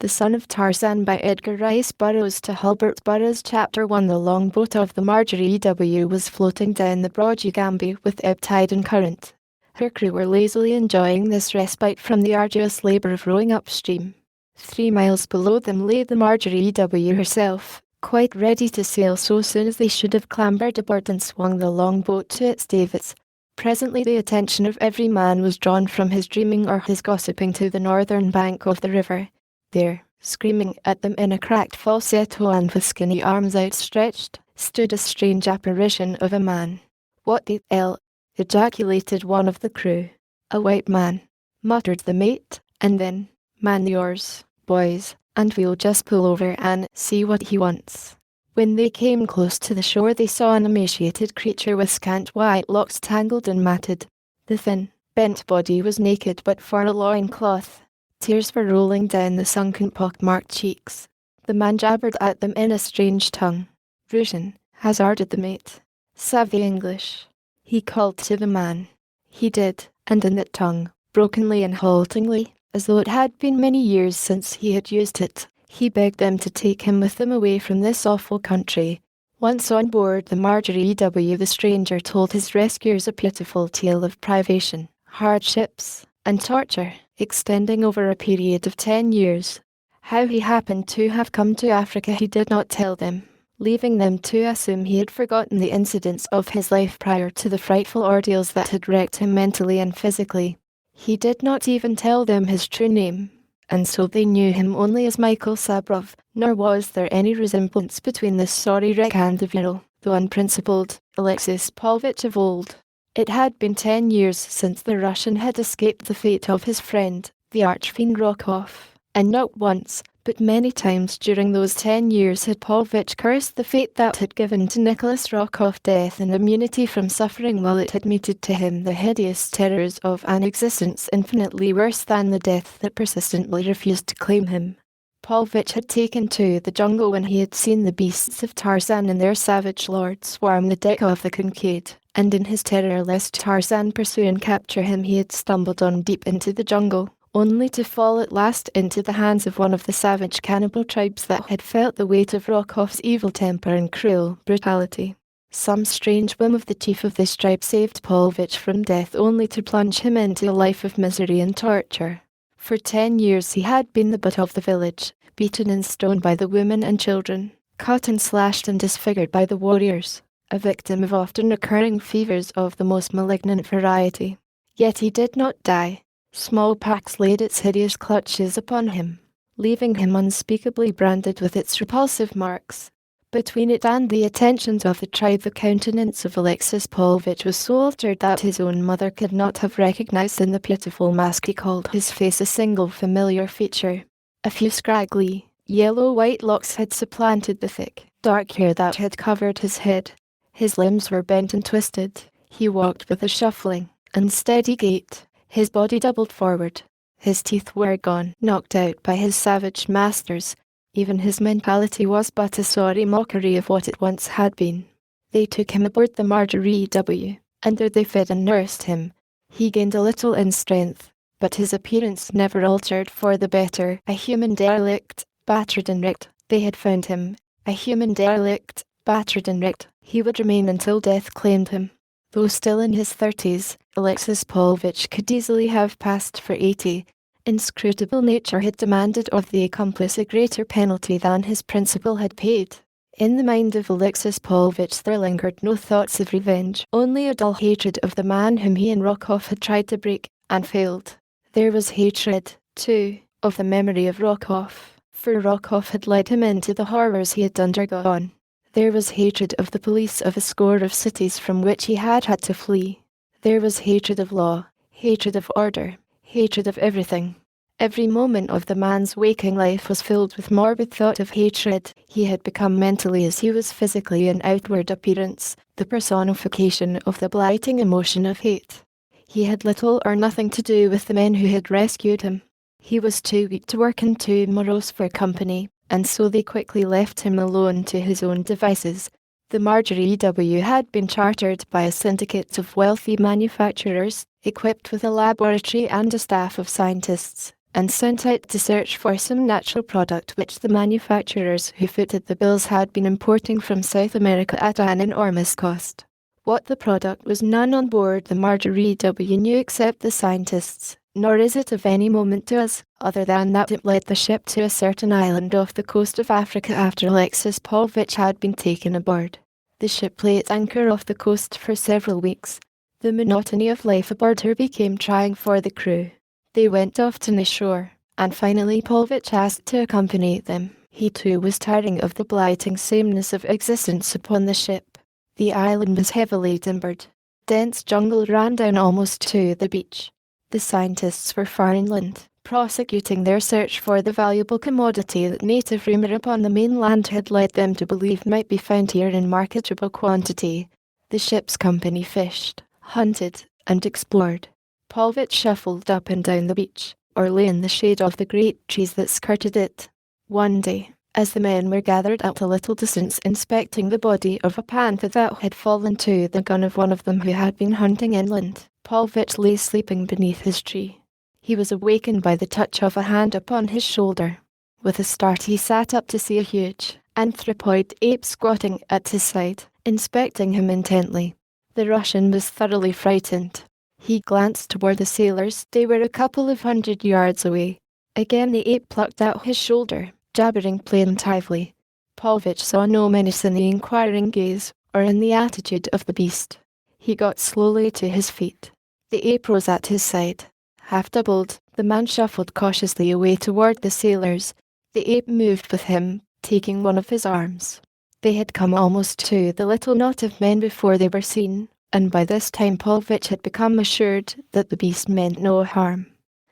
The Son of Tarzan by Edgar Rice Burroughs to Hulbert Burroughs. Chapter 1. The longboat of the Marjorie W. was floating down the broad Ugambi with ebb tide and current. Her crew were lazily enjoying this respite from the arduous labour of rowing upstream. 3 miles below them lay the Marjorie W. herself, quite ready to sail so soon as they should have clambered aboard and swung the longboat to its davits. Presently the attention of every man was drawn from his dreaming or his gossiping to the northern bank of the river. There, screaming at them in a cracked falsetto and with skinny arms outstretched, stood a strange apparition of a man. "What the hell?" ejaculated one of the crew. "A white man," muttered the mate, and then, "Man the oars, boys, and we'll just pull over and see what he wants." When they came close to the shore they saw an emaciated creature with scant white locks tangled and matted. The thin, bent body was naked but for a loincloth. Tears were rolling down the sunken pock-marked cheeks. The man jabbered at them in a strange tongue. "Russian," hazarded the mate. "Savvy English?" he called to the man. He did, and in that tongue, brokenly and haltingly, as though it had been many years since he had used it, he begged them to take him with them away from this awful country. Once on board the Marjorie W. the stranger told his rescuers a pitiful tale of privation, hardships, and torture, extending over a period of 10 years. How he happened to have come to Africa he did not tell them, leaving them to assume he had forgotten the incidents of his life prior to the frightful ordeals that had wrecked him mentally and physically. He did not even tell them his true name, and so they knew him only as Michael Sabrov, nor was there any resemblance between this sorry wreck and the virile, though unprincipled, Alexis Paulvitch of old. It had been 10 years since the Russian had escaped the fate of his friend, the archfiend Rokov, and not once, but many times during those 10 years had Paulvitch cursed the fate that had given to Nicholas Rokov death and immunity from suffering while it had meted to him the hideous terrors of an existence infinitely worse than the death that persistently refused to claim him. Paulvitch had taken to the jungle when he had seen the beasts of Tarzan and their savage lord swarm the deck of the Kincaid, and in his terror lest Tarzan pursue and capture him he had stumbled on deep into the jungle, only to fall at last into the hands of one of the savage cannibal tribes that had felt the weight of Rokov's evil temper and cruel brutality. Some strange whim of the chief of this tribe saved Paulvitch from death only to plunge him into a life of misery and torture. For 10 years he had been the butt of the village, beaten and stoned by the women and children, cut and slashed and disfigured by the warriors, a victim of often recurring fevers of the most malignant variety. Yet he did not die. Smallpox laid its hideous clutches upon him, leaving him unspeakably branded with its repulsive marks. Between it and the attentions of the tribe the countenance of Alexis Paulvitch was so altered that his own mother could not have recognized in the pitiful mask he called his face a single familiar feature. A few scraggly, yellow-white locks had supplanted the thick, dark hair that had covered his head. His limbs were bent and twisted. He walked with a shuffling, unsteady gait, his body doubled forward. His teeth were gone, knocked out by his savage masters. Even his mentality was but a sorry mockery of what it once had been. They took him aboard the Marjorie W., and there they fed and nursed him. He gained a little in strength, but his appearance never altered for the better. A human derelict, battered and wrecked, they had found him. A human derelict, battered and wrecked, he would remain until death claimed him. Though still in his 30s, Alexis Paulvitch could easily have passed for 80. Inscrutable nature had demanded of the accomplice a greater penalty than his principal had paid. In the mind of Alexis Paulvitch there lingered no thoughts of revenge, only a dull hatred of the man whom he and Rokov had tried to break, and failed. There was hatred, too, of the memory of Rokov, for Rokov had led him into the horrors he had undergone. There was hatred of the police of a score of cities from which he had had to flee. There was hatred of law, hatred of order, hatred of everything. Every moment of the man's waking life was filled with morbid thought of hatred. He had become mentally as he was physically in outward appearance, the personification of the blighting emotion of hate. He had little or nothing to do with the men who had rescued him. He was too weak to work and too morose for company, and so they quickly left him alone to his own devices. The Marjorie W. had been chartered by a syndicate of wealthy manufacturers, equipped with a laboratory and a staff of scientists. and sent out to search for some natural product which the manufacturers who footed the bills had been importing from South America at an enormous cost. What the product was none on board the Marjorie W. knew except the scientists, nor is it of any moment to us, other than that it led the ship to a certain island off the coast of Africa after Alexis Paulvitch had been taken aboard. The ship lay at anchor off the coast for several weeks. The monotony of life aboard her became trying for the crew. They went often ashore, and finally Paulvitch asked to accompany them. He too was tiring of the blighting sameness of existence upon the ship. The island was heavily timbered. Dense jungle ran down almost to the beach. The scientists were far inland, prosecuting their search for the valuable commodity that native rumor upon the mainland had led them to believe might be found here in marketable quantity. The ship's company fished, hunted, and explored. Paulvitch shuffled up and down the beach, or lay in the shade of the great trees that skirted it. One day, as the men were gathered at a little distance inspecting the body of a panther that had fallen to the gun of one of them who had been hunting inland, Paulvitch lay sleeping beneath his tree. He was awakened by the touch of a hand upon his shoulder. With a start he sat up to see a huge, anthropoid ape squatting at his side, inspecting him intently. The Russian was thoroughly frightened. He glanced toward the sailors. They were a couple of 100 yards away. Again the ape plucked out his shoulder, jabbering plaintively. Paulvitch saw no menace in the inquiring gaze, or in the attitude of the beast. He got slowly to his feet. The ape rose at his side. Half doubled, the man shuffled cautiously away toward the sailors. The ape moved with him, taking one of his arms. They had come almost to the little knot of men before they were seen, and by this time Paulvitch had become assured that the beast meant no harm.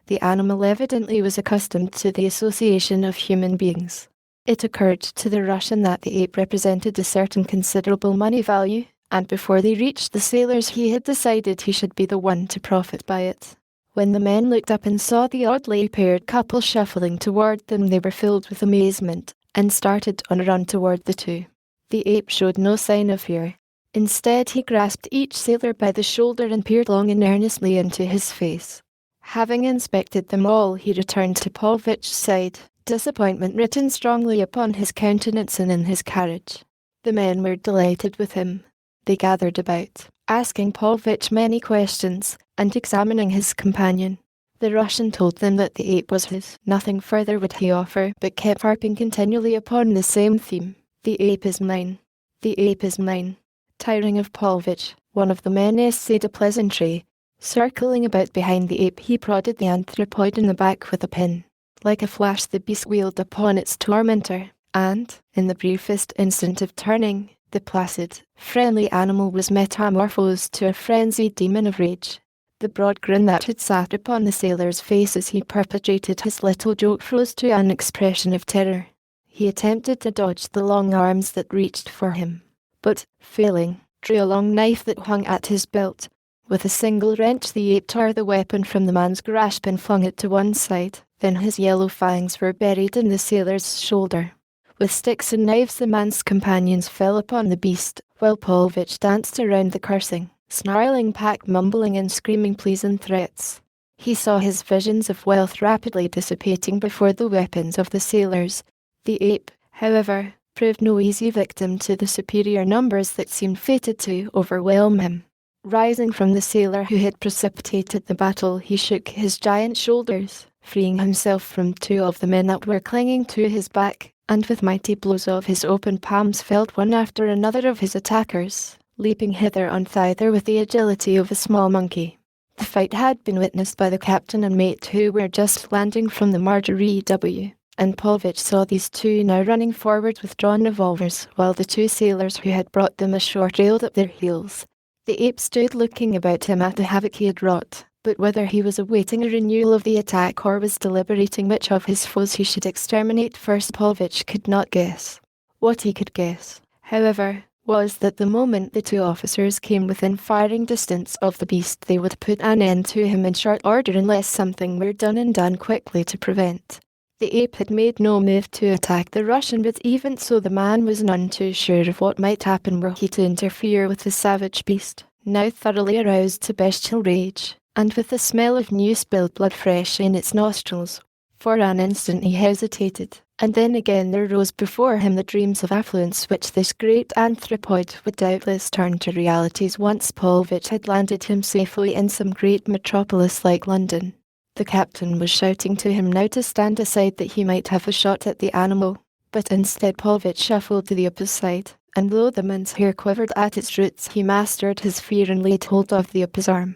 The animal evidently was accustomed to the association of human beings. It occurred to the Russian that the ape represented a certain considerable money value, and before they reached the sailors he had decided he should be the one to profit by it. When the men looked up and saw the oddly paired couple shuffling toward them, they were filled with amazement, and started on a run toward the two. The ape showed no sign of fear. Instead he grasped each sailor by the shoulder and peered long and earnestly into his face. Having inspected them all, he returned to Paulvitch's side, disappointment written strongly upon his countenance and in his carriage. The men were delighted with him. They gathered about, asking Paulvitch many questions, and examining his companion. The Russian told them that the ape was his. Nothing further would he offer, but kept harping continually upon the same theme. The ape is mine. The ape is mine. Tiring of Paulvitch, one of the men essayed a pleasantry. Circling about behind the ape, he prodded the anthropoid in the back with a pin. Like a flash the beast wheeled upon its tormentor, and, in the briefest instant of turning, the placid, friendly animal was metamorphosed to a frenzied demon of rage. The broad grin that had sat upon the sailors' faces as he perpetrated his little joke froze to an expression of terror. He attempted to dodge the long arms that reached for him, but, failing, drew a long knife that hung at his belt. With a single wrench the ape tore the weapon from the man's grasp and flung it to one side. Then his yellow fangs were buried in the sailor's shoulder. With sticks and knives the man's companions fell upon the beast, while Paulvitch danced around the cursing, snarling pack, mumbling and screaming pleas and threats. He saw his visions of wealth rapidly dissipating before the weapons of the sailors. The ape, however, proved no easy victim to the superior numbers that seemed fated to overwhelm him. Rising from the sailor who had precipitated the battle, he shook his giant shoulders, freeing himself from two of the men that were clinging to his back, and with mighty blows of his open palms felled one after another of his attackers, leaping hither and thither with the agility of a small monkey. The fight had been witnessed by the captain and mate who were just landing from the Marjorie W., and Paulvitch saw these two now running forward with drawn revolvers, while the two sailors who had brought them ashore trailed at their heels. The ape stood looking about him at the havoc he had wrought, but whether he was awaiting a renewal of the attack or was deliberating which of his foes he should exterminate first, Paulvitch could not guess. What he could guess, however, was that the moment the two officers came within firing distance of the beast they would put an end to him in short order unless something were done and done quickly to prevent. The ape had made no move to attack the Russian, but even so the man was none too sure of what might happen were he to interfere with the savage beast, now thoroughly aroused to bestial rage, and with the smell of new spilled blood fresh in its nostrils. For an instant he hesitated, and then again there rose before him the dreams of affluence which this great anthropoid would doubtless turn to realities once Pulvich had landed him safely in some great metropolis like London. The captain was shouting to him now to stand aside that he might have a shot at the animal, but instead Pulvich shuffled to the opposite side, and though the man's hair quivered at its roots he mastered his fear and laid hold of the opposite arm.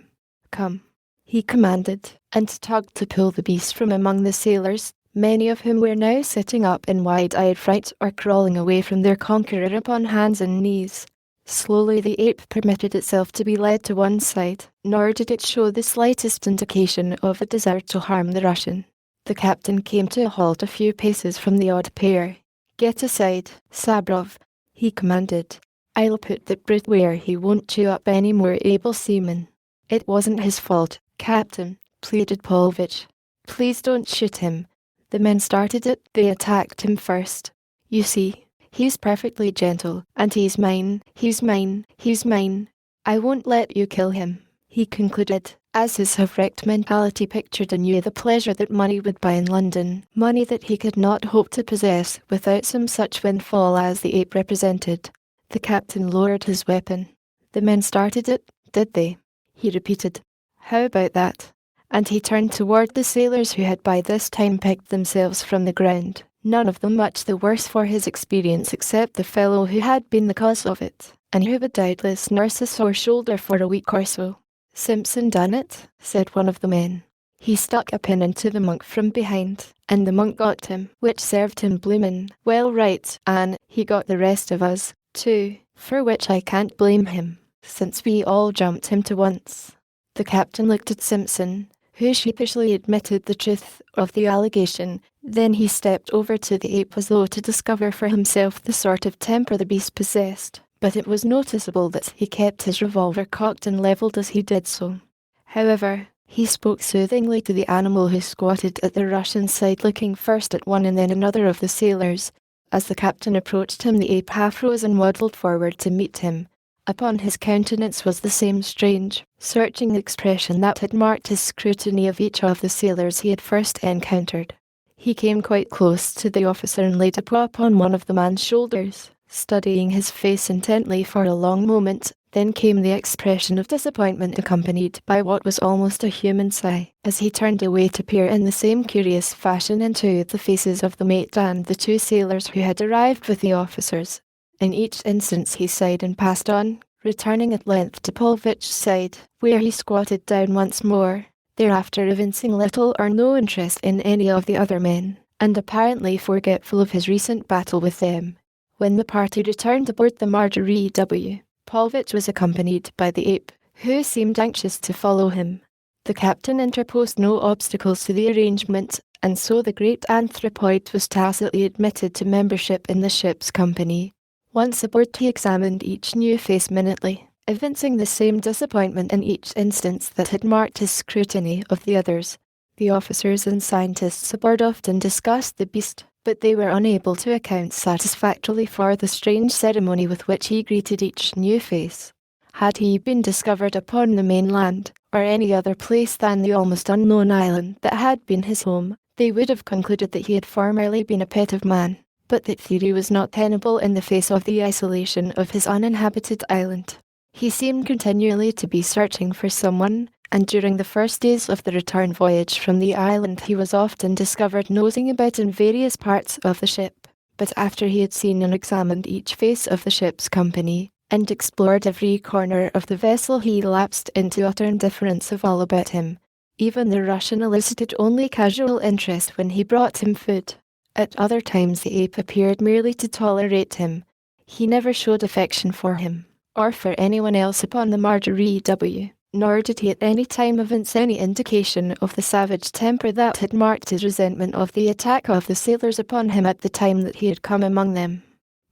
"Come," he commanded, and tugged to pull the beast from among the sailors, many of whom were now sitting up in wide-eyed fright or crawling away from their conqueror upon hands and knees. Slowly the ape permitted itself to be led to one side, nor did it show the slightest indication of a desire to harm the Russian. The captain came to a halt a few paces from the odd pair. "Get aside, Sabrov," he commanded. "I'll put the brute where he won't chew up any more able seamen." "It wasn't his fault, Captain," pleaded Pulvich. "Please don't shoot him." The men started it. They attacked him first. "You see, he's perfectly gentle, and he's mine, he's mine, he's mine. I won't let you kill him," he concluded, as his have-wrecked mentality pictured anew the pleasure that money would buy in London, money that he could not hope to possess without some such windfall as the ape represented. The captain lowered his weapon. "The men started it, did they?" he repeated. "How about that?" And he turned toward the sailors who had by this time picked themselves from the ground, none of them much the worse for his experience except the fellow who had been the cause of it, and who would doubtless nurse a sore shoulder for a week or so. "Simpson done it," said one of the men. "He stuck a pin into the monk from behind, and the monk got him, which served him bloomin' well right, and he got the rest of us, too, for which I can't blame him, since we all jumped him to once." The captain looked at Simpson, who sheepishly admitted the truth of the allegation. Then he stepped over to the ape as though to discover for himself the sort of temper the beast possessed, but it was noticeable that he kept his revolver cocked and levelled as he did so. However, he spoke soothingly to the animal who squatted at the Russian's side, looking first at one and then another of the sailors. As the captain approached him, the ape half rose and waddled forward to meet him. Upon his countenance was the same strange, searching expression that had marked his scrutiny of each of the sailors he had first encountered. He came quite close to the officer and laid a paw upon one of the man's shoulders, studying his face intently for a long moment. Then came the expression of disappointment accompanied by what was almost a human sigh, as he turned away to peer in the same curious fashion into the faces of the mate and the two sailors who had arrived with the officers. In each instance he sighed and passed on, returning at length to Pulvich's side, where he squatted down once more, thereafter evincing little or no interest in any of the other men, and apparently forgetful of his recent battle with them. When the party returned aboard the Marjorie W., Pulvich was accompanied by the ape, who seemed anxious to follow him. The captain interposed no obstacles to the arrangement, and so the great anthropoid was tacitly admitted to membership in the ship's company. Once aboard he examined each new face minutely, evincing the same disappointment in each instance that had marked his scrutiny of the others. The officers and scientists aboard often discussed the beast, but they were unable to account satisfactorily for the strange ceremony with which he greeted each new face. Had he been discovered upon the mainland, or any other place than the almost unknown island that had been his home, they would have concluded that he had formerly been a pet of man. But that theory was not tenable in the face of the isolation of his uninhabited island. He seemed continually to be searching for someone, and during the first days of the return voyage from the island he was often discovered nosing about in various parts of the ship. But after he had seen and examined each face of the ship's company, and explored every corner of the vessel, he lapsed into utter indifference of all about him. Even the Russian elicited only casual interest when he brought him food. At other times the ape appeared merely to tolerate him. He never showed affection for him, or for anyone else upon the Marjorie W., nor did he at any time evince any indication of the savage temper that had marked his resentment of the attack of the sailors upon him at the time that he had come among them.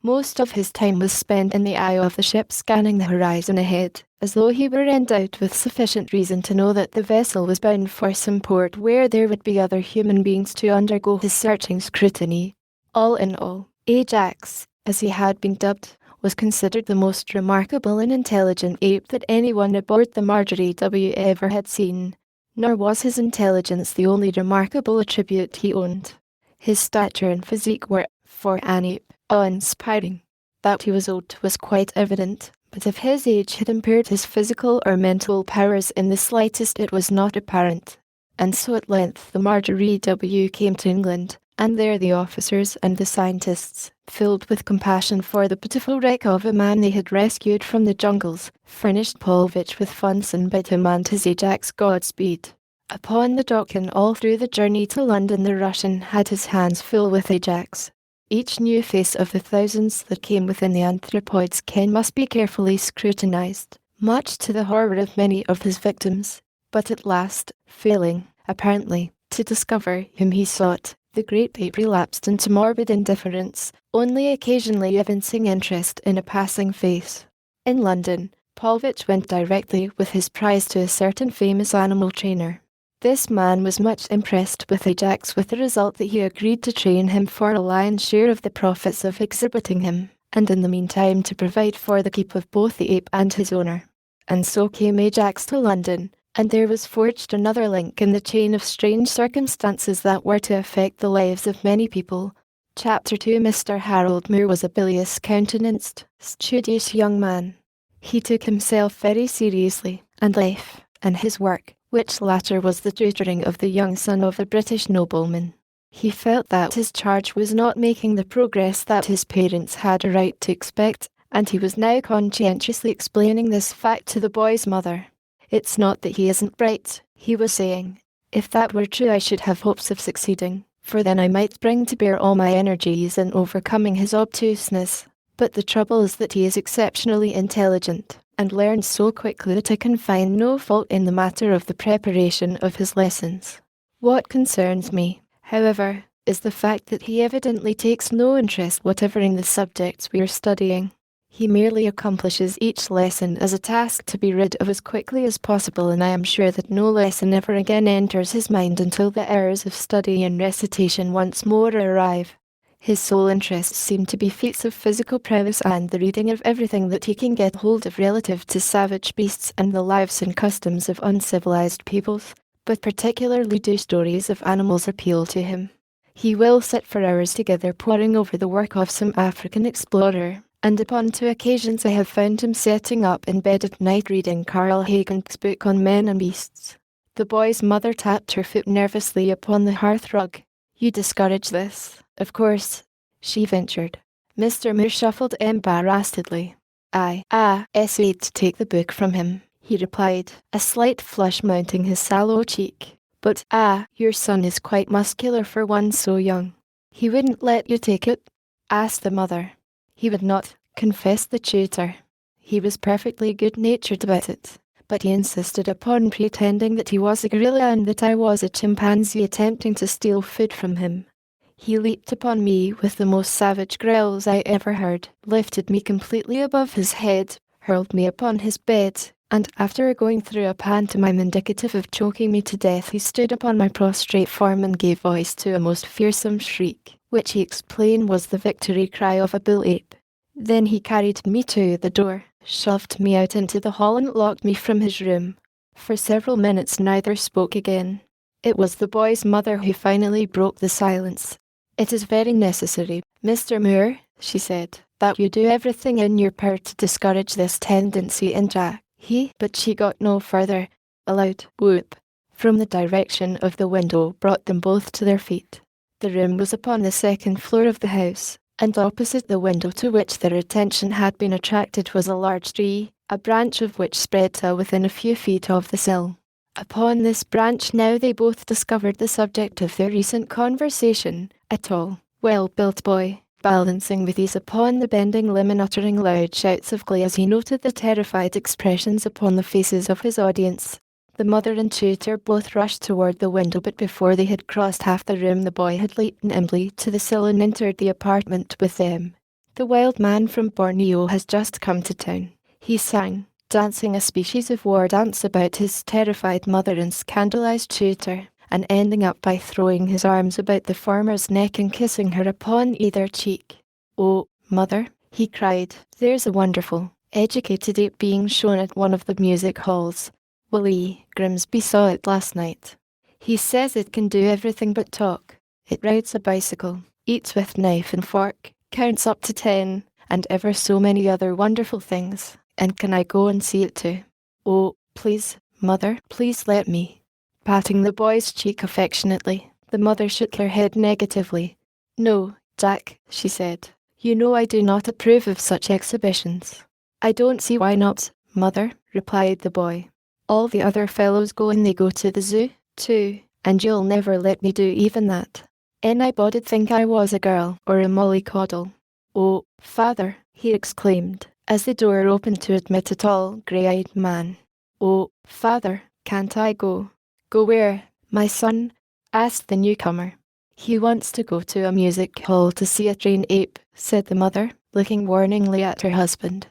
Most of his time was spent in the eye of the ship, scanning the horizon ahead, as though he were endowed with sufficient reason to know that the vessel was bound for some port where there would be other human beings to undergo his searching scrutiny. All in all, Ajax, as he had been dubbed, was considered the most remarkable and intelligent ape that anyone aboard the Marjorie W. ever had seen. Nor was his intelligence the only remarkable attribute he owned. His stature and physique were, for an ape, awe-inspiring. That he was old was quite evident, but if his age had impaired his physical or mental powers in the slightest, it was not apparent. And so at length the Marjorie W. came to England, and there the officers and the scientists, filled with compassion for the pitiful wreck of a man they had rescued from the jungles, furnished Paulvitch with funds and bid him and his Ajax Godspeed. Upon the dock and all through the journey to London the Russian had his hands full with Ajax. Each new face of the thousands that came within the anthropoid's ken must be carefully scrutinized, much to the horror of many of his victims. But at last, failing, apparently, to discover whom he sought, the great ape relapsed into morbid indifference, only occasionally evincing interest in a passing face. In London, Paulvitch went directly with his prize to a certain famous animal trainer. This man was much impressed with Ajax, with the result that he agreed to train him for a lion's share of the profits of exhibiting him, and in the meantime to provide for the keep of both the ape and his owner. And so came Ajax to London, and there was forged another link in the chain of strange circumstances that were to affect the lives of many people. Chapter 2. Mr. Harold Moore was a bilious-countenanced, studious young man. He took himself very seriously, and life, and his work, which latter was the tutoring of the young son of a British nobleman. He felt that his charge was not making the progress that his parents had a right to expect, and he was now conscientiously explaining this fact to the boy's mother. "It's not that he isn't bright," he was saying. "If that were true I should have hopes of succeeding, for then I might bring to bear all my energies in overcoming his obtuseness. But the trouble is that he is exceptionally intelligent, and learns so quickly that I can find no fault in the matter of the preparation of his lessons. What concerns me, however, is the fact that he evidently takes no interest whatever in the subjects we are studying. He merely accomplishes each lesson as a task to be rid of as quickly as possible, and I am sure that no lesson ever again enters his mind until the hours of study and recitation once more arrive. His sole interests seem to be feats of physical prowess and the reading of everything that he can get hold of relative to savage beasts and the lives and customs of uncivilized peoples, but particularly do stories of animals appeal to him. He will sit for hours together poring over the work of some African explorer, and upon 2 occasions I have found him setting up in bed at night reading Carl Hagen's book on men and beasts. The boy's mother tapped her foot nervously upon the hearth rug. "You discourage this, of course," she ventured. Mr. Moore shuffled embarrassedly. "I essayed to take the book from him," he replied, a slight flush mounting his sallow cheek. "But, your son is quite muscular for one so young." "He wouldn't let you take it?" asked the mother. "He would not," confessed the tutor. "He was perfectly good-natured about it, but he insisted upon pretending that he was a gorilla and that I was a chimpanzee attempting to steal food from him. He leaped upon me with the most savage growls I ever heard, lifted me completely above his head, hurled me upon his bed, and after going through a pantomime indicative of choking me to death, he stood upon my prostrate form and gave voice to a most fearsome shriek, which he explained was the victory cry of a bull-ape. Then he carried me to the door, shoved me out into the hall and locked me from his room. For several minutes neither spoke again. It was the boy's mother who finally broke the silence. "It is very necessary, Mr. Moore," she said, "that you do everything in your power to discourage this tendency in Jack." But she got no further. A loud whoop from the direction of the window brought them both to their feet. The room was upon the 2nd floor of the house, and opposite the window to which their attention had been attracted was a large tree, a branch of which spread to within a few feet of the sill. Upon this branch now they both discovered the subject of their recent conversation, a tall, well-built boy, balancing with ease upon the bending limb and uttering loud shouts of glee as he noted the terrified expressions upon the faces of his audience. The mother and tutor both rushed toward the window, but before they had crossed half the room the boy had leaped nimbly to the sill and entered the apartment with them. "The wild man from Borneo has just come to town," he sang, dancing a species of war dance about his terrified mother and scandalized tutor, and ending up by throwing his arms about the former's neck and kissing her upon either cheek. "Oh, mother," he cried, "there's a wonderful, educated ape being shown at one of the music halls. Willie Grimsby saw it last night. He says it can do everything but talk. It rides a bicycle, eats with knife and fork, counts up to 10, and ever so many other wonderful things. And can I go and see it too? Oh, please, Mother, please let me. Patting the boy's cheek affectionately, the mother shook her head negatively. No, Jack, she said. You know I do not approve of such exhibitions. I don't see why not, Mother, replied the boy. All the other fellows go and they go to the zoo, too, and you'll never let me do even that. Anybody'd think I was a girl or a mollycoddle. Oh, Father, he exclaimed, as the door opened to admit a tall, grey-eyed man. Oh, Father, can't I go? Go where, my son? Asked the newcomer. He wants to go to a music hall to see a trained ape, said the mother, looking warningly at her husband.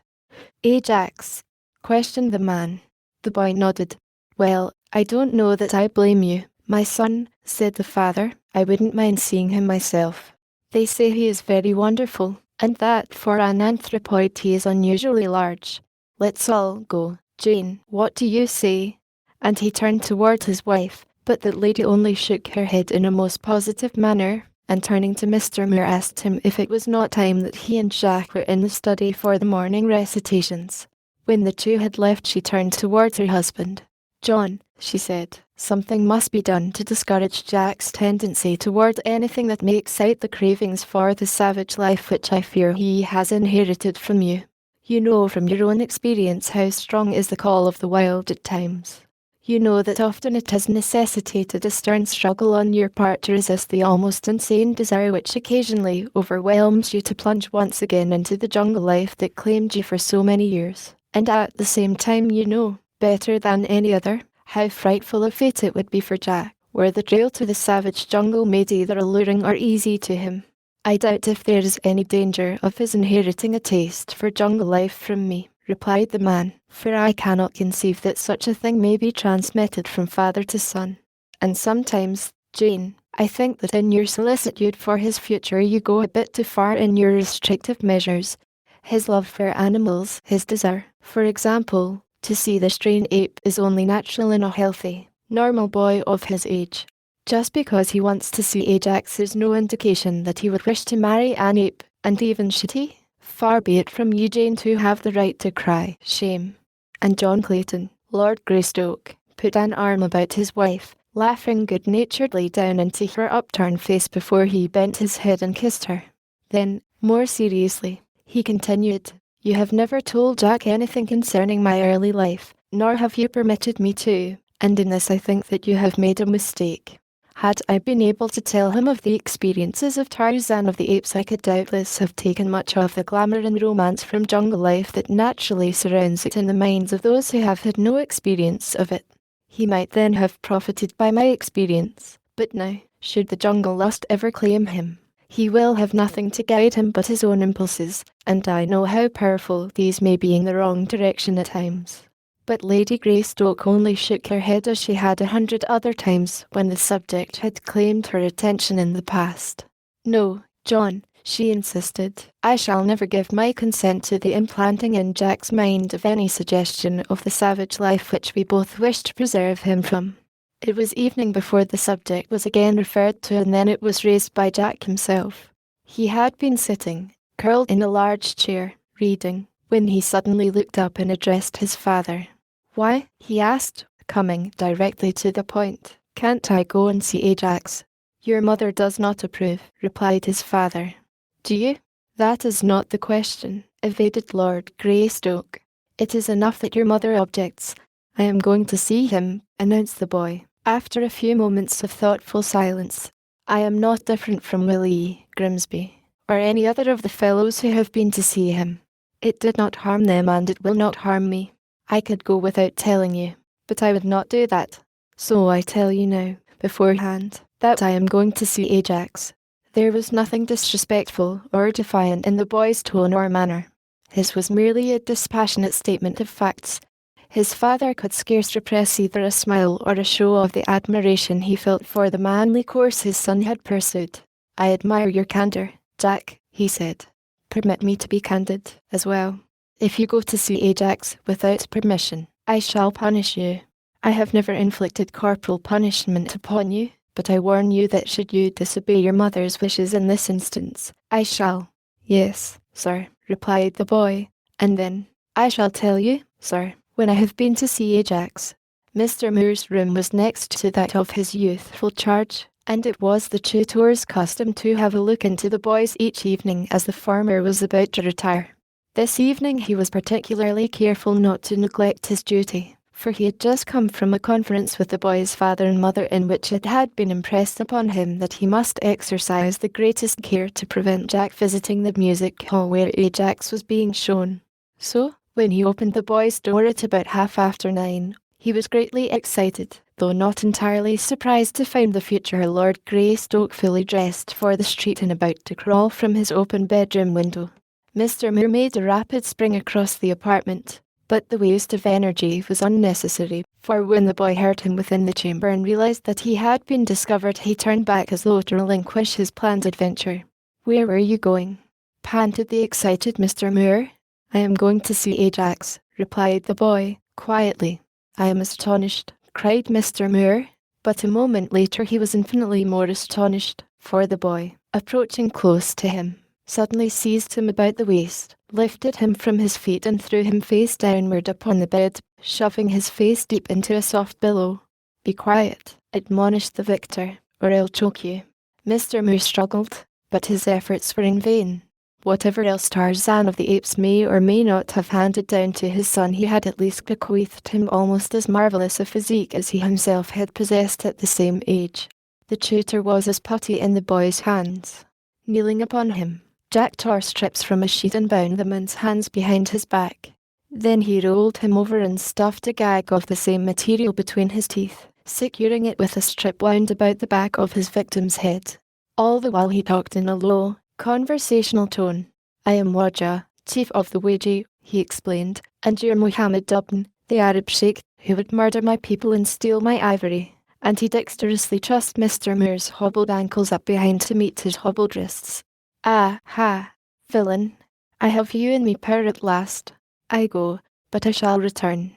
Ajax? Questioned the man. The boy nodded. Well, I don't know that I blame you, my son, said the father. I wouldn't mind seeing him myself. They say he is very wonderful, and that for an anthropoid he is unusually large. Let's all go. Jane, what do you say? And he turned toward his wife, but that lady only shook her head in a most positive manner, and turning to Mr. Moore asked him if it was not time that he and Jack were in the study for the morning recitations. When the two had left, she turned towards her husband. John, she said, something must be done to discourage Jack's tendency toward anything that may excite the cravings for the savage life which I fear he has inherited from you. You know from your own experience how strong is the call of the wild at times. You know that often it has necessitated a stern struggle on your part to resist the almost insane desire which occasionally overwhelms you to plunge once again into the jungle life that claimed you for so many years. And at the same time you know, better than any other, how frightful a fate it would be for Jack, were the trail to the savage jungle made either alluring or easy to him. I doubt if there is any danger of his inheriting a taste for jungle life from me, replied the man, for I cannot conceive that such a thing may be transmitted from father to son. And sometimes, Jane, I think that in your solicitude for his future you go a bit too far in your restrictive measures. His love for animals, his desire, for example, to see the strain ape is only natural in a healthy, normal boy of his age. Just because he wants to see Ajax is no indication that he would wish to marry an ape, and even should he, far be it from you, Jane, to have the right to cry shame. And John Clayton, Lord Greystoke, put an arm about his wife, laughing good-naturedly down into her upturned face before he bent his head and kissed her. Then, more seriously, he continued, you have never told Jack anything concerning my early life, nor have you permitted me to, and in this I think that you have made a mistake. Had I been able to tell him of the experiences of Tarzan of the Apes, I could doubtless have taken much of the glamour and romance from jungle life that naturally surrounds it in the minds of those who have had no experience of it. He might then have profited by my experience, but now, should the jungle lust ever claim him, he will have nothing to guide him but his own impulses, and I know how powerful these may be in the wrong direction at times. But Lady Greystoke only shook her head as she had 100 other times when the subject had claimed her attention in the past. No, John, she insisted, I shall never give my consent to the implanting in Jack's mind of any suggestion of the savage life which we both wish to preserve him from. It was evening before the subject was again referred to, and then it was raised by Jack himself. He had been sitting, curled in a large chair, reading, when he suddenly looked up and addressed his father. Why, he asked, coming directly to the point, can't I go and see Ajax? Your mother does not approve, replied his father. Do you? That is not the question, evaded Lord Greystoke. It is enough that your mother objects. I am going to see him, announced the boy, after a few moments of thoughtful silence. I am not different from Willie Grimsby, or any other of the fellows who have been to see him. It did not harm them, and it will not harm me. I could go without telling you, but I would not do that. So I tell you now, beforehand, that I am going to see Ajax. There was nothing disrespectful or defiant in the boy's tone or manner. His was merely a dispassionate statement of facts. His father could scarce repress either a smile or a show of the admiration he felt for the manly course his son had pursued. I admire your candour, Jack, he said. Permit me to be candid, as well. If you go to see Ajax without permission, I shall punish you. I have never inflicted corporal punishment upon you, but I warn you that should you disobey your mother's wishes in this instance, I shall." "Yes, sir," replied the boy, "and then, I shall tell you, sir, when I have been to see Ajax." Mr. Moore's room was next to that of his youthful charge, and it was the tutor's custom to have a look into the boys each evening as the former was about to retire. This evening he was particularly careful not to neglect his duty, for he had just come from a conference with the boy's father and mother in which it had been impressed upon him that he must exercise the greatest care to prevent Jack visiting the music hall where Ajax was being shown. So, when he opened the boy's door at about 9:30, he was greatly excited, though not entirely surprised to find the future Lord Greystoke fully dressed for the street and about to crawl from his open bedroom window. Mr. Moore made a rapid spring across the apartment, but the waste of energy was unnecessary, for when the boy heard him within the chamber and realized that he had been discovered, he turned back as though to relinquish his planned adventure. "Where were you going?" panted the excited Mr. Moore. "I am going to see Ajax," replied the boy, quietly. "I am astonished," cried Mr. Moore, but a moment later he was infinitely more astonished, for the boy, approaching close to him, suddenly seized him about the waist, lifted him from his feet and threw him face downward upon the bed, shoving his face deep into a soft pillow. "Be quiet," admonished the victor, "or I'll choke you." Mr. Moore struggled, but his efforts were in vain. Whatever else Tarzan of the Apes may or may not have handed down to his son, he had at least bequeathed him almost as marvellous a physique as he himself had possessed at the same age. The tutor was as putty in the boy's hands. Kneeling upon him, Jack tore strips from a sheet and bound the man's hands behind his back. Then he rolled him over and stuffed a gag of the same material between his teeth, securing it with a strip wound about the back of his victim's head. All the while he talked in a low, conversational tone. "I am Wajah, chief of the Wajih," he explained, "and you're Mohammed Dubn, the Arab sheikh, who would murder my people and steal my ivory." And he dexterously trussed Mr. Moore's hobbled ankles up behind to meet his hobbled wrists. "Ah, ha, villain, I have you in me power at last. I go, but I shall return."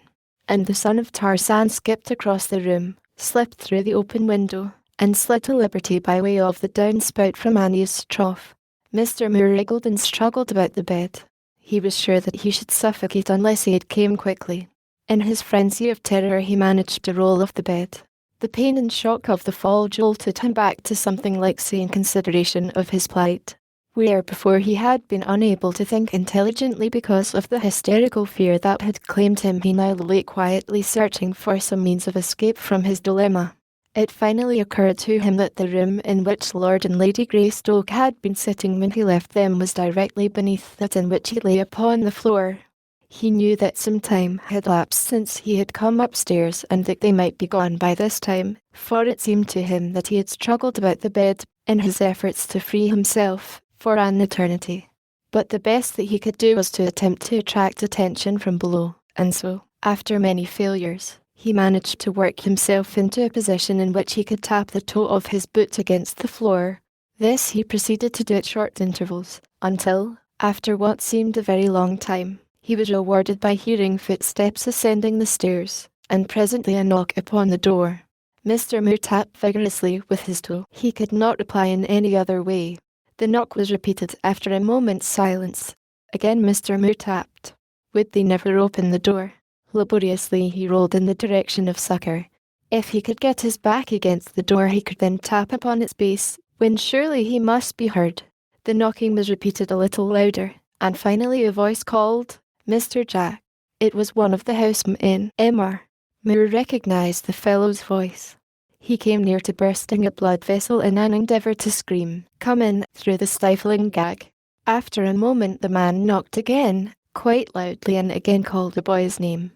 And the son of Tarzan skipped across the room, slipped through the open window, and slid to liberty by way of the downspout from Annie's trough. Mr. Moore wriggled and struggled about the bed. He was sure that he should suffocate unless aid came quickly. In his frenzy of terror he managed to roll off the bed. The pain and shock of the fall jolted him back to something like sane consideration of his plight, where before he had been unable to think intelligently because of the hysterical fear that had claimed him. He now lay quietly searching for some means of escape from his dilemma. It finally occurred to him that the room in which Lord and Lady Greystoke had been sitting when he left them was directly beneath that in which he lay upon the floor. He knew that some time had lapsed since he had come upstairs and that they might be gone by this time, for it seemed to him that he had struggled about the bed, in his efforts to free himself, for an eternity. But the best that he could do was to attempt to attract attention from below, and so, after many failures, he managed to work himself into a position in which he could tap the toe of his boot against the floor. This he proceeded to do at short intervals, until, after what seemed a very long time, he was rewarded by hearing footsteps ascending the stairs, and presently a knock upon the door. Mr. Moore tapped vigorously with his toe. He could not reply in any other way. The knock was repeated after a moment's silence. Again Mr. Moore tapped. Would they never open the door? Laboriously he rolled in the direction of succour. If he could get his back against the door he could then tap upon its base, when surely he must be heard. The knocking was repeated a little louder, and finally a voice called, "Mr. Jack." It was one of the housemen. Moore recognised the fellow's voice. He came near to bursting a blood vessel in an endeavour to scream, "Come in," through the stifling gag. After a moment the man knocked again, quite loudly, and again called the boy's name.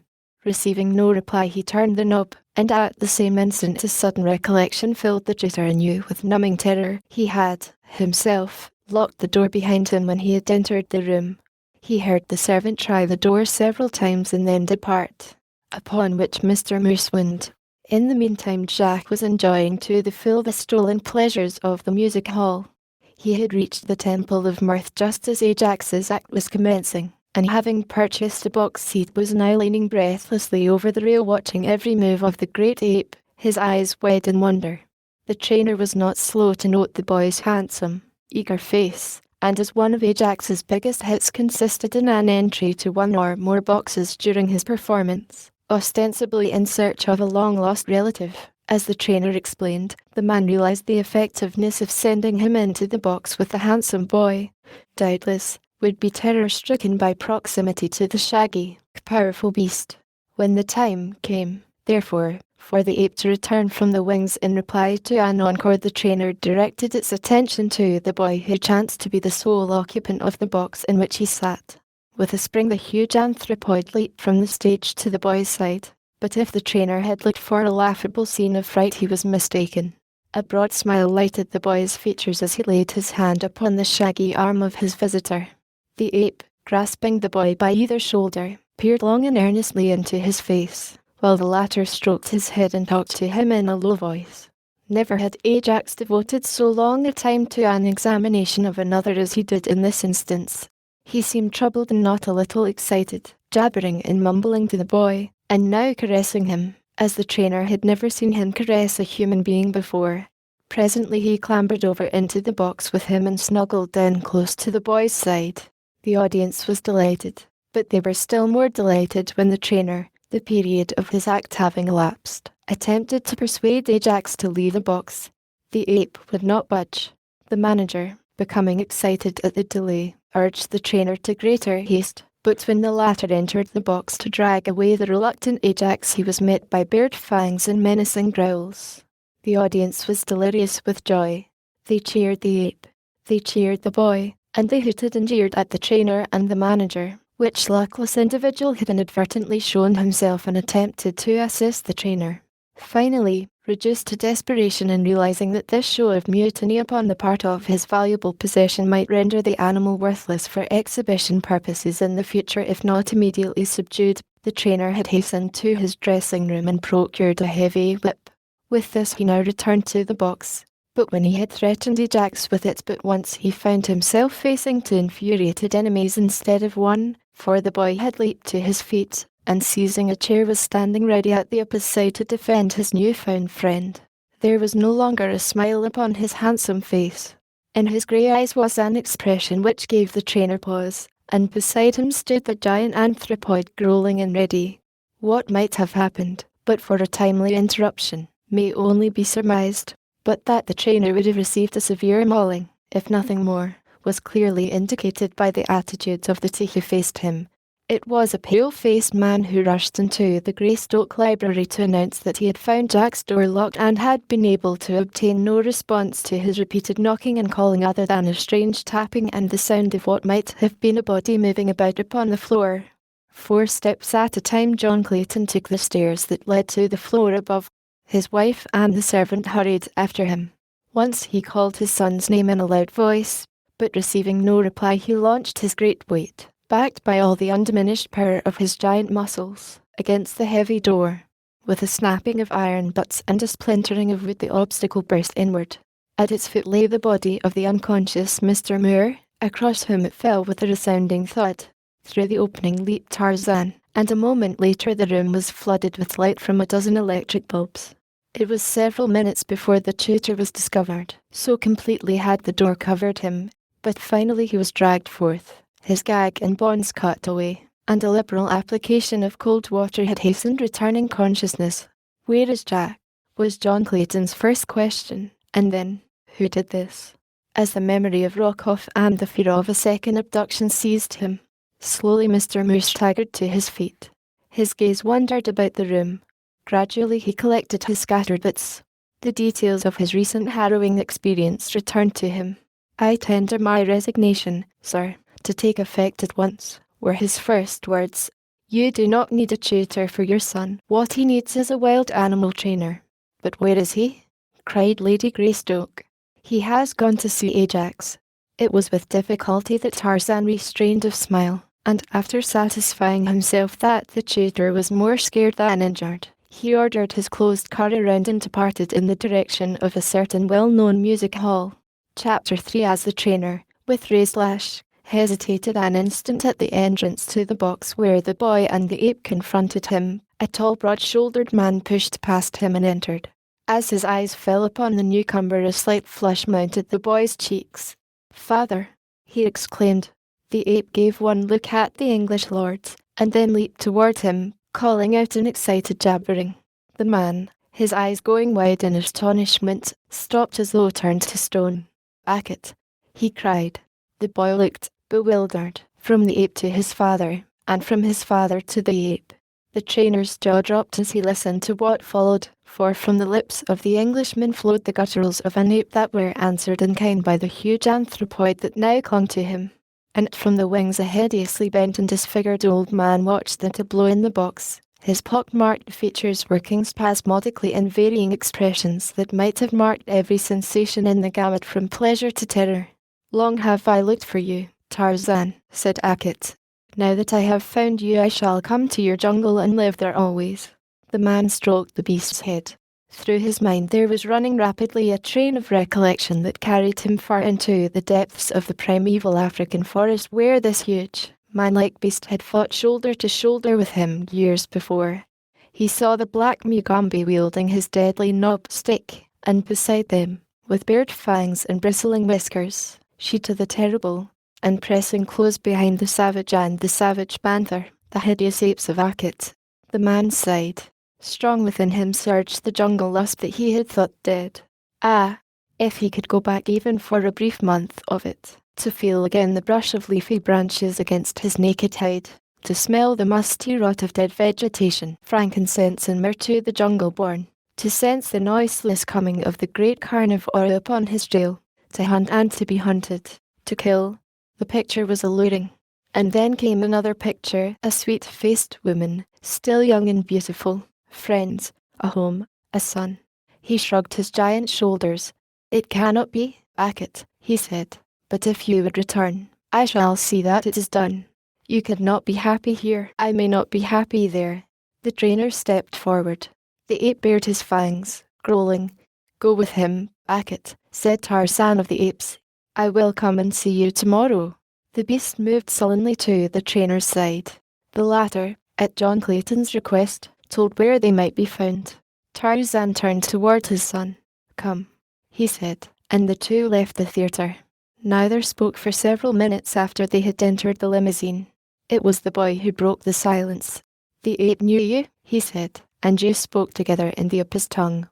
Receiving no reply he turned the knob, and at the same instant a sudden recollection filled the tutor anew with numbing terror. He had, himself, locked the door behind him when he had entered the room. He heard the servant try the door several times and then depart, upon which Mr. Moore swooned. In the meantime Jack was enjoying to the full the stolen pleasures of the music hall. He had reached the Temple of Mirth just as Ajax's act was commencing, and having purchased a box seat was now leaning breathlessly over the rail watching every move of the great ape, his eyes wide in wonder. The trainer was not slow to note the boy's handsome, eager face, and as one of Ajax's biggest hits consisted in an entry to one or more boxes during his performance, ostensibly in search of a long-lost relative. As the trainer explained, the man realized the effectiveness of sending him into the box with the handsome boy. Doubtless, would be terror-stricken by proximity to the shaggy, powerful beast. When the time came, therefore, for the ape to return from the wings in reply to an encore, the trainer directed its attention to the boy who chanced to be the sole occupant of the box in which he sat. With a spring the huge anthropoid leaped from the stage to the boy's side. But if the trainer had looked for a laughable scene of fright, he was mistaken. A broad smile lighted the boy's features as he laid his hand upon the shaggy arm of his visitor. The ape, grasping the boy by either shoulder, peered long and earnestly into his face, while the latter stroked his head and talked to him in a low voice. Never had Ajax devoted so long a time to an examination of another as he did in this instance. He seemed troubled and not a little excited, jabbering and mumbling to the boy, and now caressing him, as the trainer had never seen him caress a human being before. Presently he clambered over into the box with him and snuggled down close to the boy's side. The audience was delighted, but they were still more delighted when the trainer, the period of his act having elapsed, attempted to persuade Ajax to leave the box. The ape would not budge. The manager, becoming excited at the delay, urged the trainer to greater haste. But when the latter entered the box to drag away the reluctant Ajax, he was met by bared fangs and menacing growls. The audience was delirious with joy. They cheered the ape, they cheered the boy, and they hooted and jeered at the trainer and the manager. Which luckless individual had inadvertently shown himself and attempted to assist the trainer. Finally, reduced to desperation and realizing that this show of mutiny upon the part of his valuable possession might render the animal worthless for exhibition purposes in the future if not immediately subdued, the trainer had hastened to his dressing room and procured a heavy whip. With this he now returned to the box, but when he had threatened Ajax with it but once, he found himself facing two infuriated enemies instead of one, for the boy had leaped to his feet, and seizing a chair was standing ready at the opposite side to defend his newfound friend. There was no longer a smile upon his handsome face. In his grey eyes was an expression which gave the trainer pause, and beside him stood the giant anthropoid growling and ready. What might have happened, but for a timely interruption, may only be surmised, but that the trainer would have received a severe mauling, if nothing more, was clearly indicated by the attitude of the two who faced him. It was a pale-faced man who rushed into the Greystoke library to announce that he had found Jack's door locked and had been able to obtain no response to his repeated knocking and calling other than a strange tapping and the sound of what might have been a body moving about upon the floor. 4 steps at a time John Clayton took the stairs that led to the floor above. His wife and the servant hurried after him. Once he called his son's name in a loud voice, but receiving no reply he launched his great weight, backed by all the undiminished power of his giant muscles, against the heavy door. With a snapping of iron butts and a splintering of wood the obstacle burst inward. At its foot lay the body of the unconscious Mr. Moore, across whom it fell with a resounding thud. Through the opening leaped Tarzan, and a moment later the room was flooded with light from a dozen electric bulbs. It was several minutes before the tutor was discovered, so completely had the door covered him, but finally he was dragged forth. His gag and bonds cut away, and a liberal application of cold water had hastened returning consciousness. "Where is Jack?" was John Clayton's first question, and then, who did this? As the memory of Rockoff and the fear of a second abduction seized him, slowly Mr. Moore staggered to his feet. His gaze wandered about the room. Gradually he collected his scattered bits. The details of his recent harrowing experience returned to him. "I tender my resignation, sir, to take effect at once," were his first words. "You do not need a tutor for your son. What he needs is a wild animal trainer." "But where is he?" cried Lady Greystoke. "He has gone to see Ajax." It was with difficulty that Tarzan restrained a smile, and after satisfying himself that the tutor was more scared than injured, he ordered his closed car around and departed in the direction of a certain well-known music hall. Chapter 3. As the trainer, with raised lash, hesitated an instant at the entrance to the box where the boy and the ape confronted him. A tall, broad-shouldered man pushed past him and entered. As his eyes fell upon the newcomer, a slight flush mounted the boy's cheeks. "Father!" he exclaimed. The ape gave one look at the English lords, and then leaped toward him, calling out in excited jabbering. The man, his eyes going wide in astonishment, stopped as though turned to stone. "Hackett!" he cried. The boy looked, bewildered, from the ape to his father, and from his father to the ape. The trainer's jaw dropped as he listened to what followed, for from the lips of the Englishman flowed the gutturals of an ape that were answered in kind by the huge anthropoid that now clung to him. And from the wings a hideously bent and disfigured old man watched the tableau in the box, his pock-marked features working spasmodically in varying expressions that might have marked every sensation in the gamut from pleasure to terror. "Long have I looked for you, Tarzan," said Hackett. "Now that I have found you, I shall come to your jungle and live there always." The man stroked the beast's head. Through his mind there was running rapidly a train of recollection that carried him far into the depths of the primeval African forest where this huge, man-like beast had fought shoulder to shoulder with him years before. He saw the black Mugambi wielding his deadly knob stick, and beside them, with bared fangs and bristling whiskers, Sheeta the Terrible, and pressing close behind the savage and the savage panther, the hideous apes of Hackett. The man sighed. Strong within him surged the jungle lust that he had thought dead. Ah, if he could go back even for a brief month of it, to feel again the brush of leafy branches against his naked hide, to smell the musty rot of dead vegetation, frankincense and myrrh to the jungle-born, to sense the noiseless coming of the great carnivore upon his trail, to hunt and to be hunted, to kill. The picture was alluring. And then came another picture, a sweet-faced woman, still young and beautiful. Friends, a home, a son. He shrugged his giant shoulders. "It cannot be, Hackett," he said. "But if you would return, I shall see that it is done. You could not be happy here, I may not be happy there." The trainer stepped forward. The ape bared his fangs, growling. "Go with him, Hackett," said Tarzan of the apes. "I will come and see you tomorrow." The beast moved sullenly to the trainer's side. The latter, at John Clayton's request, told where they might be found. Tarzan turned toward his son. "Come," he said, and the two left the theatre. Neither spoke for several minutes after they had entered the limousine. It was the boy who broke the silence. "The ape knew you," he said, "and you spoke together in the ape's tongue.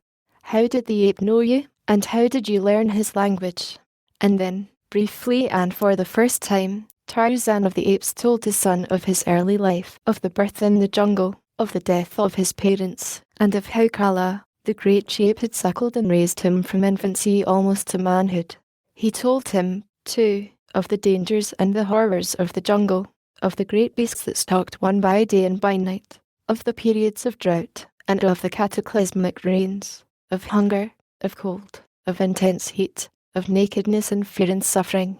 How did the ape know you, and how did you learn his language?" And then, briefly and for the first time, Tarzan of the apes told his son of his early life, of the birth in the jungle, of the death of his parents, and of how Kala, the great ape, had suckled and raised him from infancy almost to manhood. He told him, too, of the dangers and the horrors of the jungle, of the great beasts that stalked one by day and by night, of the periods of drought, and of the cataclysmic rains, of hunger, of cold, of intense heat, of nakedness and fear and suffering.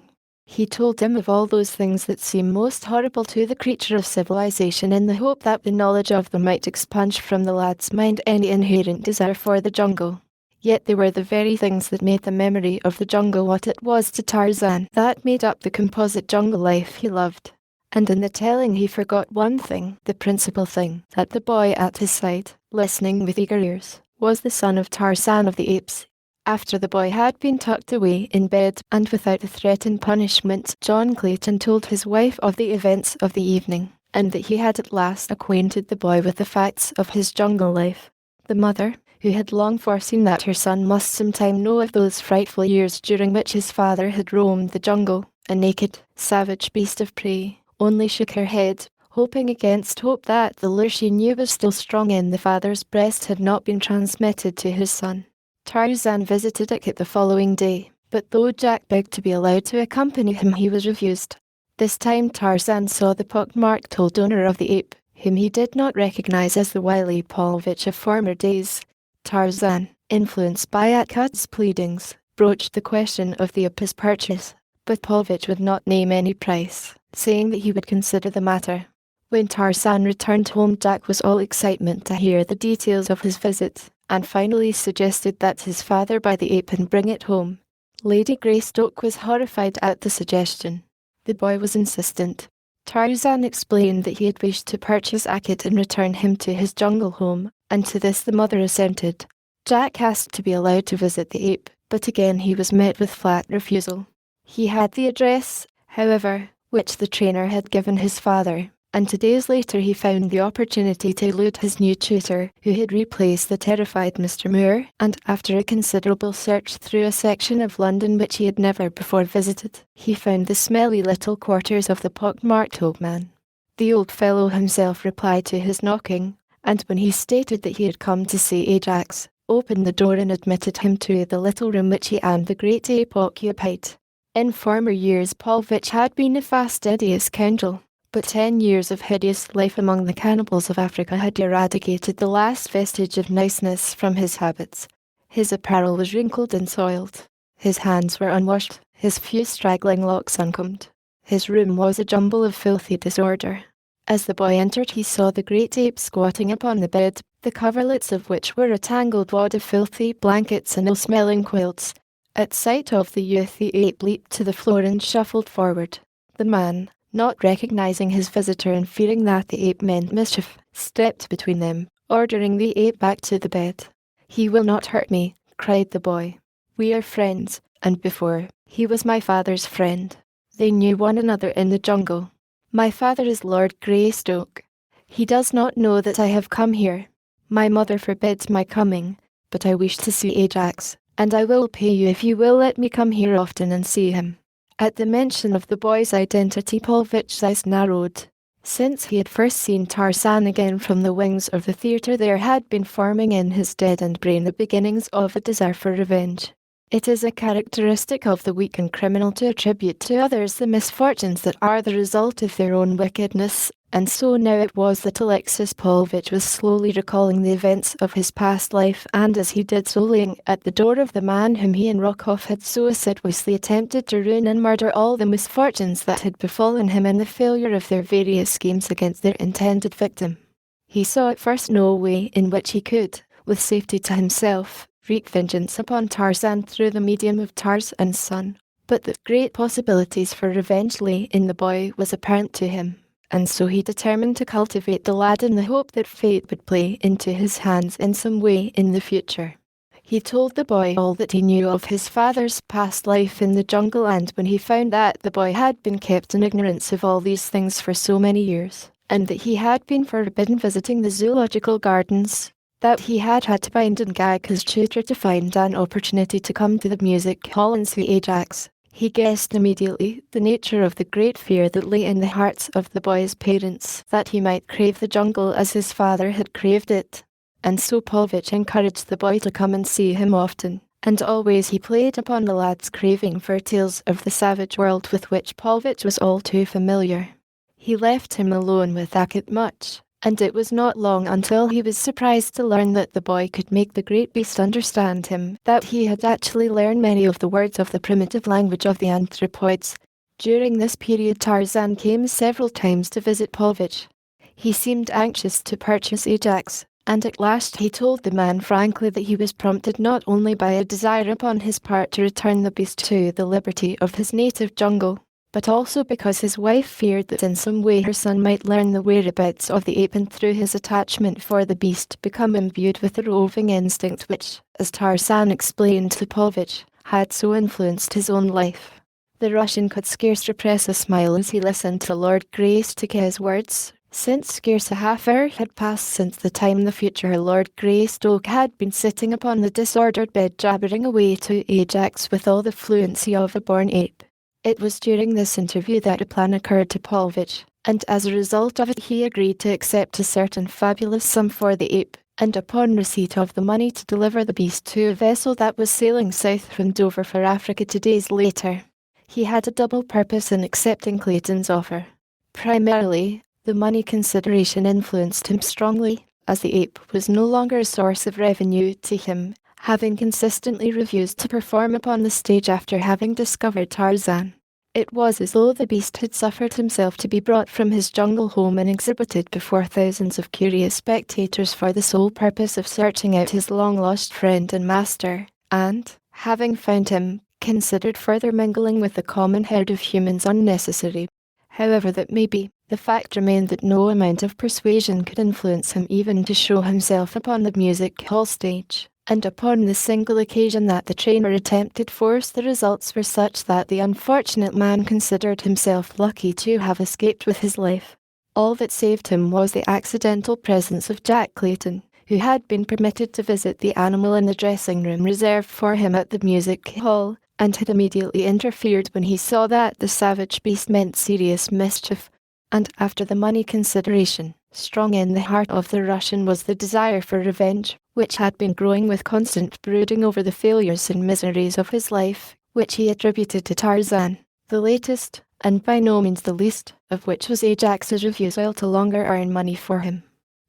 He told him of all those things that seem most horrible to the creature of civilization in the hope that the knowledge of them might expunge from the lad's mind any inherent desire for the jungle. Yet they were the very things that made the memory of the jungle what it was to Tarzan, that made up the composite jungle life he loved. And in the telling he forgot one thing, the principal thing, that the boy at his side, listening with eager ears, was the son of Tarzan of the apes. After the boy had been tucked away in bed and without the threatened punishment, John Clayton told his wife of the events of the evening, and that he had at last acquainted the boy with the facts of his jungle life. The mother, who had long foreseen that her son must sometime know of those frightful years during which his father had roamed the jungle, a naked, savage beast of prey, only shook her head, hoping against hope that the lure she knew was still strong in the father's breast had not been transmitted to his son. Tarzan visited Hackett the following day, but though Jack begged to be allowed to accompany him, he was refused. This time Tarzan saw the pock-marked old owner of the ape, whom he did not recognize as the wily Paulvitch of former days. Tarzan, influenced by Hacket's pleadings, broached the question of the ape's purchase, but Paulvitch would not name any price, saying that he would consider the matter. When Tarzan returned home, Jack was all excitement to hear the details of his visit, and finally suggested that his father buy the ape and bring it home. Lady Greystoke was horrified at the suggestion. The boy was insistent. Tarzan explained that he had wished to purchase a kid and return him to his jungle home, and to this the mother assented. Jack asked to be allowed to visit the ape, but again he was met with flat refusal. He had the address, however, which the trainer had given his father, and 2 days later he found the opportunity to elude his new tutor, who had replaced the terrified Mr. Moore, and after a considerable search through a section of London which he had never before visited, he found the smelly little quarters of the pock-marked old man. The old fellow himself replied to his knocking, and when he stated that he had come to see Ajax, opened the door and admitted him to the little room which he and the great ape occupied. In former years Paulvitch had been a fastidious scoundrel, but 10 years of hideous life among the cannibals of Africa had eradicated the last vestige of niceness from his habits. His apparel was wrinkled and soiled. His hands were unwashed, his few straggling locks uncombed. His room was a jumble of filthy disorder. As the boy entered he saw the great ape squatting upon the bed, the coverlets of which were a tangled wad of filthy blankets and ill-smelling quilts. At sight of the youth the ape leaped to the floor and shuffled forward. The man, not recognizing his visitor and fearing that the ape meant mischief, stepped between them, ordering the ape back to the bed. "He will not hurt me," cried the boy. "We are friends, and before, he was my father's friend. They knew one another in the jungle. My father is Lord Greystoke. He does not know that I have come here. My mother forbids my coming, but I wish to see Ajax, and I will pay you if you will let me come here often and see him." At the mention of the boy's identity Paulvitch's eyes narrowed. Since he had first seen Tarzan again from the wings of the theatre there had been forming in his deadened brain the beginnings of a desire for revenge. It is a characteristic of the weak and criminal to attribute to others the misfortunes that are the result of their own wickedness, and so now it was that Alexis Paulvitch was slowly recalling the events of his past life, and as he did so laying at the door of the man whom he and Rokoff had so assiduously attempted to ruin and murder all the misfortunes that had befallen him in the failure of their various schemes against their intended victim. He saw at first no way in which he could, with safety to himself, wreak vengeance upon Tarzan through the medium of Tarzan's son, but the great possibilities for revenge lay in the boy was apparent to him, and so he determined to cultivate the lad in the hope that fate would play into his hands in some way in the future. He told the boy all that he knew of his father's past life in the jungle, and when he found that the boy had been kept in ignorance of all these things for so many years, and that he had been forbidden visiting the zoological gardens, that he had to bind and gag his tutor to find an opportunity to come to the music hall and see Ajax, he guessed immediately the nature of the great fear that lay in the hearts of the boy's parents, that he might crave the jungle as his father had craved it. And so Paulvitch encouraged the boy to come and see him often, and always he played upon the lad's craving for tales of the savage world with which Paulvitch was all too familiar. He left him alone with Akit much, and it was not long until he was surprised to learn that the boy could make the great beast understand him, that he had actually learned many of the words of the primitive language of the anthropoids. During this period Tarzan came several times to visit Paulvitch. He seemed anxious to purchase Ajax, and at last he told the man frankly that he was prompted not only by a desire upon his part to return the beast to the liberty of his native jungle, but also because his wife feared that in some way her son might learn the whereabouts of the ape and through his attachment for the beast become imbued with the roving instinct which, as Tarzan explained to Paulvitch, had so influenced his own life. The Russian could scarce repress a smile as he listened to Lord Greystoke's words, since scarce a half-hour had passed since the time the future Lord Greystoke had been sitting upon the disordered bed jabbering away to Ajax with all the fluency of a born ape. It was during this interview that a plan occurred to Paulvitch, and as a result of it he agreed to accept a certain fabulous sum for the ape, and upon receipt of the money to deliver the beast to a vessel that was sailing south from Dover for Africa 2 days later. He had a double purpose in accepting Clayton's offer. Primarily, the money consideration influenced him strongly, as the ape was no longer a source of revenue to him, having consistently refused to perform upon the stage after having discovered Tarzan. It was as though the beast had suffered himself to be brought from his jungle home and exhibited before thousands of curious spectators for the sole purpose of searching out his long-lost friend and master, and, having found him, considered further mingling with the common herd of humans unnecessary. However that may be, the fact remained that no amount of persuasion could influence him even to show himself upon the music hall stage, and upon the single occasion that the trainer attempted force the results were such that the unfortunate man considered himself lucky to have escaped with his life. All that saved him was the accidental presence of Jack Clayton, who had been permitted to visit the animal in the dressing room reserved for him at the music hall, and had immediately interfered when he saw that the savage beast meant serious mischief. And after the money consideration, strong in the heart of the Russian was the desire for revenge, which had been growing with constant brooding over the failures and miseries of his life, which he attributed to Tarzan, the latest, and by no means the least, of which was Ajax's refusal to longer earn money for him.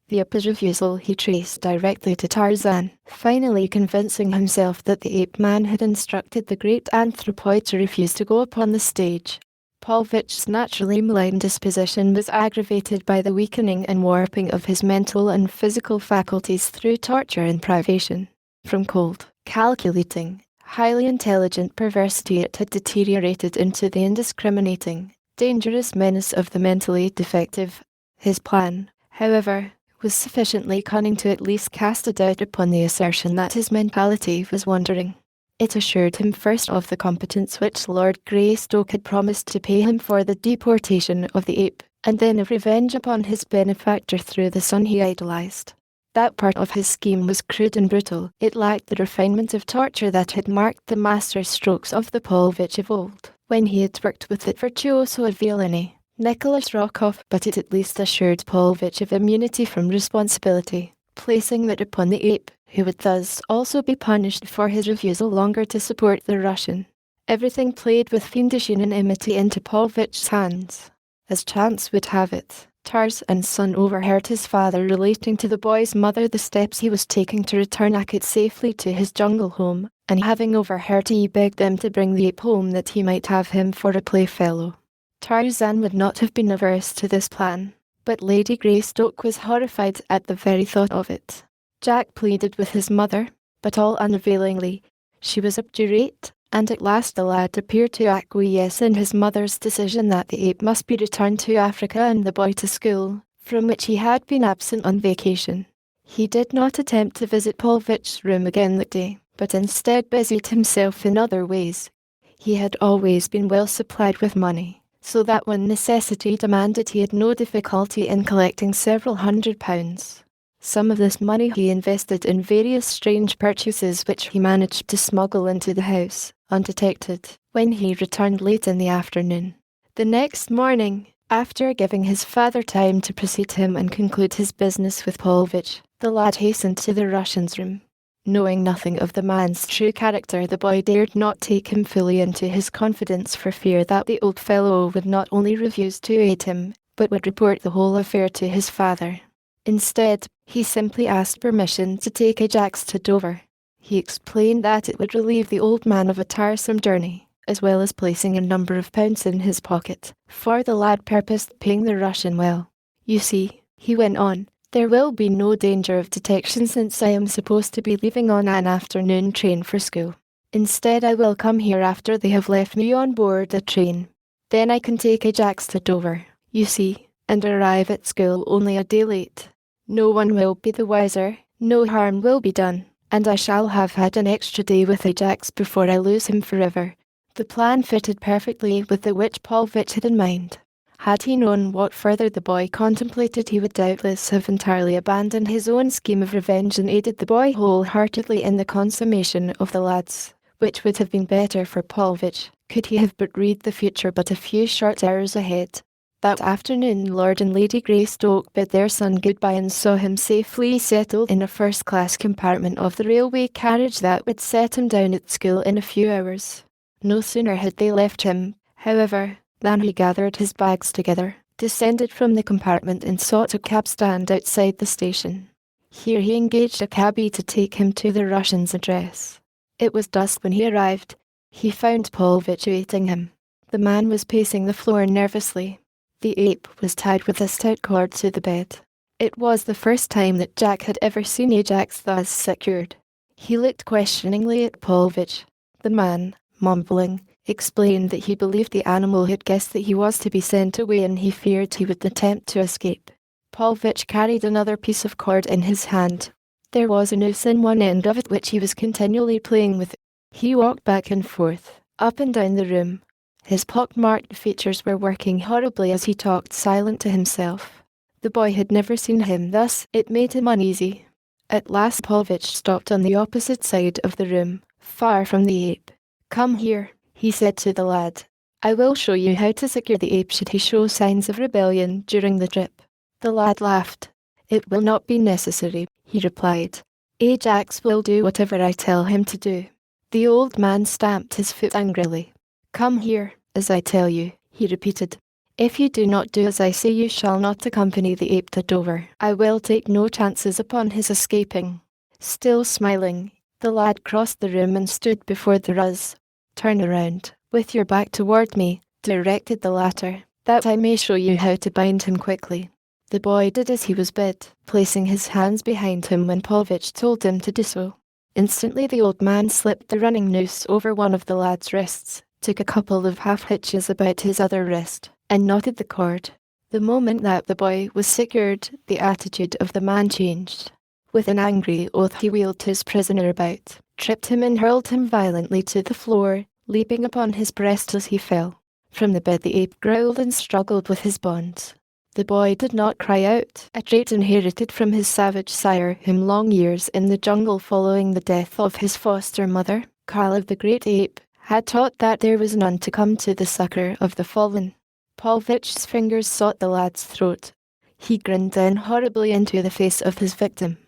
The refusal he traced directly to Tarzan, finally convincing himself that the ape-man had instructed the great anthropoid to refuse to go upon the stage. Paulvich's naturally malign disposition was aggravated by the weakening and warping of his mental and physical faculties through torture and privation. From cold, calculating, highly intelligent perversity it had deteriorated into the indiscriminating, dangerous menace of the mentally defective. His plan, however, was sufficiently cunning to at least cast a doubt upon the assertion that his mentality was wandering. It assured him first of the competence which Lord Greystoke had promised to pay him for the deportation of the ape, and then of revenge upon his benefactor through the son he idolized. That part of his scheme was crude and brutal. It lacked the refinement of torture that had marked the master strokes of the Paulvich of old, when he had worked with the virtuoso of villainy, Nicholas Rockoff, but it at least assured Paulvich of immunity from responsibility, placing that upon the ape, who would thus also be punished for his refusal longer to support the Russian. Everything played with fiendish unanimity into Paulvich's hands. As chance would have it, Tarzan's son overheard his father relating to the boy's mother the steps he was taking to return Akut safely to his jungle home, and having overheard he begged them to bring the ape home that he might have him for a playfellow. Tarzan would not have been averse to this plan, but Lady Greystoke was horrified at the very thought of it. Jack pleaded with his mother, but all unavailingly. She was obdurate, and at last the lad appeared to acquiesce in his mother's decision that the ape must be returned to Africa and the boy to school, from which he had been absent on vacation. He did not attempt to visit Paulvich's room again that day, but instead busied himself in other ways. He had always been well supplied with money, so that when necessity demanded he had no difficulty in collecting several £100. Some of this money he invested in various strange purchases which he managed to smuggle into the house, undetected, when he returned late in the afternoon. The next morning, after giving his father time to precede him and conclude his business with Paulvich, the lad hastened to the Russian's room. Knowing nothing of the man's true character, the boy dared not take him fully into his confidence for fear that the old fellow would not only refuse to aid him, but would report the whole affair to his father. Instead, he simply asked permission to take Ajax to Dover. He explained that it would relieve the old man of a tiresome journey, as well as placing a number of pounds in his pocket, for the lad purposed paying the Russian well. "You see," he went on, "there will be no danger of detection since I am supposed to be leaving on an afternoon train for school. Instead, I will come here after they have left me on board a train. Then I can take Ajax to Dover, you see, and arrive at school only a day late. No one will be the wiser, no harm will be done, and I shall have had an extra day with Ajax before I lose him forever." The plan fitted perfectly with the which Paulvich had in mind. Had he known what further the boy contemplated, he would doubtless have entirely abandoned his own scheme of revenge and aided the boy wholeheartedly in the consummation of the lad's, which would have been better for Paulvich, could he have but read the future but a few short hours ahead. That afternoon Lord and Lady Greystoke bid their son goodbye and saw him safely settled in a first-class compartment of the railway carriage that would set him down at school in a few hours. No sooner had they left him, however, than he gathered his bags together, descended from the compartment and sought a cab stand outside the station. Here he engaged a cabby to take him to the Russian's address. It was dusk when he arrived. He found Paulvich awaiting him. The man was pacing the floor nervously. The ape was tied with a stout cord to the bed. It was the first time that Jack had ever seen Ajax thus secured. He looked questioningly at Paulvich. The man, mumbling, explained that he believed the animal had guessed that he was to be sent away and he feared he would attempt to escape. Paulvitch carried another piece of cord in his hand. There was a noose in one end of it which he was continually playing with. He walked back and forth, up and down the room. His pock-marked features were working horribly as he talked silent to himself. The boy had never seen him thus, it made him uneasy. At last Paulvitch stopped on the opposite side of the room, far from the ape. "Come here," he said to the lad. "I will show you how to secure the ape should he show signs of rebellion during the trip." The lad laughed. "It will not be necessary," he replied. "Ajax will do whatever I tell him to do." The old man stamped his foot angrily. "Come here, as I tell you," he repeated. "If you do not do as I say, you shall not accompany the ape to Dover. I will take no chances upon his escaping." Still smiling, the lad crossed the room and stood before the Ruz. "Turn around, with your back toward me," directed the latter, "that I may show you how to bind him quickly." The boy did as he was bid, placing his hands behind him when Paulvitch told him to do so. Instantly the old man slipped the running noose over one of the lad's wrists, took a couple of half-hitches about his other wrist, and knotted the cord. The moment that the boy was secured, the attitude of the man changed. With an angry oath he wheeled his prisoner about, tripped him and hurled him violently to the floor, leaping upon his breast as he fell. From the bed the ape growled and struggled with his bonds. The boy did not cry out, a trait inherited from his savage sire whom long years in the jungle following the death of his foster mother, Karl the Great Ape, had taught that there was none to come to the succor of the fallen. Paulvitch's fingers sought the lad's throat. He grinned then horribly into the face of his victim.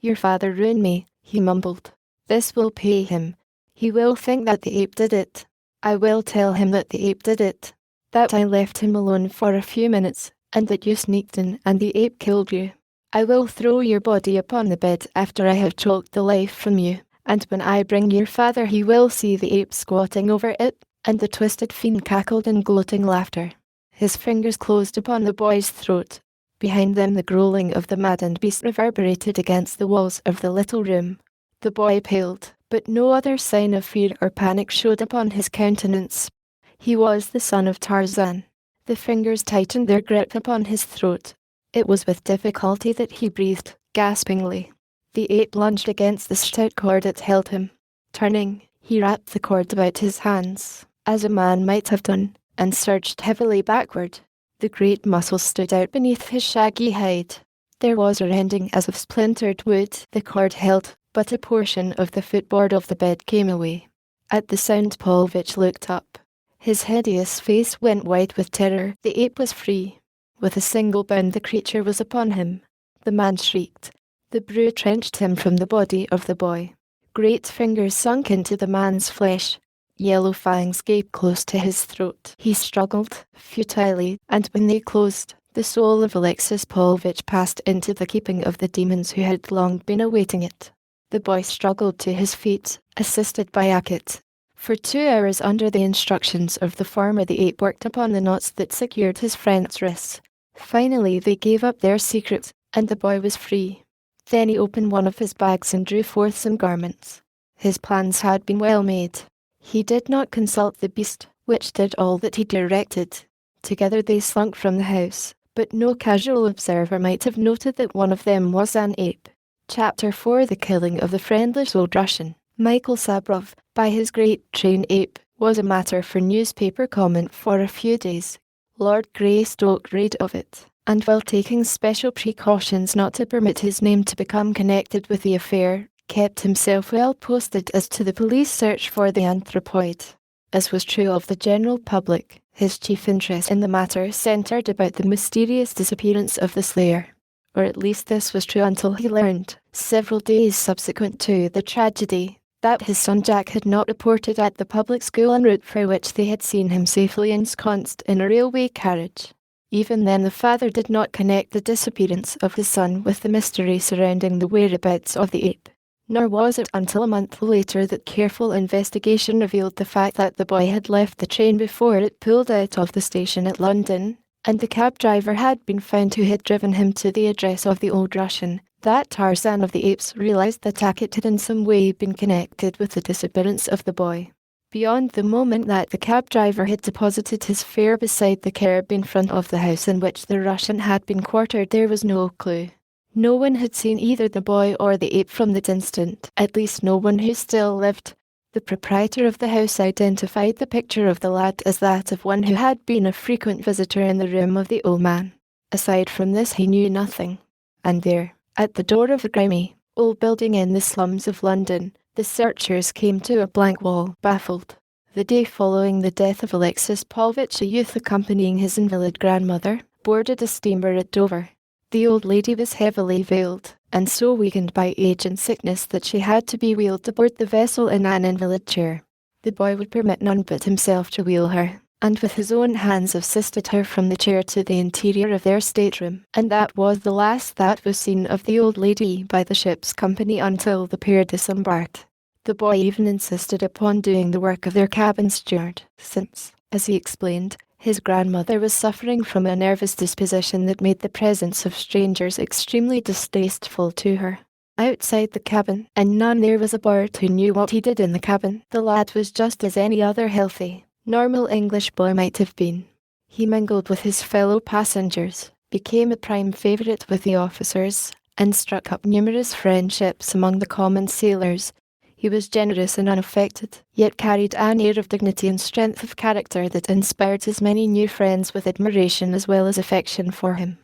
"Your father ruined me," he mumbled. "This will pay him. He will think that the ape did it. I will tell him that the ape did it. That I left him alone for a few minutes, and that you sneaked in and the ape killed you. I will throw your body upon the bed after I have choked the life from you, and when I bring your father he will see the ape squatting over it," and the twisted fiend cackled in gloating laughter. His fingers closed upon the boy's throat. Behind them the growling of the maddened beast reverberated against the walls of the little room. The boy paled, but no other sign of fear or panic showed upon his countenance. He was the son of Tarzan. The fingers tightened their grip upon his throat. It was with difficulty that he breathed, gaspingly. The ape lunged against the stout cord that held him. Turning, he wrapped the cord about his hands, as a man might have done, and surged heavily backward. The great muscles stood out beneath his shaggy hide. There was a rending as of splintered wood the cord held, but a portion of the footboard of the bed came away. At the sound Paulvitch looked up. His hideous face went white with terror. The ape was free. With a single bound the creature was upon him. The man shrieked. The brew trenched him from the body of the boy. Great fingers sunk into the man's flesh. Yellow fangs gaped close to his throat. He struggled, futilely, and when they closed, the soul of Alexis Paulvitch passed into the keeping of the demons who had long been awaiting it. The boy struggled to his feet, assisted by Akit. For 2 hours under the instructions of the farmer the ape worked upon the knots that secured his friend's wrists. Finally they gave up their secret, and the boy was free. Then he opened one of his bags and drew forth some garments. His plans had been well made. He did not consult the beast, which did all that he directed. Together they slunk from the house, but no casual observer might have noted that one of them was an ape. Chapter 4: The Killing of the Friendless Old Russian. Michael Sabrov, by his great train ape, was a matter for newspaper comment for a few days. Lord Greystoke read of it, and while taking special precautions not to permit his name to become connected with the affair, kept himself well posted as to the police search for the anthropoid. As was true of the general public, his chief interest in the matter centred about the mysterious disappearance of the slayer. Or at least this was true until he learned, several days subsequent to the tragedy, that his son Jack had not reported at the public school en route for which they had seen him safely ensconced in a railway carriage. Even then the father did not connect the disappearance of his son with the mystery surrounding the whereabouts of the ape. Nor was it until a month later that careful investigation revealed the fact that the boy had left the train before it pulled out of the station at London, and the cab driver had been found who had driven him to the address of the old Russian, that Tarzan of the Apes realized that Akit had in some way been connected with the disappearance of the boy. Beyond the moment that the cab driver had deposited his fare beside the curb in front of the house in which the Russian had been quartered, there was no clue. No one had seen either the boy or the ape from that instant, at least no one who still lived. The proprietor of the house identified the picture of the lad as that of one who had been a frequent visitor in the room of the old man. Aside from this he knew nothing. And there, at the door of the grimy, old building in the slums of London, the searchers came to a blank wall, baffled. The day following the death of Alexis Paulvitch, a youth accompanying his invalid grandmother, boarded a steamer at Dover. The old lady was heavily veiled, and so weakened by age and sickness that she had to be wheeled aboard the vessel in an invalid chair. The boy would permit none but himself to wheel her, and with his own hands assisted her from the chair to the interior of their stateroom, and that was the last that was seen of the old lady by the ship's company until the pair disembarked. The boy even insisted upon doing the work of their cabin steward, since, as he explained, his grandmother was suffering from a nervous disposition that made the presence of strangers extremely distasteful to her. Outside the cabin, and none there was aboard who knew what he did in the cabin, the lad was just as any other healthy, normal English boy might have been. He mingled with his fellow passengers, became a prime favourite with the officers, and struck up numerous friendships among the common sailors. He was generous and unaffected, yet carried an air of dignity and strength of character that inspired his many new friends with admiration as well as affection for him.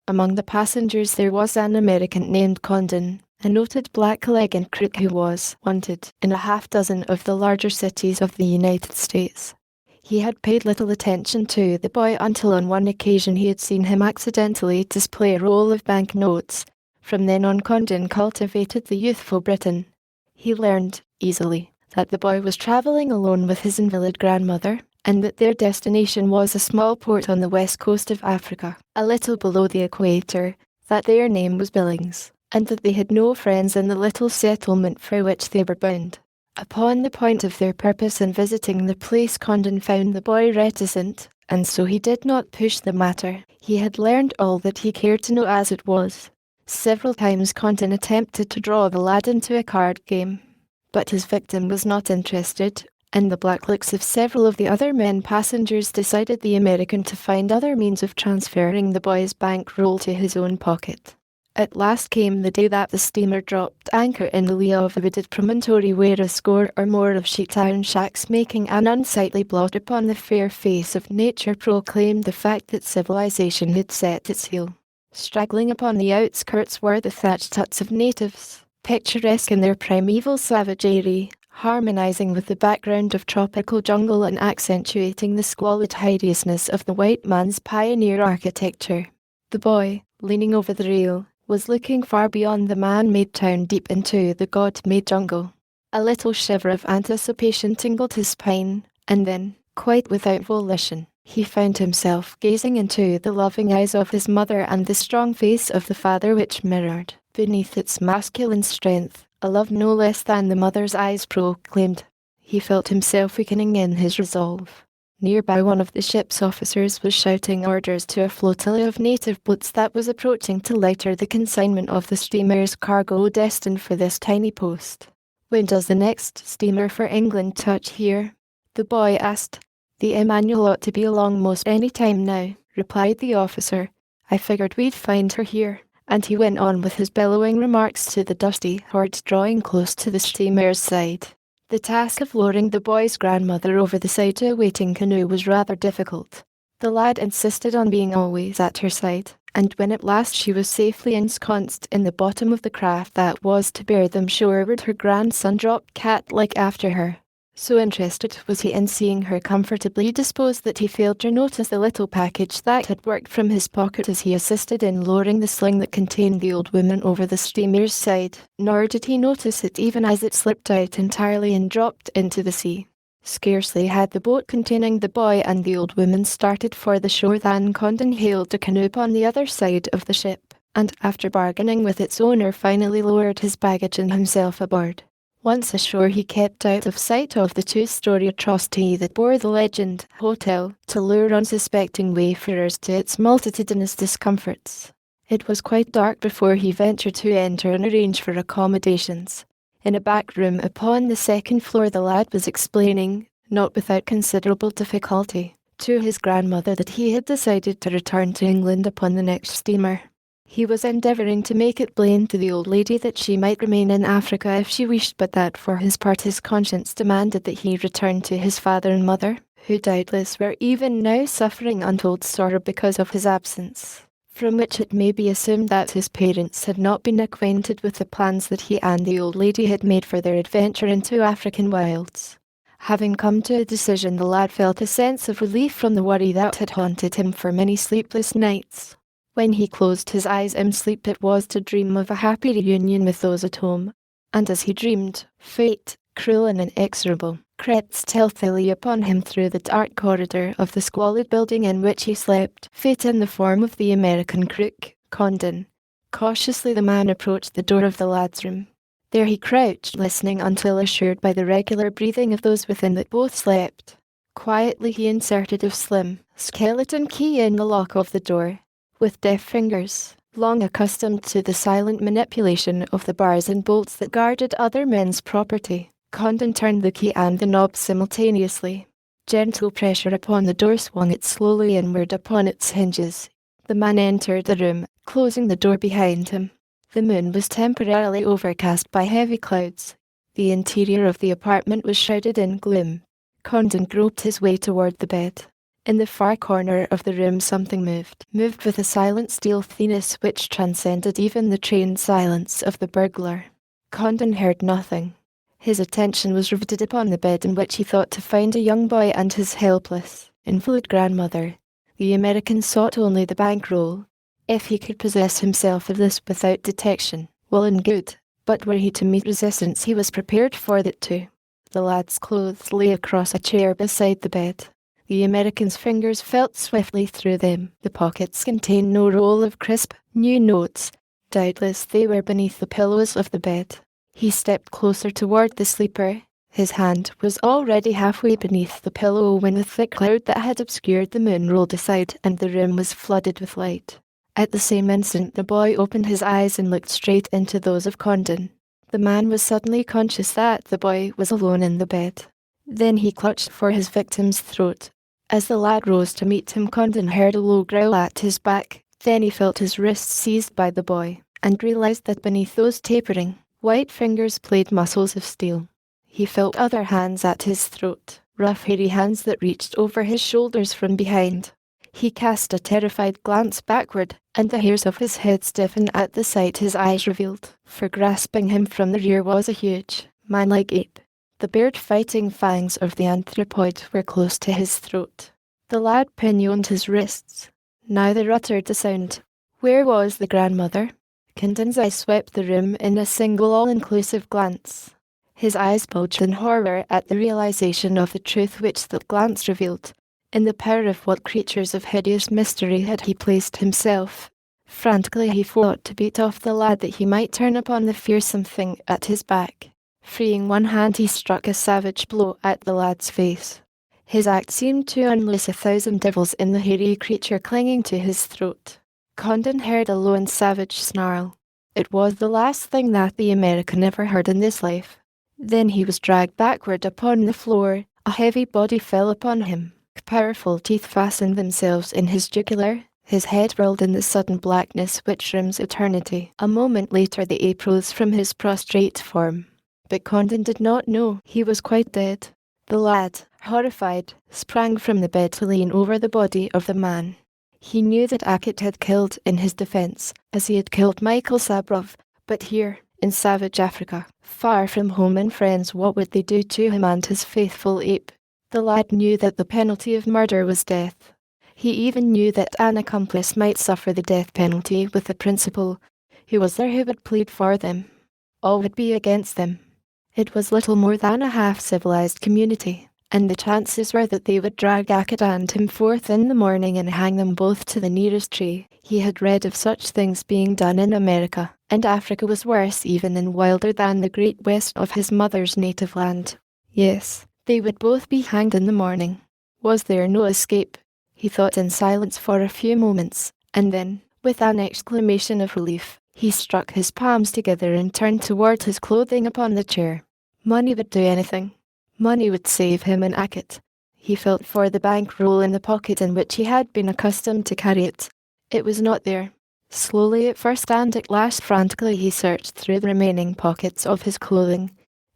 Among the passengers there was an American named Condon, a noted blackleg and crook who was wanted in a half-dozen of the larger cities of the United States. He had paid little attention to the boy until on one occasion he had seen him accidentally display a roll of banknotes. From then on Condon cultivated the youthful Briton. He learned, easily, that the boy was travelling alone with his invalid grandmother, and that their destination was a small port on the west coast of Africa, a little below the equator, that their name was Billings, and that they had no friends in the little settlement for which they were bound. Upon the point of their purpose in visiting the place, Condon found the boy reticent, and so he did not push the matter. He had learned all that he cared to know as it was. Several times Condon attempted to draw the lad into a card game, but his victim was not interested, and the black looks of several of the other men passengers decided the American to find other means of transferring the boy's bankroll to his own pocket. At last came the day that the steamer dropped anchor in the lee of a wooded promontory where a score or more of sheet-iron shacks making an unsightly blot upon the fair face of nature proclaimed the fact that civilization had set its heel. Straggling upon the outskirts were the thatched huts of natives, picturesque in their primeval savagery, harmonizing with the background of tropical jungle and accentuating the squalid hideousness of the white man's pioneer architecture. The boy, leaning over the rail, was looking far beyond the man-made town deep into the God-made jungle. A little shiver of anticipation tingled his spine, and then, quite without volition, he found himself gazing into the loving eyes of his mother and the strong face of the father which mirrored, beneath its masculine strength, a love no less than the mother's eyes proclaimed. He felt himself weakening in his resolve. Nearby one of the ship's officers was shouting orders to a flotilla of native boats that was approaching to lighter the consignment of the steamer's cargo destined for this tiny post. "When does the next steamer for England touch here?" the boy asked. "The Emmanuel ought to be along most any time now," replied the officer. "I figured we'd find her here." And he went on with his bellowing remarks to the dusty horde drawing close to the steamer's side. The task of lowering the boy's grandmother over the side to a waiting canoe was rather difficult. The lad insisted on being always at her side, and when at last she was safely ensconced in the bottom of the craft that was to bear them shoreward, her grandson dropped cat-like after her. So interested was he in seeing her comfortably disposed that he failed to notice the little package that had worked from his pocket as he assisted in lowering the sling that contained the old woman over the steamer's side, nor did he notice it even as it slipped out entirely and dropped into the sea. Scarcely had the boat containing the boy and the old woman started for the shore than Condon hailed a canoe upon the other side of the ship, and after bargaining with its owner finally lowered his baggage and himself aboard. Once ashore he kept out of sight of the two-story atrocity that bore the legend "Hotel" to lure unsuspecting wayfarers to its multitudinous discomforts. It was quite dark before he ventured to enter and arrange for accommodations. In a back room upon the second floor the lad was explaining not without considerable difficulty, to his grandmother that he had decided to return to England upon the next steamer. He was endeavouring to make it plain to the old lady that she might remain in Africa if she wished, but that for his part his conscience demanded that he return to his father and mother, who doubtless were even now suffering untold sorrow because of his absence, from which it may be assumed that his parents had not been acquainted with the plans that he and the old lady had made for their adventure into African wilds. Having come to a decision, the lad felt a sense of relief from the worry that had haunted him for many sleepless nights. When he closed his eyes in sleep, it was to dream of a happy reunion with those at home. And as he dreamed, fate, cruel and inexorable, crept stealthily upon him through the dark corridor of the squalid building in which he slept. Fate in the form of the American crook, Condon. Cautiously the man approached the door of the lad's room. There he crouched, listening until assured by the regular breathing of those within that both slept. Quietly he inserted a slim, skeleton key in the lock of the door. With deft fingers, long accustomed to the silent manipulation of the bars and bolts that guarded other men's property, Condon turned the key and the knob simultaneously. Gentle pressure upon the door swung it slowly inward upon its hinges. The man entered the room, closing the door behind him. The moon was temporarily overcast by heavy clouds. The interior of the apartment was shrouded in gloom. Condon groped his way toward the bed. In the far corner of the room something moved with a silent stealthiness which transcended even the trained silence of the burglar. Condon heard nothing. His attention was riveted upon the bed in which he thought to find a young boy and his helpless, invalid grandmother. The American sought only the bankroll. If he could possess himself of this without detection, well and good, but were he to meet resistance, he was prepared for that too. The lad's clothes lay across a chair beside the bed. The American's fingers felt swiftly through them. The pockets contained no roll of crisp, new notes. Doubtless they were beneath the pillows of the bed. He stepped closer toward the sleeper. His hand was already halfway beneath the pillow when the thick cloud that had obscured the moon rolled aside and the room was flooded with light. At the same instant the boy opened his eyes and looked straight into those of Condon. The man was suddenly conscious that the boy was alone in the bed. Then he clutched for his victim's throat. As the lad rose to meet him, Condon heard a low growl at his back. Then he felt his wrists seized by the boy, and realized that beneath those tapering, white fingers played muscles of steel. He felt other hands at his throat, rough hairy hands that reached over his shoulders from behind. He cast a terrified glance backward, and the hairs of his head stiffened at the sight his eyes revealed, for grasping him from the rear was a huge, man-like ape. The bared fighting fangs of the anthropoid were close to his throat. The lad pinioned his wrists. Neither uttered a sound. Where was the grandmother? Condon's eye swept the room in a single all-inclusive glance. His eyes bulged in horror at the realization of the truth which that glance revealed. In the power of what creatures of hideous mystery had he placed himself? Frantically he fought to beat off the lad that he might turn upon the fearsome thing at his back. Freeing one hand, he struck a savage blow at the lad's face. His act seemed to unloose 1,000 devils in the hairy creature clinging to his throat. Condon heard a low and savage snarl. It was the last thing that the American ever heard in this life. Then he was dragged backward upon the floor. A heavy body fell upon him. Powerful teeth fastened themselves in his jugular. His head rolled in the sudden blackness which rims eternity. A moment later the ape rose from his prostrate form. But Condon did not know he was quite dead. The lad, horrified, sprang from the bed to lean over the body of the man. He knew that Akit had killed in his defence, as he had killed Michael Sabrov, but here, in savage Africa, far from home and friends, what would they do to him and his faithful ape? The lad knew that the penalty of murder was death. He even knew that an accomplice might suffer the death penalty with the principal. Who was there who would plead for them? All would be against them. It was little more than a half-civilized community, and the chances were that they would drag Akit and him forth in the morning and hang them both to the nearest tree. He had read of such things being done in America, and Africa was worse even and wilder than the great west of his mother's native land. Yes, they would both be hanged in the morning. Was there no escape? He thought in silence for a few moments, and then, with an exclamation of relief, he struck his palms together and turned toward his clothing upon the chair. Money would do anything. Money would save him an acket. He felt for the bankroll in the pocket in which he had been accustomed to carry it. It was not there. Slowly at first and at last frantically he searched through the remaining pockets of his clothing.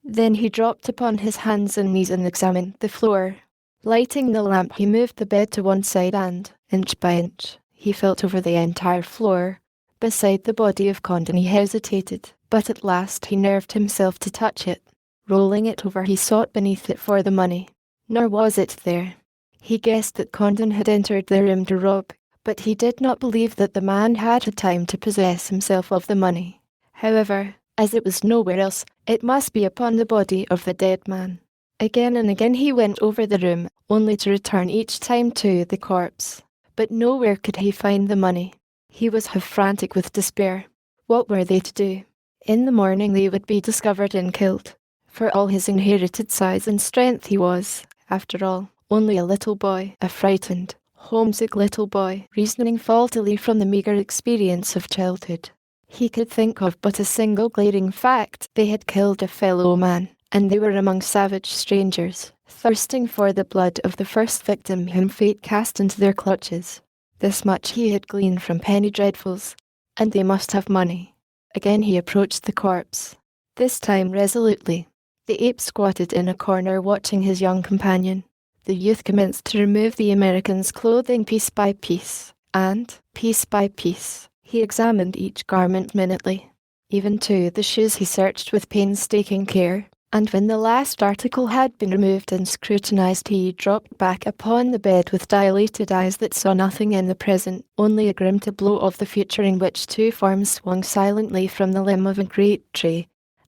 Then he dropped upon his hands and knees and examined the floor. Lighting the lamp, he moved the bed to one side and, inch by inch, he felt over the entire floor. Beside the body of Condon he hesitated, but at last he nerved himself to touch it. Rolling it over, he sought beneath it for the money. Nor was it there. He guessed that Condon had entered the room to rob, but he did not believe that the man had had time to possess himself of the money. However, as it was nowhere else, it must be upon the body of the dead man. Again and again he went over the room, only to return each time to the corpse. But nowhere could he find the money. He was half frantic with despair. What were they to do? In the morning they would be discovered and killed. For all his inherited size and strength he was, after all, only a little boy, a frightened, homesick little boy, reasoning faultily from the meagre experience of childhood. He could think of but a single glaring fact: they had killed a fellow man, and they were among savage strangers, thirsting for the blood of the first victim whom fate cast into their clutches. This much he had gleaned from penny dreadfuls, and they must have money. Again he approached the corpse, this time resolutely. The ape squatted in a corner watching his young companion. The youth commenced to remove the American's clothing piece by piece, and, piece by piece, he examined each garment minutely. Even to the shoes he searched with painstaking care, and when the last article had been removed and scrutinized, he dropped back upon the bed with dilated eyes that saw nothing in the present, only a grim tableau of the future in which two forms swung silently from the limb of a great tree.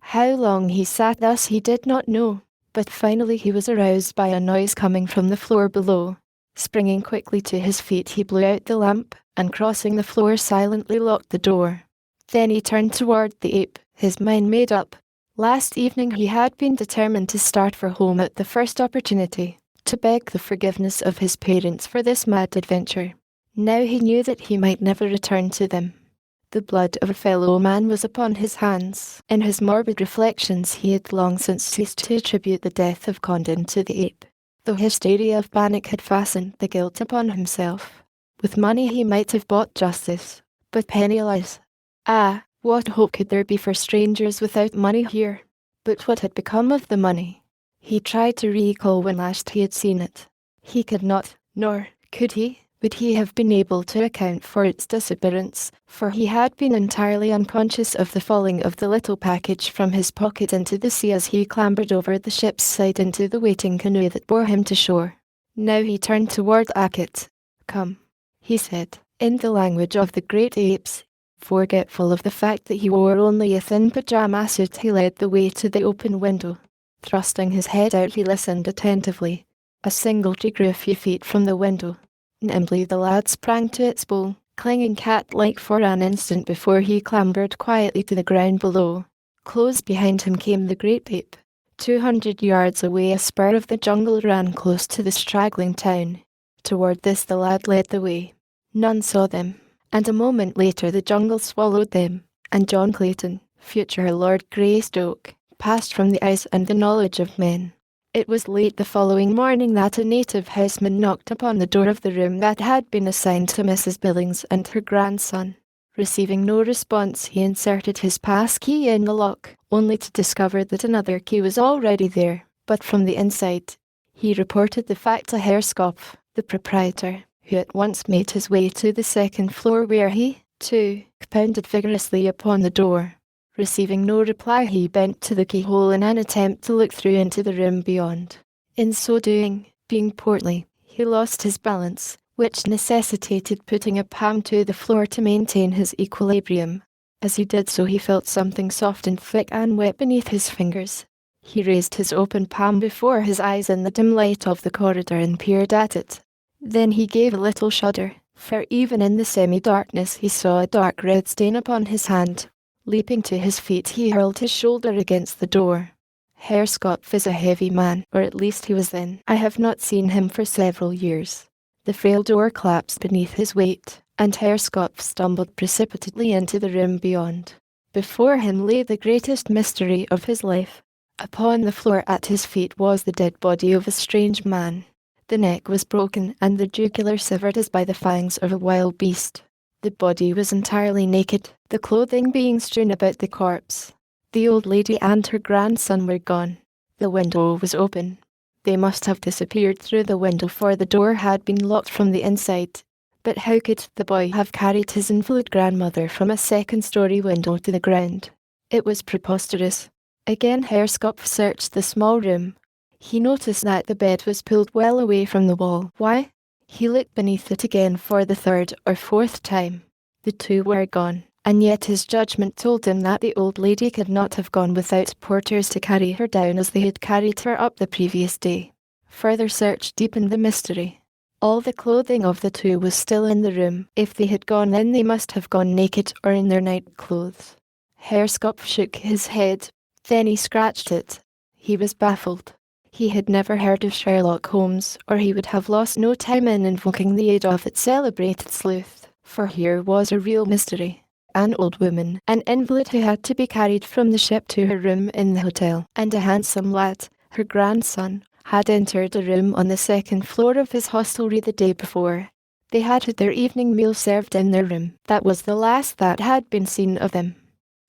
How long he sat thus he did not know, but finally he was aroused by a noise coming from the floor below. Springing quickly to his feet, he blew out the lamp, and crossing the floor silently locked the door. Then he turned toward the ape, his mind made up. Last evening he had been determined to start for home at the first opportunity, to beg the forgiveness of his parents for this mad adventure. Now he knew that he might never return to them. The blood of a fellow man was upon his hands. In his morbid reflections he had long since ceased to attribute the death of Condon to the ape. The hysteria of panic had fastened the guilt upon himself. With money he might have bought justice, but penniless. Ah, what hope could there be for strangers without money here? But what had become of the money? He tried to recall when last he had seen it. He could not, nor could he. Would he have been able to account for its disappearance, for he had been entirely unconscious of the falling of the little package from his pocket into the sea as he clambered over the ship's side into the waiting canoe that bore him to shore. Now he turned toward Hackett. "Come," he said, in the language of the great apes. Forgetful of the fact that he wore only a thin pajama suit, he led the way to the open window. Thrusting his head out, he listened attentively. A single tree grew a few feet from the window. Nimbly the lad sprang to its bole, clinging cat-like for an instant before he clambered quietly to the ground below. Close behind him came the great ape. 200 yards away a spur of the jungle ran close to the straggling town. Toward this the lad led the way. None saw them, and a moment later the jungle swallowed them, and John Clayton, future Lord Greystoke, passed from the eyes and the knowledge of men. It was late the following morning that a native houseman knocked upon the door of the room that had been assigned to Mrs. Billings and her grandson. Receiving no response, he inserted his pass key in the lock, only to discover that another key was already there, but from the inside. He reported the fact to Herr Skopf, the proprietor, who at once made his way to the second floor where he, too, pounded vigorously upon the door. Receiving no reply, he bent to the keyhole in an attempt to look through into the room beyond. In so doing, being portly, he lost his balance, which necessitated putting a palm to the floor to maintain his equilibrium. As he did so, he felt something soft and thick and wet beneath his fingers. He raised his open palm before his eyes in the dim light of the corridor and peered at it. Then he gave a little shudder, for even in the semi-darkness he saw a dark red stain upon his hand. Leaping to his feet, he hurled his shoulder against the door. Herr Skopf is a heavy man, or at least he was then. I have not seen him for several years. The frail door collapsed beneath his weight, and Herr Skopf stumbled precipitately into the room beyond. Before him lay the greatest mystery of his life. Upon the floor at his feet was the dead body of a strange man. The neck was broken and the jugular severed as by the fangs of a wild beast. The body was entirely naked, the clothing being strewn about the corpse. The old lady and her grandson were gone. The window was open. They must have disappeared through the window, for the door had been locked from the inside. But how could the boy have carried his invalid grandmother from a second-story window to the ground? It was preposterous. Again Herr Skopf searched the small room. He noticed that the bed was pulled well away from the wall. Why? He looked beneath it again for the third or fourth time. The two were gone, and yet his judgment told him that the old lady could not have gone without porters to carry her down as they had carried her up the previous day. Further search deepened the mystery. All the clothing of the two was still in the room. If they had gone in, they must have gone naked or in their night clothes. Herr Skopf shook his head. Then he scratched it. He was baffled. He had never heard of Sherlock Holmes, or he would have lost no time in invoking the aid of its celebrated sleuth, for here was a real mystery. An old woman, an invalid who had to be carried from the ship to her room in the hotel, and a handsome lad, her grandson, had entered a room on the second floor of his hostelry the day before. They had had their evening meal served in their room. That was the last that had been seen of them.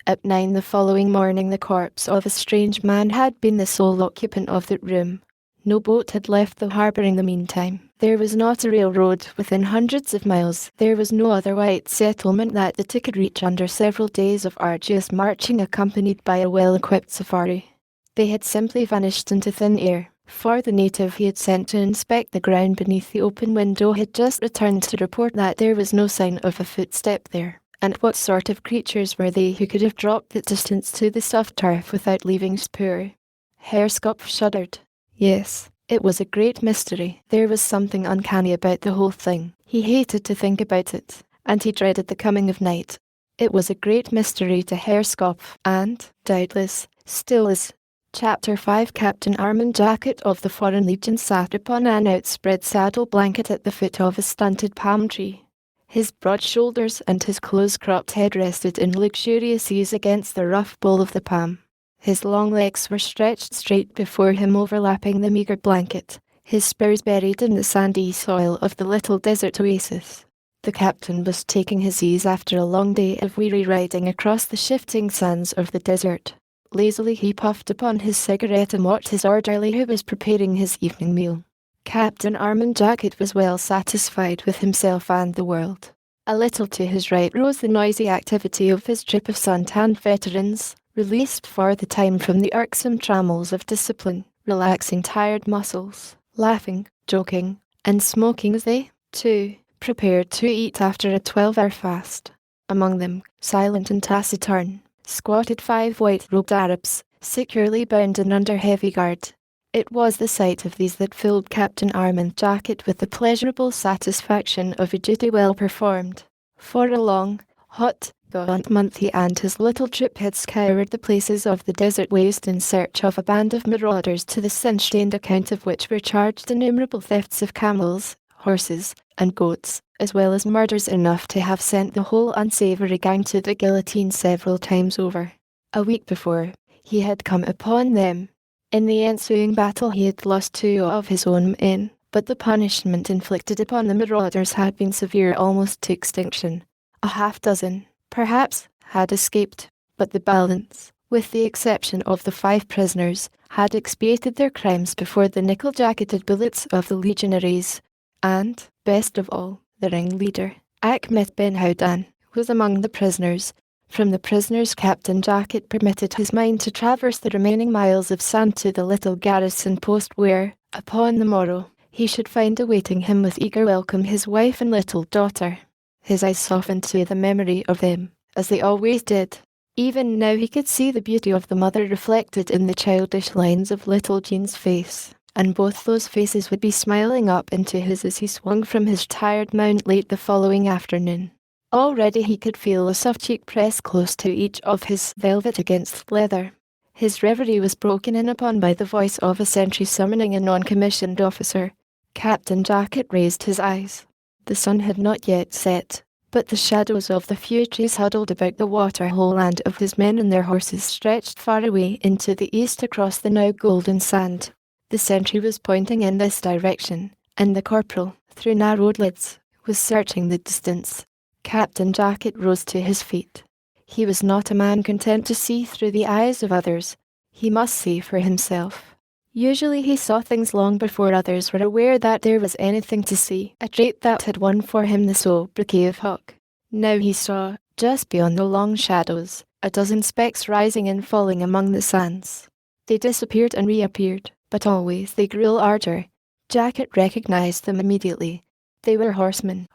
At 9 the following morning the corpse of a strange man had been the sole occupant of that room. No boat had left the harbour in the meantime. There was not a railroad within hundreds of miles. There was no other white settlement that the two could reach under several days of arduous marching accompanied by a well-equipped safari. They had simply vanished into thin air, for the native he had sent to inspect the ground beneath the open window had just returned to report that there was no sign of a footstep there. And what sort of creatures were they who could have dropped the distance to the soft turf without leaving spoor? Herr Skopf shuddered. Yes, it was a great mystery. There was something uncanny about the whole thing. He hated to think about it, and he dreaded the coming of night. It was a great mystery to Herr Skopf, and, doubtless, still is. Chapter 5 Captain Armand Jacket of the Foreign Legion sat upon an outspread saddle blanket at the foot of a stunted palm tree. His broad shoulders and his close-cropped head rested in luxurious ease against the rough bole of the palm. His long legs were stretched straight before him, overlapping the meagre blanket, his spurs buried in the sandy soil of the little desert oasis. The captain was taking his ease after a long day of weary riding across the shifting sands of the desert. Lazily he puffed upon his cigarette and watched his orderly who was preparing his evening meal. Captain Armand Jacket was well satisfied with himself and the world. A little to his right rose the noisy activity of his troop of sun-tanned veterans, released for the time from the irksome trammels of discipline, relaxing tired muscles, laughing, joking, and smoking as they, too, prepared to eat after a 12-hour fast. Among them, silent and taciturn, squatted 5 white-robed Arabs, securely bound and under heavy guard. It was the sight of these that filled Captain Armand Jacket with the pleasurable satisfaction of a duty well performed. For a long, hot, gaunt month he and his little troop had scoured the places of the desert waste in search of a band of marauders to the sin-stained account of which were charged innumerable thefts of camels, horses, and goats, as well as murders enough to have sent the whole unsavoury gang to the guillotine several times over. A week before, he had come upon them. In the ensuing battle he had lost 2 of his own men, but the punishment inflicted upon the marauders had been severe almost to extinction. A half-dozen, perhaps, had escaped, but the balance, with the exception of the 5 prisoners, had expiated their crimes before the nickel-jacketed bullets of the legionaries. And, best of all, the ringleader, Ahmed Ben Houdan, was among the prisoners. From the prisoners Captain Jacket permitted his mind to traverse the remaining miles of sand to the little garrison post where, upon the morrow, he should find awaiting him with eager welcome his wife and little daughter. His eyes softened to the memory of them, as they always did. Even now he could see the beauty of the mother reflected in the childish lines of little Jean's face, and both those faces would be smiling up into his as he swung from his tired mount late the following afternoon. Already he could feel a soft cheek pressed close to each of his velvet against leather. His reverie was broken in upon by the voice of a sentry summoning a non-commissioned officer. Captain Jacket raised his eyes. The sun had not yet set, But the shadows of the few trees huddled about the waterhole and of his men and their horses stretched far away into the east across the now golden sand. The sentry was pointing in this direction, and the corporal, through narrowed lids, was searching the distance. Captain Jacket rose to his feet. He was not a man content to see through the eyes of others. He must see for himself. Usually he saw things long before others were aware that there was anything to see, a trait that had won for him the sobriquet of Hawk. Now he saw, just beyond the long shadows, a dozen specks rising and falling among the sands. They disappeared and reappeared, but always they grew larger. Jacket recognized them immediately. They were horsemen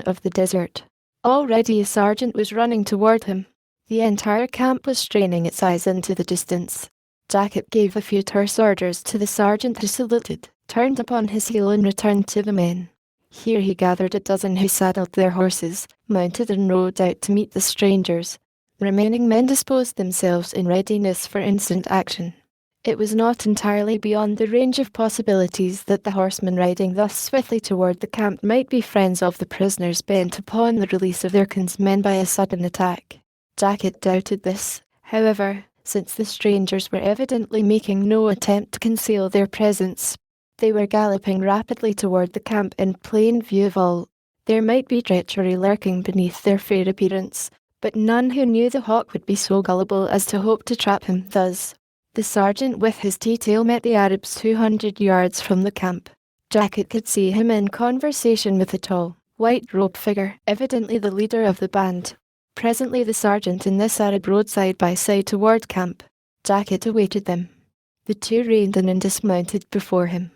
of the desert. Already a sergeant was running toward him. The entire camp was straining its eyes into the distance. Jacket gave a few terse orders to the sergeant who saluted, turned upon his heel and returned to the men. Here he gathered a dozen who saddled their horses, mounted and rode out to meet the strangers. The remaining men disposed themselves in readiness for instant action. It was not entirely beyond the range of possibilities that the horsemen riding thus swiftly toward the camp might be friends of the prisoners bent upon the release of their kinsmen by a sudden attack. Jacket doubted this, however, since the strangers were evidently making no attempt to conceal their presence. They were galloping rapidly toward the camp in plain view of all. There might be treachery lurking beneath their fair appearance, but none who knew the Hawk would be so gullible as to hope to trap him thus. The sergeant with his detail met the Arabs 200 yards from the camp. Jacket could see him in conversation with a tall, white-robed figure, evidently the leader of the band. Presently the sergeant and this Arab rode side by side toward camp. Jacket awaited them. The two reined in and dismounted before him.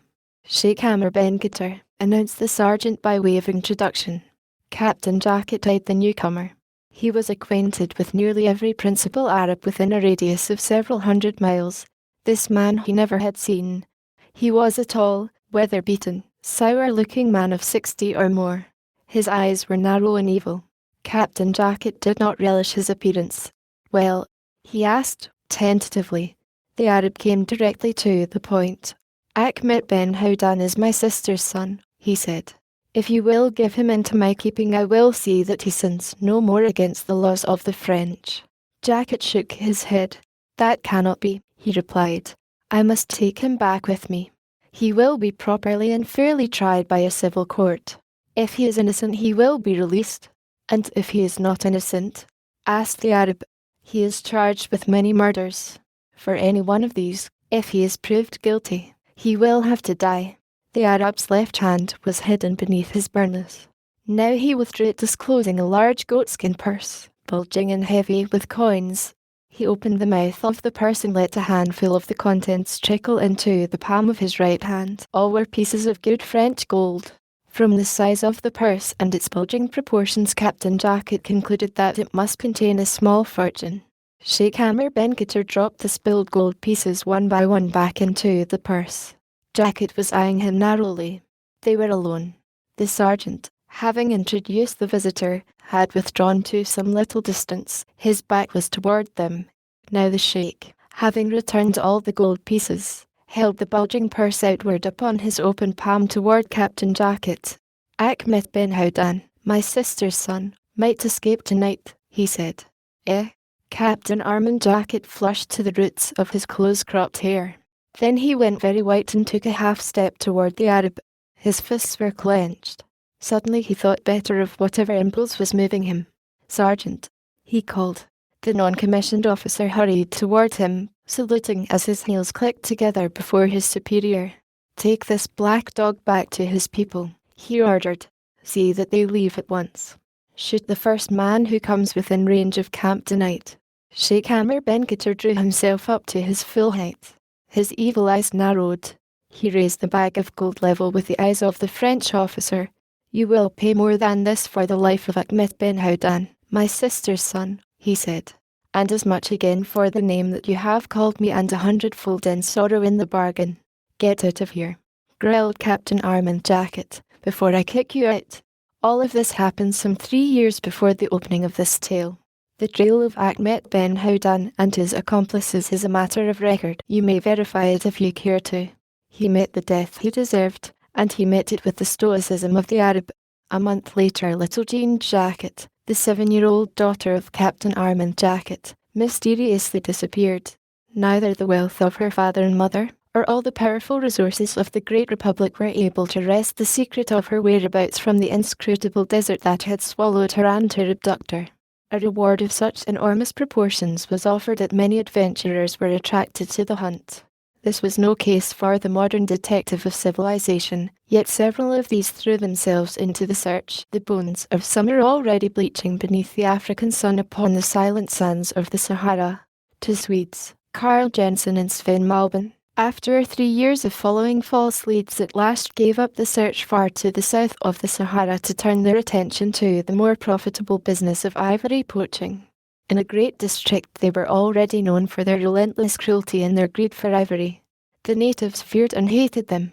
"Sheikh Hammer Ben Gitter," announced the sergeant by way of introduction. Captain Jacket eyed the newcomer. He was acquainted with nearly every principal Arab within a radius of several hundred miles. This man he never had seen. He was a tall, weather-beaten, sour-looking man of 60 or more. His eyes were narrow and evil. Captain Jacket did not relish his appearance. "Well?" he asked, tentatively. The Arab came directly to the point. "Ahmed Ben Houdan is my sister's son," he said. "If you will give him into my keeping, I will see that he sins no more against the laws of the French." Jacket shook his head. "That cannot be," he replied. "I must take him back with me. He will be properly and fairly tried by a civil court. If he is innocent, he will be released." "And if he is not innocent?" asked the Arab. "He is charged with many murders. For any one of these, if he is proved guilty, he will have to die." The Arab's left hand was hidden beneath his burnous. Now he withdrew it, disclosing a large goatskin purse, bulging and heavy with coins. He opened the mouth of the purse and let a handful of the contents trickle into the palm of his right hand. All were pieces of good French gold. From the size of the purse and its bulging proportions, Captain Jacket concluded that it must contain a small fortune. Sheikh Hammer Ben Gitter dropped the spilled gold pieces one by one back into the purse. Jacket was eyeing him narrowly. They were alone. The sergeant, having introduced the visitor, had withdrawn to some little distance. His back was toward them. Now the sheikh, having returned all the gold pieces, held the bulging purse outward upon his open palm toward Captain Jacket. "Ahmed Ben Houdan, my sister's son, might escape tonight," he said. "Eh?" Captain Armand Jacket flushed to the roots of his close-cropped hair. Then he went very white and took a half-step toward the Arab. His fists were clenched. Suddenly he thought better of whatever impulse was moving him. "Sergeant," he called. The non-commissioned officer hurried toward him, saluting as his heels clicked together before his superior. "Take this black dog back to his people," he ordered. "See that they leave at once. Shoot the first man who comes within range of camp tonight." Sheikh Hammer Ben Gitter drew himself up to his full height. His evil eyes narrowed. He raised the bag of gold level with the eyes of the French officer. "You will pay more than this for the life of Ahmed Ben Houdan, my sister's son," he said. "And as much again for the name that you have called me, and 100-fold in sorrow in the bargain. Get out of here," growled Captain Armand Jacket, "before I kick you out." All of this happened some 3 years before the opening of this tale. The trail of Ahmed Ben Houdan and his accomplices is a matter of record. You may verify it if you care to. He met the death he deserved, and he met it with the stoicism of the Arab. A month later, little Jean Jacket, the 7-year-old daughter of Captain Armand Jacket, mysteriously disappeared. Neither the wealth of her father and mother, or all the powerful resources of the Great Republic were able to wrest the secret of her whereabouts from the inscrutable desert that had swallowed her and her abductor. A reward of such enormous proportions was offered that many adventurers were attracted to the hunt. This was no case for the modern detective of civilization, yet several of these threw themselves into the search. The bones of some are already bleaching beneath the African sun upon the silent sands of the Sahara. To Swedes, Carl Jensen and Sven Malben, after 3 years of following false leads, at last gave up the search far to the south of the Sahara to turn their attention to the more profitable business of ivory poaching. In a great district they were already known for their relentless cruelty and their greed for ivory. The natives feared and hated them.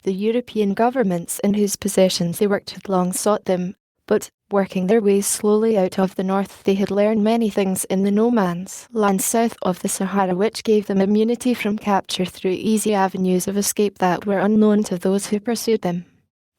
The European governments in whose possessions they worked had long sought them, but, working their way slowly out of the north, they had learned many things in the no-man's land south of the Sahara which gave them immunity from capture through easy avenues of escape that were unknown to those who pursued them.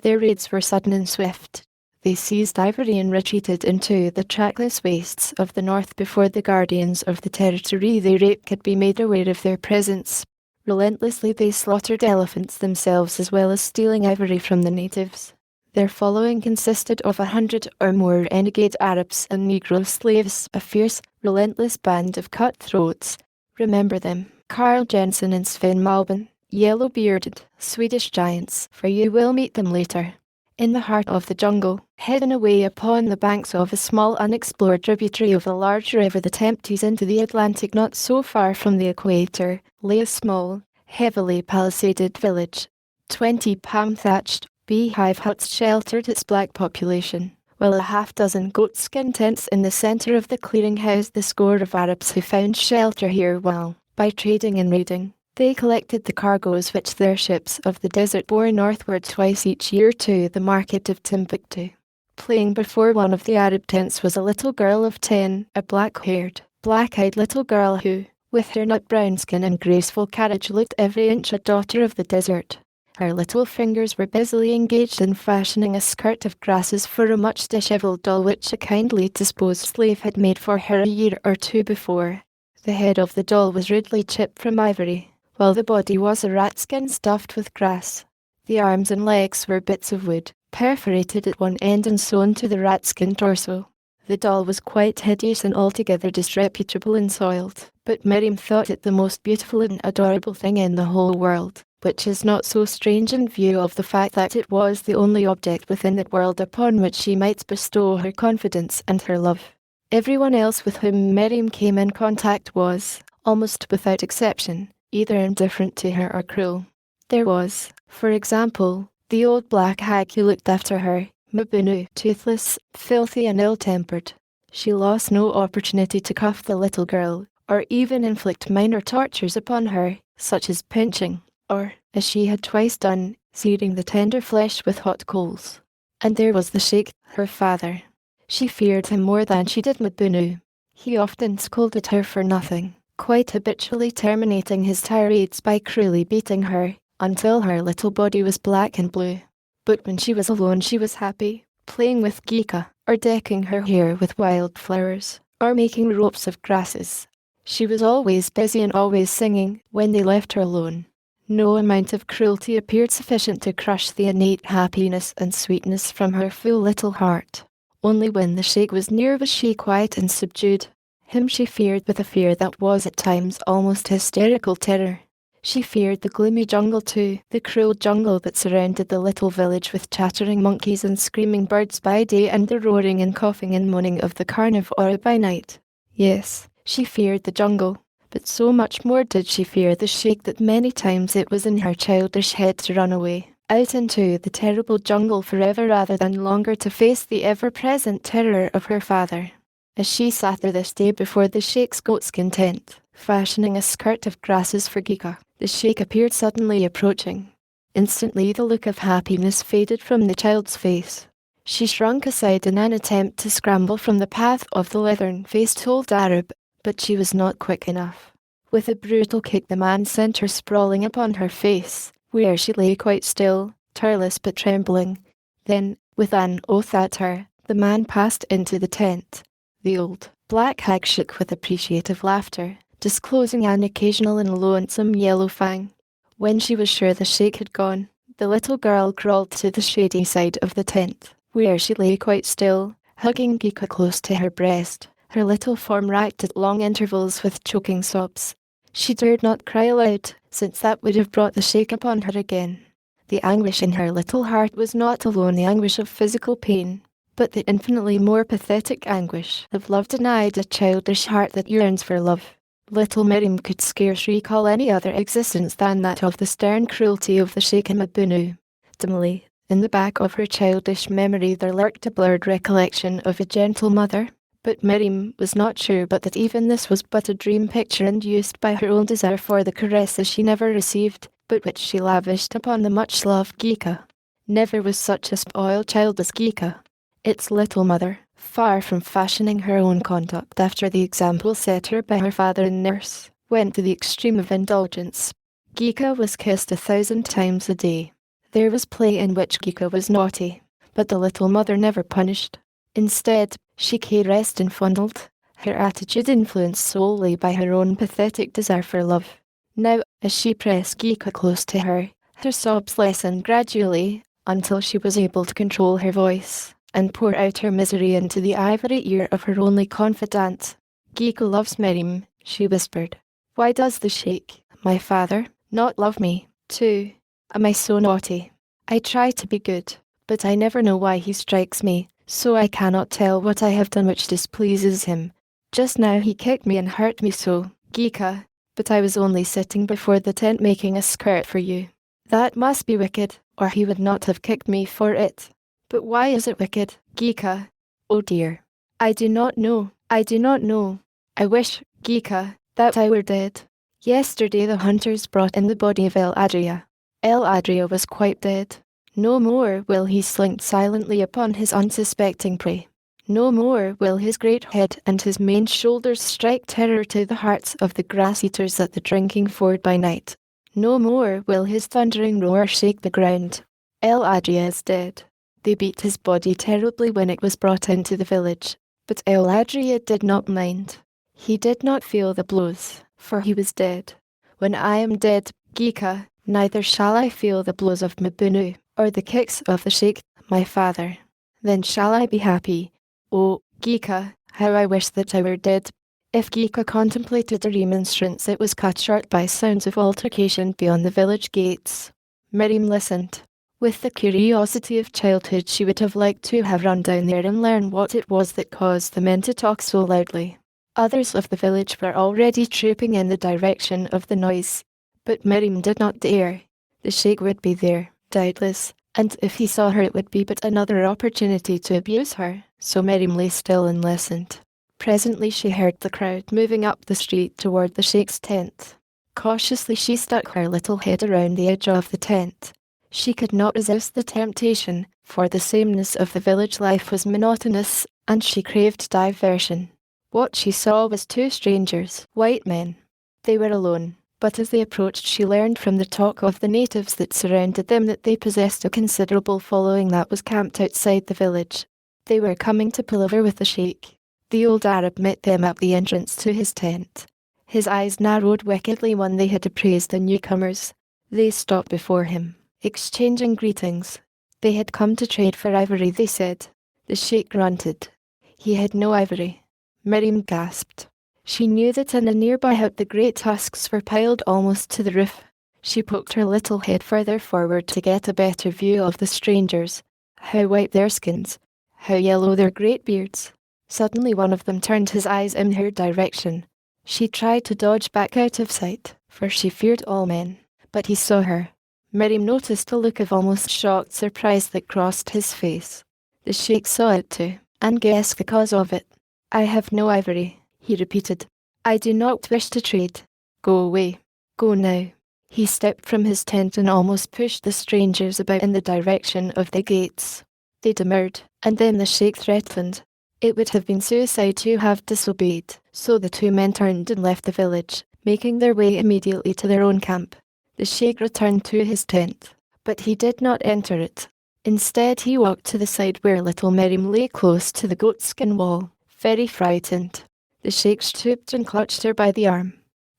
Their raids were sudden and swift. They seized ivory and retreated into the trackless wastes of the north before the guardians of the territory they raped could be made aware of their presence. Relentlessly they slaughtered elephants themselves as well as stealing ivory from the natives. Their following consisted of 100 or more renegade Arabs and Negro slaves, a fierce, relentless band of cutthroats. Remember them, Carl Jensen and Sven Malben, yellow-bearded, Swedish giants, for you will meet them later. In the heart of the jungle, hidden away upon the banks of a small unexplored tributary of a large river that empties into the Atlantic not so far from the equator, lay a small, heavily palisaded village. 20 palm-thatched, beehive huts sheltered its black population, while a half-dozen goatskin tents in the centre of the clearing housed the score of Arabs who found shelter here while, by trading and raiding, they collected the cargoes which their ships of the desert bore northward twice each year to the market of Timbuktu. Playing before one of the Arab tents was a little girl of 10, a black-haired, black-eyed little girl who, with her nut-brown skin and graceful carriage, looked every inch a daughter of the desert. Her little fingers were busily engaged in fashioning a skirt of grasses for a much dishevelled doll which a kindly disposed slave had made for her a year or two before. The head of the doll was rudely chipped from ivory, while the body was a rat skin stuffed with grass. The arms and legs were bits of wood, perforated at one end and sewn to the rat skin torso. The doll was quite hideous and altogether disreputable and soiled, but Miriam thought it the most beautiful and adorable thing in the whole world, which is not so strange in view of the fact that it was the only object within that world upon which she might bestow her confidence and her love. Everyone else with whom Miriam came in contact was, almost without exception, either indifferent to her or cruel. There was, for example, the old black hag who looked after her, Mabunu, toothless, filthy and ill-tempered. She lost no opportunity to cuff the little girl, or even inflict minor tortures upon her, such as pinching, or, as she had twice done, searing the tender flesh with hot coals. And there was the sheikh, her father. She feared him more than she did Mabunu. He often scolded her for nothing, quite habitually terminating his tirades by cruelly beating her, until her little body was black and blue. But when she was alone she was happy, playing with Gika, or decking her hair with wild flowers, or making ropes of grasses. She was always busy and always singing when they left her alone. No amount of cruelty appeared sufficient to crush the innate happiness and sweetness from her full little heart. Only when the sheikh was near was she quiet and subdued. Him she feared with a fear that was at times almost hysterical terror. She feared the gloomy jungle too, the cruel jungle that surrounded the little village with chattering monkeys and screaming birds by day and the roaring and coughing and moaning of the carnivora by night. Yes, she feared the jungle, but so much more did she fear the sheikh that many times it was in her childish head to run away, out into the terrible jungle forever rather than longer to face the ever-present terror of her father. As she sat there this day before the sheikh's goatskin tent, fashioning a skirt of grasses for Gika, the sheikh appeared suddenly approaching. Instantly the look of happiness faded from the child's face. She shrunk aside in an attempt to scramble from the path of the leathern-faced old Arab, but she was not quick enough. With a brutal kick the man sent her sprawling upon her face, where she lay quite still, tireless but trembling. Then, With an oath at her, the man passed into the tent. The old, black hag shook with appreciative laughter, disclosing an occasional and lonesome yellow fang. When she was sure the sheik had gone, the little girl crawled to the shady side of the tent, where she lay quite still, hugging Geeka close to her breast, her little form racked at long intervals with choking sobs. She dared not cry aloud, since that would have brought the sheik upon her again. The anguish in her little heart was not alone the anguish of physical pain, but the infinitely more pathetic anguish of love denied a childish heart that yearns for love. Little Miriam could scarce recall any other existence than that of the stern cruelty of the Sheikh Mabunu. Dimly, in the back of her childish memory there lurked a blurred recollection of a gentle mother, but Miriam was not sure but that even this was but a dream picture induced by her own desire for the caresses she never received, but which she lavished upon the much-loved Geeka. Never was such a spoiled child as Geeka. Its little mother, far from fashioning her own conduct after the example set her by her father and nurse, went to the extreme of indulgence. Geeka was kissed 1,000 times a day. There was play in which Geeka was naughty, but the little mother never punished. Instead, she caressed and fondled, her attitude influenced solely by her own pathetic desire for love. Now, as she pressed Geeka close to her, her sobs lessened gradually, until she was able to control her voice and pour out her misery into the ivory ear of her only confidant. Geeka loves Miriam, she whispered. Why does the sheik, my father, not love me, too? Am I so naughty? I try to be good, but I never know why he strikes me, so I cannot tell what I have done which displeases him. Just now he kicked me and hurt me so, Geeka, but I was only sitting before the tent making a skirt for you. That must be wicked, or he would not have kicked me for it. But why is it wicked, Geeka? Oh dear. I do not know. I do not know. I wish, Geeka, that I were dead. Yesterday the hunters brought in the body of El Adria. El Adria was quite dead. No more will he slink silently upon his unsuspecting prey. No more will his great head and his maned shoulders strike terror to the hearts of the grass-eaters at the drinking ford by night. No more will his thundering roar shake the ground. El Adria is dead. They beat his body terribly when it was brought into the village, but El Adria did not mind. He did not feel the blows, for he was dead. When I am dead, Geeka, neither shall I feel the blows of Mabunu, or the kicks of the sheik, my father. Then shall I be happy. Oh, Geeka, how I wish that I were dead. If Geeka contemplated a remonstrance, it was cut short by sounds of altercation beyond the village gates. Miriam listened. With the curiosity of childhood, she would have liked to have run down there and learn what it was that caused the men to talk so loudly. Others of the village were already trooping in the direction of the noise, but Miriam did not dare. The sheik would be there, doubtless, and if he saw her it would be but another opportunity to abuse her, so Miriam lay still and listened. Presently she heard the crowd moving up the street toward the sheik's tent. Cautiously she stuck her little head around the edge of the tent. She could not resist the temptation, for the sameness of the village life was monotonous, and she craved diversion. What she saw was two strangers, white men. They were alone, but as they approached she learned from the talk of the natives that surrounded them that they possessed a considerable following that was camped outside the village. They were coming to palaver with the sheik. The old Arab met them at the entrance to his tent. His eyes narrowed wickedly when they had appraised the newcomers. They stopped before him, exchanging greetings. They had come to trade for ivory, they said. The sheik grunted. He had no ivory. Miriam gasped. She knew that in a nearby hut the great husks were piled almost to the roof. She poked her little head further forward to get a better view of the strangers. How white their skins, how yellow their great beards. Suddenly one of them turned his eyes in her direction. She tried to dodge back out of sight, for she feared all men, but he saw her. Miriam noticed a look of almost shocked surprise that crossed his face. The sheik saw it too, and guessed the cause of it. I have no ivory, he repeated. I do not wish to trade. Go away. Go now. He stepped from his tent and almost pushed the strangers about in the direction of the gates. They demurred, and then the sheik threatened. It would have been suicide to have disobeyed, so the two men turned and left the village, making their way immediately to their own camp. The sheik returned to his tent, but he did not enter it. Instead he walked to the side where little Miriam lay close to the goatskin wall, very frightened. The sheikh stooped and clutched her by the arm.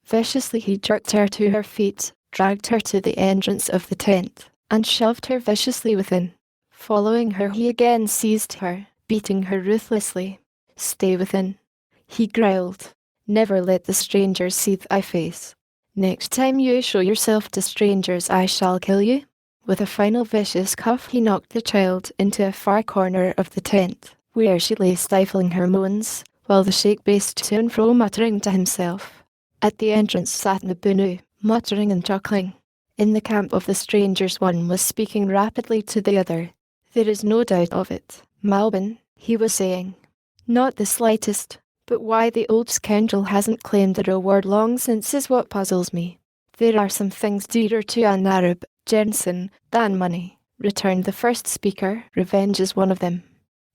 Viciously he jerked her to her feet, dragged her to the entrance of the tent, and shoved her viciously within. Following her he again seized her, beating her ruthlessly. "Stay within," he growled. "Never let the strangers see thy face. Next time you show yourself to strangers I shall kill you." With a final vicious cuff he knocked the child into a far corner of the tent, where she lay stifling her moans, while the sheikh paced to and fro muttering to himself. At the entrance sat Mbunu, muttering and chuckling. In the camp of the strangers one was speaking rapidly to the other. "There is no doubt of it, Malbin," he was saying. "Not the slightest, but why the old scoundrel hasn't claimed the reward long since is what puzzles me." "There are some things dearer to an Arab, Jensen, than money," returned the first speaker. "Revenge is one of them."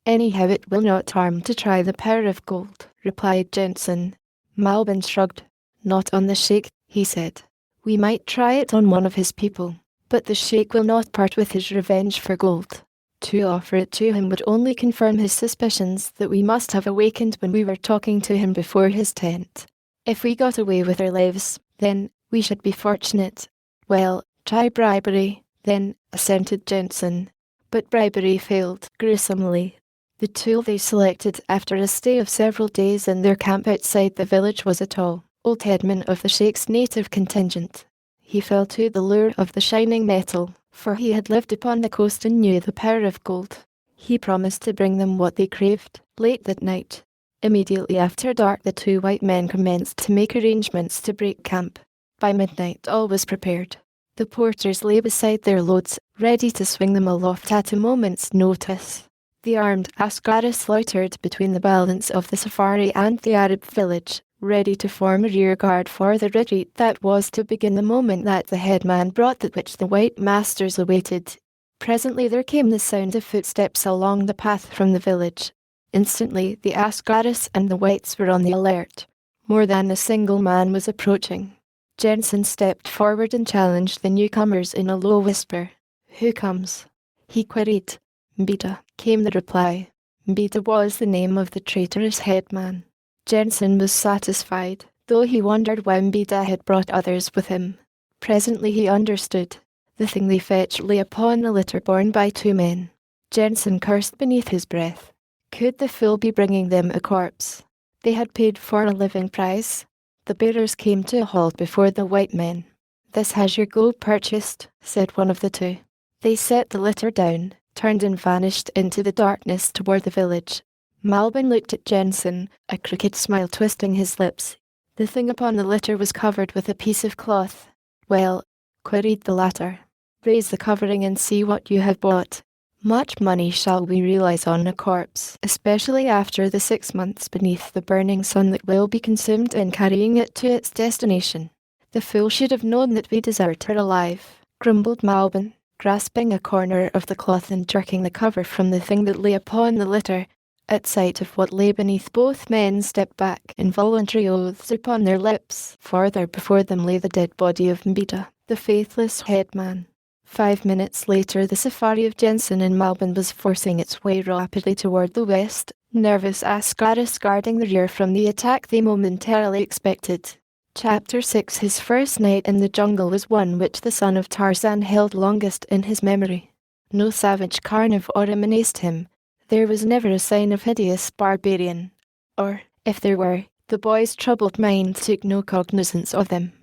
"Anyhow it will not harm to try the power of gold," replied Jensen. Malbin shrugged. "Not on the sheikh," he said. "We might try it on one of his people, but the sheikh will not part with his revenge for gold. To offer it to him would only confirm his suspicions that we must have awakened when we were talking to him before his tent. If we got away with our lives, then we should be fortunate." "Well, try bribery, then," assented Jensen. But bribery failed gruesomely. The tool they selected after a stay of several days in their camp outside the village was a tall, old headman of the sheikh's native contingent. He fell to the lure of the shining metal, for he had lived upon the coast and knew the power of gold. He promised to bring them what they craved. Late that night, immediately after dark, the two white men commenced to make arrangements to break camp. By midnight all was prepared. The porters lay beside their loads, ready to swing them aloft at a moment's notice. The armed askaris loitered between the balance of the safari and the Arab village, ready to form a rear guard for the retreat that was to begin the moment that the headman brought that which the white masters awaited. Presently there came the sound of footsteps along the path from the village. Instantly the askaris and the whites were on the alert. More than a single man was approaching. Jensen stepped forward and challenged the newcomers in a low whisper. "Who comes?" he queried. "Mbita," came the reply. Mbita was the name of the traitorous headman. Jensen was satisfied, though he wondered why Mbita had brought others with him. Presently he understood. The thing they fetched lay upon a litter borne by two men. Jensen cursed beneath his breath. Could the fool be bringing them a corpse? They had paid for a living price. The bearers came to a halt before the white men. "This has your gold purchased," said one of the two. They set the litter down, turned and vanished into the darkness toward the village. Malbin looked at Jensen, a crooked smile twisting his lips. The thing upon the litter was covered with a piece of cloth. "Well," queried the latter, "raise the covering and see what you have bought. Much money shall we realize on a corpse, especially after the 6 months beneath the burning sun that will be consumed in carrying it to its destination." "The fool should have known that we deserved her alive," grumbled Malbin, grasping a corner of the cloth and jerking the cover from the thing that lay upon the litter. At sight of what lay beneath, both men stepped back, involuntary oaths upon their lips, for there before them lay the dead body of Mbita, the faithless headman. 5 minutes later the safari of Jensen and Malbin was forcing its way rapidly toward the west, nervous askaris guarding the rear from the attack they momentarily expected. Chapter 6. His first night in the jungle was one which the son of Tarzan held longest in his memory. No savage carnivore menaced him. There was never a sign of hideous barbarian. Or, if there were, the boy's troubled mind took no cognizance of them.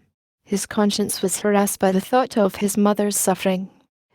His conscience was harassed by the thought of his mother's suffering.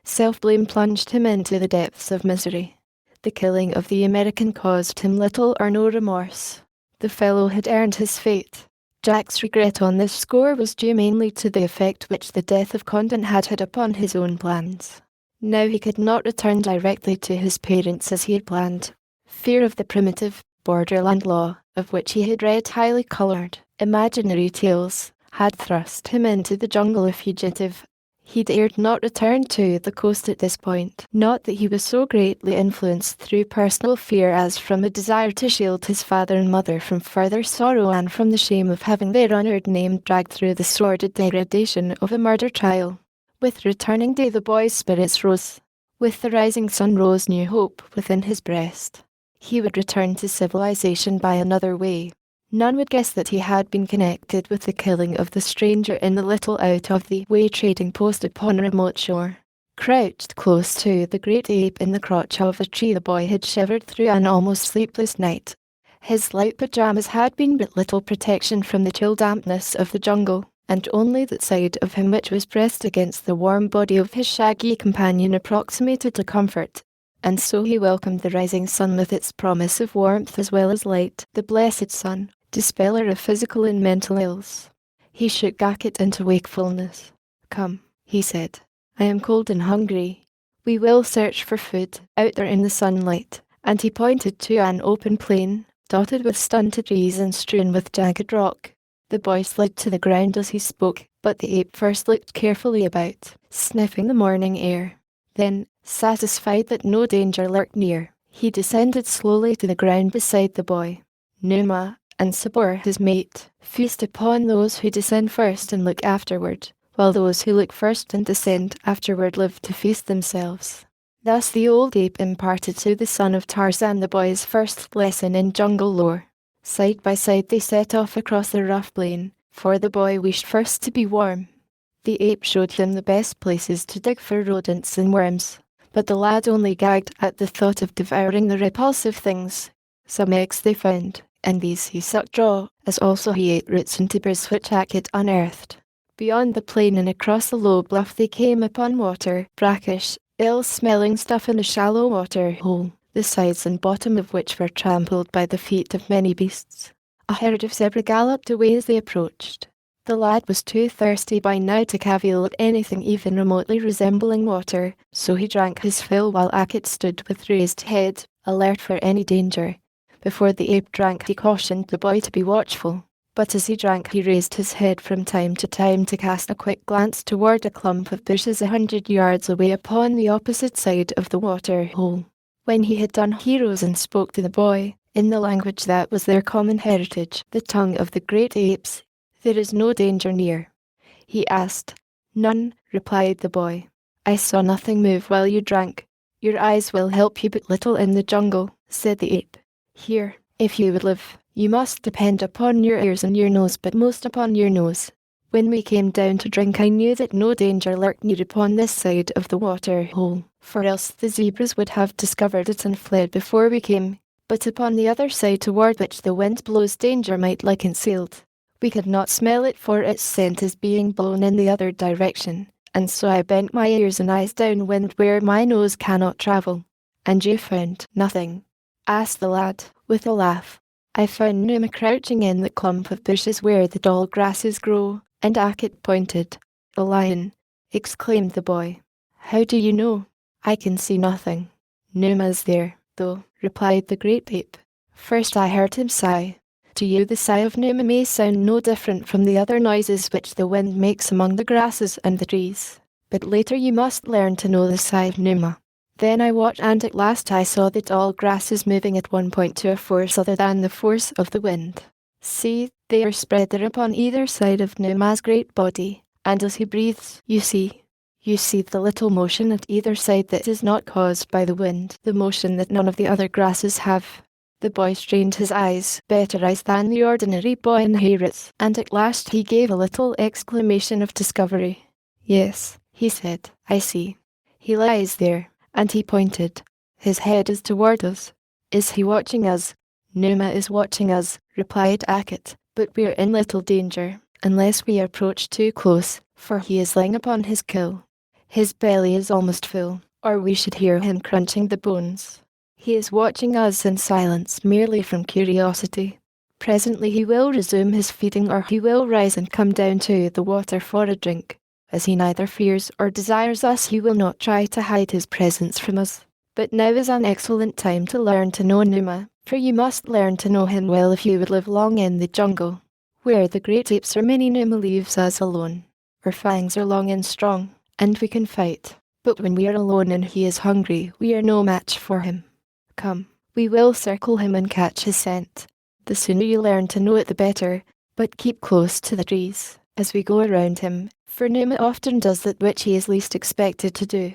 Self-blame plunged him into the depths of misery. The killing of the American caused him little or no remorse. The fellow had earned his fate. Jack's regret on this score was due mainly to the effect which the death of Condon had had upon his own plans. Now he could not return directly to his parents as he had planned. Fear of the primitive, borderland law, of which he had read highly coloured, imaginary tales, had thrust him into the jungle a fugitive. He dared not return to the coast at this point, not that he was so greatly influenced through personal fear as from a desire to shield his father and mother from further sorrow and from the shame of having their honoured name dragged through the sordid degradation of a murder trial. With returning day the boy's spirits rose. With the rising sun rose new hope within his breast. He would return to civilization by another way. None would guess that he had been connected with the killing of the stranger in the little out-of-the-way trading post upon a remote shore. Crouched close to the great ape in the crotch of a tree, the boy had shivered through an almost sleepless night. His light pajamas had been but little protection from the chill dampness of the jungle, and only that side of him which was pressed against the warm body of his shaggy companion approximated to comfort. And so he welcomed the rising sun with its promise of warmth as well as light, the blessed sun, dispeller of physical and mental ills. He shook Gacket into wakefulness. "Come," he said. "I am cold and hungry. We will search for food out there in the sunlight," and he pointed to an open plain, dotted with stunted trees and strewn with jagged rock. The boy slid to the ground as he spoke, but the ape first looked carefully about, sniffing the morning air. Then, satisfied that no danger lurked near, he descended slowly to the ground beside the boy. Numa and Sabor, his mate, feast upon those who descend first and look afterward, while those who look first and descend afterward live to feast themselves. Thus the old ape imparted to the son of Tarzan the boy's first lesson in jungle lore. Side by side they set off across the rough plain, for the boy wished first to be warm. The ape showed him the best places to dig for rodents and worms, but the lad only gagged at the thought of devouring the repulsive things. Some eggs they found, and these he sucked raw, as also he ate roots and tubers which Gacket unearthed. Beyond the plain and across the low bluff they came upon water, brackish, ill-smelling stuff in a shallow water hole, the sides and bottom of which were trampled by the feet of many beasts. A herd of zebra galloped away as they approached. The lad was too thirsty by now to cavil at anything even remotely resembling water, so he drank his fill while Gacket stood with raised head, alert for any danger. Before the ape drank he cautioned the boy to be watchful, but as he drank he raised his head from time to cast a quick glance toward a clump of bushes 100 yards away upon the opposite side of the water hole. When he had done he rose and spoke to the boy, in the language that was their common heritage, the tongue of the great apes. "There is no danger near?" he asked. "None," replied the boy. "I saw nothing move while you drank." "Your eyes will help you but little in the jungle," said the ape. "Here, if you would live, you must depend upon your ears and your nose, but most upon your nose. When we came down to drink I knew that no danger lurked near upon this side of the water hole, for else the zebras would have discovered it and fled before we came, but upon the other side toward which the wind blows danger might lie concealed. We could not smell it, for its scent is being blown in the other direction, and so I bent my ears and eyes downwind where my nose cannot travel." "And you found nothing?" asked the lad, with a laugh. "I found Numa crouching in the clump of bushes where the tall grasses grow," and Gacket pointed. "A lion!" exclaimed the boy. "How do you know?" "I can see nothing." "Numa is there, though," replied the great ape. "First I heard him sigh. To you the sigh of Numa may sound no different from the other noises which the wind makes among the grasses and the trees, but later you must learn to know the sigh of Numa. Then I watched, and at last I saw the tall grasses moving at one point to a force other than the force of the wind. See, they are spread there upon either side of Numa's great body, and as he breathes, you see the little motion at either side that is not caused by the wind, the motion that none of the other grasses have." The boy strained his eyes, better eyes than the ordinary boy inherits, and at last he gave a little exclamation of discovery. "Yes," he said, "I see. He lies there," and he pointed. "His head is toward us. Is he watching us?" "Numa is watching us," replied Gacket, "but we're in little danger, unless we approach too close, for he is lying upon his kill. His belly is almost full, or we should hear him crunching the bones. He is watching us in silence, merely from curiosity. Presently he will resume his feeding, or he will rise and come down to the water for a drink. As he neither fears or desires us, he will not try to hide his presence from us. But now is an excellent time to learn to know Numa, for you must learn to know him well if you would live long in the jungle. Where the great apes are many, Numa leaves us alone. Our fangs are long and strong, and we can fight. But when we are alone and he is hungry, we are no match for him. Come, we will circle him and catch his scent. The sooner you learn to know it the better, but keep close to the trees as we go around him, for Numa often does that which he is least expected to do."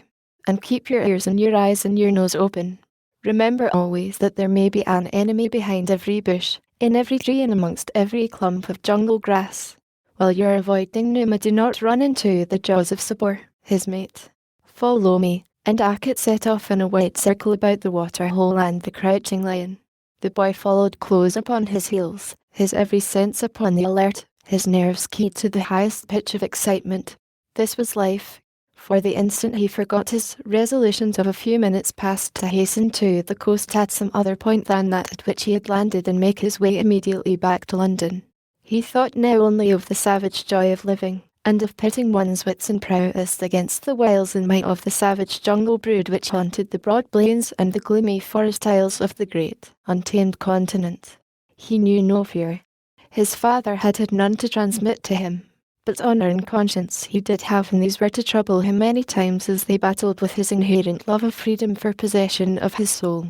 and keep your ears and your eyes and your nose open. Remember always that there may be an enemy behind every bush, in every tree and amongst every clump of jungle grass. While you're avoiding Numa, do not run into the jaws of Sabor, his mate. Follow me, and Akit set off in a wide circle about the waterhole and the crouching lion. The boy followed close upon his heels, his every sense upon the alert, his nerves keyed to the highest pitch of excitement. This was life. For the instant he forgot his resolutions of a few minutes past to hasten to the coast at some other point than that at which he had landed and make his way immediately back to London. He thought now only of the savage joy of living, and of pitting one's wits and prowess against the wiles and might of the savage jungle brood which haunted the broad plains and the gloomy forest isles of the great, untamed continent. He knew no fear. His father had had none to transmit to him, but honour and conscience he did have, and these were to trouble him many times as they battled with his inherent love of freedom for possession of his soul.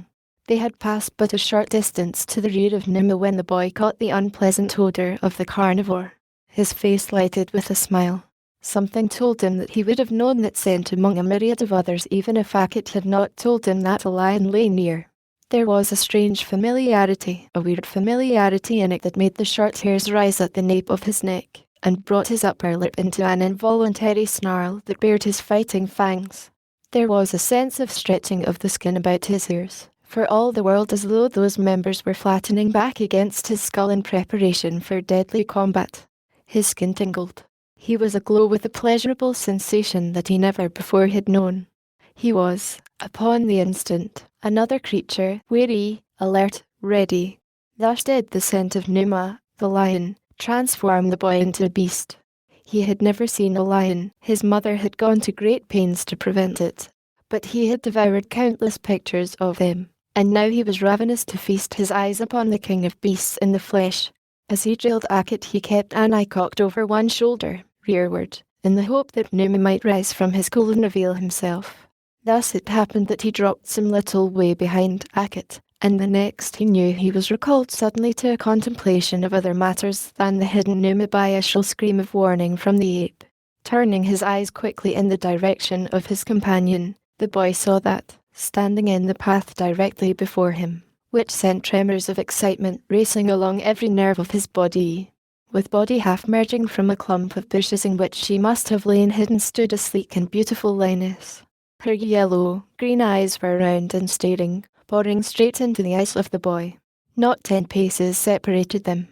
They had passed but a short distance to the rear of Numa when the boy caught the unpleasant odour of the carnivore. His face lighted with a smile. Something told him that he would have known that scent among a myriad of others even if Akit had not told him that a lion lay near. There was a strange familiarity, a weird familiarity in it that made the short hairs rise at the nape of his neck, and brought his upper lip into an involuntary snarl that bared his fighting fangs. There was a sense of stretching of the skin about his ears, for all the world as though those members were flattening back against his skull in preparation for deadly combat. His skin tingled. He was aglow with a pleasurable sensation that he never before had known. He was, upon the instant, another creature, wary, alert, ready. Thus did the scent of Numa, the lion, transform the boy into a beast. He had never seen a lion, his mother had gone to great pains to prevent it, but he had devoured countless pictures of them, and now he was ravenous to feast his eyes upon the king of beasts in the flesh. As he drilled Akit he kept an eye cocked over one shoulder, rearward, in the hope that Numa might rise from his cool and reveal himself. Thus it happened that he dropped some little way behind Akit, and the next he knew he was recalled suddenly to a contemplation of other matters than the hidden Numa by a shrill scream of warning from the ape. Turning his eyes quickly in the direction of his companion, the boy saw that, standing in the path directly before him, which sent tremors of excitement racing along every nerve of his body. With body half merging from a clump of bushes in which she must have lain hidden stood a sleek and beautiful lioness. Her yellow, green eyes were round and staring, boring straight into the eyes of the boy. Not 10 paces separated them.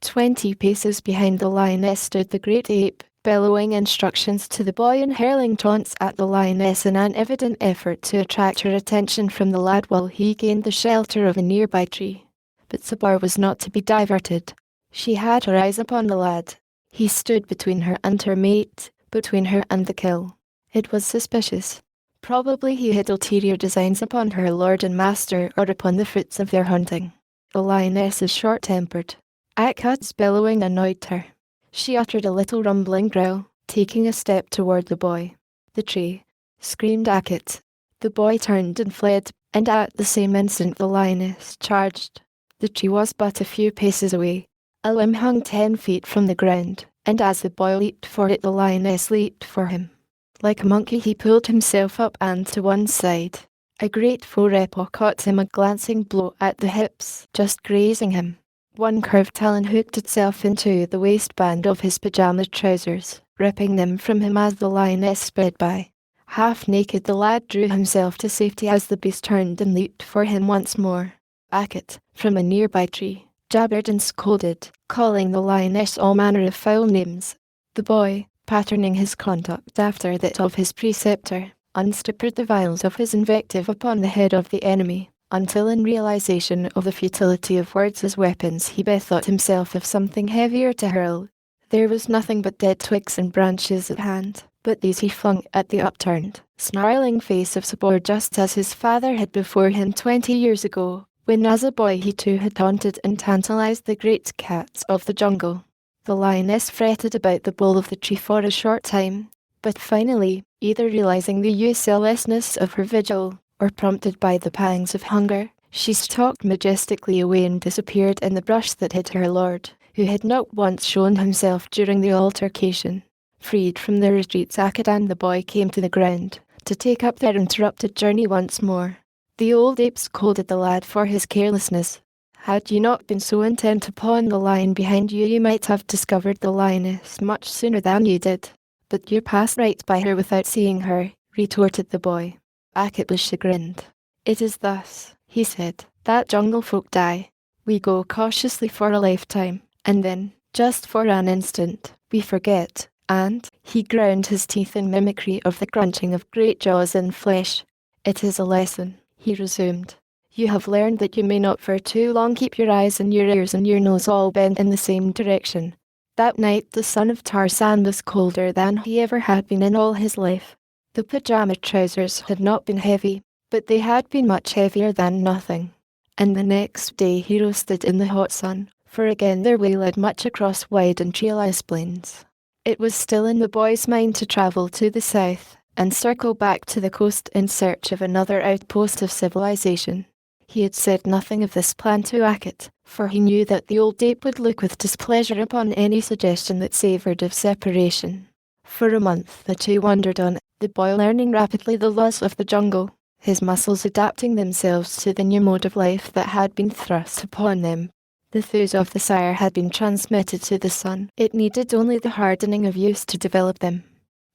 20 paces behind the lioness stood the great ape, bellowing instructions to the boy and hurling taunts at the lioness in an evident effort to attract her attention from the lad while he gained the shelter of a nearby tree. But Sabor was not to be diverted. She had her eyes upon the lad. He stood between her and her mate, between her and the kill. It was suspicious. Probably he had ulterior designs upon her lord and master or upon the fruits of their hunting. The lioness is short-tempered. Akat's bellowing annoyed her. She uttered a little rumbling growl, taking a step toward the boy. "The tree!" screamed Akit. The boy turned and fled, and at the same instant the lioness charged. The tree was but a few paces away. A limb hung 10 feet from the ground, and as the boy leaped for it the lioness leaped for him. Like a monkey he pulled himself up and to one side. A great forepaw caught him a glancing blow at the hips, just grazing him. One curved talon hooked itself into the waistband of his pyjama trousers, ripping them from him as the lioness sped by. Half naked the lad drew himself to safety as the beast turned and leaped for him once more. Akit, from a nearby tree, jabbered and scolded, calling the lioness all manner of foul names. The boy, patterning his conduct after that of his preceptor, unstippered the vials of his invective upon the head of the enemy, until in realization of the futility of words as weapons he bethought himself of something heavier to hurl. There was nothing but dead twigs and branches at hand, but these he flung at the upturned, snarling face of Sabor just as his father had before him 20 years ago, when as a boy he too had taunted and tantalized the great cats of the jungle. The lioness fretted about the bole of the tree for a short time, but finally, either realizing the uselessness of her vigil, or prompted by the pangs of hunger, she stalked majestically away and disappeared in the brush that hid her lord, who had not once shown himself during the altercation. Freed from the retreats, Akit and the boy came to the ground, to take up their interrupted journey once more. The old ape scolded the lad for his carelessness. Had you not been so intent upon the lion behind you, you might have discovered the lioness much sooner than you did. But you passed right by her without seeing her, retorted the boy. Akit was chagrined. It is thus, he said, that jungle folk die. We go cautiously for a lifetime, and then, just for an instant, we forget, and he ground his teeth in mimicry of the crunching of great jaws in flesh. It is a lesson, he resumed. You have learned that you may not for too long keep your eyes and your ears and your nose all bent in the same direction. That night the son of Tarzan was colder than he ever had been in all his life. The pajama trousers had not been heavy, but they had been much heavier than nothing. And the next day he roasted in the hot sun, for again their way led much across wide and treeless plains. It was still in the boy's mind to travel to the south, and circle back to the coast in search of another outpost of civilization. He had said nothing of this plan to Akit, for he knew that the old ape would look with displeasure upon any suggestion that savoured of separation. For a month the two wandered on, the boy learning rapidly the laws of the jungle, his muscles adapting themselves to the new mode of life that had been thrust upon them. The thews of the sire had been transmitted to the son. It needed only the hardening of use to develop them.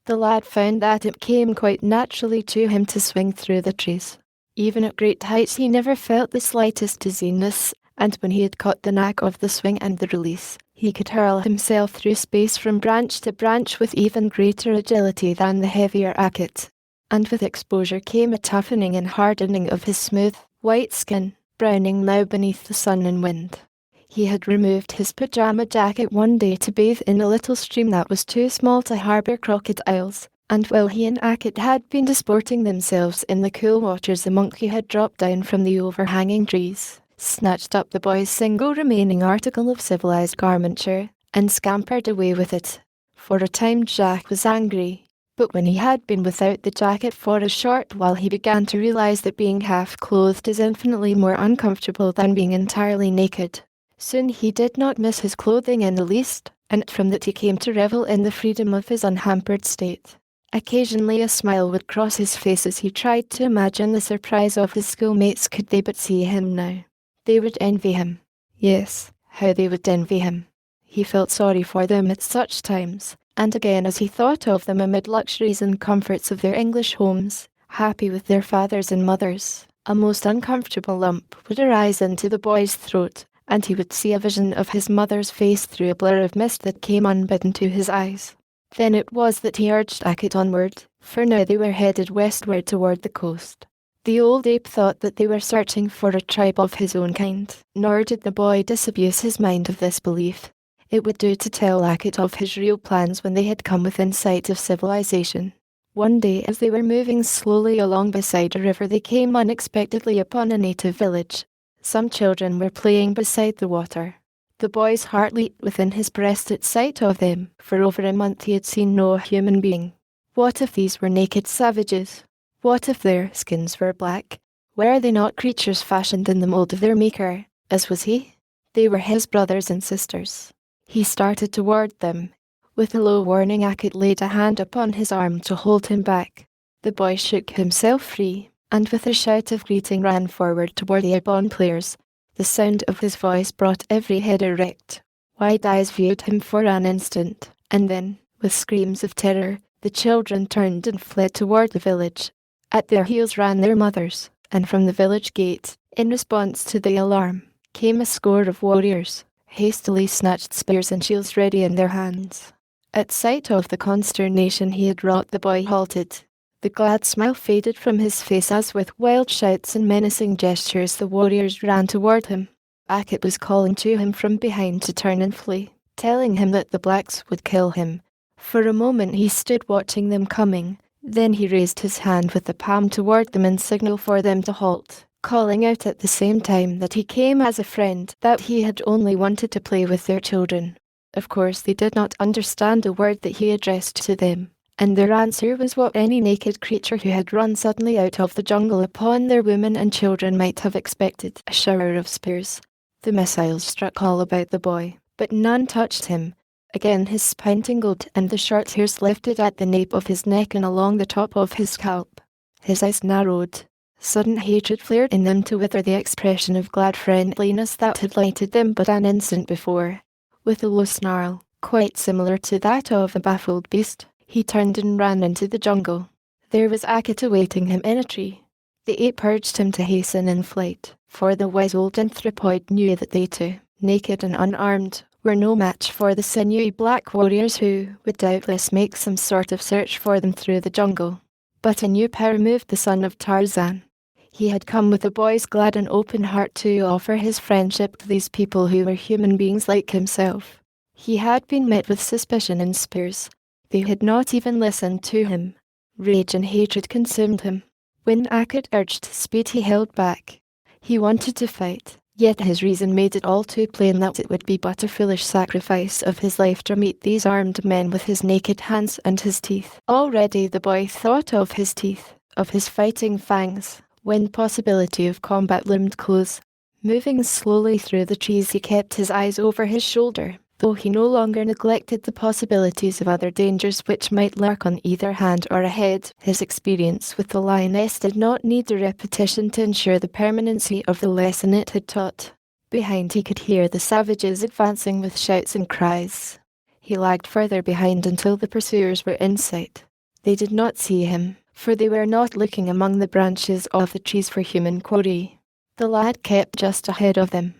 The lad found that it came quite naturally to him to swing through the trees. Even at great heights he never felt the slightest dizziness, and when he had caught the knack of the swing and the release, he could hurl himself through space from branch to branch with even greater agility than the heavier Akit. And with exposure came a toughening and hardening of his smooth, white skin, browning now beneath the sun and wind. He had removed his pajama jacket one day to bathe in a little stream that was too small to harbour crocodiles, and while he and Akit had been disporting themselves in the cool waters, the monkey had dropped down from the overhanging trees, snatched up the boy's single remaining article of civilized garmenture, and scampered away with it. For a time Jack was angry, but when he had been without the jacket for a short while he began to realize that being half-clothed is infinitely more uncomfortable than being entirely naked. Soon he did not miss his clothing in the least, and from that he came to revel in the freedom of his unhampered state. Occasionally a smile would cross his face as he tried to imagine the surprise of his schoolmates could they but see him now. They would envy him. Yes, how they would envy him. He felt sorry for them at such times, and again as he thought of them amid luxuries and comforts of their English homes, happy with their fathers and mothers, a most uncomfortable lump would arise into the boy's throat, and he would see a vision of his mother's face through a blur of mist that came unbidden to his eyes. Then it was that he urged Akit onward, for now they were headed westward toward the coast. The old ape thought that they were searching for a tribe of his own kind, nor did the boy disabuse his mind of this belief. It would do to tell Akit of his real plans when they had come within sight of civilization. One day as they were moving slowly along beside a river they came unexpectedly upon a native village. Some children were playing beside the water. The boy's heart leaped within his breast at sight of them. For over a month he had seen no human being. What if these were naked savages? What if their skins were black? Were they not creatures fashioned in the mold of their maker, as was he? They were his brothers and sisters. He started toward them. With a low warning Akit laid a hand upon his arm to hold him back. The boy shook himself free, and with a shout of greeting ran forward toward the airborne players. The sound of his voice brought every head erect. Wide eyes viewed him for an instant, and then, with screams of terror, the children turned and fled toward the village. At their heels ran their mothers, and from the village gate, in response to the alarm, came a score of warriors, hastily snatched spears and shields ready in their hands. At sight of the consternation he had wrought, the boy halted. The glad smile faded from his face as with wild shouts and menacing gestures the warriors ran toward him. Akit was calling to him from behind to turn and flee, telling him that the blacks would kill him. For a moment he stood watching them coming, then he raised his hand with the palm toward them in signal for them to halt, calling out at the same time that he came as a friend, that he had only wanted to play with their children. Of course they did not understand a word that he addressed to them, and their answer was what any naked creature who had run suddenly out of the jungle upon their women and children might have expected, a shower of spears. The missiles struck all about the boy, but none touched him. Again his spine tingled and the short hairs lifted at the nape of his neck and along the top of his scalp. His eyes narrowed. Sudden hatred flared in them to wither the expression of glad friendliness that had lighted them but an instant before. With a low snarl, quite similar to that of a baffled beast, he turned and ran into the jungle. There was Akit awaiting him in a tree. The ape urged him to hasten in flight, for the wise old anthropoid knew that they too, naked and unarmed, were no match for the sinewy black warriors who would doubtless make some sort of search for them through the jungle. But a new power moved the son of Tarzan. He had come with a boy's glad and open heart to offer his friendship to these people who were human beings like himself. He had been met with suspicion and spears. They had not even listened to him. Rage and hatred consumed him. When Akit urged speed, he held back. He wanted to fight, yet his reason made it all too plain that it would be but a foolish sacrifice of his life to meet these armed men with his naked hands and his teeth. Already the boy thought of his teeth, of his fighting fangs, when possibility of combat loomed close. Moving slowly through the trees, he kept his eyes over his shoulder, though he no longer neglected the possibilities of other dangers which might lurk on either hand or ahead. His experience with the lioness did not need a repetition to ensure the permanency of the lesson it had taught. Behind he could hear the savages advancing with shouts and cries. He lagged further behind until the pursuers were in sight. They did not see him, for they were not looking among the branches of the trees for human quarry. The lad kept just ahead of them.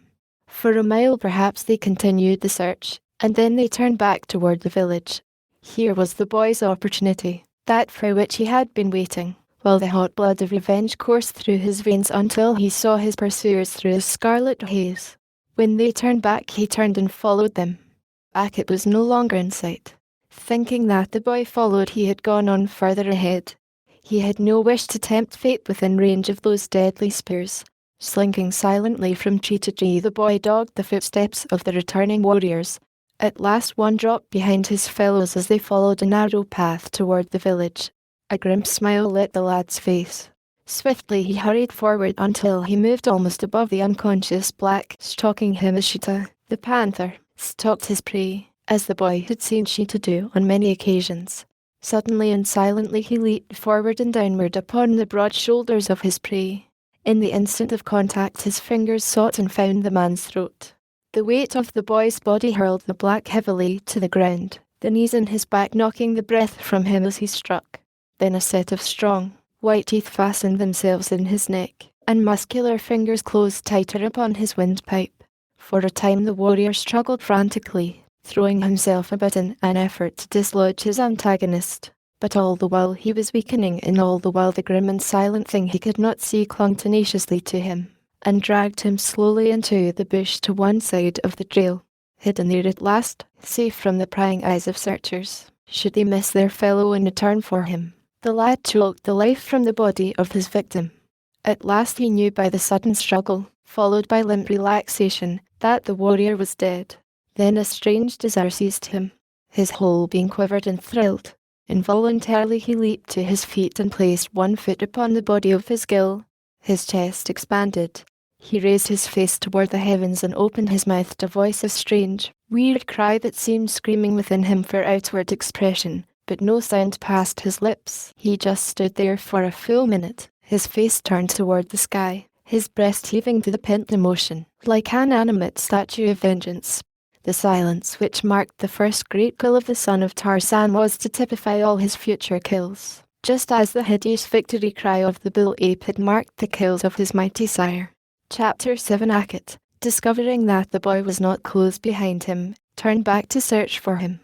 For a mile perhaps they continued the search, and then they turned back toward the village. Here was the boy's opportunity, that for which he had been waiting, while the hot blood of revenge coursed through his veins until he saw his pursuers through the scarlet haze. When they turned back, he turned and followed them. Akit was no longer in sight. Thinking that the boy followed, he had gone on further ahead. He had no wish to tempt fate within range of those deadly spears. Slinking silently from tree to tree, the boy dogged the footsteps of the returning warriors. At last one dropped behind his fellows as they followed a narrow path toward the village. A grim smile lit the lad's face. Swiftly he hurried forward until he moved almost above the unconscious black, stalking him as Sheeta, the panther, stalked his prey, as the boy had seen Sheeta do on many occasions. Suddenly and silently he leaped forward and downward upon the broad shoulders of his prey. In the instant of contact his fingers sought and found the man's throat. The weight of the boy's body hurled the black heavily to the ground, the knees in his back knocking the breath from him as he struck. Then a set of strong, white teeth fastened themselves in his neck, and muscular fingers closed tighter upon his windpipe. For a time the warrior struggled frantically, throwing himself about in an effort to dislodge his antagonist. But all the while he was weakening, and all the while the grim and silent thing he could not see clung tenaciously to him, and dragged him slowly into the bush to one side of the trail. Hidden there at last, safe from the prying eyes of searchers, should they miss their fellow and return for him. The lad choked the life from the body of his victim. At last he knew by the sudden struggle, followed by limp relaxation, that the warrior was dead. Then a strange desire seized him. His whole being quivered and thrilled. Involuntarily he leaped to his feet and placed one foot upon the body of his gill. His chest expanded. He raised his face toward the heavens and opened his mouth to voice a strange, weird cry that seemed screaming within him for outward expression, but no sound passed his lips. He just stood there for a full minute, his face turned toward the sky, his breast heaving to the pent emotion, like an animate statue of vengeance. The silence which marked the first great kill of the son of Tarzan was to typify all his future kills, just as the hideous victory cry of the bull ape had marked the kills of his mighty sire. Chapter 7. Akit, discovering that the boy was not close behind him, turned back to search for him.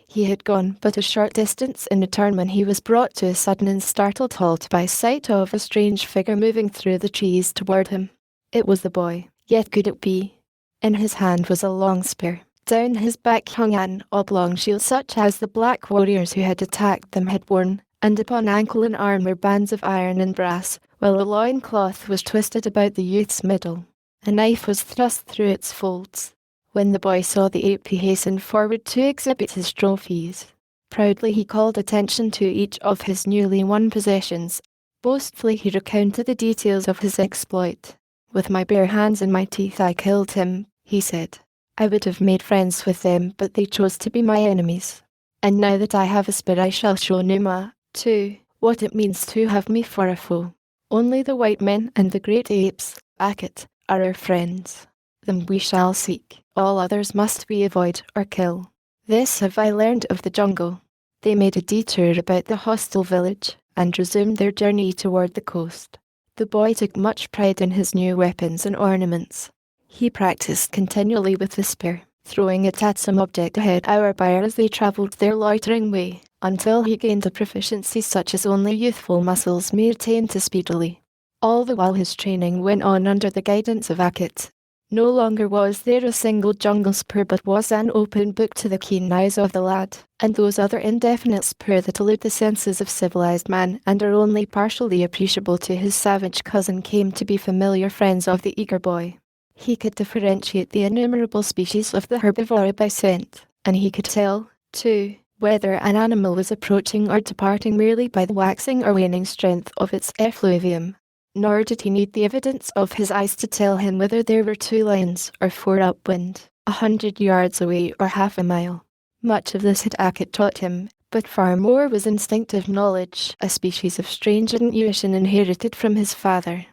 He had gone but a short distance in return when he was brought to a sudden and startled halt by sight of a strange figure moving through the trees toward him. It was the boy, yet could it be? In his hand was a long spear. Down his back hung an oblong shield such as the black warriors who had attacked them had worn, and upon ankle and arm were bands of iron and brass, while a loin cloth was twisted about the youth's middle. A knife was thrust through its folds. When the boy saw the ape, he hastened forward to exhibit his trophies. Proudly he called attention to each of his newly won possessions. Boastfully he recounted the details of his exploit. "With my bare hands and my teeth I killed him," he said. "I would have made friends with them, but they chose to be my enemies. And now that I have a spear I shall show Numa, too, what it means to have me for a foe. Only the white men and the great apes, Akit, are our friends. Them we shall seek, all others must we avoid or kill. This have I learned of the jungle. They made a detour about the hostile village, and resumed their journey toward the coast. The boy took much pride in his new weapons and ornaments. He practiced continually with the spear, throwing it at some object ahead hour by hour as they travelled their loitering way, until he gained a proficiency such as only youthful muscles may attain to speedily. All the while his training went on under the guidance of Akit. No longer was there a single jungle spur but was an open book to the keen eyes of the lad, and those other indefinite spur that elude the senses of civilized man and are only partially appreciable to his savage cousin came to be familiar friends of the eager boy. He could differentiate the innumerable species of the herbivora by scent, and he could tell, too, whether an animal was approaching or departing merely by the waxing or waning strength of its effluvium. Nor did he need the evidence of his eyes to tell him whether there were 2 lions or 4 upwind, 100 yards away or half a mile. Much of this had Akit taught him, but far more was instinctive knowledge, a species of strange intuition inherited from his father.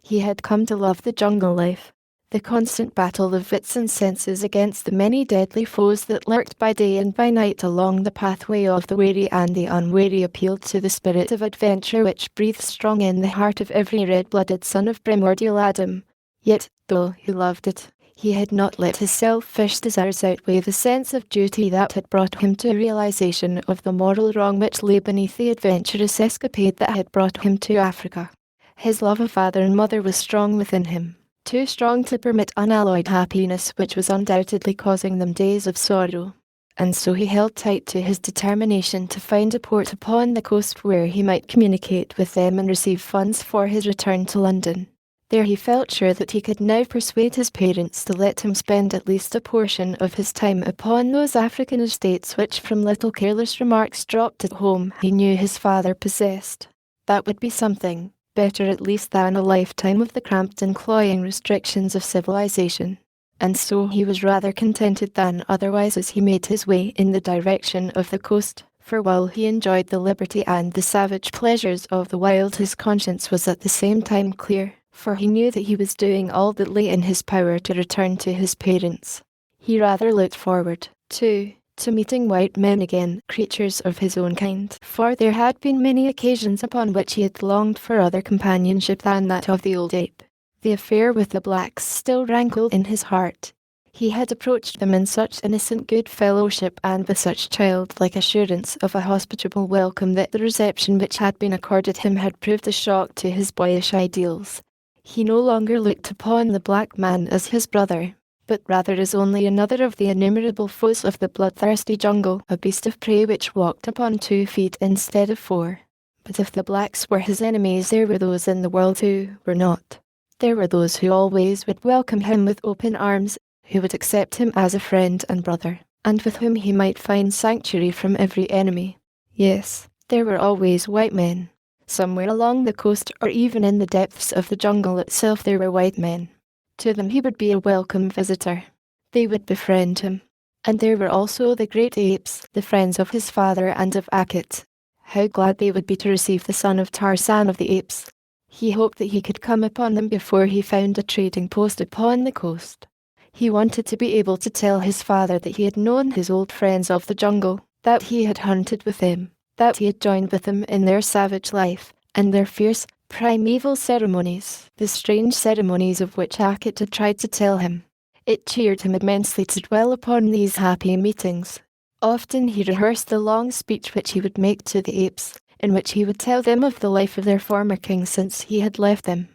He had come to love the jungle life, the constant battle of wits and senses against the many deadly foes that lurked by day and by night along the pathway of the wary and the unwary appealed to the spirit of adventure which breathes strong in the heart of every red-blooded son of primordial Adam. Yet, though he loved it, he had not let his selfish desires outweigh the sense of duty that had brought him to a realization of the moral wrong which lay beneath the adventurous escapade that had brought him to Africa. His love of father and mother was strong within him, too strong to permit unalloyed happiness which was undoubtedly causing them days of sorrow. And so he held tight to his determination to find a port upon the coast where he might communicate with them and receive funds for his return to London. There he felt sure that he could now persuade his parents to let him spend at least a portion of his time upon those African estates which from little careless remarks dropped at home he knew his father possessed. That would be something, better at least than a lifetime of the cramped and cloying restrictions of civilization. And so he was rather contented than otherwise as he made his way in the direction of the coast, for while he enjoyed the liberty and the savage pleasures of the wild his conscience was at the same time clear, for he knew that he was doing all that lay in his power to return to his parents. He rather looked forward, too, to meeting white men again, creatures of his own kind, for there had been many occasions upon which he had longed for other companionship than that of the old ape. The affair with the blacks still rankled in his heart. He had approached them in such innocent good fellowship and with such childlike assurance of a hospitable welcome that the reception which had been accorded him had proved a shock to his boyish ideals. He no longer looked upon the black man as his brother, but rather as only another of the innumerable foes of the bloodthirsty jungle, a beast of prey which walked upon 2 feet instead of 4. But if the blacks were his enemies, there were those in the world who were not. There were those who always would welcome him with open arms, who would accept him as a friend and brother, and with whom he might find sanctuary from every enemy. Yes, there were always white men. Somewhere along the coast or even in the depths of the jungle itself there were white men. To them he would be a welcome visitor. They would befriend him. And there were also the great apes, the friends of his father and of Akit. How glad they would be to receive the son of Tarzan of the apes. He hoped that he could come upon them before he found a trading post upon the coast. He wanted to be able to tell his father that he had known his old friends of the jungle, that he had hunted with them, that he had joined with them in their savage life, and their fierce, primeval ceremonies, the strange ceremonies of which Akit had tried to tell him. It cheered him immensely to dwell upon these happy meetings. Often he rehearsed the long speech which he would make to the apes, in which he would tell them of the life of their former king since he had left them.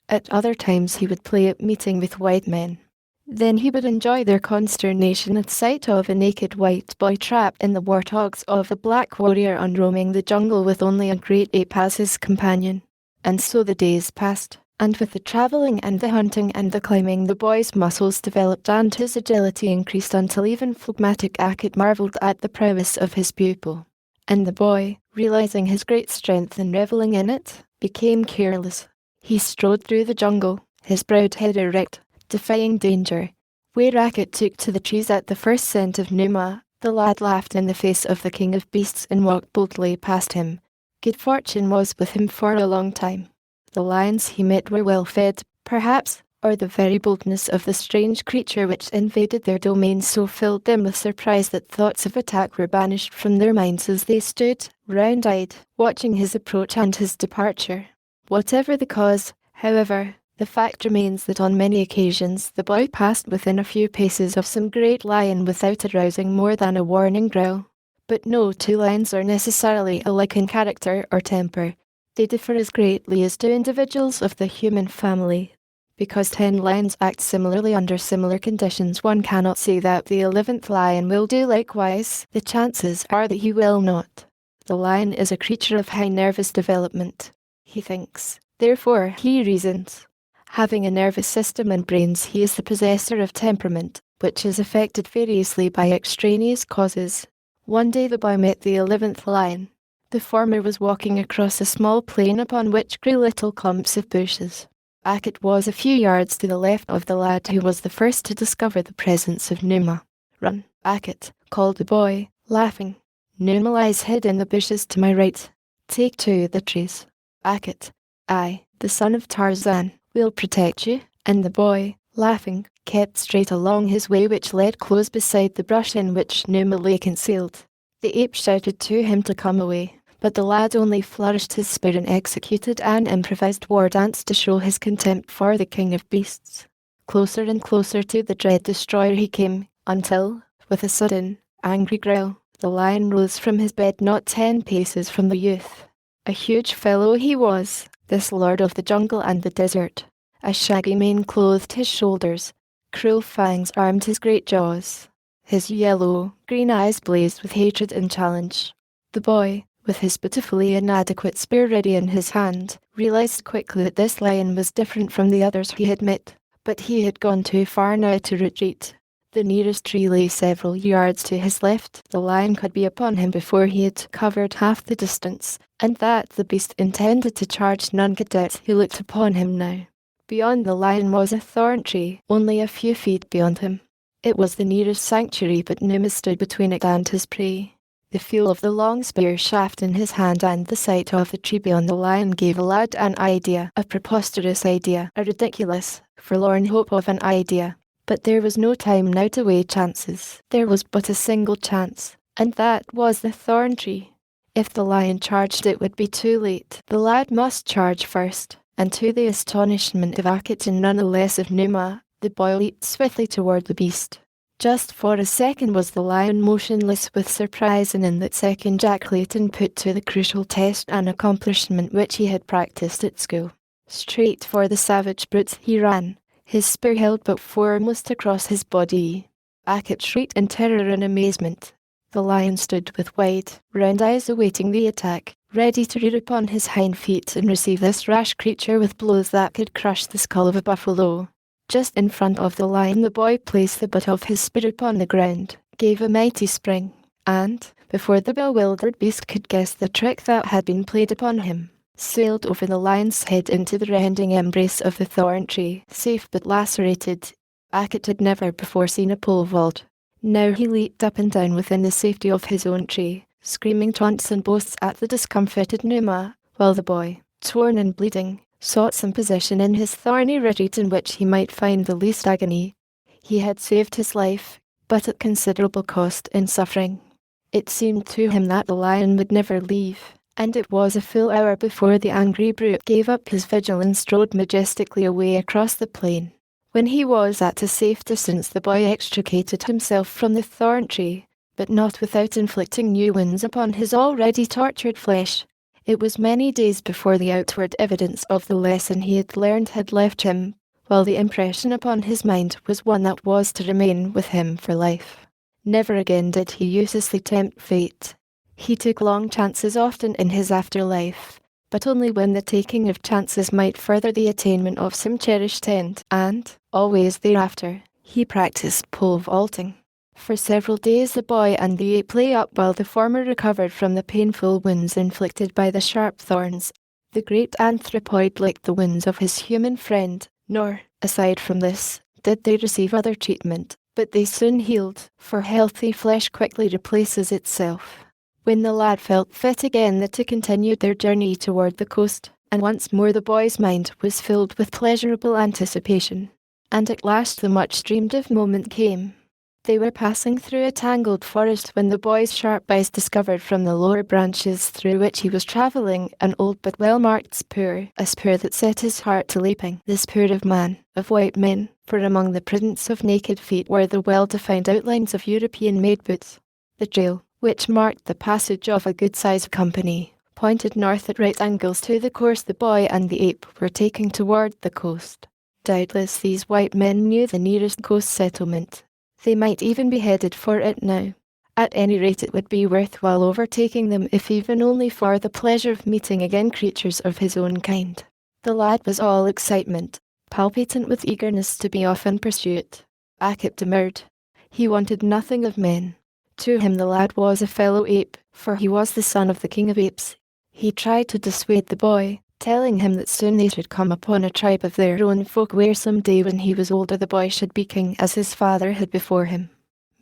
At other times he would play at meeting with white men. Then he would enjoy their consternation at sight of a naked white boy trapped in the warthogs of a black warrior on roaming the jungle with only a great ape as his companion. And so the days passed, and with the travelling and the hunting and the climbing the boy's muscles developed and his agility increased until even phlegmatic Akit marvelled at the prowess of his pupil. And the boy, realizing his great strength and revelling in it, became careless. He strode through the jungle, his proud head erect, defying danger. Where Akit took to the trees at the first scent of Numa, the lad laughed in the face of the king of beasts and walked boldly past him. Good fortune was with him for a long time. The lions he met were well fed, perhaps, or the very boldness of the strange creature which invaded their domain so filled them with surprise that thoughts of attack were banished from their minds as they stood, round-eyed, watching his approach and his departure. Whatever the cause, however, the fact remains that on many occasions the boy passed within a few paces of some great lion without arousing more than a warning growl. But no two lions are necessarily alike in character or temper. They differ as greatly as do individuals of the human family. Because 10 lions act similarly under similar conditions, one cannot say that the 11th lion will do likewise. The chances are that he will not. The lion is a creature of high nervous development. He thinks, therefore he reasons. Having a nervous system and brains, he is the possessor of temperament, which is affected variously by extraneous causes. One day the boy met the 11th lion. The former was walking across a small plain upon which grew little clumps of bushes. Ackett was a few yards to the left of the lad who was the first to discover the presence of Numa. "Run, Ackett," called the boy, laughing. "Numa lies hid in the bushes to my right. Take to the trees." Ackett, "I, the son of Tarzan, will protect you," and the boy, laughing, kept straight along his way which led close beside the brush in which Numa lay concealed. The ape shouted to him to come away, but the lad only flourished his spear and executed an improvised war dance to show his contempt for the king of beasts. Closer and closer to the dread destroyer he came, until, with a sudden, angry growl, the lion rose from his bed not 10 paces from the youth. A huge fellow he was, this lord of the jungle and the desert. A shaggy mane clothed his shoulders. Cruel fangs armed his great jaws. His yellow-green eyes blazed with hatred and challenge. The boy, with his pitifully inadequate spear ready in his hand, realized quickly that this lion was different from the others he had met. But he had gone too far now to retreat. The nearest tree lay several yards to his left. The lion could be upon him before he had covered half the distance, and that the beast intended to charge none could doubt who looked upon him now. Beyond the lion was a thorn tree, only a few feet beyond him. It was the nearest sanctuary, but Numa stood between it and his prey. The feel of the long spear shaft in his hand and the sight of the tree beyond the lion gave the lad an idea, a preposterous idea, a ridiculous, forlorn hope of an idea. But there was no time now to weigh chances. There was but a single chance, and that was the thorn tree. If the lion charged, it would be too late. The lad must charge first, and to the astonishment of Ackett and none the less of Numa, the boy leaped swiftly toward the beast. Just for a second was the lion motionless with surprise, and in that second Jack Clayton put to the crucial test an accomplishment which he had practiced at school. Straight for the savage brute he ran, his spear held but foremost across his body. Ackett shrieked in terror and amazement. The lion stood with wide, round eyes awaiting the attack, ready to rear upon his hind feet and receive this rash creature with blows that could crush the skull of a buffalo. Just in front of the lion the boy placed the butt of his spear upon the ground, gave a mighty spring, and, before the bewildered beast could guess the trick that had been played upon him, sailed over the lion's head into the rending embrace of the thorn tree, safe but lacerated. Ackett had never before seen a pole vault. Now he leaped up and down within the safety of his own tree, screaming taunts and boasts at the discomfited Numa, while the boy, torn and bleeding, sought some position in his thorny retreat in which he might find the least agony. He had saved his life, but at considerable cost in suffering. It seemed to him that the lion would never leave, and it was a full hour before the angry brute gave up his vigil and strode majestically away across the plain. When he was at a safe distance, the boy extricated himself from the thorn tree, but not without inflicting new wounds upon his already tortured flesh. It was many days before the outward evidence of the lesson he had learned had left him, while the impression upon his mind was one that was to remain with him for life. Never again did he uselessly tempt fate. He took long chances often in his afterlife, but only when the taking of chances might further the attainment of some cherished end, and, always thereafter, he practiced pole vaulting. For several days the boy and the ape lay up while the former recovered from the painful wounds inflicted by the sharp thorns. The great anthropoid licked the wounds of his human friend, nor, aside from this, did they receive other treatment, but they soon healed, for healthy flesh quickly replaces itself. when the lad felt fit again the two continued their journey toward the coast, and once more the boy's mind was filled with pleasurable anticipation. And at last the much-dreamed-of moment came. They were passing through a tangled forest when the boy's sharp eyes discovered from the lower branches through which he was travelling an old but well-marked spoor, a spoor that set his heart to leaping. The spoor of man, of white men, for among the prints of naked feet were the well-defined outlines of European-made boots. The trail, which marked the passage of a good-sized company, pointed north at right angles to the course the boy and the ape were taking toward the coast. Doubtless these white men knew the nearest coast settlement. They might even be headed for it now. At any rate it would be worthwhile overtaking them if even only for the pleasure of meeting again creatures of his own kind. The lad was all excitement, palpitant with eagerness to be off in pursuit. Akip demurred. He wanted nothing of men. To him the lad was a fellow ape, for he was the son of the king of apes. He tried to dissuade the boy, telling him that soon they should come upon a tribe of their own folk where some day when he was older the boy should be king as his father had before him.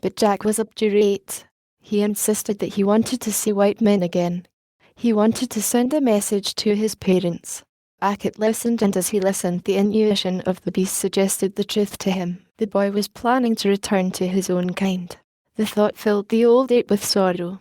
But Jack was obdurate. He insisted that he wanted to see white men again. He wanted to send a message to his parents. Akip listened, and as he listened the intuition of the beast suggested the truth to him. The boy was planning to return to his own kind. The thought filled the old ape with sorrow.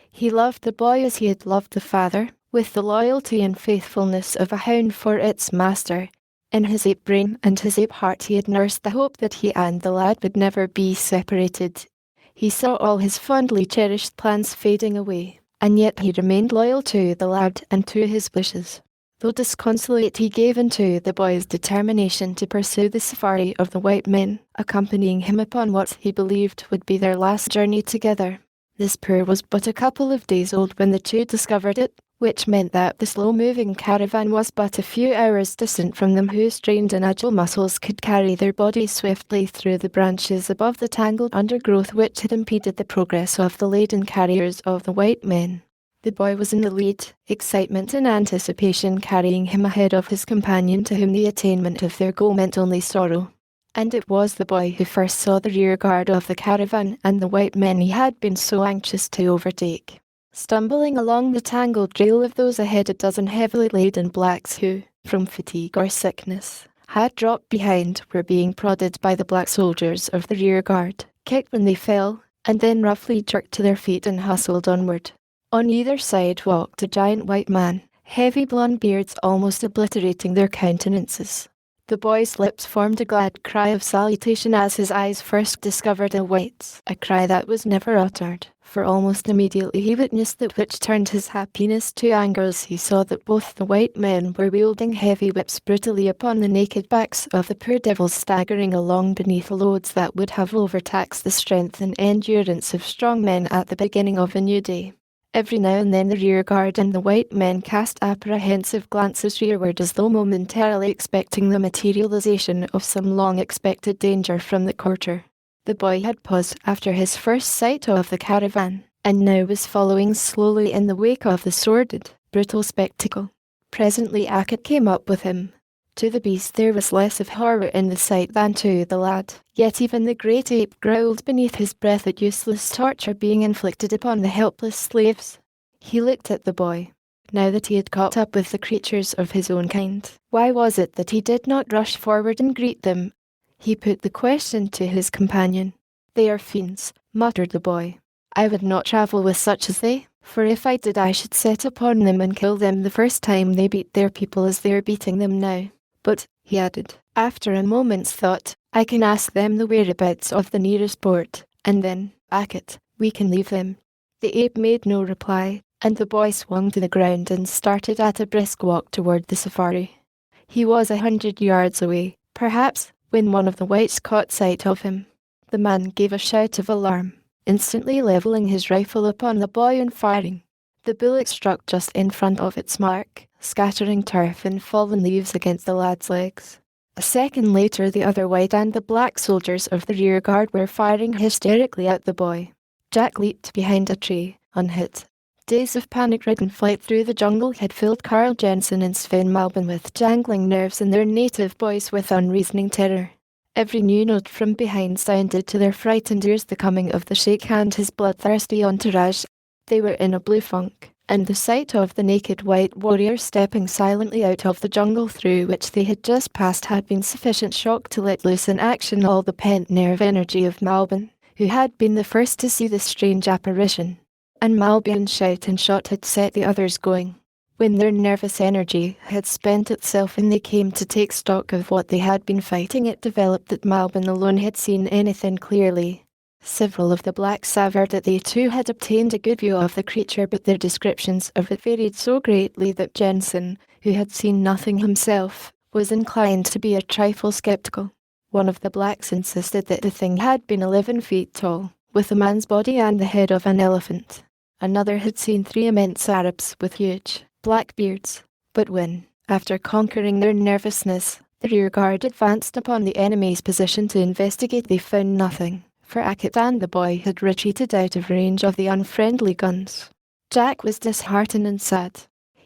He loved the boy as he had loved the father, with the loyalty and faithfulness of a hound for its master. In his ape brain and his ape heart he had nursed the hope that he and the lad would never be separated. He saw all his fondly cherished plans fading away, and yet he remained loyal to the lad and to his wishes. Though disconsolate, he gave in to the boy's determination to pursue the safari of the white men, accompanying him upon what he believed would be their last journey together. This spoor was but a couple of days old when the two discovered it, which meant that the slow-moving caravan was but a few hours distant from them, whose strained and agile muscles could carry their bodies swiftly through the branches above the tangled undergrowth which had impeded the progress of the laden carriers of the white men. The boy was in the lead, excitement and anticipation carrying him ahead of his companion, to whom the attainment of their goal meant only sorrow. And it was the boy who first saw the rear guard of the caravan and the white men he had been so anxious to overtake. Stumbling along the tangled trail of those ahead, a dozen heavily laden blacks who, from fatigue or sickness, had dropped behind, were being prodded by the black soldiers of the rear guard, kicked when they fell, and then roughly jerked to their feet and hustled onward. On either side walked a giant white man, heavy blonde beards almost obliterating their countenances. The boy's lips formed a glad cry of salutation as his eyes first discovered a white, a cry that was never uttered, for almost immediately he witnessed that which turned his happiness to anger as he saw that both the white men were wielding heavy whips brutally upon the naked backs of the poor devils staggering along beneath loads that would have overtaxed the strength and endurance of strong men at the beginning of a new day. Every now and then the rear guard and the white men cast apprehensive glances rearward as though momentarily expecting the materialization of some long-expected danger from the quarter. The boy had paused after his first sight of the caravan, and now was following slowly in the wake of the sordid, brutal spectacle. Presently Akip came up with him. To the beast there was less of horror in the sight than to the lad, yet even the great ape growled beneath his breath at useless torture being inflicted upon the helpless slaves. He looked at the boy. Now that he had caught up with the creatures of his own kind, why was it that he did not rush forward and greet them? He put the question to his companion. "They are fiends," muttered the boy. "I would not travel with such as they, for if I did I should set upon them and kill them the first time they beat their people as they are beating them now. But," he added, after a moment's thought, "I can ask them the whereabouts of the nearest port, and then, Akip, we can leave them." The ape made no reply, and the boy swung to the ground and started at a brisk walk toward the safari. He was 100 yards away, perhaps, when one of the whites caught sight of him. The man gave a shout of alarm, instantly levelling his rifle upon the boy and firing. The bullet struck just in front of its mark, scattering turf and fallen leaves against the lad's legs. A second later the other white and the black soldiers of the rear guard were firing hysterically at the boy. Jack leaped behind a tree, unhit. Days of panic-ridden flight through the jungle had filled Carl Jensen and Sven Malbin with jangling nerves and their native boys with unreasoning terror. Every new note from behind sounded to their frightened ears the coming of the sheikh and his bloodthirsty entourage. They were in a blue funk, and the sight of the naked white warrior stepping silently out of the jungle through which they had just passed had been sufficient shock to let loose in action all the pent nerve energy of Malbin, who had been the first to see this strange apparition. And Malbin's shout and shot had set the others going. When their nervous energy had spent itself and they came to take stock of what they had been fighting, it developed that Malbin alone had seen anything clearly. Several of the blacks averred that they too had obtained a good view of the creature, but their descriptions of it varied so greatly that Jensen, who had seen nothing himself, was inclined to be a trifle sceptical. One of the blacks insisted that the thing had been 11 feet tall, with a man's body and the head of an elephant. Another had seen 3 immense Arabs with huge, black beards. But when, after conquering their nervousness, the rearguard advanced upon the enemy's position to investigate, they found nothing, for Ackett and the boy had retreated out of range of the unfriendly guns. Jack was disheartened and sad.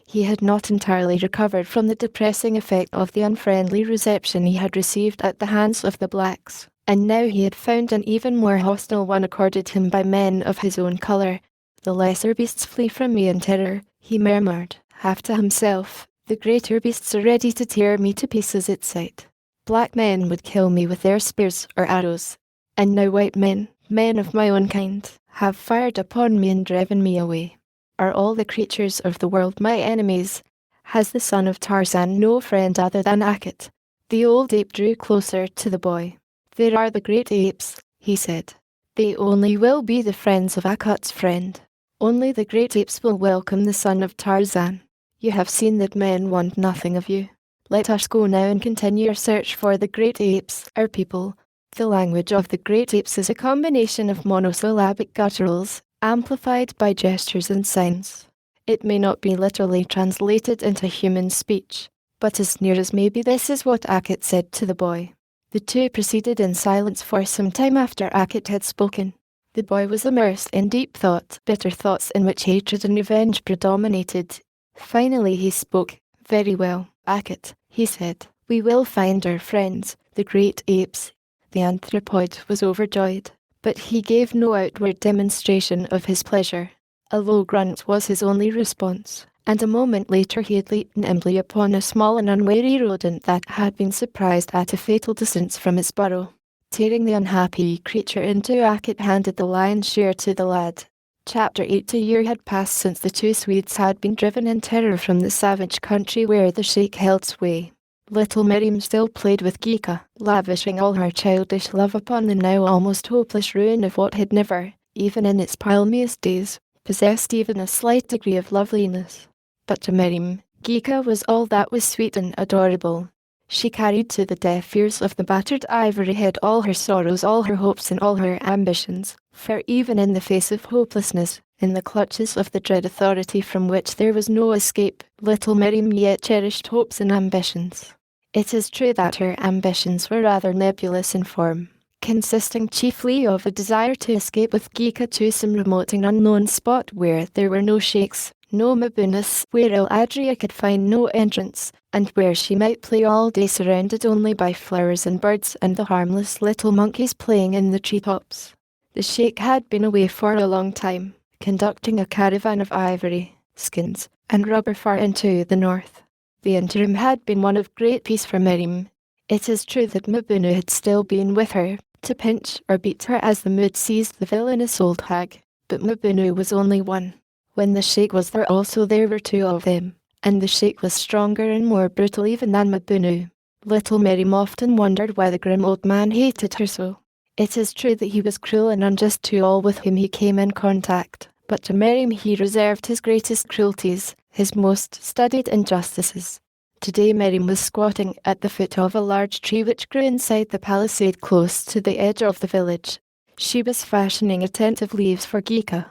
He had not entirely recovered from the depressing effect of the unfriendly reception he had received at the hands of the blacks, and now he had found an even more hostile one accorded him by men of his own colour. "The lesser beasts flee from me in terror," he murmured, half to himself. "The greater beasts are ready to tear me to pieces at sight. Black men would kill me with their spears or arrows, and now white men, men of my own kind, have fired upon me and driven me away. Are all the creatures of the world my enemies? Has the son of Tarzan no friend other than Ackett?" The old ape drew closer to the boy. "There are the great apes," he said. "They only will be the friends of Ackett's friend. Only the great apes will welcome the son of Tarzan. You have seen that men want nothing of you. Let us go now and continue our search for the great apes, our people." The language of the great apes is a combination of monosyllabic gutturals, amplified by gestures and signs. It may not be literally translated into human speech, but as near as may be, this is what Ackett said to the boy. The two proceeded in silence for some time after Ackett had spoken. The boy was immersed in deep thought, bitter thoughts in which hatred and revenge predominated. Finally he spoke. "Very well, Ackett," he said. "We will find our friends, the great apes." The anthropoid was overjoyed, but he gave no outward demonstration of his pleasure. A low grunt was his only response, and a moment later he had leaped nimbly upon a small and unwary rodent that had been surprised at a fatal distance from its burrow. Tearing the unhappy creature in two, Ackett handed the lion's share to the lad. Chapter 8. A year had passed since the two Swedes had been driven in terror from the savage country where the sheik held sway. Little Miriam still played with Geeka, lavishing all her childish love upon the now almost hopeless ruin of what had never, even in its palmiest days, possessed even a slight degree of loveliness. But to Miriam, Geeka was all that was sweet and adorable. She carried to the deaf ears of the battered ivory head all her sorrows, all her hopes and all her ambitions, for even in the face of hopelessness, in the clutches of the dread authority from which there was no escape, little Miriam yet cherished hopes and ambitions. It is true that her ambitions were rather nebulous in form, consisting chiefly of a desire to escape with Geeka to some remote and unknown spot where there were no sheikhs, no mabunas, where Adria could find no entrance, and where she might play all day surrounded only by flowers and birds and the harmless little monkeys playing in the treetops. The sheikh had been away for a long time, conducting a caravan of ivory, skins, and rubber far into the north. The interim had been one of great peace for Miriam. It is true that Mabunu had still been with her, to pinch or beat her as the mood seized the villainous old hag, but Mabunu was only one. When the sheikh was there also there were two of them, and the sheikh was stronger and more brutal even than Mabunu. Little Miriam often wondered why the grim old man hated her so. It is true that he was cruel and unjust to all with whom he came in contact, but to Miriam he reserved his greatest cruelties, his most studied injustices. Today Miriam was squatting at the foot of a large tree which grew inside the palisade close to the edge of the village. She was fashioning a tent of leaves for Geeka.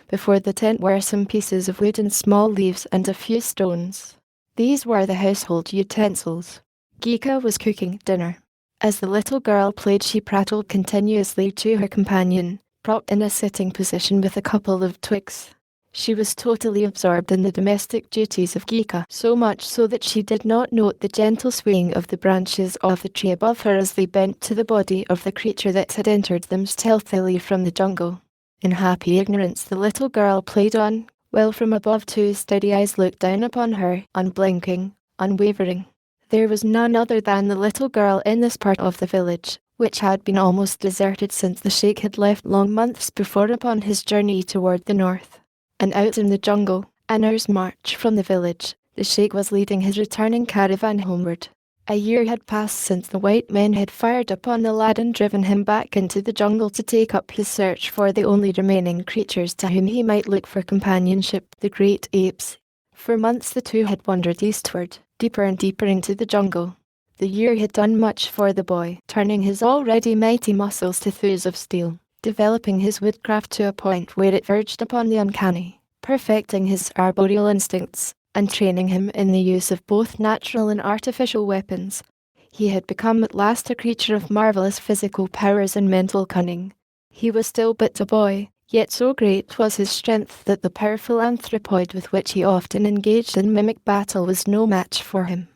Before the tent were some pieces of wood and small leaves and a few stones. These were the household utensils. Geeka was cooking dinner. As the little girl played, she prattled continuously to her companion, propped in a sitting position with a couple of twigs. She was totally absorbed in the domestic duties of Geeka, so much so that she did not note the gentle swaying of the branches of the tree above her as they bent to the body of the creature that had entered them stealthily from the jungle. In happy ignorance the little girl played on, while from above two steady eyes looked down upon her, unblinking, unwavering. There was none other than the little girl in this part of the village, which had been almost deserted since the sheikh had left long months before upon his journey toward the north. And out in the jungle, an hour's march from the village, the sheikh was leading his returning caravan homeward. A year had passed since the white men had fired upon the lad and driven him back into the jungle to take up his search for the only remaining creatures to whom he might look for companionship, the great apes. For months the two had wandered eastward, deeper and deeper into the jungle. The year had done much for the boy, turning his already mighty muscles to thews of steel, developing his woodcraft to a point where it verged upon the uncanny, perfecting his arboreal instincts, and training him in the use of both natural and artificial weapons. He had become at last a creature of marvelous physical powers and mental cunning. He was still but a boy, yet so great was his strength that the powerful anthropoid with which he often engaged in mimic battle was no match for him.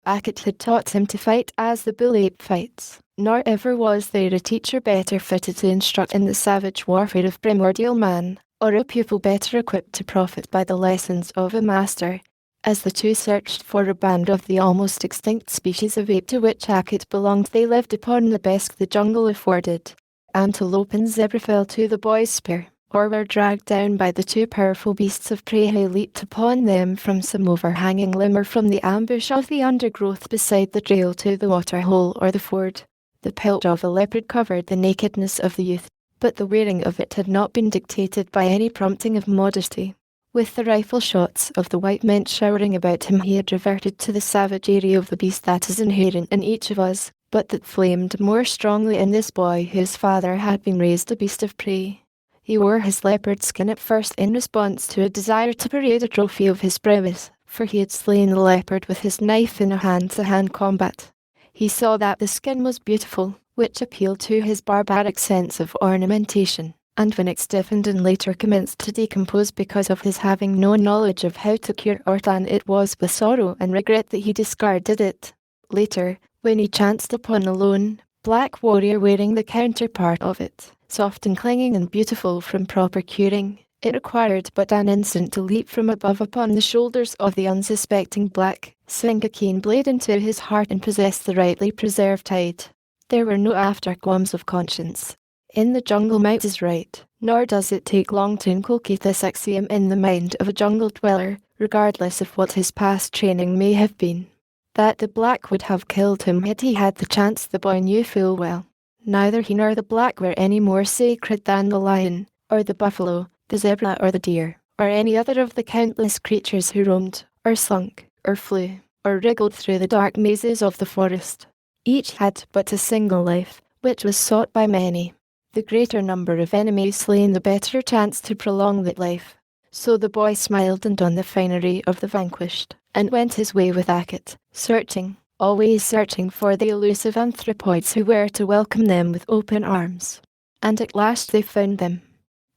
Akit had taught him to fight as the bull ape fights, nor ever was there a teacher better fitted to instruct in the savage warfare of primordial man, or a pupil better equipped to profit by the lessons of a master. As the two searched for a band of the almost extinct species of ape to which Akit belonged, they lived upon the best the jungle afforded. Antelope and zebra fell to the boy's spear, or were dragged down by the two powerful beasts of prey who leaped upon them from some overhanging limb or from the ambush of the undergrowth beside the trail to the waterhole or the ford. The pelt of a leopard covered the nakedness of the youth, but the wearing of it had not been dictated by any prompting of modesty. With the rifle shots of the white men showering about him, he had reverted to the savage area of the beast that is inherent in each of us, but that flamed more strongly in this boy whose father had been raised a beast of prey. He wore his leopard skin at first in response to a desire to parade a trophy of his prowess, for he had slain the leopard with his knife in a hand-to-hand combat. He saw that the skin was beautiful, which appealed to his barbaric sense of ornamentation, and when it stiffened and later commenced to decompose because of his having no knowledge of how to cure or tan, it was with sorrow and regret that he discarded it. Later, when he chanced upon a lone, black warrior wearing the counterpart of it, soft and clinging and beautiful from proper curing, it required but an instant to leap from above upon the shoulders of the unsuspecting black, sink a keen blade into his heart and possess the rightly preserved hide. There were no afterqualms of conscience. In the jungle might is right, nor does it take long to inculcate this axiom in the mind of a jungle dweller, regardless of what his past training may have been. That the black would have killed him had he had the chance, the boy knew full well. Neither he nor the black were any more sacred than the lion, or the buffalo, the zebra or the deer, or any other of the countless creatures who roamed, or slunk, or flew, or wriggled through the dark mazes of the forest. Each had but a single life, which was sought by many. The greater number of enemies slain, the better chance to prolong that life. So the boy smiled and on the finery of the vanquished, and went his way with Akit, searching, always searching for the elusive anthropoids who were to welcome them with open arms. And at last they found them.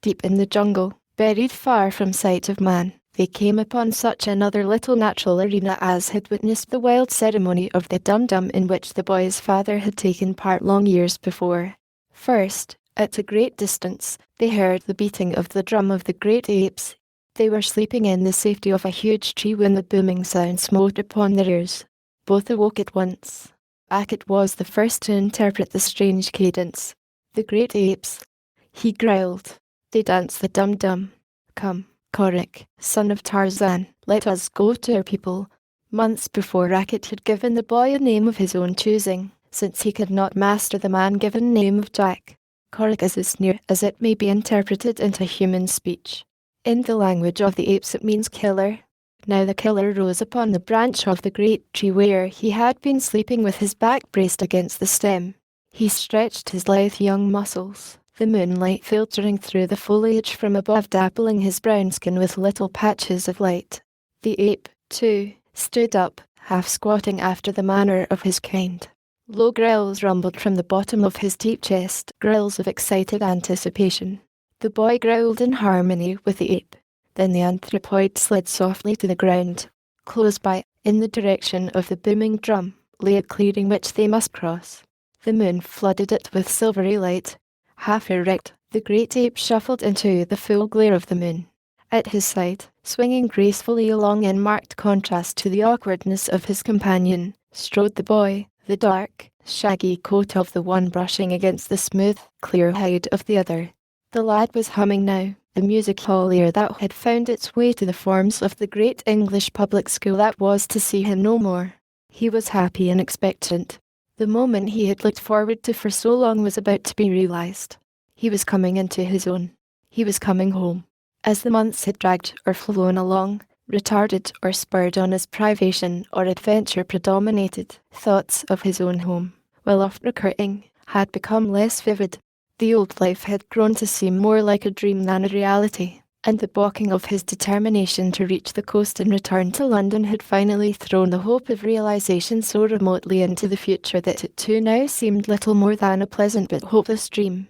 Deep in the jungle, buried far from sight of man, they came upon such another little natural arena as had witnessed the wild ceremony of the dum-dum in which the boy's father had taken part long years before. First, at a great distance, they heard the beating of the drum of the great apes. They were sleeping in the safety of a huge tree when the booming sound smote upon their ears. Both awoke at once. Akit was the first to interpret the strange cadence. The great apes, he growled. They danced the dum-dum. Come, Korik, son of Tarzan, let us go to our people. Months before, Akit had given the boy a name of his own choosing, since he could not master the man-given name of Jack. Korik is as near as it may be interpreted into human speech. In the language of the apes it means killer. Now the killer rose upon the branch of the great tree where he had been sleeping with his back braced against the stem. He stretched his lithe young muscles, the moonlight filtering through the foliage from above dappling his brown skin with little patches of light. The ape, too, stood up, half squatting after the manner of his kind. Low growls rumbled from the bottom of his deep chest, growls of excited anticipation. The boy growled in harmony with the ape. Then the anthropoid slid softly to the ground. Close by, in the direction of the booming drum, lay a clearing which they must cross. The moon flooded it with silvery light. Half erect, The great ape shuffled into the full glare of the moon. At his side, swinging gracefully along in marked contrast to the awkwardness of his companion, strode the boy, the dark, shaggy coat of the one brushing against the smooth, clear hide of the other. The lad was humming now, the music hall air that had found its way to the forms of the great English public school that was to see him no more. He was happy and expectant. The moment he had looked forward to for so long was about to be realized. He was coming into his own. He was coming home. As the months had dragged or flown along, retarded or spurred on as privation or adventure predominated, thoughts of his own home, while oft recurring, had become less vivid. The old life had grown to seem more like a dream than a reality, and the balking of his determination to reach the coast and return to London had finally thrown the hope of realization so remotely into the future that it too now seemed little more than a pleasant but hopeless dream.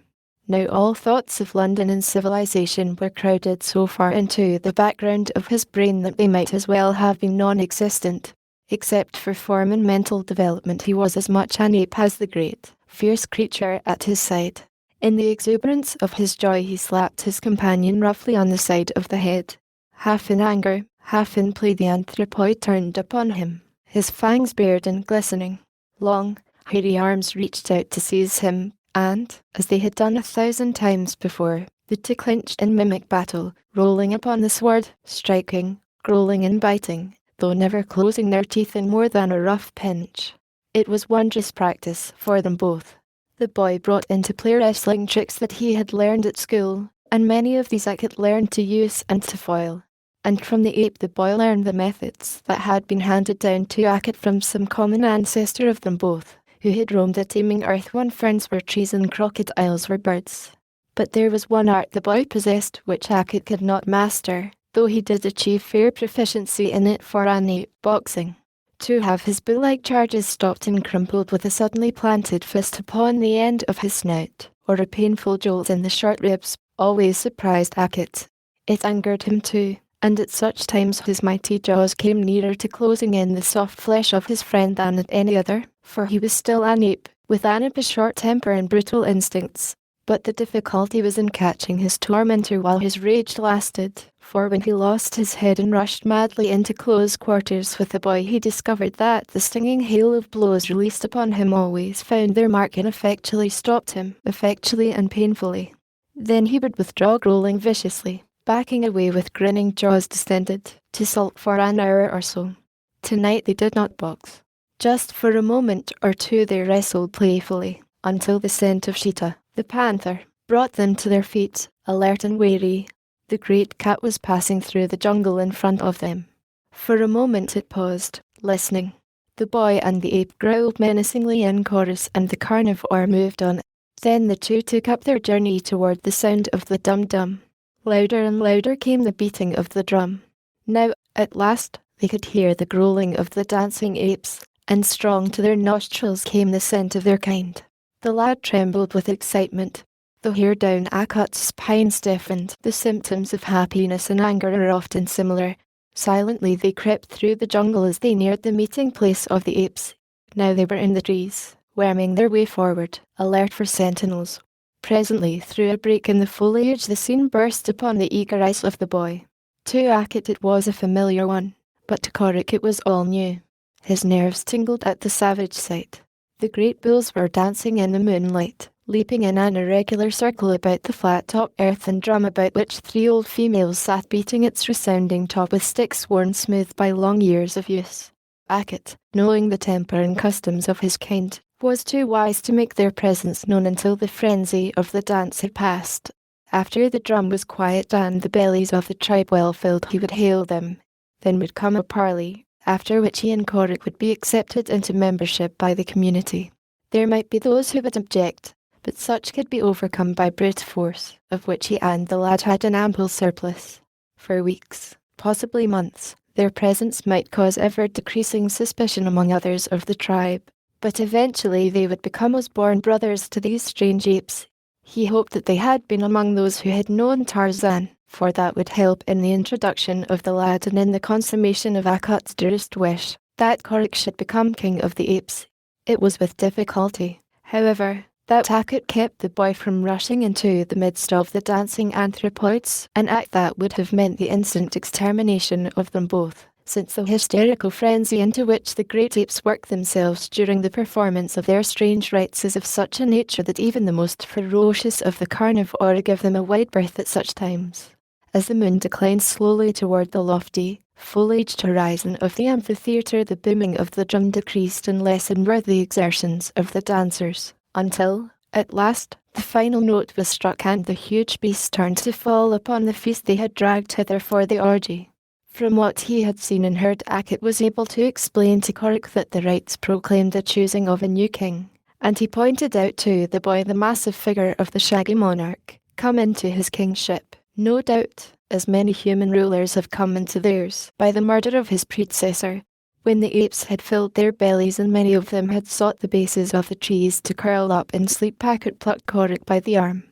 Now all thoughts of London and civilization were crowded so far into the background of his brain that they might as well have been non-existent. Except for form and mental development, he was as much an ape as the great, fierce creature at his side. In the exuberance of his joy he slapped his companion roughly on the side of the head. Half in anger, half in play, the anthropoid turned upon him, his fangs bared and glistening. Long, hairy arms reached out to seize him, and, as they had done 1,000 times before, the two clinched in mimic battle, rolling upon the sword, striking, growling and biting, though never closing their teeth in more than a rough pinch. It was wondrous practice for them both. The boy brought into play wrestling tricks that he had learned at school, and many of these Ackett learned to use and to foil. And from the ape the boy learned the methods that had been handed down to Ackett from some common ancestor of them both, who had roamed a teeming earth when ferns were trees and crocodiles were birds. But there was one art the boy possessed which Ackett could not master, though he did achieve fair proficiency in it for an ape, boxing. To have his bull-like charges stopped and crumpled with a suddenly planted fist upon the end of his snout, or a painful jolt in the short ribs, always surprised Ackett. It angered him too, and at such times his mighty jaws came nearer to closing in the soft flesh of his friend than at any other, for he was still an ape, with an ape's short temper and brutal instincts. But the difficulty was in catching his tormentor while his rage lasted, for when he lost his head and rushed madly into close quarters with the boy, he discovered that the stinging hail of blows released upon him always found their mark and effectually stopped him, effectually and painfully. Then he would withdraw, growling viciously, backing away with grinning jaws distended, to sulk for an hour or so. Tonight they did not box. Just for a moment or two they wrestled playfully, until the scent of Sheeta, the panther, brought them to their feet, alert and wary. The great cat was passing through the jungle in front of them. For a moment it paused, listening. The boy and the ape growled menacingly in chorus and the carnivore moved on. Then the two took up their journey toward the sound of the dum-dum. Louder and louder came the beating of the drum. Now, at last, they could hear the growling of the dancing apes, and strong to their nostrils came the scent of their kind. The lad trembled with excitement. The hair down Ackett's spine stiffened. The symptoms of happiness and anger are often similar. Silently they crept through the jungle as they neared the meeting place of the apes. Now they were in the trees, worming their way forward, alert for sentinels. Presently, through a break in the foliage, the scene burst upon the eager eyes of the boy. To Ackett it was a familiar one, but to Corrick it was all new. His nerves tingled at the savage sight. The great bulls were dancing in the moonlight, leaping in an irregular circle about the flat-top earthen drum about which 3 old females sat beating its resounding top with sticks worn smooth by long years of use. Ackett, knowing the temper and customs of his kind, was too wise to make their presence known until the frenzy of the dance had passed. After the drum was quiet and the bellies of the tribe well filled, he would hail them. Then would come a parley, after which he and Corrick would be accepted into membership by the community. There might be those who would object, but such could be overcome by brute force, of which he and the lad had an ample surplus. For weeks, possibly months, their presence might cause ever-decreasing suspicion among others of the tribe, but eventually they would become as born brothers to these strange apes. He hoped that they had been among those who had known Tarzan, for that would help in the introduction of the lad and in the consummation of Ackett's dearest wish, that Corrick should become king of the apes. It was with difficulty, however, That Hackett kept the boy from rushing into the midst of the dancing anthropoids, an act that would have meant the instant extermination of them both, since the hysterical frenzy into which the great apes work themselves during the performance of their strange rites is of such a nature that even the most ferocious of the carnivora give them a wide berth at such times. As the moon declined slowly toward the lofty, foliaged horizon of the amphitheatre, the booming of the drum decreased and lessened were the exertions of the dancers, until, at last, the final note was struck and the huge beasts turned to fall upon the feast they had dragged hither for the orgy. From what he had seen and heard, Hackett was able to explain to Corrick that the rites proclaimed the choosing of a new king, and he pointed out to the boy the massive figure of the shaggy monarch, come into his kingship, no doubt, as many human rulers have come into theirs, by the murder of his predecessor, when the apes had filled their bellies and many of them had sought the bases of the trees to curl up in sleep. Hackett plucked Corrick by the arm.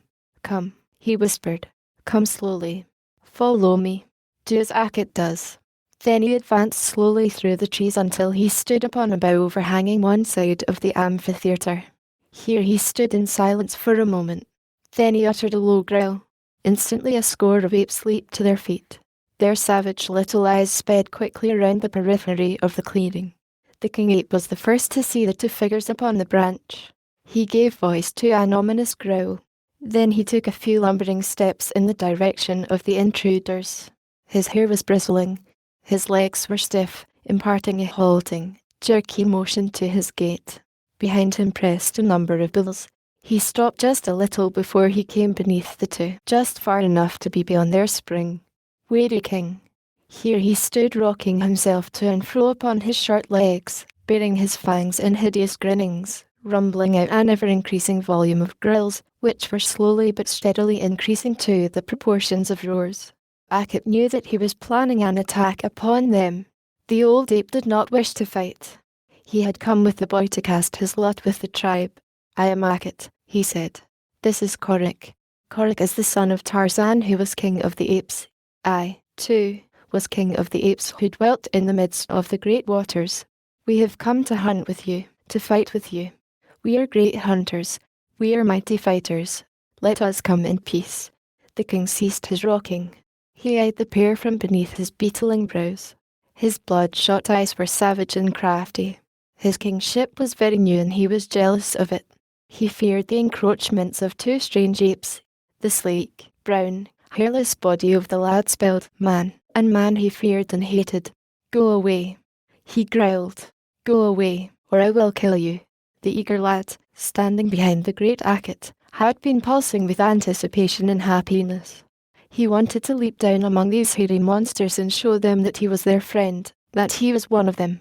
"Come," he whispered. "Come slowly. Follow me. Do as Hackett does." Then he advanced slowly through the trees until he stood upon a bough overhanging one side of the amphitheatre. Here he stood in silence for a moment. Then he uttered a low growl. Instantly a score of apes leaped to their feet. Their savage little eyes sped quickly around the periphery of the clearing. The king ape was the first to see the two figures upon the branch. He gave voice to an ominous growl. Then he took a few lumbering steps in the direction of the intruders. His hair was bristling. His legs were stiff, imparting a halting, jerky motion to his gait. Behind him pressed a number of bulls. He stopped just a little before he came beneath the two, just far enough to be beyond their spring. "Wary king." Here he stood rocking himself to and fro upon his short legs, baring his fangs in hideous grinnings, rumbling out an ever-increasing volume of growls, which were slowly but steadily increasing to the proportions of roars. Hackett knew that he was planning an attack upon them. The old ape did not wish to fight. He had come with the boy to cast his lot with the tribe. "I am Hackett," he said. "This is Corrick. Corrick is the son of Tarzan, who was king of the apes. I, too, was king of the apes who dwelt in the midst of the great waters. We have come to hunt with you, to fight with you. We are great hunters. We are mighty fighters. Let us come in peace." The king ceased his rocking. He eyed the pair from beneath his beetling brows. His bloodshot eyes were savage and crafty. His kingship was very new and he was jealous of it. He feared the encroachments of two strange apes. The sleek, brown, hairless body of the lad spelled man, and man he feared and hated. "Go away," he growled. "Go away, or I will kill you." The eager lad, standing behind the great Hackett, had been pulsing with anticipation and happiness. He wanted to leap down among these hairy monsters and show them that he was their friend, that he was one of them.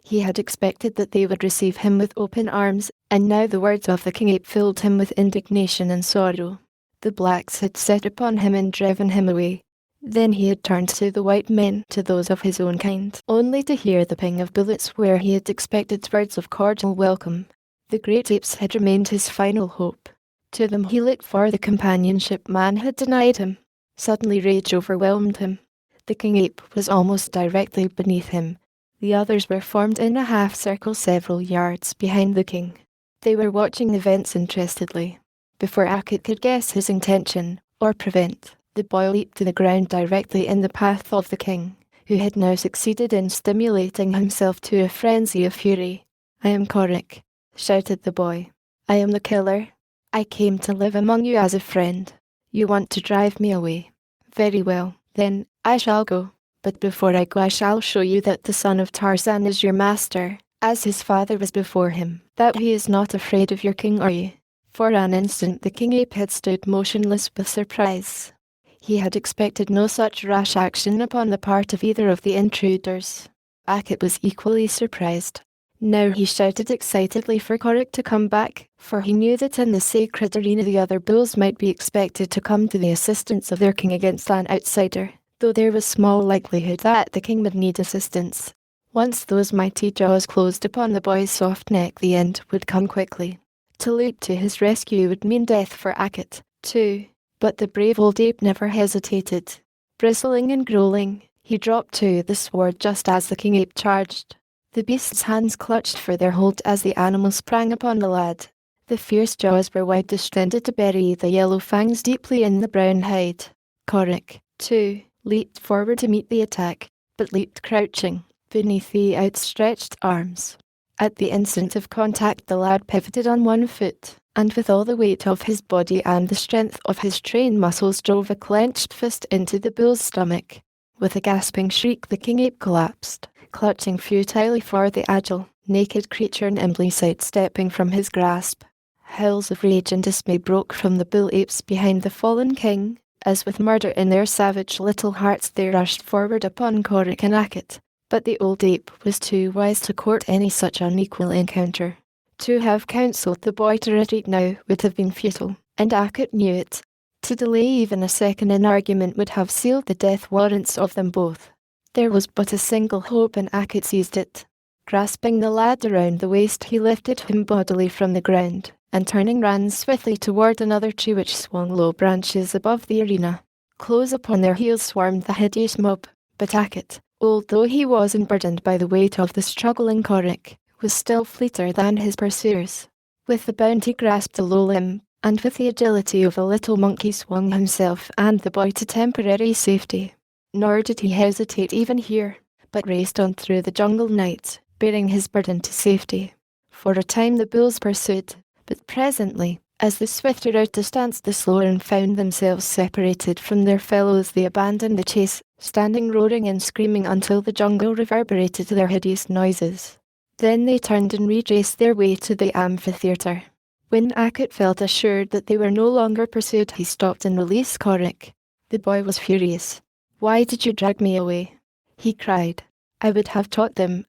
He had expected that they would receive him with open arms, and now the words of the king ape filled him with indignation and sorrow. The blacks had set upon him and driven him away. Then he had turned to the white men, to those of his own kind, only to hear the ping of bullets where he had expected words of cordial welcome. The great apes had remained his final hope. To them he looked for the companionship man had denied him. Suddenly rage overwhelmed him. The king ape was almost directly beneath him. The others were formed in a half-circle several yards behind the king. They were watching events interestedly. Before Hackett could guess his intention, or prevent, the boy leaped to the ground directly in the path of the king, who had now succeeded in stimulating himself to a frenzy of fury. "I am Corrick," shouted the boy. "I am the killer. I came to live among you as a friend. You want to drive me away. Very well, then, I shall go. But before I go I shall show you that the son of Tarzan is your master, as his father was before him, that he is not afraid of your king, are you?" For an instant the king ape had stood motionless with surprise. He had expected no such rash action upon the part of either of the intruders. Hackett was equally surprised. Now he shouted excitedly for Corrick to come back, for he knew that in the sacred arena the other bulls might be expected to come to the assistance of their king against an outsider, though there was small likelihood that the king would need assistance. Once those mighty jaws closed upon the boy's soft neck, the end would come quickly. To leap to his rescue would mean death for Hackett, too, but the brave old ape never hesitated. Bristling and growling, he dropped to the sword just as the king ape charged. The beast's hands clutched for their hold as the animal sprang upon the lad. The fierce jaws were wide distended to bury the yellow fangs deeply in the brown hide. Corrick, too, leaped forward to meet the attack, but leaped crouching, beneath the outstretched arms. At the instant of contact the lad pivoted on one foot, and with all the weight of his body and the strength of his trained muscles drove a clenched fist into the bull's stomach. With a gasping shriek the king ape collapsed, clutching futilely for the agile, naked creature nimbly sidestepping from his grasp. Howls of rage and dismay broke from the bull apes behind the fallen king, as with murder in their savage little hearts they rushed forward upon Corrick and Ackett. But the old ape was too wise to court any such unequal encounter. To have counselled the boy to retreat now would have been futile, and Ackett knew it. To delay even a second in argument would have sealed the death warrants of them both. There was but a single hope and Ackett seized it. Grasping the lad around the waist he lifted him bodily from the ground, and turning ran swiftly toward another tree which swung low branches above the arena. Close upon their heels swarmed the hideous mob, but Ackett, although he was unburdened by the weight of the struggling Corrick, was still fleeter than his pursuers. With the bound he grasped a low limb, and with the agility of a little monkey swung himself and the boy to temporary safety. Nor did he hesitate even here, but raced on through the jungle night, bearing his burden to safety. For a time the bulls pursued, but presently, as the swifter outdistanced the slower and found themselves separated from their fellows, they abandoned the chase, standing roaring and screaming until the jungle reverberated their hideous noises. Then they turned and retraced their way to the amphitheatre. When Ackett felt assured that they were no longer pursued, he stopped and released Corrick. The boy was furious. "Why did you drag me away?" he cried. I would have taught them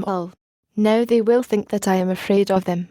all. Now they will think that I am afraid of them."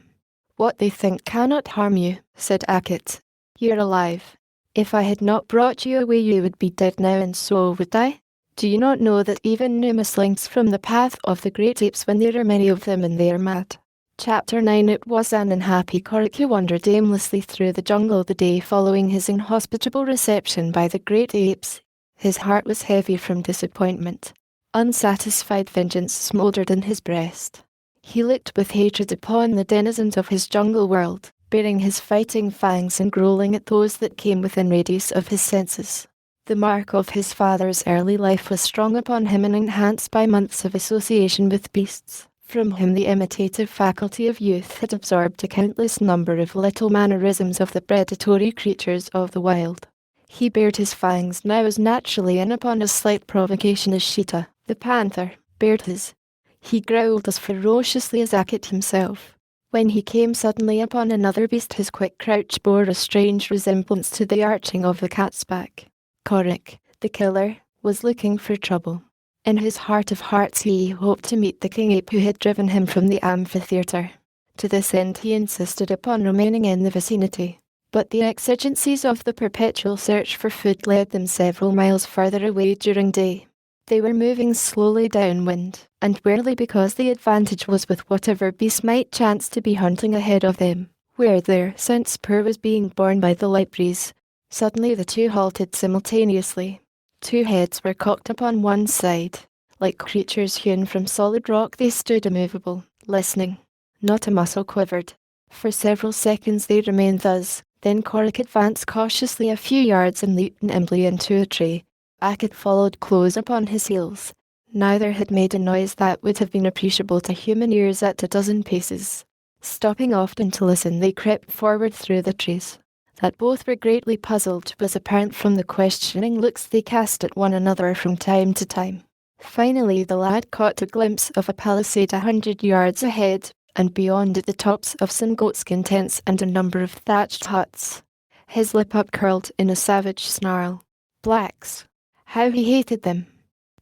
"What they think cannot harm you," said Ackett. "You're alive. If I had not brought you away you would be dead now, and so would I. Do you not know that even Numa slinks from the path of the great apes when there are many of them and they are mad?" Chapter 9. It was an unhappy Corrick who wandered aimlessly through the jungle the day following his inhospitable reception by the great apes. His heart was heavy from disappointment. Unsatisfied vengeance smouldered in his breast. He looked with hatred upon the denizens of his jungle world, baring his fighting fangs and growling at those that came within radius of his senses. The mark of his father's early life was strong upon him and enhanced by months of association with beasts, from whom the imitative faculty of youth had absorbed a countless number of little mannerisms of the predatory creatures of the wild. He bared his fangs now as naturally and upon as slight provocation as Sheeta, the panther, bared his. He growled as ferociously as Ackett himself. When he came suddenly upon another beast his quick crouch bore a strange resemblance to the arching of the cat's back. Corrick, the killer, was looking for trouble. In his heart of hearts he hoped to meet the king ape who had driven him from the amphitheatre. To this end he insisted upon remaining in the vicinity. But the exigencies of the perpetual search for food led them several miles further away during day. They were moving slowly downwind, and warily because the advantage was with whatever beast might chance to be hunting ahead of them, where their scent spur was being borne by the light breeze. Suddenly the two halted simultaneously. Two heads were cocked upon one side. Like creatures hewn from solid rock they stood immovable, listening. Not a muscle quivered. For several seconds they remained thus, then Corrick advanced cautiously a few yards and leaped nimbly into a tree. Ackett followed close upon his heels. Neither had made a noise that would have been appreciable to human ears at a dozen paces. Stopping often to listen, they crept forward through the trees. That both were greatly puzzled was apparent from the questioning looks they cast at one another from time to time. Finally the lad caught a glimpse of a palisade 100 yards ahead, and beyond it the tops of some goatskin tents and a number of thatched huts. His lip upcurled in a savage snarl. Blacks! How he hated them!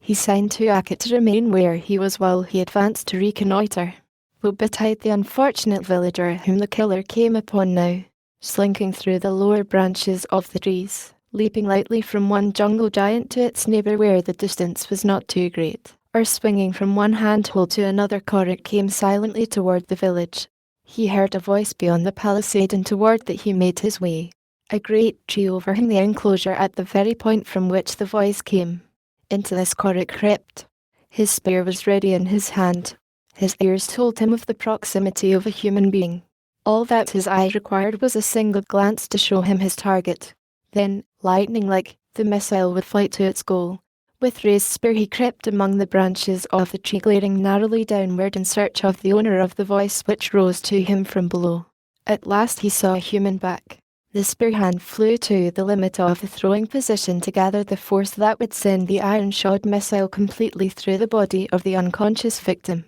He signed to Ackett to remain where he was while he advanced to reconnoitre. Woe betide the unfortunate villager whom the killer came upon now, slinking through the lower branches of the trees, leaping lightly from one jungle giant to its neighbour where the distance was not too great, or swinging from one handhold to another. Corrick came silently toward the village. He heard a voice beyond the palisade and toward that he made his way. A great tree overhung the enclosure at the very point from which the voice came. Into this Corrick crept. His spear was ready in his hand. His ears told him of the proximity of a human being. All that his eye required was a single glance to show him his target. Then, lightning-like, the missile would fly to its goal. With raised spear he crept among the branches of the tree, glaring narrowly downward in search of the owner of the voice which rose to him from below. At last he saw a human back. The spear hand flew to the limit of the throwing position to gather the force that would send the iron-shod missile completely through the body of the unconscious victim.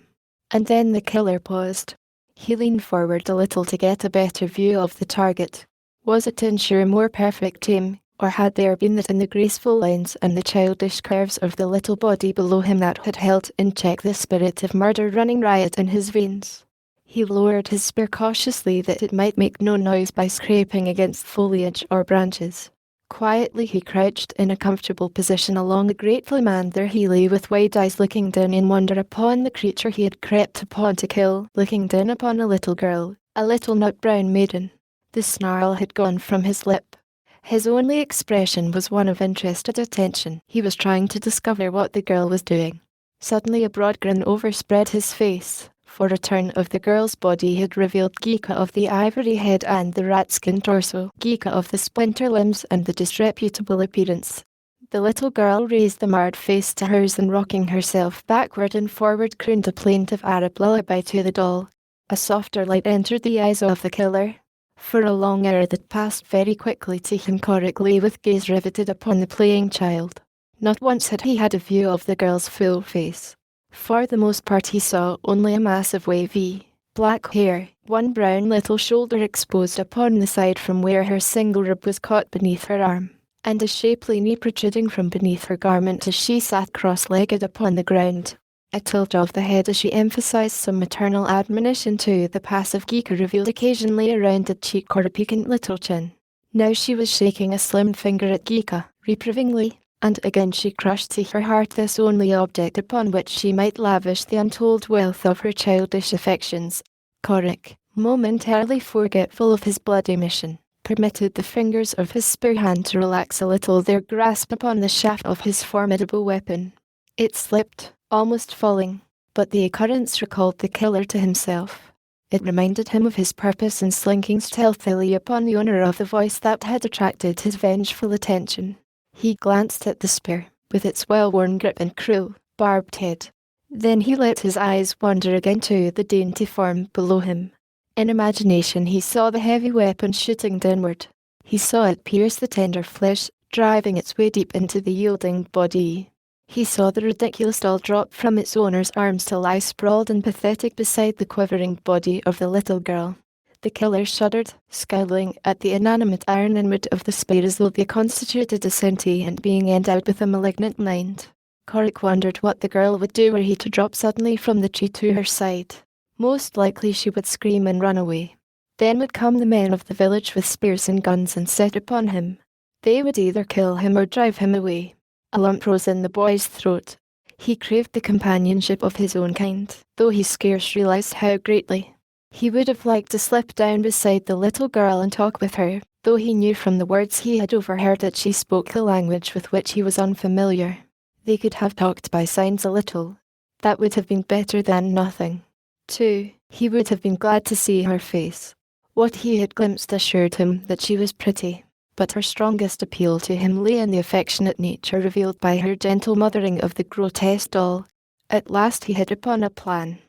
And then the killer paused. He leaned forward a little to get a better view of the target. Was it to ensure a more perfect aim, or had there been that in the graceful lines and the childish curves of the little body below him that had held in check the spirit of murder running riot in his veins? He lowered his spear cautiously that it might make no noise by scraping against foliage or branches. Quietly he crouched in a comfortable position along the grateful man. There he lay with wide eyes looking down in wonder upon the creature he had crept upon to kill, looking down upon a little girl, a little nut-brown maiden. The snarl had gone from his lip. His only expression was one of interested attention. He was trying to discover what the girl was doing. Suddenly a broad grin overspread his face, for a turn of the girl's body had revealed Geeka of the ivory head and the rat-skin torso, Geeka of the splinter limbs and the disreputable appearance. The little girl raised the marred face to hers and rocking herself backward and forward crooned a plaintive Arab lullaby to the doll. A softer light entered the eyes of the killer. For a long hour that passed very quickly to him, Korik lay with gaze riveted upon the playing child. Not once had he had a view of the girl's full face. For the most part he saw only a mass of wavy, black hair, one brown little shoulder exposed upon the side from where her single rib was caught beneath her arm, and a shapely knee protruding from beneath her garment as she sat cross-legged upon the ground. A tilt of the head as she emphasized some maternal admonition to the passive Geeka revealed occasionally a rounded cheek or a piquant little chin. Now she was shaking a slim finger at Geeka, reprovingly, and again she crushed to her heart this only object upon which she might lavish the untold wealth of her childish affections. Korik, momentarily forgetful of his bloody mission, permitted the fingers of his spear hand to relax a little their grasp upon the shaft of his formidable weapon. It slipped, almost falling, but the occurrence recalled the killer to himself. It reminded him of his purpose in slinking stealthily upon the owner of the voice that had attracted his vengeful attention. He glanced at the spear, with its well-worn grip and cruel, barbed head. Then he let his eyes wander again to the dainty form below him. In imagination he saw the heavy weapon shooting downward. He saw it pierce the tender flesh, driving its way deep into the yielding body. He saw the ridiculous doll drop from its owner's arms to lie sprawled and pathetic beside the quivering body of the little girl. The killer shuddered, scowling at the inanimate iron inward of the spear as though they constituted a sentient being endowed with a malignant mind. Korik wondered what the girl would do were he to drop suddenly from the tree to her side. Most likely she would scream and run away. Then would come the men of the village with spears and guns and set upon him. They would either kill him or drive him away. A lump rose in the boy's throat. He craved the companionship of his own kind, though he scarce realized how greatly. He would have liked to slip down beside the little girl and talk with her, though he knew from the words he had overheard that she spoke the language with which he was unfamiliar. They could have talked by signs a little. That would have been better than nothing. Too, he would have been glad to see her face. What he had glimpsed assured him that she was pretty, but her strongest appeal to him lay in the affectionate nature revealed by her gentle mothering of the grotesque doll. At last he hit upon a plan.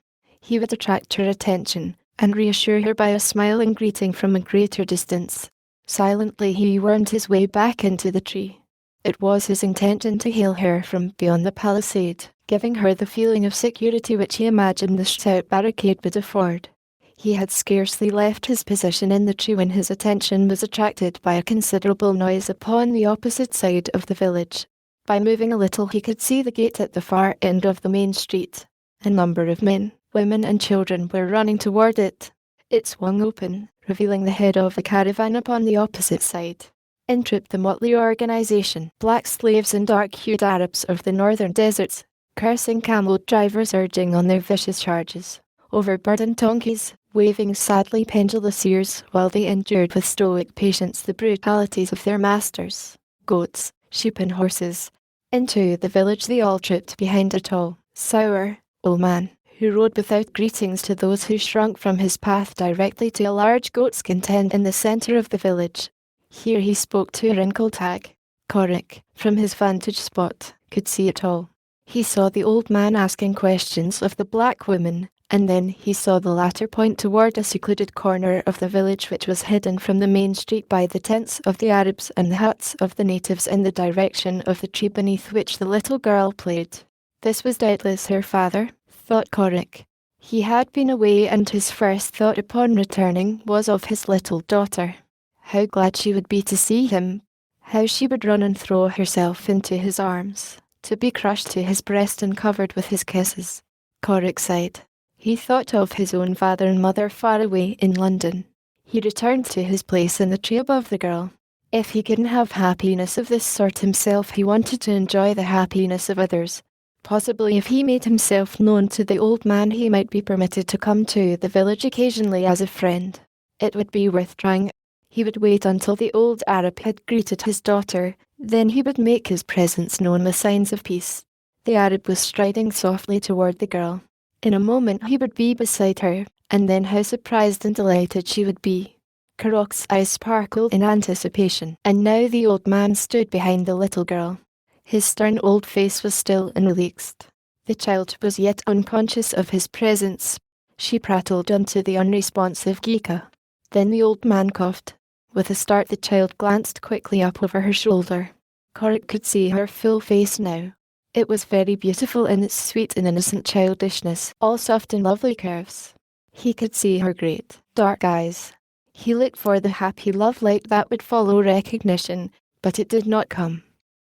He would attract her attention, and reassure her by a smiling greeting from a greater distance. Silently he wormed his way back into the tree. It was his intention to hail her from beyond the palisade, giving her the feeling of security which he imagined the stout barricade would afford. He had scarcely left his position in the tree when his attention was attracted by a considerable noise upon the opposite side of the village. By moving a little he could see the gate at the far end of the main street. A number of men, women and children were running toward it. It swung open, revealing the head of a caravan upon the opposite side. In trooped the motley organization, black slaves and dark-hued Arabs of the northern deserts, cursing camel drivers urging on their vicious charges. Overburdened donkeys, waving sadly pendulous ears while they endured with stoic patience the brutalities of their masters. Goats, sheep and horses. Into the village they all trooped behind a tall, sour, old man, who rode without greetings to those who shrunk from his path directly to a large goatskin tent in the centre of the village. Here he spoke to a wrinkled hag. Corrick, from his vantage spot, could see it all. He saw the old man asking questions of the black woman, and then he saw the latter point toward a secluded corner of the village which was hidden from the main street by the tents of the Arabs and the huts of the natives in the direction of the tree beneath which the little girl played. This was doubtless her father, thought Corrick. He had been away, and his first thought upon returning was of his little daughter. How glad she would be to see him! How she would run and throw herself into his arms, to be crushed to his breast and covered with his kisses. Corrick sighed. He thought of his own father and mother far away in London. He returned to his place in the tree above the girl. If he couldn't have happiness of this sort himself, he wanted to enjoy the happiness of others. Possibly if he made himself known to the old man, he might be permitted to come to the village occasionally as a friend. It would be worth trying. He would wait until the old Arab had greeted his daughter, then he would make his presence known with signs of peace. The Arab was striding softly toward the girl. In a moment he would be beside her, and then how surprised and delighted she would be. Corrick's eyes sparkled in anticipation, and now the old man stood behind the little girl. His stern old face was still and relaxed. The child was yet unconscious of his presence. She prattled on to the unresponsive Geeka. Then the old man coughed. With a start the child glanced quickly up over her shoulder. Corrick could see her full face now. It was very beautiful in its sweet and innocent childishness, all soft and lovely curves. He could see her great, dark eyes. He looked for the happy love light that would follow recognition, but it did not come.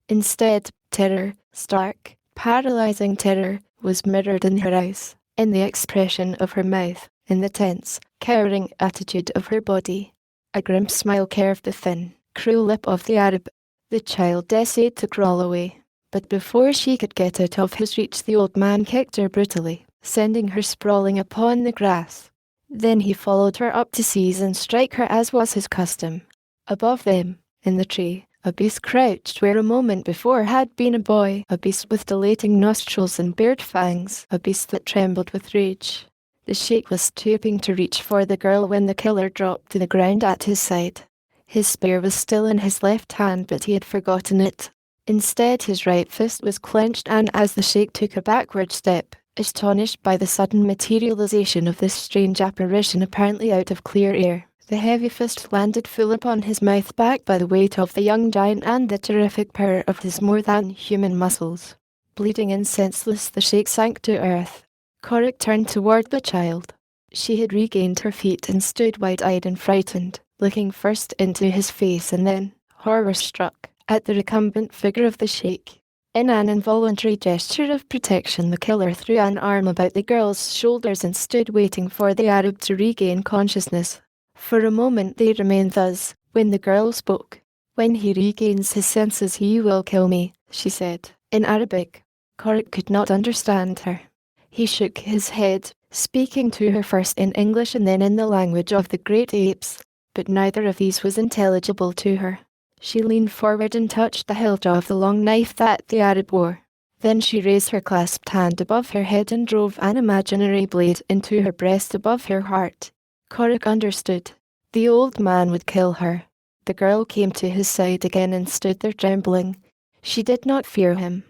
Instead, terror, stark, paralyzing terror, was mirrored in her eyes, in the expression of her mouth, in the tense, cowering attitude of her body. A grim smile curved the thin, cruel lip of the Arab. The child essayed to crawl away, but before she could get out of his reach, the old man kicked her brutally, sending her sprawling upon the grass. Then he followed her up to seize and strike her as was his custom. Above them, in the tree, a beast crouched where a moment before had been a boy, a beast with dilating nostrils and bared fangs, a beast that trembled with rage. The sheikh was stooping to reach for the girl when the killer dropped to the ground at his side. His spear was still in his left hand, but he had forgotten it. Instead, his right fist was clenched, and as the sheikh took a backward step, astonished by the sudden materialization of this strange apparition apparently out of clear air, the heavy fist landed full upon his mouth, backed by the weight of the young giant and the terrific power of his more than human muscles. Bleeding and senseless, the sheikh sank to earth. Corrick turned toward the child. She had regained her feet and stood wide-eyed and frightened, looking first into his face and then, horror-struck, at the recumbent figure of the sheikh. In an involuntary gesture of protection, the killer threw an arm about the girl's shoulders and stood waiting for the Arab to regain consciousness. For a moment they remained thus, when the girl spoke. "When he regains his senses he will kill me," she said, in Arabic. Corrick could not understand her. He shook his head, speaking to her first in English and then in the language of the great apes, but neither of these was intelligible to her. She leaned forward and touched the hilt of the long knife that the Arab wore. Then she raised her clasped hand above her head and drove an imaginary blade into her breast above her heart. Corrick understood. The old man would kill her. The girl came to his side again and stood there trembling. She did not fear him.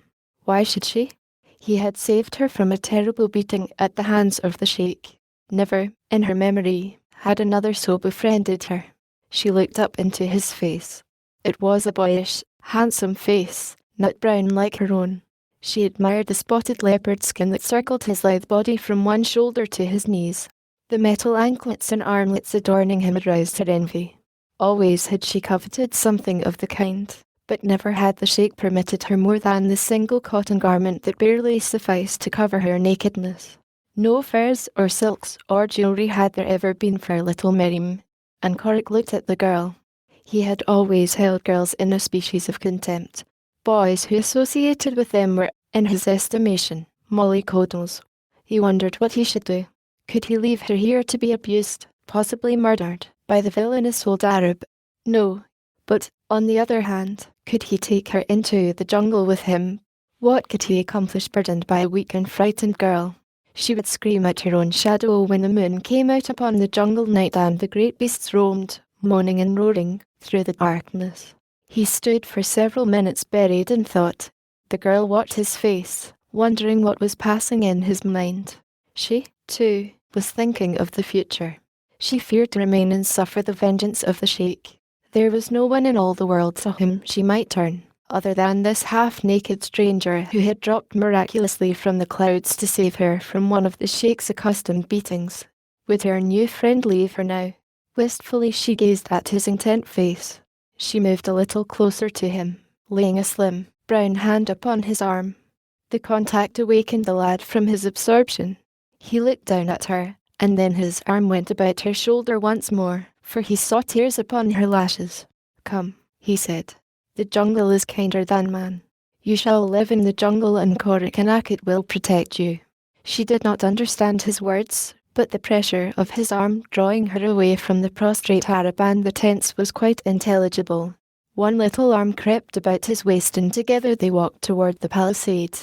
Why should she? He had saved her from a terrible beating at the hands of the sheikh. Never, in her memory, had another so befriended her. She looked up into his face. It was a boyish, handsome face, nut brown like her own. She admired the spotted leopard skin that circled his lithe body from one shoulder to his knees. The metal anklets and armlets adorning him aroused her envy. Always had she coveted something of the kind, but never had the sheikh permitted her more than the single cotton garment that barely sufficed to cover her nakedness. No furs or silks or jewellery had there ever been for little Miriam, and Corrick looked at the girl. He had always held girls in a species of contempt. Boys who associated with them were, in his estimation, mollycoddles. He wondered what he should do. Could he leave her here to be abused, possibly murdered, by the villainous old Arab? No. But, on the other hand, could he take her into the jungle with him? What could he accomplish burdened by a weak and frightened girl? She would scream at her own shadow when the moon came out upon the jungle night and the great beasts roamed, moaning and roaring, through the darkness. He stood for several minutes buried in thought. The girl watched his face, wondering what was passing in his mind. She, too, was thinking of the future. She feared to remain and suffer the vengeance of the sheikh. There was no one in all the world to whom she might turn, other than this half-naked stranger who had dropped miraculously from the clouds to save her from one of the sheikh's accustomed beatings. Would her new friend leave her now? Wistfully she gazed at his intent face. She moved a little closer to him, laying a slim, brown hand upon his arm. The contact awakened the lad from his absorption. He looked down at her, and then his arm went about her shoulder once more, for he saw tears upon her lashes. "Come," he said. "The jungle is kinder than man. You shall live in the jungle and Korikanak will protect you." She did not understand his words, but the pressure of his arm drawing her away from the prostrate Arab and the tents was quite intelligible. One little arm crept about his waist and together they walked toward the palisade.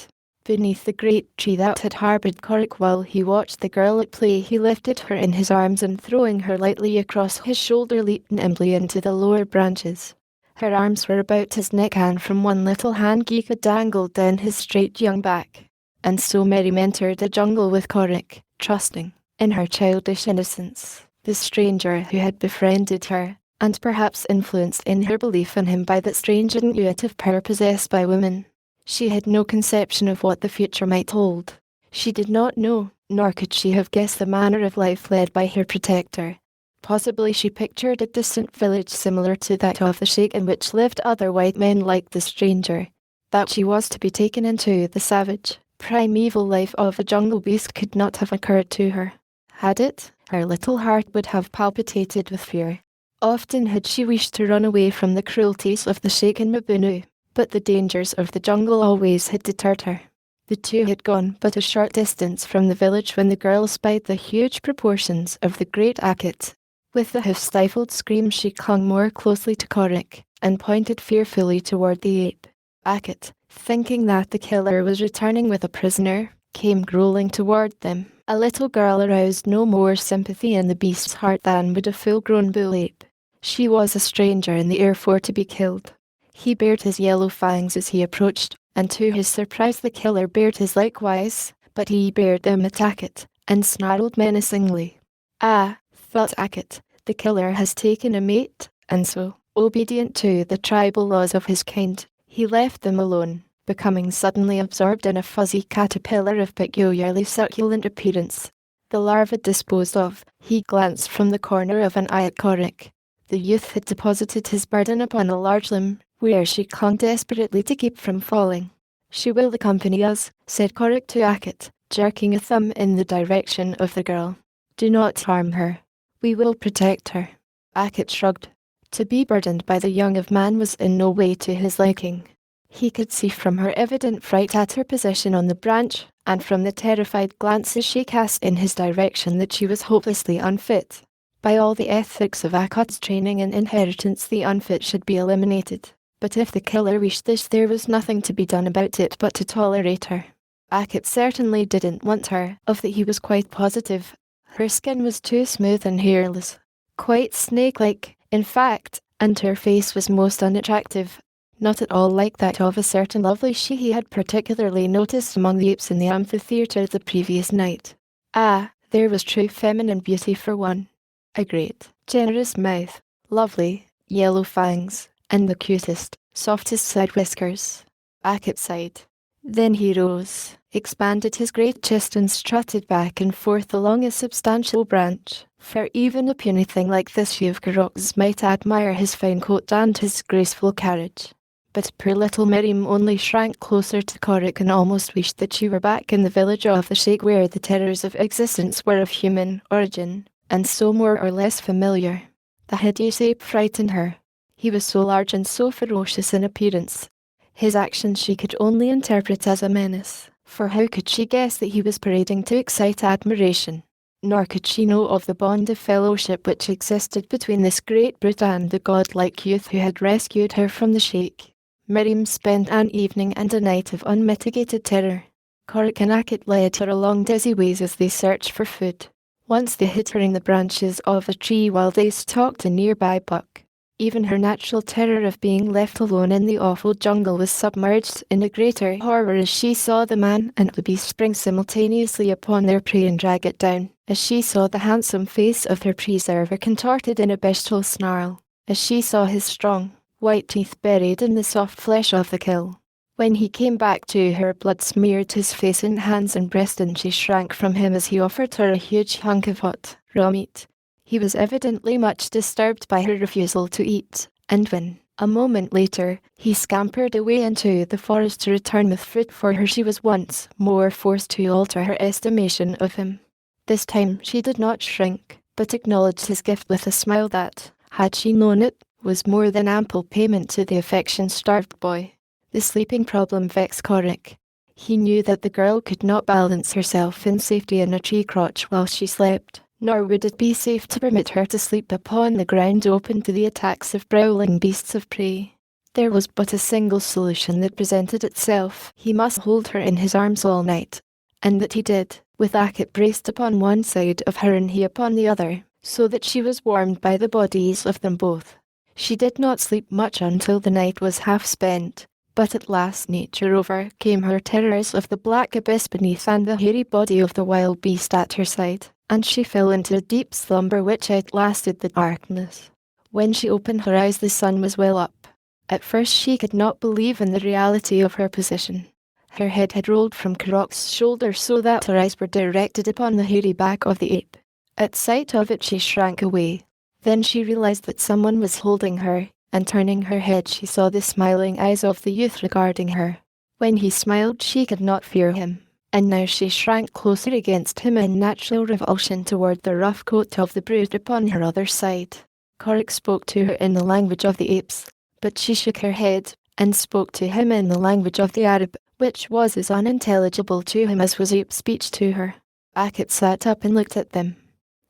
Beneath the great tree that had harboured Korik while he watched the girl at play, he lifted her in his arms and throwing her lightly across his shoulder leaped nimbly into the lower branches. Her arms were about his neck and from one little hand Gika dangled down his straight young back. And so Miriam entered the jungle with Korik, trusting, in her childish innocence, the stranger who had befriended her, and perhaps influenced in her belief in him by that strange intuitive power possessed by women. She had no conception of what the future might hold. She did not know, nor could she have guessed the manner of life led by her protector. Possibly she pictured a distant village similar to that of the sheikh in which lived other white men like the stranger. That she was to be taken into the savage, primeval life of a jungle beast could not have occurred to her. Had it, her little heart would have palpitated with fear. Often had she wished to run away from the cruelties of the sheikh and Mabunu, but the dangers of the jungle always had deterred her. The two had gone but a short distance from the village when the girl spied the huge proportions of the great Akit. With a half-stifled scream she clung more closely to Korik, and pointed fearfully toward the ape. Akit, thinking that the killer was returning with a prisoner, came growling toward them. A little girl aroused no more sympathy in the beast's heart than would a full-grown bull ape. She was a stranger in the air for to be killed. He bared his yellow fangs as he approached, and to his surprise the killer bared his likewise, but he bared them at Akit, and snarled menacingly. "Ah," thought Akit, "the killer has taken a mate," and so, obedient to the tribal laws of his kind, he left them alone, becoming suddenly absorbed in a fuzzy caterpillar of peculiarly succulent appearance. The larva disposed of, he glanced from the corner of an eye at Korik. The youth had deposited his burden upon a large limb, where she clung desperately to keep from falling. "She will accompany us," said Korik to Akit, jerking a thumb in the direction of the girl. "Do not harm her. We will protect her." Akit shrugged. To be burdened by the young of man was in no way to his liking. He could see from her evident fright at her position on the branch, and from the terrified glances she cast in his direction that she was hopelessly unfit. By all the ethics of Akot's training and inheritance the unfit should be eliminated. But if the killer wished this there was nothing to be done about it but to tolerate her. Akit certainly didn't want her, of that he was quite positive. Her skin was too smooth and hairless, quite snake-like, in fact, and her face was most unattractive. Not at all like that of a certain lovely she he had particularly noticed among the apes in the amphitheatre the previous night. Ah, there was true feminine beauty for one. A great, generous mouth, lovely, yellow fangs, and the cutest, softest side whiskers. Akit sighed. Then he rose, expanded his great chest and strutted back and forth along a substantial branch, for even a puny thing like this she of Karoks might admire his fine coat and his graceful carriage. But poor little Miriam only shrank closer to Korik and almost wished that she were back in the village of the sheikh where the terrors of existence were of human origin, and so more or less familiar. The hideous ape frightened her. He was so large and so ferocious in appearance. His actions she could only interpret as a menace, for how could she guess that he was parading to excite admiration? Nor could she know of the bond of fellowship which existed between this great brute and the godlike youth who had rescued her from the sheikh. Miriam spent an evening and a night of unmitigated terror. Corrick and Ackett led her along dizzy ways as they searched for food. Once they hid her in the branches of a tree while they stalked a nearby buck. Even her natural terror of being left alone in the awful jungle was submerged in a greater horror as she saw the man and the beast spring simultaneously upon their prey and drag it down, as she saw the handsome face of her preserver contorted in a bestial snarl, as she saw his strong, white teeth buried in the soft flesh of the kill. When he came back to her, blood smeared his face and hands and breast, and she shrank from him as he offered her a huge hunk of hot, raw meat. He was evidently much disturbed by her refusal to eat, and when, a moment later, he scampered away into the forest to return with fruit for her, she was once more forced to alter her estimation of him. This time she did not shrink, but acknowledged his gift with a smile that, had she known it, was more than ample payment to the affection-starved boy. The sleeping problem vexed Corrick. He knew that the girl could not balance herself in safety in a tree crotch while she slept, nor would it be safe to permit her to sleep upon the ground open to the attacks of prowling beasts of prey. There was but a single solution that presented itself. He must hold her in his arms all night, and that he did, with Ackett braced upon one side of her and he upon the other, so that she was warmed by the bodies of them both. She did not sleep much until the night was half spent, but at last nature overcame her terrors of the black abyss beneath and the hairy body of the wild beast at her side, and she fell into a deep slumber which outlasted the darkness. When she opened her eyes the sun was well up. At first she could not believe in the reality of her position. Her head had rolled from Corrick's shoulder so that her eyes were directed upon the hairy back of the ape. At sight of it she shrank away. Then she realized that someone was holding her, and turning her head she saw the smiling eyes of the youth regarding her. When he smiled she could not fear him, and now she shrank closer against him in natural revulsion toward the rough coat of the brute upon her other side. Corrick spoke to her in the language of the apes, but she shook her head, and spoke to him in the language of the Arab, which was as unintelligible to him as was ape speech to her. Ackett sat up and looked at them.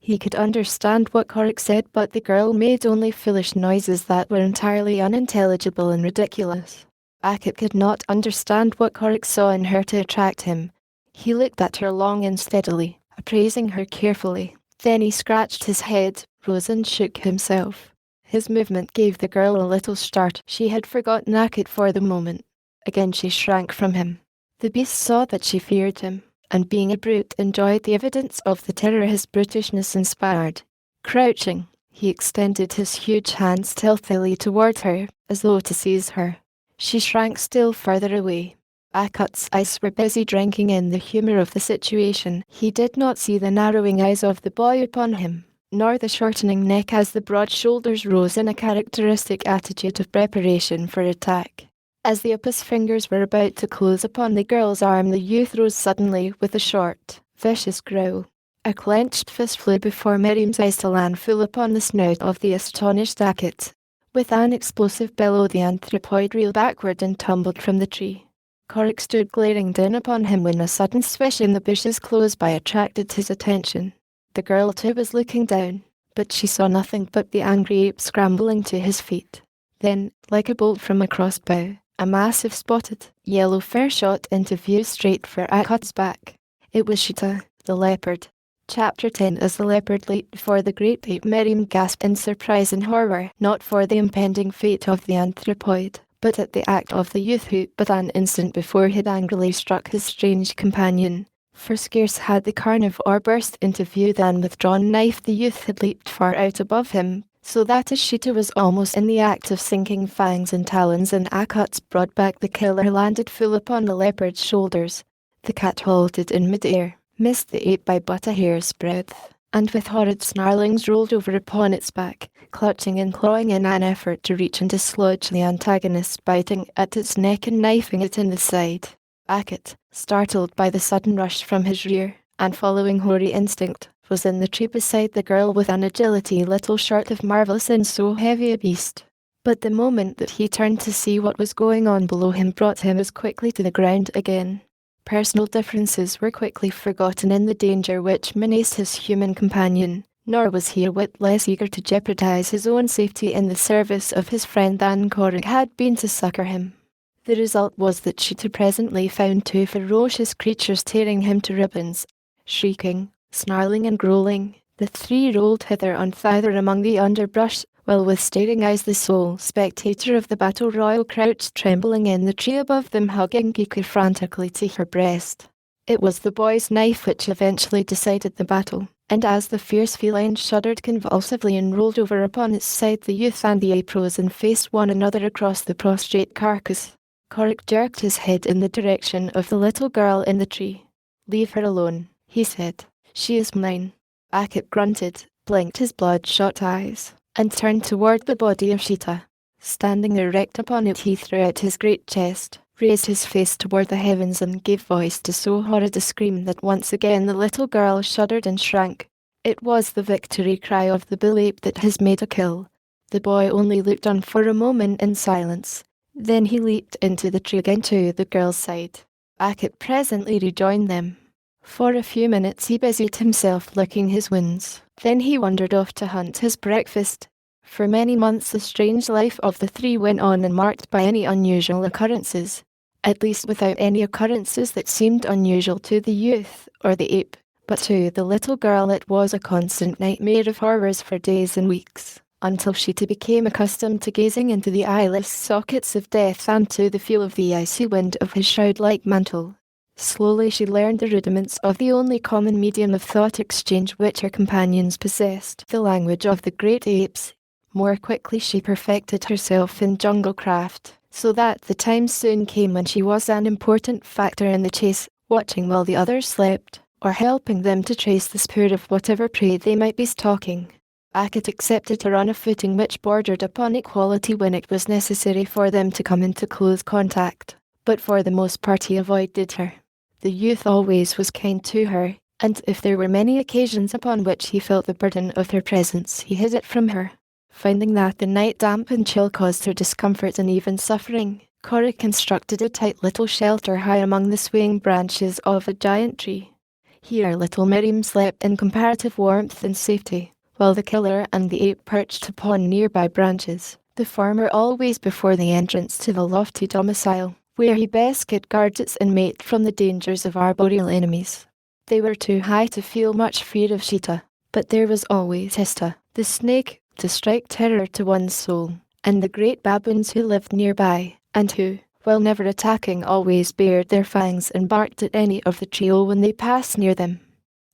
He could understand what Corrick said, but the girl made only foolish noises that were entirely unintelligible and ridiculous. Ackett could not understand what Corrick saw in her to attract him. He looked at her long and steadily, appraising her carefully. Then he scratched his head, rose and shook himself. His movement gave the girl a little start. She had forgotten Ackett for the moment. Again she shrank from him. The beast saw that she feared him, and being a brute enjoyed the evidence of the terror his brutishness inspired. Crouching, he extended his huge hand stealthily toward her, as though to seize her. She shrank still further away. Ackett's eyes were busy drinking in the humour of the situation. He did not see the narrowing eyes of the boy upon him, nor the shortening neck as the broad shoulders rose in a characteristic attitude of preparation for attack. As the ape's fingers were about to close upon the girl's arm, the youth rose suddenly with a short, vicious growl. A clenched fist flew before Miriam's eyes to land full upon the snout of the astonished Ackett. With an explosive bellow the anthropoid reeled backward and tumbled from the tree. Corrick stood glaring down upon him when a sudden swish in the bushes close by attracted his attention. The girl too was looking down, but she saw nothing but the angry ape scrambling to his feet. Then, like a bolt from a crossbow, a massive spotted, yellow fur shot into view straight for Ackett's back. It was Sheeta, the leopard. Chapter 10. As the leopard leaped for the great ape, Miriam gasped in surprise and horror, not for the impending fate of the anthropoid, but at the act of the youth who, but an instant before, had angrily struck his strange companion. For scarce had the carnivore burst into view than with drawn knife the youth had leaped far out above him, so that as Sheeta was almost in the act of sinking fangs and talons in Ackett's broad back, the killer landed full upon the leopard's shoulders. The cat halted in mid-air, missed the ape by but a hair's breadth, and with horrid snarlings rolled over upon its back, clutching and clawing in an effort to reach and dislodge the antagonist, biting at its neck and knifing it in the side. Ackett, startled by the sudden rush from his rear, and following hoary instinct, was in the tree beside the girl with an agility little short of marvellous in so heavy a beast. But the moment that he turned to see what was going on below him brought him as quickly to the ground again. Personal differences were quickly forgotten in the danger which menaced his human companion, nor was he a whit less eager to jeopardize his own safety in the service of his friend than Corrick had been to succour him. The result was that Cheetah presently found two ferocious creatures tearing him to ribbons. Shrieking, snarling and growling, the three rolled hither and thither among the underbrush, while with staring eyes the sole spectator of the battle royal crouched trembling in the tree above them, hugging Kiki frantically to her breast. It was the boy's knife which eventually decided the battle, and as the fierce feline shuddered convulsively and rolled over upon its side, the youth and the ape rose and faced one another across the prostrate carcass. Korik jerked his head in the direction of the little girl in the tree. "Leave her alone," he said. "She is mine." Akip grunted, blinked his bloodshot eyes, and turned toward the body of Cheetah. Standing erect upon it, he threw out his great chest, raised his face toward the heavens, and gave voice to so horrid a scream that once again the little girl shuddered and shrank. It was the victory cry of the bull ape that has made a kill. The boy only looked on for a moment in silence. Then he leaped into the tree again to the girl's side. Akip presently rejoined them. For a few minutes he busied himself licking his wounds. Then he wandered off to hunt his breakfast. For many months the strange life of the three went on, unmarked by any unusual occurrences. At least without any occurrences that seemed unusual to the youth or the ape. But to the little girl it was a constant nightmare of horrors for days and weeks, until she too became accustomed to gazing into the eyeless sockets of death and to the feel of the icy wind of his shroud-like mantle. Slowly she learned the rudiments of the only common medium of thought exchange which her companions possessed, the language of the great apes. More quickly she perfected herself in jungle craft, so that the time soon came when she was an important factor in the chase, watching while the others slept, or helping them to trace the spoor of whatever prey they might be stalking. Akit accepted her on a footing which bordered upon equality when it was necessary for them to come into close contact, but for the most part he avoided her. The youth always was kind to her, and if there were many occasions upon which he felt the burden of her presence, he hid it from her. Finding that the night damp and chill caused her discomfort and even suffering, Cora constructed a tight little shelter high among the swaying branches of a giant tree. Here little Miriam slept in comparative warmth and safety, while the killer and the ape perched upon nearby branches, the former always before the entrance to the lofty domicile, where he best could guard its inmate from the dangers of arboreal enemies. They were too high to feel much fear of Cheetah, but there was always Hista, the snake, to strike terror to one's soul, and the great baboons who lived nearby, and who, while never attacking, always bared their fangs and barked at any of the trio when they passed near them.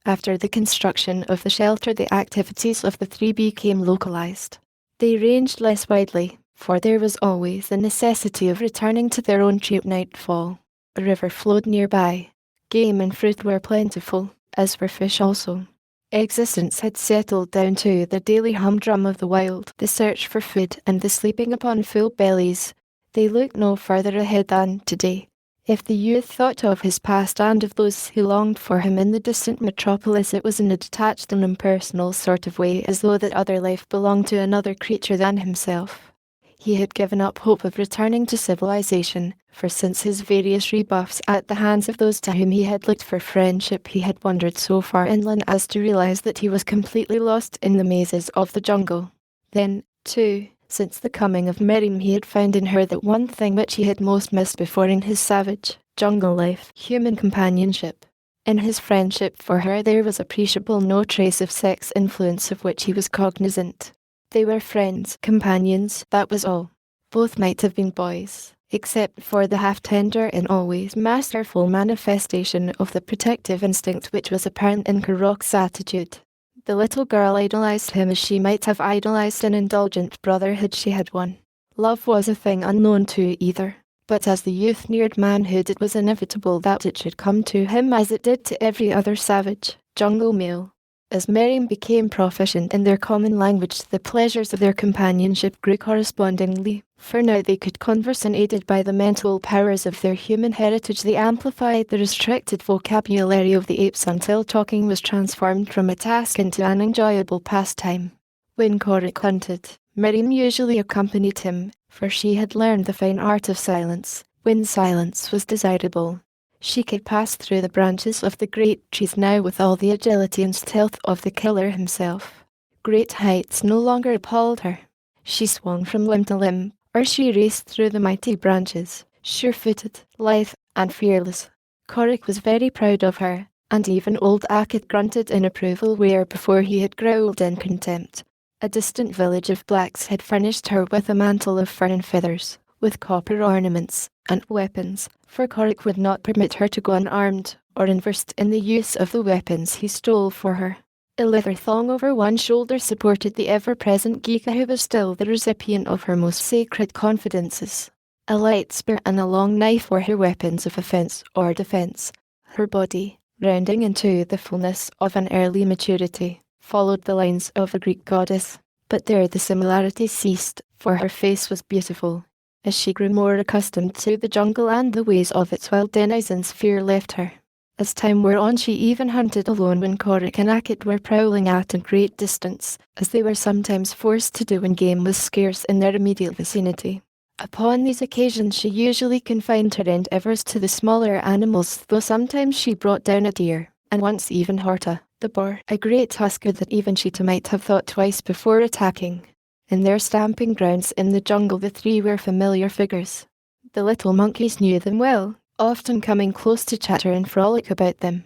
After the construction of the shelter, the activities of the three became localized. They ranged less widely, for there was always the necessity of returning to their own tree at nightfall. A river flowed nearby. Game and fruit were plentiful, as were fish also. Existence had settled down to the daily humdrum of the wild, the search for food and the sleeping upon full bellies. They looked no further ahead than today. If the youth thought of his past and of those who longed for him in the distant metropolis, it was in a detached and impersonal sort of way, as though that other life belonged to another creature than himself. He had given up hope of returning to civilization, for since his various rebuffs at the hands of those to whom he had looked for friendship, he had wandered so far inland as to realize that he was completely lost in the mazes of the jungle. Then, too, since the coming of Miriam, he had found in her that one thing which he had most missed before in his savage, jungle life, human companionship. In his friendship for her there was appreciable no trace of sex influence of which he was cognizant. They were friends, companions, that was all. Both might have been boys, except for the half-tender and always masterful manifestation of the protective instinct which was apparent in Karok's attitude. The little girl idolized him as she might have idolized an indulgent brother had she had one. Love was a thing unknown to either, but as the youth neared manhood it was inevitable that it should come to him as it did to every other savage, jungle male. As Miriam became proficient in their common language, the pleasures of their companionship grew correspondingly, for now they could converse unaided by the mental powers of their human heritage. They amplified the restricted vocabulary of the apes until talking was transformed from a task into an enjoyable pastime. When Korik hunted, Miriam usually accompanied him, for she had learned the fine art of silence, when silence was desirable. She could pass through the branches of the great trees now with all the agility and stealth of the killer himself. Great heights no longer appalled her. She swung from limb to limb, or she raced through the mighty branches, sure-footed, lithe, and fearless. Korik was very proud of her, and even old Akit grunted in approval where before he had growled in contempt. A distant village of blacks had furnished her with a mantle of fur and feathers, with copper ornaments, and weapons, for Korik would not permit her to go unarmed, or unversed in the use of the weapons he stole for her. A leather thong over one shoulder supported the ever-present Geeka, who was still the recipient of her most sacred confidences. A light spear and a long knife were her weapons of offence or defence. Her body, rounding into the fullness of an early maturity, followed the lines of a Greek goddess, but there the similarity ceased, for her face was beautiful. As she grew more accustomed to the jungle and the ways of its wild denizens, fear left her. As time wore on, she even hunted alone when Korik and Akit were prowling at a great distance, as they were sometimes forced to do when game was scarce in their immediate vicinity. Upon these occasions she usually confined her endeavours to the smaller animals, though sometimes she brought down a deer, and once even Horta, the boar, a great husker that even Cheetah might have thought twice before attacking. In their stamping grounds in the jungle the three were familiar figures. The little monkeys knew them well, often coming close to chatter and frolic about them.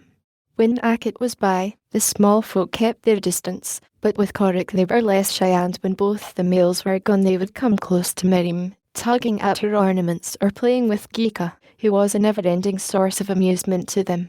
When Akit was by, the small folk kept their distance, but with Korik they were less shy, and when both the males were gone they would come close to Miriam, tugging at her ornaments or playing with Geeka, who was a never-ending source of amusement to them.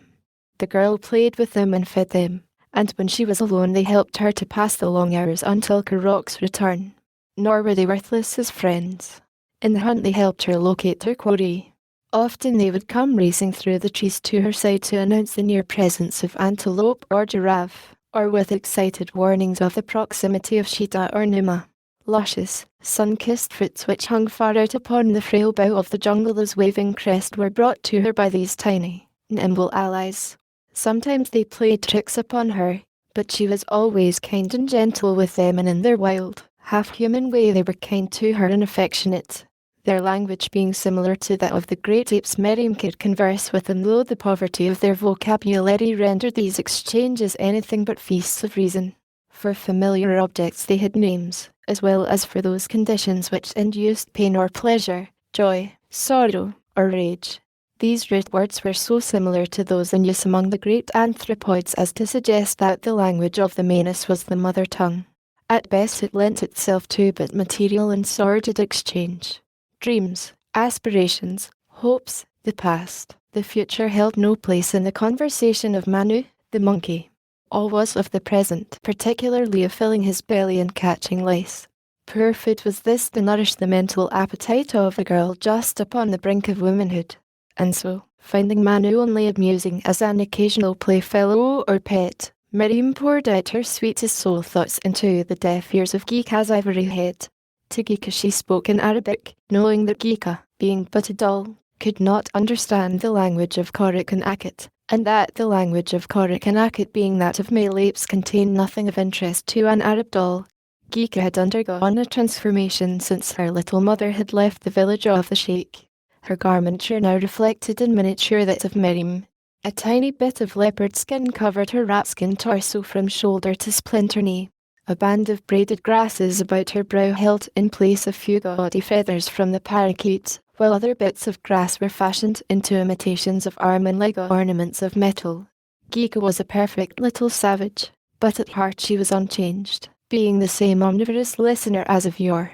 The girl played with them and fed them, and when she was alone they helped her to pass the long hours until Karok's return. Nor were they worthless as friends. In the hunt they helped her locate her quarry. Often they would come racing through the trees to her side to announce the near presence of antelope or giraffe, or with excited warnings of the proximity of cheetah or numa. Luscious, sun-kissed fruits which hung far out upon the frail bough of the jungle's waving crest were brought to her by these tiny, nimble allies. Sometimes they played tricks upon her, but she was always kind and gentle with them, and in their wild, half-human way they were kind to her and affectionate. Their language being similar to that of the great apes, Miriam could converse with them, though the poverty of their vocabulary rendered these exchanges anything but feasts of reason. For familiar objects they had names, as well as for those conditions which induced pain or pleasure, joy, sorrow, or rage. These root words were so similar to those in use among the great anthropoids as to suggest that the language of the Manus was the mother tongue. At best it lent itself to but material and sordid exchange. Dreams, aspirations, hopes, the past, the future held no place in the conversation of Manu, the monkey. All was of the present, particularly of filling his belly and catching lice. Poor food was this to nourish the mental appetite of a girl just upon the brink of womanhood. And so, finding Manu only amusing as an occasional playfellow or pet, Miriam poured out her sweetest soul thoughts into the deaf ears of Geeka's ivory head. To Geeka she spoke in Arabic, knowing that Geeka, being but a doll, could not understand the language of Korik and Akit, and that the language of Korik and Akit being that of male apes contained nothing of interest to an Arab doll. Geeka had undergone a transformation since her little mother had left the village of the Sheikh. Her garmenture now reflected in miniature that of Miriam. A tiny bit of leopard skin covered her rat-skin torso from shoulder to splinter knee. A band of braided grasses about her brow held in place a few gaudy feathers from the parakeet, while other bits of grass were fashioned into imitations of arm and leg ornaments of metal. Geeka was a perfect little savage, but at heart she was unchanged, being the same omnivorous listener as of yore.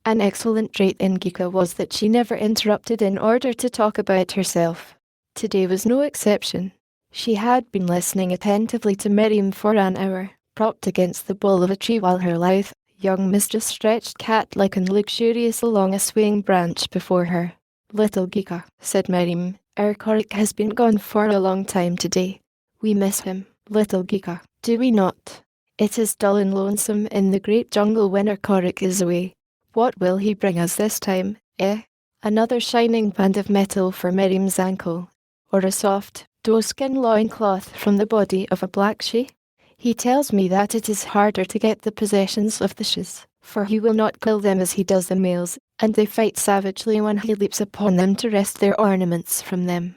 An excellent trait in Geeka was that she never interrupted in order to talk about herself. Today was no exception. She had been listening attentively to Miriam for an hour, propped against the bole of a tree while her lithe, young mistress stretched cat-like and luxurious along a swaying branch before her. "Little Geeka," said Miriam, "our Korik has been gone for a long time today. We miss him, little Geeka, do we not? It is dull and lonesome in the great jungle when our Korik is away. What will he bring us this time, eh? Another shining band of metal for Miriam's ankle, or a soft, doe-skin loincloth from the body of a black she? He tells me that it is harder to get the possessions of the shes, for he will not kill them as he does the males, and they fight savagely when he leaps upon them to wrest their ornaments from them.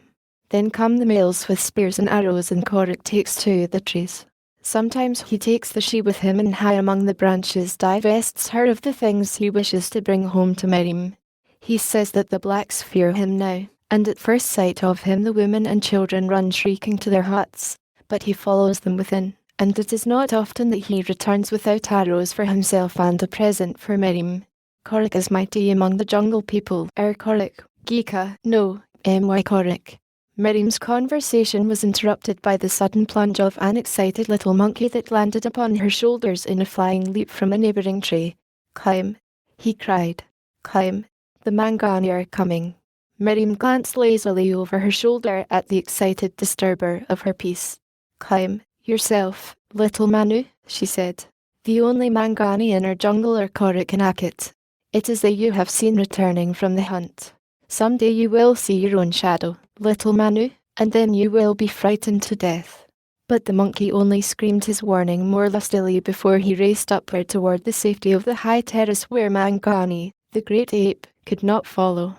Then come the males with spears and arrows, and Korik takes to the trees. Sometimes he takes the she with him and high among the branches divests her of the things he wishes to bring home to Miriam. He says that the blacks fear him now, and at first sight of him the women and children run shrieking to their huts, but he follows them within, and it is not often that he returns without arrows for himself and a present for Miriam. Korik is mighty among the jungle people. Korik, Gika, no, my Korik. Miriam's conversation was interrupted by the sudden plunge of an excited little monkey that landed upon her shoulders in a flying leap from a neighboring tree. Climb, he cried. Climb, the Mangani are coming. Miriam glanced lazily over her shoulder at the excited disturber of her peace. Climb, yourself, little Manu, she said. The only Mangani in our jungle are Korik and Akit. It is they you have seen returning from the hunt. Someday you will see your own shadow, little Manu, and then you will be frightened to death. But the monkey only screamed his warning more lustily before he raced upward toward the safety of the high terrace where Mangani, the great ape, could not follow.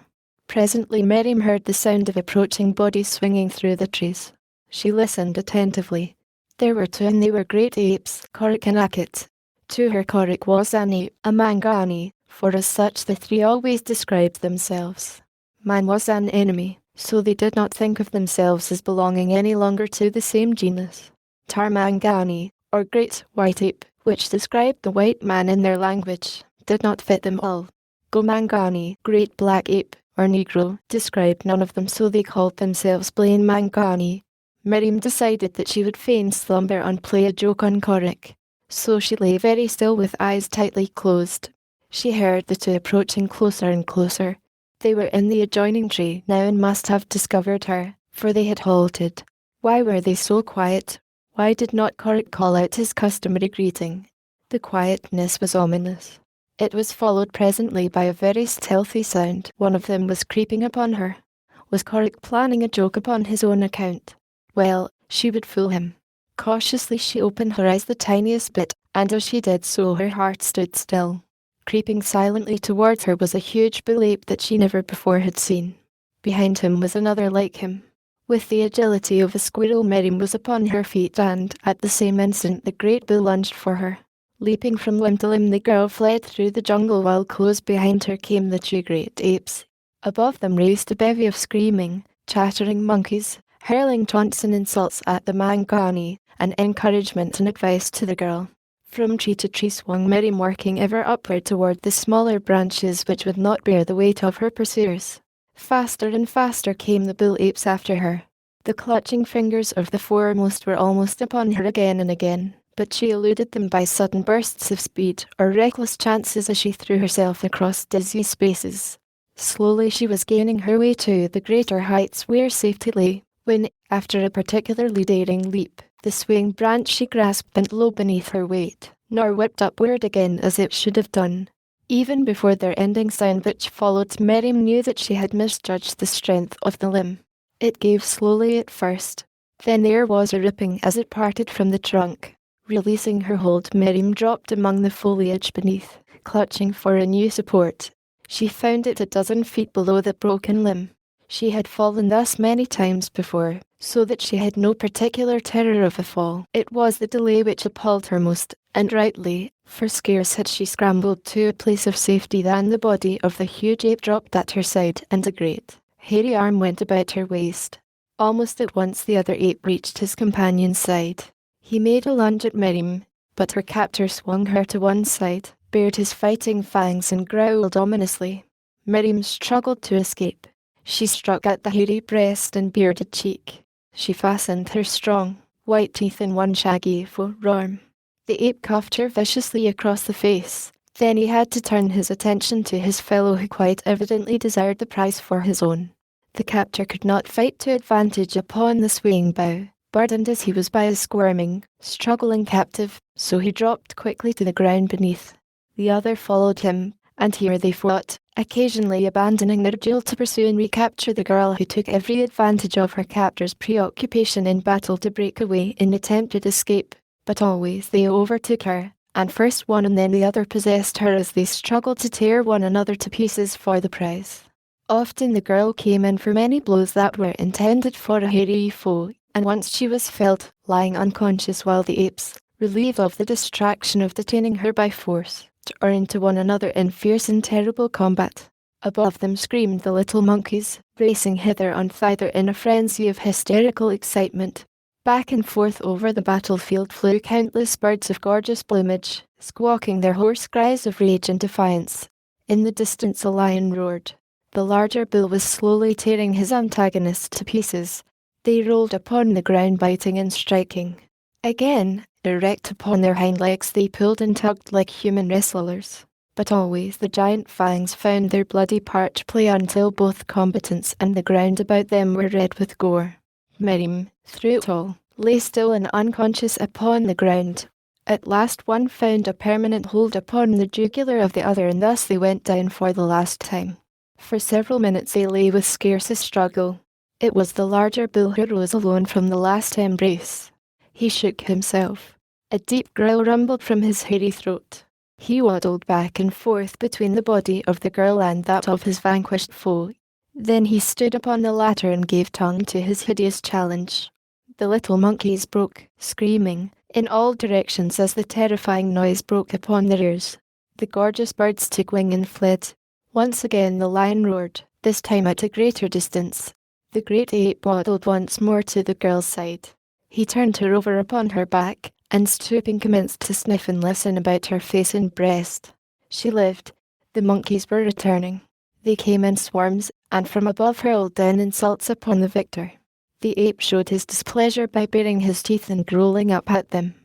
Presently Miriam heard the sound of approaching bodies swinging through the trees. She listened attentively. There were two, and they were great apes, Korik and Akit. To her, Korik was an ape, a Mangani, for as such the three always described themselves. Man was an enemy, so they did not think of themselves as belonging any longer to the same genus. Tarmangani, or Great White Ape, which described the white man in their language, did not fit them all. Gomangani, Great Black Ape, or Negro, described none of them, so they called themselves plain Mangani. Miriam decided that she would feign slumber and play a joke on Korik, so she lay very still with eyes tightly closed. She heard the two approaching closer and closer. They were in the adjoining tree now and must have discovered her, for they had halted. Why were they so quiet? Why did not Korik call out his customary greeting? The quietness was ominous. It was followed presently by a very stealthy sound. One of them was creeping upon her. Was Korik planning a joke upon his own account? Well, she would fool him. Cautiously she opened her eyes the tiniest bit, and as she did so her heart stood still. Creeping silently towards her was a huge bull ape that she never before had seen. Behind him was another like him. With the agility of a squirrel, Miriam was upon her feet, and, at the same instant, the great bull lunged for her. Leaping from limb to limb, the girl fled through the jungle, while close behind her came the two great apes. Above them raced a bevy of screaming, chattering monkeys, hurling taunts and insults at the Mangani, and encouragement and advice to the girl. From tree to tree swung Miriam, working ever upward toward the smaller branches which would not bear the weight of her pursuers. Faster and faster came the bull apes after her. The clutching fingers of the foremost were almost upon her again and again, but she eluded them by sudden bursts of speed or reckless chances as she threw herself across dizzy spaces. Slowly she was gaining her way to the greater heights where safety lay, when, after a particularly daring leap, the swaying branch she grasped bent low beneath her weight, nor whipped upward again as it should have done. Even before their ending sound which followed, Miriam knew that she had misjudged the strength of the limb. It gave slowly at first. Then there was a ripping as it parted from the trunk. Releasing her hold, Miriam dropped among the foliage beneath, clutching for a new support. She found it a dozen feet below the broken limb. She had fallen thus many times before, so that she had no particular terror of a fall. It was the delay which appalled her most, and rightly, for scarce had she scrambled to a place of safety than the body of the huge ape dropped at her side, and a great, hairy arm went about her waist. Almost at once the other ape reached his companion's side. He made a lunge at Miriam, but her captor swung her to one side, bared his fighting fangs and growled ominously. Miriam struggled to escape. She struck at the hairy breast and bearded cheek. She fastened her strong, white teeth in one shaggy forearm. The ape cuffed her viciously across the face. Then he had to turn his attention to his fellow, who quite evidently desired the prize for his own. The captor could not fight to advantage upon the swaying bough, burdened as he was by a squirming, struggling captive, so he dropped quickly to the ground beneath. The other followed him, and here they fought, occasionally abandoning their duel to pursue and recapture the girl, who took every advantage of her captor's preoccupation in battle to break away in attempted escape, but always they overtook her, and first one and then the other possessed her as they struggled to tear one another to pieces for the prize. Often the girl came in for many blows that were intended for a hairy foe, and once she was felled, lying unconscious, while the apes, relieved of the distraction of detaining her by force, turned to one another in fierce and terrible combat. Above them screamed the little monkeys, racing hither and thither in a frenzy of hysterical excitement. Back and forth over the battlefield flew countless birds of gorgeous plumage, squawking their hoarse cries of rage and defiance. In the distance a lion roared. The larger bull was slowly tearing his antagonist to pieces. They rolled upon the ground, biting and striking. Again, erect upon their hind legs, they pulled and tugged like human wrestlers. But always the giant fangs found their bloody part play until both combatants and the ground about them were red with gore. Miriam, through it all, lay still and unconscious upon the ground. At last one found a permanent hold upon the jugular of the other, and thus they went down for the last time. For several minutes they lay with scarce a struggle. It was the larger bull who rose alone from the last embrace. He shook himself. A deep growl rumbled from his hairy throat. He waddled back and forth between the body of the girl and that of his vanquished foe. Then he stood upon the latter and gave tongue to his hideous challenge. The little monkeys broke, screaming, in all directions as the terrifying noise broke upon their ears. The gorgeous birds took wing and fled. Once again the lion roared, this time at a greater distance. The great ape waddled once more to the girl's side. He turned her over upon her back, and stooping commenced to sniff and listen about her face and breast. She lived. The monkeys were returning. They came in swarms, and from above hurled down insults upon the victor. The ape showed his displeasure by baring his teeth and growling up at them.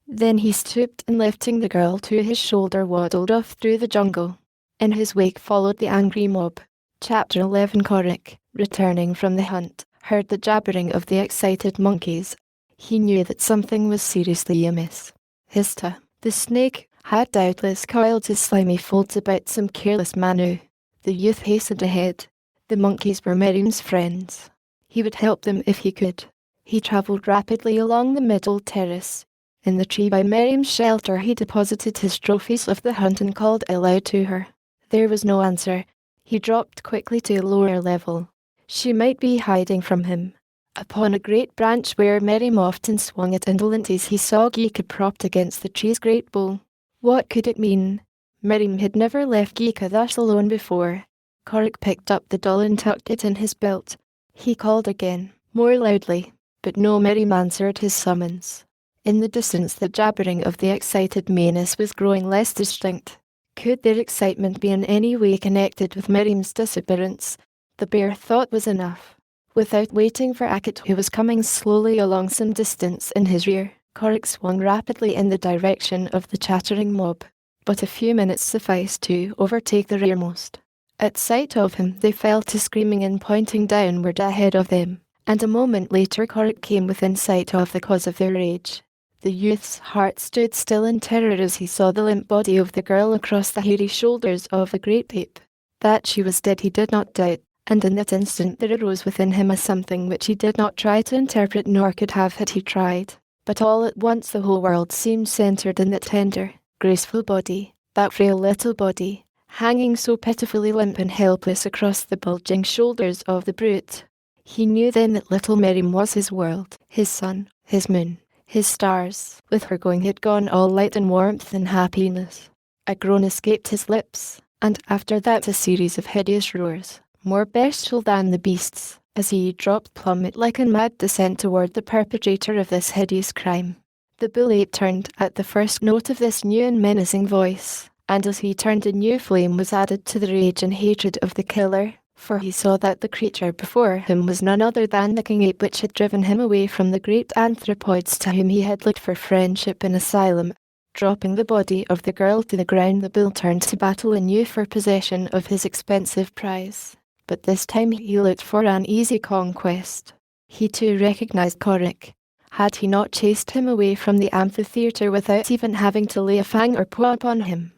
Then he stooped and lifting the girl to his shoulder waddled off through the jungle. In his wake followed the angry mob. Chapter 11. Korik, returning from the hunt, heard the jabbering of the excited monkeys. He knew that something was seriously amiss. Hista, the snake, had doubtless coiled his slimy folds about some careless Manu. The youth hastened ahead. The monkeys were Miriam's friends. He would help them if he could. He travelled rapidly along the middle terrace. In the tree by Miriam's shelter he deposited his trophies of the hunt and called aloud to her. There was no answer. He dropped quickly to a lower level. She might be hiding from him. Upon a great branch where Miriam often swung at indolent ease he saw Geeka propped against the tree's great bole. What could it mean? Miriam had never left Geeka thus alone before. Korik picked up the doll and tucked it in his belt. He called again, more loudly, but no Miriam answered his summons. In the distance the jabbering of the excited Manus was growing less distinct. Could their excitement be in any way connected with Miriam's disappearance? The bare thought was enough. Without waiting for Akut, who was coming slowly along some distance in his rear, Korik swung rapidly in the direction of the chattering mob. But a few minutes sufficed to overtake the rearmost. At sight of him they fell to screaming and pointing downward ahead of them, and a moment later Korik came within sight of the cause of their rage. The youth's heart stood still in terror as he saw the limp body of the girl across the hairy shoulders of the great ape. That she was dead he did not doubt, and in that instant there arose within him a something which he did not try to interpret nor could have had he tried. But all at once the whole world seemed centred in that tender, graceful body, that frail little body, hanging so pitifully limp and helpless across the bulging shoulders of the brute. He knew then that little Miriam was his world, his sun, his moon, his stars. With her going had gone all light and warmth and happiness. A groan escaped his lips, and after that a series of hideous roars, more bestial than the beasts, as he dropped plummet like a mad descent toward the perpetrator of this hideous crime. The bull ape turned at the first note of this new and menacing voice, and as he turned a new flame was added to the rage and hatred of the killer, for he saw that the creature before him was none other than the king ape which had driven him away from the great anthropoids to whom he had looked for friendship and asylum. Dropping the body of the girl to the ground, the bull turned to battle anew for possession of his expensive prize. But this time he looked for an easy conquest. He too recognized Korik. Had he not chased him away from the amphitheatre without even having to lay a fang or paw upon him?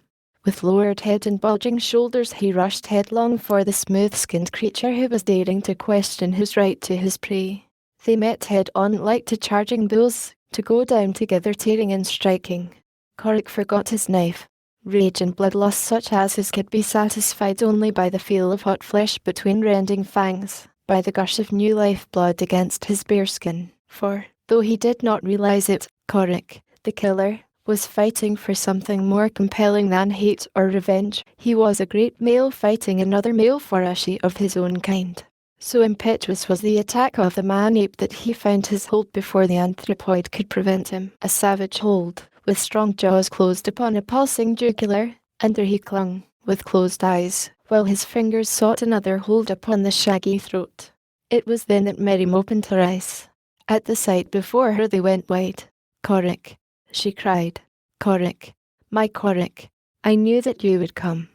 With lowered head and bulging shoulders he rushed headlong for the smooth-skinned creature who was daring to question his right to his prey. They met head-on like two charging bulls, to go down together tearing and striking. Korik forgot his knife. Rage and bloodlust such as his could be satisfied only by the feel of hot flesh between rending fangs, by the gush of new life-blood against his bare skin. For, though he did not realize it, Korik, the killer, was fighting for something more compelling than hate or revenge. He was a great male fighting another male for a she of his own kind. So impetuous was the attack of the man-ape that he found his hold before the anthropoid could prevent him. A savage hold, with strong jaws closed upon a pulsing jugular, and there he clung, with closed eyes, while his fingers sought another hold upon the shaggy throat. It was then that Miriam opened her eyes. At the sight before her they went wide. "Corrick," she cried. "Corrick, my Corrick, I knew that you would come.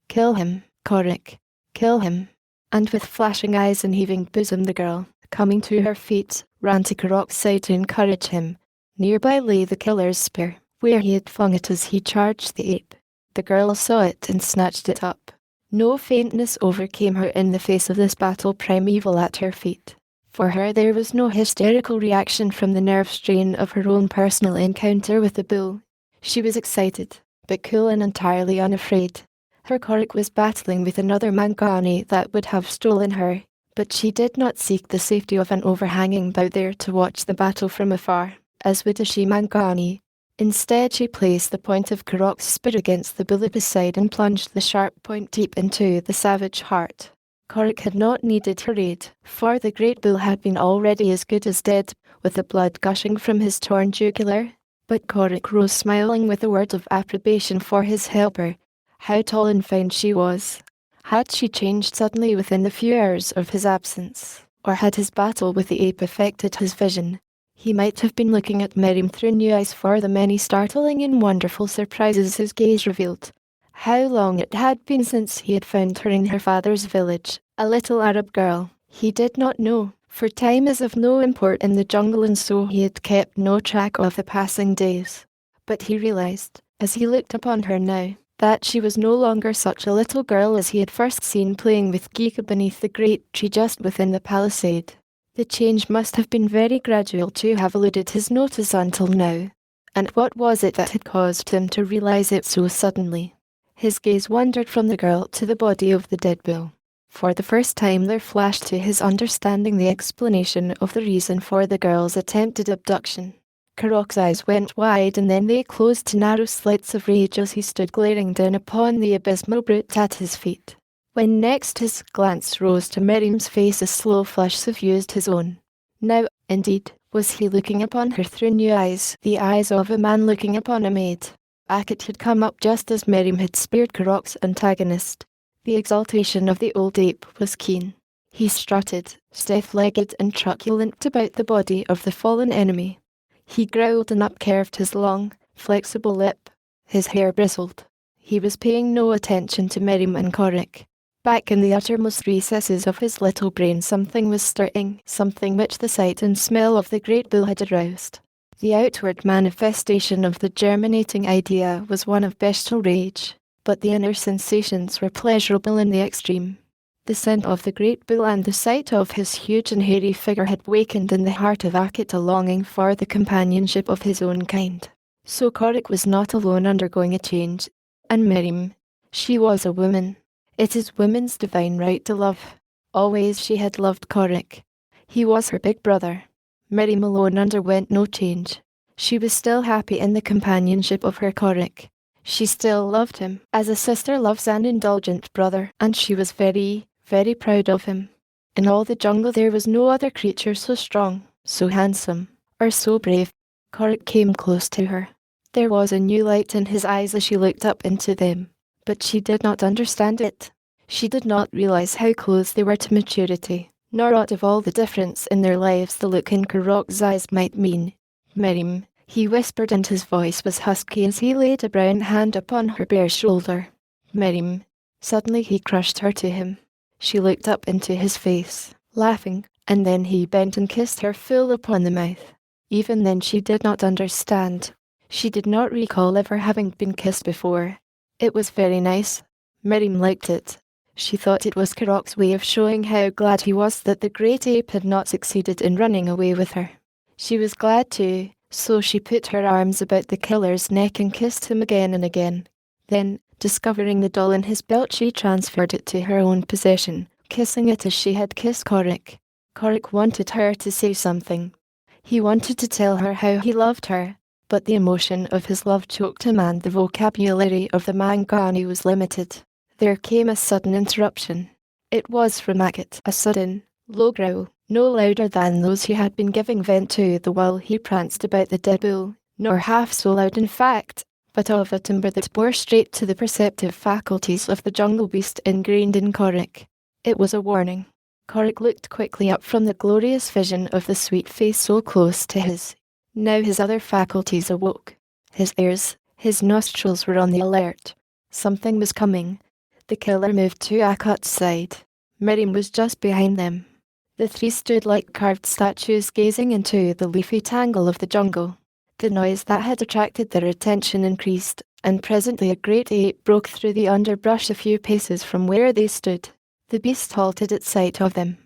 Kill him, Corrick, kill him." And with flashing eyes and heaving bosom the girl, coming to her feet, ran to Corrick's side to encourage him. Nearby lay the killer's spear, where he had flung it as he charged the ape. The girl saw it and snatched it up. No faintness overcame her in the face of this battle primeval at her feet. For her there was no hysterical reaction from the nerve strain of her own personal encounter with the bull. She was excited, but cool and entirely unafraid. Her Corrick was battling with another Mangani that would have stolen her, but she did not seek the safety of an overhanging bough there to watch the battle from afar, as would a she Mangani. Instead she placed the point of Corrick's spear against the bullet beside and plunged the sharp point deep into the savage heart. Corrick had not needed her aid, for the great bull had been already as good as dead, with the blood gushing from his torn jugular. But Corrick rose smiling with a word of approbation for his helper. How tall and fine she was! Had she changed suddenly within the few hours of his absence, or had his battle with the ape affected his vision? He might have been looking at Miriam through new eyes for the many startling and wonderful surprises his gaze revealed. How long it had been since he had found her in her father's village, a little Arab girl, he did not know, for time is of no import in the jungle and so he had kept no track of the passing days. But he realized, as he looked upon her now, that she was no longer such a little girl as he had first seen playing with Geeka beneath the great tree just within the palisade. The change must have been very gradual to have eluded his notice until now. And what was it that had caused him to realize it so suddenly? His gaze wandered from the girl to the body of the dead bull. For the first time there flashed to his understanding the explanation of the reason for the girl's attempted abduction. Corrick's eyes went wide and then they closed to narrow slits of rage as he stood glaring down upon the abysmal brute at his feet. When next his glance rose to Miriam's face a slow flush suffused his own. Now, indeed, was he looking upon her through new eyes, the eyes of a man looking upon a maid. Ackett had come up just as Miriam had speared Corrick's antagonist. The exultation of the old ape was keen. He strutted, stiff-legged and truculent about the body of the fallen enemy. He growled and upcurved his long, flexible lip. His hair bristled. He was paying no attention to Miriam and Corrick. Back in the uttermost recesses of his little brain something was stirring, something which the sight and smell of the great bull had aroused. The outward manifestation of the germinating idea was one of bestial rage, but the inner sensations were pleasurable in the extreme. The scent of the great bull and the sight of his huge and hairy figure had wakened in the heart of Ackett a longing for the companionship of his own kind. So Corrick was not alone undergoing a change, and Miriam, she was a woman. It is women's divine right to love. Always she had loved Corrick. He was her big brother. Miriam alone underwent no change. She was still happy in the companionship of her Corrick. She still loved him, as a sister loves an indulgent brother, and she was very, very proud of him. In all the jungle there was no other creature so strong, so handsome, or so brave. Corrick came close to her. There was a new light in his eyes as she looked up into them. But she did not understand it. She did not realize how close they were to maturity, nor what of all the difference in their lives the look in Corrick's eyes might mean. "Miriam," he whispered, and his voice was husky as he laid a brown hand upon her bare shoulder. "Miriam." Suddenly he crushed her to him. She looked up into his face, laughing, and then he bent and kissed her full upon the mouth. Even then she did not understand. She did not recall ever having been kissed before. It was very nice. Miriam liked it. She thought it was Corrick's way of showing how glad he was that the great ape had not succeeded in running away with her. She was glad too, so she put her arms about the killer's neck and kissed him again and again. Then, discovering the doll in his belt, she transferred it to her own possession, kissing it as she had kissed Corrick. Corrick wanted her to say something. He wanted to tell her how he loved her, But the emotion of his love choked him and the vocabulary of the Mangani was limited. There came a sudden interruption. It was from Agat, a sudden, low growl, no louder than those he had been giving vent to the while he pranced about the dead bull, nor half so loud in fact, but of a timbre that bore straight to the perceptive faculties of the jungle beast ingrained in Korik. It was a warning. Korik looked quickly up from the glorious vision of the sweet face so close to his. Now his other faculties awoke. His ears, his nostrils were on the alert. Something was coming. The killer moved to Akat's side. Miriam was just behind them. The three stood like carved statues gazing into the leafy tangle of the jungle. The noise that had attracted their attention increased, and presently a great ape broke through the underbrush a few paces from where they stood. The beast halted at sight of them.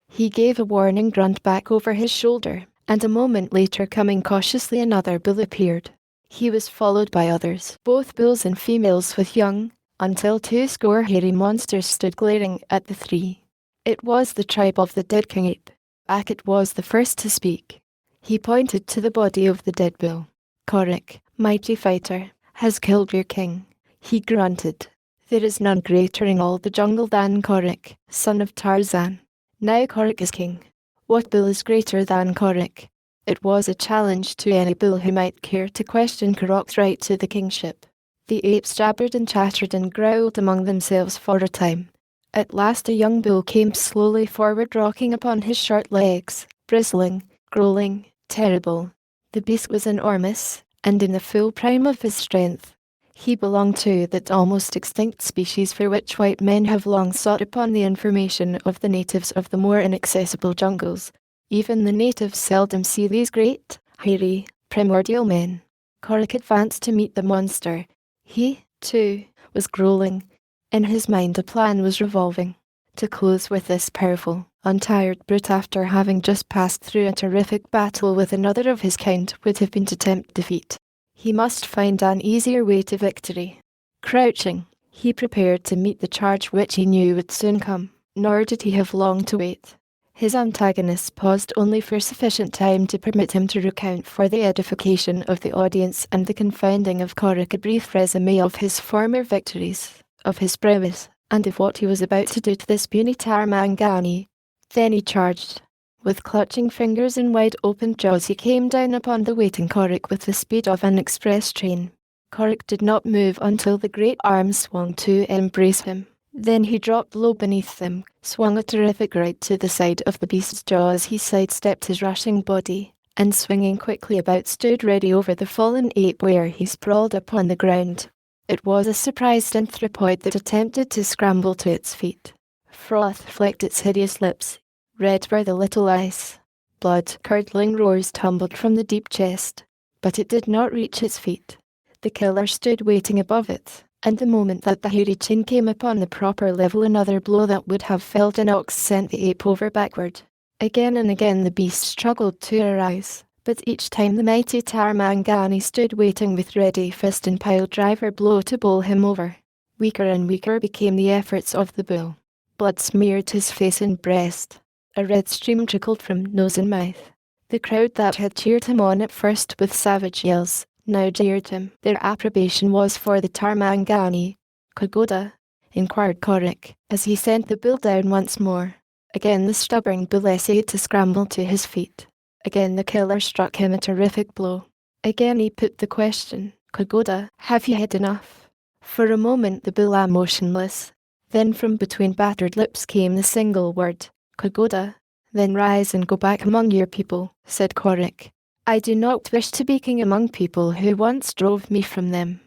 He gave a warning grunt back over his shoulder, and a moment later coming cautiously another bull appeared. He was followed by others, both bulls and females with young, until 200 hairy monsters stood glaring at the three. It was the tribe of the dead king ape. Akat was the first to speak. He pointed to the body of the dead bull. Korik, mighty fighter, has killed your king. He grunted. There is none greater in all the jungle than Korik, son of Tarzan. Now Korik is king. What bull is greater than Korik? It was a challenge to any bull who might care to question Korok's right to the kingship. The apes jabbered and chattered and growled among themselves for a time. At last a young bull came slowly forward, rocking upon his short legs, bristling, growling, terrible. The beast was enormous, and in the full prime of his strength. He belonged to that almost extinct species for which white men have long sought upon the information of the natives of the more inaccessible jungles. Even the natives seldom see these great, hairy, primordial men. Korik advanced to meet the monster. He, too, was growling. In his mind a plan was revolving. To close with this powerful, untired brute after having just passed through a terrific battle with another of his kind would have been to tempt defeat. He must find an easier way to victory. Crouching, he prepared to meet the charge which he knew would soon come, nor did he have long to wait. His antagonist paused only for sufficient time to permit him to recount for the edification of the audience and the confounding of Korik a brief resume of his former victories, of his prowess, and of what he was about to do to this puny Tarmangani. Then he charged. With clutching fingers and wide-open jaws he came down upon the waiting Korik with the speed of an express train. Korik did not move until the great arms swung to embrace him. Then he dropped low beneath them, swung a terrific right to the side of the beast's jaw as he sidestepped his rushing body, and swinging quickly about stood ready over the fallen ape where he sprawled upon the ground. It was a surprised anthropoid that attempted to scramble to its feet. Froth flecked its hideous lips. Red were the little eyes. Blood-curdling roars tumbled from the deep chest. But it did not reach its feet. The killer stood waiting above it, and the moment that the hairy chin came upon the proper level another blow that would have felled an ox sent the ape over backward. Again and again the beast struggled to arise, but each time the mighty Tarmangani stood waiting with ready fist and pile-driver blow to bowl him over. Weaker and weaker became the efforts of the bull. Blood smeared his face and breast. A red stream trickled from nose and mouth. The crowd that had cheered him on at first with savage yells, now jeered him. Their approbation was for the Tarmangani. Kagoda? Inquired Korik, as he sent the bull down once more. Again the stubborn bull essayed to scramble to his feet. Again the killer struck him a terrific blow. Again he put the question, Kagoda, have you had enough? For a moment the bull lay motionless. Then from between battered lips came the single word, Kagoda. Then rise and go back among your people, said Korik. I do not wish to be king among people who once drove me from them.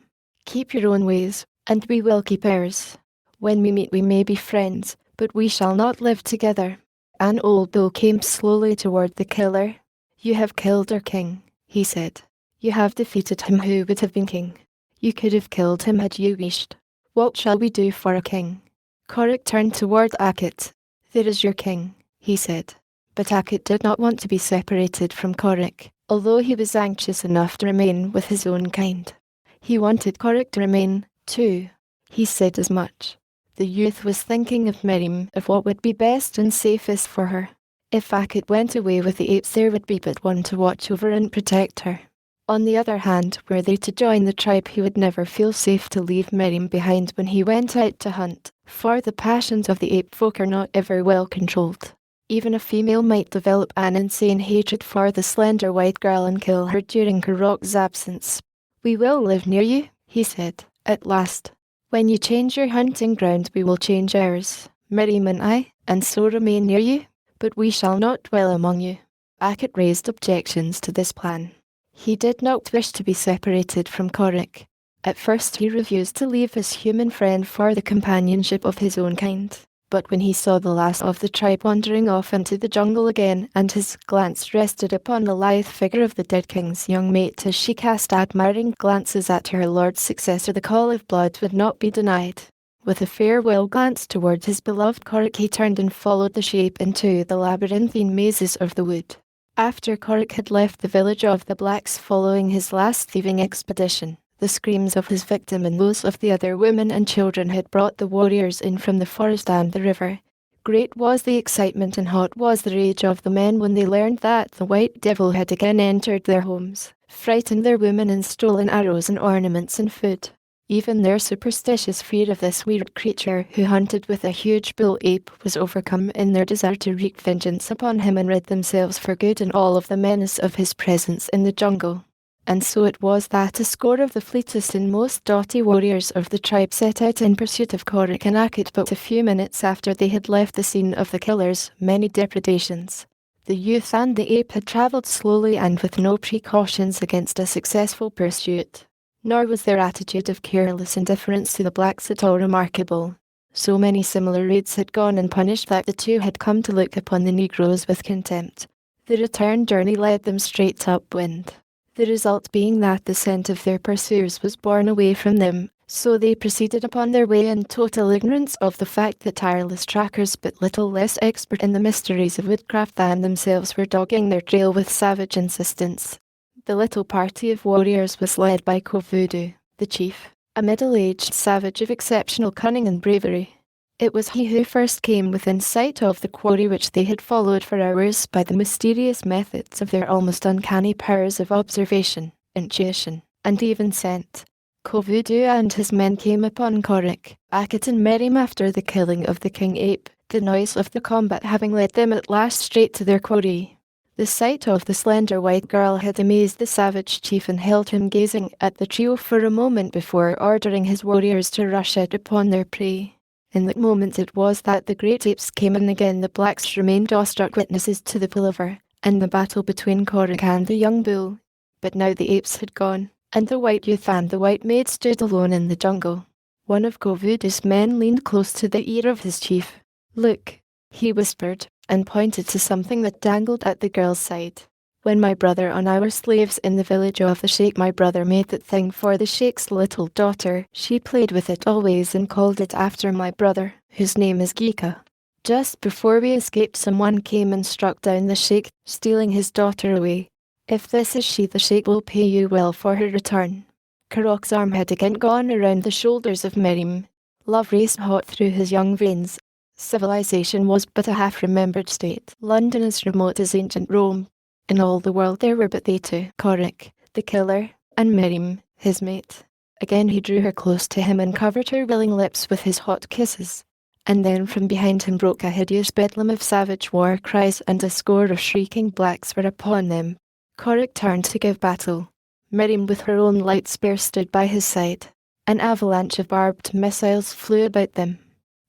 Keep your own ways, and we will keep ours. When we meet we may be friends, but we shall not live together. An old bull came slowly toward the killer. You have killed our king, he said. You have defeated him who would have been king. You could have killed him had you wished. What shall we do for a king? Korik turned toward Akit. There is your king, he said. But Akit did not want to be separated from Korik, although he was anxious enough to remain with his own kind. He wanted Korik to remain, too. He said as much. The youth was thinking of Miriam, of what would be best and safest for her. If Akit went away with the apes there would be but one to watch over and protect her. On the other hand, were they to join the tribe, he would never feel safe to leave Miriam behind when he went out to hunt, for the passions of the ape folk are not ever well controlled. Even a female might develop an insane hatred for the slender white girl and kill her during Karok's absence. "We will live near you," he said, at last. "When you change your hunting ground, we will change ours, Miriam and I, and so remain near you, but we shall not dwell among you." Akut raised objections to this plan. He did not wish to be separated from Korik. At first he refused to leave his human friend for the companionship of his own kind, but when he saw the last of the tribe wandering off into the jungle again, and his glance rested upon the lithe figure of the dead king's young mate as she cast admiring glances at her lord's successor, the call of blood would not be denied. With a farewell glance toward his beloved Korik, he turned and followed the shape into the labyrinthine mazes of the wood. After Korik had left the village of the blacks following his last thieving expedition, the screams of his victim and those of the other women and children had brought the warriors in from the forest and the river. Great was the excitement and hot was the rage of the men when they learned that the white devil had again entered their homes, frightened their women and stolen arrows and ornaments and food. Even their superstitious fear of this weird creature who hunted with a huge bull ape was overcome in their desire to wreak vengeance upon him and rid themselves for good and all of the menace of his presence in the jungle. And so it was that a score of the fleetest and most doughty warriors of the tribe set out in pursuit of Korik and Akut, but a few minutes after they had left the scene of the killer's many depredations. The youth and the ape had travelled slowly and with no precautions against a successful pursuit. Nor was their attitude of careless indifference to the blacks at all remarkable. So many similar raids had gone unpunished that the two had come to look upon the Negroes with contempt. The return journey led them straight upwind, the result being that the scent of their pursuers was borne away from them, so they proceeded upon their way in total ignorance of the fact that tireless trackers but little less expert in the mysteries of woodcraft than themselves were dogging their trail with savage insistence. The little party of warriors was led by Kovudu, the chief, a middle-aged savage of exceptional cunning and bravery. It was he who first came within sight of the quarry which they had followed for hours by the mysterious methods of their almost uncanny powers of observation, intuition, and even scent. Kovudu and his men came upon Korik, Akut and Miriam after the killing of the king ape, the noise of the combat having led them at last straight to their quarry. The sight of the slender white girl had amazed the savage chief and held him gazing at the trio for a moment before ordering his warriors to rush out upon their prey. In that moment it was that the great apes came, and again the blacks remained awestruck witnesses to the palaver and the battle between Korik and the young bull. But now the apes had gone, and the white youth and the white maid stood alone in the jungle. One of Kovudu's men leaned close to the ear of his chief. "Look," he whispered, and pointed to something that dangled at the girl's side. "When my brother and I were slaves in the village of the sheikh, my brother made that thing for the sheikh's little daughter. She played with it always and called it after my brother, whose name is Gika. Just before we escaped, someone came and struck down the sheikh, stealing his daughter away. If this is she, the sheikh will pay you well for her return." Karok's arm had again gone around the shoulders of Miriam. Love raced hot through his young veins. Civilization was but a half-remembered state. London as remote as ancient Rome. In all the world there were but they two, Korik, the killer, and Miriam, his mate. Again he drew her close to him and covered her willing lips with his hot kisses. And then from behind him broke a hideous bedlam of savage war cries, and a score of shrieking blacks were upon them. Korik turned to give battle. Miriam with her own light spear stood by his side. An avalanche of barbed missiles flew about them.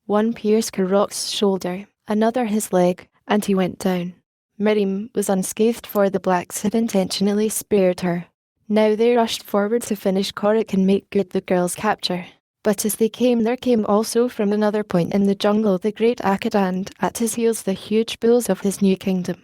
One pierced Karok's shoulder, another his leg, and he went down. Miriam was unscathed, for the blacks had intentionally spared her. Now they rushed forward to finish Korik and make good the girl's capture. But as they came, there came also from another point in the jungle the great Akut, and at his heels the huge bulls of his new kingdom.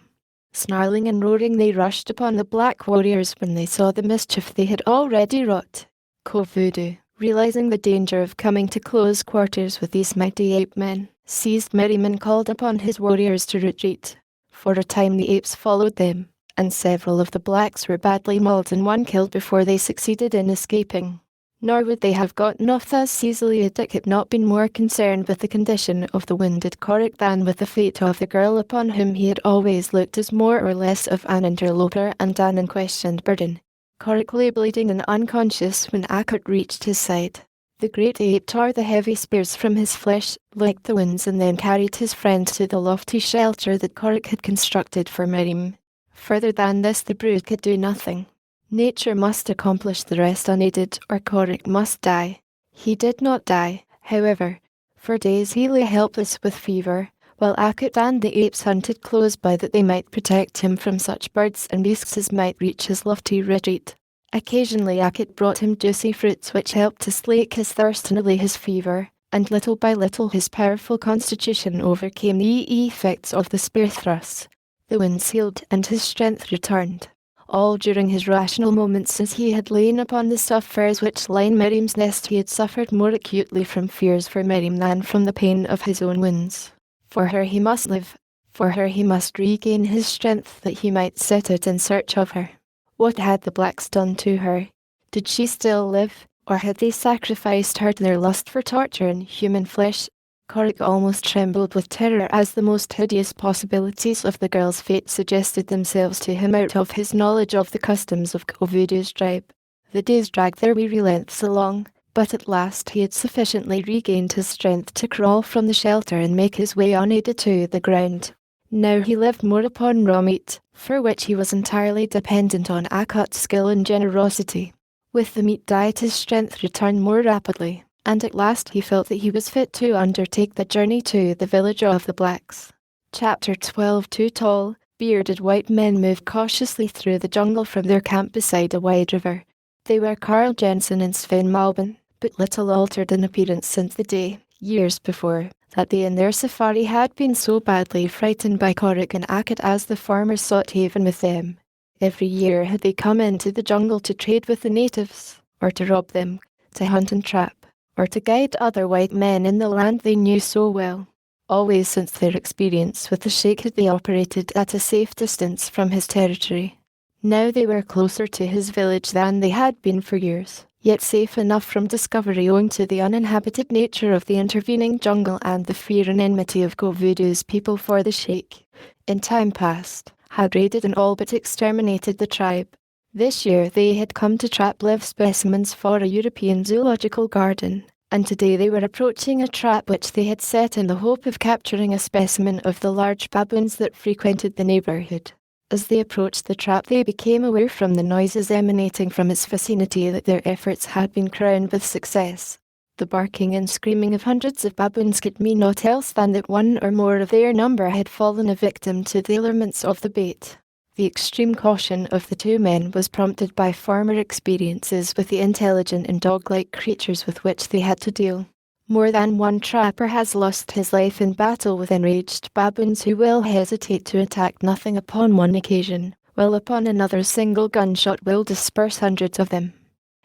Snarling and roaring they rushed upon the black warriors when they saw the mischief they had already wrought. Kovudu, realizing the danger of coming to close quarters with these mighty ape men, seized Miriam and called upon his warriors to retreat. For a time the apes followed them, and several of the blacks were badly mauled and one killed before they succeeded in escaping. Nor would they have gotten off thus easily had Dick not been more concerned with the condition of the wounded Korik than with the fate of the girl, upon whom he had always looked as more or less of an interloper and an unquestioned burden. Korik lay bleeding and unconscious when Akut reached his side. The great ape tore the heavy spears from his flesh, like the winds, and then carried his friend to the lofty shelter that Korik had constructed for Miriam. Further than this the brute could do nothing. Nature must accomplish the rest unaided, or Korik must die. He did not die, however. For days he lay helpless with fever, while Akut and the apes hunted close by that they might protect him from such birds and beasts as might reach his lofty retreat. Occasionally Akut brought him juicy fruits which helped to slake his thirst and allay his fever, and little by little his powerful constitution overcame the effects of the spear thrusts. The wounds healed and his strength returned. All during his rational moments since he had lain upon the soft furs which line Miriam's nest he had suffered more acutely from fears for Miriam than from the pain of his own wounds. For her he must live. For her he must regain his strength that he might set out in search of her. What had the blacks done to her? Did she still live, or had they sacrificed her to their lust for torture in human flesh? Korik almost trembled with terror as the most hideous possibilities of the girl's fate suggested themselves to him out of his knowledge of the customs of Voodoo's tribe. The days dragged their weary lengths along, but at last he had sufficiently regained his strength to crawl from the shelter and make his way unaided to the ground. Now he lived more upon raw meat, for which he was entirely dependent on Akut's skill and generosity. With the meat diet his strength returned more rapidly, and at last he felt that he was fit to undertake the journey to the village of the blacks. Chapter 12. Two tall, bearded white men moved cautiously through the jungle from their camp beside a wide river. They were Carl Jensen and Sven Malben, but little altered in appearance since the day, years before, that they in their safari had been so badly frightened by Korik and Akut as the former sought haven with them. Every year had they come into the jungle to trade with the natives, or to rob them, to hunt and trap, or to guide other white men in the land they knew so well. Always since their experience with the sheikh had they operated at a safe distance from his territory. Now they were closer to his village than they had been for years, yet safe enough from discovery owing to the uninhabited nature of the intervening jungle and the fear and enmity of Voodoo's people for the sheikh, in time past, had raided and all but exterminated the tribe. This year they had come to trap live specimens for a European zoological garden, and today they were approaching a trap which they had set in the hope of capturing a specimen of the large baboons that frequented the neighbourhood. As they approached the trap they became aware from the noises emanating from its vicinity that their efforts had been crowned with success. The barking and screaming of hundreds of baboons could mean naught else than that one or more of their number had fallen a victim to the allurements of the bait. The extreme caution of the two men was prompted by former experiences with the intelligent and dog-like creatures with which they had to deal. More than one trapper has lost his life in battle with enraged baboons who will hesitate to attack nothing upon one occasion, while upon another single gunshot will disperse hundreds of them.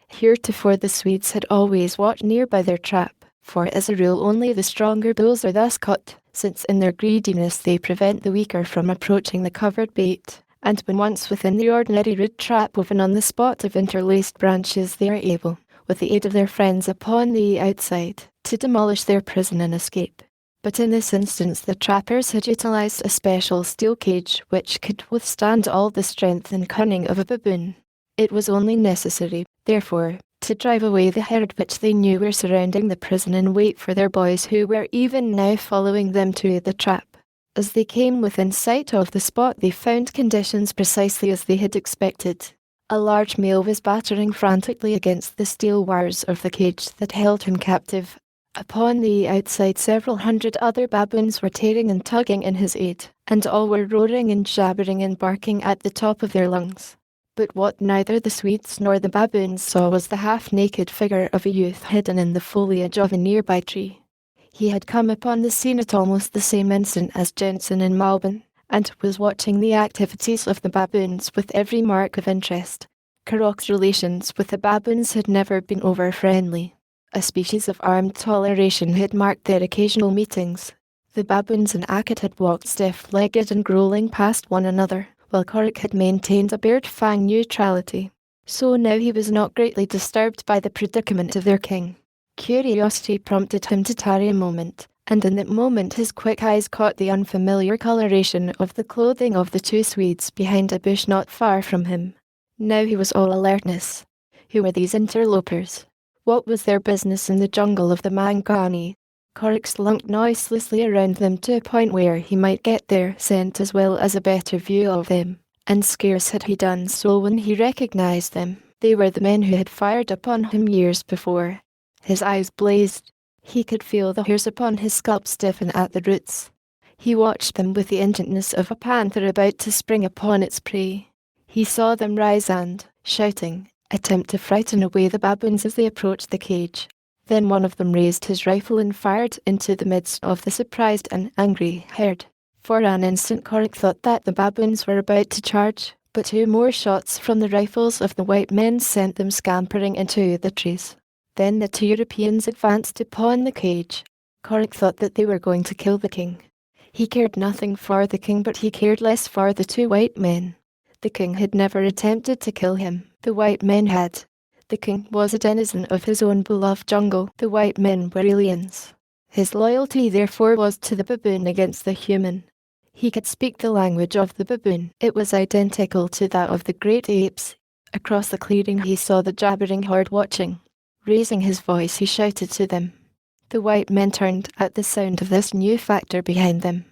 Heretofore the Swedes had always watched near by their trap, for as a rule only the stronger bulls are thus caught, since in their greediness they prevent the weaker from approaching the covered bait, and when once within the ordinary rude trap woven on the spot of interlaced branches they are able, with the aid of their friends upon the outside, to demolish their prison and escape. But in this instance the trappers had utilized a special steel cage which could withstand all the strength and cunning of a baboon. It was only necessary, therefore, to drive away the herd which they knew were surrounding the prison and wait for their boys who were even now following them to the trap. As they came within sight of the spot they found conditions precisely as they had expected. A large male was battering frantically against the steel wires of the cage that held him captive. Upon the outside several hundred other baboons were tearing and tugging in his aid, and all were roaring and jabbering and barking at the top of their lungs. But what neither the Swedes nor the baboons saw was the half-naked figure of a youth hidden in the foliage of a nearby tree. He had come upon the scene at almost the same instant as Jensen and Malben, and was watching the activities of the baboons with every mark of interest. Kurok's relations with the baboons had never been over-friendly. A species of armed toleration had marked their occasional meetings. The baboons and Akut had walked stiff-legged and growling past one another, while Korik had maintained a bird-fang neutrality. So now he was not greatly disturbed by the predicament of their king. Curiosity prompted him to tarry a moment, and in that moment his quick eyes caught the unfamiliar coloration of the clothing of the two Swedes behind a bush not far from him. Now he was all alertness. Who were these interlopers? What was their business in the jungle of the Mangani? Korik slunk noiselessly around them to a point where he might get their scent as well as a better view of them, and scarce had he done so when he recognized them. They were the men who had fired upon him years before. His eyes blazed. He could feel the hairs upon his scalp stiffen at the roots. He watched them with the intentness of a panther about to spring upon its prey. He saw them rise and, shouting, attempt to frighten away the baboons as they approached the cage. Then one of them raised his rifle and fired into the midst of the surprised and angry herd. For an instant Korik thought that the baboons were about to charge, but 2 more shots from the rifles of the white men sent them scampering into the trees. Then the 2 Europeans advanced upon the cage. Korik thought that they were going to kill the king. He cared nothing for the king, but he cared less for the 2 white men. The king had never attempted to kill him. The white men had. The king was a denizen of his own beloved jungle. The white men were aliens. His loyalty therefore was to the baboon against the human. He could speak the language of the baboon. It was identical to that of the great apes. Across the clearing he saw the jabbering horde watching. Raising his voice he shouted to them. The white men turned at the sound of this new factor behind them.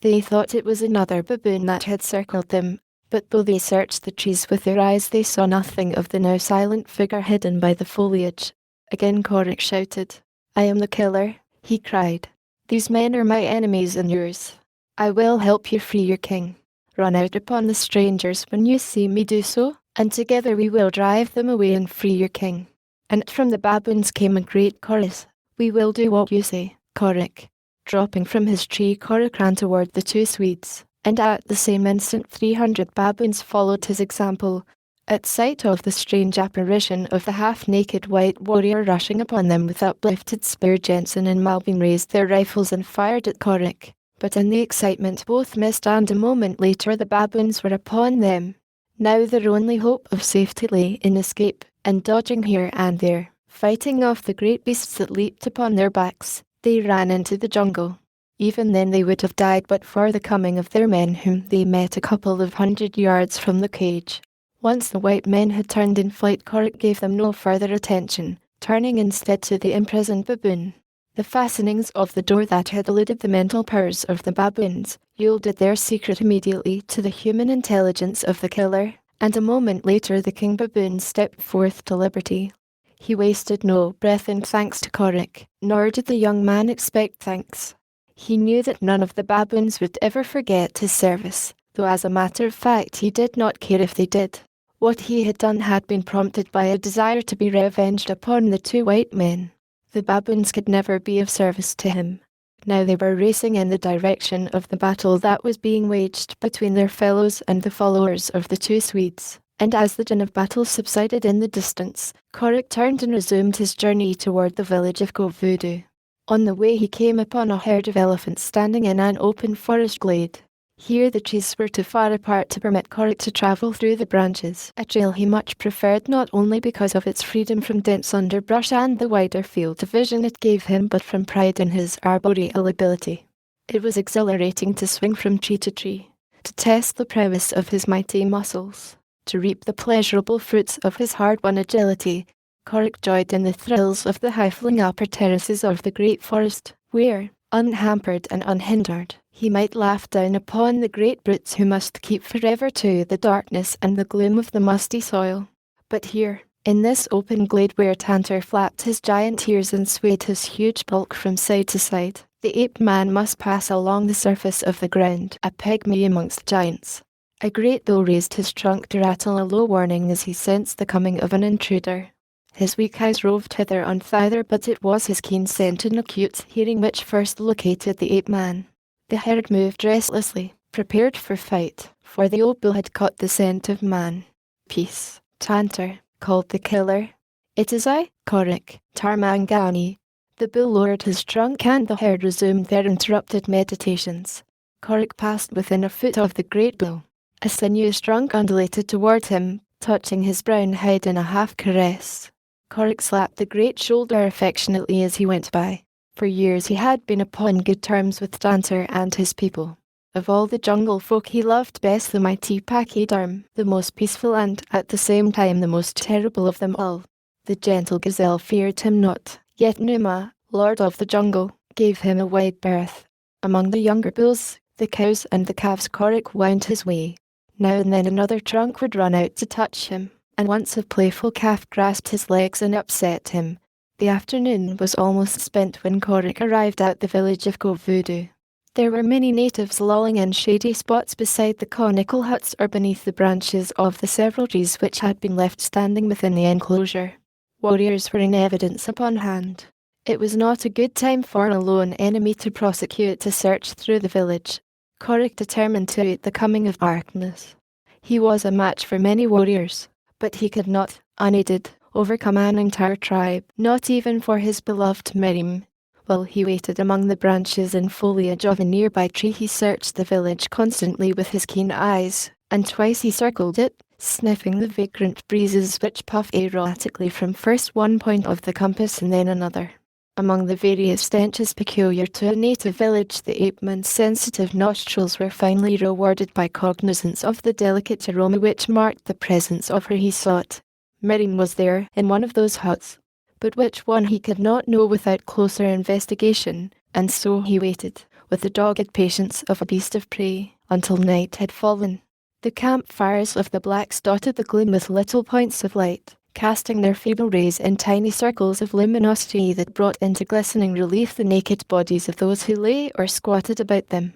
They thought it was another baboon that had circled them, but though they searched the trees with their eyes they saw nothing of the now silent figure hidden by the foliage. Again Korik shouted. "I am the killer," he cried. "These men are my enemies and yours. I will help you free your king. Run out upon the strangers when you see me do so, and together we will drive them away and free your king." And from the baboons came a great chorus. "We will do what you say, Korik." Dropping from his tree, Korik ran toward the 2 Swedes, and at the same instant 300 baboons followed his example. At sight of the strange apparition of the half-naked white warrior rushing upon them with uplifted spear, Jensen and Malbin raised their rifles and fired at Korik. But in the excitement both missed, and a moment later the baboons were upon them. Now their only hope of safety lay in escape, and dodging here and there, fighting off the great beasts that leaped upon their backs, they ran into the jungle. Even then they would have died but for the coming of their men, whom they met a couple of 100 yards from the cage. Once the white men had turned in flight, Korik gave them no further attention, turning instead to the imprisoned baboon. The fastenings of the door that had eluded the mental powers of the baboons yielded their secret immediately to the human intelligence of the killer, and a moment later the king baboon stepped forth to liberty. He wasted no breath in thanks to Korik, nor did the young man expect thanks. He knew that none of the baboons would ever forget his service, though as a matter of fact he did not care if they did. What he had done had been prompted by a desire to be revenged upon the 2 white men. The baboons could never be of service to him. Now they were racing in the direction of the battle that was being waged between their fellows and the followers of the 2 Swedes, and as the din of battle subsided in the distance, Korik turned and resumed his journey toward the village of Govudu. On the way he came upon a herd of elephants standing in an open forest glade. Here the trees were too far apart to permit Korik to travel through the branches, a trail he much preferred not only because of its freedom from dense underbrush and the wider field of vision it gave him, but from pride in his arboreal ability. It was exhilarating to swing from tree to tree, to test the prowess of his mighty muscles, to reap the pleasurable fruits of his hard-won agility. Korik joyed in the thrills of the high-flung upper terraces of the great forest, where, unhampered and unhindered, he might laugh down upon the great brutes who must keep forever to the darkness and the gloom of the musty soil. But here, in this open glade where Tantor flapped his giant ears and swayed his huge bulk from side to side, the ape-man must pass along the surface of the ground, a pygmy amongst giants. A great bill raised his trunk to rattle a low warning as he sensed the coming of an intruder. His weak eyes roved hither and thither, but it was his keen scent and acute hearing which first located the ape-man. The herd moved restlessly, prepared for fight, for the old bull had caught the scent of man. "Peace, Tantor," called the killer. "It is I, Korik, Tarmangani." The bull lowered his trunk and the herd resumed their interrupted meditations. Korik passed within a foot of the great bull. A sinuous trunk undulated toward him, touching his brown hide in a half-caress. Korik slapped the great shoulder affectionately as he went by. For years he had been upon good terms with Tantor and his people. Of all the jungle folk he loved best the mighty pachyderm, the most peaceful and, at the same time, the most terrible of them all. The gentle gazelle feared him not, yet Numa, lord of the jungle, gave him a wide berth. Among the younger bulls, the cows and the calves Korik wound his way. Now and then another trunk would run out to touch him, and once a playful calf grasped his legs and upset him. The afternoon was almost spent when Korik arrived at the village of Voodoo. There were many natives lolling in shady spots beside the conical huts or beneath the branches of the several trees which had been left standing within the enclosure. Warriors were in evidence upon hand. It was not a good time for a lone enemy to prosecute a search through the village. Korik determined to await the coming of darkness. He was a match for many warriors, but he could not, unaided, overcome an entire tribe, not even for his beloved Miriam. While he waited among the branches and foliage of a nearby tree, he searched the village constantly with his keen eyes, and twice he circled it, sniffing the vagrant breezes which puffed erratically from first one point of the compass and then another. Among the various stenches peculiar to a native village, the ape-man's sensitive nostrils were finally rewarded by cognizance of the delicate aroma which marked the presence of her he sought. Miriam was there, in one of those huts, but which one he could not know without closer investigation, and so he waited, with the dogged patience of a beast of prey, until night had fallen. The campfires of the blacks dotted the gloom with little points of light, casting their feeble rays in tiny circles of luminosity that brought into glistening relief the naked bodies of those who lay or squatted about them.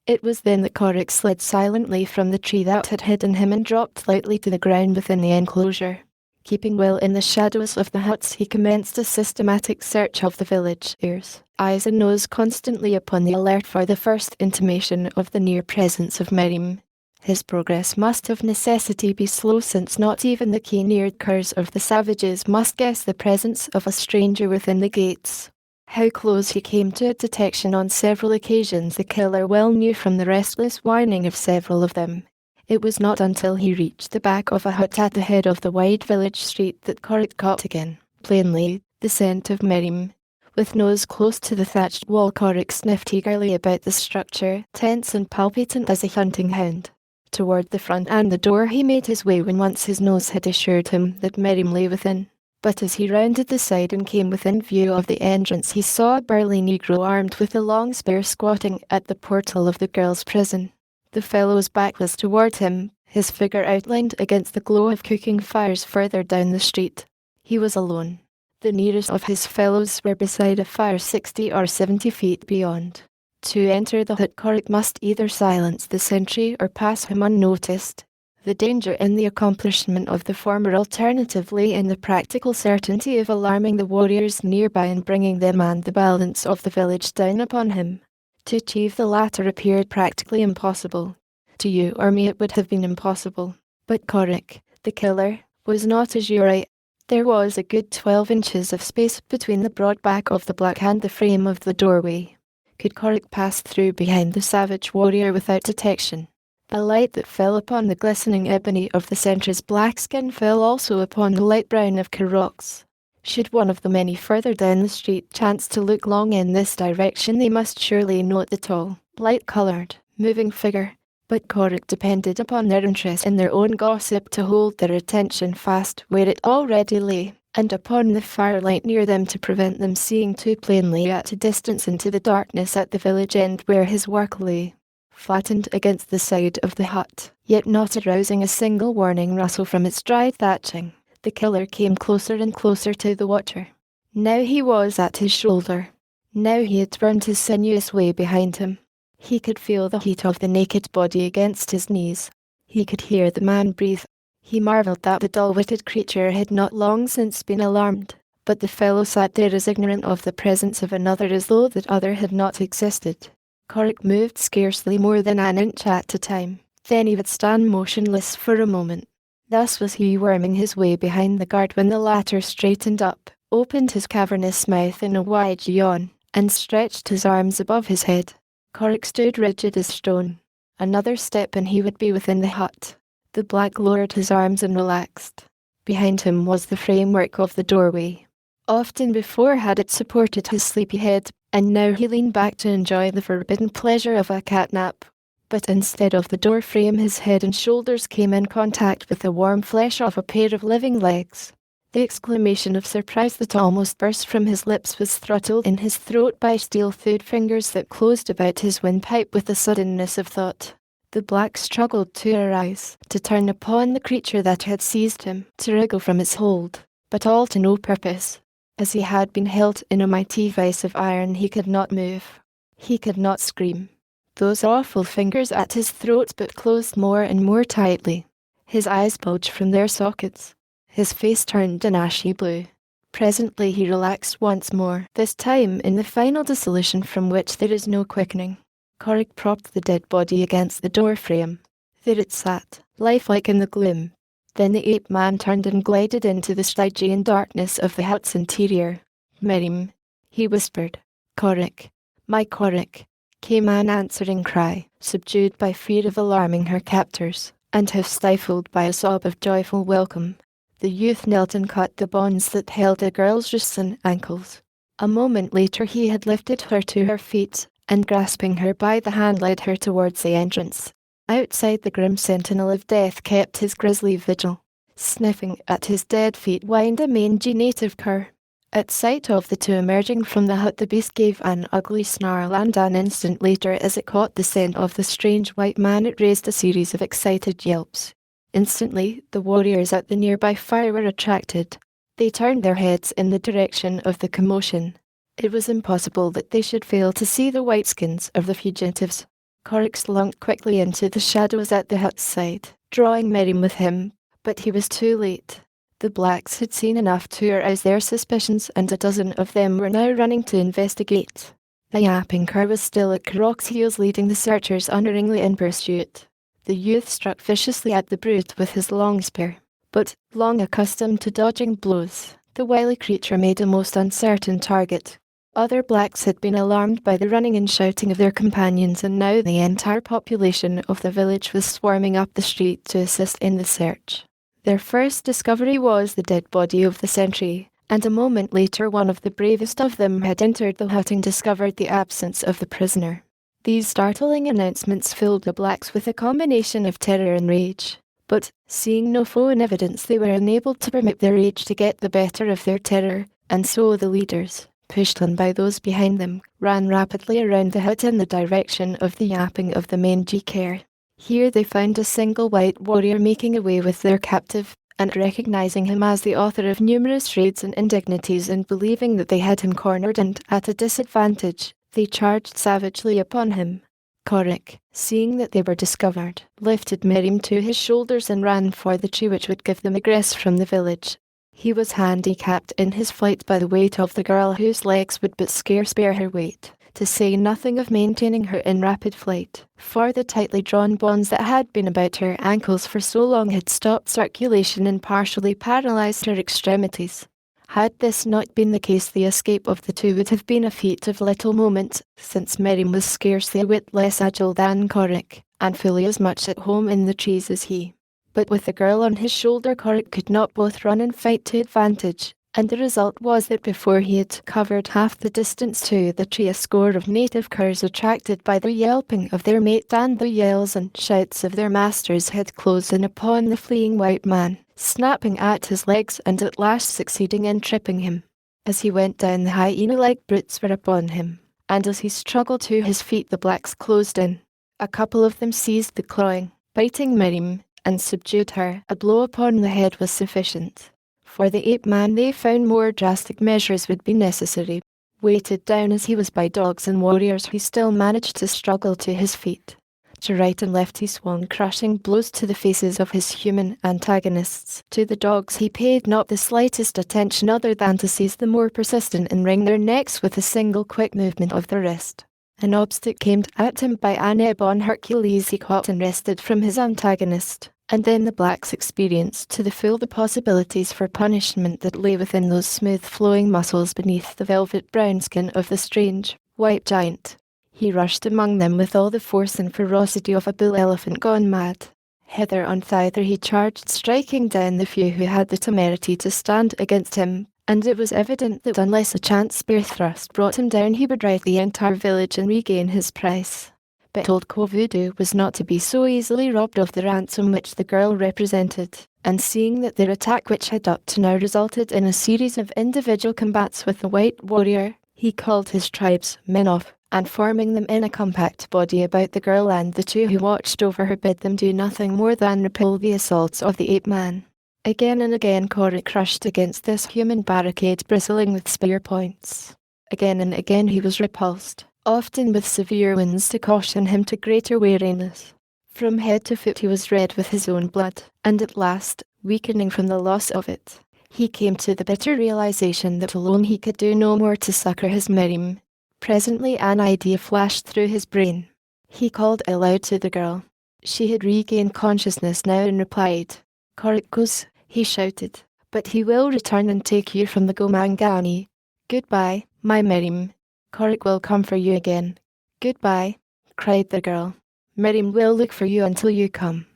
It was then that Korik slid silently from the tree that had hidden him and dropped lightly to the ground within the enclosure. Keeping well in the shadows of the huts, he commenced a systematic search of the village, ears, eyes and nose constantly upon the alert for the first intimation of the near presence of Miriam. His progress must of necessity be slow, since not even the keen-eared curs of the savages must guess the presence of a stranger within the gates. How close he came to detection on several occasions the killer well knew from the restless whining of several of them. It was not until he reached the back of a hut at the head of the wide village street that Korik caught again, plainly, the scent of Miriam. With nose close to the thatched wall, Korik sniffed eagerly about the structure, tense and palpitant as a hunting hound. Toward the front and the door he made his way when once his nose had assured him that Miriam lay within. But as he rounded the side and came within view of the entrance, he saw a burly negro armed with a long spear squatting at the portal of the girl's prison. The fellow's back was toward him, his figure outlined against the glow of cooking fires further down the street. He was alone. The nearest of his fellows were beside a fire 60 or 70 feet beyond. To enter the hut, Korik must either silence the sentry or pass him unnoticed. The danger in the accomplishment of the former alternative lay in the practical certainty of alarming the warriors nearby and bringing them and the balance of the village down upon him. To achieve the latter appeared practically impossible. To you or me it would have been impossible. But Korik, the killer, was not as you right. There was a good 12 inches of space between the broad back of the black and the frame of the doorway. Could Korik pass through behind the savage warrior without detection? The light that fell upon the glistening ebony of the sentry's black skin fell also upon the light brown of Korok's. Should one of the many further down the street chance to look long in this direction, they must surely note the tall, light-coloured, moving figure. But Korik depended upon their interest in their own gossip to hold their attention fast where it already lay, and upon the firelight near them to prevent them seeing too plainly at a distance into the darkness at the village end where his work lay, flattened against the side of the hut, yet not arousing a single warning rustle from its dry thatching. The killer came closer and closer to the watcher. Now he was at his shoulder. Now he had turned his sinuous way behind him. He could feel the heat of the naked body against his knees. He could hear the man breathe. He marvelled that the dull-witted creature had not long since been alarmed, but the fellow sat there as ignorant of the presence of another as though that other had not existed. Korik moved scarcely more than an inch at a time. Then he would stand motionless for a moment. Thus was he worming his way behind the guard when the latter straightened up, opened his cavernous mouth in a wide yawn, and stretched his arms above his head. Korik stood rigid as stone. Another step and he would be within the hut. The black lowered his arms and relaxed. Behind him was the framework of the doorway. Often before had it supported his sleepy head, and now he leaned back to enjoy the forbidden pleasure of a catnap. but instead of the door frame his head and shoulders came in contact with the warm flesh of a pair of living legs. The exclamation of surprise that almost burst from his lips was throttled in his throat by steel-thawed fingers that closed about his windpipe with the suddenness of thought. The black struggled to arise, to turn upon the creature that had seized him, to wriggle from its hold, but all to no purpose. As he had been held in a mighty vice of iron, he could not move. He could not scream. Those awful fingers at his throat but closed more and more tightly. His eyes bulged from their sockets. His face turned an ashy blue. Presently he relaxed once more, this time in the final dissolution from which there is no quickening. Corrick propped the dead body against the door frame. There it sat, lifelike in the gloom. Then the ape-man turned and glided into the Stygian darkness of the hut's interior. "Miriam," he whispered. "Corrick, my Corrick," came an answering cry, subdued by fear of alarming her captors, and half stifled by a sob of joyful welcome. The youth knelt and cut the bonds that held the girl's wrists and ankles. A moment later he had lifted her to her feet, and grasping her by the hand led her towards the entrance. Outside, the grim sentinel of death kept his grisly vigil. Sniffing at his dead feet whined a mangy native cur. At sight of the two emerging from the hut, the beast gave an ugly snarl, and an instant later, as it caught the scent of the strange white man, it raised a series of excited yelps. Instantly, the warriors at the nearby fire were attracted. They turned their heads in the direction of the commotion. It was impossible that they should fail to see the whiteskins of the fugitives. Corrick slunk quickly into the shadows at the hut's side, drawing Miriam with him, but he was too late. The blacks had seen enough to arouse their suspicions, and a dozen of them were now running to investigate. The yapping cur was still at Corrick's heels, leading the searchers unwittingly in pursuit. The youth struck viciously at the brute with his long spear, but, long accustomed to dodging blows, the wily creature made a most uncertain target. Other blacks had been alarmed by the running and shouting of their companions, and now the entire population of the village was swarming up the street to assist in the search. Their first discovery was the dead body of the sentry, and a moment later one of the bravest of them had entered the hut and discovered the absence of the prisoner. These startling announcements filled the blacks with a combination of terror and rage, but, seeing no foe in evidence, they were unable to permit their rage to get the better of their terror, and so the leaders, pushed on by those behind them, ran rapidly around the hut in the direction of the yapping of the mangy cur. Here they found a single white warrior making away with their captive, and recognizing him as the author of numerous raids and indignities, and believing that they had him cornered and at a disadvantage, they charged savagely upon him. Corrick, seeing that they were discovered, lifted Miriam to his shoulders and ran for the tree which would give them egress from the village. He was handicapped in his flight by the weight of the girl, whose legs would but scarce bear her weight, to say nothing of maintaining her in rapid flight, for the tightly drawn bonds that had been about her ankles for so long had stopped circulation and partially paralysed her extremities. Had this not been the case, the escape of the two would have been a feat of little moment, since Miriam was scarcely a whit less agile than Corrick, and fully as much at home in the trees as he. But with the girl on his shoulder, Corrick could not both run and fight to advantage, and the result was that before he had covered half the distance to the tree, a score of native curs, attracted by the yelping of their mate and the yells and shouts of their masters, had closed in upon the fleeing white man, snapping at his legs and at last succeeding in tripping him. As he went down, the hyena-like brutes were upon him, and as he struggled to his feet, the blacks closed in. A couple of them seized the clawing, biting Miriam, and subdued her. A blow upon the head was sufficient. For the ape-man, they found more drastic measures would be necessary. Weighted down as he was by dogs and warriors, he still managed to struggle to his feet. To right and left he swung, crushing blows to the faces of his human antagonists. To the dogs he paid not the slightest attention other than to seize the more persistent and wring their necks with a single quick movement of the wrist. An obstacle aimed at him by an ebon Hercules he caught and wrested from his antagonist, and then the blacks experienced to the full the possibilities for punishment that lay within those smooth flowing muscles beneath the velvet brown skin of the strange, white giant. He rushed among them with all the force and ferocity of a bull elephant gone mad. Hither and thither he charged, striking down the few who had the temerity to stand against him, and it was evident that unless a chance spear thrust brought him down, he would ride the entire village and regain his prize. but told Kovudu was not to be so easily robbed of the ransom which the girl represented, and seeing that their attack, which had up to now resulted in a series of individual combats with the white warrior, he called his tribe's men off, and forming them in a compact body about the girl and the two who watched over her, bid them do nothing more than repel the assaults of the ape-man. Again and again Korik crushed against this human barricade bristling with spear points. Again and again he was repulsed, often with severe wounds to caution him to greater wariness. From head to foot he was red with his own blood, and at last, weakening from the loss of it, he came to the bitter realization that alone he could do no more to succor his Miriam. Presently an idea flashed through his brain. He called aloud to the girl. She had regained consciousness now and replied. "Korik goes," he shouted, "but he will return and take you from the Gomangani. Goodbye, my Miriam. Korik will come for you again." "Goodbye," cried the girl. "Miriam will look for you until you come."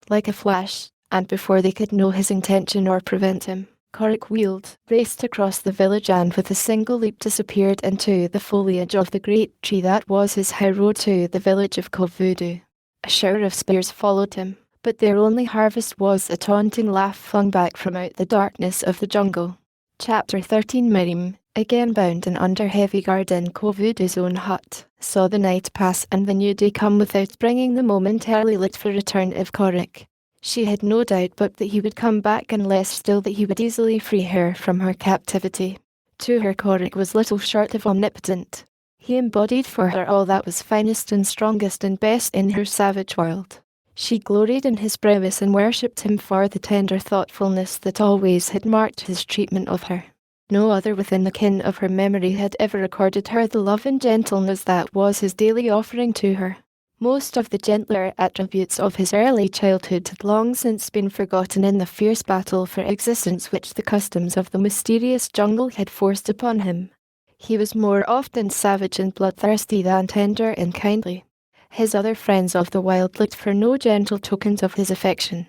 Like a flash, and before they could know his intention or prevent him, Korik wheeled, raced across the village, and with a single leap disappeared into the foliage of the great tree that was his high road to the village of Kovudu. A shower of spears followed him, but their only harvest was a taunting laugh flung back from out the darkness of the jungle. Chapter 13. Miriam, again bound and under heavy guard in Kovudu's own hut, saw the night pass and the new day come without bringing the momentarily looked for return of Korik. She had no doubt but that he would come back, and less still that he would easily free her from her captivity. To her Korik was little short of omnipotent. He embodied for her all that was finest and strongest and best in her savage world. She gloried in his prowess and worshipped him for the tender thoughtfulness that always had marked his treatment of her. No other within the kin of her memory had ever accorded her the love and gentleness that was his daily offering to her. Most of the gentler attributes of his early childhood had long since been forgotten in the fierce battle for existence which the customs of the mysterious jungle had forced upon him. He was more often savage and bloodthirsty than tender and kindly. His other friends of the wild looked for no gentle tokens of his affection.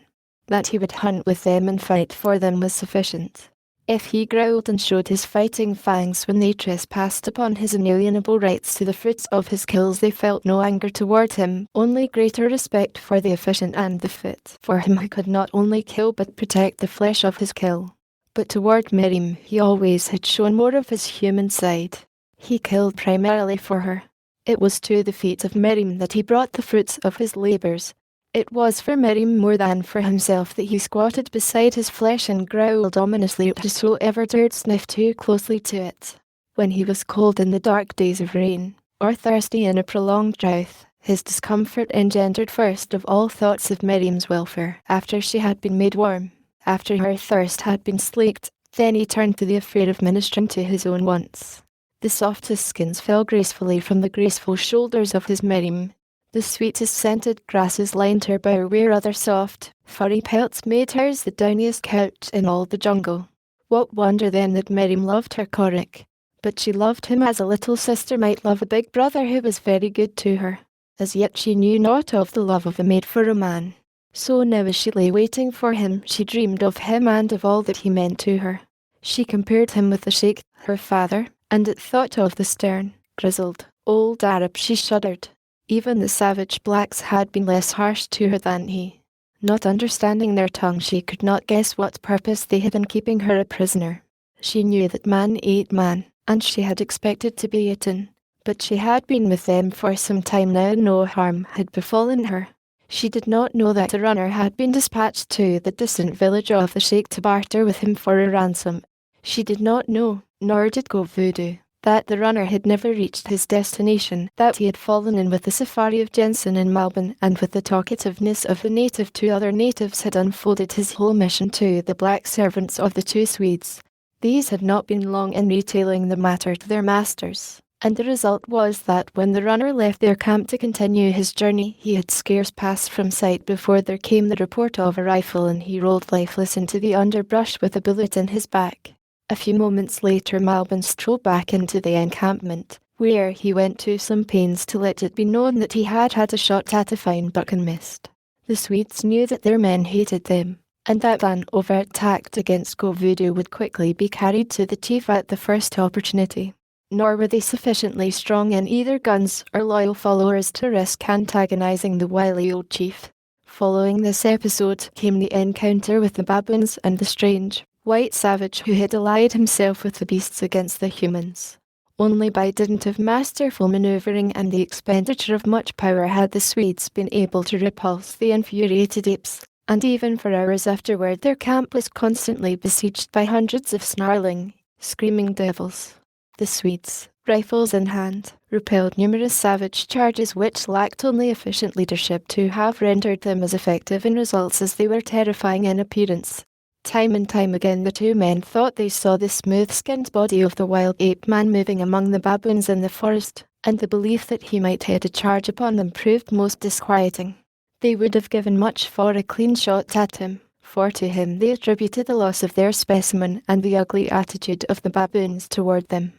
That he would hunt with them and fight for them was sufficient. If he growled and showed his fighting fangs when they trespassed upon his inalienable rights to the fruits of his kills, they felt no anger toward him, only greater respect for the efficient and the fit, for him who could not only kill but protect the flesh of his kill. But toward Miriam he always had shown more of his human side. He killed primarily for her. It was to the feet of Miriam that he brought the fruits of his labours. It was for Miriam more than for himself that he squatted beside his flesh and growled ominously at whosoever dared sniff too closely to it. When he was cold in the dark days of rain, or thirsty in a prolonged drought, his discomfort engendered first of all thoughts of Miriam's welfare after she had been made warm, after her thirst had been slaked. Then he turned to the affair of ministering to his own wants. The softest skins fell gracefully from the graceful shoulders of his Miriam. The sweetest scented grasses lined her bower where other soft, furry pelts made hers the downiest couch in all the jungle. What wonder then that Miriam loved her Korik? But she loved him as a little sister might love a big brother who was very good to her. As yet she knew naught of the love of a maid for a man. So now as she lay waiting for him, she dreamed of him and of all that he meant to her. She compared him with the sheikh, her father, and at thought of the stern, grizzled, old Arab she shuddered. Even the savage blacks had been less harsh to her than he. Not understanding their tongue, she could not guess what purpose they had in keeping her a prisoner. She knew that man ate man, and she had expected to be eaten. But she had been with them for some time now and no harm had befallen her. She did not know that a runner had been dispatched to the distant village of the sheikh to barter with him for a ransom. She did not know, nor did Kovudu, that the runner had never reached his destination, that he had fallen in with the safari of Jensen in Melbourne, and with the talkativeness of the native to other natives had unfolded his whole mission to the black servants of the two Swedes. These had not been long in retailing the matter to their masters, and the result was that when the runner left their camp to continue his journey, he had scarce passed from sight before there came the report of a rifle, and he rolled lifeless into the underbrush with a bullet in his back. A few moments later Malbin strolled back into the encampment, where he went to some pains to let it be known that he had had a shot at a fine buck and missed. The Swedes knew that their men hated them, and that an overt attack against Kovudu would quickly be carried to the chief at the first opportunity. nor were they sufficiently strong in either guns or loyal followers to risk antagonizing the wily old chief. Following this episode came the encounter with the baboons and the strange, white savage who had allied himself with the beasts against the humans. Only by dint of masterful maneuvering and the expenditure of much power had the Swedes been able to repulse the infuriated apes, and even for hours afterward their camp was constantly besieged by hundreds of snarling, screaming devils. The Swedes, rifles in hand, repelled numerous savage charges which lacked only efficient leadership to have rendered them as effective in results as they were terrifying in appearance. Time and time again the two men thought they saw the smooth-skinned body of the wild ape man moving among the baboons in the forest, and the belief that he might head a charge upon them proved most disquieting. They would have given much for a clean shot at him, for to him they attributed the loss of their specimen and the ugly attitude of the baboons toward them.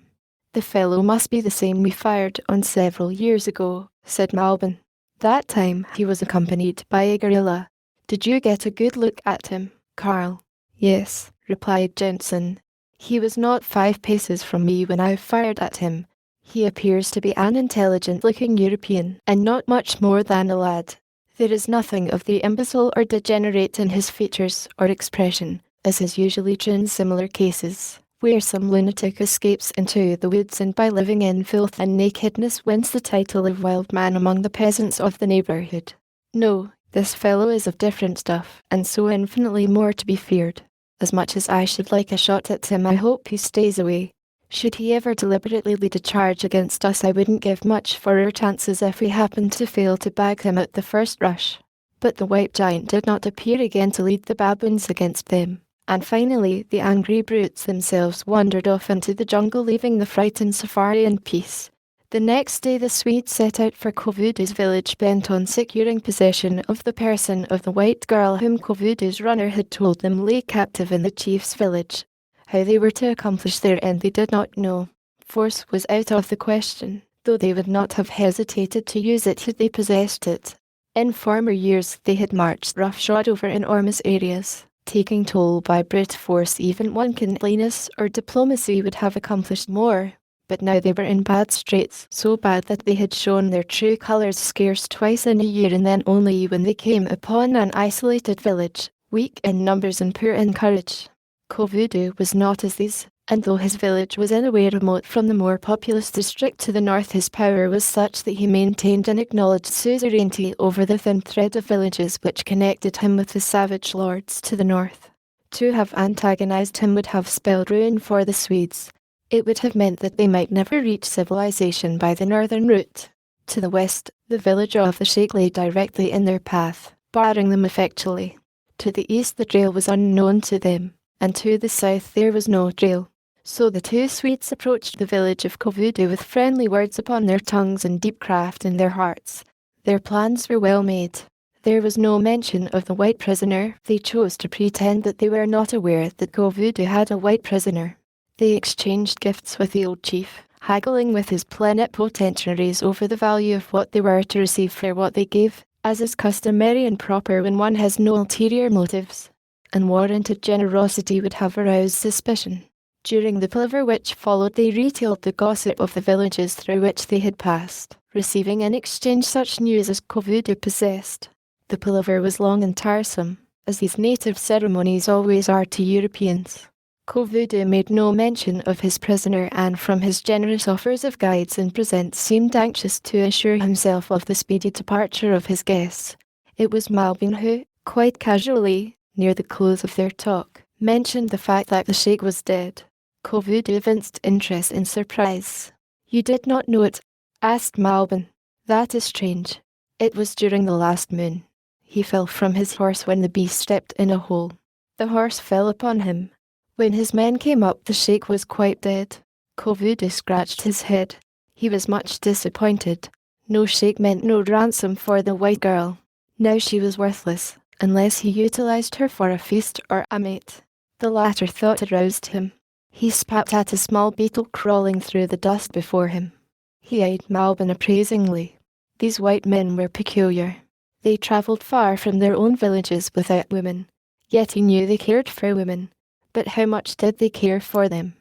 "The fellow must be the same we fired on several years ago," said Malbin. "That time he was accompanied by a gorilla. Did you get a good look at him, Carl?" "Yes," replied Jensen. "He was not 5 paces from me when I fired at him. He appears to be an intelligent-looking European, and not much more than a lad. There is nothing of the imbecile or degenerate in his features or expression, as is usually true in similar cases, where some lunatic escapes into the woods and by living in filth and nakedness wins the title of wild man among the peasants of the neighbourhood. No, this fellow is of different stuff, and so infinitely more to be feared. As much as I should like a shot at him, I hope he stays away. Should he ever deliberately lead a charge against us, I wouldn't give much for our chances if we happened to fail to bag him at the first rush." But the white giant did not appear again to lead the baboons against them, and finally the angry brutes themselves wandered off into the jungle, leaving the frightened safari in peace. The next day the Swedes set out for Kovudu's village, bent on securing possession of the person of the white girl whom Kovudu's runner had told them lay captive in the chief's village. How they were to accomplish their end they did not know. Force was out of the question, though they would not have hesitated to use it had they possessed it. In former years they had marched roughshod over enormous areas, taking toll by brute force. Even one kindliness or diplomacy would have accomplished more. But now they were in bad straits, so bad that they had shown their true colours scarce twice in a year, and then only when they came upon an isolated village, weak in numbers and poor in courage. Kovudu was not as these, and though his village was in a way remote from the more populous district to the north, his power was such that he maintained an acknowledged suzerainty over the thin thread of villages which connected him with the savage lords to the north. To have antagonized him would have spelled ruin for the Swedes. It would have meant that they might never reach civilization by the northern route. To the west, the village of the Sheikh lay directly in their path, barring them effectually. To the east the trail was unknown to them, and to the south there was no trail. So the two Swedes approached the village of Kovudu with friendly words upon their tongues and deep craft in their hearts. Their plans were well made. There was no mention of the white prisoner. They chose to pretend that they were not aware that Kovudu had a white prisoner. They exchanged gifts with the old chief, haggling with his plenipotentiaries over the value of what they were to receive for what they gave, as is customary and proper when one has no ulterior motives. Unwarranted generosity would have aroused suspicion. During the palaver which followed they retailed the gossip of the villages through which they had passed, receiving in exchange such news as Kovudu possessed. The palaver was long and tiresome, as these native ceremonies always are to Europeans. Kovudu made no mention of his prisoner, and from his generous offers of guides and presents seemed anxious to assure himself of the speedy departure of his guests. It was Malbin who, quite casually, near the close of their talk, mentioned the fact that the Sheikh was dead. Kovudu evinced interest and surprise. "You did not know it?" asked Malbin. "That is strange. It was during the last moon. He fell from his horse when the beast stepped in a hole. The horse fell upon him. When his men came up, the Sheikh was quite dead." Kovudu scratched his head. He was much disappointed. No Sheikh meant no ransom for the white girl. Now she was worthless, unless he utilized her for a feast or a mate. The latter thought aroused him. He spat at a small beetle crawling through the dust before him. He eyed Malbin appraisingly. These white men were peculiar. They travelled far from their own villages without women. Yet he knew they cared for women. But how much did they care for them?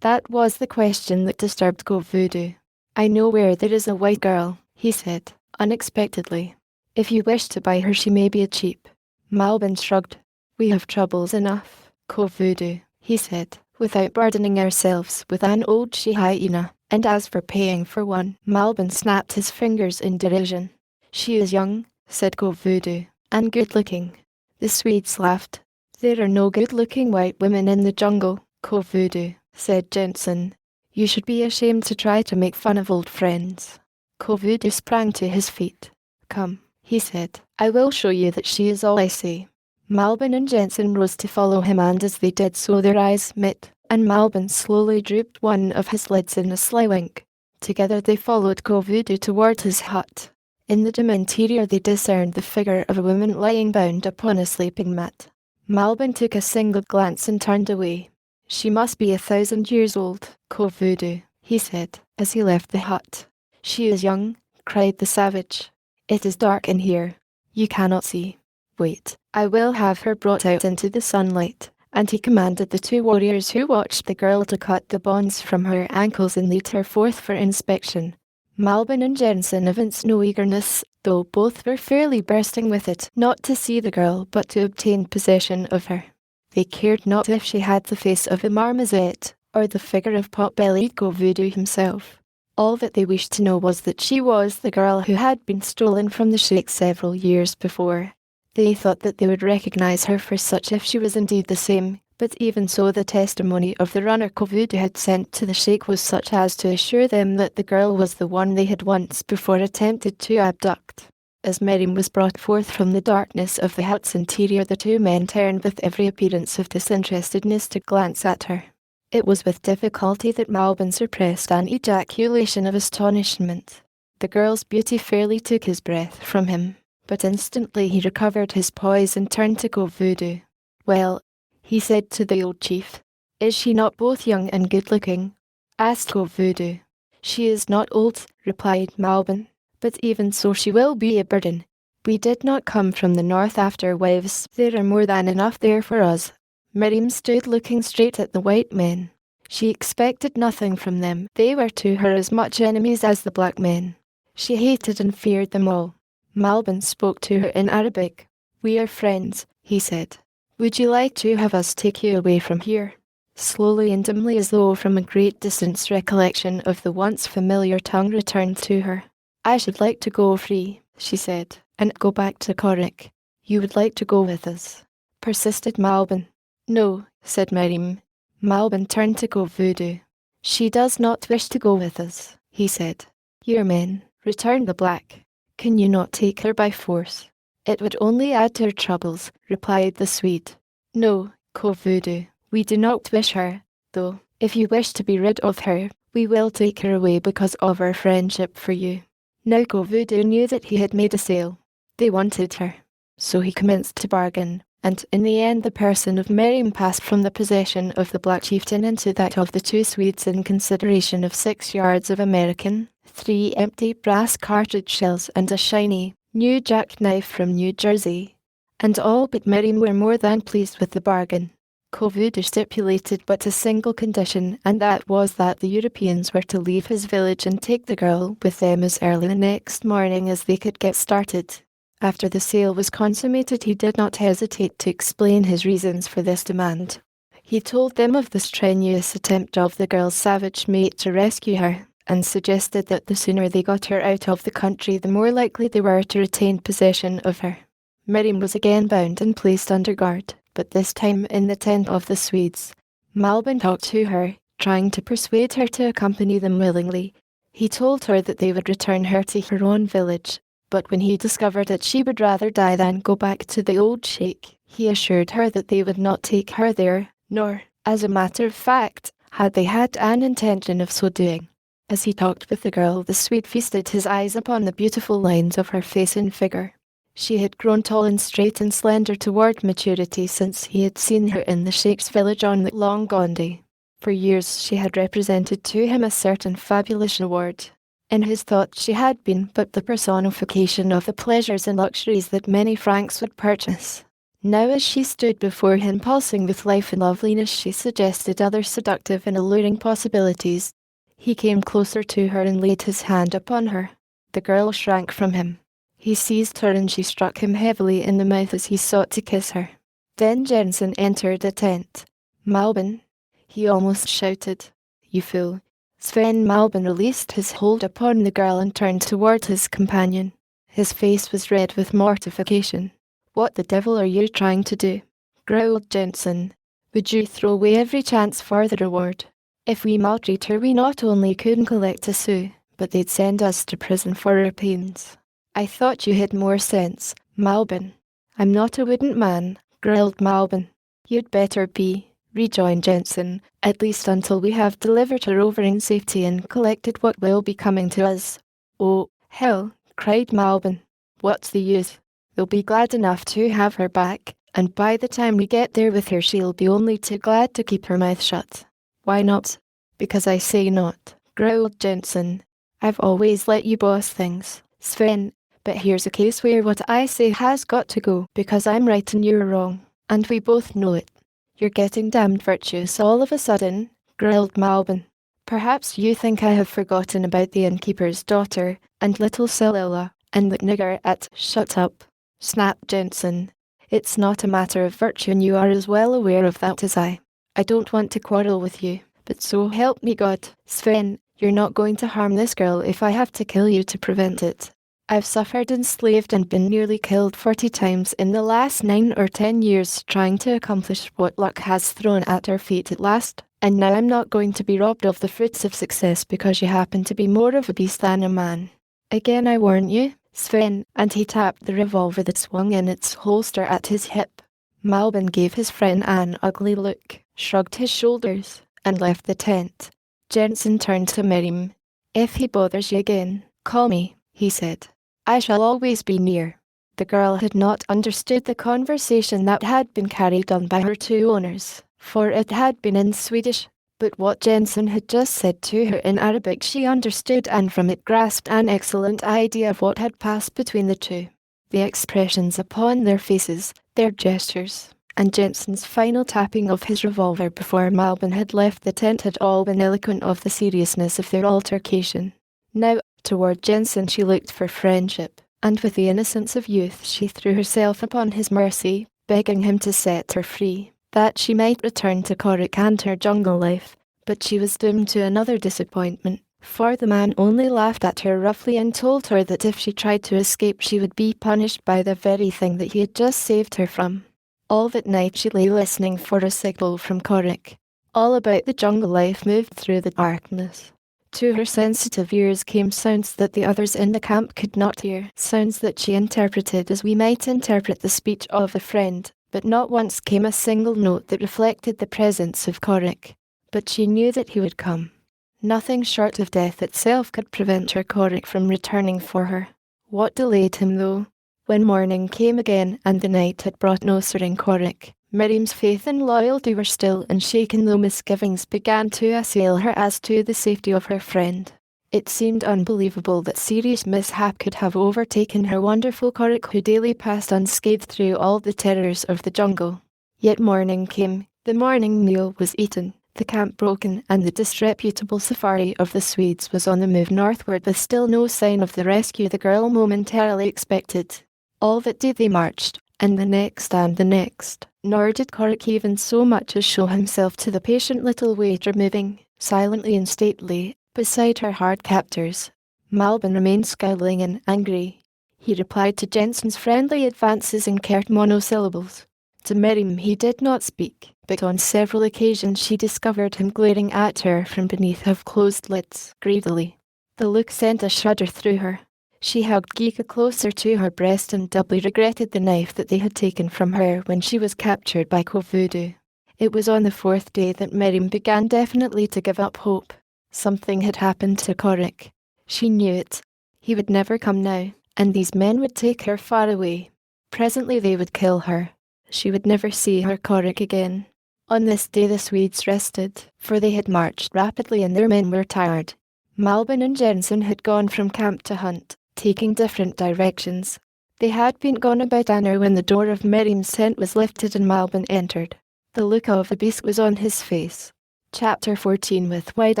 That was the question that disturbed Go Voodoo. I know where there is a white girl, he said, unexpectedly. If you wish to buy her, she may be cheap. Malbin shrugged. We have troubles enough, Go Voodoo, he said, without burdening ourselves with an old she-hyena. And as for paying for one, Malbin snapped his fingers in derision. She is young, said Go Voodoo, and good-looking. The Swedes laughed. There are no good-looking white women in the jungle, Go Voodoo, said Jensen. You should be ashamed to try to make fun of old friends. Go Voodoo sprang to his feet. Come, he said, I will show you that she is all I say. Malbin and Jensen rose to follow him, and as they did so their eyes met, and Malbin slowly drooped one of his lids in a sly wink. Together they followed Go Voodoo toward his hut. In the dim interior they discerned the figure of a woman lying bound upon a sleeping mat. Malbin took a single glance and turned away. She must be 1,000 years old, Go Voodoo, he said, as he left the hut. She is young, cried the savage. It is dark in here. You cannot see. Wait, I will have her brought out into the sunlight. And he commanded the 2 warriors who watched the girl to cut the bonds from her ankles and lead her forth for inspection. Malbin and Jensen evinced no eagerness, though both were fairly bursting with it, not to see the girl but to obtain possession of her. They cared not if she had the face of a marmoset, or the figure of pot-bellied Go Voodoo himself. All that they wished to know was that she was the girl who had been stolen from the sheikh several years before. They thought that they would recognize her for such if she was indeed the same, but even so the testimony of the runner Go Voodoo had sent to the sheikh was such as to assure them that the girl was the one they had once before attempted to abduct. As Miriam was brought forth from the darkness of the hut's interior, the 2 men turned with every appearance of disinterestedness to glance at her. It was with difficulty that Malbin suppressed an ejaculation of astonishment. The girl's beauty fairly took his breath from him. But instantly he recovered his poise and turned to Go Voodoo. Well, he said to the old chief, is she not both young and good-looking? Asked Go Voodoo. She is not old, replied Malbin, but even so she will be a burden. We did not come from the north after wives. There are more than enough there for us. Miriam stood looking straight at the white men. She expected nothing from them. They were to her as much enemies as the black men. She hated and feared them all. Malbin spoke to her in Arabic. We are friends, he said. Would you like to have us take you away from here? Slowly and dimly, as though from a great distance, recollection of the once familiar tongue returned to her. I should like to go free, she said, and go back to Korik. You would like to go with us? Persisted Malbin. No, said Miriam. Malbin turned to Go Voodoo. She does not wish to go with us, he said. Your men, returned the black. Can you not take her by force? It would only add to her troubles, replied the Swede. No, Go Voodoo, we do not wish her, though, if you wish to be rid of her, we will take her away because of our friendship for you. Now Go Voodoo knew that he had made a sale. They wanted her. So he commenced to bargain, and in the end the person of Miriam passed from the possession of the black chieftain into that of the 2 Swedes in consideration of 6 yards of American, 3 empty brass cartridge shells and a shiny, new jackknife from New Jersey. And all but Miriam were more than pleased with the bargain. Go Voodoo stipulated but a single condition, and that was that the Europeans were to leave his village and take the girl with them as early the next morning as they could get started. After the sale was consummated, he did not hesitate to explain his reasons for this demand. He told them of the strenuous attempt of the girl's savage mate to rescue her, and suggested that the sooner they got her out of the country, the more likely they were to retain possession of her. Miriam was again bound and placed under guard, but this time in the tent of the Swedes. Malbin talked to her, trying to persuade her to accompany them willingly. He told her that they would return her to her own village, but when he discovered that she would rather die than go back to the old sheikh, he assured her that they would not take her there, nor, as a matter of fact, had they had an intention of so doing. As he talked with the girl, the Swede feasted his eyes upon the beautiful lines of her face and figure. She had grown tall and straight and slender toward maturity since he had seen her in the sheikh's village on the long gone day. For years she had represented to him a certain fabulous reward. In his thoughts she had been but the personification of the pleasures and luxuries that many Franks would purchase. Now as she stood before him pulsing with life and loveliness, she suggested other seductive and alluring possibilities. He came closer to her and laid his hand upon her. The girl shrank from him. He seized her and she struck him heavily in the mouth as he sought to kiss her. Then Jensen entered the tent. "Malbin," he almost shouted. "You fool." Sven Malbin released his hold upon the girl and turned toward his companion. His face was red with mortification. "What the devil are you trying to do?" growled Jensen. "Would you throw away every chance for the reward? If we maltreat her, we not only couldn't collect a sou, but they'd send us to prison for our pains. I thought you had more sense, Malbin." "I'm not a wooden man," growled Malbin. "You'd better be," rejoined Jensen, "at least until we have delivered her over in safety and collected what will be coming to us." "Oh, hell," cried Malbin. "What's the use? They'll be glad enough to have her back, and by the time we get there with her she'll be only too glad to keep her mouth shut." "Why not?" "Because I say not," growled Jensen. "I've always let you boss things, Sven, but here's a case where what I say has got to go because I'm right and you're wrong, and we both know it." "You're getting damned virtuous all of a sudden," growled Malbin. "Perhaps you think I have forgotten about the innkeeper's daughter, and little Celilla, and the nigger at—" "Shut up," snapped Jensen. "It's not a matter of virtue and you are as well aware of that as I. I don't want to quarrel with you, but so help me God, Sven, you're not going to harm this girl if I have to kill you to prevent it. I've suffered and slaved and been nearly killed 40 times in the last 9 or 10 years trying to accomplish what luck has thrown at our feet at last, and now I'm not going to be robbed of the fruits of success because you happen to be more of a beast than a man. Again I warn you, Sven," and he tapped the revolver that swung in its holster at his hip. Malbin gave his friend an ugly look, shrugged his shoulders, and left the tent. Jensen turned to Miriam. "If he bothers you again, call me," he said. "I shall always be near." The girl had not understood the conversation that had been carried on by her two owners, for it had been in Swedish, but what Jensen had just said to her in Arabic she understood, and from it grasped an excellent idea of what had passed between the two. The expressions upon their faces, their gestures, and Jensen's final tapping of his revolver before Malbin had left the tent had all been eloquent of the seriousness of their altercation. Now, toward Jensen she looked for friendship, and with the innocence of youth she threw herself upon his mercy, begging him to set her free, that she might return to Korik and her jungle life. But she was doomed to another disappointment, for the man only laughed at her roughly and told her that if she tried to escape she would be punished by the very thing that he had just saved her from. All that night she lay listening for a signal from Korik. All about the jungle life moved through the darkness. To her sensitive ears came sounds that the others in the camp could not hear, sounds that she interpreted as we might interpret the speech of a friend, but not once came a single note that reflected the presence of Korik. But she knew that he would come. Nothing short of death itself could prevent her Korik from returning for her. What delayed him though? When morning came again and the night had brought no stirring Korik, Miriam's faith and loyalty were still unshaken, though misgivings began to assail her as to the safety of her friend. It seemed unbelievable that serious mishap could have overtaken her wonderful Korik, who daily passed unscathed through all the terrors of the jungle. Yet morning came, the morning meal was eaten, the camp broken, and the disreputable safari of the Swedes was on the move northward with still no sign of the rescue the girl momentarily expected. All that day they marched, and the next, nor did Korik even so much as show himself to the patient little waiter moving, silently and stately, beside her hard captors. Malbin remained scowling and angry. He replied to Jensen's friendly advances in curt monosyllables. To Miriam he did not speak, but on several occasions she discovered him glaring at her from beneath half-closed lids, greedily. The look sent a shudder through her. She hugged Geeka closer to her breast and doubly regretted the knife that they had taken from her when she was captured by Kovudu. It was on the 4th day that Miriam began definitely to give up hope. Something had happened to Korik. She knew it. He would never come now, and these men would take her far away. Presently they would kill her. She would never see her Korik again. On this day the Swedes rested, for they had marched rapidly and their men were tired. Malbin and Jensen had gone from camp to hunt, taking different directions. They had been gone about an hour when the door of Miriam's tent was lifted and Malbin entered. The look of the beast was on his face. Chapter 14. With wide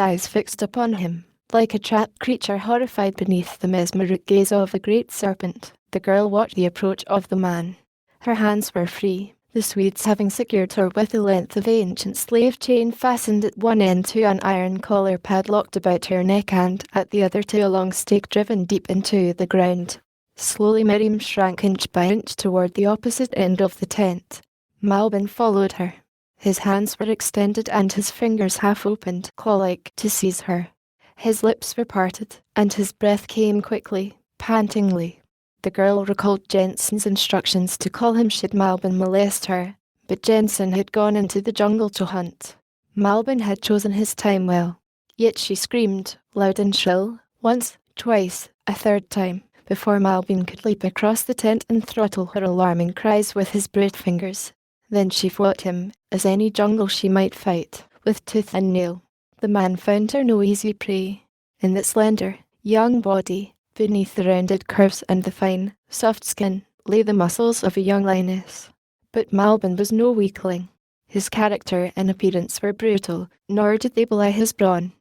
eyes fixed upon him, like a trapped creature horrified beneath the mesmeric gaze of a great serpent, the girl watched the approach of the man. Her hands were free, the Swedes having secured her with a length of ancient slave chain fastened at one end to an iron collar padlocked about her neck and at the other to a long stake driven deep into the ground. Slowly Miriam shrank inch by inch toward the opposite end of the tent. Malbin followed her. His hands were extended and his fingers half opened, claw-like, to seize her. His lips were parted, and his breath came quickly, pantingly. The girl recalled Jensen's instructions to call him should Malbin molest her, but Jensen had gone into the jungle to hunt. Malbin had chosen his time well. Yet she screamed, loud and shrill, once, twice, a third time, before Malbin could leap across the tent and throttle her alarming cries with his brute fingers. Then she fought him, as any jungle she might fight, with tooth and nail. The man found her no easy prey. In that slender, young body, beneath the rounded curves and the fine, soft skin, lay the muscles of a young lioness. But Malbin was no weakling. His character and appearance were brutal, nor did they belie his brawn.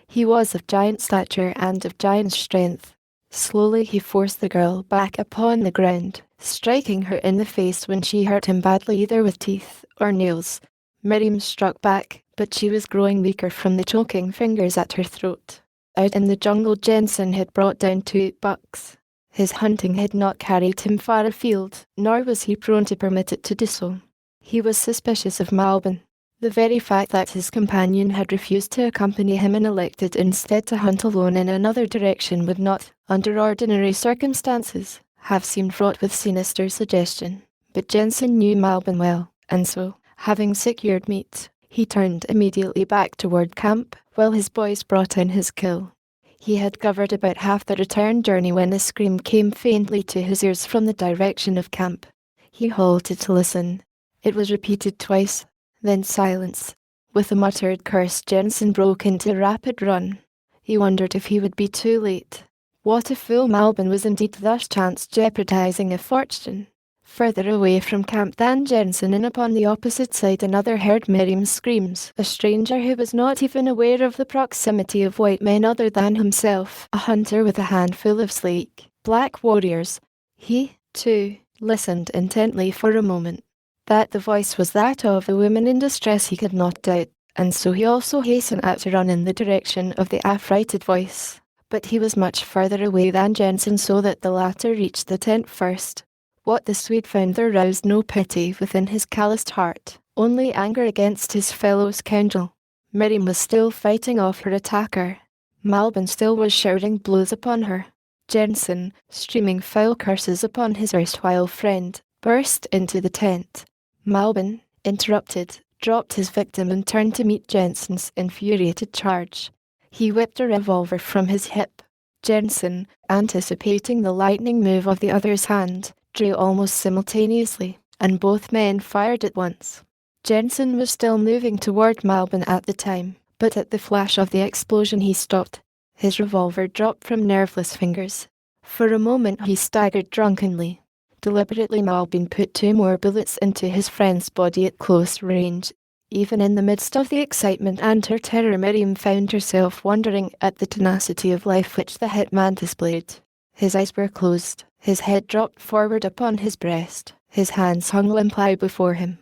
He was of giant stature and of giant strength. Slowly he forced the girl back upon the ground, striking her in the face when she hurt him badly either with teeth or nails. Miriam struck back, but she was growing weaker from the choking fingers at her throat. Out in the jungle Jensen had brought down 2 bucks. His hunting had not carried him far afield, nor was he prone to permit it to do so. He was suspicious of Malbin. The very fact that his companion had refused to accompany him and elected instead to hunt alone in another direction would not, under ordinary circumstances, have seemed fraught with sinister suggestion. But Jensen knew Malbin well, and so, having secured meat, he turned immediately back toward camp, while his boys brought in his kill. He had covered about half the return journey when a scream came faintly to his ears from the direction of camp. He halted to listen. It was repeated twice, then silence. With a muttered curse Jensen broke into a rapid run. He wondered if he would be too late. What if fool Malbin was indeed thus chance jeopardizing a fortune? Further away from camp than Jensen and upon the opposite side another heard Miriam's screams, a stranger who was not even aware of the proximity of white men other than himself, a hunter with a handful of sleek, black warriors. He, too, listened intently for a moment. That the voice was that of a woman in distress he could not doubt, and so he also hastened out to run in the direction of the affrighted voice. But he was much further away than Jensen so that the latter reached the tent first. What the Swede found there roused no pity within his calloused heart, only anger against his fellow scoundrel. Miriam was still fighting off her attacker. Malbin still was shouting blows upon her. Jensen, streaming foul curses upon his erstwhile friend, burst into the tent. Malbin, interrupted, dropped his victim and turned to meet Jensen's infuriated charge. He whipped a revolver from his hip. Jensen, anticipating the lightning move of the other's hand, drew almost simultaneously, and both men fired at once. Jensen was still moving toward Malbin at the time, but at the flash of the explosion he stopped. His revolver dropped from nerveless fingers. For a moment he staggered drunkenly. Deliberately Malbin put 2 more bullets into his friend's body at close range. Even in the midst of the excitement and her terror Miriam found herself wondering at the tenacity of life which the hitman displayed. His eyes were closed, his head dropped forward upon his breast, his hands hung limply before him.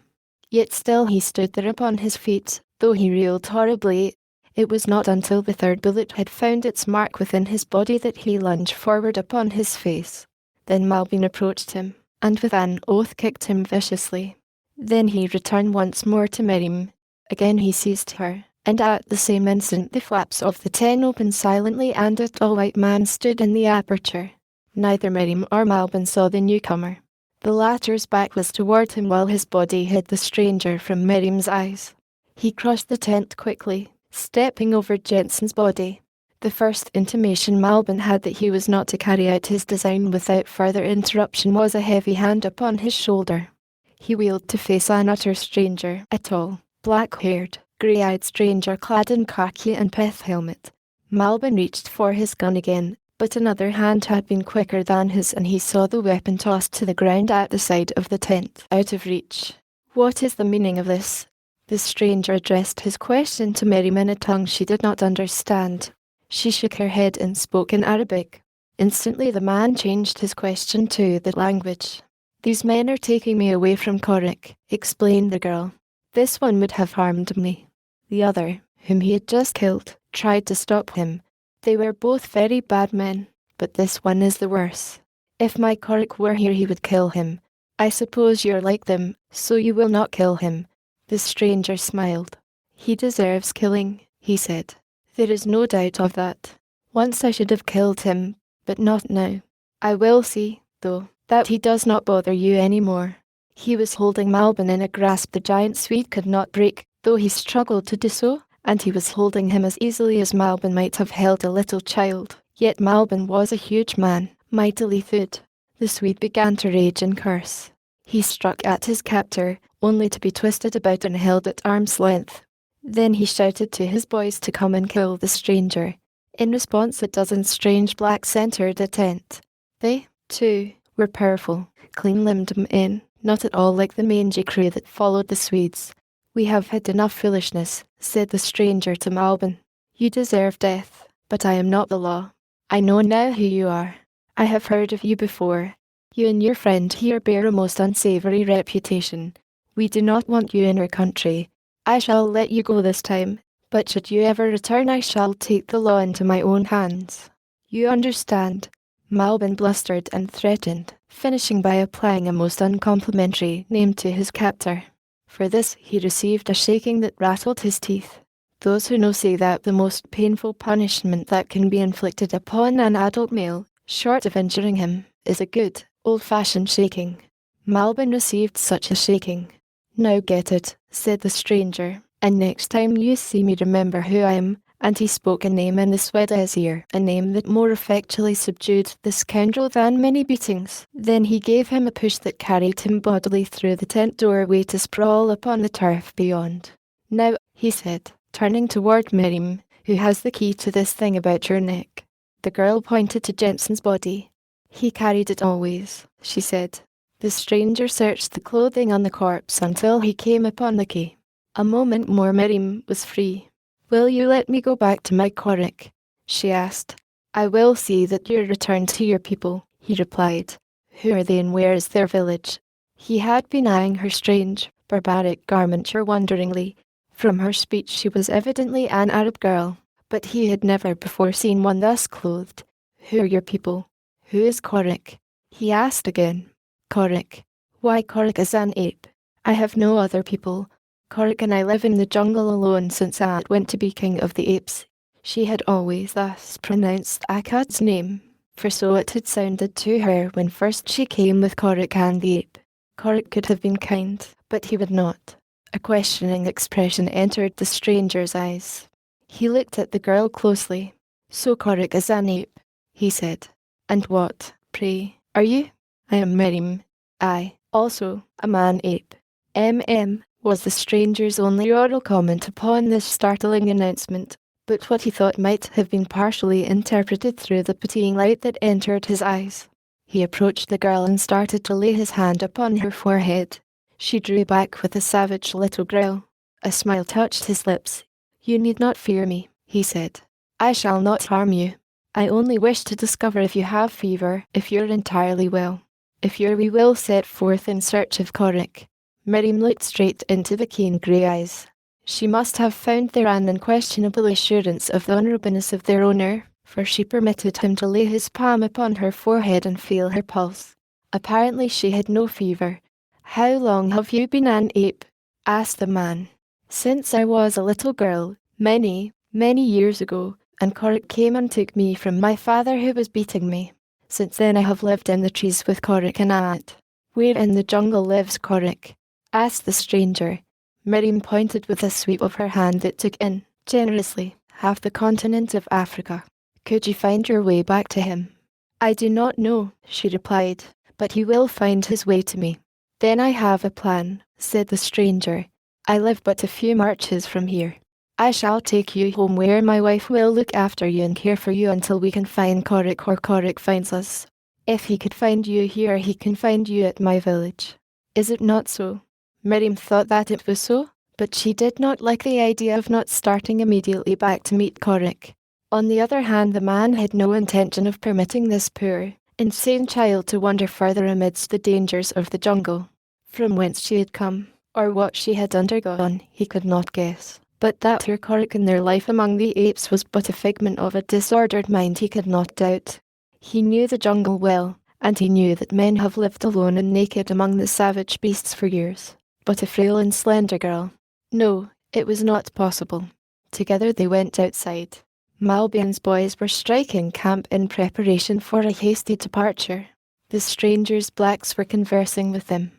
Yet still he stood there upon his feet, though he reeled horribly. It was not until the 3rd bullet had found its mark within his body that he lunged forward upon his face. Then Malbin approached him, and with an oath kicked him viciously. Then he returned once more to Miriam. Again he seized her, and at the same instant the flaps of the tent opened silently and a tall white man stood in the aperture. Neither Miriam or Malbin saw the newcomer. The latter's back was toward him while his body hid the stranger from Miriam's eyes. He crossed the tent quickly, stepping over Jensen's body. The first intimation Malbin had that he was not to carry out his design without further interruption was a heavy hand upon his shoulder. He wheeled to face an utter stranger, a tall, black-haired, grey-eyed stranger clad in khaki and pith helmet. Malbin reached for his gun again, but another hand had been quicker than his, and he saw the weapon tossed to the ground at the side of the tent, out of reach. "What is the meaning of this?" The stranger addressed his question to Miriam in a tongue she did not understand. She shook her head and spoke in Arabic. Instantly the man changed his question to the language. "These men are taking me away from Korik," explained the girl. "This one would have harmed me. The other, whom he had just killed, tried to stop him. They were both very bad men, but this one is the worse. If my Korik were here he would kill him. I suppose you're like them, so you will not kill him." The stranger smiled. "He deserves killing," he said. "There is no doubt of that. Once I should have killed him, but not now. I will see, though, that he does not bother you any more." He was holding Malbin in a grasp the giant Swede could not break, though he struggled to do so, and he was holding him as easily as Malbin might have held a little child. Yet Malbin was a huge man, mightily thawed. The Swede began to rage and curse. He struck at his captor, only to be twisted about and held at arm's length. Then he shouted to his boys to come and kill the stranger. In response, a dozen strange blacks entered the tent. They, too, were powerful, clean-limbed men, not at all like the mangy crew that followed the Swedes. "We have had enough foolishness," said the stranger to Malbin. "You deserve death, but I am not the law. I know now who you are. I have heard of you before. You and your friend here bear a most unsavory reputation. We do not want you in our country. I shall let you go this time, but should you ever return I shall take the law into my own hands. You understand?" Malbin blustered and threatened, finishing by applying a most uncomplimentary name to his captor. For this he received a shaking that rattled his teeth. Those who know say that the most painful punishment that can be inflicted upon an adult male, short of injuring him, is a good, old-fashioned shaking. Malbin received such a shaking. "Now get it," said the stranger, "and next time you see me remember who I am," and he spoke a name in the Swede's ear, a name that more effectually subdued the scoundrel than many beatings. Then he gave him a push that carried him bodily through the tent doorway to sprawl upon the turf beyond. "Now," he said, turning toward Miriam, "who has the key to this thing about your neck?" The girl pointed to Jensen's body. "He carried it always," she said. The stranger searched the clothing on the corpse until he came upon the key. A moment more Miriam was free. "Will you let me go back to my Korik?" she asked. "I will see that you're returned to your people," he replied. "Who are they and where is their village?" He had been eyeing her strange, barbaric garmenture wonderingly. From her speech she was evidently an Arab girl, but he had never before seen one thus clothed. "Who are your people? Who is Korik?" he asked again. "Korik. Why, Korik is an ape. I have no other people. Korik and I live in the jungle alone since I went to be king of the apes." She had always thus pronounced Akkad's name, for so it had sounded to her when first she came with Korik and the ape. Korik could have been kind, but he would not. A questioning expression entered the stranger's eyes. He looked at the girl closely. "So Korik is an ape," he said. "And what, pray, are you?" "I am Miriam. I, also, a man-ape." Was the stranger's only oral comment upon this startling announcement, but what he thought might have been partially interpreted through the pitying light that entered his eyes. He approached the girl and started to lay his hand upon her forehead. She drew back with a savage little growl. A smile touched his lips. "You need not fear me," he said. "I shall not harm you. I only wish to discover if you have fever, if you're entirely well. If you're, we will set forth in search of Korik." Miriam looked straight into the keen grey eyes. She must have found there an unquestionable assurance of the honourableness of their owner, for she permitted him to lay his palm upon her forehead and feel her pulse. Apparently she had no fever. "How long have you been an ape?" asked the man. "Since I was a little girl, many, many years ago, and Korik came and took me from my father who was beating me. Since then I have lived in the trees with Korik and At." "Where in the jungle lives Korik?" asked the stranger. Miriam pointed with a sweep of her hand that took in, generously, half the continent of Africa. "Could you find your way back to him?" "I do not know," she replied, "but he will find his way to me." "Then I have a plan," said the stranger. "I live but a few marches from here. I shall take you home where my wife will look after you and care for you until we can find Korik or Korik finds us. If he could find you here, he can find you at my village. Is it not so?" Miriam thought that it was so, but she did not like the idea of not starting immediately back to meet Korik. On the other hand, the man had no intention of permitting this poor, insane child to wander further amidst the dangers of the jungle. From whence she had come, or what she had undergone, he could not guess. But that her Korik in their life among the apes was but a figment of a disordered mind he could not doubt. He knew the jungle well, and he knew that men have lived alone and naked among the savage beasts for years. But a frail and slender girl. No, it was not possible. Together they went outside. Malbian's boys were striking camp in preparation for a hasty departure. The strangers' blacks were conversing with them.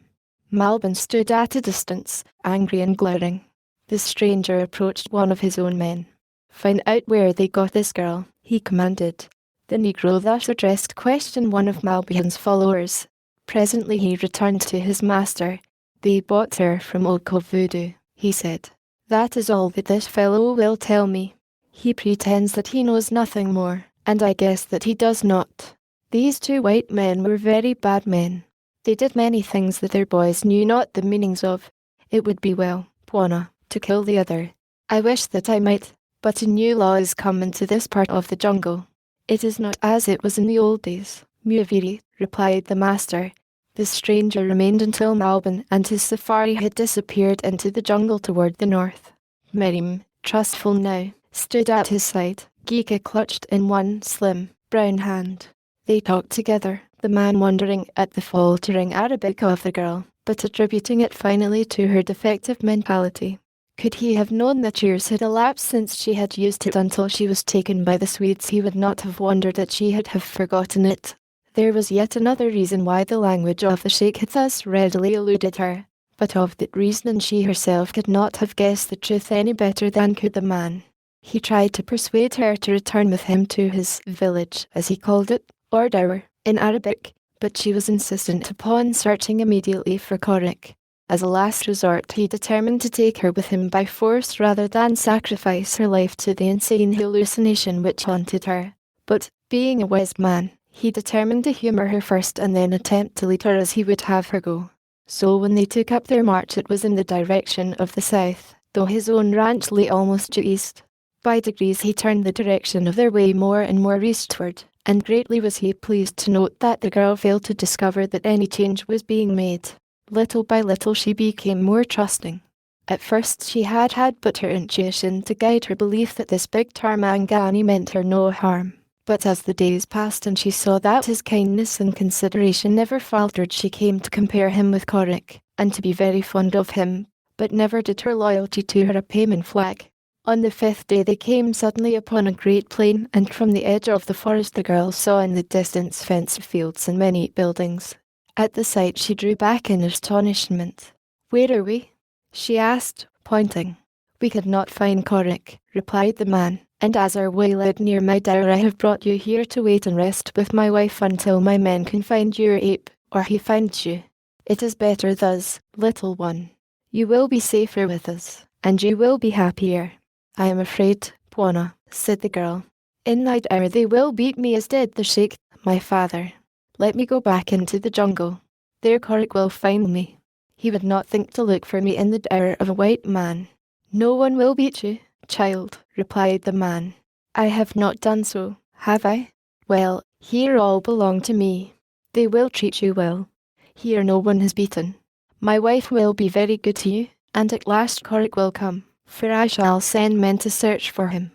Malbian stood at a distance, angry and glaring. The stranger approached one of his own men. "Find out where they got this girl," he commanded. The Negro thus addressed questioned one of Malbian's followers. Presently he returned to his master. "They bought her from old Voodoo," he said. "That is all that this fellow will tell me. He pretends that he knows nothing more, and I guess that he does not." These two white men were very bad men. They did many things that their boys knew not the meanings of. It would be well, Bwana, to kill the other. I wish that I might, but a new law is come into this part of the jungle. It is not as it was in the old days, Muviri, replied the master. The stranger remained until Malbian and his safari had disappeared into the jungle toward the north. Miriam, trustful now, stood at his side, Geeka clutched in one slim, brown hand. They talked together, the man wondering at the faltering Arabic of the girl, but attributing it finally to her defective mentality. Could he have known that years had elapsed since she had used it until she was taken by the Swedes, he would not have wondered that she had forgotten it. There was yet another reason why the language of the sheikh had thus readily eluded her, but of that reason she herself could not have guessed the truth any better than could the man. He tried to persuade her to return with him to his village, as he called it, or dower, in Arabic, but she was insistent upon searching immediately for Korik. As a last resort, he determined to take her with him by force rather than sacrifice her life to the insane hallucination which haunted her. But, being a wise man, he determined to humour her first and then attempt to lead her as he would have her go. So when they took up their march, it was in the direction of the south, though his own ranch lay almost due east. By degrees he turned the direction of their way more and more eastward, and greatly was he pleased to note that the girl failed to discover that any change was being made. Little by little she became more trusting. At first she had but her intuition to guide her belief that this big Tarmangani meant her no harm. But as the days passed and she saw that his kindness and consideration never faltered, she came to compare him with Korik, and to be very fond of him, but never did her loyalty to her a payment flag. On the 5th day they came suddenly upon a great plain, and from the edge of the forest the girl saw in the distance fenced fields and many buildings. At the sight she drew back in astonishment. "Where are we?" she asked, pointing. "We could not find Korik," replied the man, "and as our way led near my dower I have brought you here to wait and rest with my wife until my men can find your ape, or he finds you. It is better thus, little one. You will be safer with us, and you will be happier." "I am afraid, Bwana," said the girl. "In that hour they will beat me as did the sheikh, my father. Let me go back into the jungle. There Korik will find me. He would not think to look for me in the dower of a white man." "No one will beat you, child," replied the man. "I have not done so, have I? Well, here all belong to me. They will treat you well. Here no one is beaten. My wife will be very good to you, and at last Korik will come, for I shall send men to search for him."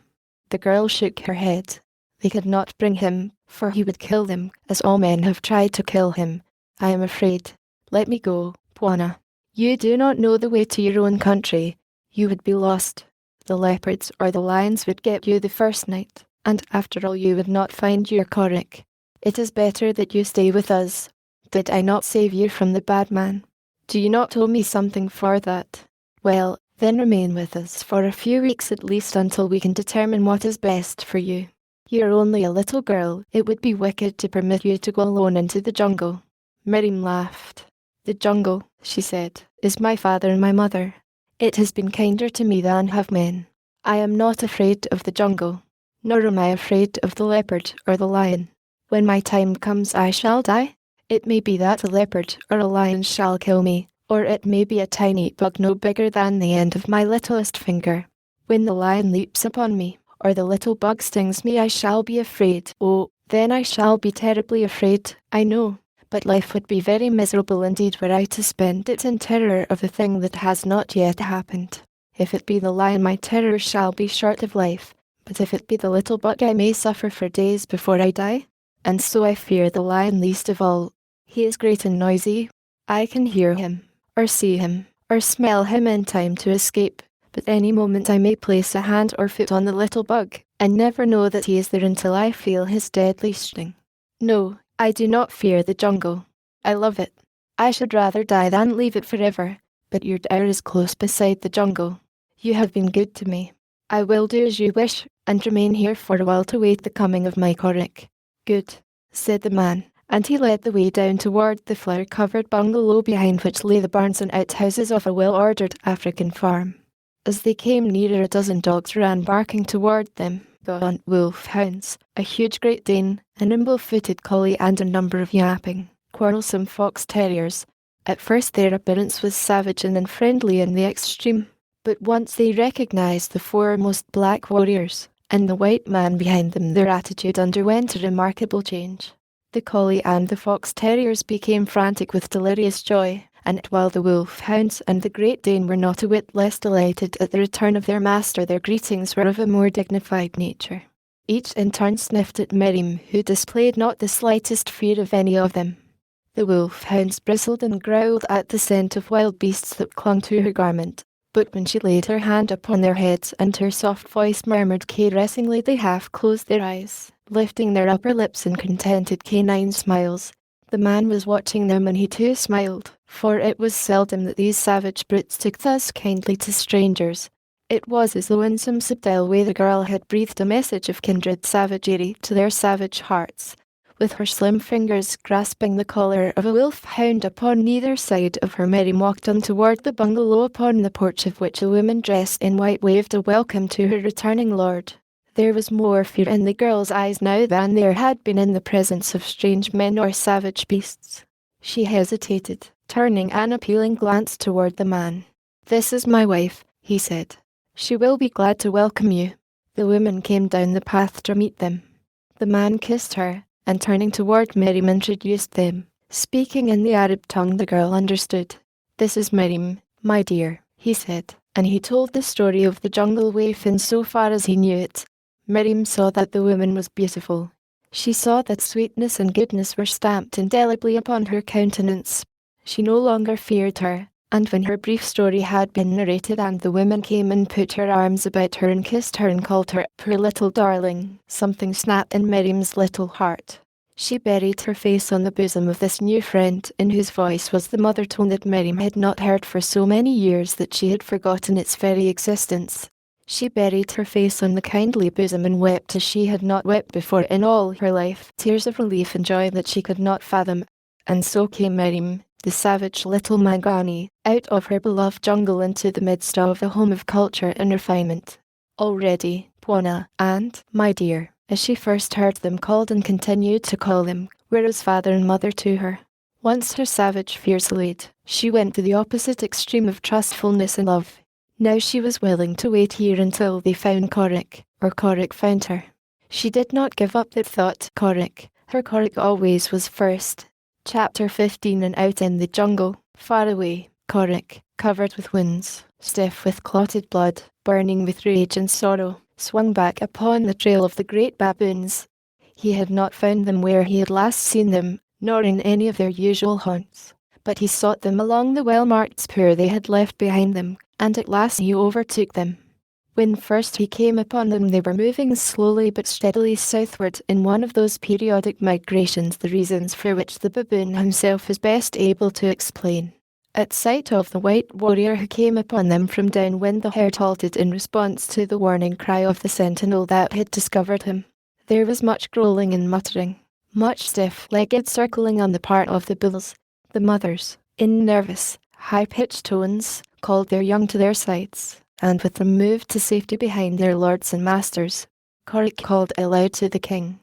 The girl shook her head. "They could not bring him, for he would kill them, as all men have tried to kill him. I am afraid. Let me go, Bwana. You do not know the way to your own country. You would be lost. The leopards or the lions would get you the first night, and after all you would not find your Korik. It is better that you stay with us. Did I not save you from the bad man? Do you not owe me something for that? Well, then remain with us for a few weeks at least until we can determine what is best for you. You're only a little girl. It would be wicked to permit you to go alone into the jungle." Miriam laughed. "The jungle," she said, "is my father and my mother. It has been kinder to me than have men. I am not afraid of the jungle, nor am I afraid of the leopard or the lion. When my time comes I shall die. It may be that a leopard or a lion shall kill me, or it may be a tiny bug no bigger than the end of my littlest finger. When the lion leaps upon me, or the little bug stings me, I shall be afraid. Oh, then I shall be terribly afraid, I know. But life would be very miserable indeed were I to spend it in terror of the thing that has not yet happened. If it be the lion, my terror shall be short of life, but if it be the little bug, I may suffer for days before I die. And so I fear the lion least of all. He is great and noisy. I can hear him, or see him, or smell him in time to escape, but any moment I may place a hand or foot on the little bug, and never know that he is there until I feel his deadly sting. No, I do not fear the jungle. I love it. I should rather die than leave it forever, but your tower is close beside the jungle. You have been good to me. I will do as you wish, and remain here for a while to wait the coming of my Korik. Good, said the man, and he led the way down toward the flower-covered bungalow behind which lay the barns and outhouses of a well-ordered African farm. As they came nearer, a dozen dogs ran barking toward them, gaunt wolfhounds, a huge Great Dane, a nimble-footed collie, and a number of yapping, quarrelsome fox terriers. At first their appearance was savage and unfriendly in the extreme, but once they recognized the foremost black warriors, and the white man behind them, their attitude underwent a remarkable change. The collie and the fox terriers became frantic with delirious joy, and while the wolfhounds and the Great Dane were not a whit less delighted at the return of their master, their greetings were of a more dignified nature. Each in turn sniffed at Miriam, who displayed not the slightest fear of any of them. The wolfhounds bristled and growled at the scent of wild beasts that clung to her garment, but when she laid her hand upon their heads and her soft voice murmured caressingly, they half closed their eyes, lifting their upper lips in contented canine smiles. The man was watching them, and he too smiled, for it was seldom that these savage brutes took thus kindly to strangers. It was as though in some subtle way the girl had breathed a message of kindred savagery to their savage hearts. With her slim fingers grasping the collar of a wolfhound upon neither side of her, Miriam walked on toward the bungalow, upon the porch of which a woman dressed in white waved a welcome to her returning lord. There was more fear in the girl's eyes now than there had been in the presence of strange men or savage beasts. She hesitated, turning an appealing glance toward the man. "This is my wife," he said. "She will be glad to welcome you." The woman came down the path to meet them. The man kissed her, and turning toward Miriam introduced them. Speaking in the Arab tongue the girl understood. "This is Miriam, my dear," he said, and he told the story of the jungle waif in so far as he knew it. Miriam saw that the woman was beautiful. She saw that sweetness and goodness were stamped indelibly upon her countenance. She no longer feared her, and when her brief story had been narrated and the woman came and put her arms about her and kissed her and called her "poor little darling," something snapped in Miriam's little heart. She buried her face on the bosom of this new friend, in whose voice was the mother tone that Miriam had not heard for so many years that she had forgotten its very existence. She buried her face on the kindly bosom and wept as she had not wept before in all her life, tears of relief and joy that she could not fathom. And so came Miriam, the savage little Mangani, out of her beloved jungle into the midst of the home of culture and refinement. Already, Bwana, and, my dear, as she first heard them called and continued to call them, were as father and mother to her. Once her savage fears allayed, she went to the opposite extreme of trustfulness and love. Now she was willing to wait here until they found Korik, or Korik found her. She did not give up that thought. Korik, her Korik always was first. Chapter 15. And out in the jungle, far away, Korik, covered with wounds, stiff with clotted blood, burning with rage and sorrow, swung back upon the trail of the great baboons. He had not found them where he had last seen them, nor in any of their usual haunts, but he sought them along the well-marked spoor they had left behind them, and at last he overtook them. When first he came upon them they were moving slowly but steadily southward in one of those periodic migrations, the reasons for which the baboon himself is best able to explain. At sight of the white warrior who came upon them from downwind, the herd halted in response to the warning cry of the sentinel that had discovered him. There was much growling and muttering, much stiff-legged circling on the part of the bulls. The mothers, in nervous, high-pitched tones, called their young to their sides, and with them moved to safety behind their lords and masters. Corrick called aloud to the king.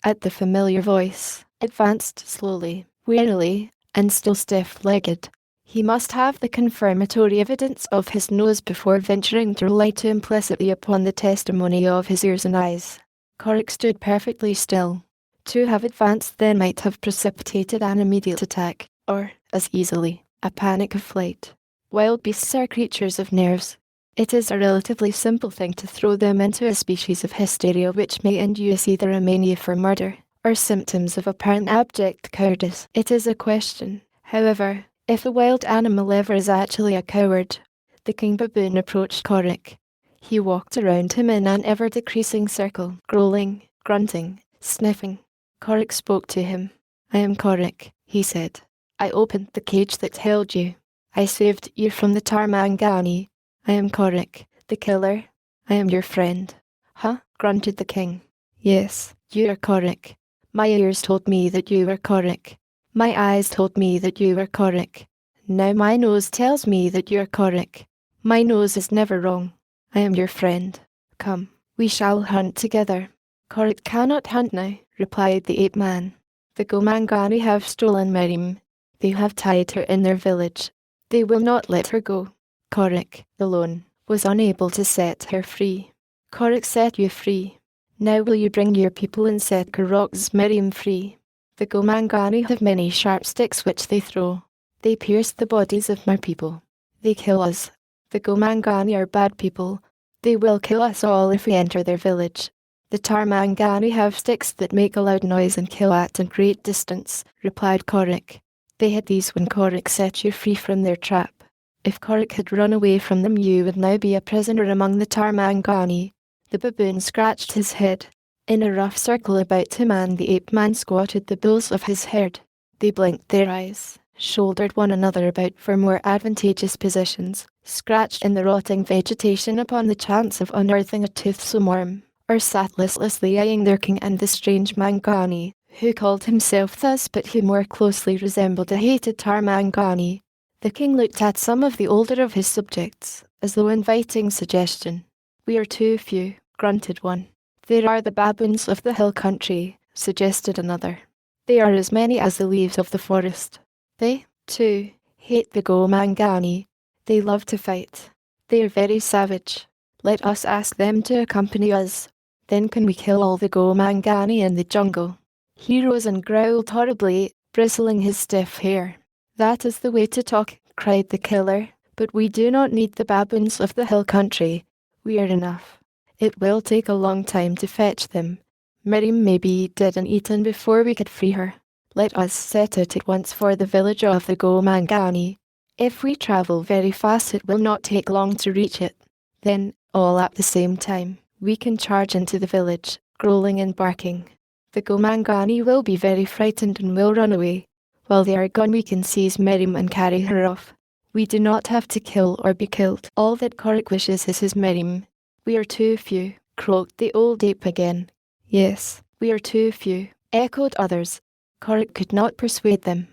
At the familiar voice, advanced slowly, warily, and still stiff-legged. He must have the confirmatory evidence of his nose before venturing to rely too implicitly upon the testimony of his ears and eyes. Corrick stood perfectly still. To have advanced then might have precipitated an immediate attack, or, as easily, a panic of flight. Wild beasts are creatures of nerves. It is a relatively simple thing to throw them into a species of hysteria which may induce either a mania for murder, or symptoms of apparent abject cowardice. It is a question, however, if the wild animal ever is actually a coward. The king baboon approached Corrick. He walked around him in an ever-decreasing circle, growling, grunting, sniffing. Corrick spoke to him. "I am Corrick," he said. "I opened the cage that held you. I saved you from the Tarmangani. I am Corrick, the killer. I am your friend." "Huh?" grunted the king. "Yes, you are Corrick. My ears told me that you were Corrick. My eyes told me that you were Corrick. Now my nose tells me that you're Corrick. My nose is never wrong. I am your friend. Come, we shall hunt together." "Corrick cannot hunt now," replied the ape-man. "The Gomangani have stolen Miriam. They have tied her in their village. They will not let her go. Corrick, alone, was unable to set her free. Corrick set you free. Now will you bring your people and set Corrick's Miriam free? The Gomangani have many sharp sticks which they throw. They pierce the bodies of my people. They kill us. The Gomangani are bad people. They will kill us all if we enter their village. The Tarmangani have sticks that make a loud noise and kill at a great distance," replied Corrick. "They had these when Corrick set you free from their trap. If Corrick had run away from them you would now be a prisoner among the Tarmangani." The baboon scratched his head. In a rough circle about him and the ape-man squatted the bulls of his herd. They blinked their eyes, shouldered one another about for more advantageous positions, scratched in the rotting vegetation upon the chance of unearthing a toothsome worm, or sat listlessly eyeing their king and the strange Mangani, who called himself thus but who more closely resembled a hated Tarmangani. The king looked at some of the older of his subjects, as though inviting suggestion. "We are too few," grunted one. "There are the baboons of the hill country," suggested another. "They are as many as the leaves of the forest. They, too, hate the Gomangani. They love to fight. They are very savage. Let us ask them to accompany us. Then can we kill all the Gomangani in the jungle?" He rose and growled horribly, bristling his stiff hair. "That is the way to talk," cried the killer. "But we do not need the baboons of the hill country. We are enough. It will take a long time to fetch them. Miriam may be dead and eaten before we could free her. Let us set out at once for the village of the Gomangani. If we travel very fast it will not take long to reach it. Then, all at the same time, we can charge into the village, growling and barking. The Gomangani will be very frightened and will run away. While they are gone we can seize Miriam and carry her off. We do not have to kill or be killed. All that Corrick wishes is his Miriam." "We are too few," croaked the old ape again. "Yes, we are too few," echoed others. Corrick could not persuade them.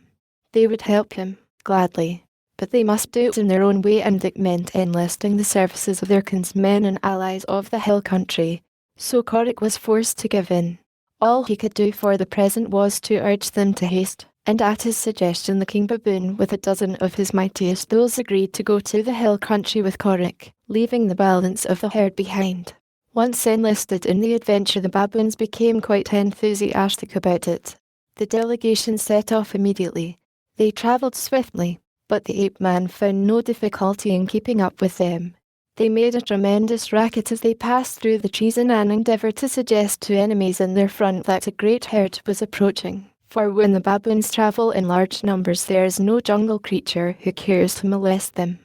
They would help him, gladly, but they must do it in their own way, and that meant enlisting the services of their kinsmen and allies of the hill country. So Corrick was forced to give in. All he could do for the present was to urge them to haste, and at his suggestion the king baboon with a dozen of his mightiest bulls agreed to go to the hill country with Corrick, leaving the balance of the herd behind. Once enlisted in the adventure the baboons became quite enthusiastic about it. The delegation set off immediately. They travelled swiftly, but the ape-man found no difficulty in keeping up with them. They made a tremendous racket as they passed through the trees in an endeavour to suggest to enemies in their front that a great herd was approaching. For when the baboons travel in large numbers there is no jungle creature who cares to molest them.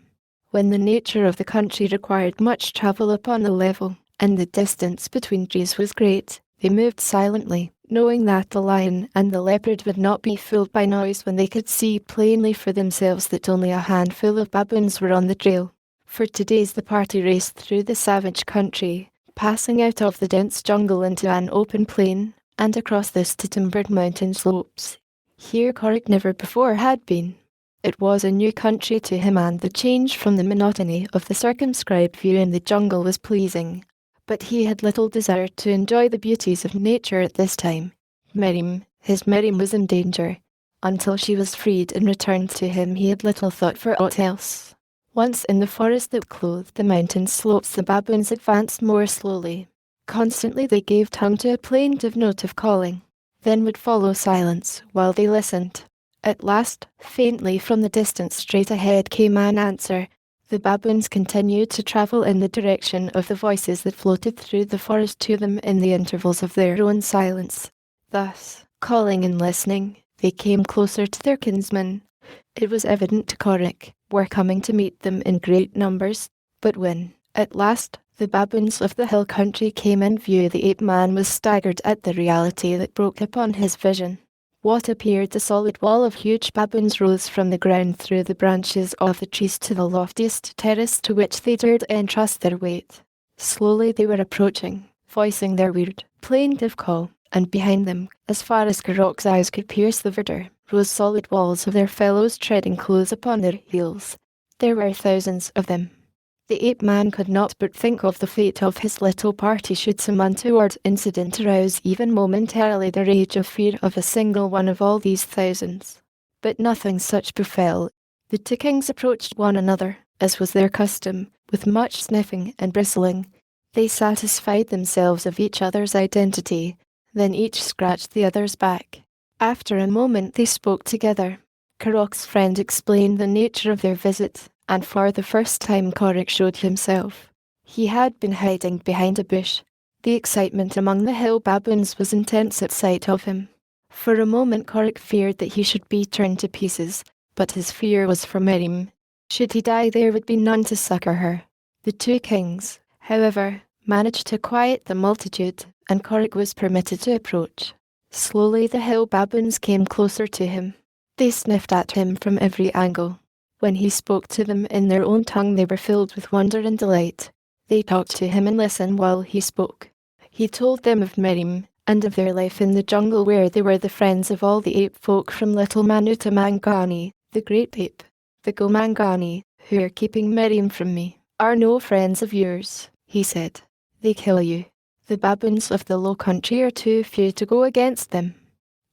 When the nature of the country required much travel upon the level, and the distance between trees was great, they moved silently, knowing that the lion and the leopard would not be fooled by noise when they could see plainly for themselves that only a handful of baboons were on the trail. For 2 days the party raced through the savage country, passing out of the dense jungle into an open plain, and across this to timbered mountain slopes. Here Corrick never before had been. It was a new country to him, and the change from the monotony of the circumscribed view in the jungle was pleasing. But he had little desire to enjoy the beauties of nature at this time. His Miriam was in danger. Until she was freed and returned to him, he had little thought for aught else. Once in the forest that clothed the mountain slopes, the baboons advanced more slowly. Constantly they gave tongue to a plaintive note of calling. Then would follow silence while they listened. At last, faintly from the distance straight ahead came an answer. The baboons continued to travel in the direction of the voices that floated through the forest to them in the intervals of their own silence. Thus, calling and listening, they came closer to their kinsmen. It was evident to Korik were coming to meet them in great numbers, but when, at last, the baboons of the hill country came in view, the ape-man was staggered at the reality that broke upon his vision. What appeared a solid wall of huge baboons rose from the ground through the branches of the trees to the loftiest terrace to which they dared entrust their weight. Slowly they were approaching, voicing their weird, plaintive call, and behind them, as far as Karok's eyes could pierce the verdure, rose solid walls of their fellows treading close upon their heels. There were thousands of them. The ape-man could not but think of the fate of his little party should some untoward incident arouse even momentarily the rage of fear of a single one of all these thousands. But nothing such befell. The two kings approached one another, as was their custom, with much sniffing and bristling. They satisfied themselves of each other's identity, then each scratched the other's back. After a moment they spoke together. Karok's friend explained the nature of their visit, and for the first time Korik showed himself. He had been hiding behind a bush. The excitement among the hill baboons was intense at sight of him. For a moment Korik feared that he should be turned to pieces, but his fear was for Miriam. Should he die, there would be none to succour her. The two kings, however, managed to quiet the multitude, and Korik was permitted to approach. Slowly the hill baboons came closer to him. They sniffed at him from every angle. When he spoke to them in their own tongue, they were filled with wonder and delight. They talked to him and listened while he spoke. He told them of Miriam, and of their life in the jungle, where they were the friends of all the ape folk from little Manu to Mangani, the great ape. The Gomangani, who are keeping Miriam from me, are no friends of yours, he said. They kill you. The baboons of the low country are too few to go against them.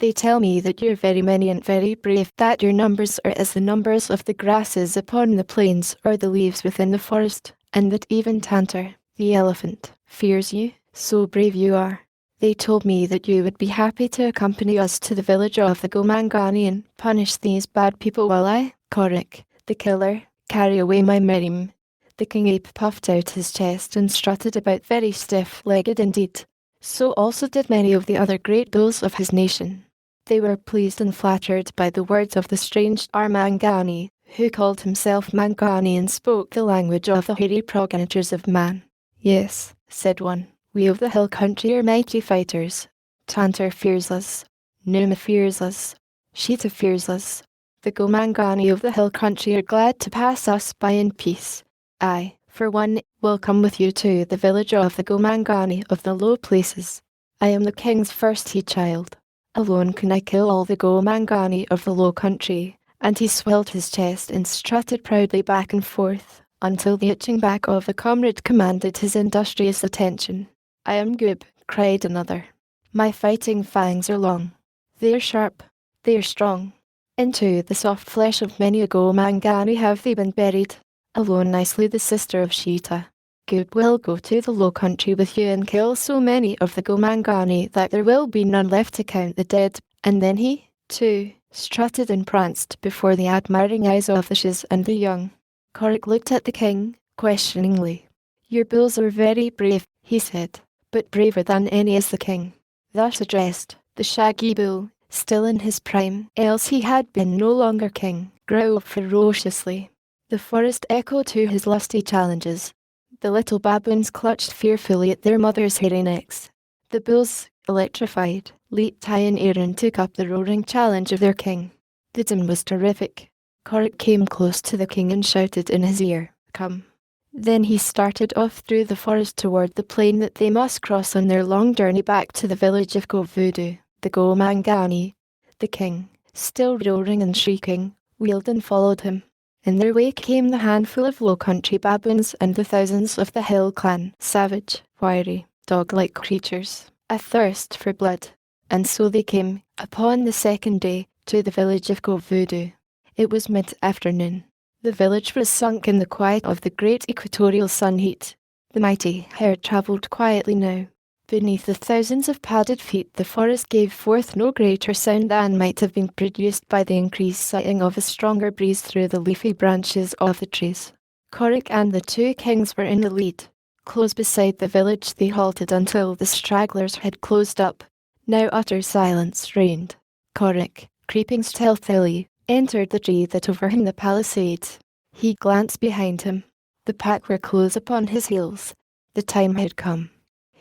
They tell me that you're very many and very brave, that your numbers are as the numbers of the grasses upon the plains or the leaves within the forest, and that even Tantor, the elephant, fears you, so brave you are. They told me that you would be happy to accompany us to the village of the Gomangani and punish these bad people while I, Korik, the killer, carry away my Miriam. The king ape puffed out his chest and strutted about very stiff-legged indeed. So also did many of the other great bulls of his nation. They were pleased and flattered by the words of the strange Armangani, who called himself Mangani and spoke the language of the hairy progenitors of man. Yes, said one, we of the hill country are mighty fighters. Tantor fears us. Numa fears us. Sheeta fears us. The Gomangani of the hill country are glad to pass us by in peace. I, for one, will come with you to the village of the Gomangani of the low places. I am the king's first he-child. Alone can I kill all the Gomangani of the low country. And he swelled his chest and strutted proudly back and forth, until the itching back of a comrade commanded his industrious attention. I am Goob, cried another. My fighting fangs are long. They are sharp. They are strong. Into the soft flesh of many a Gomangani have they been buried. Alone I slew the sister of Sheeta. Goob will go to the low country with you and kill so many of the Gomangani that there will be none left to count the dead. And then he, too, strutted and pranced before the admiring eyes of the shiz and the young. Korik looked at the king, questioningly. Your bulls are very brave, he said, but braver than any is the king. Thus addressed, the shaggy bull, still in his prime, else he had been no longer king, growled ferociously. The forest echoed to his lusty challenges. The little baboons clutched fearfully at their mothers' hairy necks. The bulls, electrified, leaped high in air and took up the roaring challenge of their king. The din was terrific. Korik came close to the king and shouted in his ear, Come. Then he started off through the forest toward the plain that they must cross on their long journey back to the village of Govudu, the Gomangani. The king, still roaring and shrieking, wheeled and followed him. In their wake came the handful of low-country baboons and the thousands of the hill clan, savage, wiry, dog-like creatures, athirst for blood. And so they came, upon the second day, to the village of Kovudu. It was mid-afternoon. The village was sunk in the quiet of the great equatorial sun heat. The mighty herd travelled quietly now. Beneath the thousands of padded feet the forest gave forth no greater sound than might have been produced by the increased sighing of a stronger breeze through the leafy branches of the trees. Korik and the two kings were in the lead. Close beside the village they halted until the stragglers had closed up. Now utter silence reigned. Korik, creeping stealthily, entered the tree that overhung the palisades. He glanced behind him. The pack were close upon his heels. The time had come.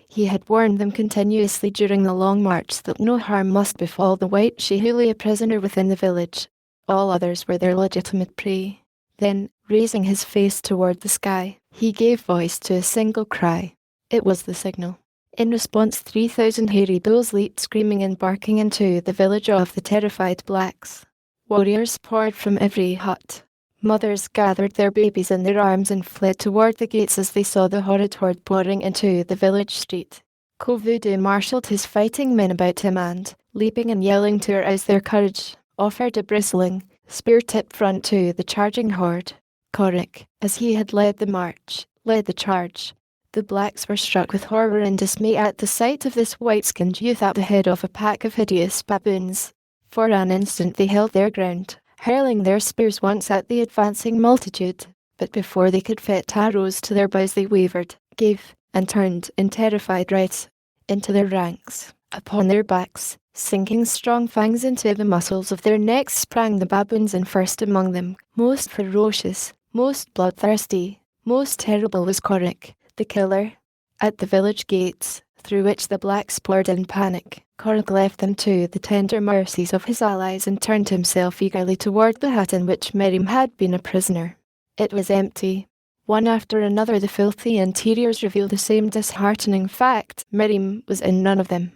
He had warned them continuously during the long march that no harm must befall the white she who lay a prisoner within the village. All others were their legitimate prey. Then, raising his face toward the sky, he gave voice to a single cry. It was the signal. In response 3,000 hairy bulls leaped screaming and barking into the village of the terrified blacks. Warriors poured from every hut. Mothers gathered their babies in their arms and fled toward the gates as they saw the horrid horde pouring into the village street. Kovudu marshalled his fighting men about him and, leaping and yelling to arouse their courage, offered a bristling, spear-tipped front to the charging horde. Korik, as he had led the march, led the charge. The blacks were struck with horror and dismay at the sight of this white-skinned youth at the head of a pack of hideous baboons. For an instant they held their ground, hurling their spears once at the advancing multitude, but before they could fit arrows to their bows they wavered, gave, and turned in terrified right into their ranks. Upon their backs, sinking strong fangs into the muscles of their necks sprang the baboons, and first among them, most ferocious, most bloodthirsty, most terrible was Korik, the killer. At the village gates, through which the blacks poured in panic, Korik left them to the tender mercies of his allies and turned himself eagerly toward the hut in which Miriam had been a prisoner. It was empty. One after another the filthy interiors revealed the same disheartening fact: Miriam was in none of them.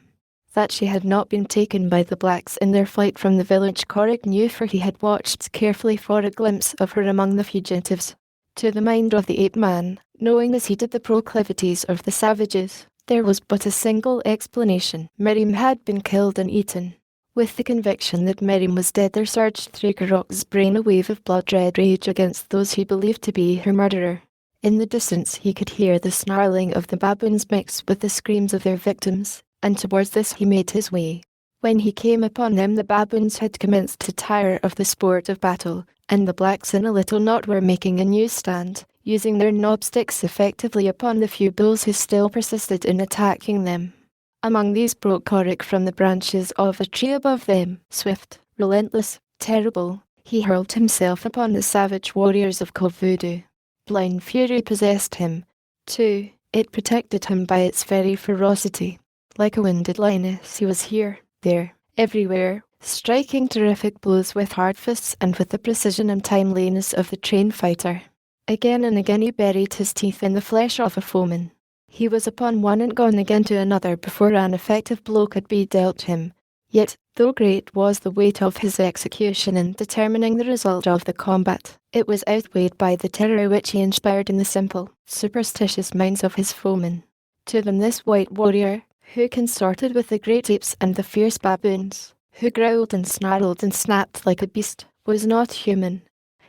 That she had not been taken by the blacks in their flight from the village Korik knew, for he had watched carefully for a glimpse of her among the fugitives. To the mind of the ape-man, knowing as he did the proclivities of the savages, there was but a single explanation. Miriam had been killed and eaten. With the conviction that Miriam was dead there surged through Korok's brain a wave of blood-red rage against those he believed to be her murderer. In the distance he could hear the snarling of the baboons mixed with the screams of their victims, and towards this he made his way. When he came upon them the baboons had commenced to tire of the sport of battle, and the blacks in a little knot were making a new stand, using their knobsticks effectively upon the few bulls who still persisted in attacking them. Among these broke Korik from the branches of a tree above them. Swift, relentless, terrible, he hurled himself upon the savage warriors of Kovudu. Blind fury possessed him, too. It protected him by its very ferocity. Like a wounded lioness he was here, there, everywhere, striking terrific blows with hard fists and with the precision and timeliness of the trained fighter. Again and again he buried his teeth in the flesh of a foeman. He was upon one and gone again to another before an effective blow could be dealt him. Yet, though great was the weight of his execution in determining the result of the combat, it was outweighed by the terror which he inspired in the simple, superstitious minds of his foemen. To them this white warrior, who consorted with the great apes and the fierce baboons, who growled and snarled and snapped like a beast, was not human.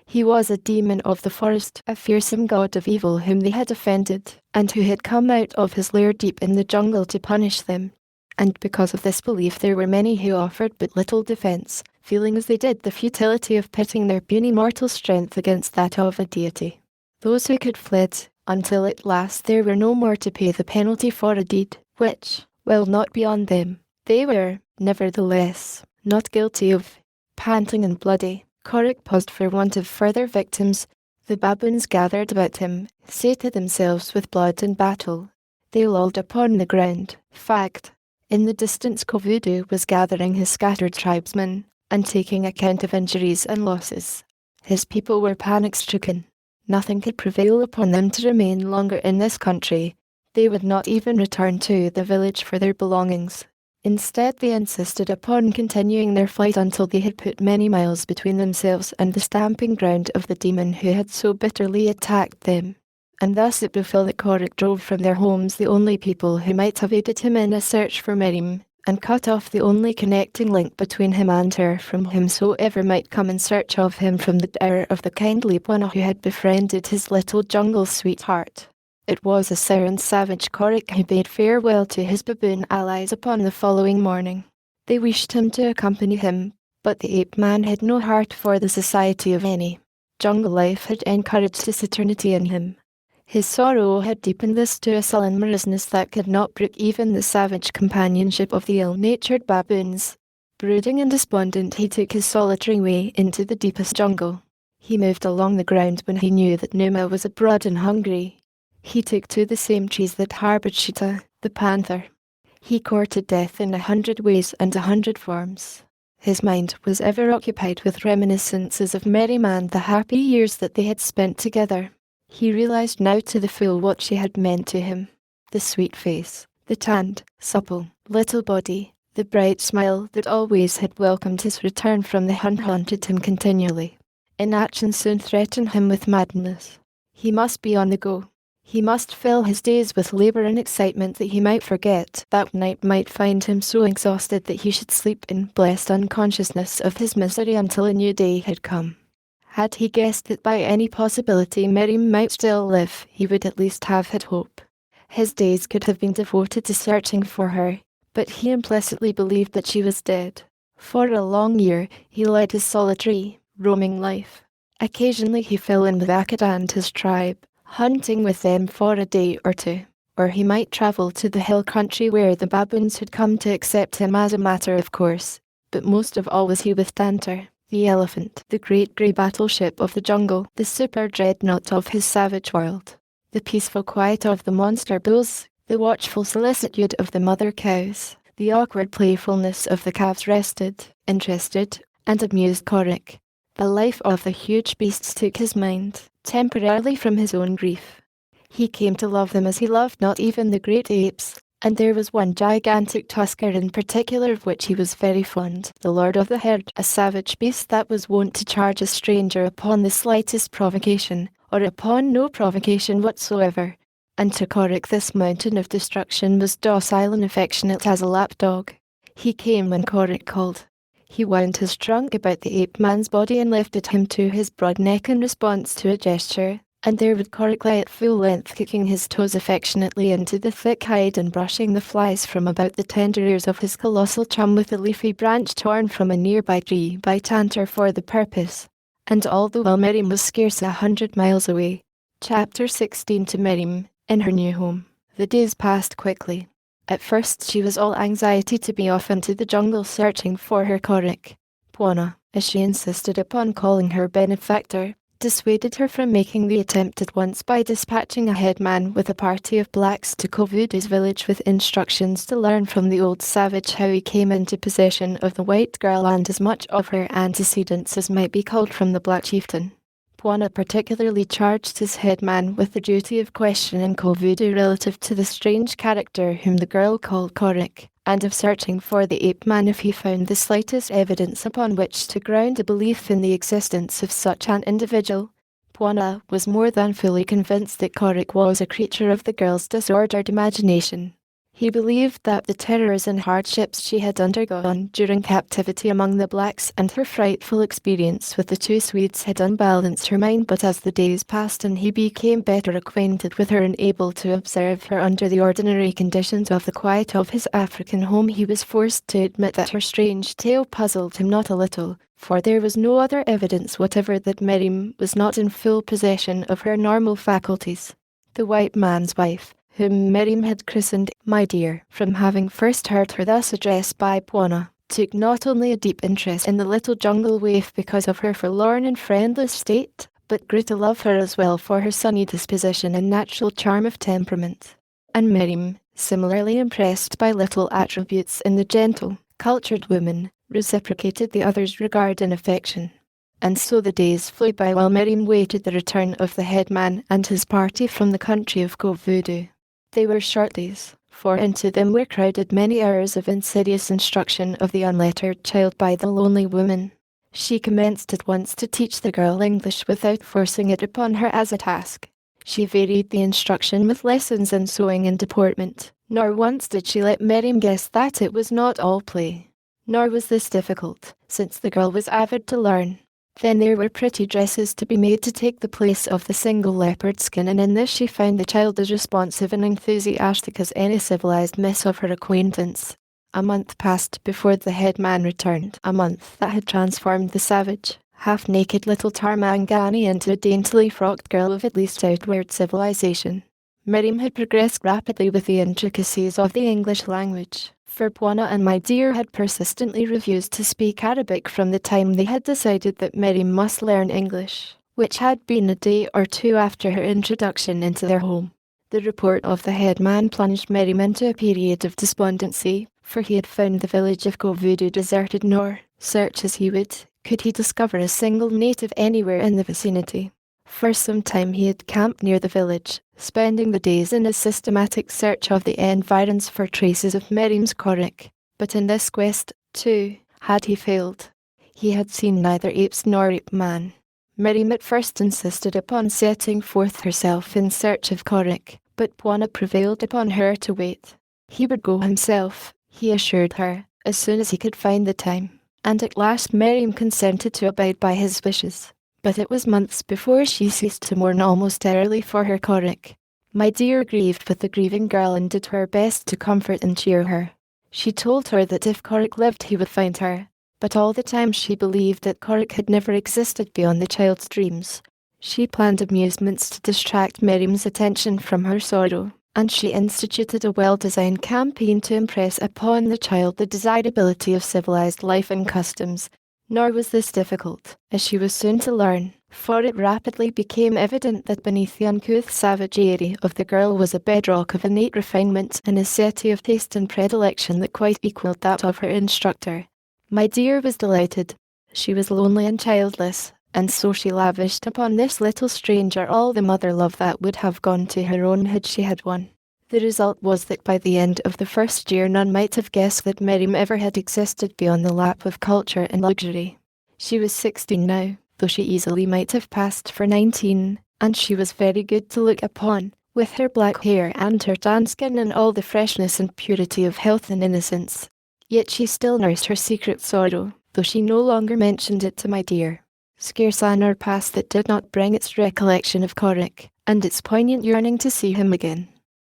He was a demon of the forest, a fearsome god of evil whom they had offended, and who had come out of his lair deep in the jungle to punish them. And because of this belief there were many who offered but little defence, feeling as they did the futility of pitting their puny mortal strength against that of a deity. Those who could fled, until at last there were no more to pay the penalty for a deed, which, while not beyond them, they were, nevertheless, not guilty of. Panting and bloody, Korik paused for want of further victims. The baboons gathered about him, sated themselves with blood and battle. They lolled upon the ground, fagged. In the distance Kovudu was gathering his scattered tribesmen, and taking account of injuries and losses. His people were panic-stricken. Nothing could prevail upon them to remain longer in this country. They would not even return to the village for their belongings. Instead, they insisted upon continuing their flight until they had put many miles between themselves and the stamping ground of the demon who had so bitterly attacked them. And thus it befell that Corrick drove from their homes the only people who might have aided him in a search for Miriam, and cut off the only connecting link between him and her from whomsoever might come in search of him from the hour of the kindly Bwana who had befriended his little jungle sweetheart. It was a sour and savage Corrick who bade farewell to his baboon allies upon the following morning. They wished him to accompany him, but the ape-man had no heart for the society of any. Jungle life had encouraged taciturnity in him. His sorrow had deepened this to a sullen moroseness that could not brook even the savage companionship of the ill-natured baboons. Brooding and despondent, he took his solitary way into the deepest jungle. He moved along the ground when he knew that Numa was abroad and hungry. He took to the same trees that harboured Cheetah, the panther. He courted death in 100 ways and 100 forms. His mind was ever occupied with reminiscences of Merry Man, the happy years that they had spent together. He realized now to the full what she had meant to him. The sweet face, the tanned, supple, little body, the bright smile that always had welcomed his return from the hunt haunted him continually. Inaction soon threatened him with madness. He must be on the go. He must fill his days with labour and excitement that he might forget that night might find him so exhausted that he should sleep in blessed unconsciousness of his misery until a new day had come. Had he guessed that by any possibility Miriam might still live, he would at least have had hope. His days could have been devoted to searching for her, but he implicitly believed that she was dead. For a long year, he led his solitary, roaming life. Occasionally he fell in with Akada and his tribe, hunting with them for a day or two, or he might travel to the hill country where the baboons had come to accept him as a matter of course, but most of all was he with Tantor, the elephant, the great grey battleship of the jungle, the super dreadnought of his savage world, the peaceful quiet of the monster bulls, the watchful solicitude of the mother cows, the awkward playfulness of the calves rested, interested, and amused Corrick. The life of the huge beasts took his mind temporarily from his own grief. He came to love them as he loved not even the great apes, and there was one gigantic tusker in particular of which he was very fond, the lord of the herd, a savage beast that was wont to charge a stranger upon the slightest provocation, or upon no provocation whatsoever. And to Corrick this mountain of destruction was docile and affectionate as a lapdog. He came when Corrick called. He wound his trunk about the ape-man's body and lifted him to his broad neck in response to a gesture, and there would Corrick lie at full length, kicking his toes affectionately into the thick hide and brushing the flies from about the tender ears of his colossal chum with a leafy branch torn from a nearby tree by Tantor for the purpose. And all the while Miriam was scarce 100 miles away. Chapter 16. To Miriam, in her new home. The days passed quickly. At first she was all anxiety to be off into the jungle searching for her Corrick. Bwana, as she insisted upon calling her benefactor, dissuaded her from making the attempt at once by dispatching a headman with a party of blacks to Kovudu's village with instructions to learn from the old savage how he came into possession of the white girl and as much of her antecedents as might be culled from the black chieftain. Bwana particularly charged his headman with the duty of questioning Kovudu relative to the strange character whom the girl called Corrick, and of searching for the ape-man if he found the slightest evidence upon which to ground a belief in the existence of such an individual. Bwana was more than fully convinced that Corrick was a creature of the girl's disordered imagination. He believed that the terrors and hardships she had undergone during captivity among the blacks and her frightful experience with the two Swedes had unbalanced her mind, but as the days passed and he became better acquainted with her and able to observe her under the ordinary conditions of the quiet of his African home, he was forced to admit that her strange tale puzzled him not a little, for there was no other evidence whatever that Miriam was not in full possession of her normal faculties. The white man's wife, whom Miriam had christened "my dear," from having first heard her thus addressed by Bwana, took not only a deep interest in the little jungle waif because of her forlorn and friendless state, but grew to love her as well for her sunny disposition and natural charm of temperament. And Miriam, similarly impressed by little attributes in the gentle, cultured woman, reciprocated the other's regard and affection. And so the days flew by while Miriam waited the return of the headman and his party from the country of Kovudu. They were short days, for into them were crowded many hours of insidious instruction of the unlettered child by the lonely woman. She commenced at once to teach the girl English without forcing it upon her as a task. She varied the instruction with lessons in sewing and deportment, nor once did she let Miriam guess that it was not all play. Nor was this difficult, since the girl was avid to learn. Then there were pretty dresses to be made to take the place of the single leopard skin, and in this she found the child as responsive and enthusiastic as any civilized miss of her acquaintance. A month passed before the head man returned, a month that had transformed the savage, half-naked little Tarmangani into a daintily frocked girl of at least outward civilization. Miriam had progressed rapidly with the intricacies of the English language, for Bwana and my dear had persistently refused to speak Arabic from the time they had decided that Miriam must learn English, which had been a day or two after her introduction into their home. The report of the headman plunged Miriam into a period of despondency, for he had found the village of Govudu deserted, nor, search as he would, could he discover a single native anywhere in the vicinity. For some time he had camped near the village, spending the days in a systematic search of the environs for traces of Miriam's Korik, but in this quest, too, had he failed. He had seen neither apes nor ape man. Miriam at first insisted upon setting forth herself in search of Korik, but Bwana prevailed upon her to wait. He would go himself, he assured her, as soon as he could find the time, and at last Miriam consented to abide by his wishes. But it was months before she ceased to mourn almost early for her Korik. My dear grieved with the grieving girl and did her best to comfort and cheer her. She told her that if Korik lived he would find her, but all the time she believed that Korik had never existed beyond the child's dreams. She planned amusements to distract Miriam's attention from her sorrow, and she instituted a well-designed campaign to impress upon the child the desirability of civilized life and customs. Nor was this difficult, as she was soon to learn, for it rapidly became evident that beneath the uncouth savagery of the girl was a bedrock of innate refinement and a necessity of taste and predilection that quite equalled that of her instructor. My dear was delighted. She was lonely and childless, and so she lavished upon this little stranger all the mother love that would have gone to her own had she had one. The result was that by the end of the first year none might have guessed that Miriam ever had existed beyond the lap of culture and luxury. She was 16 now, though she easily might have passed for 19, and she was very good to look upon, with her black hair and her tan skin and all the freshness and purity of health and innocence. Yet she still nursed her secret sorrow, though she no longer mentioned it to my dear. Scarce an hour passed that did not bring its recollection of Korik, and its poignant yearning to see him again.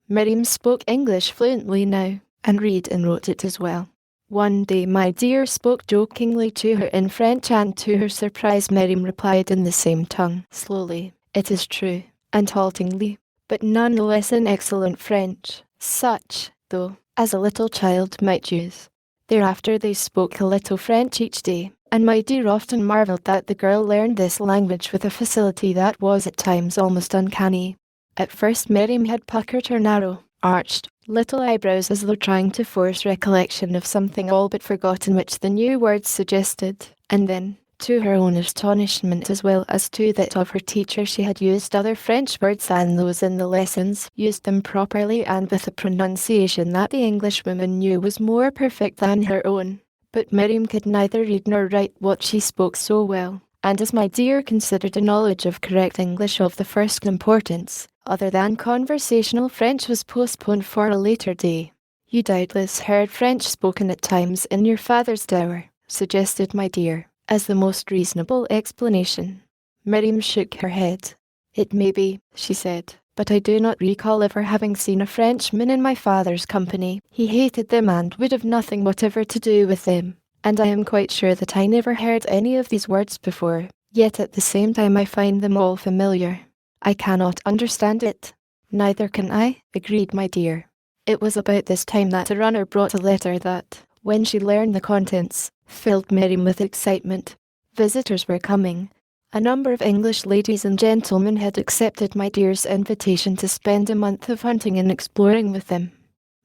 Miriam spoke English fluently now, and read and wrote it as well. One day my dear spoke jokingly to her in French, and to her surprise Miriam replied in the same tongue, slowly, it is true, and haltingly, but none the less in excellent French, such, though, as a little child might use. Thereafter they spoke a little French each day, and my dear often marvelled that the girl learned this language with a facility that was at times almost uncanny. At first Miriam had puckered her narrow, arched, little eyebrows as though trying to force recollection of something all but forgotten which the new words suggested, and then, to her own astonishment as well as to that of her teacher, she had used other French words than those in the lessons, used them properly and with a pronunciation that the Englishwoman knew was more perfect than her own. But Miriam could neither read nor write what she spoke so well, and as my dear considered a knowledge of correct English of the first importance, other than conversational French was postponed for a later day. You doubtless heard French spoken at times in your father's dower, suggested my dear, as the most reasonable explanation. Miriam shook her head. It may be, she said, but I do not recall ever having seen a Frenchman in my father's company. He hated them and would have nothing whatever to do with them, and I am quite sure that I never heard any of these words before, yet at the same time I find them all familiar. I cannot understand it. Neither can I, agreed my dear. It was about this time that a runner brought a letter that, when she learned the contents, filled Miriam with excitement. Visitors were coming. A number of English ladies and gentlemen had accepted my dear's invitation to spend a month of hunting and exploring with them.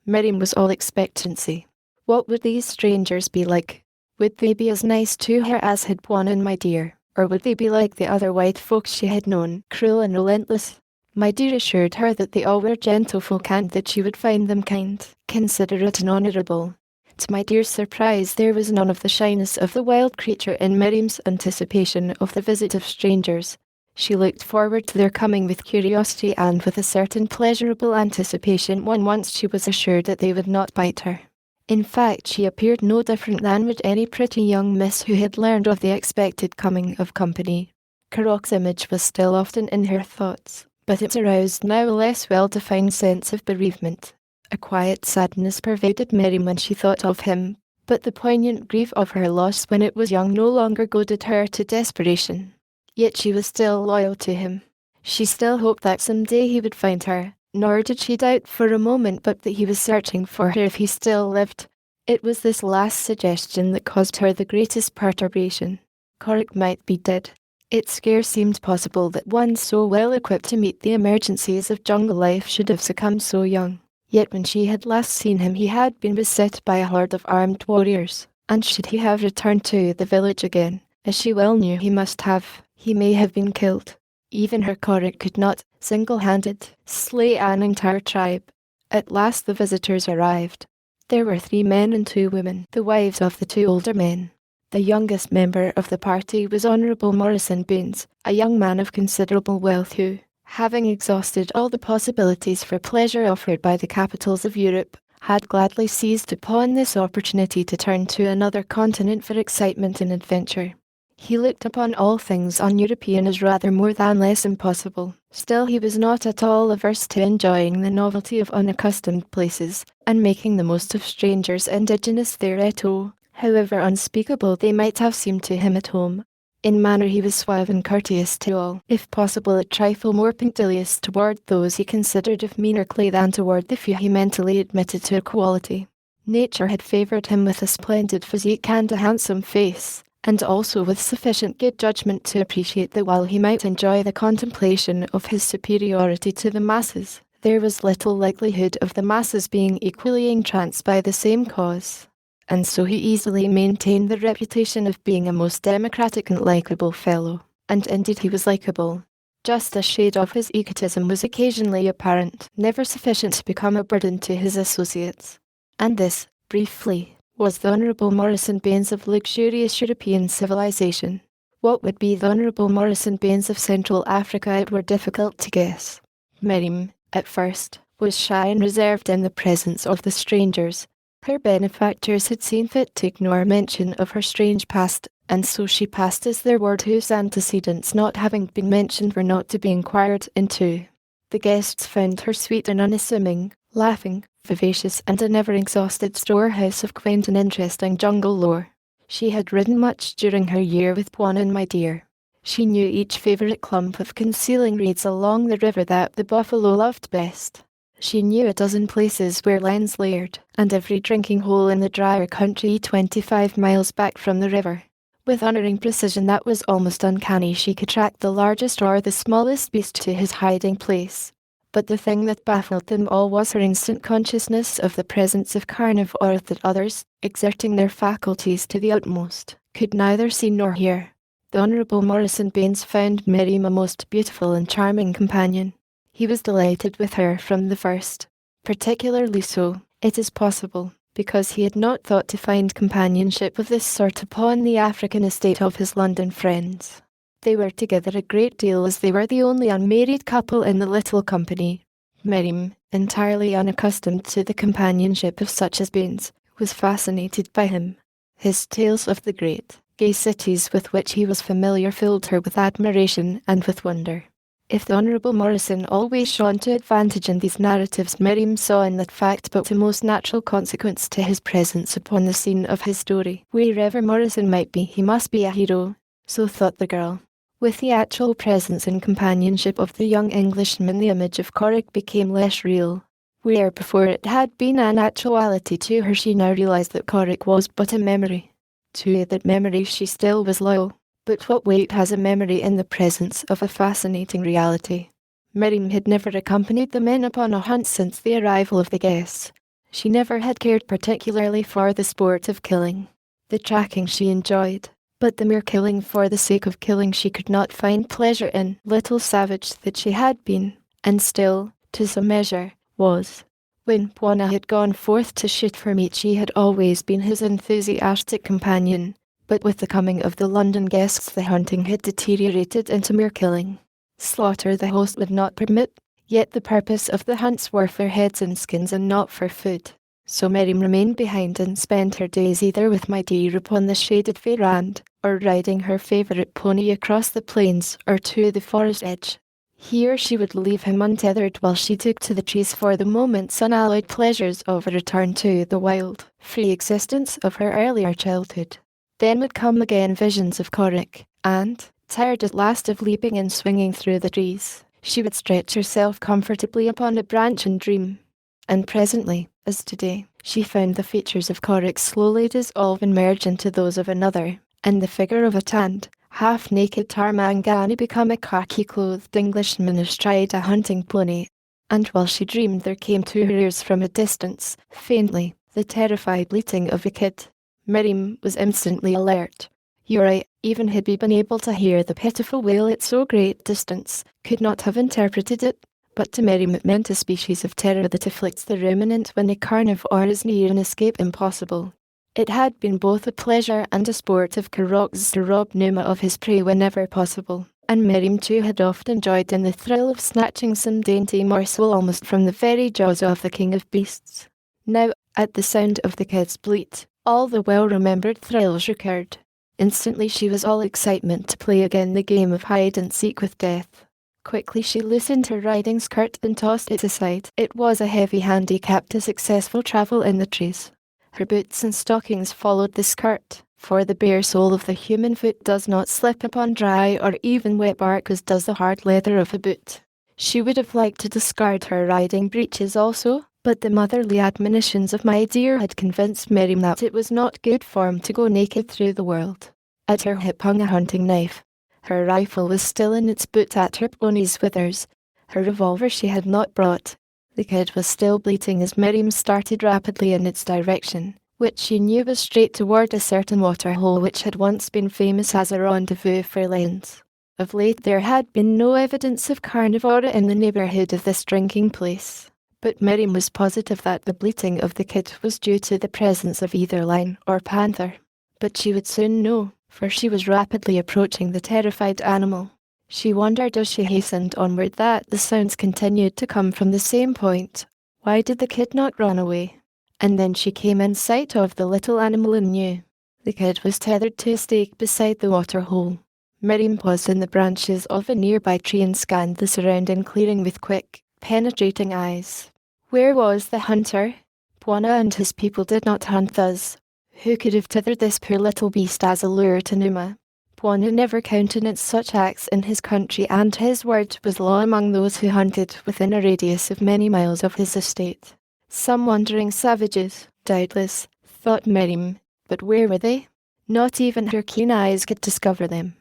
Miriam was all expectancy. What would these strangers be like? Would they be as nice to her as had Bwana and my dear? Or would they be like the other white folks she had known, cruel and relentless? My dear assured her that they all were gentlefolk and that she would find them kind, considerate and honourable. To my dear's surprise, there was none of the shyness of the wild creature in Miriam's anticipation of the visit of strangers. She looked forward to their coming with curiosity and with a certain pleasurable anticipation when once she was assured that they would not bite her. In fact, she appeared no different than would any pretty young miss who had learned of the expected coming of company. Carrock's image was still often in her thoughts, but it aroused now a less well-defined sense of bereavement. A quiet sadness pervaded Miriam when she thought of him, but the poignant grief of her loss when it was young no longer goaded her to desperation. Yet she was still loyal to him. She still hoped that someday he would find her, nor did she doubt for a moment but that he was searching for her if he still lived. It was this last suggestion that caused her the greatest perturbation. Corrick might be dead. It scarce seemed possible that one so well equipped to meet the emergencies of jungle life should have succumbed so young. Yet when she had last seen him he had been beset by a horde of armed warriors, and should he have returned to the village again, as she well knew he must have, he may have been killed. Even her Corrick could not, single-handed, slay an entire tribe. At last the visitors arrived. There were 3 men and 2 women, the wives of the 2 older men. The youngest member of the party was Honourable Morrison Baines, a young man of considerable wealth who, having exhausted all the possibilities for pleasure offered by the capitals of Europe, had gladly seized upon this opportunity to turn to another continent for excitement and adventure. He looked upon all things un-European as rather more than less impossible. Still he was not at all averse to enjoying the novelty of unaccustomed places, and making the most of strangers indigenous thereto, however unspeakable they might have seemed to him at home. In manner he was suave and courteous to all, if possible a trifle more punctilious toward those he considered of meaner clay than toward the few he mentally admitted to equality. Nature had favoured him with a splendid physique and a handsome face, and also with sufficient good judgment to appreciate that while he might enjoy the contemplation of his superiority to the masses, there was little likelihood of the masses being equally entranced by the same cause. And so he easily maintained the reputation of being a most democratic and likeable fellow, and indeed he was likeable. Just a shade of his egotism was occasionally apparent, never sufficient to become a burden to his associates. And this, briefly, was the Honourable Morrison Baines of luxurious European civilization. What would be the Honourable Morrison Baines of Central Africa it were difficult to guess. Miriam, at first, was shy and reserved in the presence of the strangers. Her benefactors had seen fit to ignore mention of her strange past, and so she passed as their word whose antecedents not having been mentioned were not to be inquired into. The guests found her sweet and unassuming, laughing, vivacious and a never-exhausted storehouse of quaint and interesting jungle lore. She had ridden much during her year with Bwana and my dear. She knew each favourite clump of concealing reeds along the river that the buffalo loved best. She knew a dozen places where lions laired, and every drinking hole in the drier country 25 miles back from the river. With unerring precision that was almost uncanny, she could track the largest or the smallest beast to his hiding place. But the thing that baffled them all was her instant consciousness of the presence of carnivores that others, exerting their faculties to the utmost, could neither see nor hear. The Honourable Morrison Baines found Miriam a most beautiful and charming companion. He was delighted with her from the first, particularly so, it is possible, because he had not thought to find companionship of this sort upon the African estate of his London friends. They were together a great deal as they were the only unmarried couple in the little company. Miriam, entirely unaccustomed to the companionship of such as Baines, was fascinated by him. His tales of the great, gay cities with which he was familiar filled her with admiration and with wonder. If the Honourable Morrison always shone to advantage in these narratives, Miriam saw in that fact but a most natural consequence to his presence upon the scene of his story. Wherever Morrison might be, he must be a hero, so thought the girl. With the actual presence and companionship of the young Englishman, the image of Corrick became less real. Where before it had been an actuality to her, she now realised that Corrick was but a memory. To that memory she still was loyal. But what weight has a memory in the presence of a fascinating reality? Miriam had never accompanied the men upon a hunt since the arrival of the guests. She never had cared particularly for the sport of killing. The tracking she enjoyed, but the mere killing for the sake of killing she could not find pleasure in. Little savage that she had been, and still, to some measure, was. When Bwana had gone forth to shoot for meat, she had always been his enthusiastic companion, but with the coming of the London guests the hunting had deteriorated into mere killing. Slaughter the host would not permit, yet the purpose of the hunts were for heads and skins and not for food. So Miriam remained behind and spent her days either with my dear upon the shaded verandah, or riding her favourite pony across the plains or to the forest edge. Here she would leave him untethered while she took to the trees for the moment's unalloyed pleasures of a return to the wild, free existence of her earlier childhood. Then would come again visions of Corrick, and, tired at last of leaping and swinging through the trees, she would stretch herself comfortably upon a branch and dream. And presently, as today, she found the features of Corrick slowly dissolve and merge into those of another, and the figure of a tanned, half-naked Tarmangani become a khaki-clothed Englishman astride a hunting pony. And while she dreamed there came to her ears from a distance, faintly, the terrified bleating of a kid. Miriam was instantly alert. Uri, even had he been able to hear the pitiful wail at so great distance, could not have interpreted it, but to Miriam it meant a species of terror that afflicts the ruminant when a carnivore is near and escape impossible. It had been both a pleasure and a sport of Corrock's to rob Numa of his prey whenever possible, and Miriam too had often joyed in the thrill of snatching some dainty morsel almost from the very jaws of the king of beasts. Now, at the sound of the kid's bleat, all the well-remembered thrills recurred. Instantly she was all excitement to play again the game of hide-and-seek with death. Quickly she loosened her riding skirt and tossed it aside. It was a heavy handicap to successful travel in the trees. Her boots and stockings followed the skirt, for the bare sole of the human foot does not slip upon dry or even wet bark as does the hard leather of a boot. She would have liked to discard her riding breeches also, but the motherly admonitions of my dear had convinced Miriam that it was not good form to go naked through the world. At her hip hung a hunting knife. Her rifle was still in its boot at her pony's withers. Her revolver she had not brought. The kid was still bleating as Miriam started rapidly in its direction, which she knew was straight toward a certain waterhole which had once been famous as a rendezvous for lions. Of late there had been no evidence of carnivora in the neighbourhood of this drinking place, but Miriam was positive that the bleating of the kid was due to the presence of either lion or panther. But she would soon know, for she was rapidly approaching the terrified animal. She wondered as she hastened onward that the sounds continued to come from the same point. Why did the kid not run away? And then she came in sight of the little animal and knew. The kid was tethered to a stake beside the waterhole. Miriam paused in the branches of a nearby tree and scanned the surrounding clearing with quick, penetrating eyes. Where was the hunter? Bwana and his people did not hunt thus. Who could have tethered this poor little beast as a lure to Numa? Bwana never countenanced such acts in his country, and his word was law among those who hunted within a radius of many miles of his estate. Some wandering savages, doubtless, thought Miriam, but where were they? Not even her keen eyes could discover them.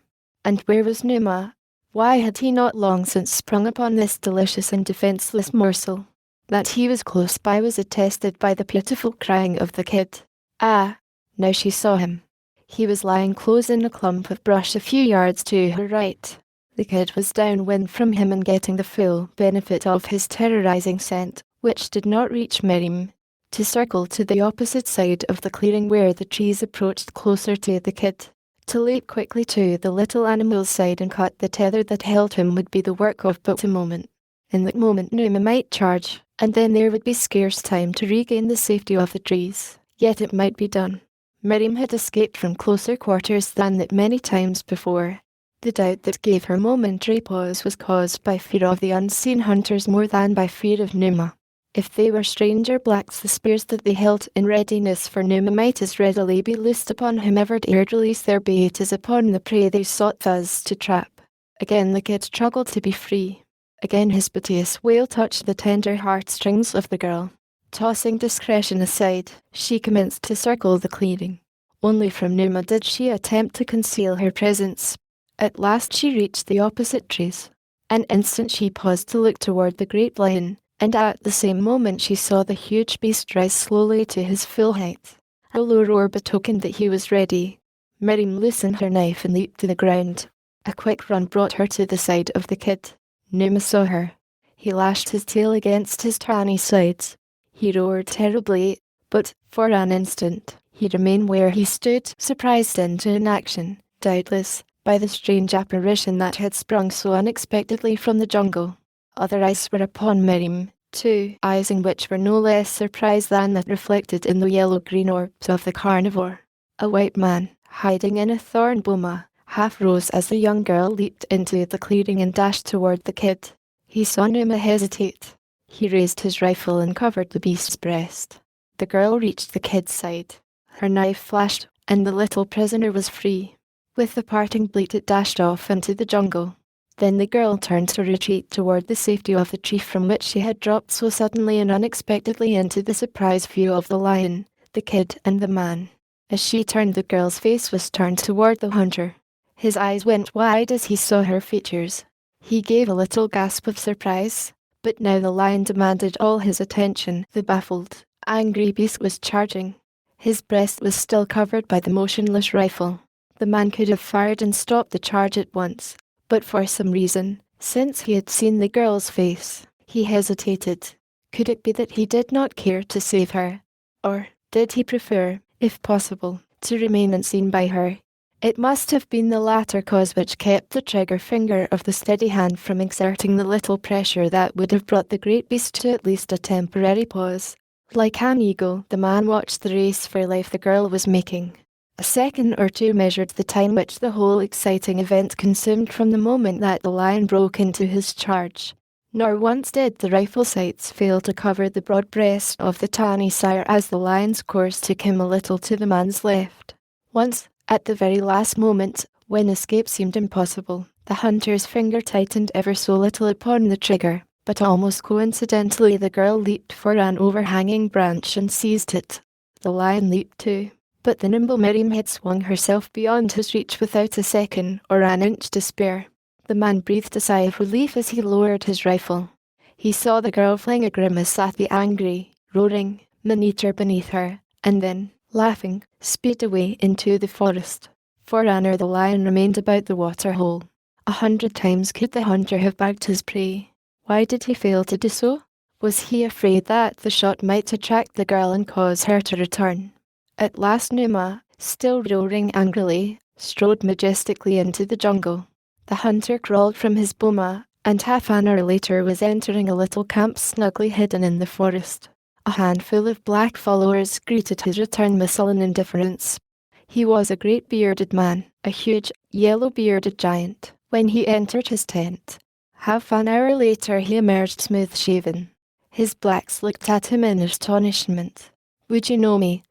And where was Numa? Why had he not long since sprung upon this delicious and defenceless morsel? That he was close by was attested by the pitiful crying of the kid. Ah, now she saw him. He was lying close in a clump of brush a few yards to her right. The kid was downwind from him and getting the full benefit of his terrorizing scent, which did not reach Miriam, to circle to the opposite side of the clearing where the trees approached closer to the kid. To leap quickly to the little animal's side and cut the tether that held him would be the work of but a moment. In that moment Numa might charge, and then there would be scarce time to regain the safety of the trees. Yet it might be done. Miriam had escaped from closer quarters than that many times before. The doubt that gave her momentary pause was caused by fear of the unseen hunters more than by fear of Numa. If they were stranger blacks, the spears that they held in readiness for Numa might as readily be loosed upon whomever dared release their bait as upon the prey they sought thus to trap. Again the kid struggled to be free. Again his piteous wail touched the tender heartstrings of the girl. Tossing discretion aside, she commenced to circle the clearing. Only from Numa did she attempt to conceal her presence. At last she reached the opposite trees. An instant she paused to look toward the great lion, and at the same moment she saw the huge beast rise slowly to his full height. A low roar betokened that he was ready. Miriam loosened her knife and leaped to the ground. A quick run brought her to the side of the kid. Numa saw her. He lashed his tail against his tawny sides. He roared terribly, but, for an instant, he remained where he stood, surprised into inaction, doubtless, by the strange apparition that had sprung so unexpectedly from the jungle. Other eyes were upon Miriam, too, eyes in which were no less surprised than that reflected in the yellow-green orbs of the carnivore. A white man, hiding in a thorn boma, half rose as the young girl leaped into the clearing and dashed toward the kid. He saw Numa hesitate. He raised his rifle and covered the beast's breast. The girl reached the kid's side. Her knife flashed, and the little prisoner was free. With the parting bleat it dashed off into the jungle. Then the girl turned to retreat toward the safety of the tree from which she had dropped so suddenly and unexpectedly into the surprise view of the lion, the kid and the man. As she turned, the girl's face was turned toward the hunter. His eyes went wide as he saw her features. He gave a little gasp of surprise, but now the lion demanded all his attention. The baffled, angry beast was charging. His breast was still covered by the motionless rifle. The man could have fired and stopped the charge at once, but for some reason, since he had seen the girl's face, he hesitated. Could it be that he did not care to save her? Or did he prefer, if possible, to remain unseen by her? It must have been the latter cause which kept the trigger finger of the steady hand from exerting the little pressure that would have brought the great beast to at least a temporary pause. Like an eagle, the man watched the race for life the girl was making. A second or two measured the time which the whole exciting event consumed from the moment that the lion broke into his charge. Nor once did the rifle sights fail to cover the broad breast of the tawny sire as the lion's course took him a little to the man's left. Once, at the very last moment, when escape seemed impossible, the hunter's finger tightened ever so little upon the trigger, but almost coincidentally the girl leaped for an overhanging branch and seized it. The lion leaped too, but the nimble Miriam had swung herself beyond his reach without a second or an inch to spare. The man breathed a sigh of relief as he lowered his rifle. He saw the girl fling a grimace at the angry, roaring man-eater beneath her, and then, laughing, speed away into the forest. For an hour the lion remained about the waterhole. 100 times could the hunter have bagged his prey. Why did he fail to do so? Was he afraid that the shot might attract the girl and cause her to return? At last Numa, still roaring angrily, strode majestically into the jungle. The hunter crawled from his boma, and half an hour later was entering a little camp snugly hidden in the forest. A handful of black followers greeted his return with sullen indifference. He was a great bearded man, a huge, yellow-bearded giant, when he entered his tent. Half an hour later he emerged smooth-shaven. His blacks looked at him in astonishment. "Would you know me?"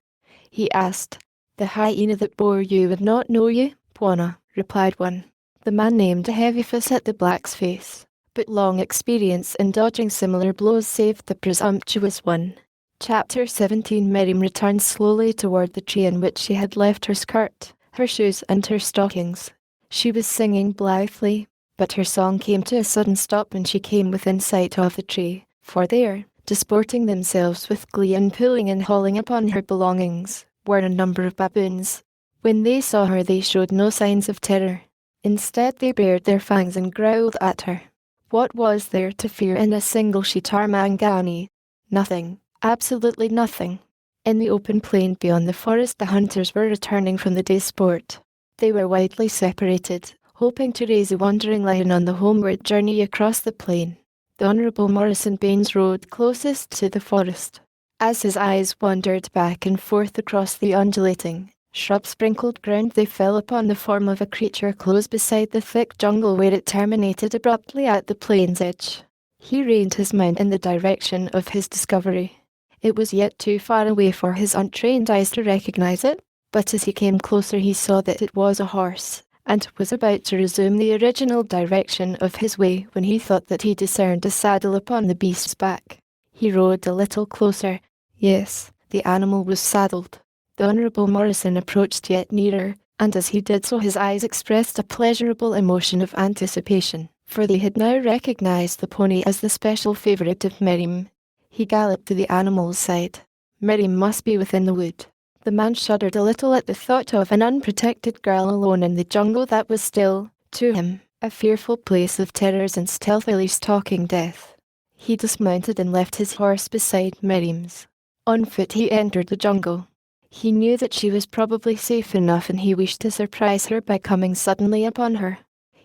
he asked. "The hyena that bore you would not know you, Bwana," replied one. The man named a heavy fuss at the black's face, but long experience in dodging similar blows saved the presumptuous one. Chapter 17. Miriam returned slowly toward the tree in which she had left her skirt, her shoes and her stockings. She was singing blithely, but her song came to a sudden stop when she came within sight of the tree, for there, disporting themselves with glee and pulling and hauling upon her belongings, were a number of baboons. When they saw her they showed no signs of terror. Instead they bared their fangs and growled at her. What was there to fear in a single Shitarmangani? Nothing, absolutely nothing. In the open plain beyond the forest the hunters were returning from the day's sport. They were widely separated, hoping to raise a wandering lion on the homeward journey across the plain. The Honourable Morrison Baines rode closest to the forest. As his eyes wandered back and forth across the undulating, shrub-sprinkled ground they fell upon the form of a creature close beside the thick jungle where it terminated abruptly at the plain's edge. He reined his mount in the direction of his discovery. It was yet too far away for his untrained eyes to recognize it, but as he came closer he saw that it was a horse, and was about to resume the original direction of his way when he thought that he discerned a saddle upon the beast's back. He rode a little closer. Yes, the animal was saddled. The Honourable Morrison approached yet nearer, and as he did so his eyes expressed a pleasurable emotion of anticipation, for they had now recognized the pony as the special favourite of Miriam. He galloped to the animal's side. Miriam must be within the wood. The man shuddered a little at the thought of an unprotected girl alone in the jungle that was still, to him, a fearful place of terrors and stealthily stalking death. He dismounted and left his horse beside Miriam's. On foot he entered the jungle. He knew that she was probably safe enough, and he wished to surprise her by coming suddenly upon her.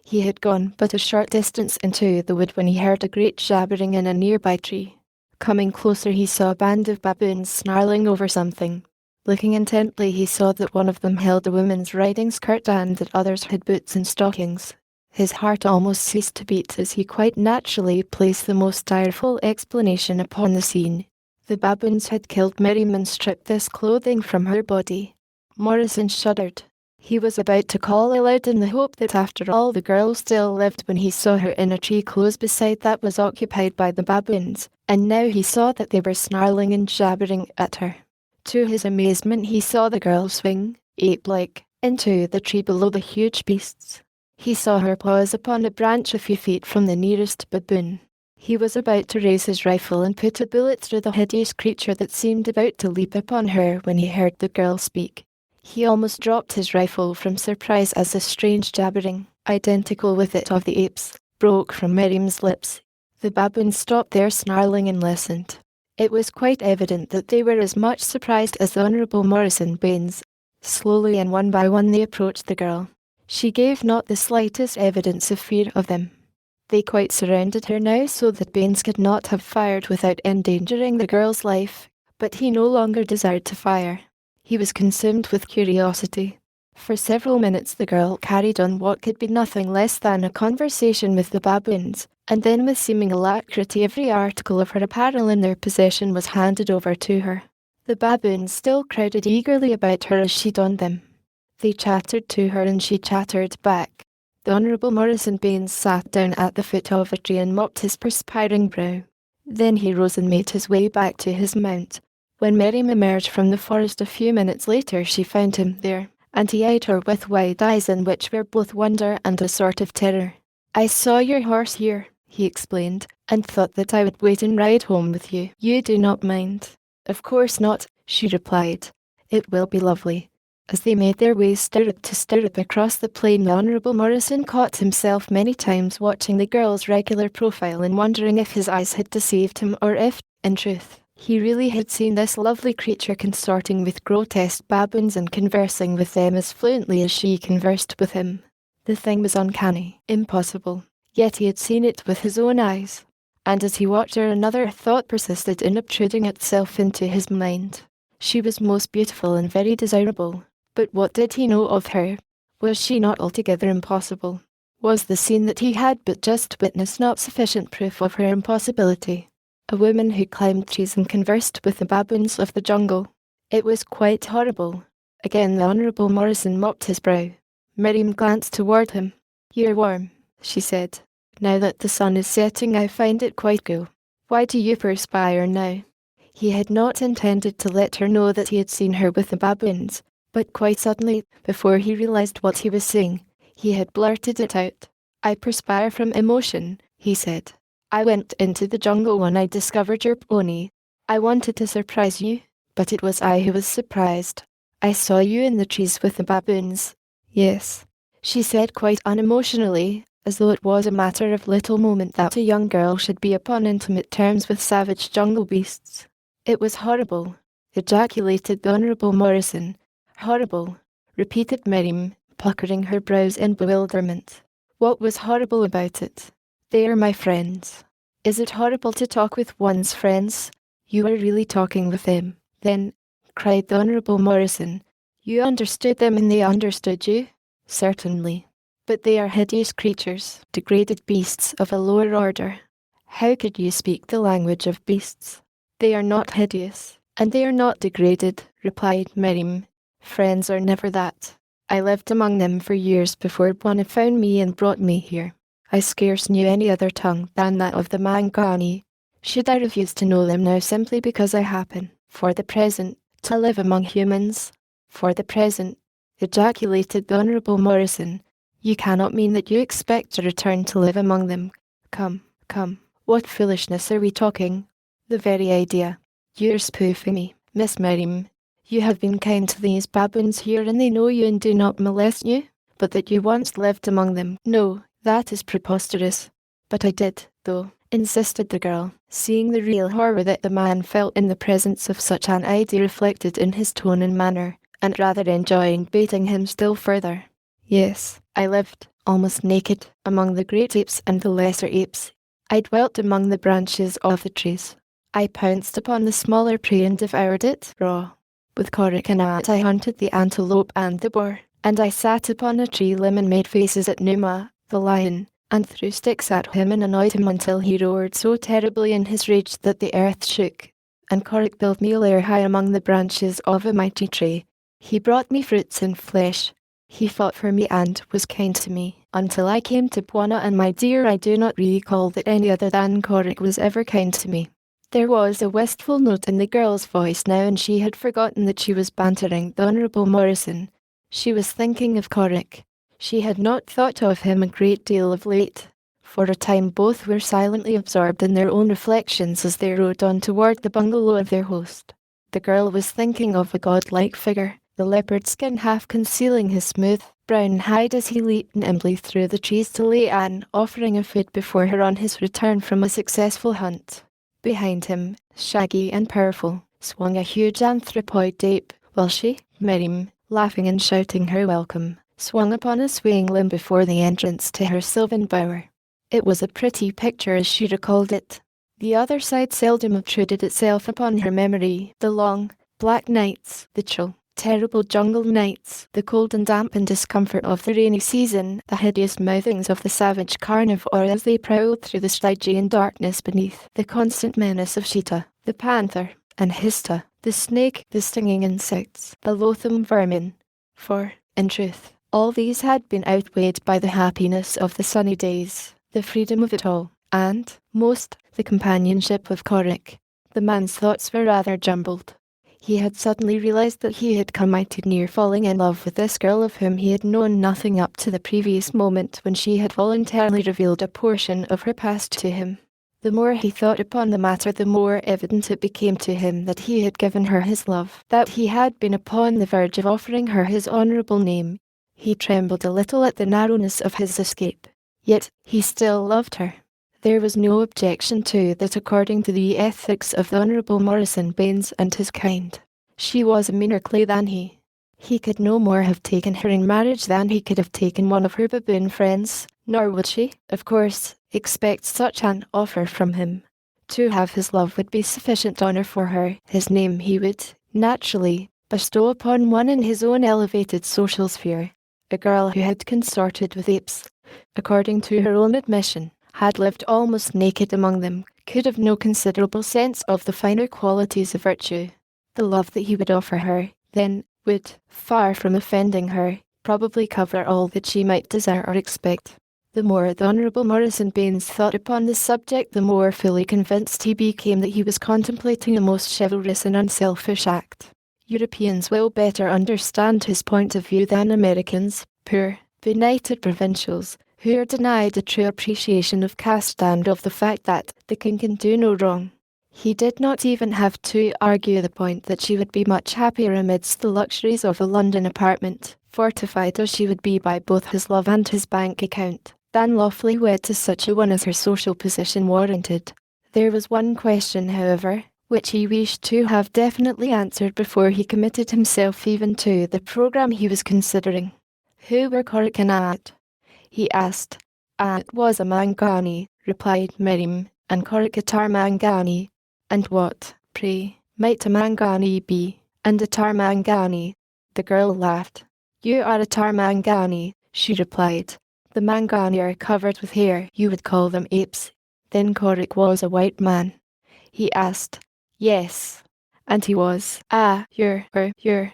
He had gone but a short distance into the wood when he heard a great jabbering in a nearby tree. Coming closer, he saw a band of baboons snarling over something. Looking intently, he saw that one of them held a woman's riding skirt and that others had boots and stockings. His heart almost ceased to beat as he quite naturally placed the most direful explanation upon the scene. The baboons had killed Miriam and stripped this clothing from her body. Morrison shuddered. He was about to call aloud in the hope that after all the girl still lived when he saw her in a tree close beside that was occupied by the baboons, and now he saw that they were snarling and jabbering at her. To his amazement, he saw the girl swing, ape-like, into the tree below the huge beasts. He saw her pause upon a branch a few feet from the nearest baboon. He was about to raise his rifle and put a bullet through the hideous creature that seemed about to leap upon her when he heard the girl speak. He almost dropped his rifle from surprise as a strange jabbering, identical with it of the apes, broke from Miriam's lips. The baboons stopped their snarling and listened. It was quite evident that they were as much surprised as the Honourable Morrison Baines. Slowly and one by one they approached the girl. She gave not the slightest evidence of fear of them. They quite surrounded her now so that Baines could not have fired without endangering the girl's life, but he no longer desired to fire. He was consumed with curiosity. For several minutes the girl carried on what could be nothing less than a conversation with the baboons, and then with seeming alacrity every article of her apparel in their possession was handed over to her. The baboons still crowded eagerly about her as she donned them. They chattered to her and she chattered back. The Honourable Morrison Baines sat down at the foot of a tree and mopped his perspiring brow. Then he rose and made his way back to his mount. When Miriam emerged from the forest a few minutes later, she found him there, and he eyed her with wide eyes in which were both wonder and a sort of terror. "I saw your horse here," he explained, "and thought that I would wait and ride home with you. You do not mind?" "Of course not," she replied. "It will be lovely." As they made their way stirrup to stirrup across the plain, the Honourable Morrison caught himself many times watching the girl's regular profile and wondering if his eyes had deceived him or if, in truth, he really had seen this lovely creature consorting with grotesque baboons and conversing with them as fluently as she conversed with him. The thing was uncanny, impossible, yet he had seen it with his own eyes. And as he watched her, another thought persisted in obtruding itself into his mind. She was most beautiful and very desirable. But what did he know of her? Was she not altogether impossible? Was the scene that he had but just witnessed not sufficient proof of her impossibility? A woman who climbed trees and conversed with the baboons of the jungle. It was quite horrible. Again the Honourable Morrison mopped his brow. Miriam glanced toward him. "You're warm," she said. "Now that the sun is setting I find it quite cool. Why do you perspire now?" He had not intended to let her know that he had seen her with the baboons, but quite suddenly, before he realized what he was saying, he had blurted it out. "I perspire from emotion," he said. "I went into the jungle when I discovered your pony. I wanted to surprise you, but it was I who was surprised. I saw you in the trees with the baboons." "Yes," she said quite unemotionally, as though it was a matter of little moment that a young girl should be upon intimate terms with savage jungle beasts. "It was horrible," ejaculated the Honourable Morrison. "Horrible," repeated Miriam, puckering her brows in bewilderment. "What was horrible about it?" "They are my friends." "Is it horrible to talk with one's friends?" "You were really talking with them, then," cried the Honourable Morrison. "You understood them and they understood you?" "Certainly. But they are hideous creatures, degraded beasts of a lower order." "How could you speak the language of beasts?" "They are not hideous, and they are not degraded," replied Miriam. "Friends are never that. I lived among them for years before one found me and brought me here. I scarce knew any other tongue than that of the Mangani. Should I refuse to know them now simply because I happen, for the present, to live among humans?" "For the present," ejaculated the Honourable Morrison. "You cannot mean that you expect to return to live among them. Come, come, what foolishness are we talking? The very idea. You're spoofing me, Miss Miriam. You have been kind to these baboons here and they know you and do not molest you, but that you once lived among them. No, that is preposterous." "But I did, though. insisted the girl, seeing the real horror that the man felt in the presence of such an idea reflected in his tone and manner, and rather enjoying baiting him still further. Yes, I lived, almost naked, among the great apes and the lesser apes. I dwelt among the branches of the trees. I pounced upon the smaller prey and devoured it raw. With Korik and At I hunted the antelope and the boar, and I sat upon a tree limb and made faces at Numa, the lion, and threw sticks at him and annoyed him until he roared so terribly in his rage that the earth shook. And Korik built me a lair high among the branches of a mighty tree. He brought me fruits and flesh. He fought for me and was kind to me, until I came to Bwana, and my dear, I do not recall that any other than Korik was ever kind to me. There was a wistful note in the girl's voice now, and she had forgotten that she was bantering the Honourable Morrison. She was thinking of Korik. She had not thought of him a great deal of late. For a time both were silently absorbed in their own reflections as they rode on toward the bungalow of their host. The girl was thinking of a godlike figure, the leopard skin half concealing his smooth, brown hide as he leaped nimbly through the trees to lay an offering of food before her on his return from a successful hunt. Behind him, shaggy and powerful, swung a huge anthropoid ape, while she, Miriam, laughing and shouting her welcome, swung upon a swaying limb before the entrance to her sylvan bower. It was a pretty picture as she recalled it. The other side seldom obtruded itself upon her memory, the long, black nights, the chill, terrible jungle nights, the cold and damp and discomfort of the rainy season, the hideous mouthings of the savage carnivore as they prowled through the Stygian darkness beneath, the constant menace of Cheetah, the panther, and Hista, the snake, the stinging insects, the loathsome vermin. For, in truth, all these had been outweighed by the happiness of the sunny days, the freedom of it all, and, most, the companionship of Korik. The man's thoughts were rather jumbled. He had suddenly realized that he had come mighty near falling in love with this girl of whom he had known nothing up to the previous moment when she had voluntarily revealed a portion of her past to him. The more he thought upon the matter, the more evident it became to him that he had given her his love, that he had been upon the verge of offering her his honourable name. He trembled a little at the narrowness of his escape. Yet, he still loved her. There was no objection to that according to the ethics of the Honourable Morrison Baines and his kind. She was a meaner clay than he. He could no more have taken her in marriage than he could have taken one of her baboon friends, nor would she, of course, expect such an offer from him. To have his love would be sufficient honour for her. His name he would, naturally, bestow upon one in his own elevated social sphere. A girl who had consorted with apes, according to her own admission, had lived almost naked among them, could have no considerable sense of the finer qualities of virtue. The love that he would offer her, then, would, far from offending her, probably cover all that she might desire or expect. The more the Honourable Morrison Baines thought upon this subject, the more fully convinced he became that he was contemplating a most chivalrous and unselfish act. Europeans will better understand his point of view than Americans, poor, benighted provincials, who are denied a true appreciation of caste and of the fact that the king can do no wrong. He did not even have to argue the point that she would be much happier amidst the luxuries of a London apartment, fortified as she would be by both his love and his bank account, than lawfully wed to such a one as her social position warranted. There was one question, however, which he wished to have definitely answered before he committed himself even to the programme he was considering. Who were Korik and At? He asked. At was a Mangani, replied Miriam, and Korik a Tarmangani. And what, pray, might a Mangani be, and a Tarmangani? The girl laughed. You are a Tarmangani, she replied. The Mangani are covered with hair, you would call them apes. Then Korik was a white man. He asked. Yes. And he was. You're.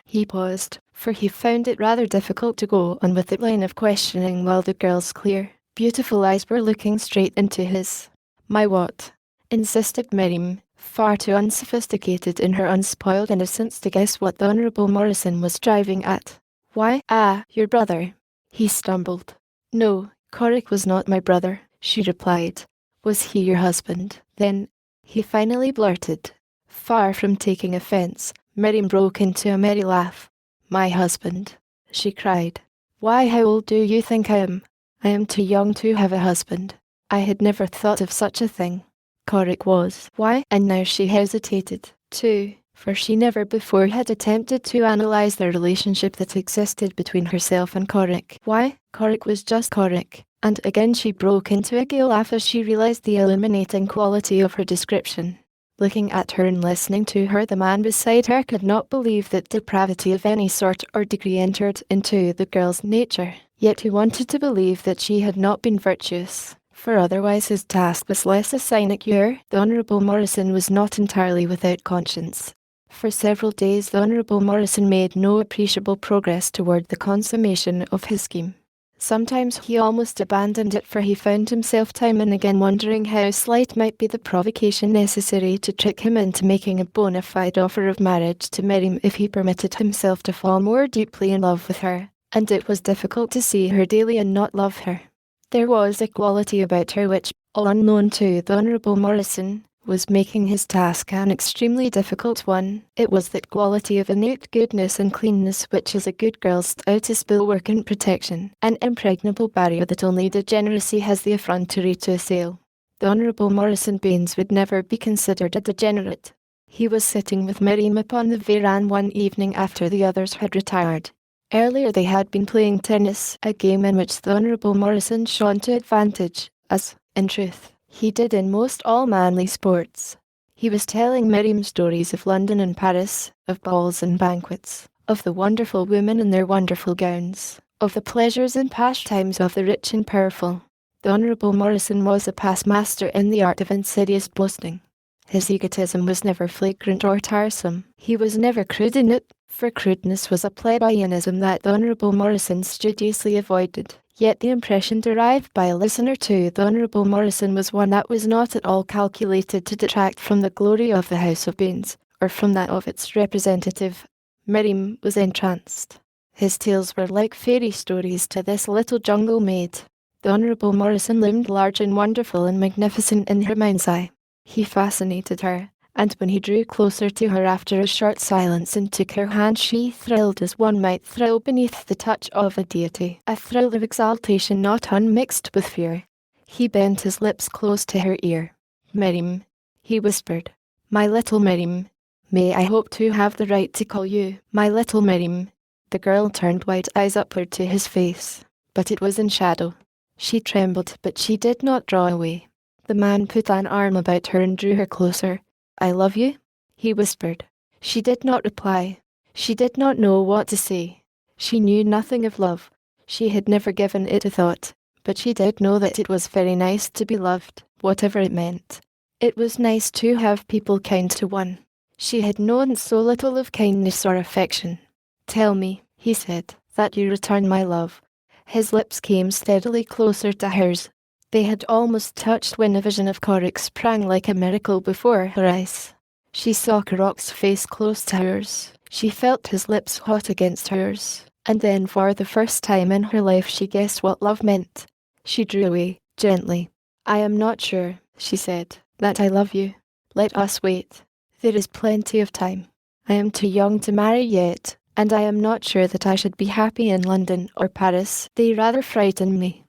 He paused, for he found it rather difficult to go on with the line of questioning while the girl's clear, beautiful eyes were looking straight into his. My what? Insisted Miriam, far too unsophisticated in her unspoiled innocence to guess what the Honourable Morrison was driving at. Why, your brother. He stumbled. No, Korik was not my brother, she replied. Was he your husband, then? He finally blurted. Far from taking offence, Miriam broke into a merry laugh. My husband, she cried. Why, how old do you think I am? I am too young to have a husband. I had never thought of such a thing. Corrick was. Why? And now she hesitated, too, for she never before had attempted to analyse the relationship that existed between herself and Corrick. Why? Corrick was just Corrick. And again she broke into a gay laugh as she realised the illuminating quality of her description. Looking at her and listening to her, the man beside her could not believe that depravity of any sort or degree entered into the girl's nature, yet he wanted to believe that she had not been virtuous, for otherwise his task was less a sinecure. The Honourable Morrison was not entirely without conscience. For several days the Honourable Morrison made no appreciable progress toward the consummation of his scheme. Sometimes he almost abandoned it, for he found himself time and again wondering how slight might be the provocation necessary to trick him into making a bona fide offer of marriage to Miriam if he permitted himself to fall more deeply in love with her, and it was difficult to see her daily and not love her. There was a quality about her which, all unknown to the Honourable Morrison, was making his task an extremely difficult one. It was that quality of innate goodness and cleanness which is a good girl's stoutest bulwark and protection, an impregnable barrier that only degeneracy has the effrontery to assail. The Honourable Morrison Baines would never be considered a degenerate. He was sitting with Miriam upon the veranda one evening after the others had retired. Earlier they had been playing tennis, a game in which the Honourable Morrison shone to advantage, as, in truth, he did in most all manly sports. He was telling Miriam stories of London and Paris, of balls and banquets, of the wonderful women in their wonderful gowns, of the pleasures and pastimes of the rich and powerful. The Honourable Morrison was a past master in the art of insidious boasting. His egotism was never flagrant or tiresome. He was never crude in it, for crudeness was a plebeianism that the Honourable Morrison studiously avoided. Yet the impression derived by a listener to the Honourable Morrison was one that was not at all calculated to detract from the glory of the House of Baines, or from that of its representative. Miriam was entranced. His tales were like fairy stories to this little jungle maid. The Honourable Morrison loomed large and wonderful and magnificent in her mind's eye. He fascinated her, and when he drew closer to her after a short silence and took her hand, she thrilled as one might thrill beneath the touch of a deity, a thrill of exaltation not unmixed with fear. He bent his lips close to her ear. "Miriam," he whispered. "My little Miriam. May I hope to have the right to call you my little Miriam?" The girl turned wide eyes upward to his face, but it was in shadow. She trembled, but she did not draw away. The man put an arm about her and drew her closer. "I love you," he whispered. She did not reply. She did not know what to say. She knew nothing of love. She had never given it a thought, but she did know that it was very nice to be loved, whatever it meant. It was nice to have people kind to one. She had known so little of kindness or affection. "Tell me," he said, "that you return my love." His lips came steadily closer to hers. They had almost touched when a vision of Corrick sprang like a miracle before her eyes. She saw Corrick's face close to hers. She felt his lips hot against hers. And then for the first time in her life she guessed what love meant. She drew away, gently. "I am not sure," she said, "that I love you. Let us wait. There is plenty of time. I am too young to marry yet, and I am not sure that I should be happy in London or Paris. They rather frighten me."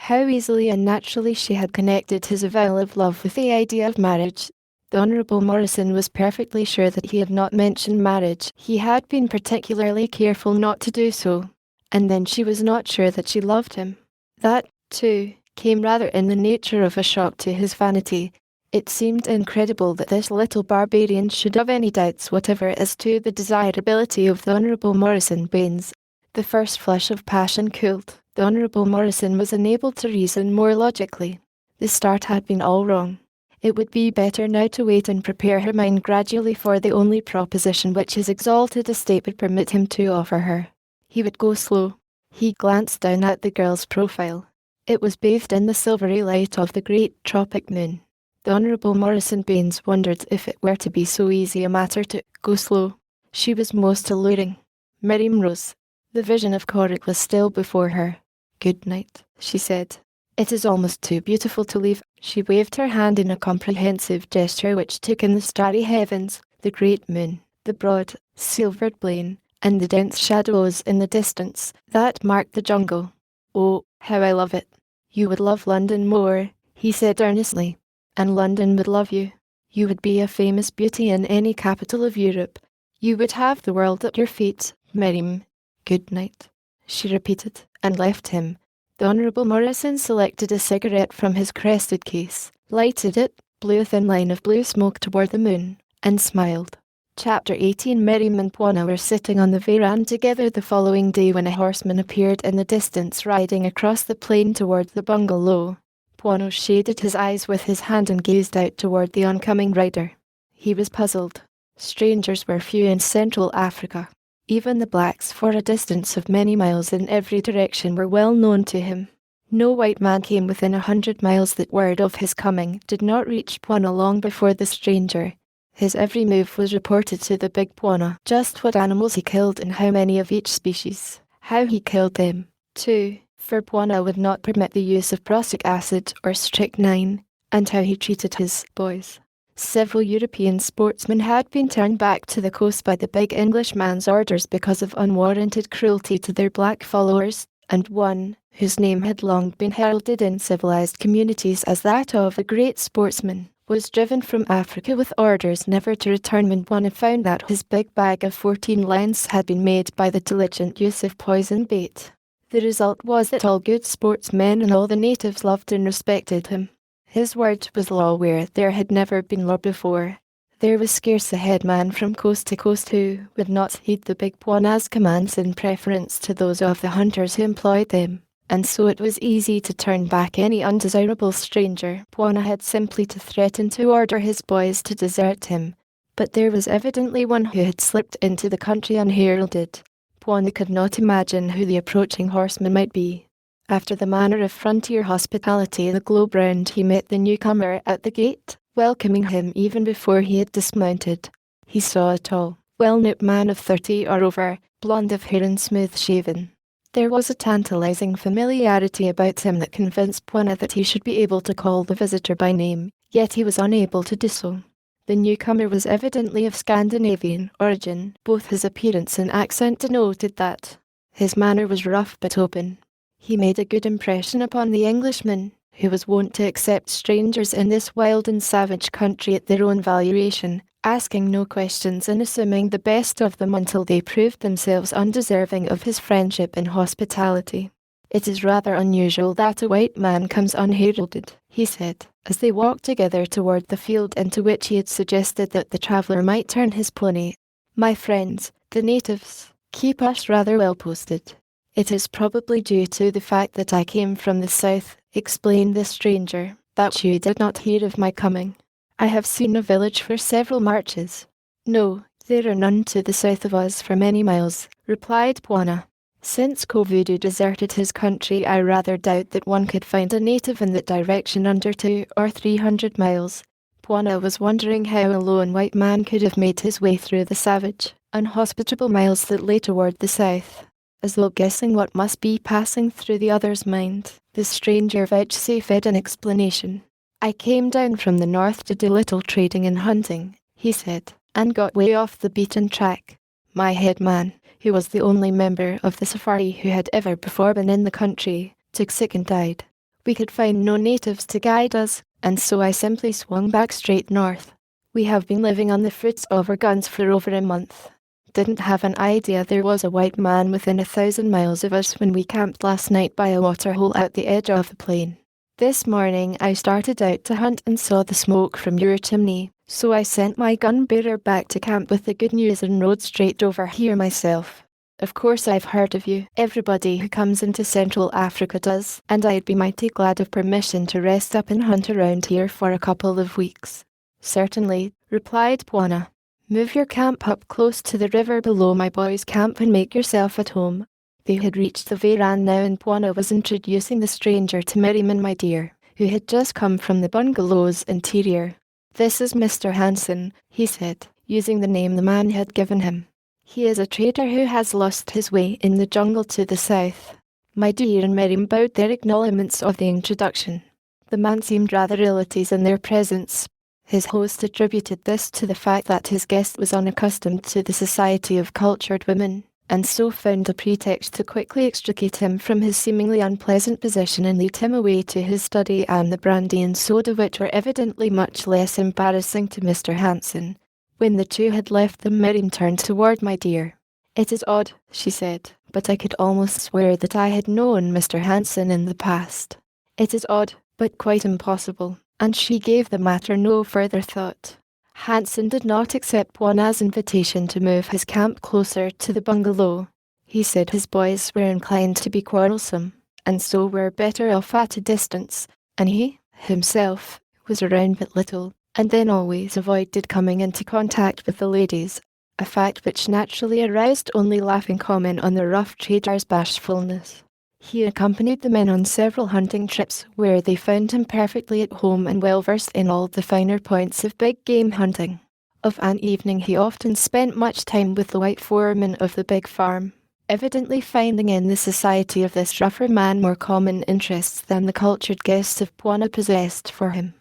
How easily and naturally she had connected his avowal of love with the idea of marriage. The Honourable Morrison was perfectly sure that he had not mentioned marriage. He had been particularly careful not to do so. And then she was not sure that she loved him. That, too, came rather in the nature of a shock to his vanity. It seemed incredible that this little barbarian should have any doubts whatever as to the desirability of the Honourable Morrison Baines. The first flush of passion cooled. The Honourable Morrison was enabled to reason more logically. The start had been all wrong. It would be better now to wait and prepare her mind gradually for the only proposition which his exalted estate would permit him to offer her. He would go slow. He glanced down at the girl's profile. It was bathed in the silvery light of the great tropic moon. The Honourable Morrison Baines wondered if it were to be so easy a matter to go slow. She was most alluring. Miriam rose. The vision of Corrick was still before her. "Good night," she said. "It is almost too beautiful to leave." She waved her hand in a comprehensive gesture which took in the starry heavens, the great moon, the broad, silvered plain, and the dense shadows in the distance that marked the jungle. "Oh, how I love it." "You would love London more," he said earnestly. And London would love you. You would be a famous beauty in any capital of Europe. You would have the world at your feet, Miriam. Good night, she repeated, and left him. The Honourable Morrison selected a cigarette from his crested case, lighted it, blew a thin line of blue smoke toward the moon, and smiled. Chapter 18. Miriam and Bwana were sitting on the veranda together the following day when a horseman appeared in the distance riding across the plain toward the bungalow. Bwana shaded his eyes with his hand and gazed out toward the oncoming rider. He was puzzled. Strangers were few in Central Africa. Even the blacks for a distance of many miles in every direction were well known to him. No white man came within 100 miles that word of his coming did not reach Bwana long before the stranger. His every move was reported to the big Bwana, just what animals he killed and how many of each species, how he killed them, too, for Bwana would not permit the use of prussic acid or strychnine, and how he treated his boys. Several European sportsmen had been turned back to the coast by the big Englishman's orders because of unwarranted cruelty to their black followers, and one, whose name had long been heralded in civilized communities as that of a great sportsman, was driven from Africa with orders never to return when Bwana found that his big bag of 14 lines had been made by the diligent use of poison bait. The result was that all good sportsmen and all the natives loved and respected him. His word was law where there had never been law before. There was scarce a headman from coast to coast who would not heed the big Bwana's commands in preference to those of the hunters who employed them, and so it was easy to turn back any undesirable stranger. Bwana had simply to threaten to order his boys to desert him, but there was evidently one who had slipped into the country unheralded. Bwana could not imagine who the approaching horseman might be. After the manner of frontier hospitality the globe round, he met the newcomer at the gate, welcoming him even before he had dismounted. He saw a tall, well-knit man of 30 or over, blond of hair and smooth-shaven. There was a tantalizing familiarity about him that convinced Bwana that he should be able to call the visitor by name, yet he was unable to do so. The newcomer was evidently of Scandinavian origin. Both his appearance and accent denoted that. His manner was rough but open. He made a good impression upon the Englishman, who was wont to accept strangers in this wild and savage country at their own valuation, asking no questions and assuming the best of them until they proved themselves undeserving of his friendship and hospitality. "It is rather unusual that a white man comes unheralded," he said, as they walked together toward the field into which he had suggested that the traveller might turn his pony. "My friends, the natives, keep us rather well posted. It is probably due to the fact that I came from the south," explained the stranger, "that you did not hear of my coming. I have seen a village for several marches." "No, there are none to the south of us for many miles," replied Bwana. "Since Kovudu deserted his country, I rather doubt that one could find a native in that direction under 200 or 300 miles. Bwana was wondering how a lone white man could have made his way through the savage, unhospitable miles that lay toward the south. As though guessing what must be passing through the other's mind, the stranger vouchsafed an explanation. "I came down from the north to do little trading and hunting," he said, "and got way off the beaten track. My head man, who was the only member of the safari who had ever before been in the country, took sick and died. We could find no natives to guide us, and so I simply swung back straight north. We have been living on the fruits of our guns for over a month. Didn't have an idea there was a white man within 1,000 miles of us when we camped last night by a waterhole at the edge of the plain. This morning I started out to hunt and saw the smoke from your chimney, so I sent my gun bearer back to camp with the good news and rode straight over here myself. Of course I've heard of you. Everybody who comes into Central Africa does, and I'd be mighty glad of permission to rest up and hunt around here for a couple of weeks." "Certainly," replied Bwana. "Move your camp up close to the river below my boys' camp and make yourself at home." They had reached the veranda now and Bwana was introducing the stranger to Miriam, my dear, who had just come from the bungalow's interior. "This is Mr. Hansen," he said, using the name the man had given him. "He is a trader who has lost his way in the jungle to the south." My dear and Miriam bowed their acknowledgments of the introduction. The man seemed rather ill at ease in their presence. His host attributed this to the fact that his guest was unaccustomed to the society of cultured women, and so found a pretext to quickly extricate him from his seemingly unpleasant position and lead him away to his study and the brandy and soda, which were evidently much less embarrassing to Mr. Hanson. When the two had left them, Miriam turned toward my dear. "It is odd," she said, "but I could almost swear that I had known Mr. Hanson in the past. It is odd, but quite impossible," and she gave the matter no further thought. Hanson did not accept Juana's invitation to move his camp closer to the bungalow. He said his boys were inclined to be quarrelsome, and so were better off at a distance, and he, himself, was around but little, and then always avoided coming into contact with the ladies, a fact which naturally aroused only laughing comment on the rough trader's bashfulness. He accompanied the men on several hunting trips where they found him perfectly at home and well versed in all the finer points of big game hunting. Of an evening he often spent much time with the white foreman of the big farm, evidently finding in the society of this rougher man more common interests than the cultured guests of Juana possessed for him.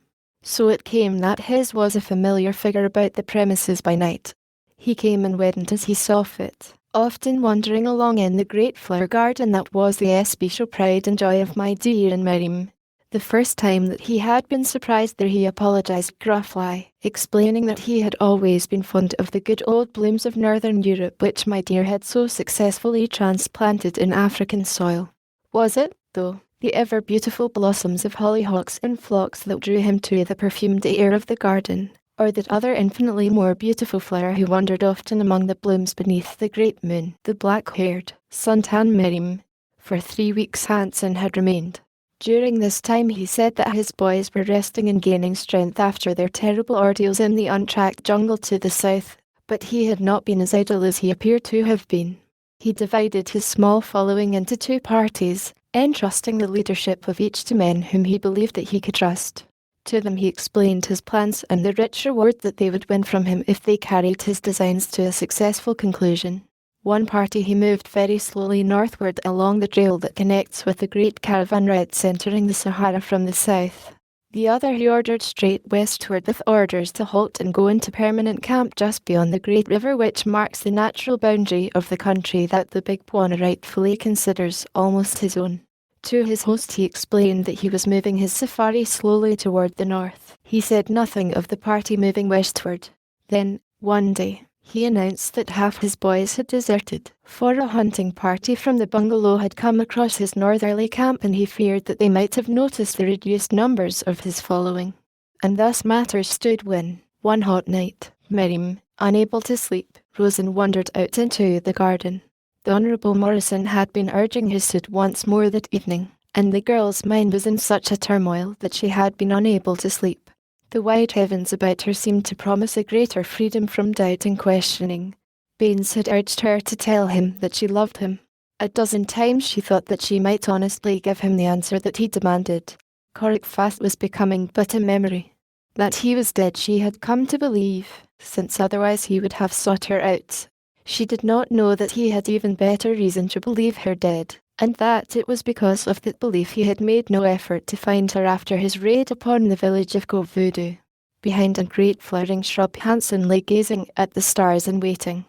So it came that his was a familiar figure about the premises by night. He came and went as he saw fit, often wandering along in the great flower garden that was the especial pride and joy of my dear and Miriam. The first time that he had been surprised there he apologised gruffly, explaining that he had always been fond of the good old blooms of northern Europe which my dear had so successfully transplanted in African soil. Was it, though, the ever-beautiful blossoms of hollyhocks in flocks that drew him to the perfumed air of the garden, or that other infinitely more beautiful flower who wandered often among the blooms beneath the great moon, the black-haired, sun-tanned Miriam? For 3 weeks Hanson had remained. During this time he said that his boys were resting and gaining strength after their terrible ordeals in the untracked jungle to the south, but he had not been as idle as he appeared to have been. He divided his small following into 2 parties, entrusting the leadership of each to men whom he believed that he could trust. To them he explained his plans and the rich reward that they would win from him if they carried his designs to a successful conclusion. One party he moved very slowly northward along the trail that connects with the great caravan routes entering the Sahara from the south. The other he ordered straight westward with orders to halt and go into permanent camp just beyond the great river which marks the natural boundary of the country that the big Bwana rightfully considers almost his own. To his host he explained that he was moving his safari slowly toward the north. He said nothing of the party moving westward. Then, one day, he announced that half his boys had deserted, for a hunting party from the bungalow had come across his northerly camp and he feared that they might have noticed the reduced numbers of his following. And thus matters stood when, one hot night, Miriam, unable to sleep, rose and wandered out into the garden. The Honourable Morrison had been urging his suit once more that evening, and the girl's mind was in such a turmoil that she had been unable to sleep. The wide heavens about her seemed to promise a greater freedom from doubt and questioning. Baines had urged her to tell him that she loved him. A dozen times she thought that she might honestly give him the answer that he demanded. Corrick Fast was becoming but a memory. That he was dead she had come to believe, since otherwise he would have sought her out. She did not know that he had even better reason to believe her dead, and that it was because of that belief he had made no effort to find her after his raid upon the village of Govudu. Behind a great flowering shrub Hanson lay gazing at the stars and waiting.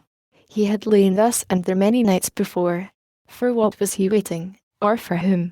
He had lain thus and there many nights before. For what was he waiting, or for whom?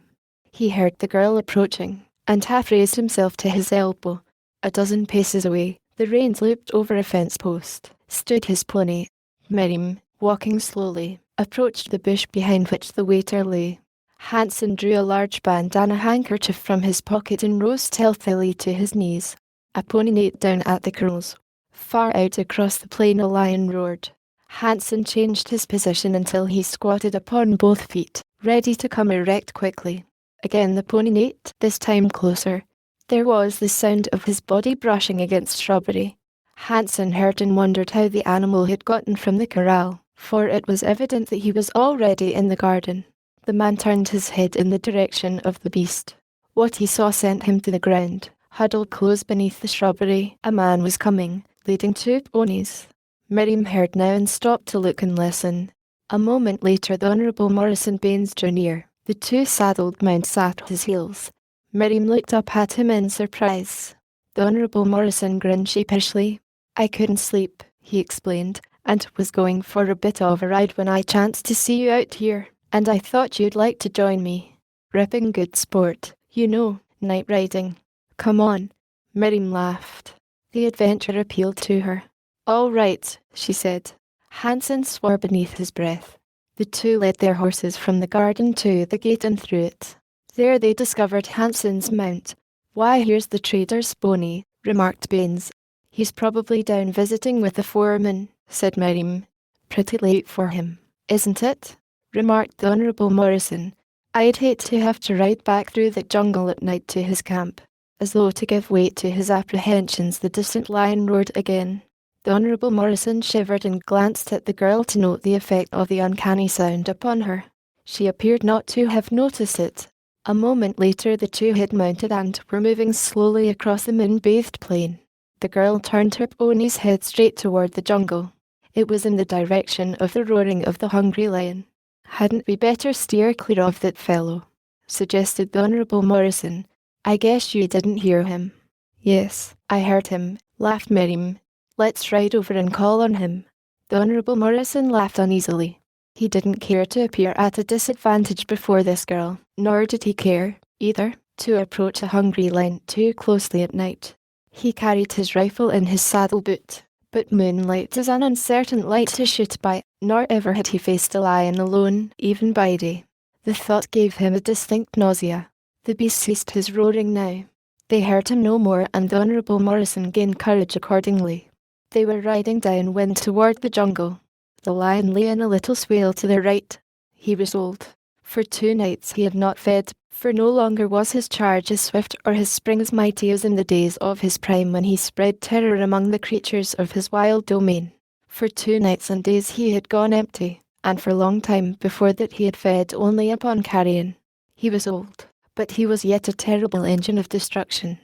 He heard the girl approaching, and half raised himself to his elbow. A dozen paces away, the reins looped over a fence post, stood his pony. Miriam, walking slowly, approached the bush behind which the waiter lay. Hanson drew a large bandana handkerchief from his pocket and rose stealthily to his knees. A pony neighed down at the curls. Far out across the plain a lion roared. Hanson changed his position until he squatted upon both feet, ready to come erect quickly. Again the pony neighed, this time closer. There was the sound of his body brushing against shrubbery. Hanson heard and wondered how the animal had gotten from the corral, for it was evident that he was already in the garden. The man turned his head in the direction of the beast. What he saw sent him to the ground. Huddled close beneath the shrubbery, a man was coming, leading 2 ponies. Miriam heard now and stopped to look and listen. A moment later the Honourable Morrison Baines drew near. The 2 saddled mounts sat at his heels. Miriam looked up at him in surprise. The Honourable Morrison grinned sheepishly. "I couldn't sleep," he explained. and was going for a bit of a ride when I chanced to see you out here, and I thought you'd like to join me. Ripping good sport, you know, night riding. Come on." Miriam laughed. The adventure appealed to her. "All right," she said. Hansen swore beneath his breath. The two led their horses from the garden to the gate and through it. There they discovered Hansen's mount. "Why, here's the trader's pony," remarked Baines. "He's probably down visiting with the foreman," said Miriam. "Pretty late for him, isn't it?" remarked the Honourable Morrison. "I'd hate to have to ride back through the jungle at night to his camp." As though to give weight to his apprehensions, the distant lion roared again. The Honourable Morrison shivered and glanced at the girl to note the effect of the uncanny sound upon her. She appeared not to have noticed it. A moment later the two had mounted and were moving slowly across the moon-bathed plain. The girl turned her pony's head straight toward the jungle. It was in the direction of the roaring of the hungry lion. "Hadn't we better steer clear of that fellow?" suggested the Honourable Morrison. "I guess you didn't hear him." "Yes, I heard him," laughed Miriam. "Let's ride over and call on him." The Honourable Morrison laughed uneasily. He didn't care to appear at a disadvantage before this girl, nor did he care, either, to approach a hungry lion too closely at night. He carried his rifle in his saddle boot, but moonlight is an uncertain light to shoot by, nor ever had he faced a lion alone, even by day. The thought gave him a distinct nausea. The beast ceased his roaring now. They heard him no more, and the Honourable Morrison gained courage accordingly. They were riding downwind toward the jungle. The lion lay in a little swale to their right. He was old. For 2 nights he had not fed, for no longer was his charge as swift or his spring as mighty as in the days of his prime when he spread terror among the creatures of his wild domain. For 2 nights and days he had gone empty, and for a long time before that he had fed only upon carrion. He was old, but he was yet a terrible engine of destruction.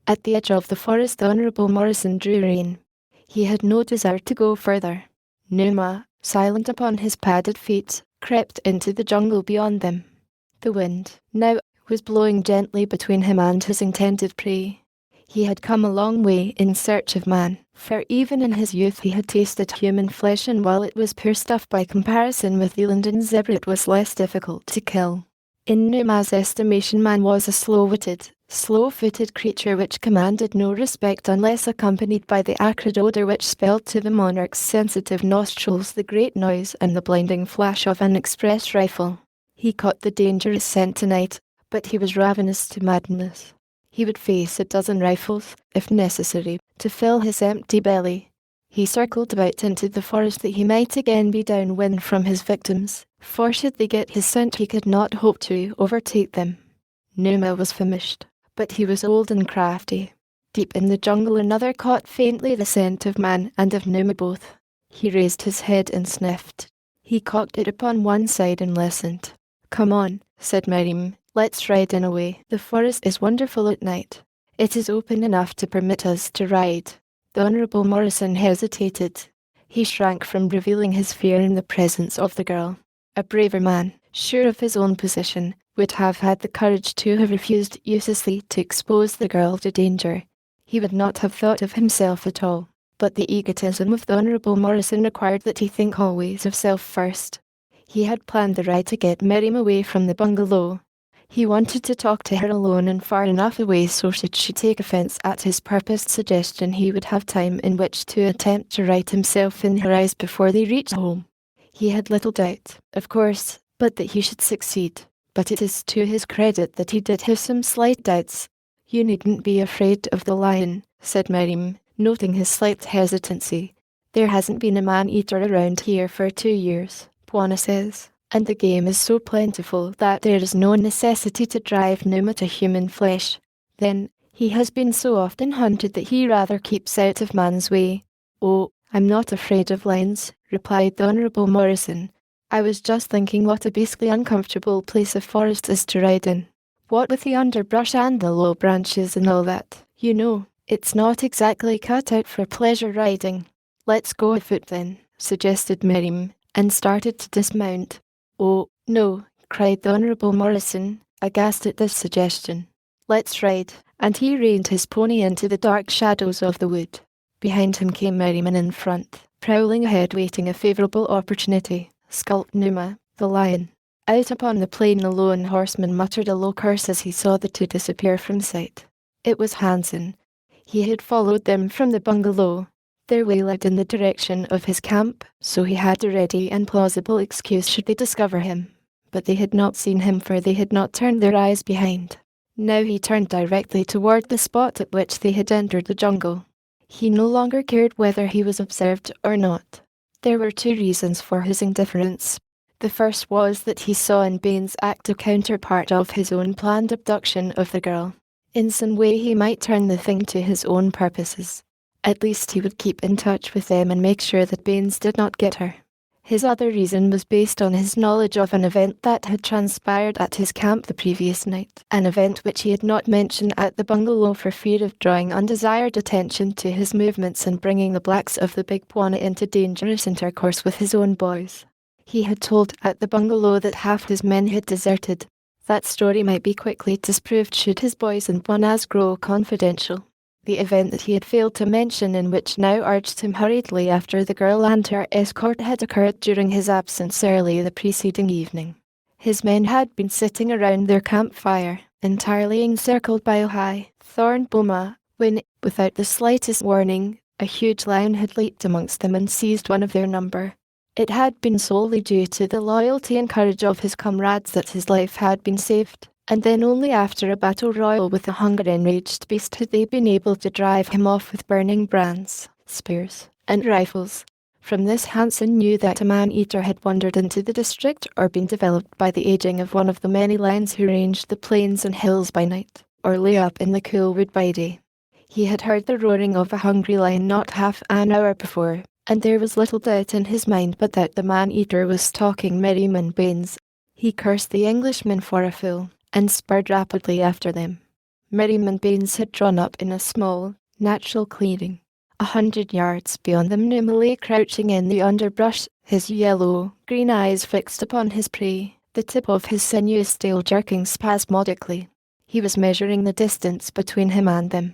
At the edge of the forest the Honourable Morrison drew rein. He had no desire to go further. Numa, silent upon his padded feet, crept into the jungle beyond them. The wind, now, was blowing gently between him and his intended prey. He had come a long way in search of man, for even in his youth he had tasted human flesh, and while it was poor stuff by comparison with eland and zebra, it was less difficult to kill. In Numa's estimation, man was a slow-witted, slow-footed creature which commanded no respect unless accompanied by the acrid odour which spelled to the monarch's sensitive nostrils the great noise and the blinding flash of an express rifle. He caught the dangerous scent tonight, but he was ravenous to madness. He would face a dozen rifles, if necessary, to fill his empty belly. He circled about into the forest that he might again be downwind from his victims, for should they get his scent he could not hope to overtake them. Numa was famished, but he was old and crafty. Deep in the jungle another caught faintly the scent of man and of Numa both. He raised his head and sniffed. He cocked it upon one side and listened. "Come on," said Miriam, "let's ride in away. The forest is wonderful at night. It is open enough to permit us to ride." The Honourable Morrison hesitated. He shrank from revealing his fear in the presence of the girl. A braver man, sure of his own position, would have had the courage to have refused uselessly to expose the girl to danger. He would not have thought of himself at all, but the egotism of the Honourable Morrison required that he think always of self first. He had planned the ride to get Miriam away from the bungalow. He wanted to talk to her alone and far enough away so should she take offence at his purposed suggestion he would have time in which to attempt to right himself in her eyes before they reached home. He had little doubt, of course, but that he should succeed. But it is to his credit that he did have some slight doubts. "You needn't be afraid of the lion," said Miriam, noting his slight hesitancy. "There hasn't been a man-eater around here for 2 years, Bwana says, and the game is so plentiful that there is no necessity to drive Numa to human flesh. Then, he has been so often hunted that he rather keeps out of man's way." "Oh, I'm not afraid of lions," replied the Honourable Morrison. "I was just thinking what a beastly uncomfortable place a forest is to ride in. What with the underbrush and the low branches and all that, you know, it's not exactly cut out for pleasure riding." "Let's go afoot then," suggested Miriam, and started to dismount. "Oh, no," cried the Honourable Morrison, aghast at this suggestion. "Let's ride," and he reined his pony into the dark shadows of the wood. Behind him came Miriam, and in front, prowling ahead waiting a favourable opportunity, skulked Numa, the lion. Out upon the plain the lone horseman muttered a low curse as he saw the two disappear from sight. It was Hansen. He had followed them from the bungalow. Their way led in the direction of his camp, so he had a ready and plausible excuse should they discover him. But they had not seen him, for they had not turned their eyes behind. Now he turned directly toward the spot at which they had entered the jungle. He no longer cared whether he was observed or not. There were two reasons for his indifference. The first was that he saw in Baines' act a counterpart of his own planned abduction of the girl. In some way he might turn the thing to his own purposes. At least he would keep in touch with them and make sure that Baines did not get her. His other reason was based on his knowledge of an event that had transpired at his camp the previous night, an event which he had not mentioned at the bungalow for fear of drawing undesired attention to his movements and bringing the blacks of the Big Bwana into dangerous intercourse with his own boys. He had told at the bungalow that half his men had deserted. That story might be quickly disproved should his boys and Bwanas grow confidential. The event that he had failed to mention, and which now urged him hurriedly after the girl and her escort, had occurred during his absence early the preceding evening. His men had been sitting around their campfire, entirely encircled by a high, thorned boma, when, without the slightest warning, a huge lion had leaped amongst them and seized one of their number. It had been solely due to the loyalty and courage of his comrades that his life had been saved. And then only after a battle royal with the hunger-enraged beast had they been able to drive him off with burning brands, spears, and rifles. From this Hansen knew that a man-eater had wandered into the district or been developed by the aging of one of the many lions who ranged the plains and hills by night, or lay up in the cool wood by day. He had heard the roaring of a hungry lion not half an hour before, and there was little doubt in his mind but that the man-eater was stalking Merriman Baines. He cursed the Englishman for a fool, and spurred rapidly after them. Merriman Baines had drawn up in a small, natural clearing. 100 yards beyond them Numa lay crouching in the underbrush, his yellow-green eyes fixed upon his prey, the tip of his sinuous tail jerking spasmodically. He was measuring the distance between him and them.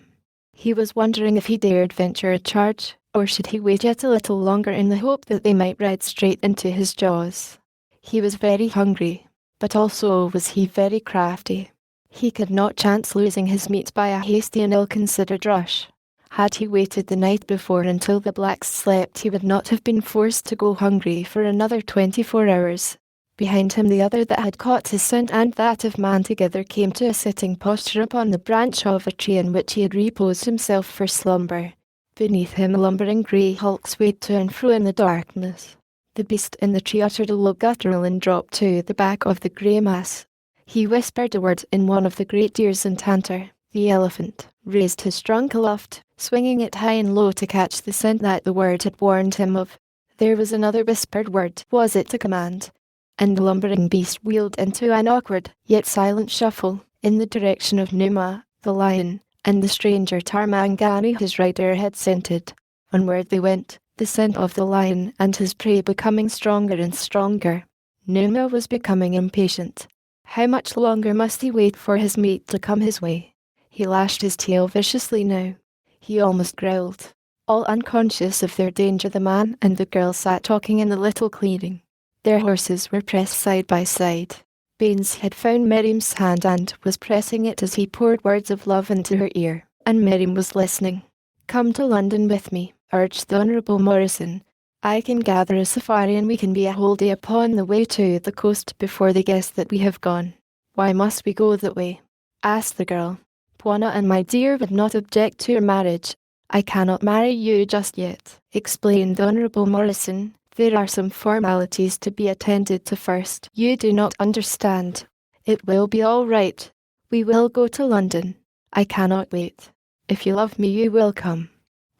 He was wondering if he dared venture a charge, or should he wait yet a little longer in the hope that they might ride straight into his jaws. He was very hungry, but also was he very crafty. He could not chance losing his meat by a hasty and ill-considered rush. Had he waited the night before until the blacks slept, he would not have been forced to go hungry for another 24 hours. Behind him the other that had caught his scent and that of man together came to a sitting posture upon the branch of a tree in which he had reposed himself for slumber. Beneath him a lumbering grey hulk swayed to and fro in the darkness. The beast in the tree uttered a low guttural and dropped to the back of the grey mass. He whispered a word in one of the great ears, and Tanter, the elephant, raised his trunk aloft, swinging it high and low to catch the scent that the word had warned him of. There was another whispered word. Was it a command? And the lumbering beast wheeled into an awkward, yet silent shuffle, in the direction of Numa, the lion, and the stranger Tarmangani his rider had scented. Onward they went, the scent of the lion and his prey becoming stronger and stronger. Numa was becoming impatient. How much longer must he wait for his meat to come his way? He lashed his tail viciously now. He almost growled. All unconscious of their danger, the man and the girl sat talking in the little clearing. Their horses were pressed side by side. Baines had found Miriam's hand and was pressing it as he poured words of love into her ear, and Miriam was listening. "Come to London with me," urged the Honourable Morrison. "I can gather a safari and we can be a whole day upon the way to the coast before they guess that we have gone." "Why must we go that way?" asked the girl. "Bwana and my dear would not object to your marriage." "I cannot marry you just yet," explained the Honourable Morrison. "There are some formalities to be attended to first. You do not understand. It will be all right. We will go to London. I cannot wait. If you love me you will come."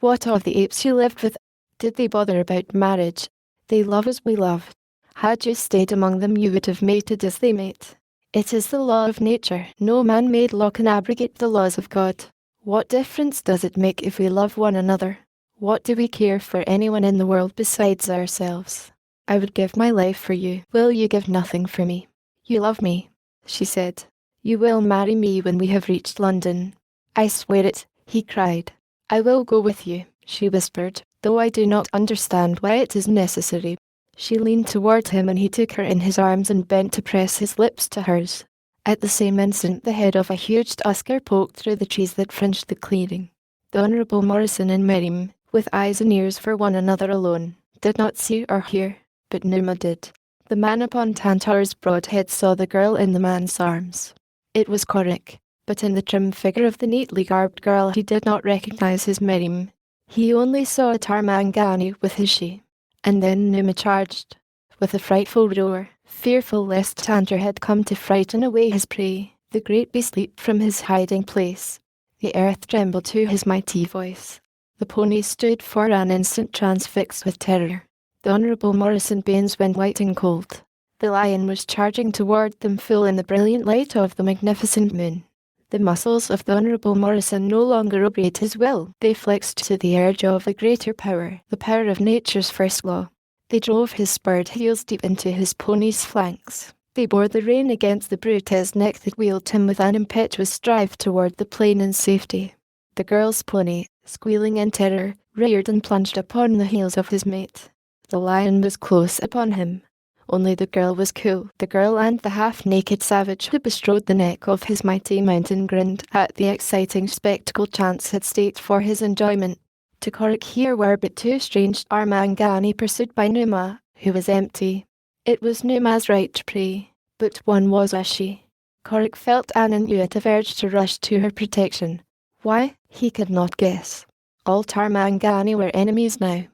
"What of the apes you lived with? Did they bother about marriage?" "They love as we love. Had you stayed among them you would have mated as they mate. It is the law of nature. No man-made law can abrogate the laws of God. What difference does it make if we love one another? What do we care for anyone in the world besides ourselves? I would give my life for you. Will you give nothing for me?" "You love me," she said. "You will marry me when we have reached London." "I swear it," he cried. "I will go with you," she whispered. though I do not understand why it is necessary." She leaned toward him and he took her in his arms and bent to press his lips to hers. At the same instant the head of a huge tusker poked through the trees that fringed the clearing. The Honourable Morrison and Miriam, with eyes and ears for one another alone, did not see or hear, but Numa did. The man upon Tantor's broad head saw the girl in the man's arms. It was Korik, but in the trim figure of the neatly garbed girl he did not recognize his Miriam. He only saw a Tarmangani with his she. And then Numa charged, with a frightful roar, fearful lest Tantor had come to frighten away his prey. The great beast leaped from his hiding place. The earth trembled to his mighty voice. The pony stood for an instant transfixed with terror. The Honourable Morrison Baines went white and cold. The lion was charging toward them full in the brilliant light of the magnificent moon. The muscles of the Honourable Morrison no longer obeyed his will. They flexed to the urge of a greater power, the power of nature's first law. They drove his spurred heels deep into his pony's flanks. They bore the rein against the brute's neck that wheeled him with an impetuous drive toward the plain and safety. The girl's pony, squealing in terror, reared and plunged upon the heels of his mate. The lion was close upon him. Only the girl was cool. The girl and the half-naked savage who bestrode the neck of his mighty mountain grinned at the exciting spectacle chance had staked for his enjoyment. To Korik here were but two strange Armangani pursued by Numa, who was empty. It was Numa's right to prey, but one was a she. Korik felt an intuitive urge to rush to her protection. Why, he could not guess. All Tarmangani were enemies now.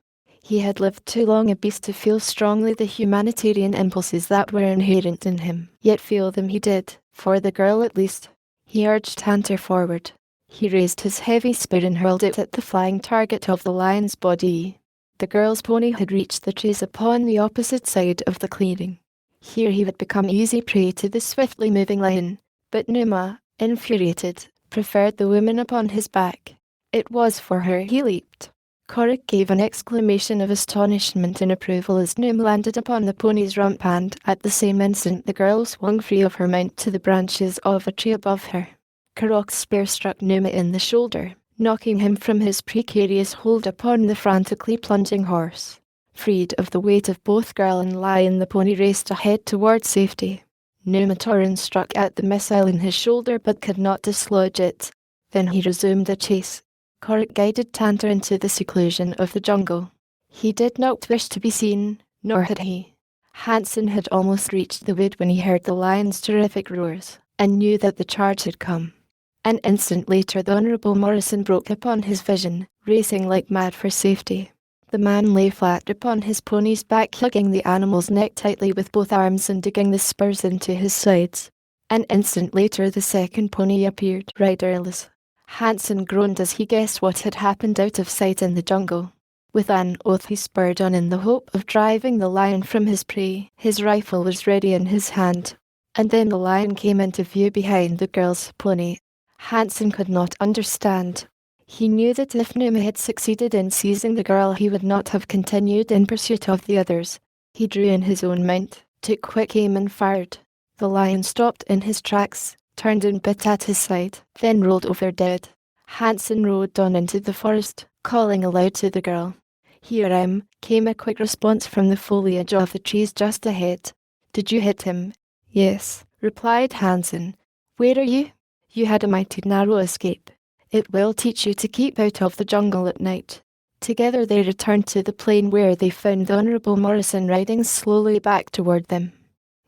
He had lived too long a beast to feel strongly the humanitarian impulses that were inherent in him. Yet feel them he did, for the girl at least. He urged Tantor forward. He raised his heavy spear and hurled it at the flying target of the lion's body. The girl's pony had reached the trees upon the opposite side of the clearing. Here he had become easy prey to the swiftly moving lion, but Numa, infuriated, preferred the woman upon his back. It was for her he leaped. Korik gave an exclamation of astonishment and approval as Numa landed upon the pony's rump, and at the same instant the girl swung free of her mount to the branches of a tree above her. Korok's spear struck Numa in the shoulder, knocking him from his precarious hold upon the frantically plunging horse. Freed of the weight of both girl and lion, the pony raced ahead toward safety. Numa tore and struck at the missile in his shoulder but could not dislodge it. Then he resumed the chase. Korik guided Tantor into the seclusion of the jungle. He did not wish to be seen, nor had he. Hansen had almost reached the wood when he heard the lion's terrific roars, and knew that the charge had come. An instant later the Honourable Morrison broke upon his vision, racing like mad for safety. The man lay flat upon his pony's back, hugging the animal's neck tightly with both arms and digging the spurs into his sides. An instant later the second pony appeared, riderless. Hansen groaned as he guessed what had happened out of sight in the jungle. With an oath he spurred on in the hope of driving the lion from his prey. His rifle was ready in his hand. And then the lion came into view behind the girl's pony. Hansen could not understand. He knew that if Numa had succeeded in seizing the girl he would not have continued in pursuit of the others. He drew in his own mount, took quick aim and fired. The lion stopped in his tracks, turned and bit at his side, then rolled over dead. Hansen rode on into the forest, calling aloud to the girl. "Here I am," came a quick response from the foliage of the trees just ahead. "Did you hit him?" "Yes," replied Hansen. "Where are you?" "You had a mighty narrow escape. It will teach you to keep out of the jungle at night." Together they returned to the plain where they found the Honourable Morrison riding slowly back toward them.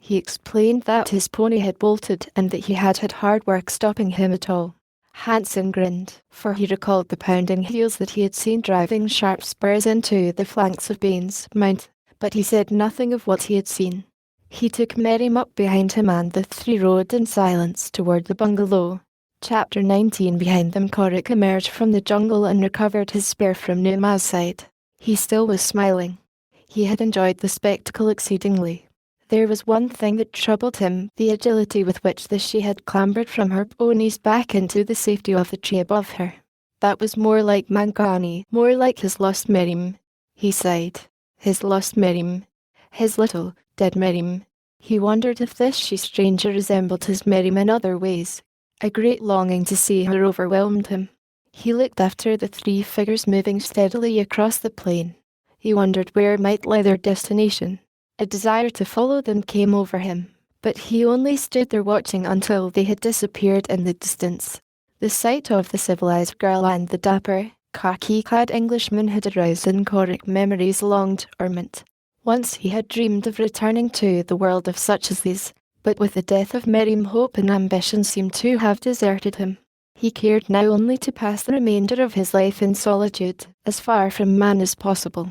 He explained that his pony had bolted and that he had had hard work stopping him at all. Hansen grinned, for he recalled the pounding heels that he had seen driving sharp spurs into the flanks of Baines' mount, but he said nothing of what he had seen. He took Miriam up behind him and the three rode in silence toward the bungalow. Chapter 19. Behind them Korik emerged from the jungle and recovered his spear from Numa's side. He still was smiling. He had enjoyed the spectacle exceedingly. There was one thing that troubled him, the agility with which the she had clambered from her pony's back into the safety of the tree above her. That was more like Mangani, more like his lost Miriam. He sighed. His lost Miriam. His little, dead Miriam. He wondered if this she stranger resembled his Miriam in other ways. A great longing to see her overwhelmed him. He looked after the three figures moving steadily across the plain. He wondered where might lie their destination. A desire to follow them came over him, but he only stood there watching until they had disappeared in the distance. The sight of the civilized girl and the dapper, khaki-clad Englishman had aroused in Corrick memories long dormant. Once he had dreamed of returning to the world of such as these, but with the death of Miriam, hope and ambition seemed to have deserted him. He cared now only to pass the remainder of his life in solitude, as far from man as possible.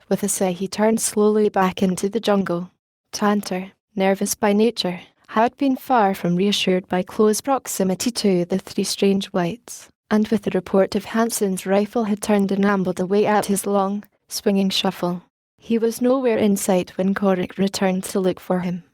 With a sigh he turned slowly back into the jungle. Tantor, nervous by nature, had been far from reassured by close proximity to the three strange whites, and with the report of Hansen's rifle had turned and ambled away at his long, swinging shuffle. He was nowhere in sight when Corrick returned to look for him.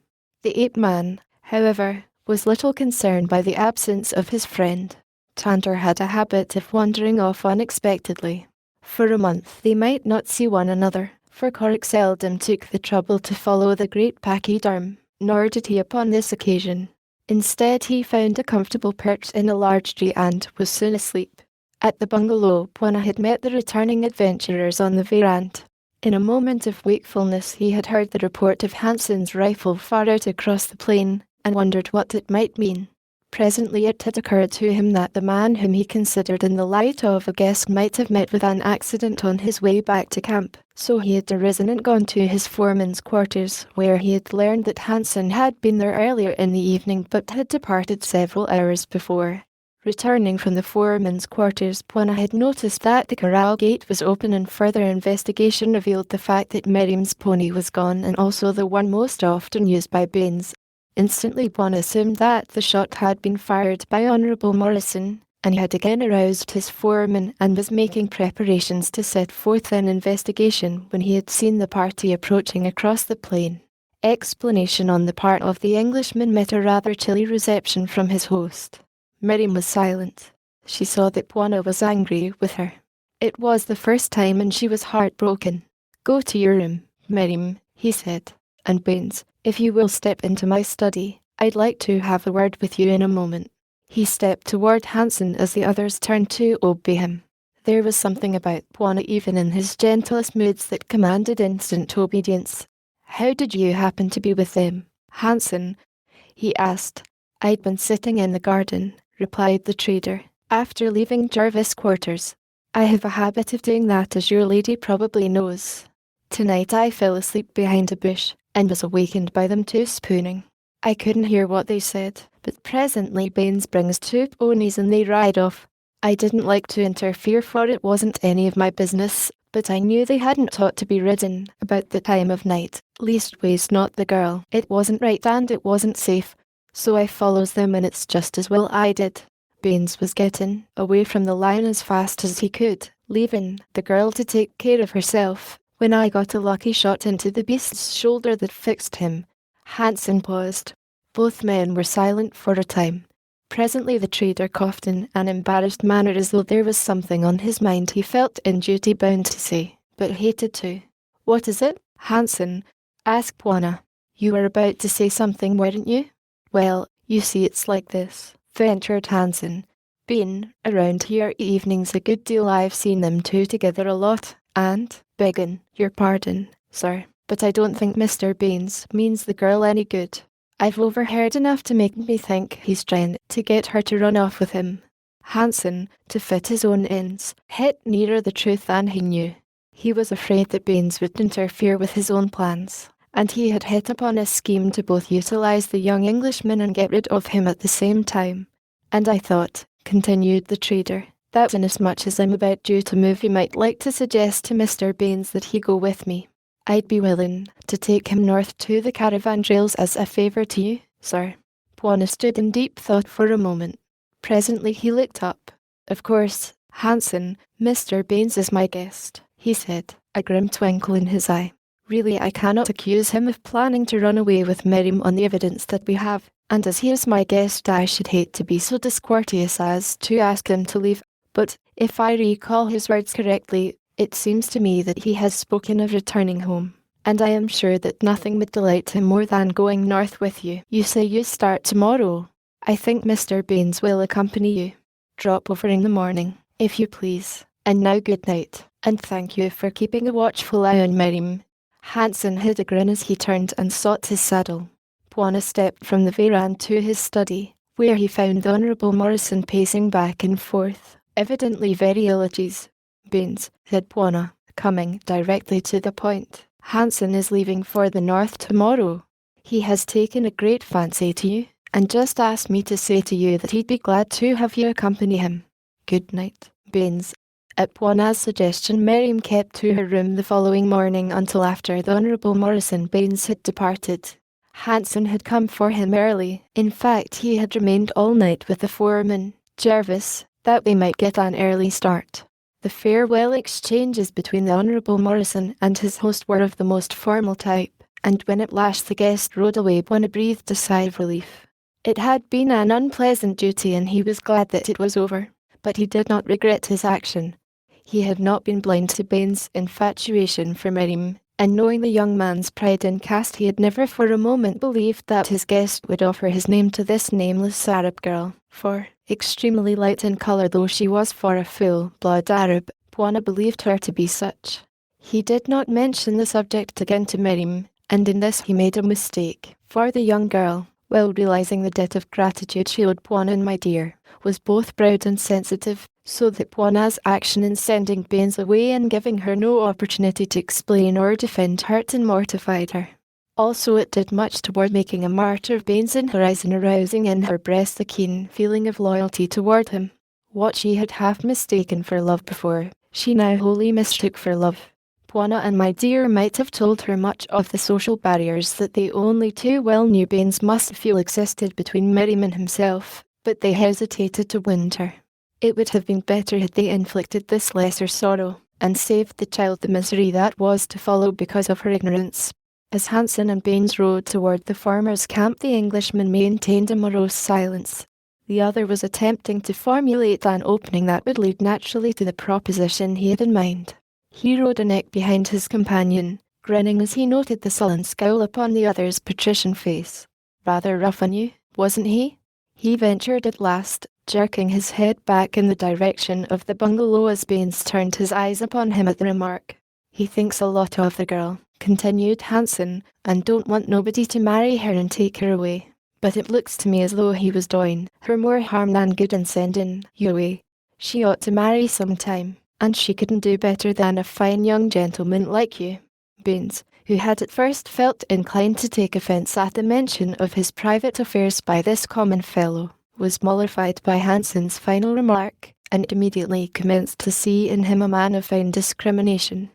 The ape-man, however, was little concerned by the absence of his friend. Tantor had a habit of wandering off unexpectedly. For a month they might not see one another, for Corrick seldom took the trouble to follow the great pachyderm, nor did he upon this occasion. Instead he found a comfortable perch in a large tree and was soon asleep. At the bungalow, Bwana had met the returning adventurers on the veranda. In a moment of wakefulness he had heard the report of Hansen's rifle far out across the plain, and wondered what it might mean. Presently it had occurred to him that the man whom he considered in the light of a guest might have met with an accident on his way back to camp, so he had arisen and gone to his foreman's quarters, where he had learned that Hansen had been there earlier in the evening but had departed several hours before. Returning from the foreman's quarters, Bwana had noticed that the corral gate was open, and further investigation revealed the fact that Miriam's pony was gone, and also the one most often used by Baines. Instantly Bwana assumed that the shot had been fired by Honourable Morrison, and he had again aroused his foreman and was making preparations to set forth an investigation when he had seen the party approaching across the plain. Explanation on the part of the Englishman met a rather chilly reception from his host. Miriam was silent. She saw that Bwana was angry with her. It was the first time and she was heartbroken. "Go to your room, Miriam," he said. "And Baines, if you will step into my study, I'd like to have a word with you in a moment." He stepped toward Hansen as the others turned to obey him. There was something about Bwana even in his gentlest moods that commanded instant obedience. "How did you happen to be with them, Hansen?" he asked. "I'd been sitting in the garden," replied the trader, "after leaving Jarvis' quarters. I have a habit of doing that, as your lady probably knows. Tonight I fell asleep behind a bush, and was awakened by them two spooning. I couldn't hear what they said, but presently Baines brings two ponies and they ride off. I didn't like to interfere, for it wasn't any of my business, but I knew they hadn't taught to be ridden about the time of night, leastways not the girl. It wasn't right and it wasn't safe. So I follows them, and it's just as well I did." Baines was getting away from the line as fast as he could, leaving the girl to take care of herself, when I got a lucky shot into the beast's shoulder that fixed him. Hansen paused. Both men were silent for a time. Presently the trader coughed in an embarrassed manner, as though there was something on his mind he felt in duty bound to say, but hated to. "What is it, Hansen?" asked Bwana. "You were about to say something, weren't you?" "Well, you see, it's like this," ventured Hansen. "Been around here evenings a good deal. I've seen them two together a lot, and, beggin' your pardon, sir, but I don't think Mr. Baines means the girl any good. I've overheard enough to make me think he's trying to get her to run off with him." Hansen, to fit his own ends, hit nearer the truth than he knew. He was afraid that Baines would interfere with his own plans, and he had hit upon a scheme to both utilize the young Englishman and get rid of him at the same time. "And I thought," continued the trader, "that inasmuch as I'm about due to move, you might like to suggest to Mr. Baines that he go with me. I'd be willing to take him north to the caravan trails as a favour to you, sir." Bwana stood in deep thought for a moment. Presently he looked up. "Of course, Hansen, Mr. Baines is my guest," he said, a grim twinkle in his eye. "Really, I cannot accuse him of planning to run away with Miriam on the evidence that we have, and as he is my guest I should hate to be so discourteous as to ask him to leave. But, if I recall his words correctly, it seems to me that he has spoken of returning home, and I am sure that nothing would delight him more than going north with you. You say you start tomorrow. I think Mr. Baines will accompany you. Drop over in the morning, If you please. And now good night, and thank you for keeping a watchful eye on Miriam. Hansen hid a grin as he turned and sought his saddle. Bwana stepped from the veranda to his study, where he found the Honourable Morrison pacing back and forth, evidently very ill at ease. Baines, said Bwana, coming directly to the point. Hansen is leaving for the north tomorrow. He has taken a great fancy to you, and just asked me to say to you that he'd be glad to have you accompany him. Good night, Baines. At Bwana's suggestion, Miriam kept to her room the following morning until after the Honourable Morrison Baines had departed. Hansen had come for him early. In fact, he had remained all night with the foreman, Jervis, that they might get an early start. The farewell exchanges between the Honourable Morrison and his host were of the most formal type, and when at last the guest rode away, Bwana breathed a sigh of relief. It had been an unpleasant duty and he was glad that it was over, but he did not regret his action. He had not been blind to Baines' infatuation for Miriam, and knowing the young man's pride in caste, he had never for a moment believed that his guest would offer his name to this nameless Arab girl, for, extremely light in colour though she was for a full-blood Arab, Bwana believed her to be such. He did not mention the subject again to Miriam, and in this he made a mistake, for the young girl, well realising the debt of gratitude she owed Bwana and my dear, was both proud and sensitive, so that Bwana's action in sending Baines away and giving her no opportunity to explain or defend hurt and mortified her. Also it did much toward making a martyr of Baines in her eyes and arousing in her breast a keen feeling of loyalty toward him. What she had half mistaken for love before, she now wholly mistook for love. Bwana and my dear might have told her much of the social barriers that they only too well knew Baines must feel existed between Miriam and himself, but they hesitated to wound her. It would have been better had they inflicted this lesser sorrow, and saved the child the misery that was to follow because of her ignorance. As Hansen and Baines rode toward the farmer's camp, the Englishman maintained a morose silence. The other was attempting to formulate an opening that would lead naturally to the proposition he had in mind. He rode a neck behind his companion, grinning as he noted the sullen scowl upon the other's patrician face. Rather rough on you, wasn't he? He ventured at last, jerking his head back in the direction of the bungalow as Baines turned his eyes upon him at the remark. He thinks a lot of the girl, continued Hansen, and don't want nobody to marry her and take her away. But it looks to me as though he was doing her more harm than good in sending you away. She ought to marry sometime, and she couldn't do better than a fine young gentleman like you. Baines, who had at first felt inclined to take offence at the mention of his private affairs by this common fellow, was mollified by Hansen's final remark, and immediately commenced to see in him a man of fine discrimination.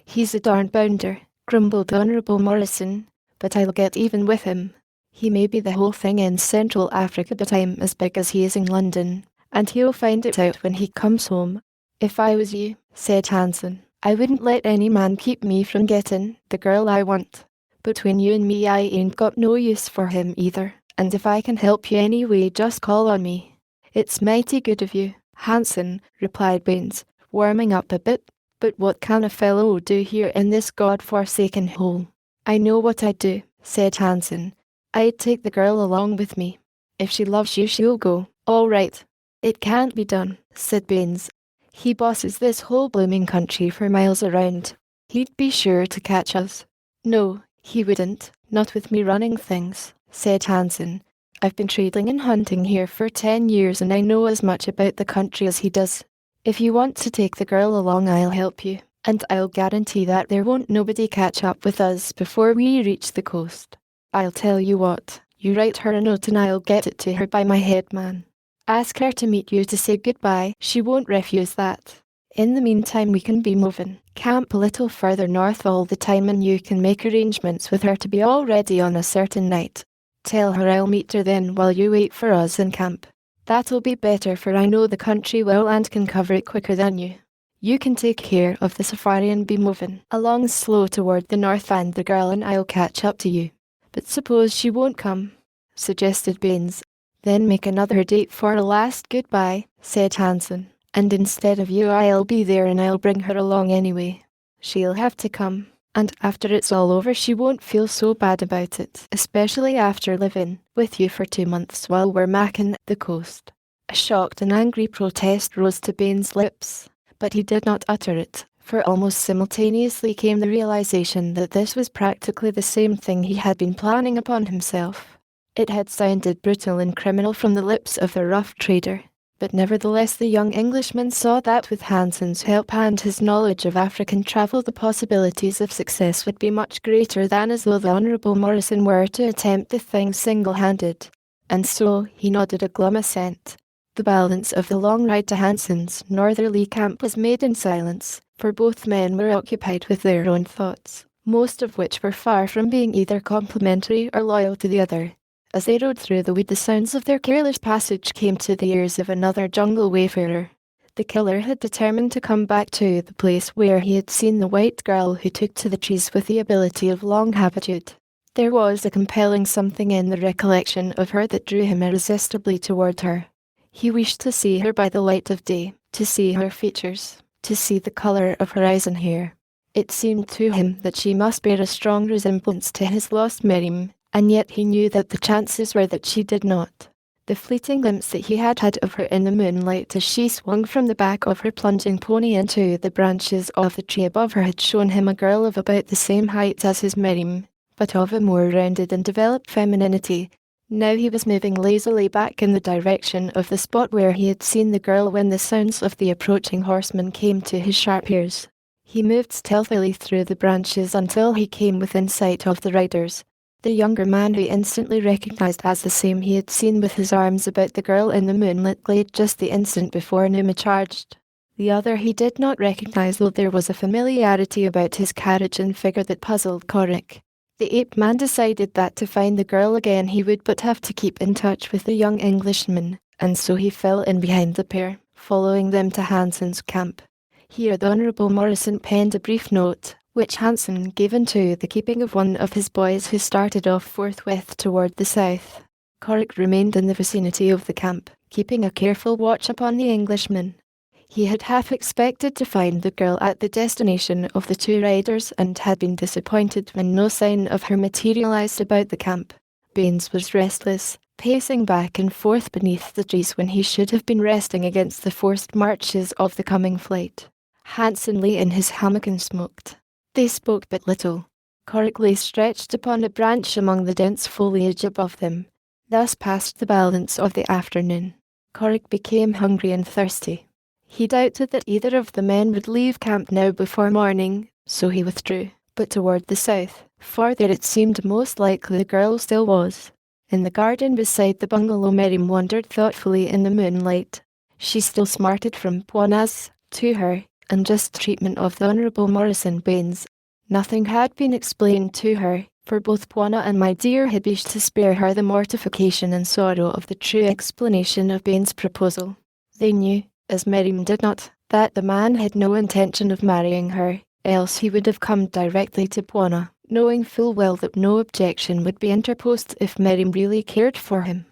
He's a darned bounder, grumbled Honourable Morrison, but I'll get even with him. He may be the whole thing in Central Africa, but I'm as big as he is in London, and he'll find it out when he comes home. If I was you, said Hansen, I wouldn't let any man keep me from getting the girl I want. Between you and me, I ain't got no use for him either, and if I can help you any way, just call on me. It's mighty good of you, Hansen, replied Baines, warming up a bit, but what can a fellow do here in this God-forsaken hole? I know what I'd do, said Hansen. I'd take the girl along with me. If she loves you, she'll go. All right. It can't be done, said Baines. He bosses this whole blooming country for miles around. He'd be sure to catch us. No, he wouldn't, not with me running things, said Hansen. I've been trading and hunting here for 10 years and I know as much about the country as he does. If you want to take the girl along, I'll help you, and I'll guarantee that there won't nobody catch up with us before we reach the coast. I'll tell you what, you write her a note and I'll get it to her by my head man. Ask her to meet you to say goodbye, she won't refuse that. In the meantime we can be moving, camp a little further north all the time and you can make arrangements with her to be all ready on a certain night. Tell her I'll meet her then while you wait for us in camp. That'll be better for I know the country well and can cover it quicker than you. You can take care of the safari and be moving along slow toward the north and the girl and I'll catch up to you. But suppose she won't come, suggested Baines. Then make another date for a last goodbye, said Hansen. And instead of you I'll be there and I'll bring her along anyway. She'll have to come, and after it's all over she won't feel so bad about it, especially after living with you for 2 months while we're macking the coast. A shocked and angry protest rose to Bain's lips, but he did not utter it, for almost simultaneously came the realization that this was practically the same thing he had been planning upon himself. It had sounded brutal and criminal from the lips of the rough trader, but nevertheless the young Englishman saw that with Hanson's help and his knowledge of African travel the possibilities of success would be much greater than as though the Honourable Morrison were to attempt the thing single-handed. And so he nodded a glum assent. The balance of the long ride to Hanson's northerly camp was made in silence, for both men were occupied with their own thoughts, most of which were far from being either complimentary or loyal to the other. As they rode through the wood, the sounds of their careless passage came to the ears of another jungle wayfarer. The killer had determined to come back to the place where he had seen the white girl who took to the trees with the ability of long habitude. There was a compelling something in the recollection of her that drew him irresistibly toward her. He wished to see her by the light of day, to see her features, to see the colour of her eyes and hair. It seemed to him that she must bear a strong resemblance to his lost Miriam, and yet he knew that the chances were that she did not. The fleeting glimpse that he had had of her in the moonlight as she swung from the back of her plunging pony into the branches of the tree above her had shown him a girl of about the same height as his Miriam, but of a more rounded and developed femininity. Now he was moving lazily back in the direction of the spot where he had seen the girl when the sounds of the approaching horseman came to his sharp ears. He moved stealthily through the branches until he came within sight of the riders. The younger man he instantly recognized as the same he had seen with his arms about the girl in the moonlit glade just the instant before Numa charged. The other he did not recognize, though there was a familiarity about his carriage and figure that puzzled Korik. The ape-man decided that to find the girl again he would but have to keep in touch with the young Englishman, and so he fell in behind the pair, following them to Hanson's camp. Here the Honourable Morrison penned a brief note, which Hanson gave into the keeping of one of his boys who started off forthwith toward the south. Korik remained in the vicinity of the camp, keeping a careful watch upon the Englishman. He had half expected to find the girl at the destination of the two riders and had been disappointed when no sign of her materialized about the camp. Baines was restless, pacing back and forth beneath the trees when he should have been resting against the forced marches of the coming flight. Hanson lay in his hammock and smoked. They spoke but little. Korik lay stretched upon a branch among the dense foliage above them. Thus passed the balance of the afternoon. Korik became hungry and thirsty. He doubted that either of the men would leave camp now before morning, so he withdrew, but toward the south, for there it seemed most likely the girl still was. In the garden beside the bungalow Miriam wandered thoughtfully in the moonlight. She still smarted from Bwana's, to her, unjust treatment of the Honourable Morrison Baines. Nothing had been explained to her, for both Bwana and my dear had wished to spare her the mortification and sorrow of the true explanation of Baines' proposal. They knew, as Miriam did not, that the man had no intention of marrying her, else he would have come directly to Bwana, knowing full well that no objection would be interposed if Miriam really cared for him.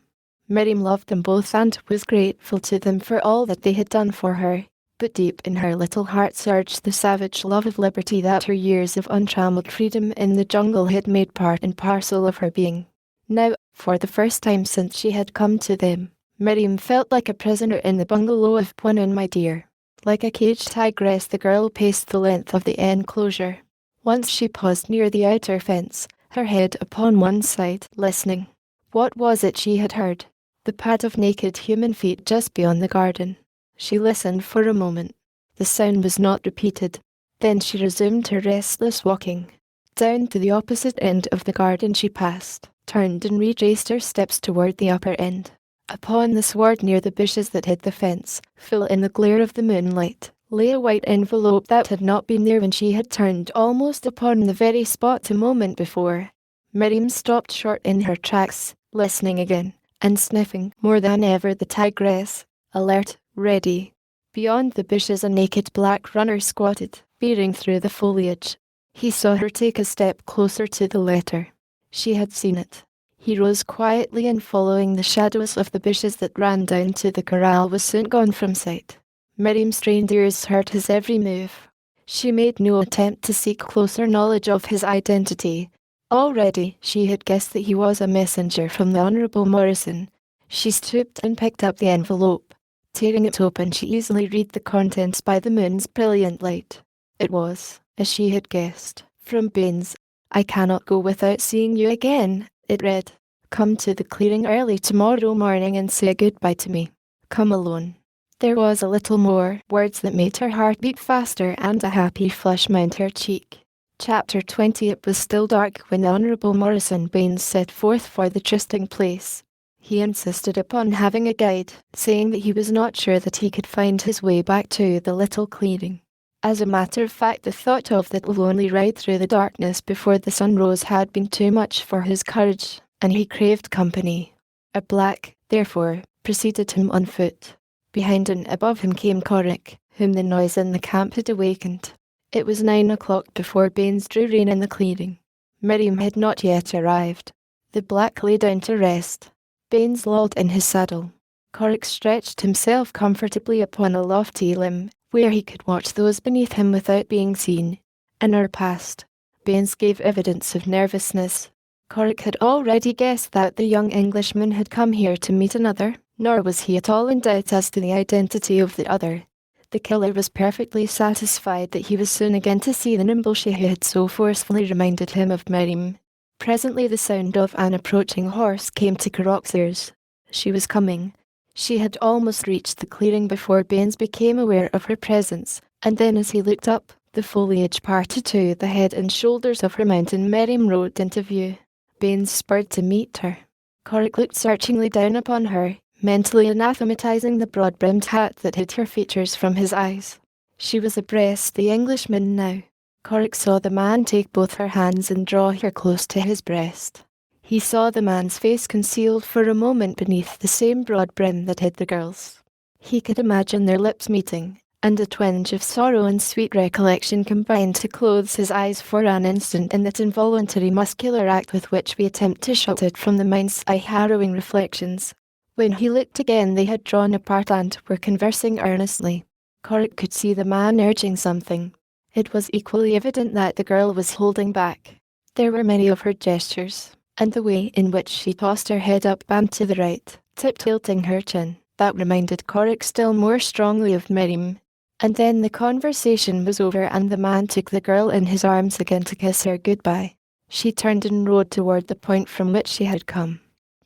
Miriam loved them both and was grateful to them for all that they had done for her, but deep in her little heart surged the savage love of liberty that her years of untrammeled freedom in the jungle had made part and parcel of her being. Now, for the first time since she had come to them, Miriam felt like a prisoner in the bungalow of Bwana and my dear. Like a caged tigress the girl paced the length of the enclosure. Once she paused near the outer fence, her head upon one side, listening. What was it she had heard? The pad of naked human feet just beyond the garden. She listened for a moment. The sound was not repeated. Then she resumed her restless walking. Down to the opposite end of the garden she passed, turned and retraced her steps toward the upper end. Upon the sward near the bushes that hid the fence, full in the glare of the moonlight, lay a white envelope that had not been there when she had turned almost upon the very spot a moment before. Miriam stopped short in her tracks, listening again, and sniffing more than ever the tigress, alert, ready. Beyond the bushes a naked black runner squatted, peering through the foliage. He saw her take a step closer to the letter. She had seen it. He rose quietly and following the shadows of the bushes that ran down to the corral was soon gone from sight. Miriam's strained ears heard his every move. She made no attempt to seek closer knowledge of his identity. Already she had guessed that he was a messenger from the Honourable Morrison. She stooped and picked up the envelope. Tearing it open, she easily read the contents by the moon's brilliant light. It was, as she had guessed, from Baines. "I cannot go without seeing you again," it read. "Come to the clearing early tomorrow morning and say goodbye to me. Come alone." There was a little more, words that made her heart beat faster and a happy flush mount her cheek. Chapter 20. It was still dark when the Honourable Morrison Baines set forth for the trysting place. He insisted upon having a guide, saying that he was not sure that he could find his way back to the little clearing. As a matter of fact, the thought of that lonely ride through the darkness before the sun rose had been too much for his courage, and he craved company. A black, therefore, preceded him on foot. Behind and above him came Corrick, whom the noise in the camp had awakened. It was 9 o'clock before Baines drew rein in the clearing. Miriam had not yet arrived. The black lay down to rest. Baines lolled in his saddle. Corrick stretched himself comfortably upon a lofty limb, where he could watch those beneath him without being seen. An hour passed. Baines gave evidence of nervousness. Corrick had already guessed that the young Englishman had come here to meet another, nor was he at all in doubt as to the identity of the other. The killer was perfectly satisfied that he was soon again to see the nimble she who had so forcefully reminded him of Miriam. Presently the sound of an approaching horse came to Corrick's ears. She was coming. She had almost reached the clearing before Baines became aware of her presence, and then as he looked up, the foliage parted to the head and shoulders of her mount and Miriam rode into view. Baines spurred to meet her. Corrick looked searchingly down upon her, mentally anathematizing the broad-brimmed hat that hid her features from his eyes. She was abreast the Englishman now. Corrick saw the man take both her hands and draw her close to his breast. He saw the man's face concealed for a moment beneath the same broad brim that hid the girl's. He could imagine their lips meeting, and a twinge of sorrow and sweet recollection combined to close his eyes for an instant in that involuntary muscular act with which we attempt to shut it from the mind's eye-harrowing reflections. When he looked again, they had drawn apart and were conversing earnestly. Corrick could see the man urging something. It was equally evident that the girl was holding back. There were many of her gestures, and the way in which she tossed her head up and to the right, tilting her chin, that reminded Corrick still more strongly of Miriam. And then the conversation was over and the man took the girl in his arms again to kiss her goodbye. She turned and rode toward the point from which she had come.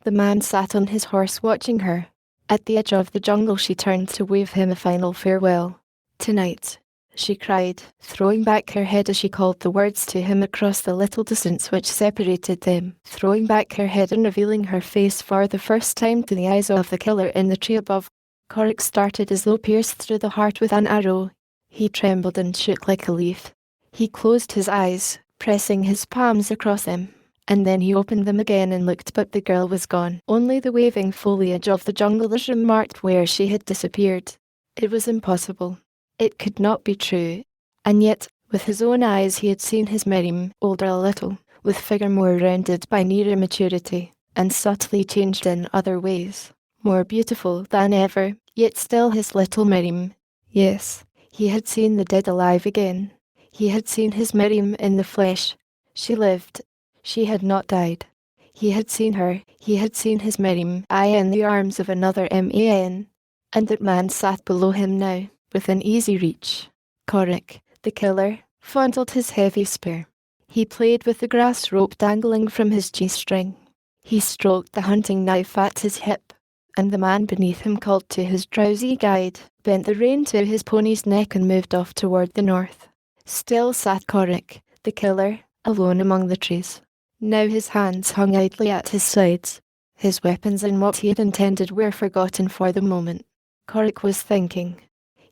The man sat on his horse watching her. At the edge of the jungle she turned to wave him a final farewell. "Tonight," she cried, throwing back her head as she called the words to him across the little distance which separated them, throwing back her head and revealing her face for the first time to the eyes of the killer in the tree above. Corrick started as though pierced through the heart with an arrow. He trembled and shook like a leaf. He closed his eyes, pressing his palms across them, and then he opened them again and looked, but the girl was gone. Only the waving foliage of the jungle marked where she had disappeared. It was impossible. It could not be true. And yet, with his own eyes he had seen his Miriam, older a little, with figure more rounded by nearer maturity, and subtly changed in other ways. More beautiful than ever, yet still his little Miriam. Yes, he had seen the dead alive again. He had seen his Miriam in the flesh. She lived. She had not died. He had seen her. He had seen his Miriam, in the arms of another man. And that man sat below him now, within easy reach. Corrick, the killer, fondled his heavy spear. He played with the grass rope dangling from his G-string. He stroked the hunting knife at his hip, and the man beneath him called to his drowsy guide, bent the rein to his pony's neck and moved off toward the north. Still sat Corrick, the killer, alone among the trees. Now his hands hung idly at his sides. His weapons and what he had intended were forgotten for the moment. Corrick was thinking.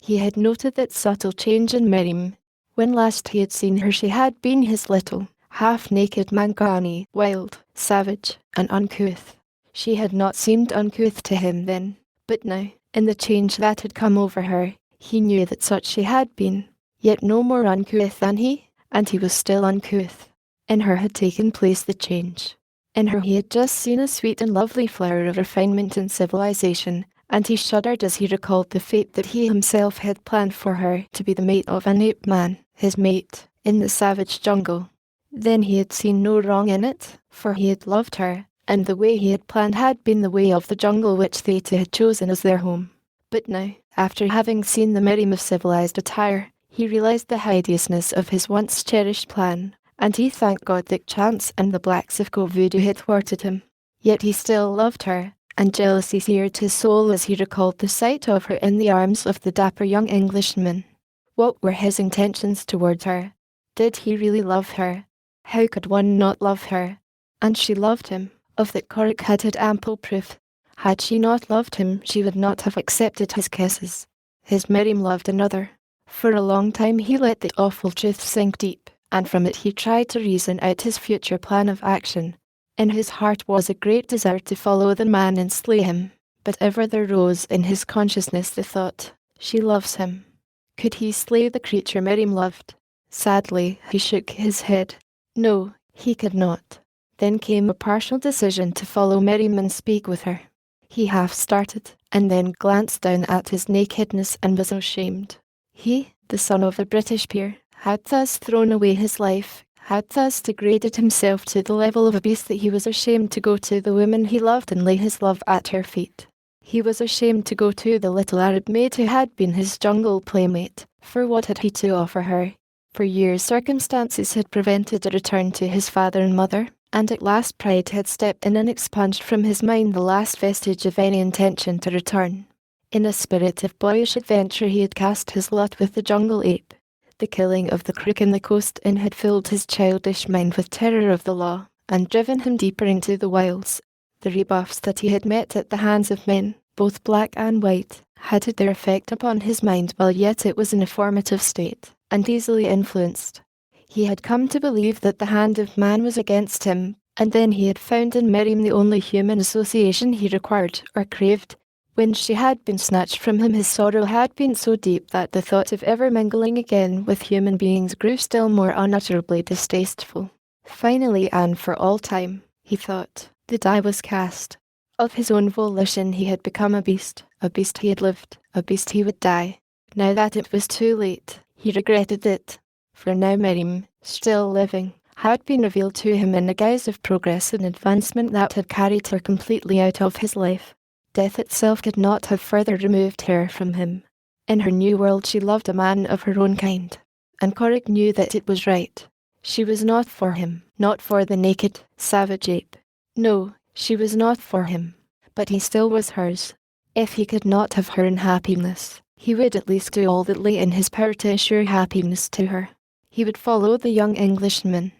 He had noted that subtle change in Miriam. When last he had seen her she had been his little, half-naked Mangani, wild, savage, and uncouth. She had not seemed uncouth to him then, but now, in the change that had come over her, he knew that such she had been, yet no more uncouth than he, and he was still uncouth. In her had taken place the change. In her he had just seen a sweet and lovely flower of refinement and civilization, and he shuddered as he recalled the fate that he himself had planned for her, to be the mate of an ape-man, his mate, in the savage jungle. Then he had seen no wrong in it, for he had loved her, and the way he had planned had been the way of the jungle which they two had chosen as their home. But now, after having seen the Miriam of civilized attire, he realized the hideousness of his once cherished plan, and he thanked God that chance and the blacks of Voodoo had thwarted him. Yet he still loved her, and jealousy seared his soul as he recalled the sight of her in the arms of the dapper young Englishman. What were his intentions towards her? Did he really love her? How could one not love her? And she loved him. Of that Corrick had ample proof. Had she not loved him, she would not have accepted his kisses. His Miriam loved another. For a long time he let the awful truth sink deep, and from it he tried to reason out his future plan of action. In his heart was a great desire to follow the man and slay him, but ever there rose in his consciousness the thought, she loves him. Could he slay the creature Miriam loved? Sadly, he shook his head. No, he could not. Then came a partial decision to follow Miriam and speak with her. He half started, and then glanced down at his nakedness and was ashamed. He, the son of a British peer, had thus thrown away his life, had thus degraded himself to the level of a beast that he was ashamed to go to the woman he loved and lay his love at her feet. He was ashamed to go to the little Arab maid who had been his jungle playmate, for what had he to offer her? For years circumstances had prevented a return to his father and mother, and at last pride had stepped in and expunged from his mind the last vestige of any intention to return. In a spirit of boyish adventure he had cast his lot with the jungle ape. The killing of the crook in the coast inn had filled his childish mind with terror of the law, and driven him deeper into the wilds. The rebuffs that he had met at the hands of men, both black and white, had their effect upon his mind while yet it was in a formative state, and easily influenced. He had come to believe that the hand of man was against him, and then he had found in Miriam the only human association he required or craved. When she had been snatched from him, his sorrow had been so deep that the thought of ever mingling again with human beings grew still more unutterably distasteful. Finally, and for all time, he thought, the die was cast. Of his own volition he had become a beast he had lived, a beast he would die. Now that it was too late, he regretted it. For now Miriam, still living, had been revealed to him in the guise of progress and advancement that had carried her completely out of his life. Death itself could not have further removed her from him. In her new world she loved a man of her own kind, and Corrick knew that it was right. She was not for him, not for the naked, savage ape. No, she was not for him, but he still was hers. If he could not have her in happiness, he would at least do all that lay in his power to assure happiness to her. He would follow the young Englishman.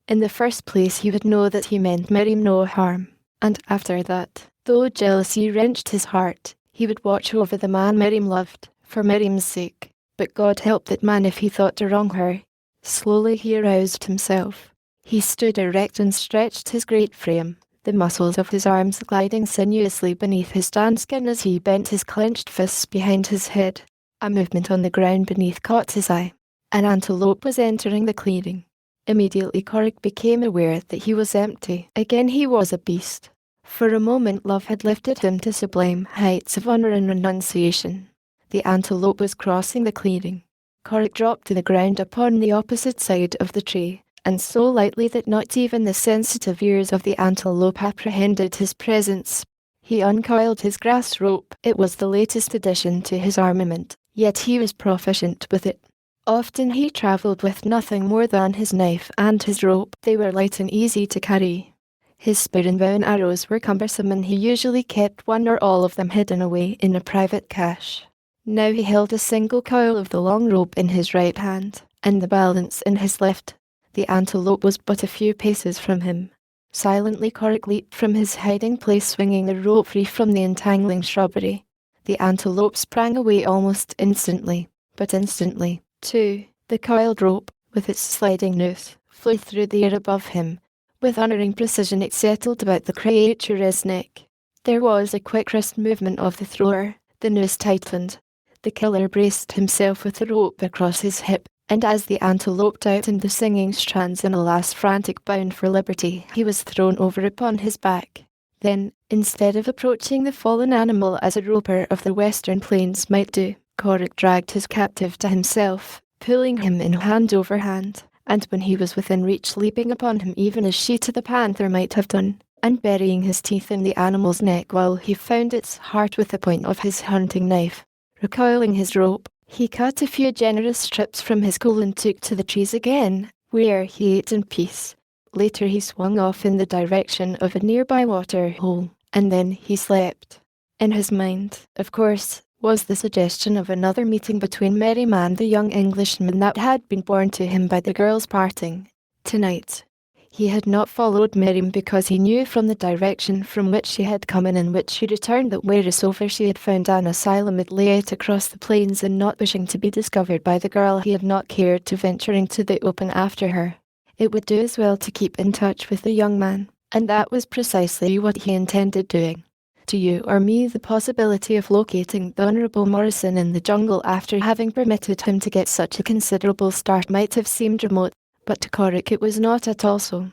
In the first place he would know that he meant Miriam no harm, and after that, though jealousy wrenched his heart, he would watch over the man Miriam loved, for Miriam's sake. But God help that man if he thought to wrong her. Slowly he aroused himself. He stood erect and stretched his great frame, the muscles of his arms gliding sinuously beneath his tanned skin as he bent his clenched fists behind his head. A movement on the ground beneath caught his eye. An antelope was entering the clearing. Immediately Corrick became aware that he was empty. Again he was a beast. For a moment love had lifted him to sublime heights of honour and renunciation. The antelope was crossing the clearing. Corrick dropped to the ground upon the opposite side of the tree, and so lightly that not even the sensitive ears of the antelope apprehended his presence. He uncoiled his grass rope. It was the latest addition to his armament, yet he was proficient with it. Often he travelled with nothing more than his knife and his rope. They were light and easy to carry. His spear and bow and arrows were cumbersome, and he usually kept one or all of them hidden away in a private cache. Now he held a single coil of the long rope in his right hand, and the balance in his left. The antelope was but a few paces from him. Silently Corrick leaped from his hiding place, swinging the rope free from the entangling shrubbery. The antelope sprang away almost instantly, but instantly, too, the coiled rope, with its sliding noose, flew through the air above him. With unerring precision it settled about the creature's neck. There was a quick wrist movement of the thrower, the noose tightened. The killer braced himself with the rope across his hip, and as the antelope tightened the singing strands in a last frantic bound for liberty, he was thrown over upon his back. Then, instead of approaching the fallen animal as a roper of the western plains might do, Corrick dragged his captive to himself, pulling him in hand over hand, and when he was within reach leaping upon him even as she to the panther might have done. and burying his teeth in the animal's neck while he found its heart with the point of his hunting knife. Recoiling his rope, he cut a few generous strips from his coal and took to the trees again, where he ate in peace. Later he swung off in the direction of a nearby water hole, and then he slept. In his mind, of course, was the suggestion of another meeting between Merrim and the young Englishman that had been borne to him by the girl's parting. Tonight, he had not followed Merrim because he knew from the direction from which she had come and in which she returned that wheresoever she had found an asylum it lay out across the plains, and not wishing to be discovered by the girl he had not cared to venture into the open after her. It would do as well to keep in touch with the young man, and that was precisely what he intended doing. To you or me, the possibility of locating the Honourable Morrison in the jungle after having permitted him to get such a considerable start might have seemed remote, but to Corrick it was not at all so.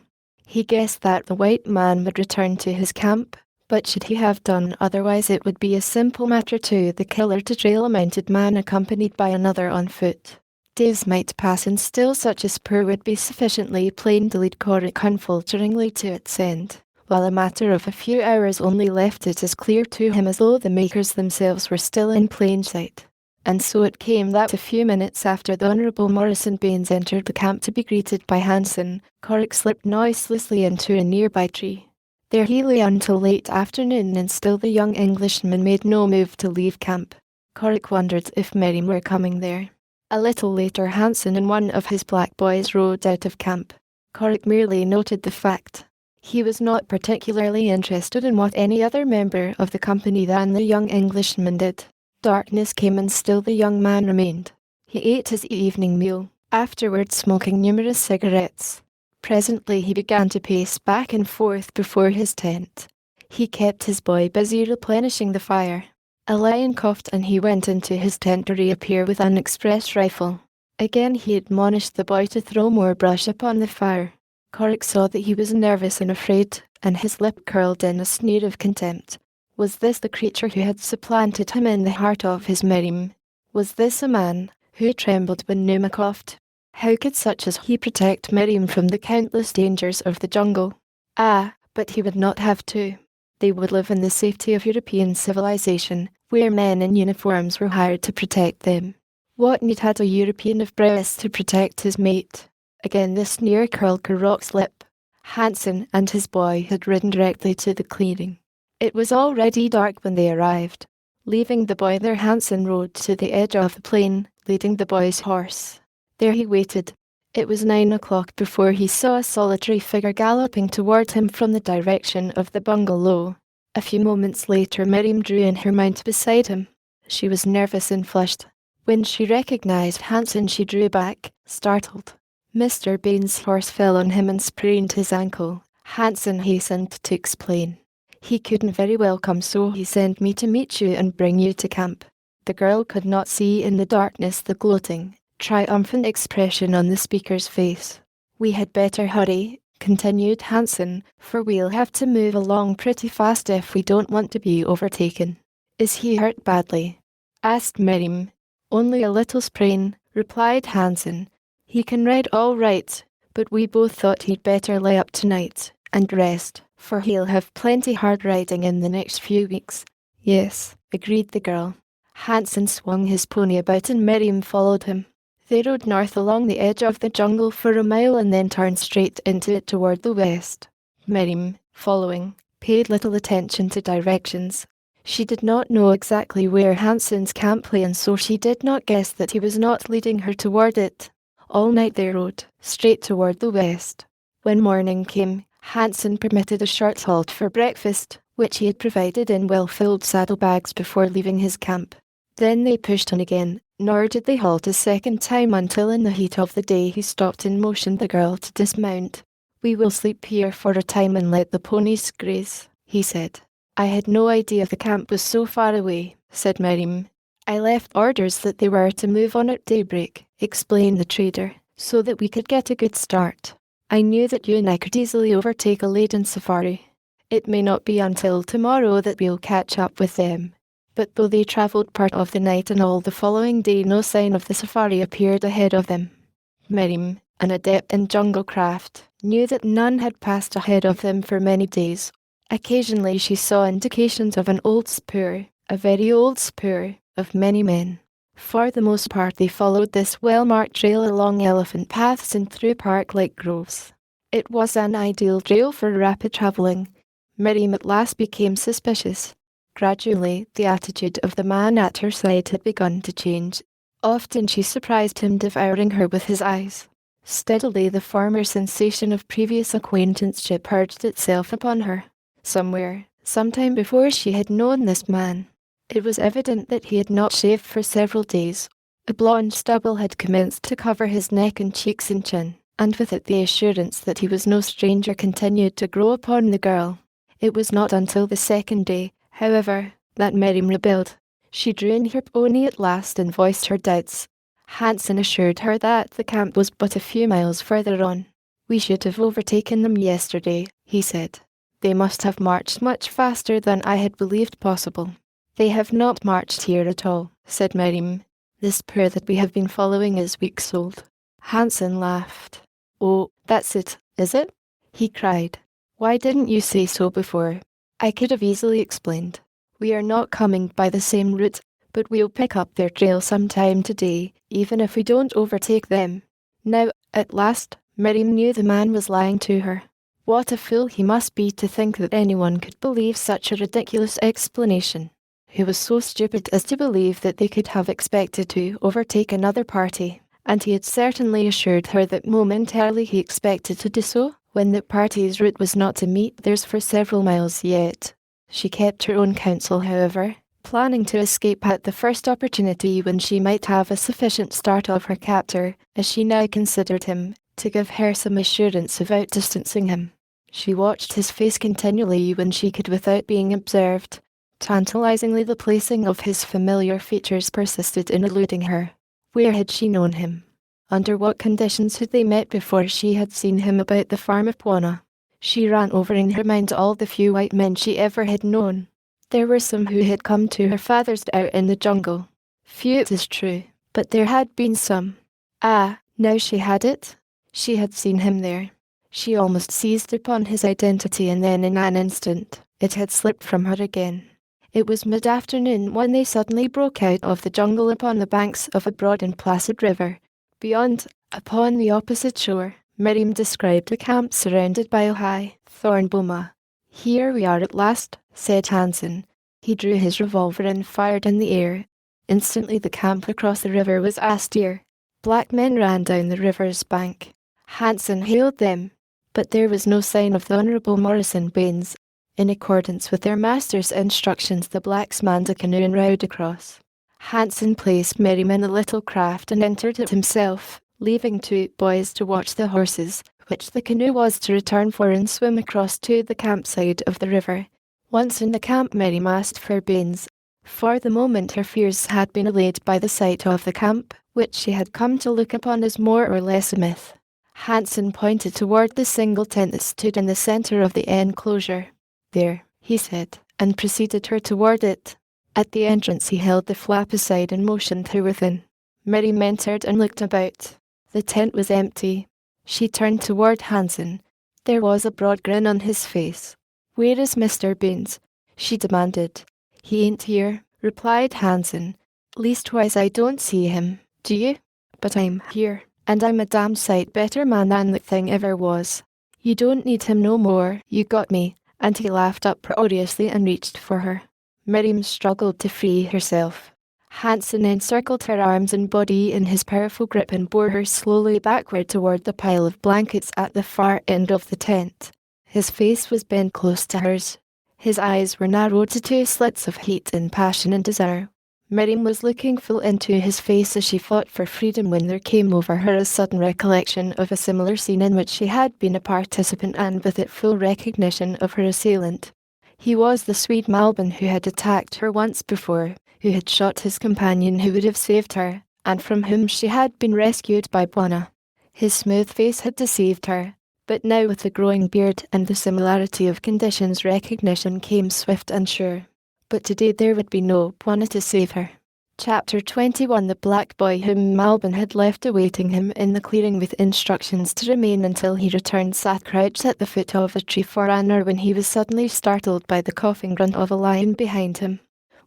He guessed that the white man would return to his camp, but should he have done otherwise it would be a simple matter to the killer to trail a mounted man accompanied by another on foot. Days might pass and still such a spur would be sufficiently plain to lead Corrick unfalteringly to its end, while a matter of a few hours only left it as clear to him as though the makers themselves were still in plain sight. And so it came that a few minutes after the Honourable Morrison Baines entered the camp to be greeted by Hansen, Corrick slipped noiselessly into a nearby tree. There he lay until late afternoon, and still the young Englishman made no move to leave camp. Corrick wondered if Merrim were coming there. A little later Hansen and one of his black boys rode out of camp. Corrick merely noted the fact. He was not particularly interested in what any other member of the company than the young Englishman did. Darkness came and still the young man remained. He ate his evening meal, afterwards smoking numerous cigarettes. Presently he began to pace back and forth before his tent. He kept his boy busy replenishing the fire. A lion coughed and he went into his tent to reappear with an express rifle. Again he admonished the boy to throw more brush upon the fire. Corrick saw that he was nervous and afraid, and his lip curled in a sneer of contempt. Was this the creature who had supplanted him in the heart of his Merrim? Was this a man who trembled when Numa coughed? How could such as he protect Merrim from the countless dangers of the jungle? Ah, but he would not have to. They would live in the safety of European civilization, where men in uniforms were hired to protect them. What need had a European of Burroughs to protect his mate? Again the sneer curled Corrick's lip. Hansen and his boy had ridden directly to the clearing. It was already dark when they arrived. Leaving the boy there, Hansen rode to the edge of the plain, leading the boy's horse. There he waited. It was 9 o'clock before he saw a solitary figure galloping toward him from the direction of the bungalow. A few moments later Merrim drew in her mount beside him. She was nervous and flushed. When she recognized Hansen she drew back, startled. Mr. Baines' horse fell on him and sprained his ankle. Hansen hastened to explain. He couldn't very well come, so he sent me to meet you and bring you to camp. The girl could not see in the darkness the gloating, triumphant expression on the speaker's face. We had better hurry, continued Hansen, for we'll have to move along pretty fast if we don't want to be overtaken. Is he hurt badly? Asked Merrim. Only a little sprain, replied Hansen. He can ride all right, but we both thought he'd better lay up tonight and rest, for he'll have plenty hard riding in the next few weeks. Yes, agreed the girl. Hansen swung his pony about and Merrim followed him. They rode north along the edge of the jungle for a mile and then turned straight into it toward the west. Merrim, following, paid little attention to directions. She did not know exactly where Hansen's camp lay, and so she did not guess that he was not leading her toward it. All night they rode, straight toward the west. When morning came, Hansen permitted a short halt for breakfast, which he had provided in well-filled saddlebags before leaving his camp. Then they pushed on again, nor did they halt a second time until in the heat of the day he stopped and motioned the girl to dismount. We will sleep here for a time and let the ponies graze, he said. I had no idea the camp was so far away, said Merrim. I left orders that they were to move on at daybreak, explained the trader, so that we could get a good start. I knew that you and I could easily overtake a laden safari. It may not be until tomorrow that we'll catch up with them. But though they travelled part of the night and all the following day, no sign of the safari appeared ahead of them. Merrim, an adept in jungle craft, knew that none had passed ahead of them for many days, Occasionally she saw indications of an old spoor, a very old spoor, of many men. For the most part they followed this well-marked trail along elephant paths and through park-like groves. It was an ideal trail for rapid travelling. Miriam at last became suspicious. Gradually, the attitude of the man at her side had begun to change. Often she surprised him devouring her with his eyes. Steadily the former sensation of previous acquaintanceship urged itself upon her. Somewhere, sometime before she had known this man, it was evident that he had not shaved for several days. A blonde stubble had commenced to cover his neck and cheeks and chin, and with it the assurance that he was no stranger continued to grow upon the girl. It was not until the second day, however, that Miriam rebelled. She drew in her pony at last and voiced her doubts. Hansen assured her that the camp was but a few miles further on. "We should have overtaken them yesterday," he said. "They must have marched much faster than I had believed possible." "They have not marched here at all," said Miriam. "This spoor that we have been following is weeks old." Hansen laughed. "Oh, that's it, is it?" he cried. "Why didn't you say so before? I could have easily explained. We are not coming by the same route, but we'll pick up their trail sometime today, even if we don't overtake them." Now, at last, Miriam knew the man was lying to her. What a fool he must be to think that anyone could believe such a ridiculous explanation. Who was so stupid as to believe that they could have expected to overtake another party, and he had certainly assured her that momentarily he expected to do so, when the party's route was not to meet theirs for several miles yet. She kept her own counsel, however, planning to escape at the first opportunity when she might have a sufficient start of her captor, as she now considered him, to give her some assurance of outdistancing him. She watched his face continually when she could without being observed. Tantalizingly the placing of his familiar features persisted in eluding her. Where had she known him? Under what conditions had they met before she had seen him about the farm of Buona? She ran over in her mind all the few white men she ever had known. There were some who had come to her father's out in the jungle. Few, it is true, but there had been some. Ah, now she had it. She had seen him there. She almost seized upon his identity, and then in an instant, it had slipped from her again. It was mid-afternoon when they suddenly broke out of the jungle upon the banks of a broad and placid river. Beyond, upon the opposite shore, Miriam described a camp surrounded by a high thorn boma. "Here we are at last," said Hansen. He drew his revolver and fired in the air. Instantly the camp across the river was astir. Black men ran down the river's bank. Hansen hailed them, but there was no sign of the Honourable Morrison Baines. In accordance with their master's instructions, the blacks manned a canoe and rowed across. Hansen placed Miriam in a little craft and entered it himself, leaving two boys to watch the horses, which the canoe was to return for and swim across to the campside of the river. Once in the camp, Miriam asked for Baines. For the moment her fears had been allayed by the sight of the camp, which she had come to look upon as more or less a myth. Hansen pointed toward the single tent that stood in the centre of the enclosure. "There," he said, and preceded her toward it. At the entrance he held the flap aside and motioned her within. Miriam entered and looked about. The tent was empty. She turned toward Hansen. There was a broad grin on his face. "Where is Mr. Baines?" she demanded. "He ain't here," replied Hansen. "Leastwise I don't see him, do you? But I'm here, and I'm a damn sight better man than the thing ever was. You don't need him no more, you got me," and he laughed uproariously and reached for her. Miriam struggled to free herself. Hansen encircled her arms and body in his powerful grip and bore her slowly backward toward the pile of blankets at the far end of the tent. His face was bent close to hers. His eyes were narrowed to two slits of hate and passion and desire. Miriam was looking full into his face as she fought for freedom when there came over her a sudden recollection of a similar scene in which she had been a participant, and with it full recognition of her assailant. He was the Swede Malbin who had attacked her once before, who had shot his companion who would have saved her, and from whom she had been rescued by Buona. His smooth face had deceived her, but now with the growing beard and the similarity of conditions recognition came swift and sure. But today there would be no Buona to save her. Chapter 21. The black boy whom Malbin had left awaiting him in the clearing with instructions to remain until he returned sat crouched at the foot of a tree for an hour when he was suddenly startled by the coughing grunt of a lion behind him.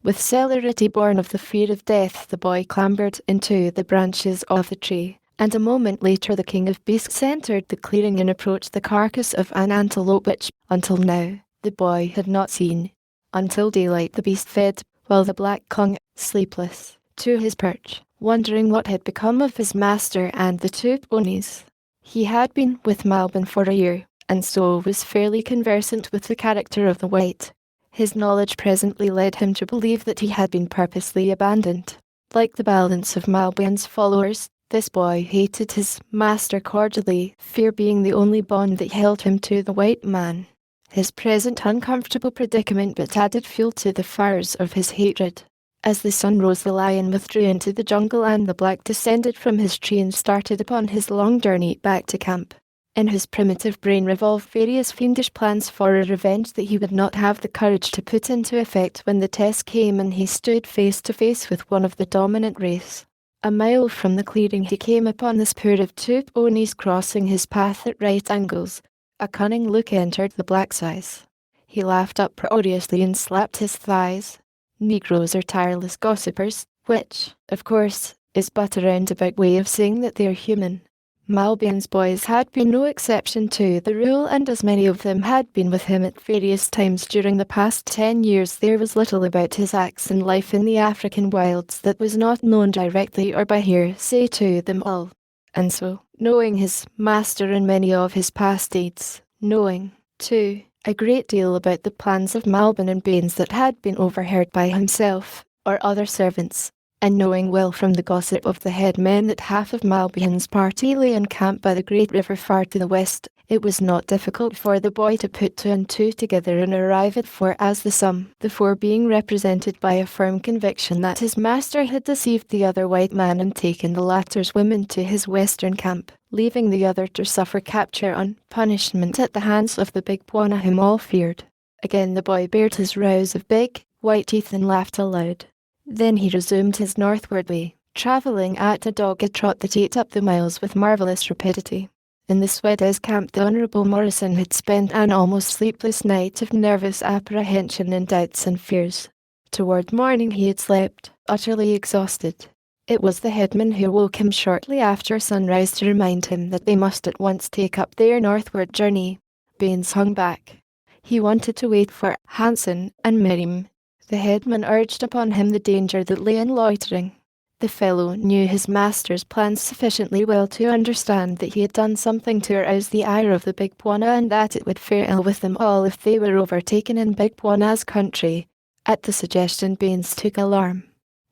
With celerity born of the fear of death, the boy clambered into the branches of the tree, and a moment later the king of beasts entered the clearing and approached the carcass of an antelope which, until now, the boy had not seen. Until daylight the beast fed, while the black clung, sleepless, to his perch, wondering what had become of his master and the two ponies. He had been with Malbin for a year, and so was fairly conversant with the character of the white. His knowledge presently led him to believe that he had been purposely abandoned. Like the balance of Malbin's followers, this boy hated his master cordially, fear being the only bond that held him to the white man. His present uncomfortable predicament but added fuel to the fires of his hatred. As the sun rose, the lion withdrew into the jungle and the black descended from his tree and started upon his long journey back to camp. In his primitive brain revolved various fiendish plans for a revenge that he would not have the courage to put into effect when the test came and he stood face to face with one of the dominant race. A mile from the clearing he came upon this pair of two ponies crossing his path at right angles. A cunning look entered the black's eyes. He laughed uproariously and slapped his thighs. Negroes are tireless gossipers, which, of course, is but a roundabout way of saying that they are human. Malbin's boys had been no exception to the rule, and as many of them had been with him at various times during the past 10 years, there was little about his acts and life in the African wilds that was not known directly or by hearsay to them all. And so, knowing his master and many of his past deeds, knowing, too, a great deal about the plans of Malbin and Baines that had been overheard by himself, or other servants, and knowing well from the gossip of the headmen that half of Malbin's party lay encamped by the great river far to the west, it was not difficult for the boy to put two and two together and arrive at four as the sum, the four being represented by a firm conviction that his master had deceived the other white man and taken the latter's women to his western camp, leaving the other to suffer capture on punishment at the hands of the big Bwana whom all feared. Again the boy bared his rows of big, white teeth and laughed aloud. Then he resumed his northward way, travelling at a dogged trot that ate up the miles with marvellous rapidity. In the Swedish camp the Honourable Morrison had spent an almost sleepless night of nervous apprehension and doubts and fears. Toward morning he had slept, utterly exhausted. It was the headman who woke him shortly after sunrise to remind him that they must at once take up their northward journey. Baines hung back. He wanted to wait for Hansen and Miriam. The headman urged upon him the danger that lay in loitering. The fellow knew his master's plans sufficiently well to understand that he had done something to arouse the ire of the Big Bwana and that it would fare ill with them all if they were overtaken in Big Bwana's country. At the suggestion Baines took alarm.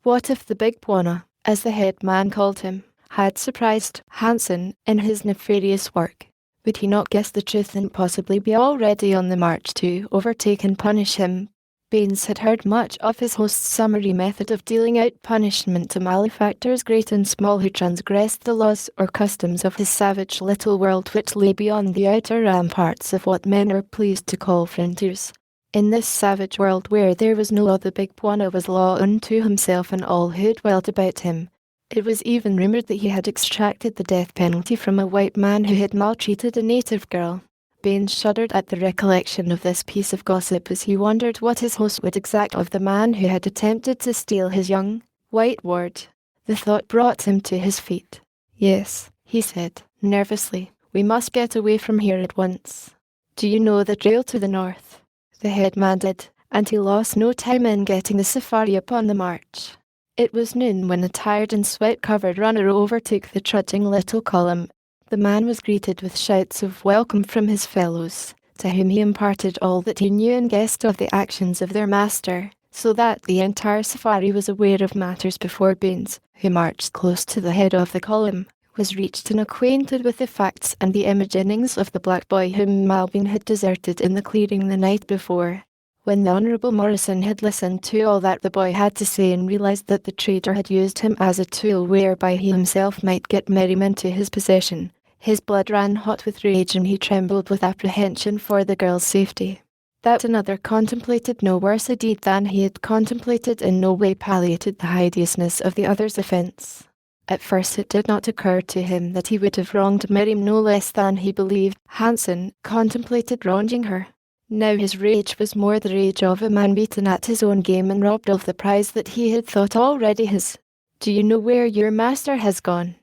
What if the Big Bwana, as the headman called him, had surprised Hansen in his nefarious work? Would he not guess the truth and possibly be already on the march to overtake and punish him? Baines had heard much of his host's summary method of dealing out punishment to malefactors great and small who transgressed the laws or customs of his savage little world which lay beyond the outer ramparts of what men are pleased to call frontiers. In this savage world where there was no law, the Big Bwana was law unto himself and all who dwelt about him. It was even rumoured that he had extracted the death penalty from a white man who had maltreated a native girl. Baines shuddered at the recollection of this piece of gossip as he wondered what his host would exact of the man who had attempted to steal his young, white ward. The thought brought him to his feet. "Yes," he said, nervously, "we must get away from here at once. Do you know the trail to the north?" The headman did, and he lost no time in getting the safari upon the march. It was noon when a tired and sweat-covered runner overtook the trudging little column. The man was greeted with shouts of welcome from his fellows, to whom he imparted all that he knew and guessed of the actions of their master, so that the entire safari was aware of matters before Baines, who marched close to the head of the column, was reached and acquainted with the facts and the imaginings of the black boy whom Malbin had deserted in the clearing the night before. When the Honourable Morrison had listened to all that the boy had to say and realised that the traitor had used him as a tool whereby he himself might get Miriam into his possession, his blood ran hot with rage and he trembled with apprehension for the girl's safety. That another contemplated no worse a deed than he had contemplated in no way palliated the hideousness of the other's offence. At first it did not occur to him that he would have wronged Miriam no less than he believed Hansen contemplated wronging her. Now his rage was more the rage of a man beaten at his own game and robbed of the prize that he had thought already his. "Do you know where your master has gone?"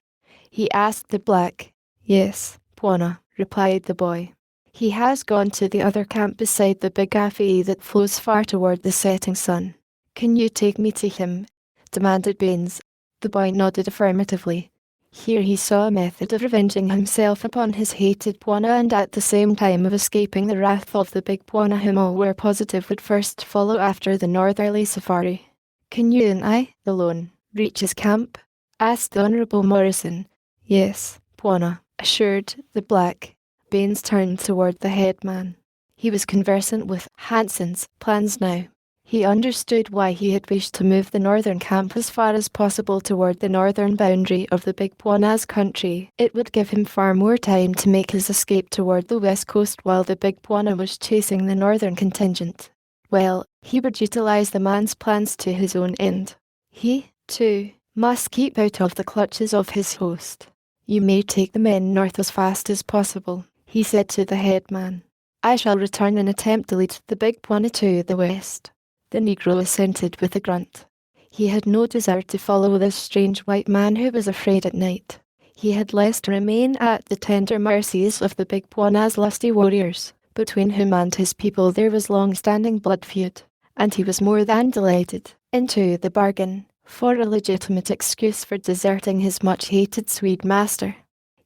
he asked the black. "Yes, Bwana," replied the boy. "He has gone to the other camp beside the big affey that flows far toward the setting sun." "Can you take me to him?" demanded Baines. The boy nodded affirmatively. Here he saw a method of revenging himself upon his hated Bwana and at the same time of escaping the wrath of the big Bwana whom all were positive would first follow after the northerly safari. "Can you and I, alone, reach his camp?" asked the Honourable Morrison. "Yes, Bwana," assured the black. Baines turned toward the headman. He was conversant with Hansen's plans now. He understood why he had wished to move the northern camp as far as possible toward the northern boundary of the big Bwana's country. It would give him far more time to make his escape toward the west coast while the big Bwana was chasing the northern contingent. Well, he would utilize the man's plans to his own end. He, too, must keep out of the clutches of his host. "You may take the men north as fast as possible," he said to the headman. "I shall return and attempt to lead the big Bwana to the west." The Negro assented with a grunt. He had no desire to follow this strange white man who was afraid at night. He had less to remain at the tender mercies of the big Bwana's lusty warriors, between whom and his people there was long-standing blood feud, and he was more than delighted, into the bargain, for a legitimate excuse for deserting his much-hated Swede master.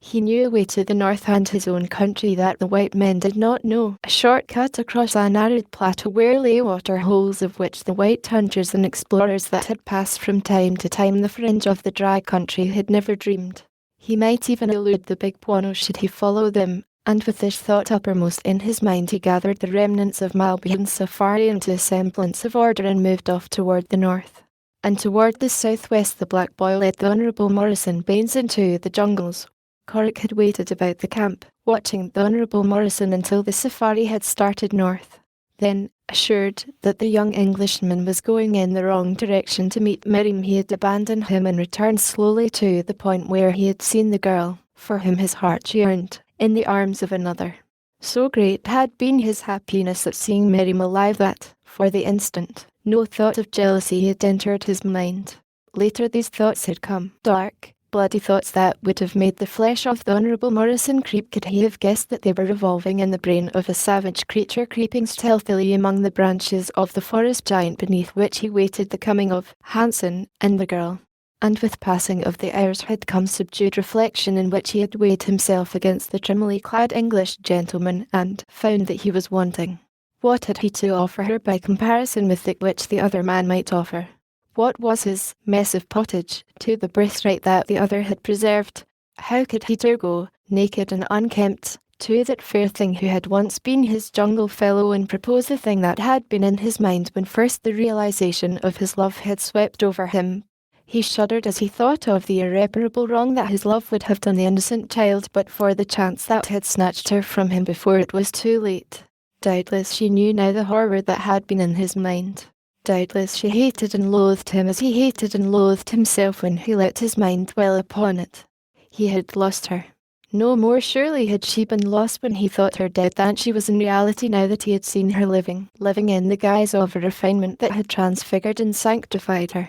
He knew a way to the north and his own country that the white men did not know, a shortcut across an arid plateau where lay water holes of which the white hunters and explorers that had passed from time to time the fringe of the dry country had never dreamed. He might even elude the big Bwana should he follow them, and with this thought uppermost in his mind he gathered the remnants of Malbih's safari into a semblance of order and moved off toward the north. And toward the southwest the black boy led the Honourable Morrison Baines into the jungles. Corrick had waited about the camp, watching the Honourable Morrison until the safari had started north. Then, assured that the young Englishman was going in the wrong direction to meet Miriam, he had abandoned him and returned slowly to the point where he had seen the girl, for whom his heart yearned, in the arms of another. So great had been his happiness at seeing Miriam alive that, for the instant, no thought of jealousy had entered his mind. Later these thoughts had come, dark, bloody thoughts that would have made the flesh of the Honourable Morrison creep could he have guessed that they were revolving in the brain of a savage creature creeping stealthily among the branches of the forest giant beneath which he waited the coming of Hansen and the girl. And with passing of the hours had come subdued reflection in which he had weighed himself against the trimly clad English gentleman and found that he was wanting. What had he to offer her by comparison with that which the other man might offer? What was his mess of pottage to the birthright that the other had preserved? How could he dare go, naked and unkempt, to that fair thing who had once been his jungle fellow and propose the thing that had been in his mind when first the realization of his love had swept over him? He shuddered as he thought of the irreparable wrong that his love would have done the innocent child but for the chance that had snatched her from him before it was too late. Doubtless she knew now the horror that had been in his mind. Doubtless she hated and loathed him as he hated and loathed himself when he let his mind dwell upon it. He had lost her. No more surely had she been lost when he thought her dead than she was in reality now that he had seen her living in the guise of a refinement that had transfigured and sanctified her.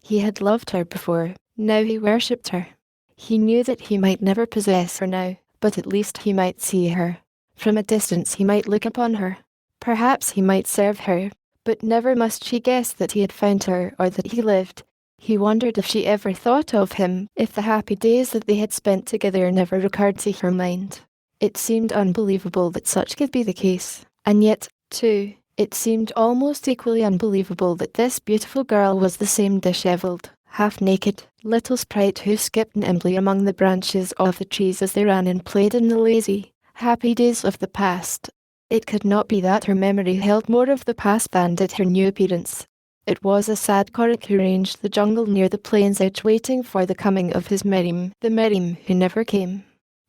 He had loved her before, now he worshipped her. He knew that he might never possess her now, but at least he might see her. From a distance he might look upon her. Perhaps he might serve her. But never must she guess that he had found her or that he lived. He wondered if she ever thought of him, if the happy days that they had spent together never recurred to her mind. It seemed unbelievable that such could be the case. And yet, too, it seemed almost equally unbelievable that this beautiful girl was the same dishevelled, half-naked, little sprite who skipped nimbly among the branches of the trees as they ran and played in the lazy, happy days of the past. It could not be that her memory held more of the past than did her new appearance. It was a sad Corrick who ranged the jungle near the plain's edge waiting for the coming of his Miriam, the Miriam who never came.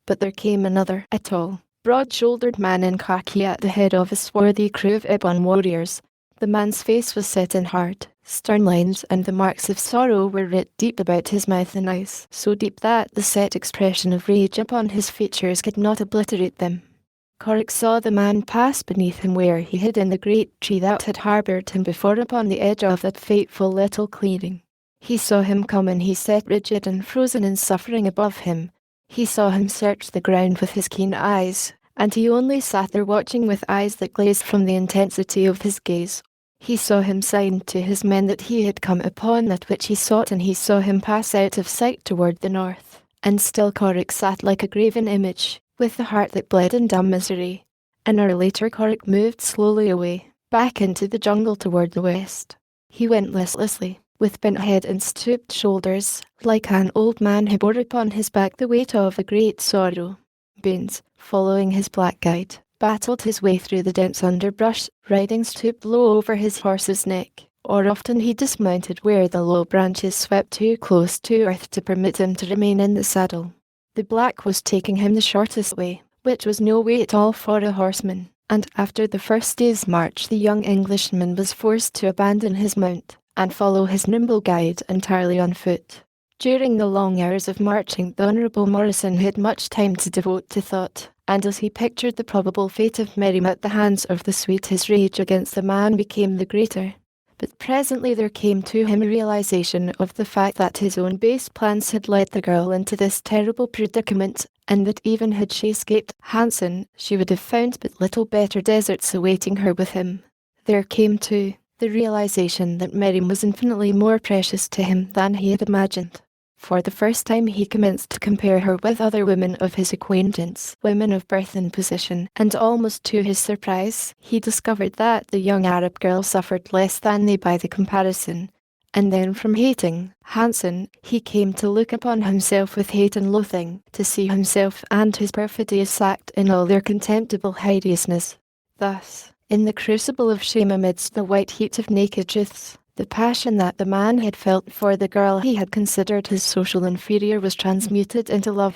But there came another, a tall, broad-shouldered man in khaki at the head of a swarthy crew of Ibon warriors. The man's face was set in hard, stern lines, and the marks of sorrow were writ deep about his mouth and eyes, so deep that the set expression of rage upon his features could not obliterate them. Corrick saw the man pass beneath him where he hid in the great tree that had harboured him before upon the edge of that fateful little clearing. He saw him come and he sat rigid and frozen in suffering above him. He saw him search the ground with his keen eyes, and he only sat there watching with eyes that glazed from the intensity of his gaze. He saw him sign to his men that he had come upon that which he sought, and he saw him pass out of sight toward the north. And still Corrick sat like a graven image, with a heart that bled in dumb misery. An hour later Corrick moved slowly away, back into the jungle toward the west. He went listlessly, with bent head and stooped shoulders, like an old man who bore upon his back the weight of a great sorrow. Baines, following his black guide, battled his way through the dense underbrush, riding stooped low over his horse's neck, or often he dismounted where the low branches swept too close to earth to permit him to remain in the saddle. The black was taking him the shortest way, which was no way at all for a horseman, and after the first day's march the young Englishman was forced to abandon his mount, and follow his nimble guide entirely on foot. During the long hours of marching the Honourable Morrison had much time to devote to thought, and as he pictured the probable fate of Miriam at the hands of the Swede his rage against the man became the greater. But presently there came to him a realization of the fact that his own base plans had led the girl into this terrible predicament, and that even had she escaped Hansen, she would have found but little better deserts awaiting her with him. There came, too, the realization that Miriam was infinitely more precious to him than he had imagined. For the first time he commenced to compare her with other women of his acquaintance, women of birth and position, and almost to his surprise, he discovered that the young Arab girl suffered less than they by the comparison. And then from hating Hansen, he came to look upon himself with hate and loathing, to see himself and his perfidy sacked in all their contemptible hideousness. Thus, in the crucible of shame amidst the white heat of naked truths, the passion that the man had felt for the girl he had considered his social inferior was transmuted into love,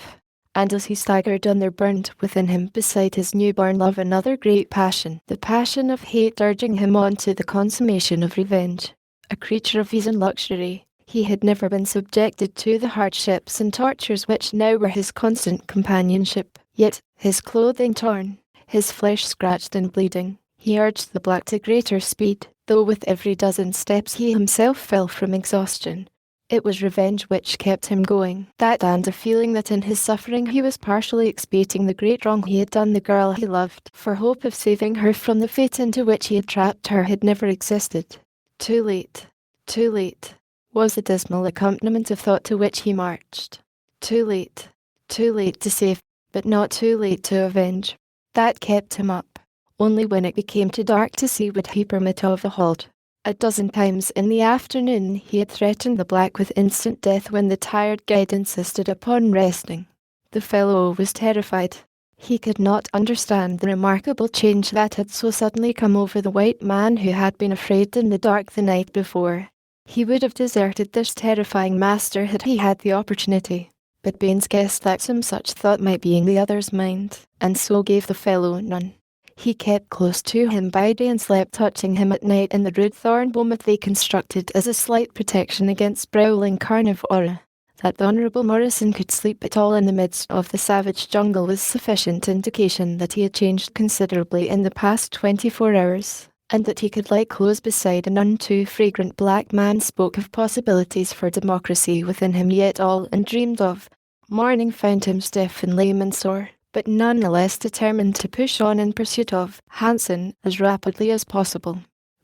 and as he staggered on there burned within him beside his newborn love another great passion, the passion of hate urging him on to the consummation of revenge. A creature of ease and luxury, he had never been subjected to the hardships and tortures which now were his constant companionship, yet, his clothing torn, his flesh scratched and bleeding, he urged the black to greater speed, though with every dozen steps he himself fell from exhaustion. It was revenge which kept him going, that and a feeling that in his suffering he was partially expiating the great wrong he had done the girl he loved, for hope of saving her from the fate into which he had trapped her had never existed. Too late, was the dismal accompaniment of thought to which he marched. Too late to save, but not too late to avenge. That kept him up. Only when it became too dark to see would he permit of a halt. A dozen times in the afternoon he had threatened the black with instant death when the tired guide insisted upon resting. The fellow was terrified. He could not understand the remarkable change that had so suddenly come over the white man who had been afraid in the dark the night before. He would have deserted this terrifying master had he had the opportunity, but Baines guessed that some such thought might be in the other's mind, and so gave the fellow none. He kept close to him by day and slept touching him at night in the rude thorn boma they constructed as a slight protection against prowling carnivora. That the Honourable Morrison could sleep at all in the midst of the savage jungle was sufficient indication that he had changed considerably in the past 24 hours, and that he could lie close beside a none too fragrant black man spoke of possibilities for democracy within him yet all undreamed of. Morning found him stiff and lame and sore, but none the less determined to push on in pursuit of Hansen as rapidly as possible.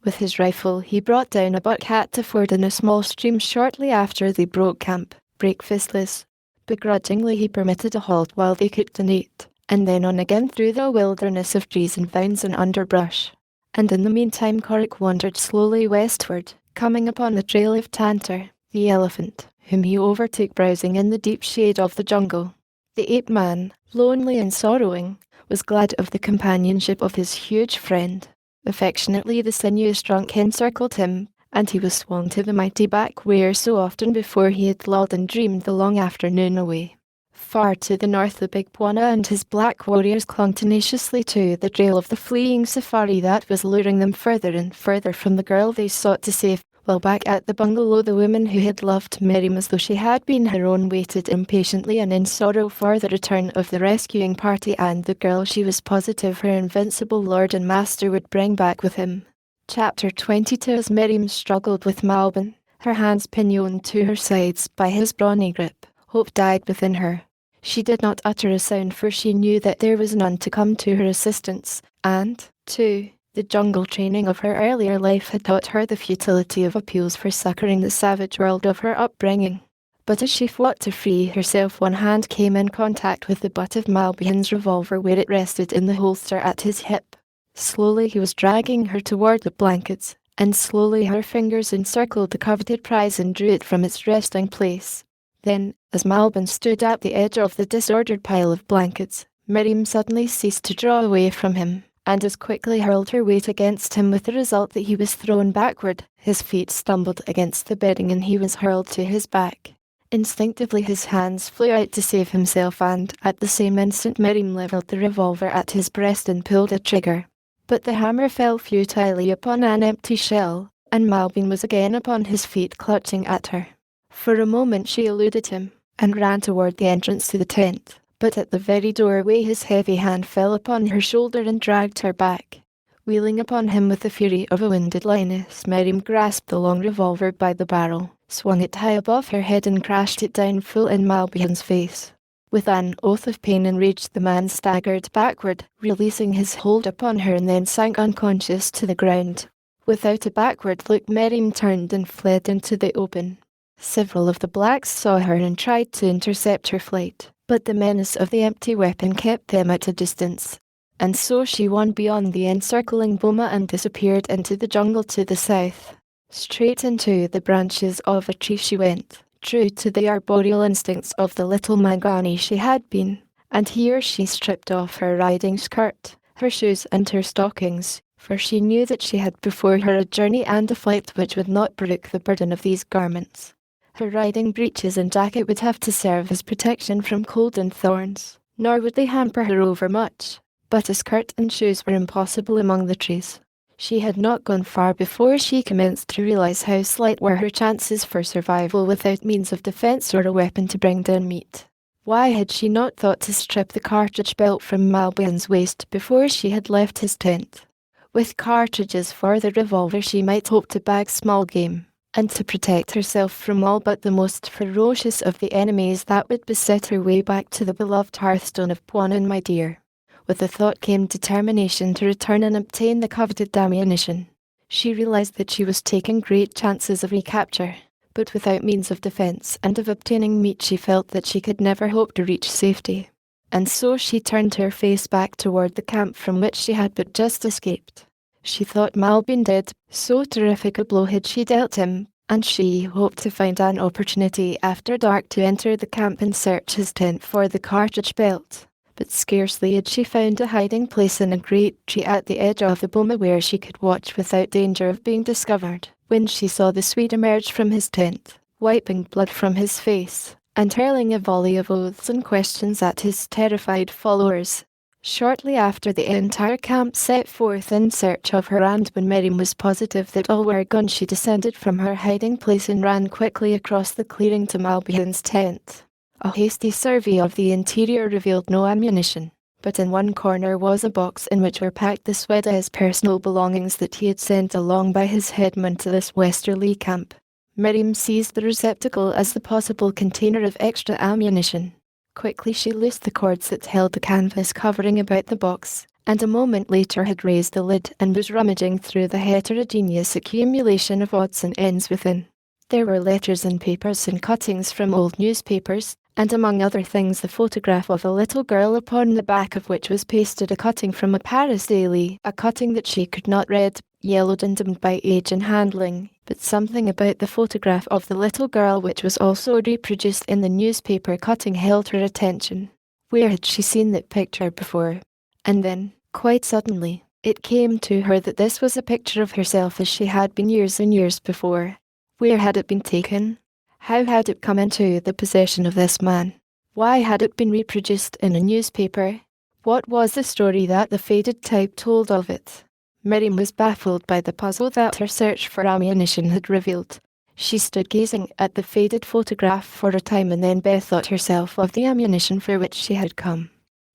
With his rifle he brought down a buckhat to ford in a small stream shortly after they broke camp. Breakfastless, begrudgingly he permitted a halt while they cooked and ate, and then on again through the wilderness of trees and vines and underbrush. And in the meantime Corrick wandered slowly westward, coming upon the trail of Tantor, the elephant, whom he overtook browsing in the deep shade of the jungle. The ape-man, lonely and sorrowing, was glad of the companionship of his huge friend. Affectionately the sinuous trunk encircled him, and he was swung to the mighty back where so often before he had lulled and dreamed the long afternoon away. Far to the north, the big Bwana and his black warriors clung tenaciously to the trail of the fleeing safari that was luring them further and further from the girl they sought to save, while back at the bungalow the woman who had loved Miriam as though she had been her own waited impatiently and in sorrow for the return of the rescuing party and the girl she was positive her invincible lord and master would bring back with him. Chapter 22. As Miriam struggled with Malbin, her hands pinioned to her sides by his brawny grip, hope died within her. She did not utter a sound, for she knew that there was none to come to her assistance, and, too, the jungle training of her earlier life had taught her the futility of appeals for succouring the savage world of her upbringing. But as she fought to free herself, one hand came in contact with the butt of Malbian's revolver where it rested in the holster at his hip. Slowly he was dragging her toward the blankets, and slowly her fingers encircled the coveted prize and drew it from its resting place. Then, as Malbin stood at the edge of the disordered pile of blankets, Miriam suddenly ceased to draw away from him, and as quickly hurled her weight against him, with the result that he was thrown backward, his feet stumbled against the bedding and he was hurled to his back. Instinctively his hands flew out to save himself, and, at the same instant, Miriam levelled the revolver at his breast and pulled a trigger. But the hammer fell futilely upon an empty shell, and Malbin was again upon his feet clutching at her. For a moment she eluded him, and ran toward the entrance to the tent, but at the very doorway his heavy hand fell upon her shoulder and dragged her back. Wheeling upon him with the fury of a wounded lioness, Miriam grasped the long revolver by the barrel, swung it high above her head and crashed it down full in Malbian's face. With an oath of pain and rage the man staggered backward, releasing his hold upon her, and then sank unconscious to the ground. Without a backward look Miriam turned and fled into the open. Several of the blacks saw her and tried to intercept her flight, but the menace of the empty weapon kept them at a distance. And so she won beyond the encircling boma and disappeared into the jungle to the south. Straight into the branches of a tree she went, true to the arboreal instincts of the little Mangani she had been, and here she stripped off her riding skirt, her shoes and her stockings, for she knew that she had before her a journey and a flight which would not brook the burden of these garments. Her riding breeches and jacket would have to serve as protection from cold and thorns, nor would they hamper her overmuch, but a skirt and shoes were impossible among the trees. She had not gone far before she commenced to realize how slight were her chances for survival without means of defense or a weapon to bring down meat. Why had she not thought to strip the cartridge belt from Malbian's waist before she had left his tent? With cartridges for the revolver she might hope to bag small game, and to protect herself from all but the most ferocious of the enemies that would beset her way back to the beloved hearthstone of Bwana, my dear. With the thought came determination to return and obtain the coveted ammunition. She realized that she was taking great chances of recapture, but without means of defense and of obtaining meat she felt that she could never hope to reach safety. And so she turned her face back toward the camp from which she had but just escaped. She thought Malbin dead, so terrific a blow had she dealt him, and she hoped to find an opportunity after dark to enter the camp and search his tent for the cartridge belt. But scarcely had she found a hiding place in a great tree at the edge of the boma where she could watch without danger of being discovered, when she saw the Swede emerge from his tent, wiping blood from his face, and hurling a volley of oaths and questions at his terrified followers. Shortly after the entire camp set forth in search of her, and when Miriam was positive that all were gone, she descended from her hiding place and ran quickly across the clearing to Malbian's tent. A hasty survey of the interior revealed no ammunition, but in one corner was a box in which were packed the Swede's personal belongings that he had sent along by his headman to this westerly camp. Miriam seized the receptacle as the possible container of extra ammunition. Quickly she loosed the cords that held the canvas covering about the box, and a moment later had raised the lid and was rummaging through the heterogeneous accumulation of odds and ends within. There were letters and papers and cuttings from old newspapers, and among other things the photograph of a little girl upon the back of which was pasted a cutting from a Paris daily, a cutting that she could not read, yellowed and dimmed by age and handling, but something about the photograph of the little girl which was also reproduced in the newspaper cutting held her attention. Where had she seen that picture before? And then, quite suddenly, it came to her that this was a picture of herself as she had been years and years before. Where had it been taken? How had it come into the possession of this man? Why had it been reproduced in a newspaper? What was the story that the faded type told of it? Miriam was baffled by the puzzle that her search for ammunition had revealed. She stood gazing at the faded photograph for a time and then bethought herself of the ammunition for which she had come.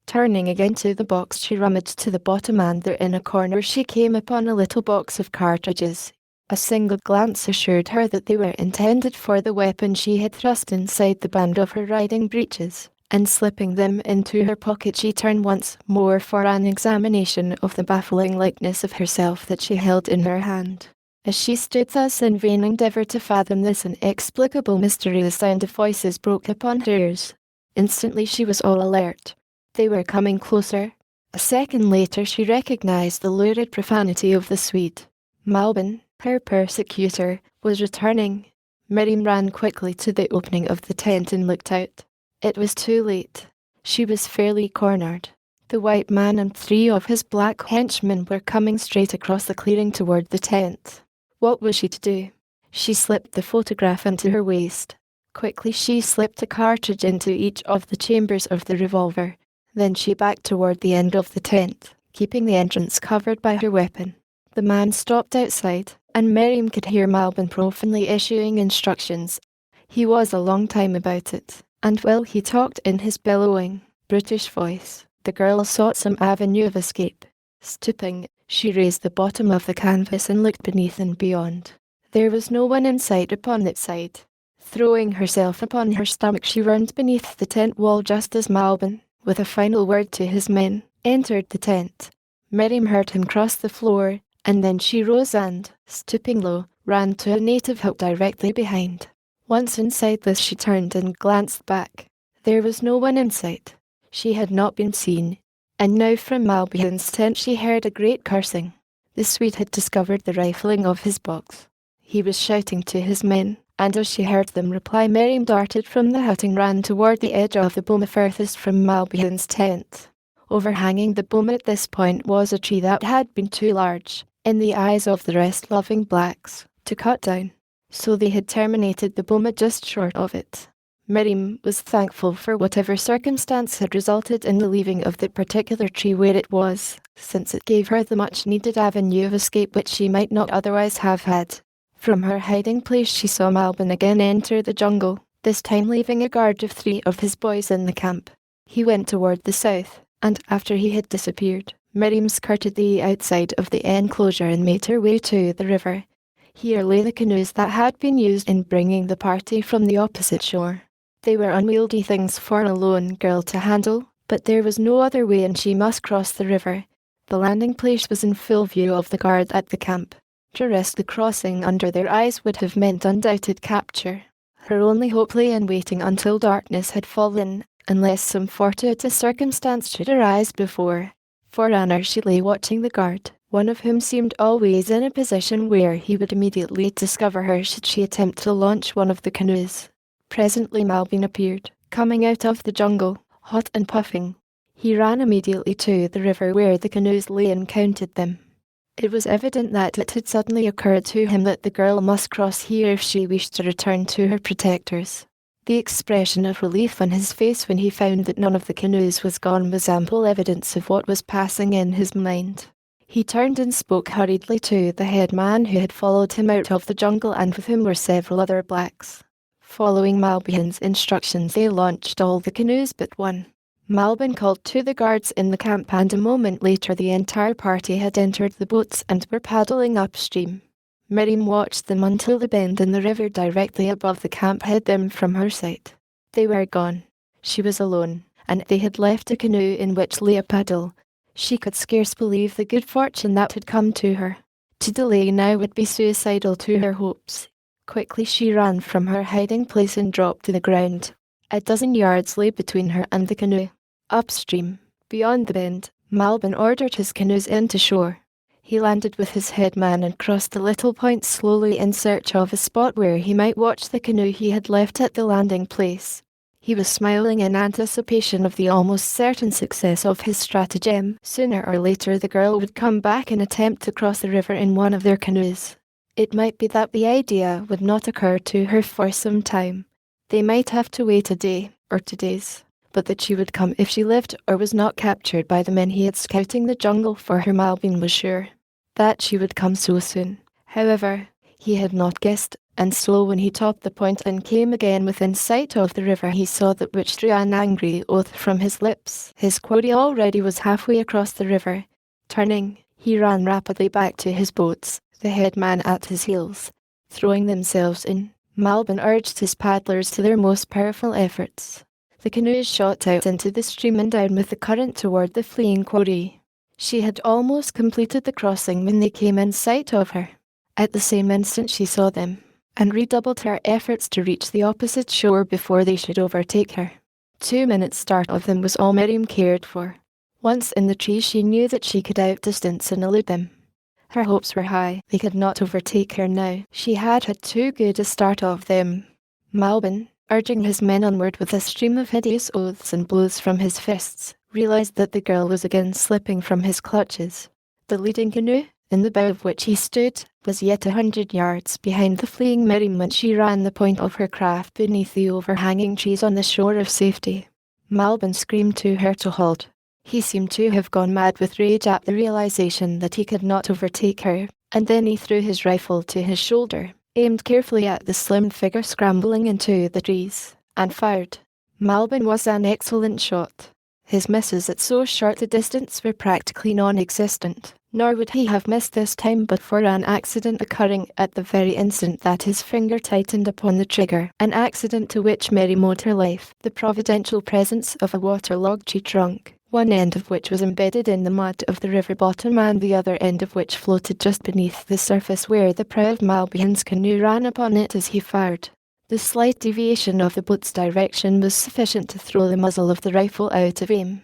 Turning again to the box, she rummaged to the bottom, and there in a corner she came upon a little box of cartridges. A single glance assured her that they were intended for the weapon she had thrust inside the band of her riding breeches, and slipping them into her pocket she turned once more for an examination of the baffling likeness of herself that she held in her hand. As she stood thus in vain endeavour to fathom this inexplicable mystery, the sound of voices broke upon her ears. Instantly she was all alert. They were coming closer. A second later she recognized the lurid profanity of the Swede. Malbin, her persecutor, was returning. Miriam ran quickly to the opening of the tent and looked out. It was too late. She was fairly cornered. The white man and 3 of his black henchmen were coming straight across the clearing toward the tent. What was she to do? She slipped the photograph into her waist. Quickly she slipped a cartridge into each of the chambers of the revolver. Then she backed toward the end of the tent, keeping the entrance covered by her weapon. The man stopped outside, and Miriam could hear Malbin profanely issuing instructions. He was a long time about it, and while he talked in his bellowing, brutish voice, the girl sought some avenue of escape. Stooping, she raised the bottom of the canvas and looked beneath and beyond. There was no one in sight upon that side. Throwing herself upon her stomach, she ran beneath the tent wall just as Malbin, with a final word to his men, entered the tent. Miriam heard him cross the floor, and then she rose and, stooping low, ran to a native hut directly behind. Once inside this she turned and glanced back. There was no one in sight. She had not been seen. And now from Malbin's tent she heard a great cursing. The Swede had discovered the rifling of his box. He was shouting to his men, and as she heard them reply, Miriam darted from the hut and ran toward the edge of the boma furthest from Malbin's tent. Overhanging the boma at this point was a tree that had been too large, in the eyes of the rest-loving blacks, to cut down, so they had terminated the boma just short of it. Miriam was thankful for whatever circumstance had resulted in the leaving of that particular tree where it was, since it gave her the much-needed avenue of escape which she might not otherwise have had. From her hiding place she saw Malbin again enter the jungle, this time leaving a guard of 3 of his boys in the camp. He went toward the south, and after he had disappeared, Miriam skirted the outside of the enclosure and made her way to the river. Here lay the canoes that had been used in bringing the party from the opposite shore. They were unwieldy things for a lone girl to handle, but there was no other way and she must cross the river. The landing place was in full view of the guard at the camp. To risk the crossing under their eyes would have meant undoubted capture. Her only hope lay in waiting until darkness had fallen, unless some fortuitous circumstance should arise before. For an hour she lay watching the guard, one of whom seemed always in a position where he would immediately discover her should she attempt to launch one of the canoes. Presently Malbin appeared, coming out of the jungle, hot and puffing. He ran immediately to the river where the canoes lay and counted them. It was evident that it had suddenly occurred to him that the girl must cross here if she wished to return to her protectors. The expression of relief on his face when he found that none of the canoes was gone was ample evidence of what was passing in his mind. He turned and spoke hurriedly to the head man who had followed him out of the jungle and with whom were several other blacks. Following Malbin's instructions, they launched all the canoes but one. Malbin called to the guards in the camp, and a moment later the entire party had entered the boats and were paddling upstream. Miriam watched them until the bend in the river directly above the camp hid them from her sight. They were gone. She was alone, and they had left a canoe in which lay a paddle. She could scarce believe the good fortune that had come to her. To delay now would be suicidal to her hopes. Quickly she ran from her hiding place and dropped to the ground. A dozen yards lay between her and the canoe. Upstream, beyond the bend, Malbin ordered his canoes into shore. He landed with his headman and crossed the little point slowly in search of a spot where he might watch the canoe he had left at the landing place. He was smiling in anticipation of the almost certain success of his stratagem. Sooner or later the girl would come back and attempt to cross the river in one of their canoes. It might be that the idea would not occur to her for some time. They might have to wait a day or 2 days. but that she would come if she lived or was not captured by the men he had scouting the jungle for her. Malbin was sure that she would come so soon. However, he had not guessed, and so when he topped the point and came again within sight of the river, he saw that which drew an angry oath from his lips. His quarry already was halfway across the river. Turning, he ran rapidly back to his boats, the headman at his heels. Throwing themselves in, Malbin urged his paddlers to their most powerful efforts. The canoes shot out into the stream and down with the current toward the fleeing quarry. She had almost completed the crossing when they came in sight of her. At the same instant she saw them, and redoubled her efforts to reach the opposite shore before they should overtake her. 2 minutes' start of them was all Miriam cared for. Once in the trees she knew that she could outdistance and elude them. Her hopes were high. They could not overtake her now. She had had too good a start of them. Malbin, urging his men onward with a stream of hideous oaths and blows from his fists, realized that the girl was again slipping from his clutches. The leading canoe, in the bow of which he stood, was yet 100 yards behind the fleeing Miriam when she ran the point of her craft beneath the overhanging trees on the shore of safety. Malbin screamed to her to halt. He seemed to have gone mad with rage at the realization that he could not overtake her, and then he threw his rifle to his shoulder, aimed carefully at the slim figure scrambling into the trees, and fired. Malbin was an excellent shot. His misses at so short a distance were practically non-existent, nor would he have missed this time but for an accident occurring at the very instant that his finger tightened upon the trigger, an accident to which Miriam owed her life, the providential presence of a waterlogged tree trunk, one end of which was embedded in the mud of the river bottom and the other end of which floated just beneath the surface where the prow of Malbin's canoe ran upon it as he fired. The slight deviation of the boat's direction was sufficient to throw the muzzle of the rifle out of aim.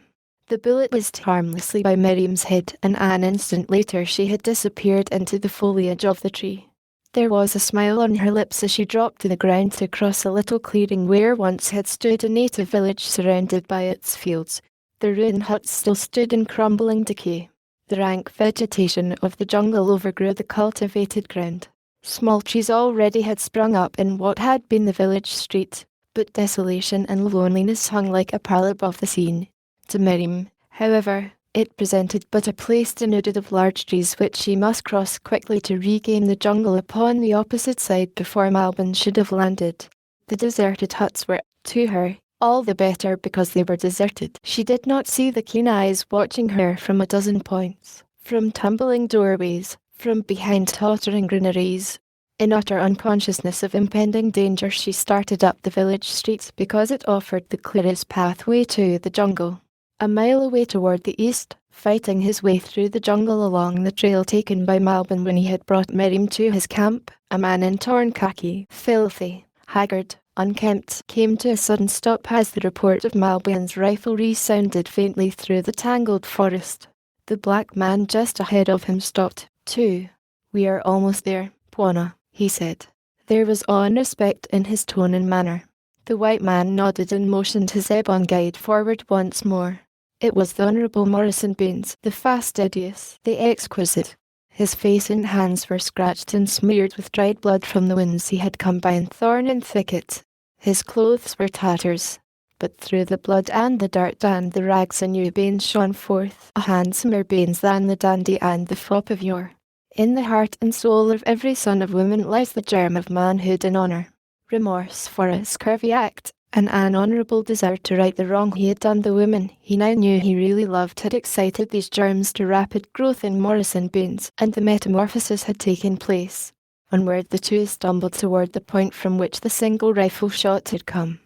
The bullet whizzed harmlessly by Miriam's head, and an instant later she had disappeared into the foliage of the tree. There was a smile on her lips as she dropped to the ground to cross a little clearing where once had stood a native village surrounded by its fields. The ruined huts still stood in crumbling decay. The rank vegetation of the jungle overgrew the cultivated ground. Small trees already had sprung up in what had been the village street, but desolation and loneliness hung like a pall above the scene. To Miriam, however, it presented but a place denuded of large trees which she must cross quickly to regain the jungle upon the opposite side before Malbin should have landed. The deserted huts were, to her, all the better because they were deserted. She did not see the keen eyes watching her from a dozen points, from tumbling doorways, from behind tottering granaries. In utter unconsciousness of impending danger she started up the village street because it offered the clearest pathway to the jungle. A mile away toward the east, fighting his way through the jungle along the trail taken by Malbin when he had brought Miriam to his camp, a man in torn khaki, filthy, haggard, unkempt, came to a sudden stop as the report of Malbin's rifle resounded faintly through the tangled forest. The black man just ahead of him stopped, too. "We are almost there, Bwana," he said. There was awe and respect in his tone and manner. The white man nodded and motioned his ebon guide forward once more. It was the Honourable Morrison Baines, the fastidious, the exquisite. His face and hands were scratched and smeared with dried blood from the wounds he had come by in thorn and thicket. His clothes were tatters, but through the blood and the dirt and the rags a new Baines shone forth, a handsomer Baines than the dandy and the fop of yore. In the heart and soul of every son of woman lies the germ of manhood and honour. Remorse for a scurvy act, and an honourable desire to right the wrong he had done the woman he now knew he really loved had excited these germs to rapid growth in Morrison Baines, and the metamorphosis had taken place. Onward the two stumbled toward the point from which the single rifle shot had come.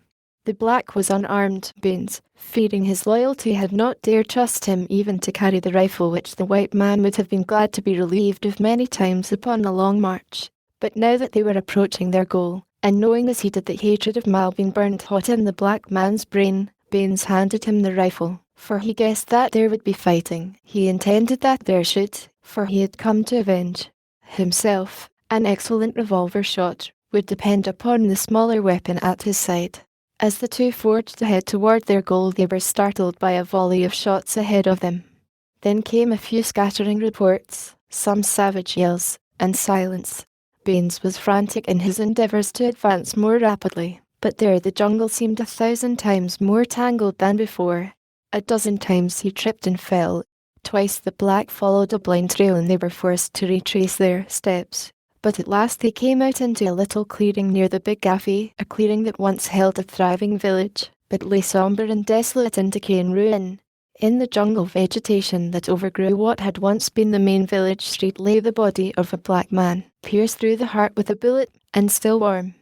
The black was unarmed. Baines, fearing his loyalty, had not dared trust him even to carry the rifle which the white man would have been glad to be relieved of many times upon a long march. But now that they were approaching their goal, and knowing as he did that hatred of Malbin burned hot in the black man's brain, Baines handed him the rifle, for he guessed that there would be fighting. He intended that there should, for he had come to avenge himself. An excellent revolver shot would depend upon the smaller weapon at his side. As the two forged ahead toward their goal, they were startled by a volley of shots ahead of them. Then came a few scattering reports, some savage yells, and silence. Baines was frantic in his endeavours to advance more rapidly. But there the jungle seemed 1,000 times more tangled than before. A dozen times he tripped and fell. Twice the black followed a blind trail and they were forced to retrace their steps. But at last they came out into a little clearing near the Big Gaffey, a clearing that once held a thriving village, but lay sombre and desolate in decay and ruin. In the jungle vegetation that overgrew what had once been the main village street lay the body of a black man, pierced through the heart with a bullet, and still warm.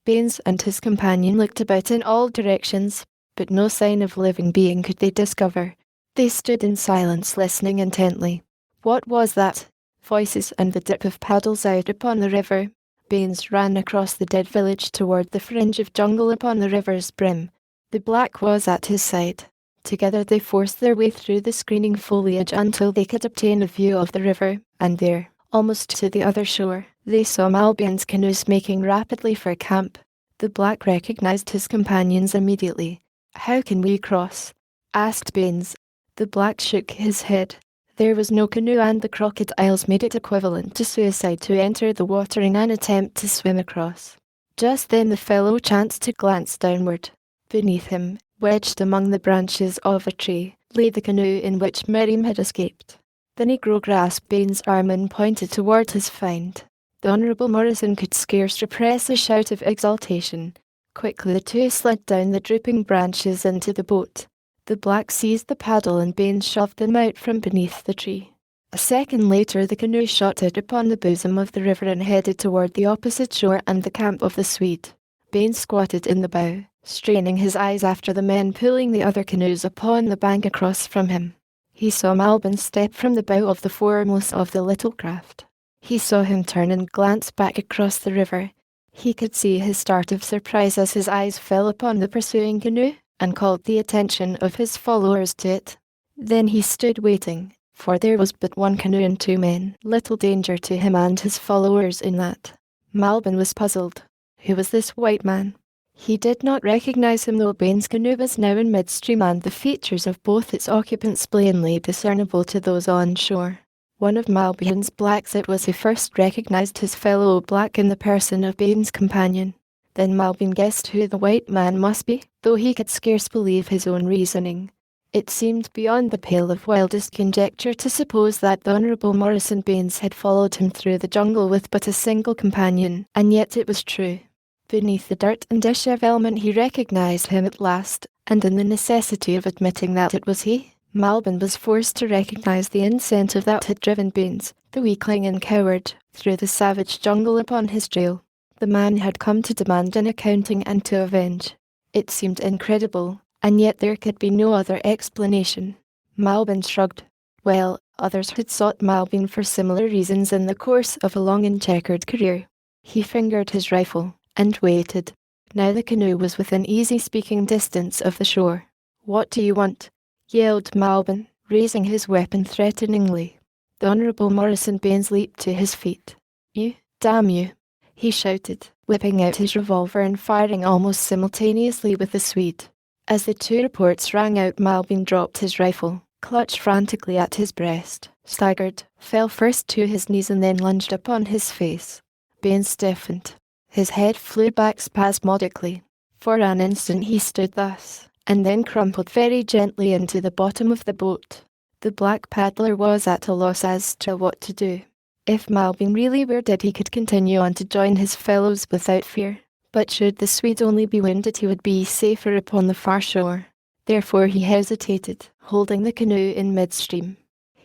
Baines and his companion looked about in all directions, but no sign of living being could they discover. They stood in silence listening intently. What was that? Voices and the dip of paddles out upon the river. Baines ran across the dead village toward the fringe of jungle upon the river's brim. The black was at his side. Together they forced their way through the screening foliage until they could obtain a view of the river, and there, almost to the other shore, they saw Malbin's canoes making rapidly for camp. The black recognized his companions immediately. "How can we cross?" asked Baines. The black shook his head. There was no canoe, and the crocodiles made it equivalent to suicide to enter the water in an attempt to swim across. Just then the fellow chanced to glance downward. Beneath him, wedged among the branches of a tree, lay the canoe in which Miriam had escaped. The negro grasped Baines' arm and pointed toward his find. The Honourable Morrison could scarce repress a shout of exultation. Quickly the two slid down the drooping branches into the boat. The black seized the paddle and Baines shoved them out from beneath the tree. A second later the canoe shot out upon the bosom of the river and headed toward the opposite shore and the camp of the Swede. Baines squatted in the bow, straining his eyes after the men pulling the other canoes upon the bank across from him. He saw Malbin step from the bow of the foremost of the little craft. He saw him turn and glance back across the river. He could see his start of surprise as his eyes fell upon the pursuing canoe, and called the attention of his followers to it. Then he stood waiting, for there was but one canoe and two men, little danger to him and his followers in that. Malbin was puzzled. Who was this white man? He did not recognize him, though Baines' canoe was now in midstream and the features of both its occupants plainly discernible to those on shore. One of Malbin's blacks it was who first recognized his fellow black in the person of Baines' companion. Then Malbin guessed who the white man must be, though he could scarce believe his own reasoning. It seemed beyond the pale of wildest conjecture to suppose that the Honourable Morrison Baines had followed him through the jungle with but a single companion, and yet it was true. Beneath the dirt and dishevelment he recognized him at last, and in the necessity of admitting that it was he, Malbin was forced to recognize the incentive that had driven Baines, the weakling and coward, through the savage jungle upon his trail. The man had come to demand an accounting and to avenge. It seemed incredible, and yet there could be no other explanation. Malbin shrugged. Well, others had sought Malbin for similar reasons in the course of a long and checkered career. He fingered his rifle, and waited. Now the canoe was within easy speaking distance of the shore. "What do you want?" yelled Malbin, raising his weapon threateningly. The Honourable Morrison Baines leaped to his feet. "You, damn you!" he shouted, whipping out his revolver and firing almost simultaneously with the Swede. As the two reports rang out, Malbin dropped his rifle, clutched frantically at his breast, staggered, fell first to his knees and then lunged upon his face. Baines stiffened. His head flew back spasmodically. For an instant he stood thus, and then crumpled very gently into the bottom of the boat. The black paddler was at a loss as to what to do. If Malbin really were dead he could continue on to join his fellows without fear, but should the Swede only be wounded he would be safer upon the far shore. Therefore he hesitated, holding the canoe in midstream.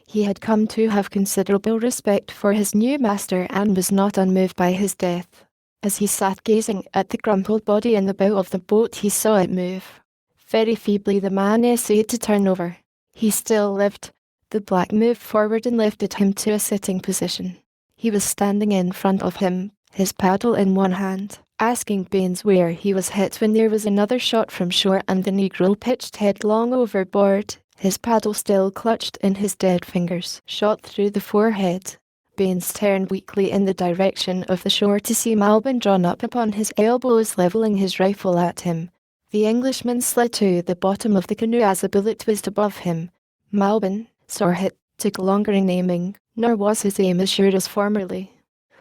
He had come to have considerable respect for his new master and was not unmoved by his death. As he sat gazing at the crumpled body in the bow of the boat he saw it move. Very feebly the man essayed to turn over. He still lived. The black moved forward and lifted him to a sitting position. He was standing in front of him, his paddle in one hand, asking Baines where he was hit when there was another shot from shore and the negro pitched headlong overboard, his paddle still clutched in his dead fingers, shot through the forehead. Baines turned weakly in the direction of the shore to see Malbin drawn up upon his elbows levelling his rifle at him. The Englishman slid to the bottom of the canoe as a bullet whizzed above him. Malbin, sore hit, took longer in aiming, nor was his aim as sure as formerly.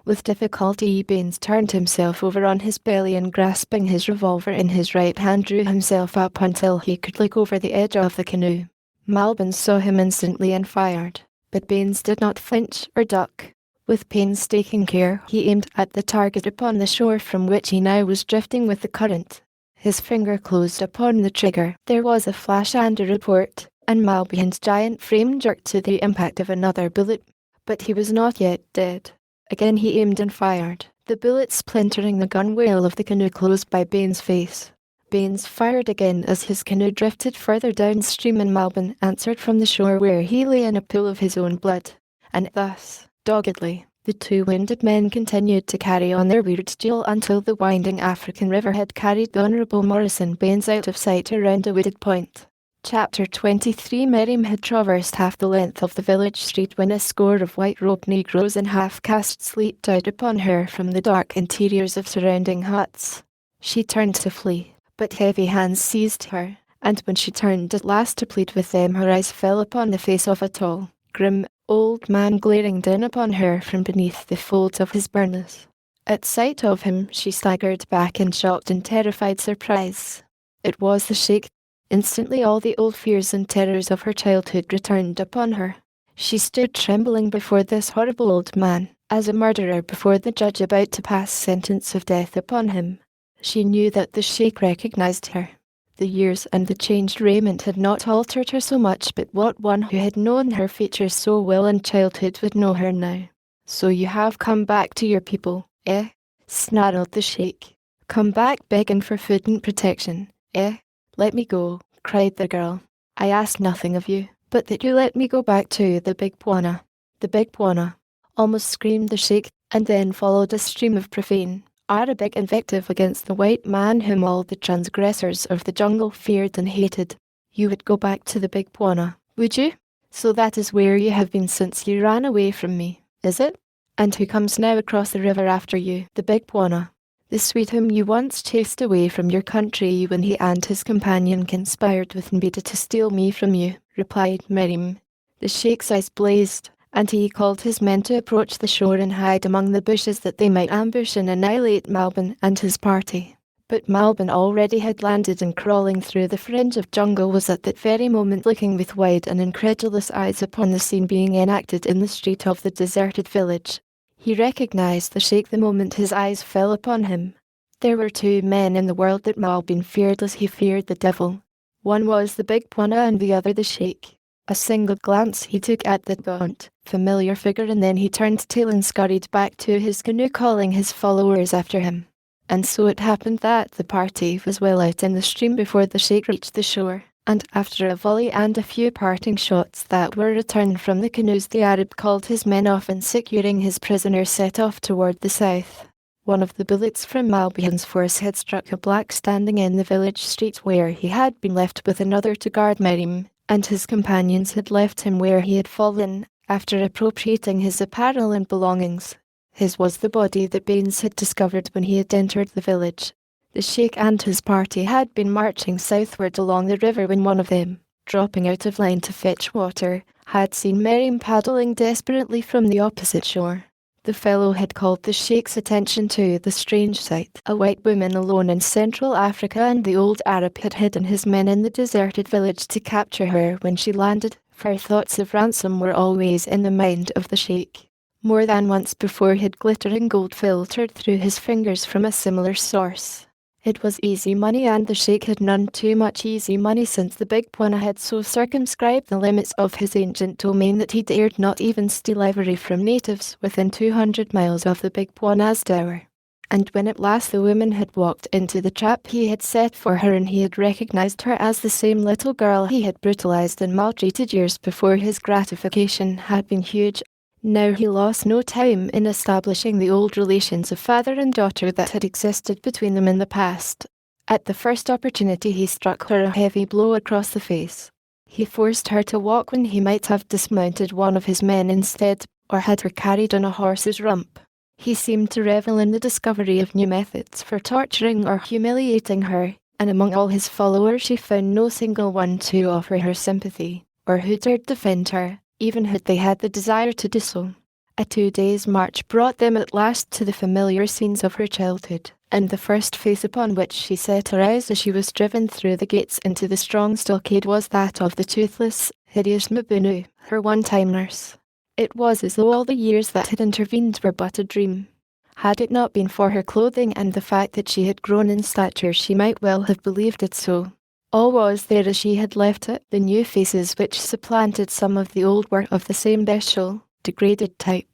With difficulty Baines turned himself over on his belly and grasping his revolver in his right hand drew himself up until he could look over the edge of the canoe. Malbin saw him instantly and fired, but Baines did not flinch or duck. With painstaking care he aimed at the target upon the shore from which he now was drifting with the current. His finger closed upon the trigger. There was a flash and a report, and Malbin's giant frame jerked to the impact of another bullet. But he was not yet dead. Again he aimed and fired, the bullet splintering the gunwale of the canoe close by Baines' face. Baines fired again as his canoe drifted further downstream and Malbin answered from the shore where he lay in a pool of his own blood. And thus, doggedly, the two wounded men continued to carry on their weird duel until the winding African river had carried the Honourable Morrison Baines out of sight around a wooded point. Chapter 23. Miriam had traversed half the length of the village street when a score of white-robed negroes in half-castes leaped out upon her from the dark interiors of surrounding huts. She turned to flee, but heavy hands seized her, and when she turned at last to plead with them her eyes fell upon the face of a tall, grim, old man glaring down upon her from beneath the folds of his burnous. At sight of him she staggered back in shocked and terrified surprise. It was the Sheikh. Instantly all the old fears and terrors of her childhood returned upon her. She stood trembling before this horrible old man, as a murderer before the judge about to pass sentence of death upon him. She knew that the Sheikh recognized her. The years and the changed raiment had not altered her so much, but what one who had known her features so well in childhood would know her now. "So you have come back to your people, eh?" snarled the Sheikh. "Come back begging for food and protection, eh? "Let me go," cried the girl. "I ask nothing of you, but that you let me go back to the Big Bwana." "The Big Bwana," almost screamed the Sheikh, and then followed a stream of profane Arabic invective against the white man whom all the transgressors of the jungle feared and hated. "You would go back to the Big Bwana, would you? So that is where you have been since you ran away from me, is it? And who comes now across the river after you? The Big Bwana. The Swede whom you once chased away from your country when he and his companion conspired with Mbeda to steal me from you," replied Miriam. The Sheikh's eyes blazed, and he called his men to approach the shore and hide among the bushes that they might ambush and annihilate Malbin and his party. But Malbin already had landed and crawling through the fringe of jungle was at that very moment looking with wide and incredulous eyes upon the scene being enacted in the street of the deserted village. He recognized the Sheikh the moment his eyes fell upon him. There were two men in the world that Malbin feared as he feared the devil. One was the Big Bwana and the other the Sheikh. A single glance he took at the gaunt, familiar figure and then he turned tail and scurried back to his canoe calling his followers after him. And so it happened that the party was well out in the stream before the Sheikh reached the shore. And after a volley and a few parting shots that were returned from the canoes, the Arab called his men off and securing his prisoner set off toward the south. One of the bullets from Malbin's force had struck a black standing in the village street where he had been left with another to guard Miriam, and his companions had left him where he had fallen, after appropriating his apparel and belongings. His was the body that Baines had discovered when he had entered the village. The Sheikh and his party had been marching southward along the river when one of them, dropping out of line to fetch water, had seen Miriam paddling desperately from the opposite shore. The fellow had called the Sheikh's attention to the strange sight, a white woman alone in Central Africa, and the old Arab had hidden his men in the deserted village to capture her when she landed, for thoughts of ransom were always in the mind of the Sheikh. More than once before had glittering gold filtered through his fingers from a similar source. It was easy money, and the Sheikh had none too much easy money, since the Big Bwana had so circumscribed the limits of his ancient domain that he dared not even steal ivory from natives within 200 miles of the Big Bwana's dower. And when at last the woman had walked into the trap he had set for her, and he had recognized her as the same little girl he had brutalized and maltreated years before, his gratification had been huge. Now he lost no time in establishing the old relations of father and daughter that had existed between them in the past. At the first opportunity he struck her a heavy blow across the face. He forced her to walk when he might have dismounted one of his men instead, or had her carried on a horse's rump. He seemed to revel in the discovery of new methods for torturing or humiliating her, and among all his followers she found no single one to offer her sympathy, or who dared defend her, even had they had the desire to do so. A 2 days' march brought them at last to the familiar scenes of her childhood, and the first face upon which she set her eyes as she was driven through the gates into the strong stockade was that of the toothless, hideous Mbunu, her one-time nurse. It was as though all the years that had intervened were but a dream. Had it not been for her clothing and the fact that she had grown in stature, she might well have believed it so. All was there as she had left it. The new faces which supplanted some of the old were of the same bestial, degraded type.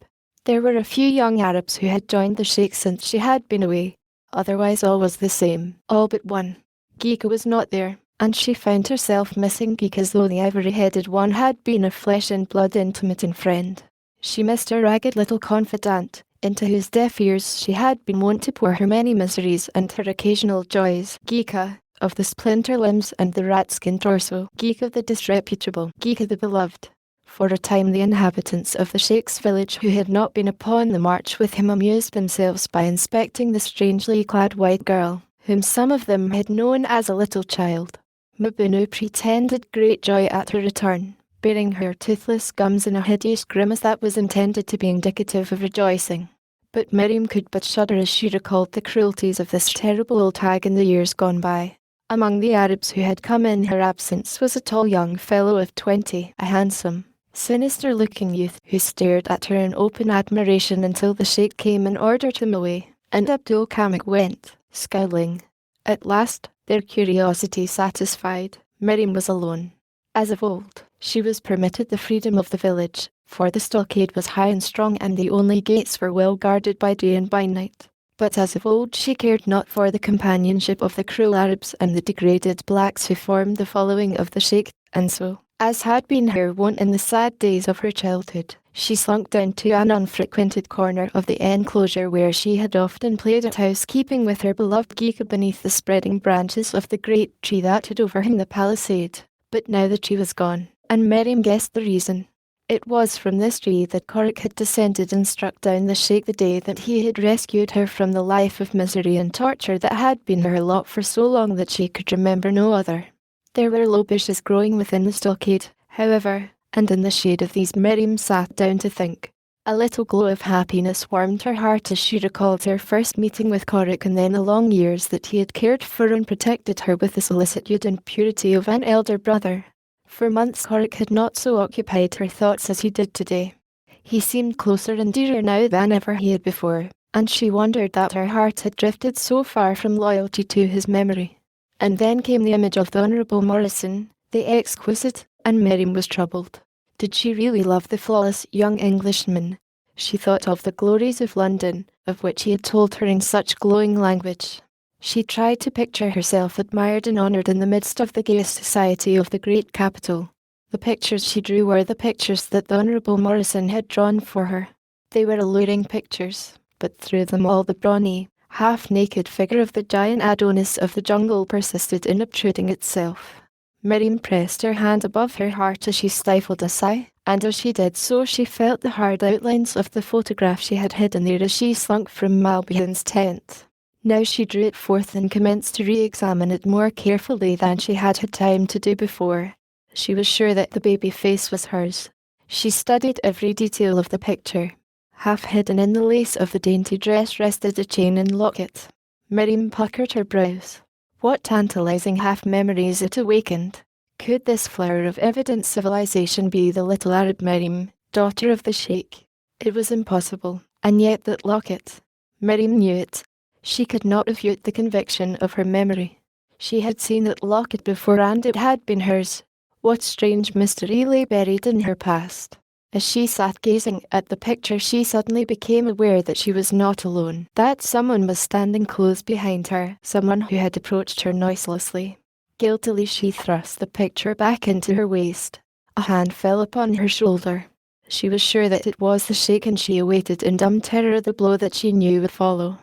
There were a few young Arabs who had joined the sheikh since she had been away. Otherwise all was the same, all but one. Geeka was not there, and she found herself missing Geek as though the ivory-headed one had been a flesh-and-blood intimate and friend. She missed her ragged little confidant, into whose deaf ears she had been wont to pour her many miseries and her occasional joys. Geeka, of the splinter limbs and the rat-skin torso. Geek of the disreputable. Geeka the beloved. For a time the inhabitants of the sheikh's village who had not been upon the march with him amused themselves by inspecting the strangely clad white girl, whom some of them had known as a little child. Mbunu pretended great joy at her return, baring her toothless gums in a hideous grimace that was intended to be indicative of rejoicing. But Miriam could but shudder as she recalled the cruelties of this terrible old hag in the years gone by. Among the Arabs who had come in her absence was a tall young fellow of 20, a handsome, sinister-looking youth who stared at her in open admiration until the sheikh came and ordered him away, and Abdul Kamik went, scowling. At last, their curiosity satisfied, Miriam was alone. As of old, she was permitted the freedom of the village, for the stockade was high and strong and the only gates were well guarded by day and by night. But as of old she cared not for the companionship of the cruel Arabs and the degraded blacks who formed the following of the sheikh, and so, as had been her wont in the sad days of her childhood, she slunk down to an unfrequented corner of the enclosure where she had often played at housekeeping with her beloved Geeka beneath the spreading branches of the great tree that had overhung the palisade. But now the tree was gone, and Miriam guessed the reason. It was from this tree that Korik had descended and struck down the sheikh the day that he had rescued her from the life of misery and torture that had been her lot for so long that she could remember no other. There were low bushes growing within the stockade, however, and in the shade of these Miriam sat down to think. A little glow of happiness warmed her heart as she recalled her first meeting with Korik and then the long years that he had cared for and protected her with the solicitude and purity of an elder brother. For months Korik had not so occupied her thoughts as he did today. He seemed closer and dearer now than ever he had before, and she wondered that her heart had drifted so far from loyalty to his memory. And then came the image of the Honourable Morrison, the exquisite, and Miriam was troubled. Did she really love the flawless young Englishman? She thought of the glories of London, of which he had told her in such glowing language. She tried to picture herself admired and honoured in the midst of the gayest society of the great capital. The pictures she drew were the pictures that the Honourable Morrison had drawn for her. They were alluring pictures, but through them all the brawny, half-naked figure of the giant Adonis of the jungle persisted in obtruding itself. Miriam pressed her hand above her heart as she stifled a sigh, and as she did so she felt the hard outlines of the photograph she had hidden there as she slunk from Malbihun's tent. Now she drew it forth and commenced to re-examine it more carefully than she had had time to do before. She was sure that the baby face was hers. She studied every detail of the picture. Half hidden in the lace of the dainty dress rested a chain and locket. Miriam puckered her brows. What tantalizing half-memories it awakened. Could this flower of evident civilization be the little Arab Miriam, daughter of the sheikh? It was impossible, and yet that locket. Miriam knew it. She could not refute the conviction of her memory. She had seen that locket before and it had been hers. What strange mystery lay buried in her past? As she sat gazing at the picture she suddenly became aware that she was not alone, that someone was standing close behind her, someone who had approached her noiselessly. Guiltily she thrust the picture back into her waist. A hand fell upon her shoulder. She was sure that it was the sheikh and she awaited in dumb terror the blow that she knew would follow.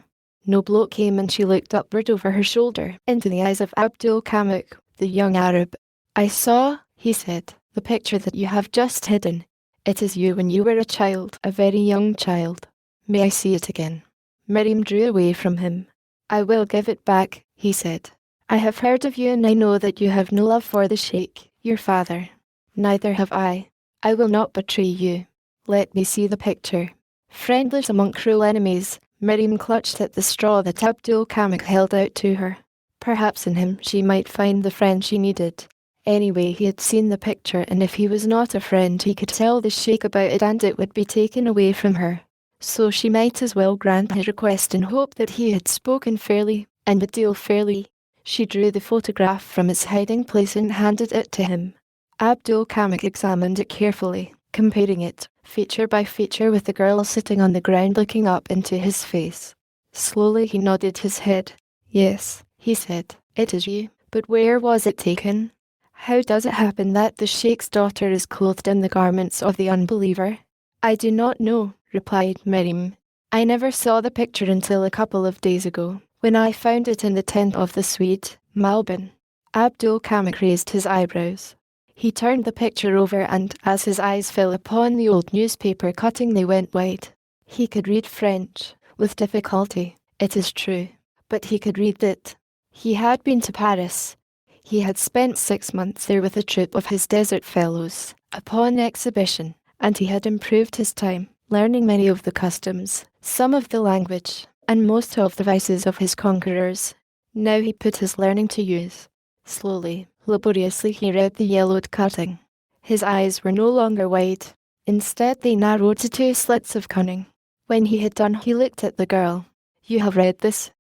No blow came and she looked upward over her shoulder, into the eyes of Abdul Kamik, the young Arab. "I saw," he said, "the picture that you have just hidden. It is you when you were a child, a very young child. May I see it again?" Miriam drew away from him. "I will give it back," he said. "I have heard of you and I know that you have no love for the sheikh, your father. Neither have I. I will not betray you. Let me see the picture." Friendless among cruel enemies, Miriam clutched at the straw that Abdul Kamak held out to her. Perhaps in him she might find the friend she needed. Anyway, he had seen the picture, and if he was not a friend he could tell the sheikh about it and it would be taken away from her. So she might as well grant his request and hope that he had spoken fairly, and would deal fairly. She drew the photograph from its hiding place and handed it to him. Abdul Kamak examined it carefully, comparing it, feature by feature, with the girl sitting on the ground looking up into his face. Slowly he nodded his head. "Yes," he said, "it is you, but where was it taken? How does it happen that the sheikh's daughter is clothed in the garments of the unbeliever?" "I do not know," replied Miriam. "I never saw the picture until a couple of days ago, when I found it in the tent of the Swede, Malbin." Abdul Kamak raised his eyebrows. He turned the picture over and, as his eyes fell upon the old newspaper cutting, they went wide. He could read French, with difficulty, it is true, but he could read it. He had been to Paris. He had spent 6 months there with a troop of his desert fellows, upon exhibition, and he had improved his time, learning many of the customs, some of the language, and most of the vices of his conquerors. Now he put his learning to use. Slowly, laboriously he read the yellowed cutting. His eyes were no longer wide. Instead they narrowed to 2 slits of cunning. When he had done he looked at the girl. "You have read this?"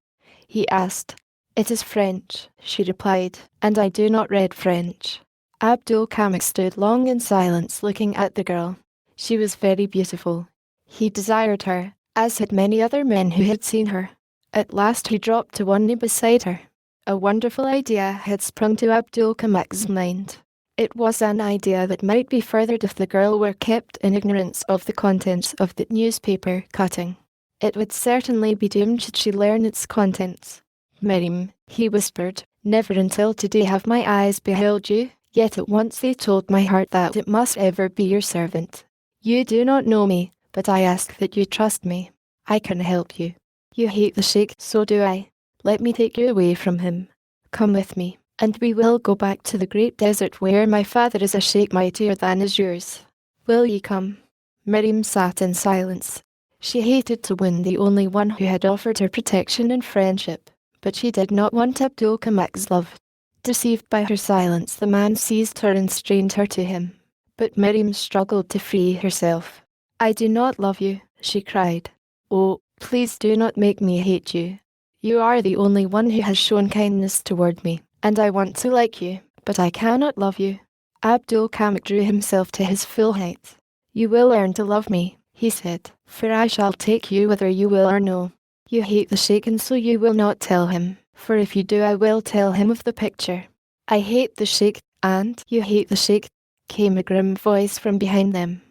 he asked. "It is French," she replied, "and I do not read French." Abdul Kamak stood long in silence looking at the girl. She was very beautiful. He desired her, as had many other men who had seen her. At last he dropped to one knee beside her. A wonderful idea had sprung to Abdul Kamak's mind. It was an idea that might be furthered if the girl were kept in ignorance of the contents of the newspaper cutting. It would certainly be doomed should she learn its contents. "Miriam," he whispered, "never until today have my eyes beheld you, yet at once they told my heart that it must ever be your servant. You do not know me, but I ask that you trust me. I can help you. You hate the sheikh, so do I. Let me take you away from him. Come with me, and we will go back to the great desert where my father is a sheikh mightier than is yours. Will you come?" Miriam sat in silence. She hated to wound the only one who had offered her protection and friendship, but she did not want Abdul Kamak's love. Deceived by her silence, the man seized her and strained her to him. But Miriam struggled to free herself. "I do not love you," she cried. "Oh, please do not make me hate you. You are the only one who has shown kindness toward me, and I want to like you, but I cannot love you." Abdul Kamak drew himself to his full height. "You will learn to love me," he said, "for I shall take you whether you will or no. You hate the sheikh, and so you will not tell him, for if you do I will tell him of the picture." "I hate the sheikh, and you hate the sheikh," came a grim voice from behind them.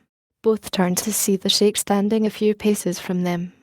Both turned to see the sheikh standing a few paces from them.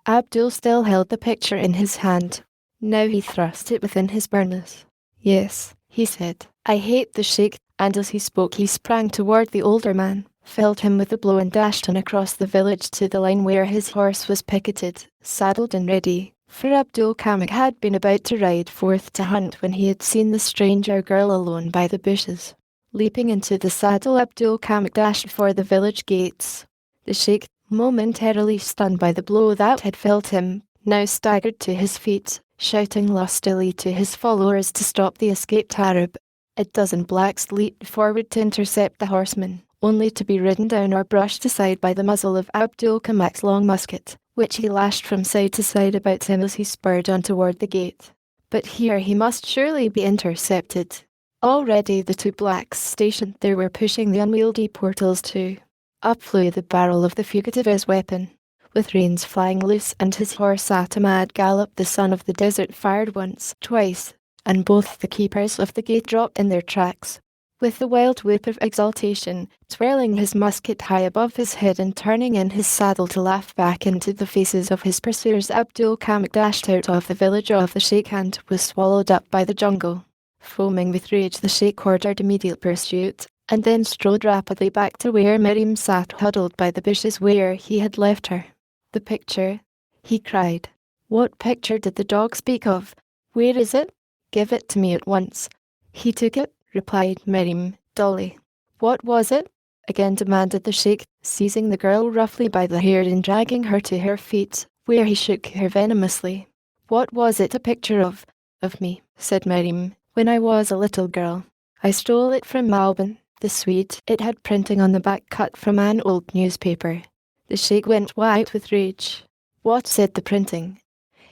Abdul still held the picture in his hand. Now he thrust it within his burnous. "Yes," he said, "I hate the sheikh," and as he spoke he sprang toward the older man, felled him with a blow and dashed on across the village to the line where his horse was picketed, saddled and ready, for Abdul Kamak had been about to ride forth to hunt when he had seen the stranger girl alone by the bushes. Leaping into the saddle, Abdul Kamak dashed for the village gates. The sheikh, momentarily stunned by the blow that had felled him, now staggered to his feet, shouting lustily to his followers to stop the escaped Arab. A dozen blacks leaped forward to intercept the horseman, only to be ridden down or brushed aside by the muzzle of Abdul Kamak's long musket, which he lashed from side to side about him as he spurred on toward the gate. But here he must surely be intercepted. Already the 2 blacks stationed there were pushing the unwieldy portals too. Up flew the barrel of the fugitive as weapon. With reins flying loose and his horse at a mad gallop, the son of the desert fired once, twice, and both the keepers of the gate dropped in their tracks. With a wild whoop of exultation, twirling his musket high above his head and turning in his saddle to laugh back into the faces of his pursuers, Abdul Kamak dashed out of the village of the sheikh and was swallowed up by the jungle. Foaming with rage, the sheikh ordered immediate pursuit, and then strode rapidly back to where Miriam sat huddled by the bushes where he had left her. "The picture," he cried. "What picture did the dog speak of? Where is it? Give it to me at once." "He took it," replied Miriam, dully. "What was it?" again demanded the sheik, seizing the girl roughly by the hair and dragging her to her feet, where he shook her venomously. "What was it a picture of?" "Of me," said Miriam, "when I was a little girl. I stole it from Malbon, the Swede. It had printing on the back cut from an old newspaper." The sheik went white with rage. "What said the printing?"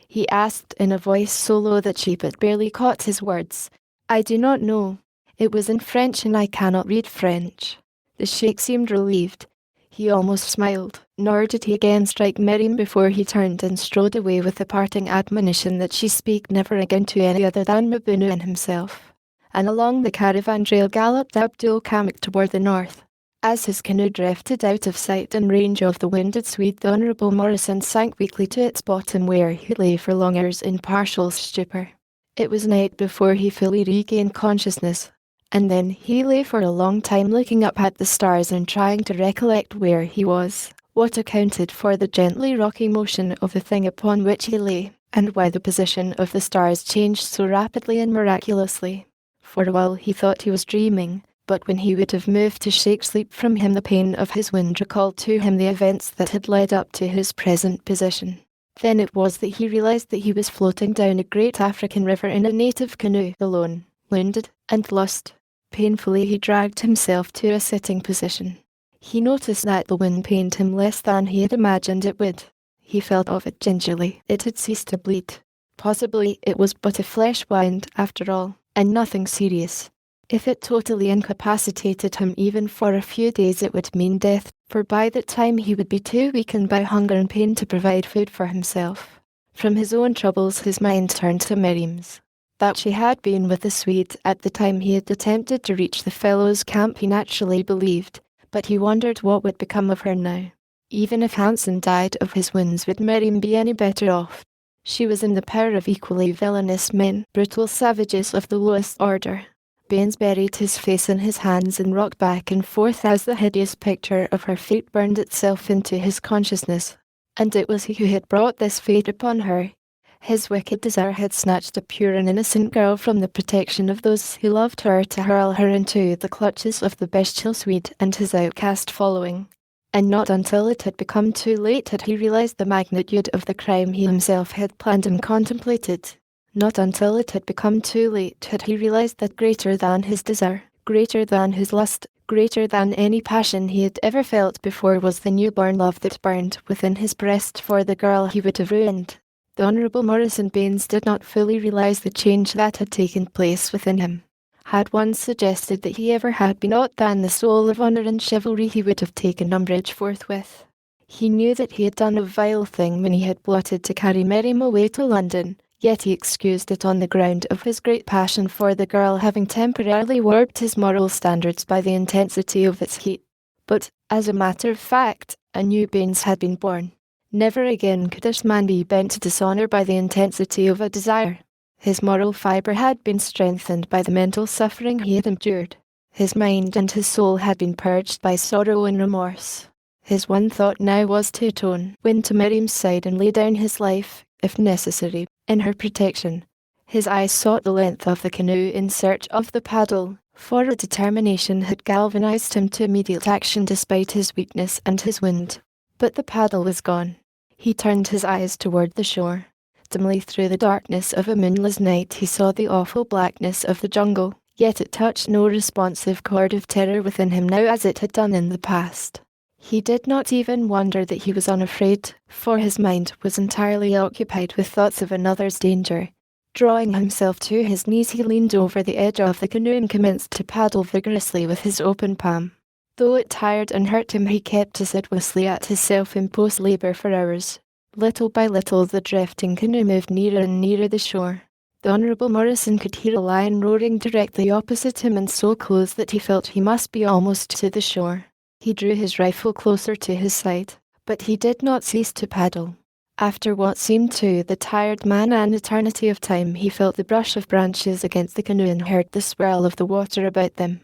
he asked in a voice so low that she but barely caught his words. "I do not know. It was in French and I cannot read French." The sheik seemed relieved. He almost smiled, nor did he again strike Miriam before he turned and strode away with the parting admonition that she speak never again to any other than Mabunu and himself. And along the caravan trail galloped Abdul Kamik toward the north. As his canoe drifted out of sight and range of the wounded Swede, the Honourable Morrison sank weakly to its bottom, where he lay for long hours in partial stupor. It was night before he fully regained consciousness, and then he lay for a long time looking up at the stars and trying to recollect where he was, what accounted for the gently rocking motion of the thing upon which he lay, and why the position of the stars changed so rapidly and miraculously. For a while he thought he was dreaming, but when he would have moved to shake sleep from him, the pain of his wound recalled to him the events that had led up to his present position. Then it was that he realized that he was floating down a great African river in a native canoe, alone, wounded, and lost. Painfully he dragged himself to a sitting position. He noticed that the wind pained him less than he had imagined it would. He felt of it gingerly. It had ceased to bleed. Possibly it was but a flesh wound after all, and nothing serious. If it totally incapacitated him even for a few days, it would mean death, for by that time he would be too weakened by hunger and pain to provide food for himself. From his own troubles his mind turned to Miriam's. That she had been with the Swede at the time he had attempted to reach the fellow's camp he naturally believed, but he wondered what would become of her now. Even if Hansen died of his wounds, would Miriam be any better off? She was in the power of equally villainous men, brutal savages of the lowest order. Baines buried his face in his hands and rocked back and forth as the hideous picture of her fate burned itself into his consciousness. And it was he who had brought this fate upon her. His wicked desire had snatched a pure and innocent girl from the protection of those who loved her to hurl her into the clutches of the bestial Swede and his outcast following. And not until it had become too late had he realized the magnitude of the crime he himself had planned and contemplated. Not until it had become too late had he realized that greater than his desire, greater than his lust, greater than any passion he had ever felt before was the newborn love that burned within his breast for the girl he would have ruined. The Honourable Morrison Baines did not fully realize the change that had taken place within him. Had one suggested that he ever had been aught than the soul of honour and chivalry, he would have taken umbrage forthwith. He knew that he had done a vile thing when he had plotted to carry Miriam away to London, yet he excused it on the ground of his great passion for the girl having temporarily warped his moral standards by the intensity of its heat. But, as a matter of fact, a new Baines had been born. Never again could this man be bent to dishonour by the intensity of a desire. His moral fibre had been strengthened by the mental suffering he had endured. His mind and his soul had been purged by sorrow and remorse. His one thought now was to atone, win to Miriam's side and lay down his life, if necessary, in her protection. His eyes sought the length of the canoe in search of the paddle, for a determination had galvanized him to immediate action despite his weakness and his wound. But the paddle was gone. He turned his eyes toward the shore. Dimly through the darkness of a moonless night he saw the awful blackness of the jungle, yet it touched no responsive chord of terror within him now as it had done in the past. He did not even wonder that he was unafraid, for his mind was entirely occupied with thoughts of another's danger. Drawing himself to his knees, he leaned over the edge of the canoe and commenced to paddle vigorously with his open palm. Though it tired and hurt him, he kept assiduously at his self-imposed labour for hours. Little by little the drifting canoe moved nearer and nearer the shore. The Honourable Morrison could hear a lion roaring directly opposite him and so close that he felt he must be almost to the shore. He drew his rifle closer to his side, but he did not cease to paddle. After what seemed to the tired man an eternity of time, he felt the brush of branches against the canoe and heard the swirl of the water about them.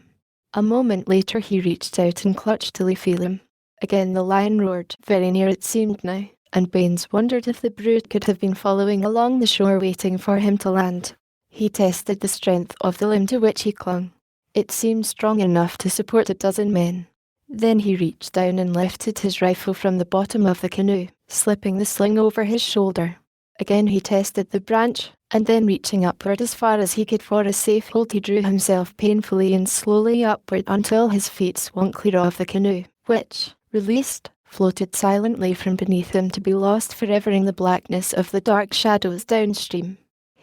A moment later he reached out and clutched to feel him. Again the lion roared, very near it seemed now, and Baines wondered if the brute could have been following along the shore waiting for him to land. He tested the strength of the limb to which he clung. It seemed strong enough to support a dozen men. Then he reached down and lifted his rifle from the bottom of the canoe, slipping the sling over his shoulder. Again he tested the branch, and then reaching upward as far as he could for a safe hold, he drew himself painfully and slowly upward until his feet swung clear of the canoe, which, released, floated silently from beneath him to be lost forever in the blackness of the dark shadows downstream.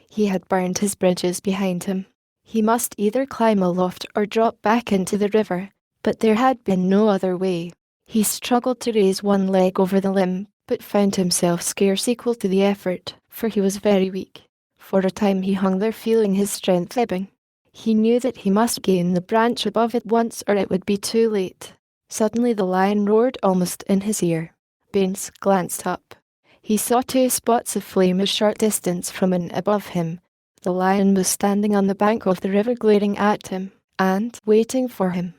He had burned his bridges behind him. He must either climb aloft or drop back into the river, but there had been no other way. He struggled to raise one leg over the limb, but found himself scarce equal to the effort, for he was very weak. For a time he hung there feeling his strength ebbing. He knew that he must gain the branch above it once or it would be too late. Suddenly the lion roared almost in his ear. Baines glanced up. He saw two spots of flame a short distance from and above him. The lion was standing on the bank of the river glaring at him, and waiting for him.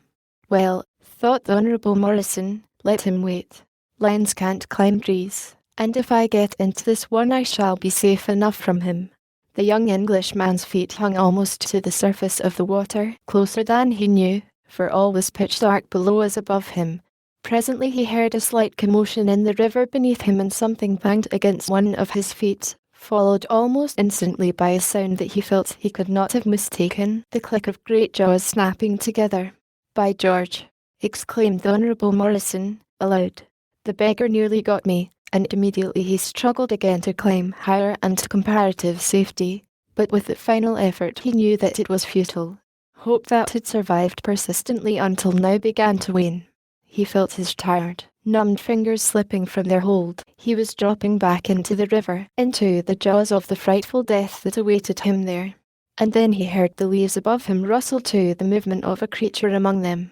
Well, thought the Honourable Morrison, let him wait. Lions can't climb trees, and if I get into this one I shall be safe enough from him. The young Englishman's feet hung almost to the surface of the water, closer than he knew, for all was pitch dark below as above him. Presently he heard a slight commotion in the river beneath him and something banged against one of his feet, followed almost instantly by a sound that he felt he could not have mistaken, the click of great jaws snapping together. "By George!" exclaimed the Honourable Morrison, aloud. "The beggar nearly got me," and immediately he struggled again to climb higher and to comparative safety, but with the final effort he knew that it was futile. Hope that had survived persistently until now began to wane. He felt his tired, numbed fingers slipping from their hold. He was dropping back into the river, into the jaws of the frightful death that awaited him there. And then he heard the leaves above him rustle to the movement of a creature among them.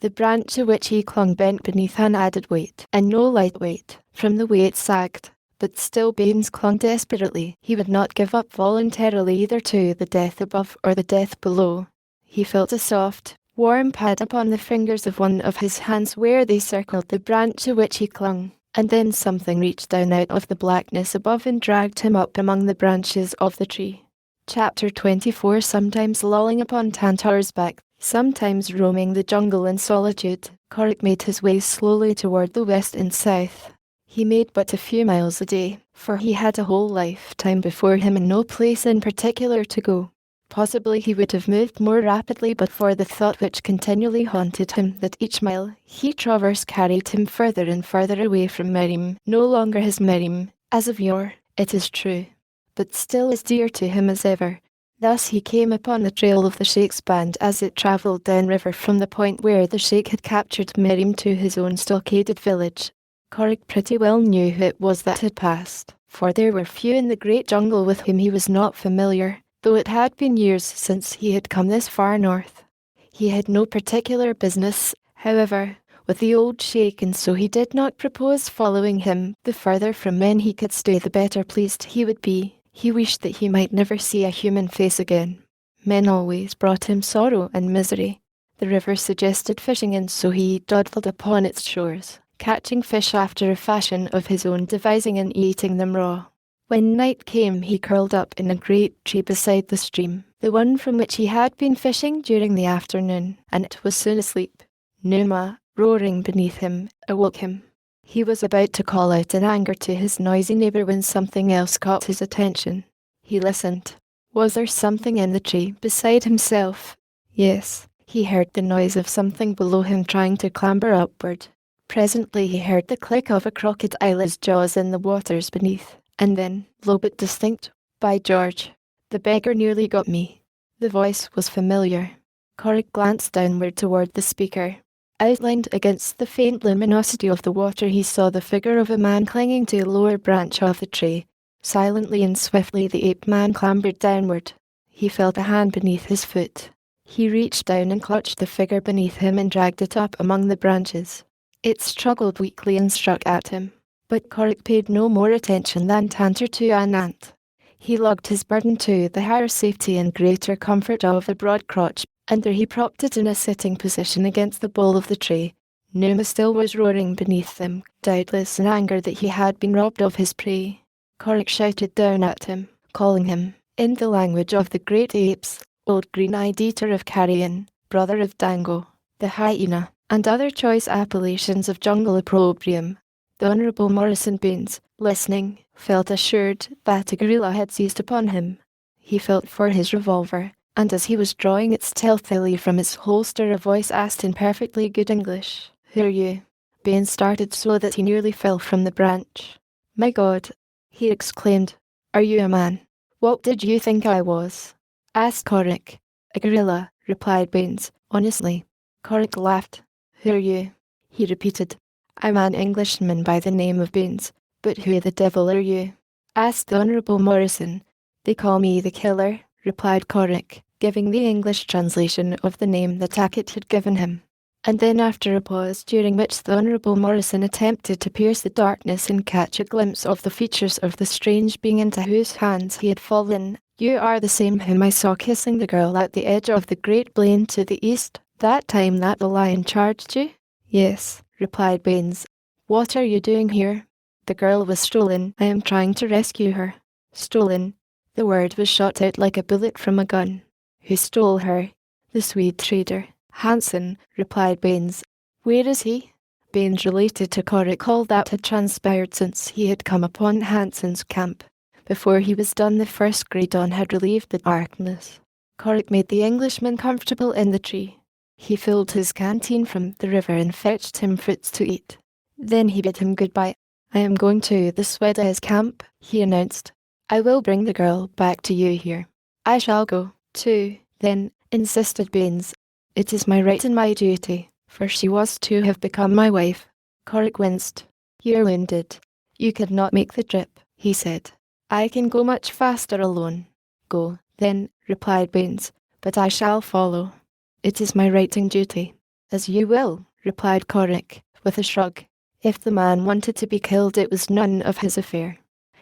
The branch to which he clung bent beneath an added weight, and no light weight, from the way it sagged. But still Baines clung desperately. He would not give up voluntarily either to the death above or the death below. He felt a soft, warm pad upon the fingers of one of his hands where they circled the branch to which he clung, and then something reached down out of the blackness above and dragged him up among the branches of the tree. Chapter 24. Sometimes lolling upon Tantor's back, sometimes roaming the jungle in solitude, Corrick made his way slowly toward the west and south. He made but a few miles a day, for he had a whole lifetime before him and no place in particular to go. Possibly he would have moved more rapidly but for the thought which continually haunted him that each mile he traversed carried him further and further away from Miriam, no longer his Miriam, as of yore, it is true, but still as dear to him as ever. Thus he came upon the trail of the Sheikh's band as it travelled downriver from the point where the Sheikh had captured Miriam to his own stockaded village. Corrick pretty well knew who it was that had passed, for there were few in the great jungle with whom he was not familiar, though it had been years since he had come this far north. He had no particular business, however, with the old Sheikh, and so he did not propose following him. The further from men he could stay the better pleased he would be. He wished that he might never see a human face again. Men always brought him sorrow and misery. The river suggested fishing, and so he dawdled upon its shores, catching fish after a fashion of his own devising and eating them raw. When night came he curled up in a great tree beside the stream, the one from which he had been fishing during the afternoon, and was soon asleep. Numa, roaring beneath him, awoke him. He was about to call out in anger to his noisy neighbour when something else caught his attention. He listened. Was there something in the tree beside himself? Yes, he heard the noise of something below him trying to clamber upward. Presently he heard the click of a crocodile's jaws in the waters beneath, and then, low but distinct, "By George! The beggar nearly got me." The voice was familiar. Corrick glanced downward toward the speaker. Outlined against the faint luminosity of the water he saw the figure of a man clinging to a lower branch of the tree. Silently and swiftly the ape-man clambered downward. He felt a hand beneath his foot. He reached down and clutched the figure beneath him and dragged it up among the branches. It struggled weakly and struck at him, but Corrick paid no more attention than Tantor to an ant. He lugged his burden to the higher safety and greater comfort of the broad crotch, and there he propped it in a sitting position against the bole of the tree. Numa still was roaring beneath them, doubtless in anger that he had been robbed of his prey. Corrick shouted down at him, calling him, in the language of the great apes, "Old green-eyed eater of carrion, brother of Dango, the hyena, and other choice appellations of jungle opprobrium. The Honourable Morrison Baines, listening, felt assured that a gorilla had seized upon him. He felt for his revolver, and as he was drawing it stealthily from its holster a voice asked in perfectly good English, "Who are you?" Baines started so that he nearly fell from the branch. "My God!" he exclaimed. "Are you a man?" "What did you think I was?" asked Corrick. "A gorilla," replied Baines, honestly. Corrick laughed. "Who are you?" he repeated. "I'm an Englishman by the name of Baines, but who the devil are you?" asked the Honourable Morrison. "They call me the Killer," replied Corrick, giving the English translation of the name that Tackett had given him. And then after a pause during which the Honourable Morrison attempted to pierce the darkness and catch a glimpse of the features of the strange being into whose hands he had fallen, "You are the same whom I saw kissing the girl at the edge of the great plain to the east, that time that the lion charged you?" "Yes," replied Baines. "What are you doing here?" "The girl was stolen. I am trying to rescue her." "Stolen?" The word was shot out like a bullet from a gun. "Who stole her?" "The Swede trader, Hansen," replied Baines. "Where is he?" Baines related to Corrick all that had transpired since he had come upon Hansen's camp. Before he was done, the first grey dawn had relieved the darkness. Corrick made the Englishman comfortable in the tree. He filled his canteen from the river and fetched him fruits to eat. Then he bid him goodbye. "I am going to the Swedes' camp," he announced. "I will bring the girl back to you here." "I shall go, too, then," insisted Baines. "It is my right and my duty, for she was to have become my wife." Corrick winced. "You're wounded. You could not make the trip," he said. "I can go much faster alone." "Go, then," replied Baines, "but I shall follow." "It is my right and duty." "As you will," replied Corrick, with a shrug. If the man wanted to be killed, it was none of his affair.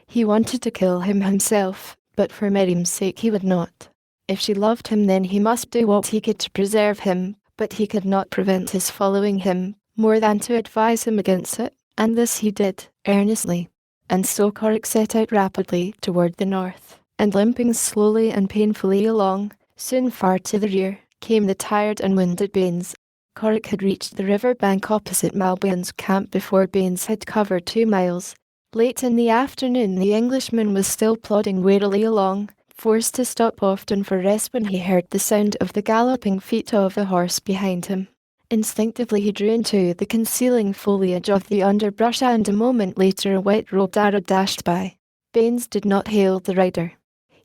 He wanted to kill him himself, but for Miriam's sake he would not. If she loved him, then he must do what he could to preserve him, but he could not prevent his following him, more than to advise him against it, and this he did, earnestly. And so Corrick set out rapidly toward the north, and limping slowly and painfully along, soon far to the rear, came the tired and wounded Baines. Corrick had reached the river bank opposite Malbyan's camp before Baines had covered 2 miles. Late in the afternoon the Englishman was still plodding wearily along, forced to stop often for rest when he heard the sound of the galloping feet of a horse behind him. Instinctively he drew into the concealing foliage of the underbrush, and a moment later a white-robed Arab dashed by. Baines did not hail the rider.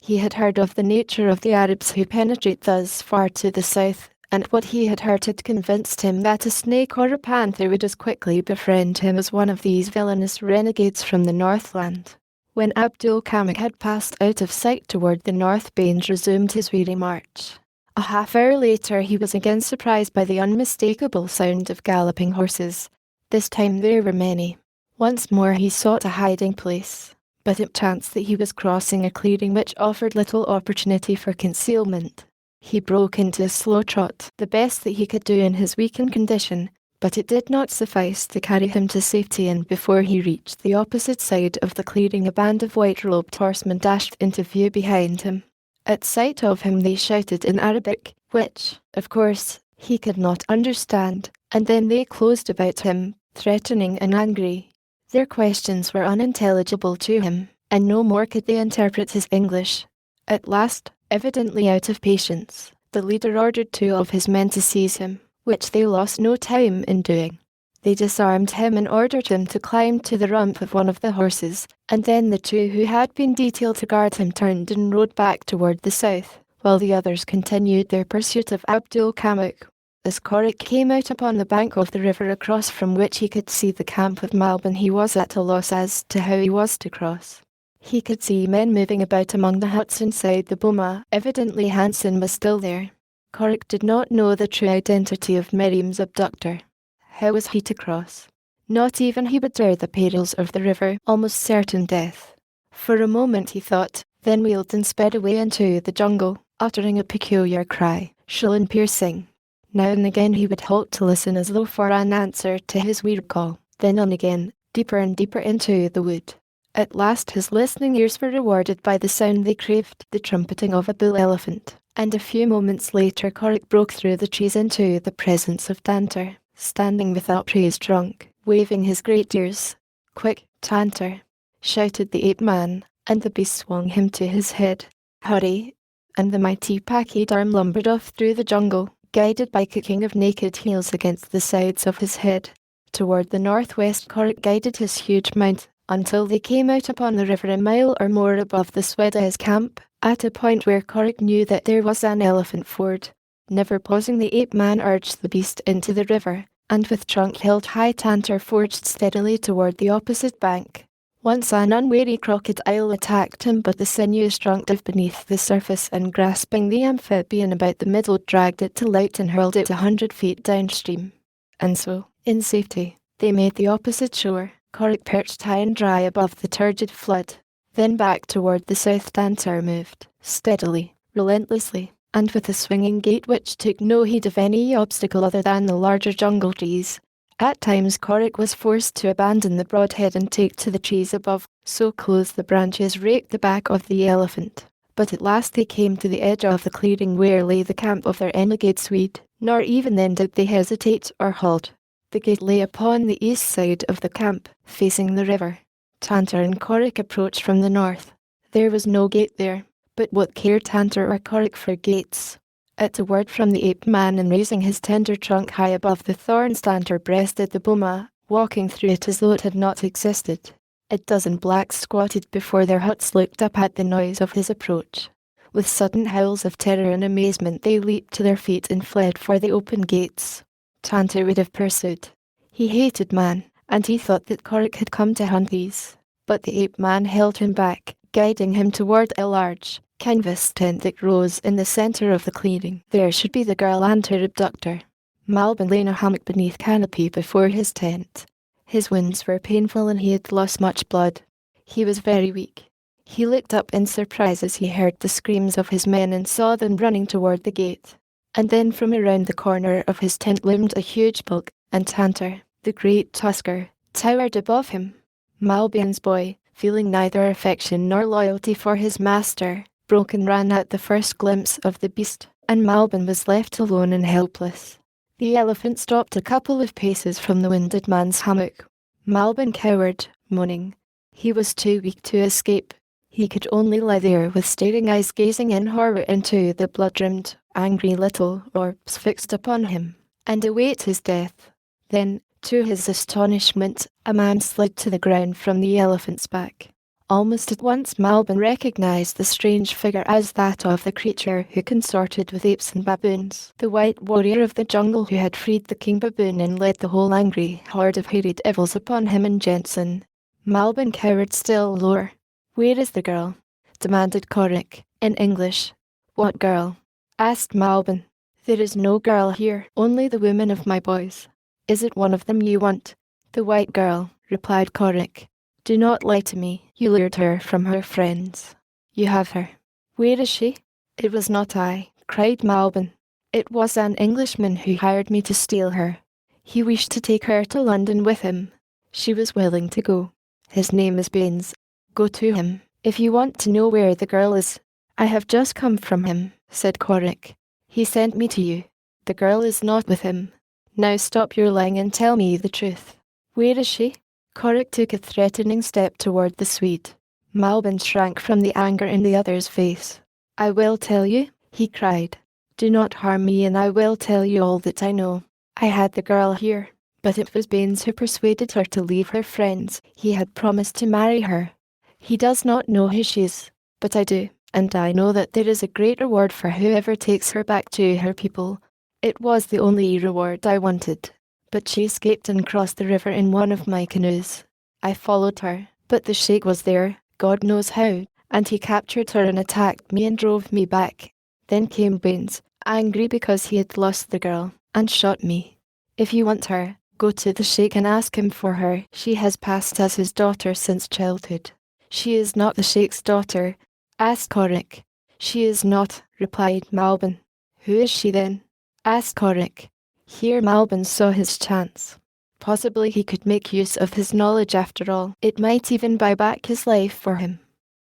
He had heard of the nature of the Arabs who penetrate thus far to the south, and what he had heard had convinced him that a snake or a panther would as quickly befriend him as one of these villainous renegades from the Northland. When Abdul-Kamak had passed out of sight toward the north, Baines resumed his weary march. A half-hour later he was again surprised by the unmistakable sound of galloping horses. This time there were many. Once more he sought a hiding place, but it chanced that he was crossing a clearing which offered little opportunity for concealment. He broke into a slow trot, the best that he could do in his weakened condition, but it did not suffice to carry him to safety, and before he reached the opposite side of the clearing a band of white-robed horsemen dashed into view behind him. At sight of him they shouted in Arabic, which, of course, he could not understand, and then they closed about him, threatening and angry. Their questions were unintelligible to him, and no more could they interpret his English. At last, evidently out of patience, the leader ordered 2 of his men to seize him, which they lost no time in doing. They disarmed him and ordered him to climb to the rump of one of the horses, and then the 2 who had been detailed to guard him turned and rode back toward the south, while the others continued their pursuit of Abdul-Kamak. As Corrick came out upon the bank of the river across from which he could see the camp of Malbyan, he was at a loss as to how he was to cross. He could see men moving about among the huts inside the boma. Evidently Hansen was still there. Corrick did not know the true identity of Miriam's abductor. How was he to cross? Not even he would dare the perils of the river, almost certain death. For a moment he thought, then wheeled and sped away into the jungle, uttering a peculiar cry, shrill and piercing. Now and again he would halt to listen as though for an answer to his weird call, then on again, deeper and deeper into the wood. At last his listening ears were rewarded by the sound they craved, the trumpeting of a bull elephant, and a few moments later Corrick broke through the trees into the presence of Danter, standing with upraised trunk, waving his great ears. "Quick, Tantor!" shouted the ape-man, and the beast swung him to his head. "Hurry!" And the mighty pachyderm lumbered off through the jungle, guided by kicking of naked heels against the sides of his head. Toward the northwest Korik guided his huge mount, until they came out upon the river a mile or more above the Sweda's camp, at a point where Korik knew that there was an elephant ford. Never pausing, the ape-man urged the beast into the river, and with trunk held high, Tantor forged steadily toward the opposite bank. Once an unwary crocodile attacked him, but the sinews trunk dove beneath the surface and, grasping the amphibian about the middle, dragged it to light and hurled it 100 feet downstream. And so, in safety, they made the opposite shore, Korik perched high and dry above the turgid flood. Then back toward the south Tantor moved, steadily, relentlessly, and with a swinging gait which took no heed of any obstacle other than the larger jungle trees. At times Korik was forced to abandon the broadhead and take to the trees above, so close the branches raked the back of the elephant. But at last they came to the edge of the clearing where lay the camp of their renegade Swede, nor even then did they hesitate or halt. The gate lay upon the east side of the camp, facing the river. Tantor and Korik approached from the north. There was no gate there, but what cared Tantor or Korik for gates? At a word from the ape-man, and raising his tender trunk high above the thorns, Tantor breasted the boma, walking through it as though it had not existed. A dozen blacks squatted before their huts looked up at the noise of his approach. With sudden howls of terror and amazement they leaped to their feet and fled for the open gates. Tantor would have pursued. He hated man, and he thought that Korik had come to hunt these. But the ape-man held him back, guiding him toward a large canvas tent that rose in the center of the clearing. There should be the girl and her abductor. Malbin lay in a hammock beneath canopy before his tent. His wounds were painful and he had lost much blood. He was very weak. He looked up in surprise as he heard the screams of his men and saw them running toward the gate. And then from around the corner of his tent loomed a huge bulk, and Tantor, the great tusker, towered above him. Malbin's boy, feeling neither affection nor loyalty for his master, broke and ran at the first glimpse of the beast, and Malbin was left alone and helpless. The elephant stopped a couple of paces from the wounded man's hammock. Malbin cowered, moaning. He was too weak to escape. He could only lie there with staring eyes gazing in horror into the blood-rimmed, angry little orbs fixed upon him, and await his death. Then, to his astonishment, a man slid to the ground from the elephant's back. Almost at once Malbin recognized the strange figure as that of the creature who consorted with apes and baboons, the white warrior of the jungle who had freed the king baboon and led the whole angry horde of hairy devils upon him and Jensen. Malbin cowered still lower. "Where is the girl?" demanded Korik, in English. "What girl?" asked Malbin. "There is no girl here, only the women of my boys." "Is it one of them you want?" "The white girl," replied Korik. "Do not lie to me. You lured her from her friends. You have her." "Where is she?" "It was not I," cried Malbin. "It was an Englishman who hired me to steal her. He wished to take her to London with him. She was willing to go. His name is Baines. Go to him, if you want to know where the girl is." "I have just come from him," said Korik. "He sent me to you. The girl is not with him. Now stop your lying and tell me the truth. Where is she?" Korik took a threatening step toward the Swede. Malbin shrank from the anger in the other's face. "I will tell you," he cried. "Do not harm me and I will tell you all that I know. I had the girl here, but it was Baines who persuaded her to leave her friends. He had promised to marry her. He does not know who she is, but I do, and I know that there is a great reward for whoever takes her back to her people. It was the only reward I wanted. But she escaped and crossed the river in one of my canoes. I followed her, but the sheikh was there, God knows how, and he captured her and attacked me and drove me back. Then came Baines, angry because he had lost the girl, and shot me. If you want her, go to the sheikh and ask him for her. She has passed as his daughter since childhood." "She is not the sheikh's daughter?" asked Korik. "She is not," replied Malbin. "Who is she then?" asked Korik. Here Malbin saw his chance. Possibly he could make use of his knowledge after all. It might even buy back his life for him.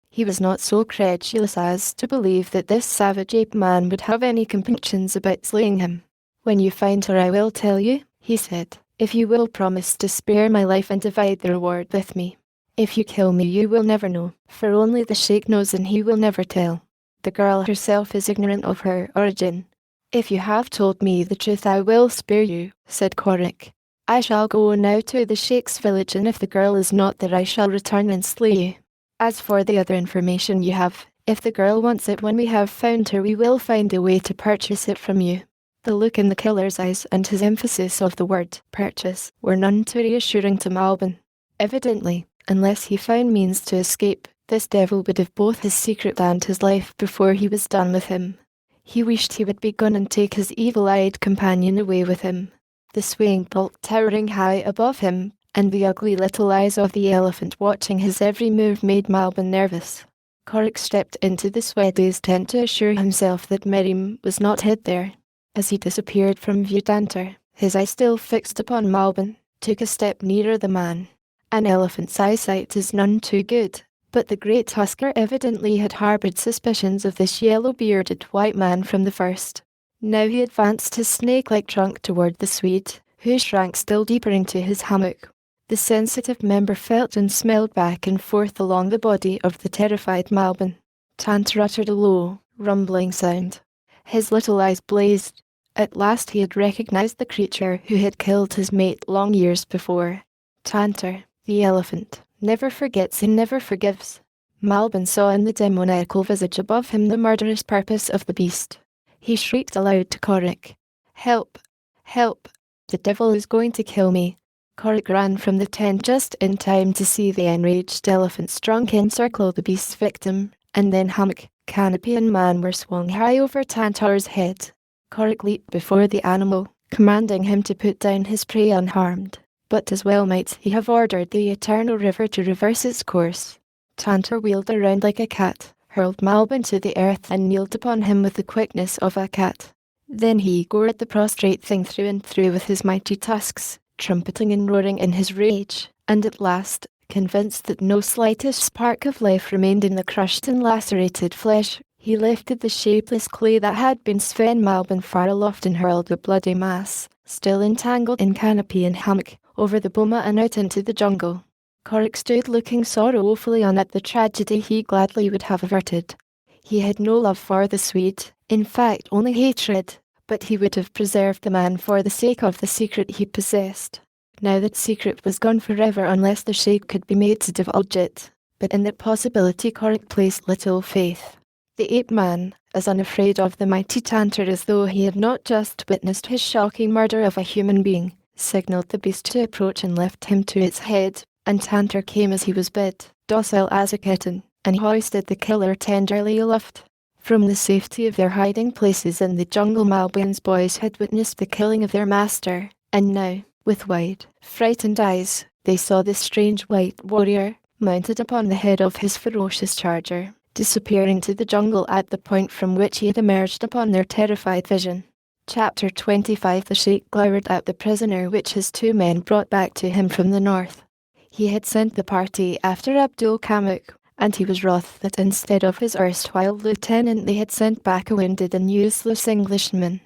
He was not so credulous as to believe that this savage ape-man would have any compunctions about slaying him. "When you find her I will tell you," he said, "if you will promise to spare my life and divide the reward with me. If you kill me you will never know, for only the sheikh knows and he will never tell. The girl herself is ignorant of her origin. If you have told me the truth I will spare you," said Korik. "I shall go now to the sheikh's village, and if the girl is not there I shall return and slay you. As for the other information you have, if the girl wants it when we have found her we will find a way to purchase it from you." The look in the killer's eyes and his emphasis of the word purchase were none too reassuring to Malbin. Evidently, unless he found means to escape, this devil would have both his secret and his life before he was done with him. He wished he would be gone and take his evil-eyed companion away with him. The swaying bulk towering high above him, and the ugly little eyes of the elephant watching his every move made Malbin nervous. Korik stepped into the Swedi's tent to assure himself that Miriam was not hid there. As he disappeared from view, Tantor, his eye still fixed upon Malbin, took a step nearer the man. An elephant's eyesight is none too good, but the great tusker evidently had harboured suspicions of this yellow-bearded white man from the first. Now he advanced his snake-like trunk toward the Swede, who shrank still deeper into his hammock. The sensitive member felt and smelled back and forth along the body of the terrified Malbin. Tantor uttered a low, rumbling sound. His little eyes blazed. At last he had recognized the creature who had killed his mate long years before. Tantor, the elephant, never forgets and never forgives. Malbin saw in the demoniacal visage above him the murderous purpose of the beast. He shrieked aloud to Korik, "Help! Help! The devil is going to kill me!" Korik ran from the tent just in time to see the enraged elephant's trunk encircle the beast's victim, and then hammock, canopy and man were swung high over Tantor's head. Korik leaped before the animal, commanding him to put down his prey unharmed. But as well might he have ordered the eternal river to reverse its course. Tantor wheeled around like a cat, hurled Malbin to the earth and kneeled upon him with the quickness of a cat. Then he gored the prostrate thing through and through with his mighty tusks, trumpeting and roaring in his rage, and at last, convinced that no slightest spark of life remained in the crushed and lacerated flesh, he lifted the shapeless clay that had been Sven Malbin far aloft and hurled the bloody mass, still entangled in canopy and hammock, over the boma and out into the jungle. Korik stood looking sorrowfully on at the tragedy he gladly would have averted. He had no love for the Swede, in fact only hatred, but he would have preserved the man for the sake of the secret he possessed. Now that secret was gone forever unless the sheikh could be made to divulge it, but in that possibility Korik placed little faith. The ape-man, as unafraid of the mighty Tantor as though he had not just witnessed his shocking murder of a human being, signalled the beast to approach and left him to its head, and Tantor came as he was bid, docile as a kitten, and hoisted the killer tenderly aloft. From the safety of their hiding places in the jungle, Malbin's boys had witnessed the killing of their master, and now, with wide, frightened eyes, they saw this strange white warrior, mounted upon the head of his ferocious charger, disappear into the jungle at the point from which he had emerged upon their terrified vision. Chapter 25. The sheikh glowered at the prisoner which his two men brought back to him from the north. He had sent the party after Abdul Kamuk, and he was wroth that instead of his erstwhile lieutenant they had sent back a wounded and useless Englishman.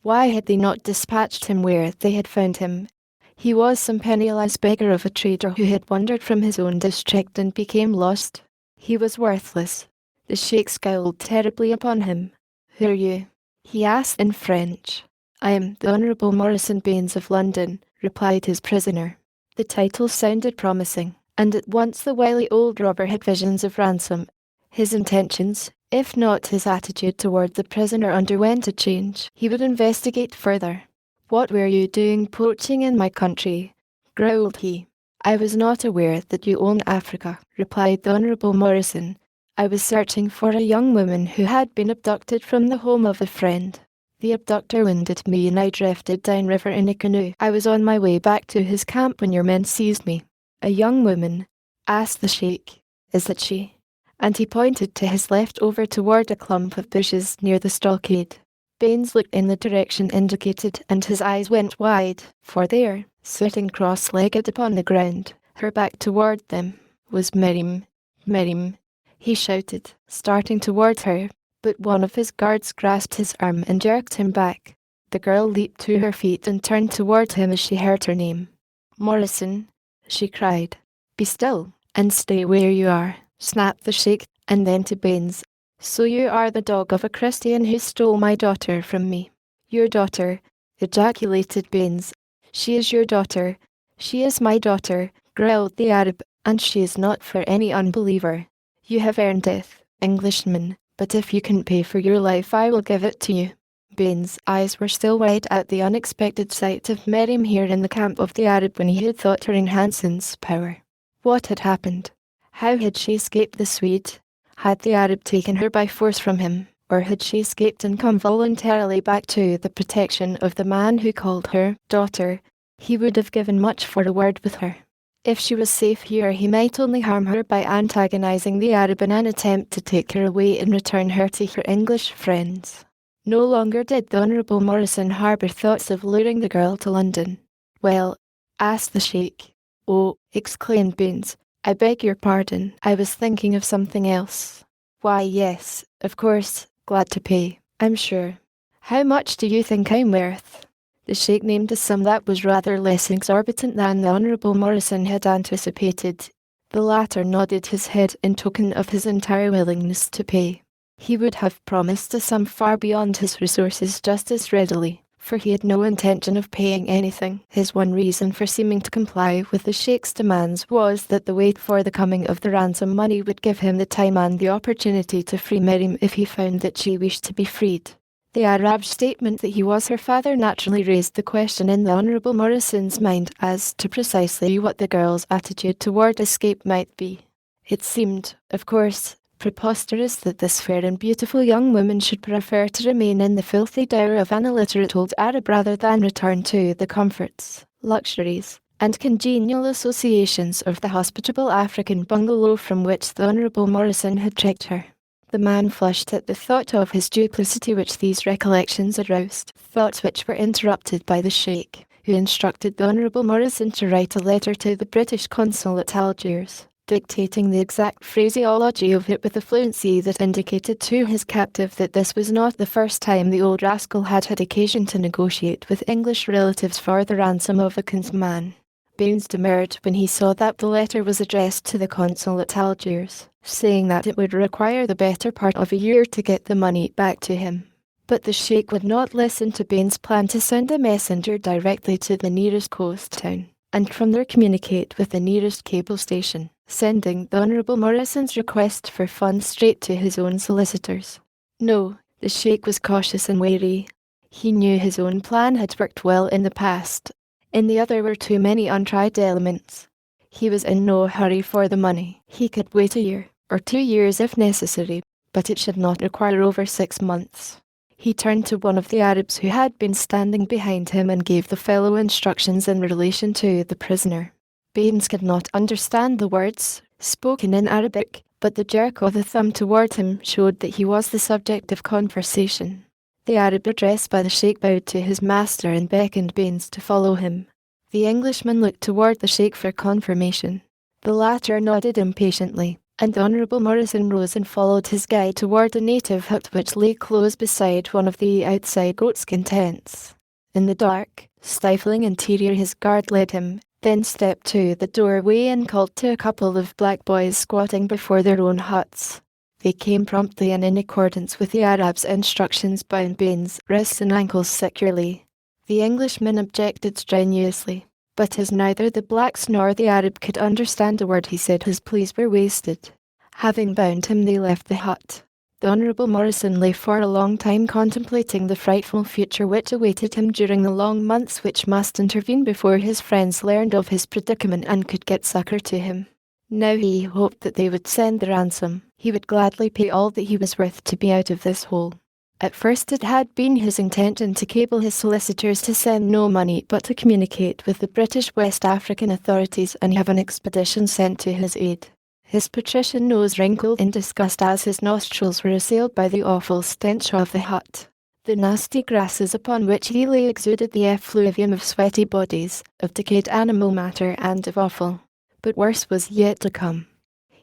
Why had they not dispatched him where they had found him? He was some penniless beggar of a trader who had wandered from his own district and became lost. He was worthless. The sheikh scowled terribly upon him. "Who are you?" he asked in French. "I am the Honourable Morrison Baines of London," replied his prisoner. The title sounded promising, and at once the wily old robber had visions of ransom. His intentions, if not his attitude toward the prisoner, underwent a change. He would investigate further. "What were you doing poaching in my country?" growled he. "I was not aware that you own Africa," replied the Honourable Morrison. "I was searching for a young woman who had been abducted from the home of a friend. The abductor wounded me and I drifted downriver in a canoe. I was on my way back to his camp when your men seized me." "A young woman?" asked the sheikh. "Is it she?" And he pointed to his left over toward a clump of bushes near the stockade. Baines looked in the direction indicated and his eyes went wide, for there, sitting cross-legged upon the ground, her back toward them, was Miriam. "Miriam!" he shouted, starting toward her, but one of his guards grasped his arm and jerked him back. The girl leaped to her feet and turned toward him as she heard her name. "Morrison," she cried. "Be still, and stay where you are," snapped the sheik, and then to Baines. "So you are the dog of a Christian who stole my daughter from me." "Your daughter," ejaculated Baines. "She is your daughter." "She is my daughter," growled the Arab, "and she is not for any unbeliever. You have earned death, Englishman, but if you can pay for your life I will give it to you." Baines' eyes were still wide at the unexpected sight of Miriam here in the camp of the Arab when he had thought her in Hanson's power. What had happened? How had she escaped the Swede? Had the Arab taken her by force from him, or had she escaped and come voluntarily back to the protection of the man who called her daughter? He would have given much for a word with her. If she was safe here he might only harm her by antagonizing the Arab in an attempt to take her away and return her to her English friends. No longer did the Honourable Morrison harbour thoughts of luring the girl to London. "Well?" asked the sheik. "Oh," exclaimed Baines, "I beg your pardon, I was thinking of something else." "Why yes, of course, glad to pay, I'm sure. How much do you think I'm worth?" The sheik named a sum that was rather less exorbitant than the Honourable Morrison had anticipated. The latter nodded his head in token of his entire willingness to pay. He would have promised a sum far beyond his resources just as readily, for he had no intention of paying anything. His one reason for seeming to comply with the sheik's demands was that the wait for the coming of the ransom money would give him the time and the opportunity to free Miriam if he found that she wished to be freed. The Arab's statement that he was her father naturally raised the question in the Honourable Morrison's mind as to precisely what the girl's attitude toward escape might be. It seemed, of course, preposterous that this fair and beautiful young woman should prefer to remain in the filthy dower of an illiterate old Arab rather than return to the comforts, luxuries, and congenial associations of the hospitable African bungalow from which the Honourable Morrison had trekked her. The man flushed at the thought of his duplicity which these recollections aroused, thoughts which were interrupted by the sheik, who instructed the Honourable Morrison to write a letter to the British consul at Algiers, dictating the exact phraseology of it with a fluency that indicated to his captive that this was not the first time the old rascal had had occasion to negotiate with English relatives for the ransom of a kinsman. Baines demurred when he saw that the letter was addressed to the consul at Algiers, saying that it would require the better part of a year to get the money back to him. But the sheik would not listen to Baines' plan to send a messenger directly to the nearest coast town, and from there communicate with the nearest cable station, sending the Honourable Morrison's request for funds straight to his own solicitors. No, the sheik was cautious and wary. He knew his own plan had worked well in the past. In the other were too many untried elements. He was in no hurry for the money. He could wait a year, or 2 years if necessary, but it should not require over 6 months. He turned to one of the Arabs who had been standing behind him and gave the fellow instructions in relation to the prisoner. Baines could not understand the words, spoken in Arabic, but the jerk of the thumb toward him showed that he was the subject of conversation. The Arab addressed by the sheik bowed to his master and beckoned Baines to follow him. The Englishman looked toward the sheik for confirmation. The latter nodded impatiently, and the Honourable Morrison rose and followed his guide toward a native hut which lay close beside one of the outside goatskin tents. In the dark, stifling interior his guard led him, then stepped to the doorway and called to a couple of black boys squatting before their own huts. They came promptly and in accordance with the Arab's instructions bound Baines' wrists and ankles securely. The Englishman objected strenuously, but as neither the blacks nor the Arab could understand a word he said his pleas were wasted. Having bound him they left the hut. The Honourable Morrison lay for a long time contemplating the frightful future which awaited him during the long months which must intervene before his friends learned of his predicament and could get succour to him. Now he hoped that they would send the ransom. He would gladly pay all that he was worth to be out of this hole. At first it had been his intention to cable his solicitors to send no money but to communicate with the British West African authorities and have an expedition sent to his aid. His patrician nose wrinkled in disgust as his nostrils were assailed by the awful stench of the hut. The nasty grasses upon which he lay exuded the effluvium of sweaty bodies, of decayed animal matter and of offal. But worse was yet to come.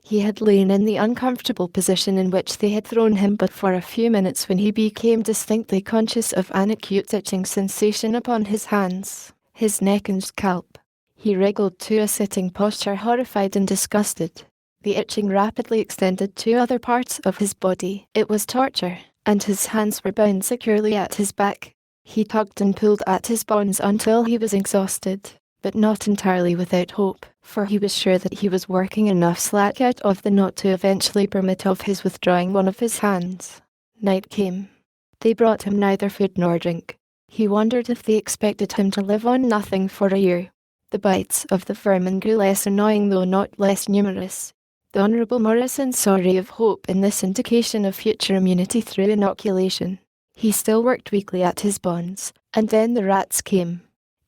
He had lain in the uncomfortable position in which they had thrown him but for a few minutes when he became distinctly conscious of an acute itching sensation upon his hands, his neck and scalp. He wriggled to a sitting posture, horrified and disgusted. The itching rapidly extended to other parts of his body. It was torture, and his hands were bound securely at his back. He tugged and pulled at his bonds until he was exhausted, but not entirely without hope, for he was sure that he was working enough slack out of the knot to eventually permit of his withdrawing one of his hands. Night came. They brought him neither food nor drink. He wondered if they expected him to live on nothing for a year. The bites of the vermin grew less annoying though not less numerous. The Honourable Morrison saw a ray of hope in this indication of future immunity through inoculation. He still worked weakly at his bonds, and then the rats came.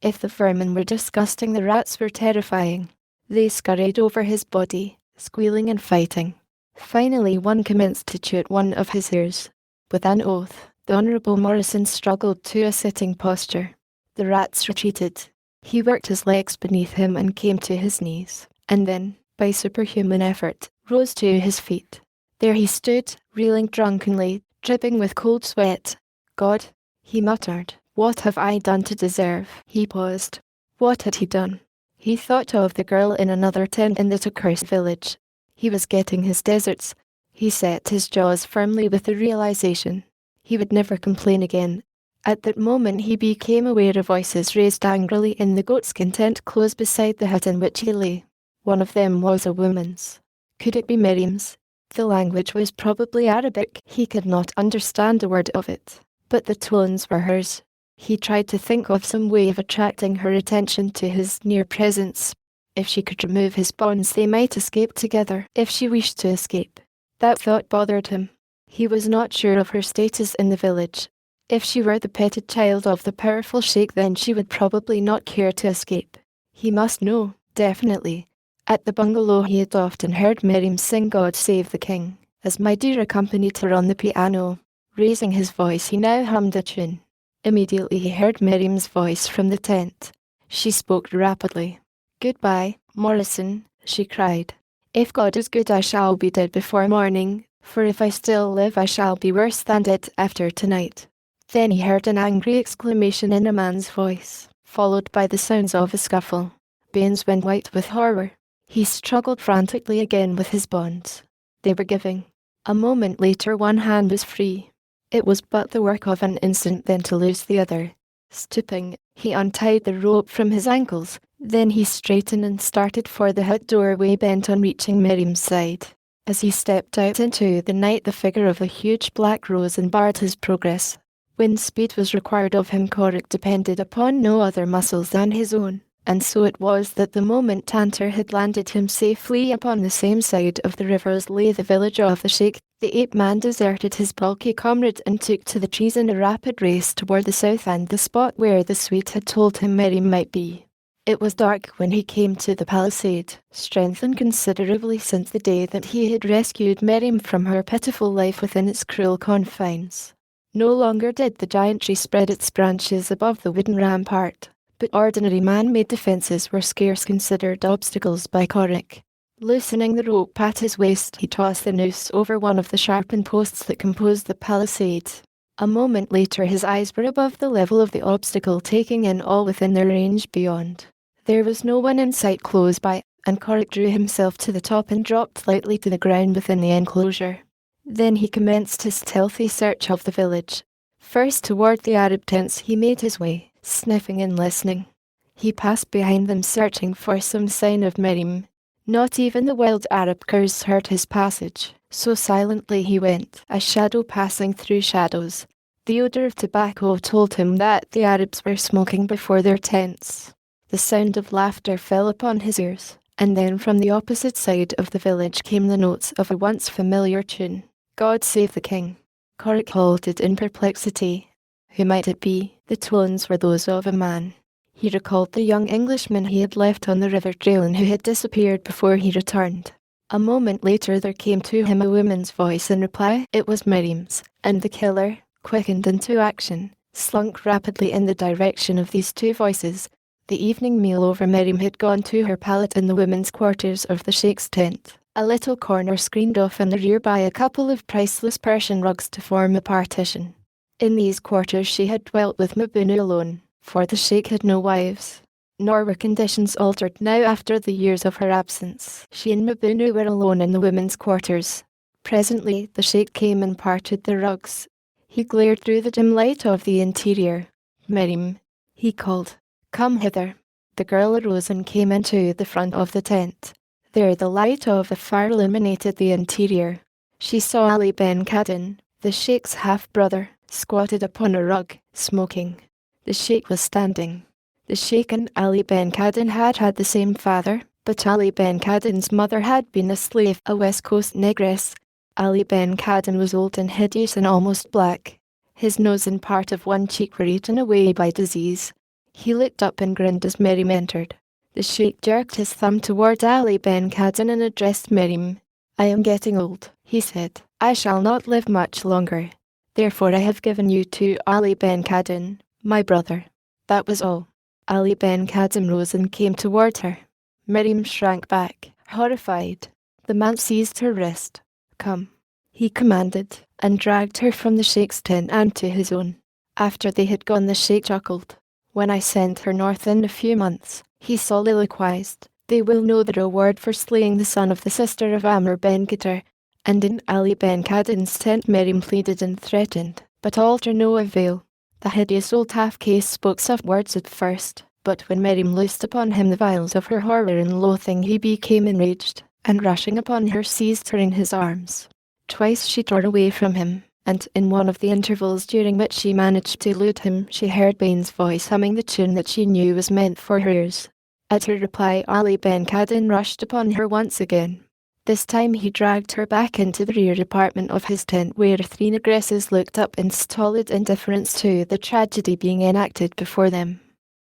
If the vermin were disgusting, the rats were terrifying. They scurried over his body, squealing and fighting. Finally one commenced to chew at one of his ears. With an oath, the Honourable Morrison struggled to a sitting posture. The rats retreated. He worked his legs beneath him and came to his knees, and then, by superhuman effort, rose to his feet. There he stood, reeling drunkenly, dripping with cold sweat. God, he muttered, what have I done to deserve? He paused. What had he done? He thought of the girl in another tent in that accursed village. He was getting his deserts. He set his jaws firmly with the realization. He would never complain again. At that moment he became aware of voices raised angrily in the goatskin tent close beside the hut in which he lay. One of them was a woman's. Could it be Miriam's? The language was probably Arabic. He could not understand a word of it, but the tones were hers. He tried to think of some way of attracting her attention to his near presence. If she could remove his bonds, they might escape together, if she wished to escape. That thought bothered him. He was not sure of her status in the village. If she were the petted child of the powerful sheikh, then she would probably not care to escape. He must know, definitely. At the bungalow he had often heard Miriam sing God Save the King, as my dear accompanied her on the piano. Raising his voice he now hummed a tune. Immediately he heard Miriam's voice from the tent. She spoke rapidly. Goodbye, Morrison, she cried. If God is good I shall be dead before morning, for if I still live I shall be worse than dead after tonight. Then he heard an angry exclamation in a man's voice, followed by the sounds of a scuffle. Baines went white with horror. He struggled frantically again with his bonds. They were giving. A moment later one hand was free. It was but the work of an instant then to lose the other. Stooping, he untied the rope from his ankles, then he straightened and started for the hut doorway, bent on reaching Miriam's side. As he stepped out into the night, the figure of a huge black rose and barred his progress. When speed was required of him, Corrick depended upon no other muscles than his own, and so it was that the moment Tantor had landed him safely upon the same side of the river as lay the village of the sheikh, the ape-man deserted his bulky comrade and took to the trees in a rapid race toward the south and the spot where the Swede had told him Miriam might be. It was dark when he came to the palisade, strengthened considerably since the day that he had rescued Miriam from her pitiful life within its cruel confines. No longer did the giant tree spread its branches above the wooden rampart, but ordinary man-made defences were scarce considered obstacles by Corrick. Loosening the rope at his waist, he tossed the noose over one of the sharpened posts that composed the palisade. A moment later his eyes were above the level of the obstacle, taking in all within their range beyond. There was no one in sight close by, and Corrick drew himself to the top and dropped lightly to the ground within the enclosure. Then he commenced his stealthy search of the village. First toward the Arab tents he made his way, sniffing and listening. He passed behind them, searching for some sign of Miriam. Not even the wild Arab curs heard his passage, so silently he went, a shadow passing through shadows. The odour of tobacco told him that the Arabs were smoking before their tents. The sound of laughter fell upon his ears, and then from the opposite side of the village came the notes of a once familiar tune. God Save the King. Corrick halted in perplexity. Who might it be? The tones were those of a man. He recalled the young Englishman he had left on the river trail and who had disappeared before he returned. A moment later there came to him a woman's voice in reply. It was Miriam's, and the killer, quickened into action, slunk rapidly in the direction of these two voices. The evening meal over, Miriam had gone to her pallet in the women's quarters of the sheikh's tent. A little corner screened off in the rear by a couple of priceless Persian rugs to form a partition. In these quarters she had dwelt with Mabunu alone, for the sheikh had no wives. Nor were conditions altered now after the years of her absence. She and Mabunu were alone in the women's quarters. Presently the sheikh came and parted the rugs. He glared through the dim light of the interior. "Miriam," he called, "come hither." The girl arose and came into the front of the tent. There the light of the fire illuminated the interior. She saw Ali Ben Kadin, the sheikh's half-brother, squatted upon a rug, smoking. The sheikh was standing. The sheikh and Ali Ben Kadin had had the same father, but Ali Ben Kadin's mother had been a slave, a West Coast negress. Ali Ben Kadin was old and hideous and almost black. His nose and part of one cheek were eaten away by disease. He looked up and grinned as Miriam entered. The sheikh jerked his thumb toward Ali Ben Kadin and addressed Miriam. "I am getting old," he said. "I shall not live much longer. Therefore I have given you to Ali Ben Kadin, my brother." That was all. Ali Ben Kadin rose and came toward her. Miriam shrank back, horrified. The man seized her wrist. "Come," he commanded, and dragged her from the sheikh's tent and to his own. After they had gone the sheikh chuckled. "When I send her north in a few months," he soliloquized, "they will know the reward for slaying the son of the sister of Amr ben Gitter." And in Ali Ben Kadin's tent Miriam pleaded and threatened, but all to no avail. The hideous old half-caste spoke soft words at first, but when Miriam loosed upon him the vials of her horror and loathing he became enraged, and rushing upon her seized her in his arms. Twice she tore away from him, and in one of the intervals during which she managed to elude him she heard Bain's voice humming the tune that she knew was meant for her ears. At her reply Ali Ben Kadin rushed upon her once again. This time he dragged her back into the rear apartment of his tent where three negresses looked up in stolid indifference to the tragedy being enacted before them.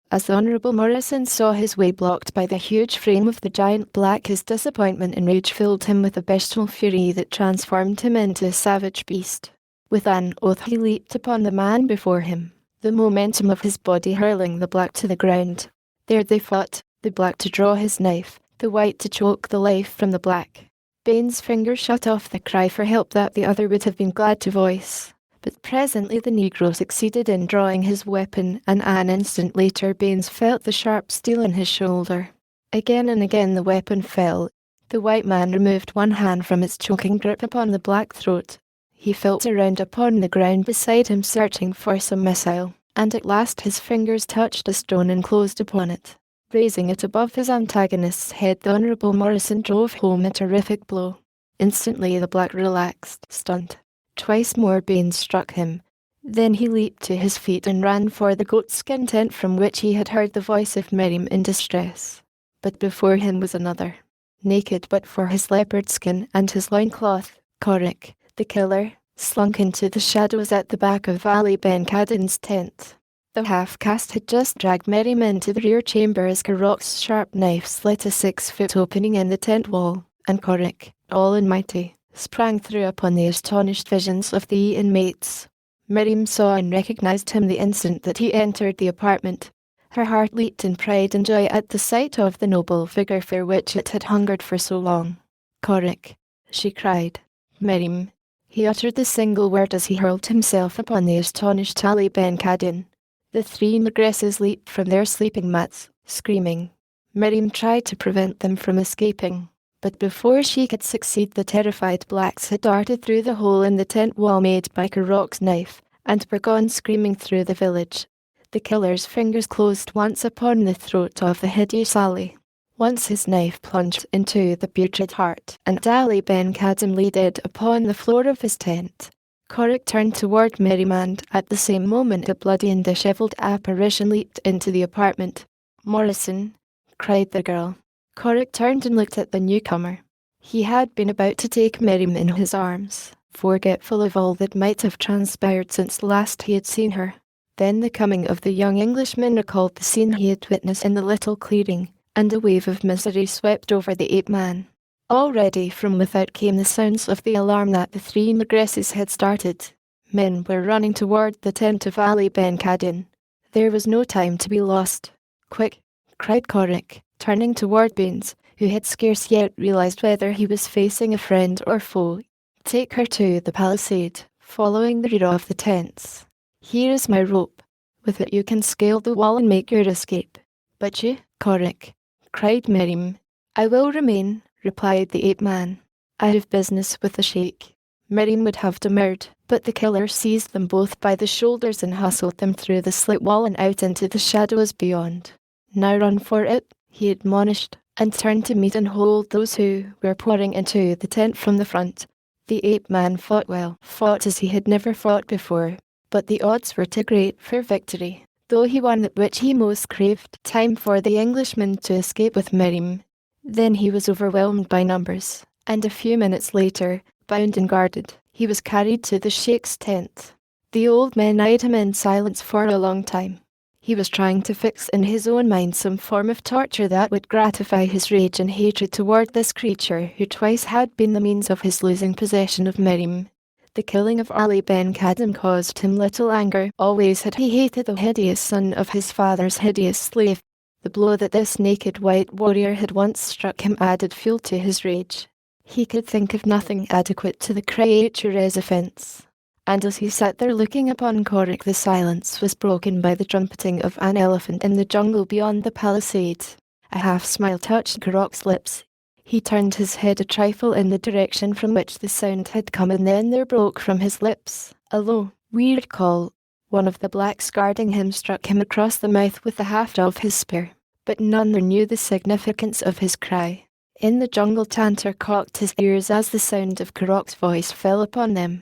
As the Honourable Morrison saw his way blocked by the huge frame of the giant black, his disappointment and rage filled him with a bestial fury that transformed him into a savage beast. With an oath he leaped upon the man before him, the momentum of his body hurling the black to the ground. There they fought, the black to draw his knife, the white to choke the life from the black. Bain's fingers shut off the cry for help that the other would have been glad to voice. But presently the Negro succeeded in drawing his weapon, and an instant later Baines felt the sharp steel in his shoulder. Again and again the weapon fell. The white man removed one hand from its choking grip upon the black throat. He felt around upon the ground beside him searching for some missile, and at last his fingers touched a stone and closed upon it. Raising it above his antagonist's head, the Honourable Morrison drove home a terrific blow. Instantly the black relaxed, stunned. Twice more Baines struck him. Then he leaped to his feet and ran for the goatskin tent from which he had heard the voice of Miriam in distress. But before him was another. Naked but for his leopard skin and his loincloth, Corrick, the killer, slunk into the shadows at the back of Ali Ben Kadin's tent. The half-caste had just dragged Miriam into the rear chamber as Corrick's sharp knife slit a 6-foot opening in the tent wall, and Corrick, all and mighty, sprang through upon the astonished visions of the inmates. Miriam saw and recognized him the instant that he entered the apartment. Her heart leaped in pride and joy at the sight of the noble figure for which it had hungered for so long. "Corrick," she cried. "Miriam." He uttered the single word as he hurled himself upon the astonished Ali Ben Kadin. The three negresses leaped from their sleeping mats, screaming. Miriam tried to prevent them from escaping, but before she could succeed the terrified blacks had darted through the hole in the tent wall made by Corrick's knife, and were gone screaming through the village. The killer's fingers closed once upon the throat of the hideous Ali. Once his knife plunged into the putrid heart, and Ali Ben Kadin lay dead upon the floor of his tent. Corrick turned toward Miriam and, at the same moment, a bloody and dishevelled apparition leaped into the apartment. "Morrison," cried the girl. Corrick turned and looked at the newcomer. He had been about to take Miriam in his arms, forgetful of all that might have transpired since last he had seen her. Then the coming of the young Englishman recalled the scene he had witnessed in the little clearing, and a wave of misery swept over the ape-man. Already from without came the sounds of the alarm that the three negresses had started. Men were running toward the tent of Ali Ben Kadin. There was no time to be lost. "Quick!" cried Corrick, turning toward Baines. who had scarce yet realized whether he was facing a friend or foe. Take her to the palisade, following the rear of the tents. Here is my rope. With it you can scale the wall and make your escape. But you, Corrick, cried Miriam. I will remain, replied the ape-man. I have business with the sheikh. Miriam would have demurred, but the killer seized them both by the shoulders and hustled them through the slit wall and out into the shadows beyond. Now run for it, he admonished, and turned to meet and hold those who were pouring into the tent from the front. The ape-man fought well, fought as he had never fought before, but the odds were too great for victory, though he won that which he most craved. Time for the Englishman to escape with Miriam. Then he was overwhelmed by numbers, and a few minutes later, bound and guarded, he was carried to the sheikh's tent. The old men eyed him in silence for a long time. He was trying to fix in his own mind some form of torture that would gratify his rage and hatred toward this creature who twice had been the means of his losing possession of Miriam. The killing of Ali Ben Kadam caused him little anger. Always had he hated the hideous son of his father's hideous slave. The blow that this naked white warrior had once struck him added fuel to his rage. He could think of nothing adequate to the creature's offence. And as he sat there looking upon Corrick, the silence was broken by the trumpeting of an elephant in the jungle beyond the palisade. A half-smile touched Corrick's lips. He turned his head a trifle in the direction from which the sound had come, and then there broke from his lips a low, weird call. One of the blacks guarding him struck him across the mouth with the haft of his spear, but none knew the significance of his cry. In the jungle, Tantor cocked his ears as the sound of Corrick's voice fell upon them.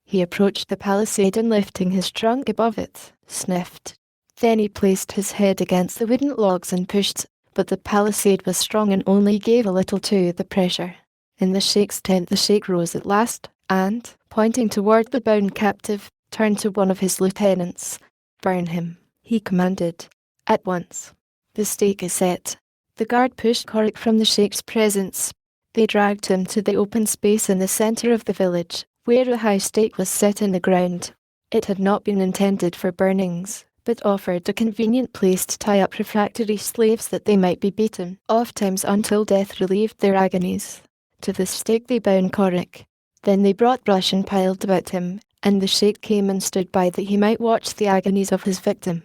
He approached the palisade and, lifting his trunk above it, sniffed. Then he placed his head against the wooden logs and pushed, but the palisade was strong and only gave a little to the pressure. In the sheikh's tent the sheikh rose at last, and, pointing toward the bound captive, turned to one of his lieutenants. Burn him, he commanded. At once. The stake is set. The guard pushed Corrick from the sheikh's presence. They dragged him to the open space in the centre of the village, where a high stake was set in the ground. It had not been intended for burnings, but offered a convenient place to tie up refractory slaves that they might be beaten, ofttimes until death relieved their agonies. To the stake they bound Corrick. Then they brought brush and piled about him, and the sheikh came and stood by that he might watch the agonies of his victim.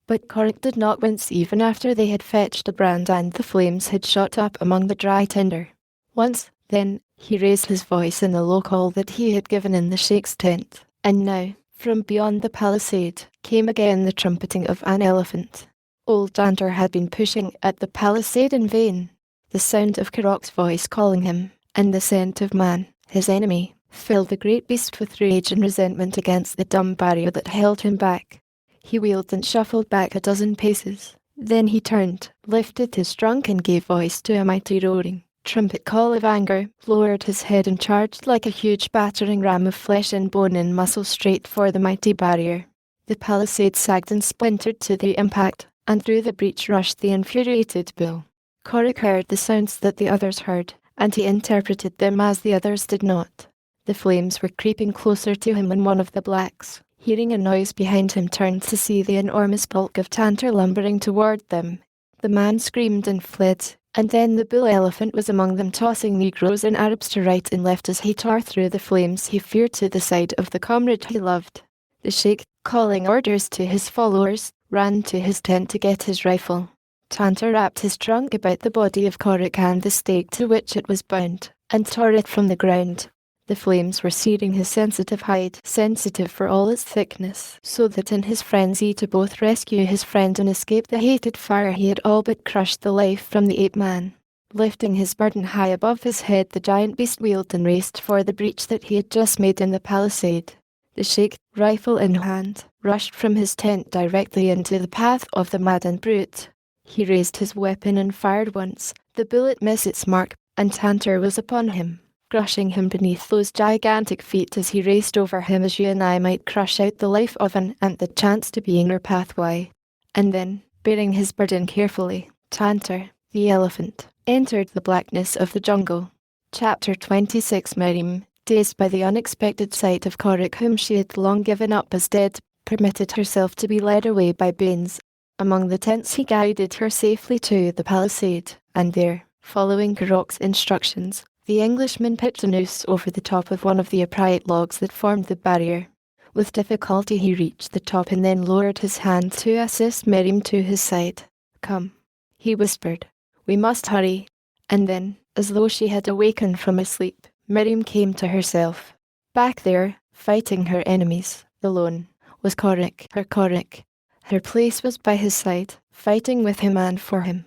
But Corrick did not wince even after they had fetched a brand and the flames had shot up among the dry tinder. Once, then, he raised his voice in the low call that he had given in the sheikh's tent, and now, from beyond the palisade, came again the trumpeting of an elephant. Old Tantor had been pushing at the palisade in vain. The sound of Corrick's voice calling him, and the scent of man, his enemy, filled the great beast with rage and resentment against the dumb barrier that held him back. He wheeled and shuffled back a dozen paces. Then he turned, lifted his trunk and gave voice to a mighty roaring trumpet call of anger, lowered his head and charged like a huge battering ram of flesh and bone and muscle straight for the mighty barrier. The palisade sagged and splintered to the impact, and through the breach rushed the infuriated bull. Corrick heard the sounds that the others heard, and he interpreted them as the others did not. The flames were creeping closer to him when one of the blacks, hearing a noise behind him, turned to see the enormous bulk of Tantor lumbering toward them. The man screamed and fled, and then the bull elephant was among them, tossing Negroes and Arabs to right and left as he tore through the flames he feared to the side of the comrade he loved. The sheikh, calling orders to his followers, ran to his tent to get his rifle. Tantor wrapped his trunk about the body of Corrick and the stake to which it was bound, and tore it from the ground. The flames were searing his sensitive hide, sensitive for all its thickness, so that in his frenzy to both rescue his friend and escape the hated fire he had all but crushed the life from the ape-man. Lifting his burden high above his head, the giant beast wheeled and raced for the breach that he had just made in the palisade. The sheikh, rifle in hand, rushed from his tent directly into the path of the maddened brute. He raised his weapon and fired once. The bullet missed its mark, and Tantor was upon him, crushing him beneath those gigantic feet as he raced over him as you and I might crush out the life of an ant that chanced to be in our pathway. And then, bearing his burden carefully, Tantor, the elephant, entered the blackness of the jungle. Chapter 26. Miriam, dazed by the unexpected sight of Corrick, whom she had long given up as dead, permitted herself to be led away by Baines. Among the tents he guided her safely to the palisade, and there, Following Kurok's instructions, the Englishman pitched a noose over the top of one of the upright logs that formed the barrier. With difficulty he reached the top and then lowered his hand to assist Miriam to his side. "Come," he whispered. "We must hurry." And then, as though she had awakened from a sleep, Miriam came to herself. Back there, fighting her enemies, alone, was Korik, her Korik. Her place was by his side, fighting with him and for him.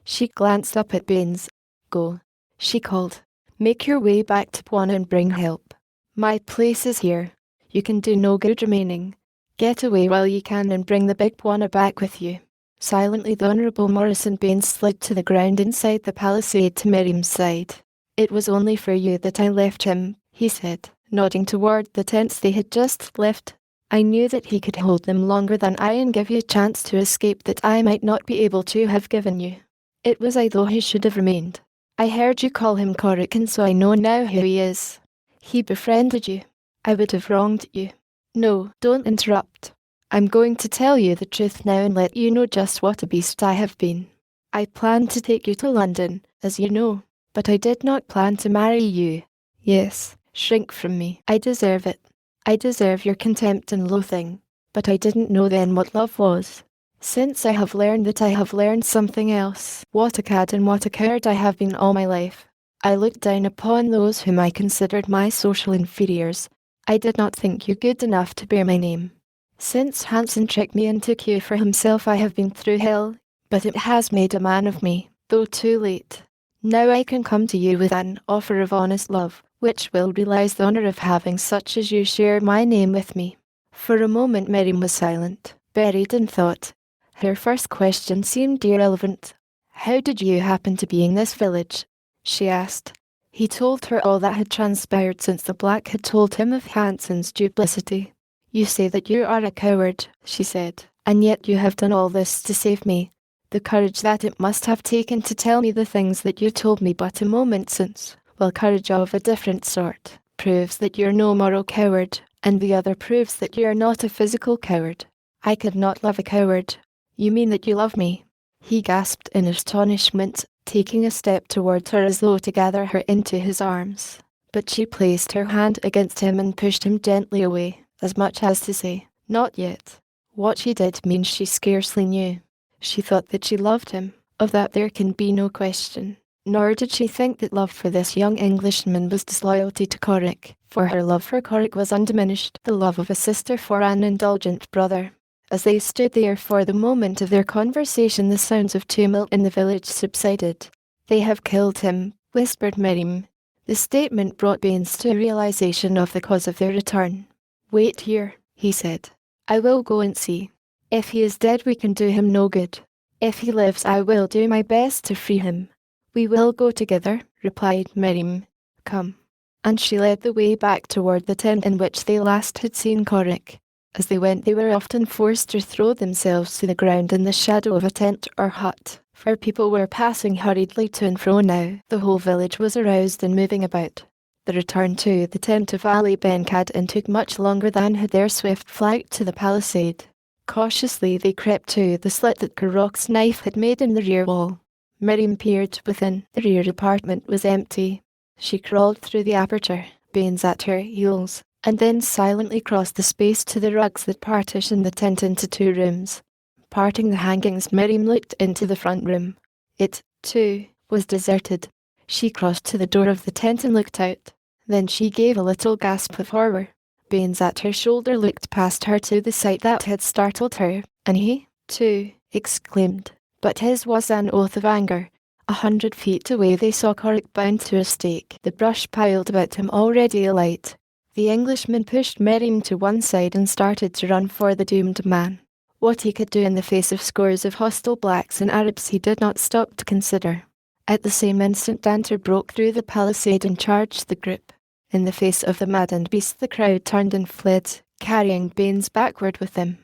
She glanced up at Baines. "Go," she called. "Make your way back to Bwana and bring help. My place is here. You can do no good remaining. Get away while you can and bring the big Bwana back with you." Silently the Honourable Morrison Baines slid to the ground inside the palisade to Miriam's side. "It was only for you that I left him," he said, nodding toward the tents they had just left. "I knew that he could hold them longer than I and give you a chance to escape that I might not be able to have given you. It was I though who should have remained. I heard you call him Korik and so I know now who he is. He befriended you. I would have wronged you." "No, don't interrupt. I'm going to tell you the truth now and let you know just what a beast I have been. I planned to take you to London, as you know, but I did not plan to marry you. Yes, shrink from me. I deserve it. I deserve your contempt and loathing, but I didn't know then what love was. Since I have learned that I have learned something else. What a cad and what a coward I have been all my life. I looked down upon those whom I considered my social inferiors. I did not think you good enough to bear my name. Since Hansen tricked me and took you for himself, I have been through hell, but it has made a man of me, though too late. Now I can come to you with an offer of honest love, which will realize the honour of having such as you share my name with me." For a moment Miriam was silent, buried in thought. Her first question seemed irrelevant. "How did you happen to be in this village?" she asked. He told her all that had transpired since the black had told him of Hansen's duplicity. "You say that you are a coward," she said, "and yet you have done all this to save me. The courage that it must have taken to tell me the things that you told me but a moment since, well, courage of a different sort, proves that you're no moral coward, and the other proves that you're not a physical coward. I could not love a coward." "You mean that you love me?" he gasped in astonishment, taking a step towards her as though to gather her into his arms. But she placed her hand against him and pushed him gently away, as much as to say, "Not yet." What she did mean she scarcely knew. She thought that she loved him, of that there can be no question. Nor did she think that love for this young Englishman was disloyalty to Korik, for her love for Korik was undiminished, the love of a sister for an indulgent brother. As they stood there for the moment of their conversation, the sounds of tumult in the village subsided. "They have killed him," whispered Miriam. The statement brought Baines to a realization of the cause of their return. "Wait here," he said. "I will go and see. If he is dead we can do him no good. If he lives I will do my best to free him." "We will go together," replied Miriam. "Come." And she led the way back toward the tent in which they last had seen Korik. As they went they were often forced to throw themselves to the ground in the shadow of a tent or hut, for people were passing hurriedly to and fro now. The whole village was aroused and moving about. The return to the tent of Ali Ben Kadin took much longer than had their swift flight to the palisade. Cautiously they crept to the slit that Kurok's knife had made in the rear wall. Miriam peered within. The rear apartment was empty. She crawled through the aperture, Baines at her heels, and then silently crossed the space to the rugs that partitioned the tent into two rooms. Parting the hangings, Miriam looked into the front room. It, too, was deserted. She crossed to the door of the tent and looked out. Then she gave a little gasp of horror. Baines at her shoulder looked past her to the sight that had startled her, and he, too, exclaimed. But his was an oath of anger. 100 feet away they saw Korik bound to a stake, the brush piled about him already alight. The Englishman pushed Miriam to one side and started to run for the doomed man. What he could do in the face of scores of hostile blacks and Arabs he did not stop to consider. At the same instant Danter broke through the palisade and charged the group. In the face of the maddened beast the crowd turned and fled, carrying Baines backward with them.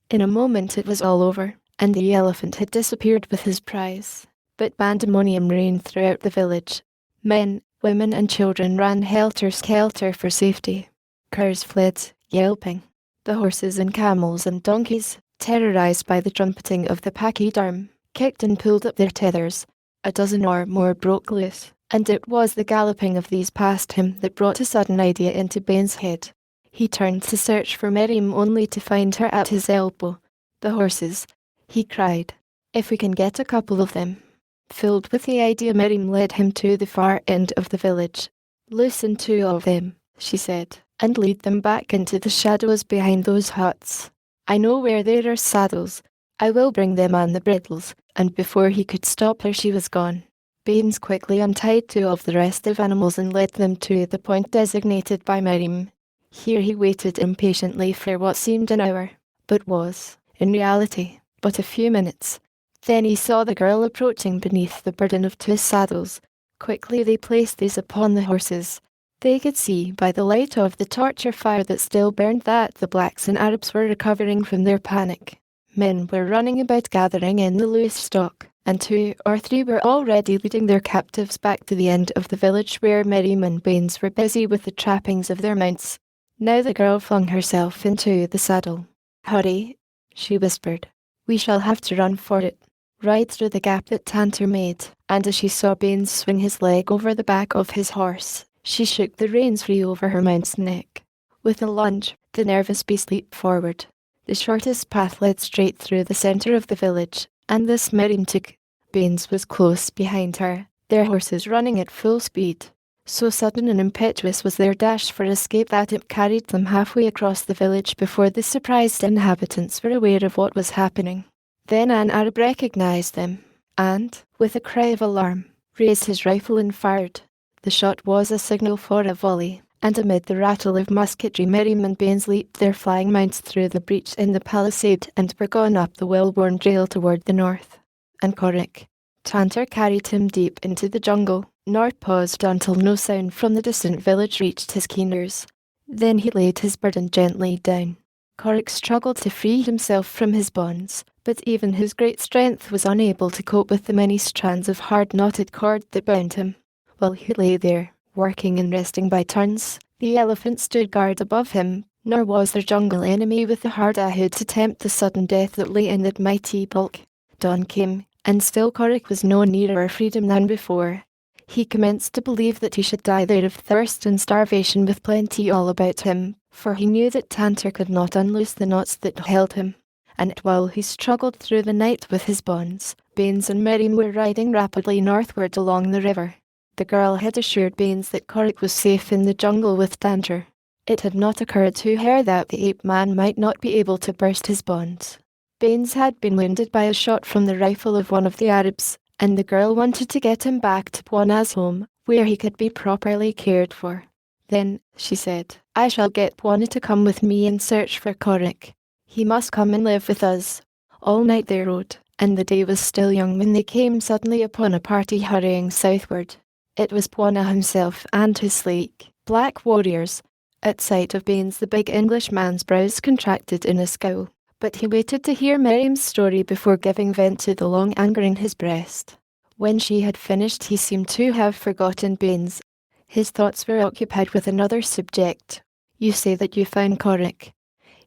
In a moment it was all over, and the elephant had disappeared with his prize. But pandemonium reigned throughout the village. Men, women and children ran helter-skelter for safety. Curs fled, yelping. The horses and camels and donkeys, terrorized by the trumpeting of the pachyderm, kicked and pulled up their tethers. A dozen or more broke loose, and it was the galloping of these past him that brought a sudden idea into Bain's head. He turned to search for Miriam only to find her at his elbow. "The horses," he cried. "If we can get a couple of them." Filled with the idea, Miriam led him to the far end of the village. "Loosen 2 of them," she said, "and lead them back into the shadows behind those huts. I know where there are saddles. I will bring them on the bridles," and before he could stop her she was gone. Baines quickly untied 2 of the restive animals and led them to the point designated by Miriam. Here he waited impatiently for what seemed an hour, but was, in reality, but a few minutes. Then he saw the girl approaching beneath the burden of 2 saddles. Quickly they placed these upon the horses. They could see by the light of the torture fire that still burned that the blacks and Arabs were recovering from their panic. Men were running about gathering in the loose stock, and 2 or 3 were already leading their captives back to the end of the village where Miriam and Baines were busy with the trappings of their mounts. Now the girl flung herself into the saddle. "Hurry," she whispered. "We shall have to run for it." Right through the gap that Tantor made, and as she saw Baines swing his leg over the back of his horse, she shook the reins free over her mount's neck. With a lunge, the nervous beast leaped forward. The shortest path led straight through the centre of the village, and this Miriam took. Baines was close behind her, their horses running at full speed. So sudden and impetuous was their dash for escape that it carried them halfway across the village before the surprised inhabitants were aware of what was happening. Then an Arab recognized them, and, with a cry of alarm, raised his rifle and fired. The shot was a signal for a volley, and amid the rattle of musketry Miriam and Baines leaped their flying mounts through the breach in the palisade and were gone up the well-worn trail toward the north. And Corrick. Tantor carried him deep into the jungle, nor paused until no sound from the distant village reached his keen ears. Then he laid his burden gently down. Corrick struggled to free himself from his bonds, but even his great strength was unable to cope with the many strands of hard-knotted cord that bound him. While he lay there, working and resting by turns, the elephant stood guard above him, nor was their jungle enemy with the hard Ahud to tempt the sudden death that lay in that mighty bulk. Dawn came, and still Corrick was no nearer freedom than before. He commenced to believe that he should die there of thirst and starvation with plenty all about him, for he knew that Tantor could not unloose the knots that held him. And while he struggled through the night with his bonds, Baines and Miriam were riding rapidly northward along the river. The girl had assured Baines that Corrick was safe in the jungle with Tantor. It had not occurred to her that the ape-man might not be able to burst his bonds. Baines had been wounded by a shot from the rifle of one of the Arabs, and the girl wanted to get him back to Bwana's home, where he could be properly cared for. "Then," she said, "I shall get Bwana to come with me and search for Corrick. He must come and live with us." All night they rode, and the day was still young when they came suddenly upon a party hurrying southward. It was Bwana himself and his sleek, black warriors. At sight of Baines the big Englishman's brows contracted in a scowl, but he waited to hear Miriam's story before giving vent to the long anger in his breast. When she had finished he seemed to have forgotten Baines. His thoughts were occupied with another subject. "You say that you found Corrick?"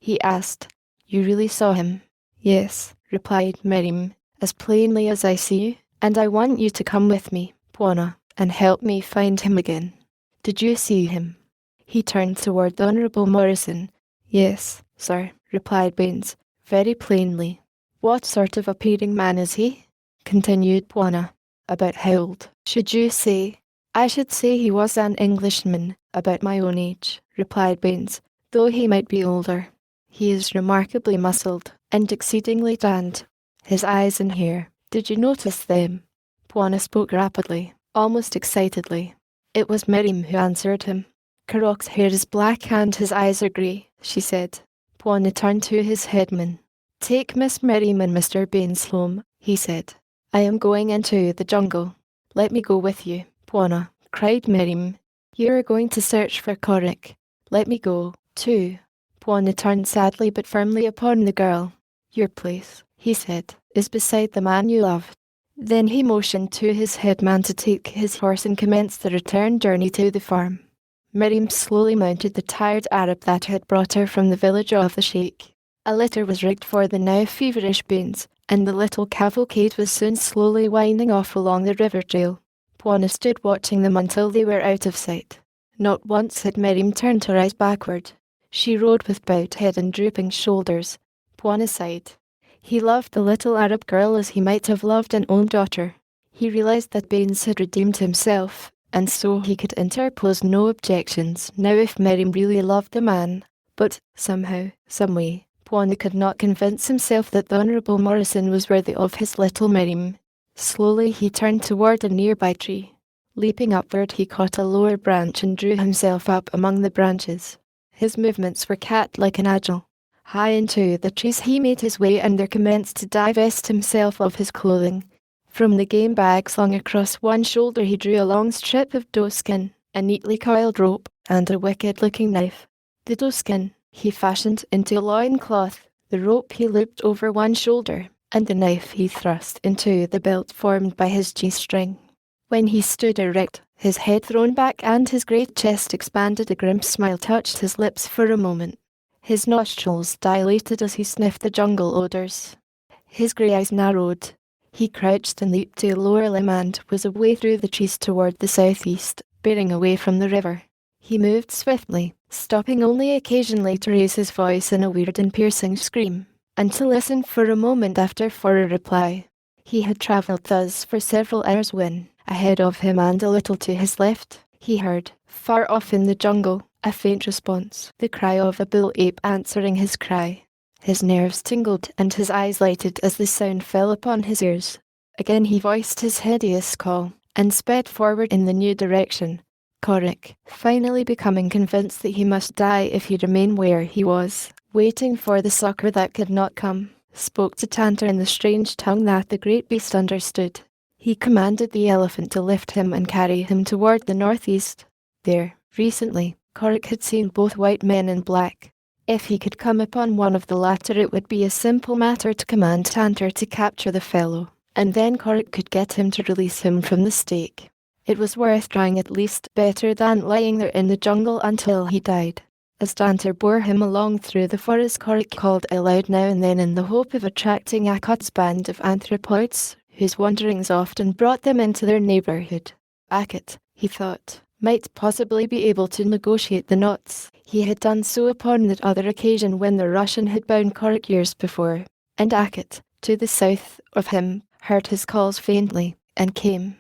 he asked. "You really saw him?" "Yes," replied Miriam, "as plainly as I see you, and I want you to come with me, Bwana, and help me find him again." "Did you see him?" He turned toward the Honourable Morrison. "Yes, sir," replied Baines, "very plainly." "What sort of appearing man is he?" continued Bwana. "About how old, should you say?" "I should say he was an Englishman, about my own age," replied Baines, "though he might be older. He is remarkably muscled, and exceedingly tanned. His eyes and hair, did you notice them?" Bwana spoke rapidly, almost excitedly. It was Miriam who answered him. "Corrick's hair is black and his eyes are grey," she said. Bwana turned to his headman. "Take Miss Miriam and Mr. Baines home," he said. "I am going into the jungle." "Let me go with you, Bwana," cried Miriam. "You are going to search for Corrick. Let me go, too." Bwana turned sadly but firmly upon the girl. "Your place," he said, "is beside the man you love." Then he motioned to his headman to take his horse and commence the return journey to the farm. Miriam slowly mounted the tired Arab that had brought her from the village of the Sheikh. A litter was rigged for the now feverish Baines, and the little cavalcade was soon slowly winding off along the river trail. Bwana stood watching them until they were out of sight. Not once had Miriam turned her eyes backward. She rode with bowed head and drooping shoulders. Bwana sighed. He loved the little Arab girl as he might have loved an own daughter. He realized that Baines had redeemed himself, and so he could interpose no objections now if Miriam really loved the man. But, somehow, someway, Bwana could not convince himself that the Honourable Morrison was worthy of his little Miriam. Slowly he turned toward a nearby tree. Leaping upward he caught a lower branch and drew himself up among the branches. His movements were cat-like and agile. High into the trees he made his way and there commenced to divest himself of his clothing. From the game bag slung across one shoulder he drew a long strip of doeskin, a neatly coiled rope, and a wicked-looking knife. The doeskin he fashioned into a loincloth, the rope he looped over one shoulder, and the knife he thrust into the belt formed by his G-string. When he stood erect, his head thrown back and his great chest expanded, a grim smile touched his lips for a moment. His nostrils dilated as he sniffed the jungle odours. His grey eyes narrowed. He crouched and leaped to a lower limb and was away through the trees toward the southeast, bearing away from the river. He moved swiftly, stopping only occasionally to raise his voice in a weird and piercing scream, and to listen for a moment after for a reply. He had travelled thus for several hours when, ahead of him and a little to his left, he heard, far off in the jungle, a faint response, the cry of a bull-ape answering his cry. His nerves tingled and his eyes lighted as the sound fell upon his ears. Again he voiced his hideous call, and sped forward in the new direction. Korik, finally becoming convinced that he must die if he remained where he was, waiting for the succour that could not come, spoke to Tantor in the strange tongue that the great beast understood. He commanded the elephant to lift him and carry him toward the northeast. There, recently, Korik had seen both white men and black. If he could come upon one of the latter it would be a simple matter to command Tantor to capture the fellow, and then Korik could get him to release him from the stake. It was worth trying, at least better than lying there in the jungle until he died. As Tantor bore him along through the forest, Korik called aloud now and then in the hope of attracting Akot's band of anthropoids, whose wanderings often brought them into their neighbourhood. Akot, he thought, might possibly be able to negotiate the knots. He had done so upon that other occasion when the Russian had bound Korik years before, and Akot, to the south of him, heard his calls faintly, and came.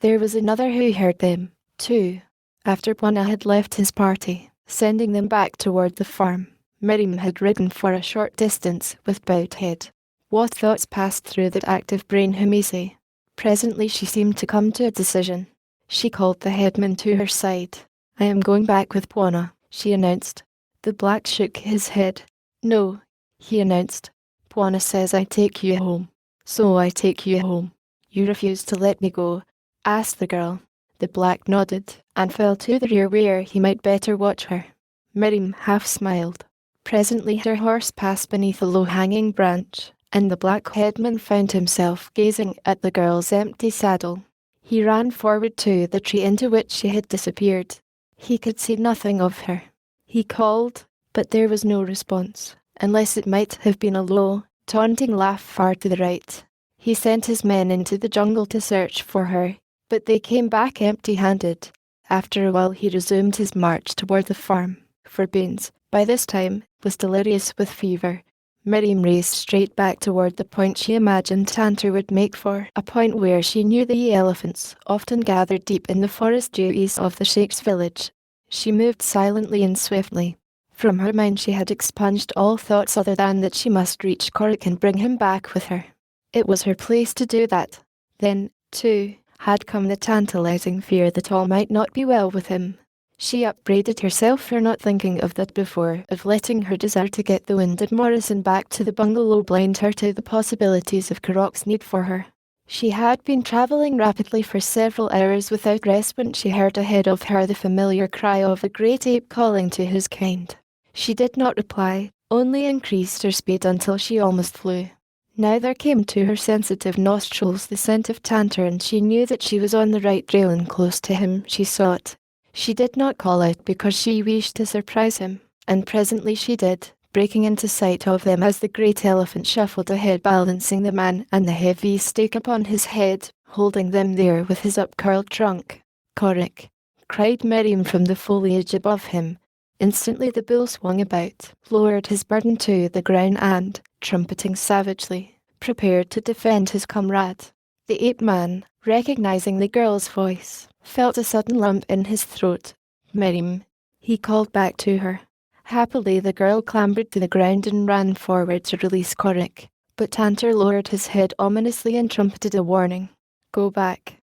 There was another who heard them, too. After Bwana had left his party, sending them back toward the farm, Miriam had ridden for a short distance with bowed head. What thoughts passed through that active brain, who may say? Presently she seemed to come to a decision. She called the headman to her side. "I am going back with Bwana," she announced. The black shook his head. "No," he announced. "Bwana says I take you home. So I take you home." "You refuse to let me go?" asked the girl. The black nodded, and fell to the rear where he might better watch her. Miriam half smiled. Presently her horse passed beneath a low-hanging branch, and the black headman found himself gazing at the girl's empty saddle. He ran forward to the tree into which she had disappeared. He could see nothing of her. He called, but there was no response, unless it might have been a low, taunting laugh far to the right. He sent his men into the jungle to search for her, but they came back empty-handed. After a while he resumed his march toward the farm, for Baines, by this time, was delirious with fever. Miriam raced straight back toward the point she imagined Tantor would make for, a point where she knew the elephants often gathered deep in the forest due east of the Sheikh's village. She moved silently and swiftly. From her mind she had expunged all thoughts other than that she must reach Korik and bring him back with her. It was her place to do that. Then, too, had come the tantalizing fear that all might not be well with him. She upbraided herself for not thinking of that before, of letting her desire to get the wounded Morrison back to the bungalow blind her to the possibilities of Korok's need for her. She had been travelling rapidly for several hours without rest when she heard ahead of her the familiar cry of a great ape calling to his kind. She did not reply, only increased her speed until she almost flew. Now there came to her sensitive nostrils the scent of Tantor, and she knew that she was on the right trail and close to him she sought. She did not call out because she wished to surprise him, and presently she did, breaking into sight of them as the great elephant shuffled ahead, balancing the man and the heavy stake upon his head, holding them there with his up-curled trunk. "Corrick!" cried Miriam from the foliage above him. Instantly the bull swung about, lowered his burden to the ground and, trumpeting savagely, prepared to defend his comrade. The ape-man, recognizing the girl's voice, felt a sudden lump in his throat. "Miriam," he called back to her. Happily the girl clambered to the ground and ran forward to release Corrick, but Tantor lowered his head ominously and trumpeted a warning. Go back,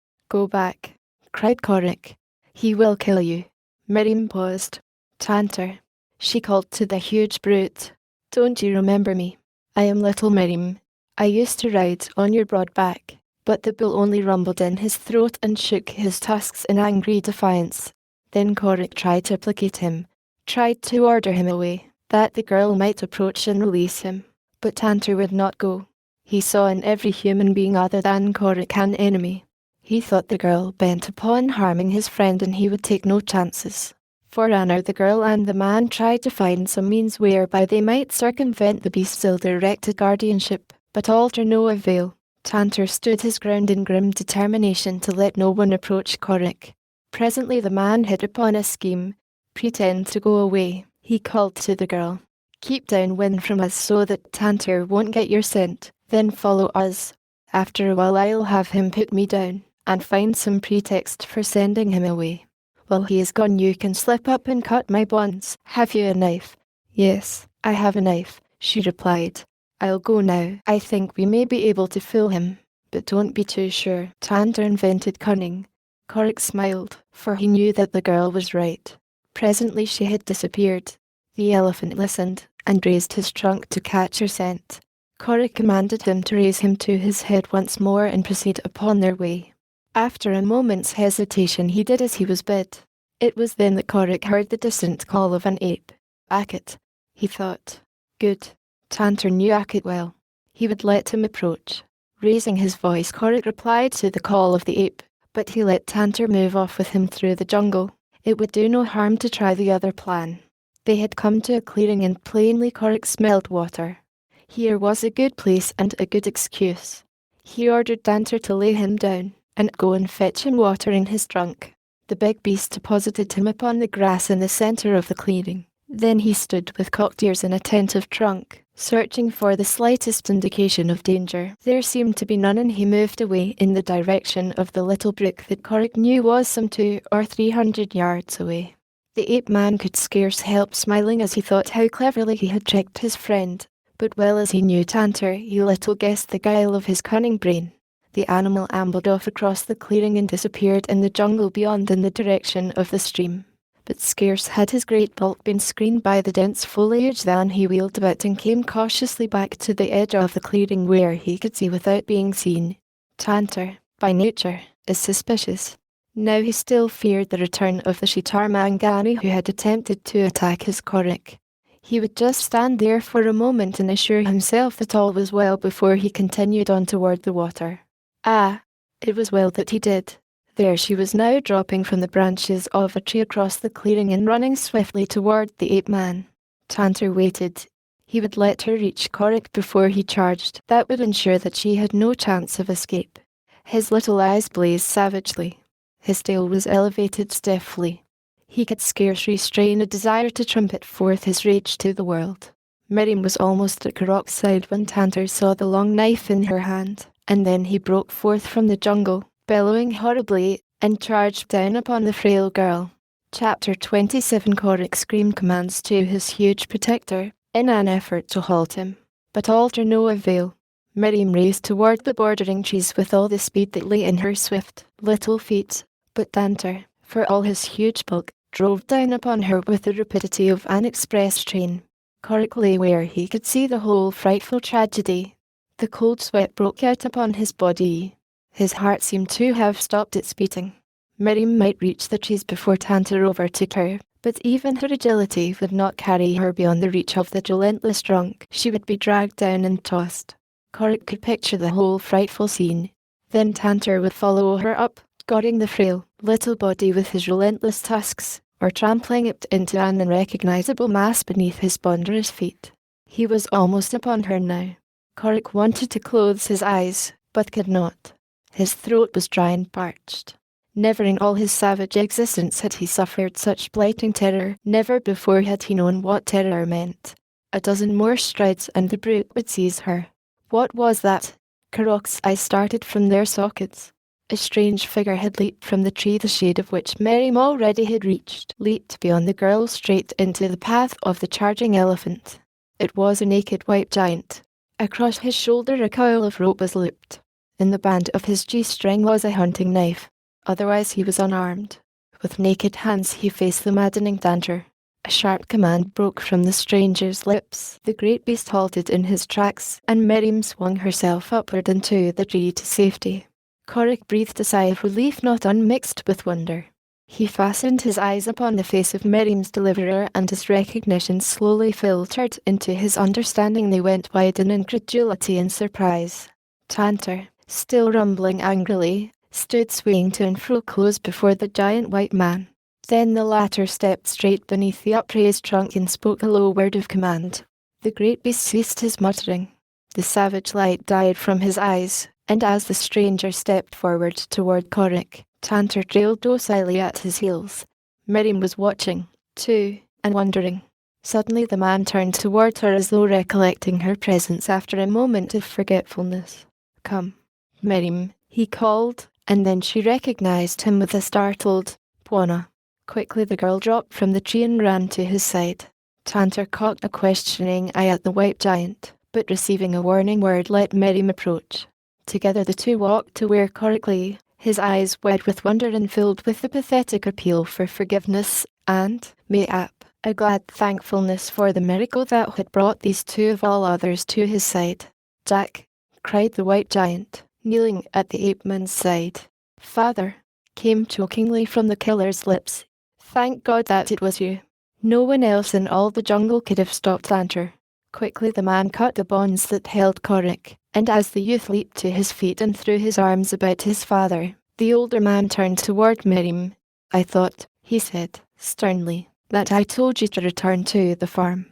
cried Corrick. "He will kill you." Miriam paused. "Tantor," she called to the huge brute, "don't you remember me? I am little Miriam. I used to ride on your broad back." But the bull only rumbled in his throat and shook his tusks in angry defiance. Then Corrick tried to placate him, tried to order him away, that the girl might approach and release him. But Tantor would not go. He saw in every human being other than Corrick an enemy. He thought the girl bent upon harming his friend and he would take no chances. For an hour the girl and the man tried to find some means whereby they might circumvent the beast's ill-directed guardianship, but all to no avail. Tantor stood his ground in grim determination to let no one approach Corrick. Presently the man hit upon a scheme. "Pretend to go away," he called to the girl. "Keep downwind from us so that Tantor won't get your scent, then follow us. After a while I'll have him put me down, and find some pretext for sending him away. While he is gone you can slip up and cut my bonds. Have you a knife?" "Yes, I have a knife," she replied. "I'll go now. I think we may be able to fool him, but don't be too sure." Tantor invented cunning. Corrick smiled, for he knew that the girl was right. Presently she had disappeared. The elephant listened, and raised his trunk to catch her scent. Corrick commanded him to raise him to his head once more and proceed upon their way. After a moment's hesitation he did as he was bid. It was then that Corrick heard the distant call of an ape. "Akit," he thought. Good. Tantor knew Akit well. He would let him approach. Raising his voice Corrick replied to the call of the ape, but he let Tantor move off with him through the jungle. It would do no harm to try the other plan. They had come to a clearing and plainly Corrick smelled water. Here was a good place and a good excuse. He ordered Tantor to lay him down, and go and fetch him water in his trunk. The big beast deposited him upon the grass in the centre of the clearing. Then he stood with cocked ears and attentive trunk, searching for the slightest indication of danger. There seemed to be none and he moved away in the direction of the little brook that Corrick knew was some 200 or 300 yards away. The ape-man could scarce help smiling as he thought how cleverly he had tricked his friend, but well as he knew Tantor, he little guessed the guile of his cunning brain. The animal ambled off across the clearing and disappeared in the jungle beyond in the direction of the stream. But scarce had his great bulk been screened by the dense foliage than he wheeled about and came cautiously back to the edge of the clearing where he could see without being seen. Tantor, by nature, is suspicious. Now he still feared the return of the Shitar Mangani who had attempted to attack his Corrick. He would just stand there for a moment and assure himself that all was well before he continued on toward the water. Ah, it was well that he did. There she was now dropping from the branches of a tree across the clearing and running swiftly toward the ape-man. Tantor waited. He would let her reach Corrick before he charged. That would ensure that she had no chance of escape. His little eyes blazed savagely. His tail was elevated stiffly. He could scarce restrain a desire to trumpet forth his rage to the world. Miriam was almost at Corrick's side when Tantor saw the long knife in her hand, and then he broke forth from the jungle, bellowing horribly, and charged down upon the frail girl. Chapter 27. Corrick screamed commands to his huge protector, in an effort to halt him, but all to no avail. Miriam raced toward the bordering trees with all the speed that lay in her swift, little feet, but Tantor, for all his huge bulk, drove down upon her with the rapidity of an express train. Corrick lay where he could see the whole frightful tragedy. The cold sweat broke out upon his body. His heart seemed to have stopped its beating. Miriam might reach the trees before Tantor overtook her, but even her agility would not carry her beyond the reach of the relentless trunk. She would be dragged down and tossed. Corrick could picture the whole frightful scene. Then Tantor would follow her up, goring the frail, little body with his relentless tusks, or trampling it into an unrecognizable mass beneath his ponderous feet. He was almost upon her now. Korik wanted to close his eyes, but could not. His throat was dry and parched. Never in all his savage existence had he suffered such blighting terror. Never before had he known what terror meant. A dozen more strides and the brute would seize her. What was that? Korok's eyes started from their sockets. A strange figure had leaped from the tree, the shade of which Miriam already had reached, leaped beyond the girl straight into the path of the charging elephant. It was a naked white giant. Across his shoulder a coil of rope was looped. In the band of his G-string was a hunting knife. Otherwise he was unarmed. With naked hands he faced the maddening danger. A sharp command broke from the stranger's lips. The great beast halted in his tracks, and Miriam swung herself upward into the tree to safety. Korik breathed a sigh of relief not unmixed with wonder. He fastened his eyes upon the face of Miriam's deliverer, and as recognition slowly filtered into his understanding they went wide in incredulity and surprise. Tantor, still rumbling angrily, stood swaying to and fro close before the giant white man. Then the latter stepped straight beneath the upraised trunk and spoke a low word of command. The great beast ceased his muttering. The savage light died from his eyes, and as the stranger stepped forward toward Korik, Tantor trailed docilely at his heels. Miriam was watching, too, and wondering. Suddenly the man turned toward her as though recollecting her presence after a moment of forgetfulness. "Come, Miriam," he called, and then she recognized him with a startled, "Bwana." Quickly the girl dropped from the tree and ran to his side. Tantor cocked a questioning eye at the white giant, but receiving a warning word let Miriam approach. Together the two walked to where Korik lay, his eyes wide with wonder and filled with the pathetic appeal for forgiveness and, mayhap, a glad thankfulness for the miracle that had brought these two of all others to his side. "Jack," cried the white giant, kneeling at the ape-man's side. "Father," came chokingly from the killer's lips. "Thank God that it was you. No one else in all the jungle could have stopped Tantor." Quickly the man cut the bonds that held Korik, and as the youth leaped to his feet and threw his arms about his father, the older man turned toward Miriam. "I thought," he said, sternly, "that I told you to return to the farm."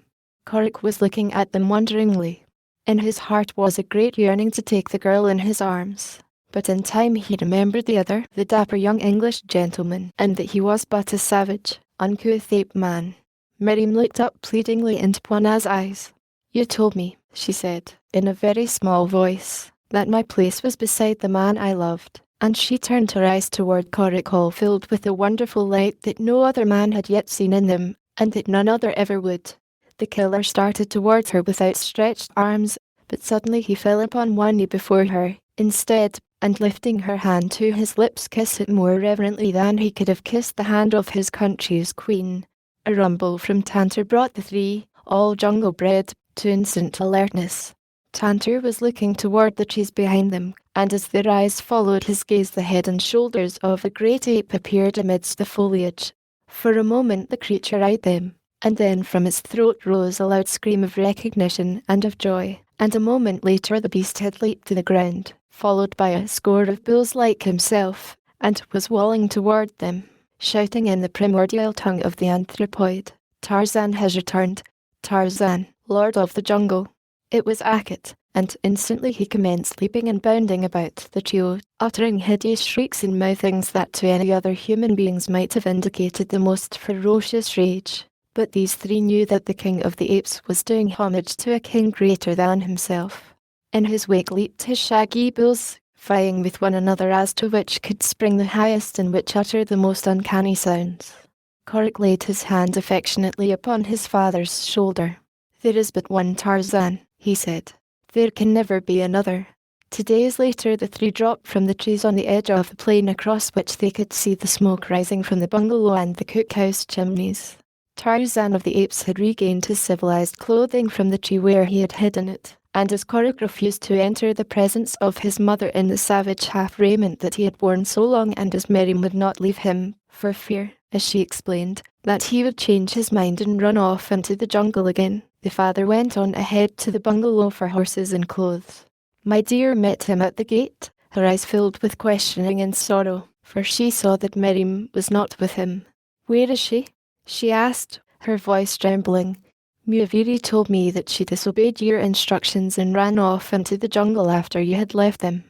Korik was looking at them wonderingly. In his heart was a great yearning to take the girl in his arms. But in time he remembered the other, the dapper young English gentleman, and that he was but a savage, uncouth ape man. Miriam looked up pleadingly into Bwana's eyes. "You told me," she said, in a very small voice, "that my place was beside the man I loved." And she turned her eyes toward Korik, all filled with a wonderful light that no other man had yet seen in them, and that none other ever would. The killer started towards her with outstretched arms, but suddenly he fell upon one knee before her, instead, and lifting her hand to his lips kissed it more reverently than he could have kissed the hand of his country's queen. A rumble from Tantor brought the three, all jungle bred, to instant alertness. Tantor was looking toward the trees behind them, and as their eyes followed his gaze the head and shoulders of a great ape appeared amidst the foliage. For a moment the creature eyed them, and then from its throat rose a loud scream of recognition and of joy, and a moment later the beast had leaped to the ground, followed by a score of bulls like himself, and was walling toward them, shouting in the primordial tongue of the anthropoid, "Tarzan has returned! Tarzan, Lord of the Jungle!" It was Akut, and instantly he commenced leaping and bounding about the trio, uttering hideous shrieks and mouthings that to any other human beings might have indicated the most ferocious rage. But these three knew that the king of the apes was doing homage to a king greater than himself. In his wake leaped his shaggy bulls, vying with one another as to which could spring the highest and which utter the most uncanny sounds. Korik laid his hand affectionately upon his father's shoulder. "There is but one Tarzan," he said. "There can never be another." 2 days later the three dropped from the trees on the edge of the plain across which they could see the smoke rising from the bungalow and the cookhouse chimneys. Tarzan of the apes had regained his civilized clothing from the tree where he had hidden it, and as Korik refused to enter the presence of his mother in the savage half-raiment that he had worn so long, and as Miriam would not leave him, for fear, as she explained, that he would change his mind and run off into the jungle again, the father went on ahead to the bungalow for horses and clothes. My dear met him at the gate, her eyes filled with questioning and sorrow, for she saw that Miriam was not with him. "Where is she?" she asked, her voice trembling. Muviri told me that she disobeyed your instructions and ran off into the jungle after you had left them.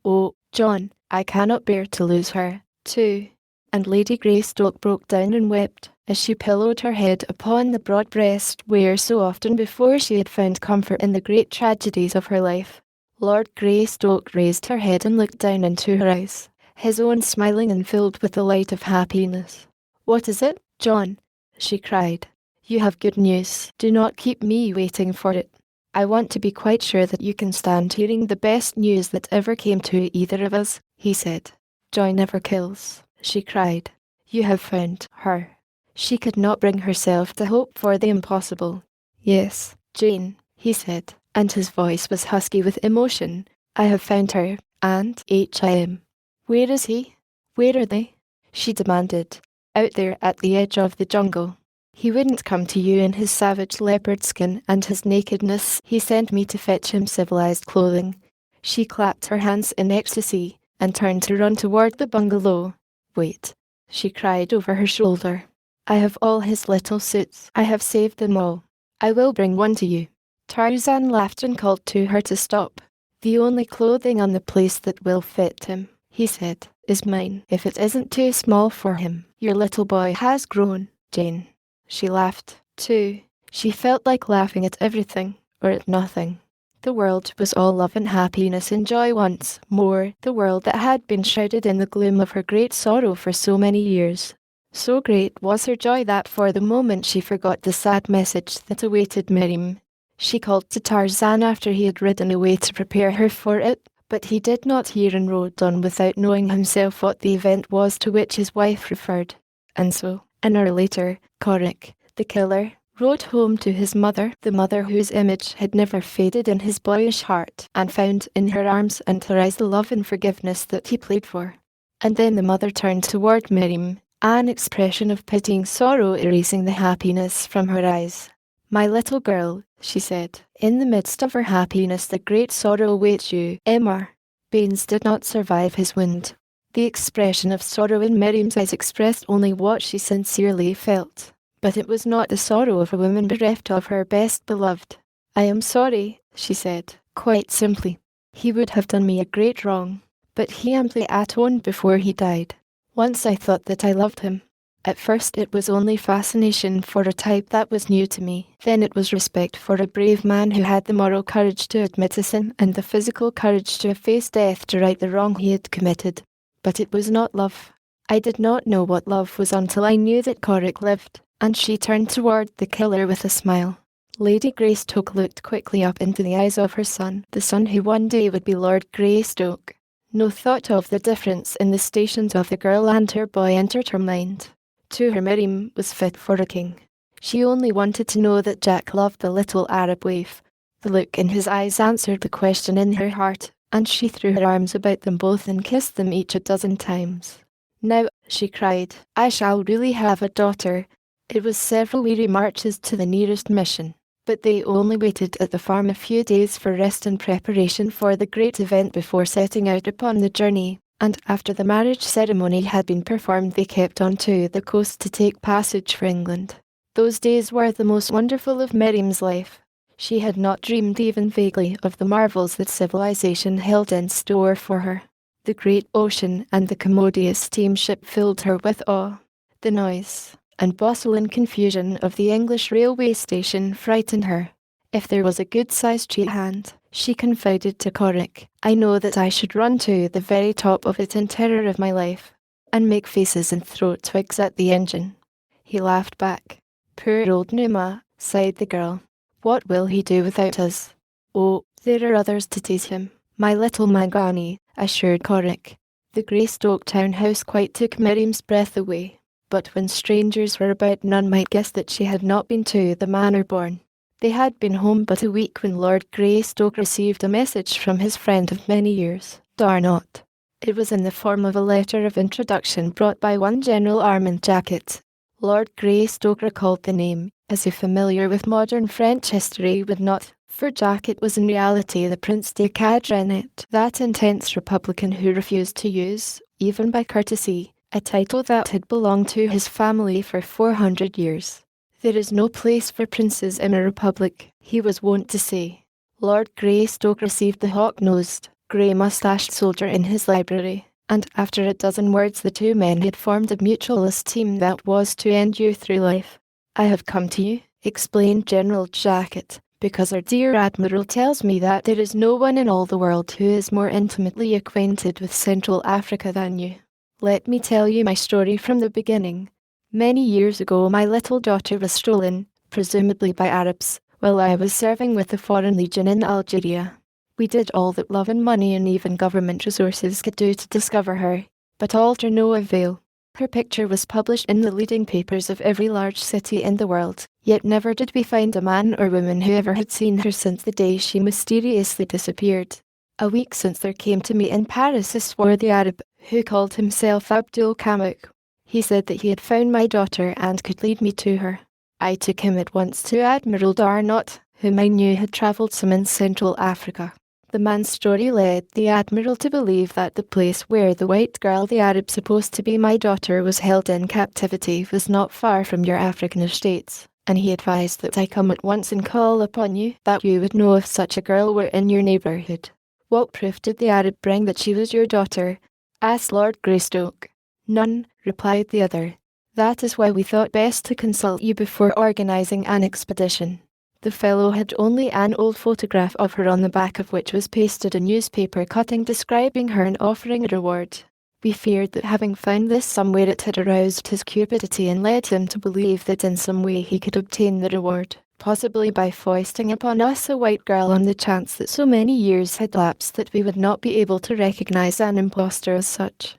Oh, John, I cannot bear to lose her, too. And Lady Greystoke broke down and wept, as she pillowed her head upon the broad breast where so often before she had found comfort in the great tragedies of her life. Lord Greystoke raised her head and looked down into her eyes, his own smiling and filled with the light of happiness. "What is it, John?" she cried. "You have good news. Do not keep me waiting for it. I want to be quite sure that you can stand hearing the best news that ever came to either of us," he said. "Joy never kills," she cried. "You have found her." She could not bring herself to hope for the impossible. "Yes, Jane," he said, and his voice was husky with emotion. "I have found her, and him. Where is he? Where are they?" she demanded. "Out there at the edge of the jungle. He wouldn't come to you in his savage leopard skin and his nakedness. He sent me to fetch him civilized clothing." She clapped her hands in ecstasy and turned to run toward the bungalow. "Wait," she cried over her shoulder. "I have all his little suits. I have saved them all. I will bring one to you." Tarzan laughed and called to her to stop. "The only clothing on the place that will fit him," he said, "is mine, if it isn't too small for him. Your little boy has grown, Jane." She laughed, too. She felt like laughing at everything, or at nothing. The world was all love and happiness and joy once more, the world that had been shrouded in the gloom of her great sorrow for so many years. So great was her joy that for the moment she forgot the sad message that awaited Miriam. She called to Tarzan after he had ridden away to prepare her for it, but he did not hear and rode on without knowing himself what the event was to which his wife referred. And so, an hour later, Corrick, the killer, rode home to his mother, the mother whose image had never faded in his boyish heart, and found in her arms and her eyes the love and forgiveness that he prayed for. And then the mother turned toward Miriam, an expression of pitying sorrow erasing the happiness from her eyes. "My little girl," she said, "in the midst of her happiness the great sorrow awaits you, Emma." Baines did not survive his wound. The expression of sorrow in Miriam's eyes expressed only what she sincerely felt. But it was not the sorrow of a woman bereft of her best beloved. "I am sorry," she said, quite simply. "He would have done me a great wrong, but he amply atoned before he died. Once I thought that I loved him. At first it was only fascination for a type that was new to me. Then it was respect for a brave man who had the moral courage to admit a sin and the physical courage to face death to right the wrong he had committed. But it was not love. I did not know what love was until I knew that Corrick lived." And she turned toward the killer with a smile. Lady Greystoke looked quickly up into the eyes of her son, the son who one day would be Lord Greystoke. No thought of the difference in the stations of the girl and her boy entered her mind. To her, Miriam was fit for a king. She only wanted to know that Jack loved the little Arab waif. The look in his eyes answered the question in her heart, and she threw her arms about them both and kissed them each a dozen times. "Now," she cried, "I shall really have a daughter." It was several weary marches to the nearest mission, but they only waited at the farm a few days for rest and preparation for the great event before setting out upon the journey, and after the marriage ceremony had been performed they kept on to the coast to take passage for England. Those days were the most wonderful of Miriam's life. She had not dreamed even vaguely of the marvels that civilization held in store for her. The great ocean and the commodious steamship filled her with awe. The noise and bustle and confusion of the English railway station frightened her. If there was a good-sized tree at hand, she confided to Corrick, "I know that I should run to the very top of it in terror of my life, and make faces and throw twigs at the engine." He laughed back. "Poor old Numa," sighed the girl. "What will he do without us?" "Oh, there are others to tease him, my little Mangani," assured Corrick. The Greystoke townhouse quite took Miriam's breath away. But when strangers were about none might guess that she had not been to the manor born. They had been home but a week when Lord Greystoke received a message from his friend of many years, Darnot. It was in the form of a letter of introduction brought by one General Armand Jacket. Lord Greystoke recalled the name, as if familiar with modern French history would not, for Jacket was in reality the Prince de Cadrenet, that intense republican who refused to use, even by courtesy, a title that had belonged to his family for 400 years. "There is no place for princes in a republic," he was wont to say. Lord Greystoke received the hawk-nosed, grey-moustached soldier in his library, and after a dozen words the two men had formed a mutual esteem that was to endure through life. "I have come to you," explained General Jacket, "because our dear Admiral tells me that there is no one in all the world who is more intimately acquainted with Central Africa than you. Let me tell you my story from the beginning. Many years ago my little daughter was stolen, presumably by Arabs, while I was serving with the Foreign Legion in Algeria. We did all that love and money and even government resources could do to discover her, but all to no avail. Her picture was published in the leading papers of every large city in the world, yet never did we find a man or woman who ever had seen her since the day she mysteriously disappeared. A week since there came to me in Paris a swarthy Arab, who called himself Abdul Kamuk. He said that he had found my daughter and could lead me to her. I took him at once to Admiral Darnot, whom I knew had travelled some in Central Africa. The man's story led the Admiral to believe that the place where the white girl the Arab supposed to be my daughter was held in captivity was not far from your African estates, and he advised that I come at once and call upon you, that you would know if such a girl were in your neighbourhood. What proof did the Arab bring that she was your daughter?" asked Lord Greystoke. "None," replied the other. "That is why we thought best to consult you before organising an expedition. The fellow had only an old photograph of her on the back of which was pasted a newspaper cutting describing her and offering a reward. We feared that having found this somewhere it had aroused his cupidity and led him to believe that in some way he could obtain the reward, possibly by foisting upon us a white girl on the chance that so many years had lapsed that we would not be able to recognise an impostor as such."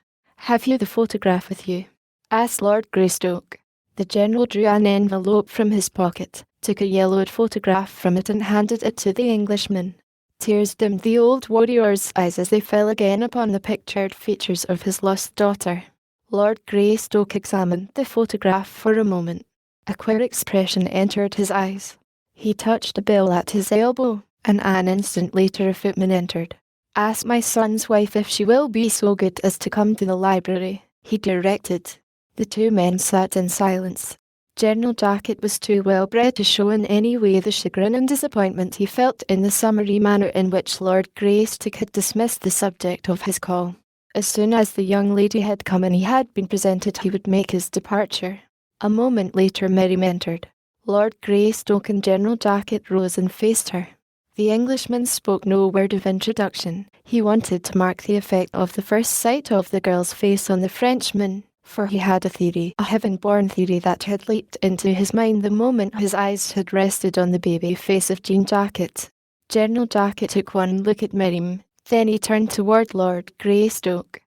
"Have you the photograph with you?" asked Lord Greystoke. The General drew an envelope from his pocket, took a yellowed photograph from it and handed it to the Englishman. Tears dimmed the old warrior's eyes as they fell again upon the pictured features of his lost daughter. Lord Greystoke examined the photograph for a moment. A queer expression entered his eyes. He touched a bell at his elbow, and an instant later a footman entered. "Ask my son's wife if she will be so good as to come to the library," he directed. The two men sat in silence. General Jacket was too well bred to show in any way the chagrin and disappointment he felt in the summary manner in which Lord Greystoke had dismissed the subject of his call. As soon as the young lady had come and he had been presented, he would make his departure. A moment later Miriam entered. Lord Greystoke and General Jacket rose and faced her. The Englishman spoke no word of introduction. He wanted to mark the effect of the first sight of the girl's face on the Frenchman, for he had a theory, a heaven-born theory that had leaped into his mind the moment his eyes had rested on the baby face of Jean Jacket. General Jacket took one look at Miriam, then he turned toward Lord Greystoke.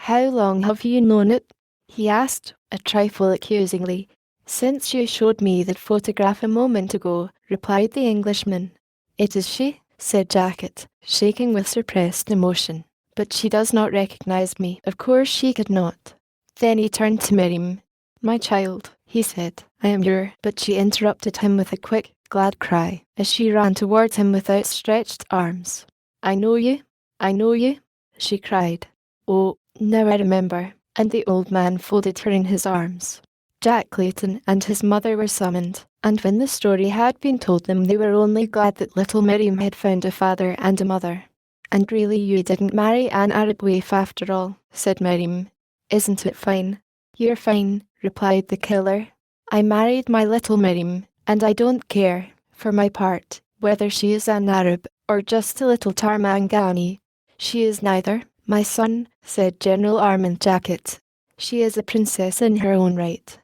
"How long have you known it?" he asked, a trifle accusingly. "Since you showed me that photograph a moment ago," replied the Englishman. "It is she," said Jacket, shaking with suppressed emotion. "But she does not recognise me. Of course she could not." Then he turned to Miriam. "My child," he said, "I am your—" But she interrupted him with a quick, glad cry, as she ran towards him with outstretched arms. "I know you, I know you," she cried. "Oh, now I remember," and the old man folded her in his arms. Jack Clayton and his mother were summoned, and when the story had been told them they were only glad that little Miriam had found a father and a mother. "And really you didn't marry an Arab waif after all," said Miriam. "Isn't it fine?" "You're fine," replied the killer. "I married my little Miriam, and I don't care, for my part, whether she is an Arab, or just a little Tarmangani." "She is neither, my son," said General Armand Jacket. "She is a princess in her own right,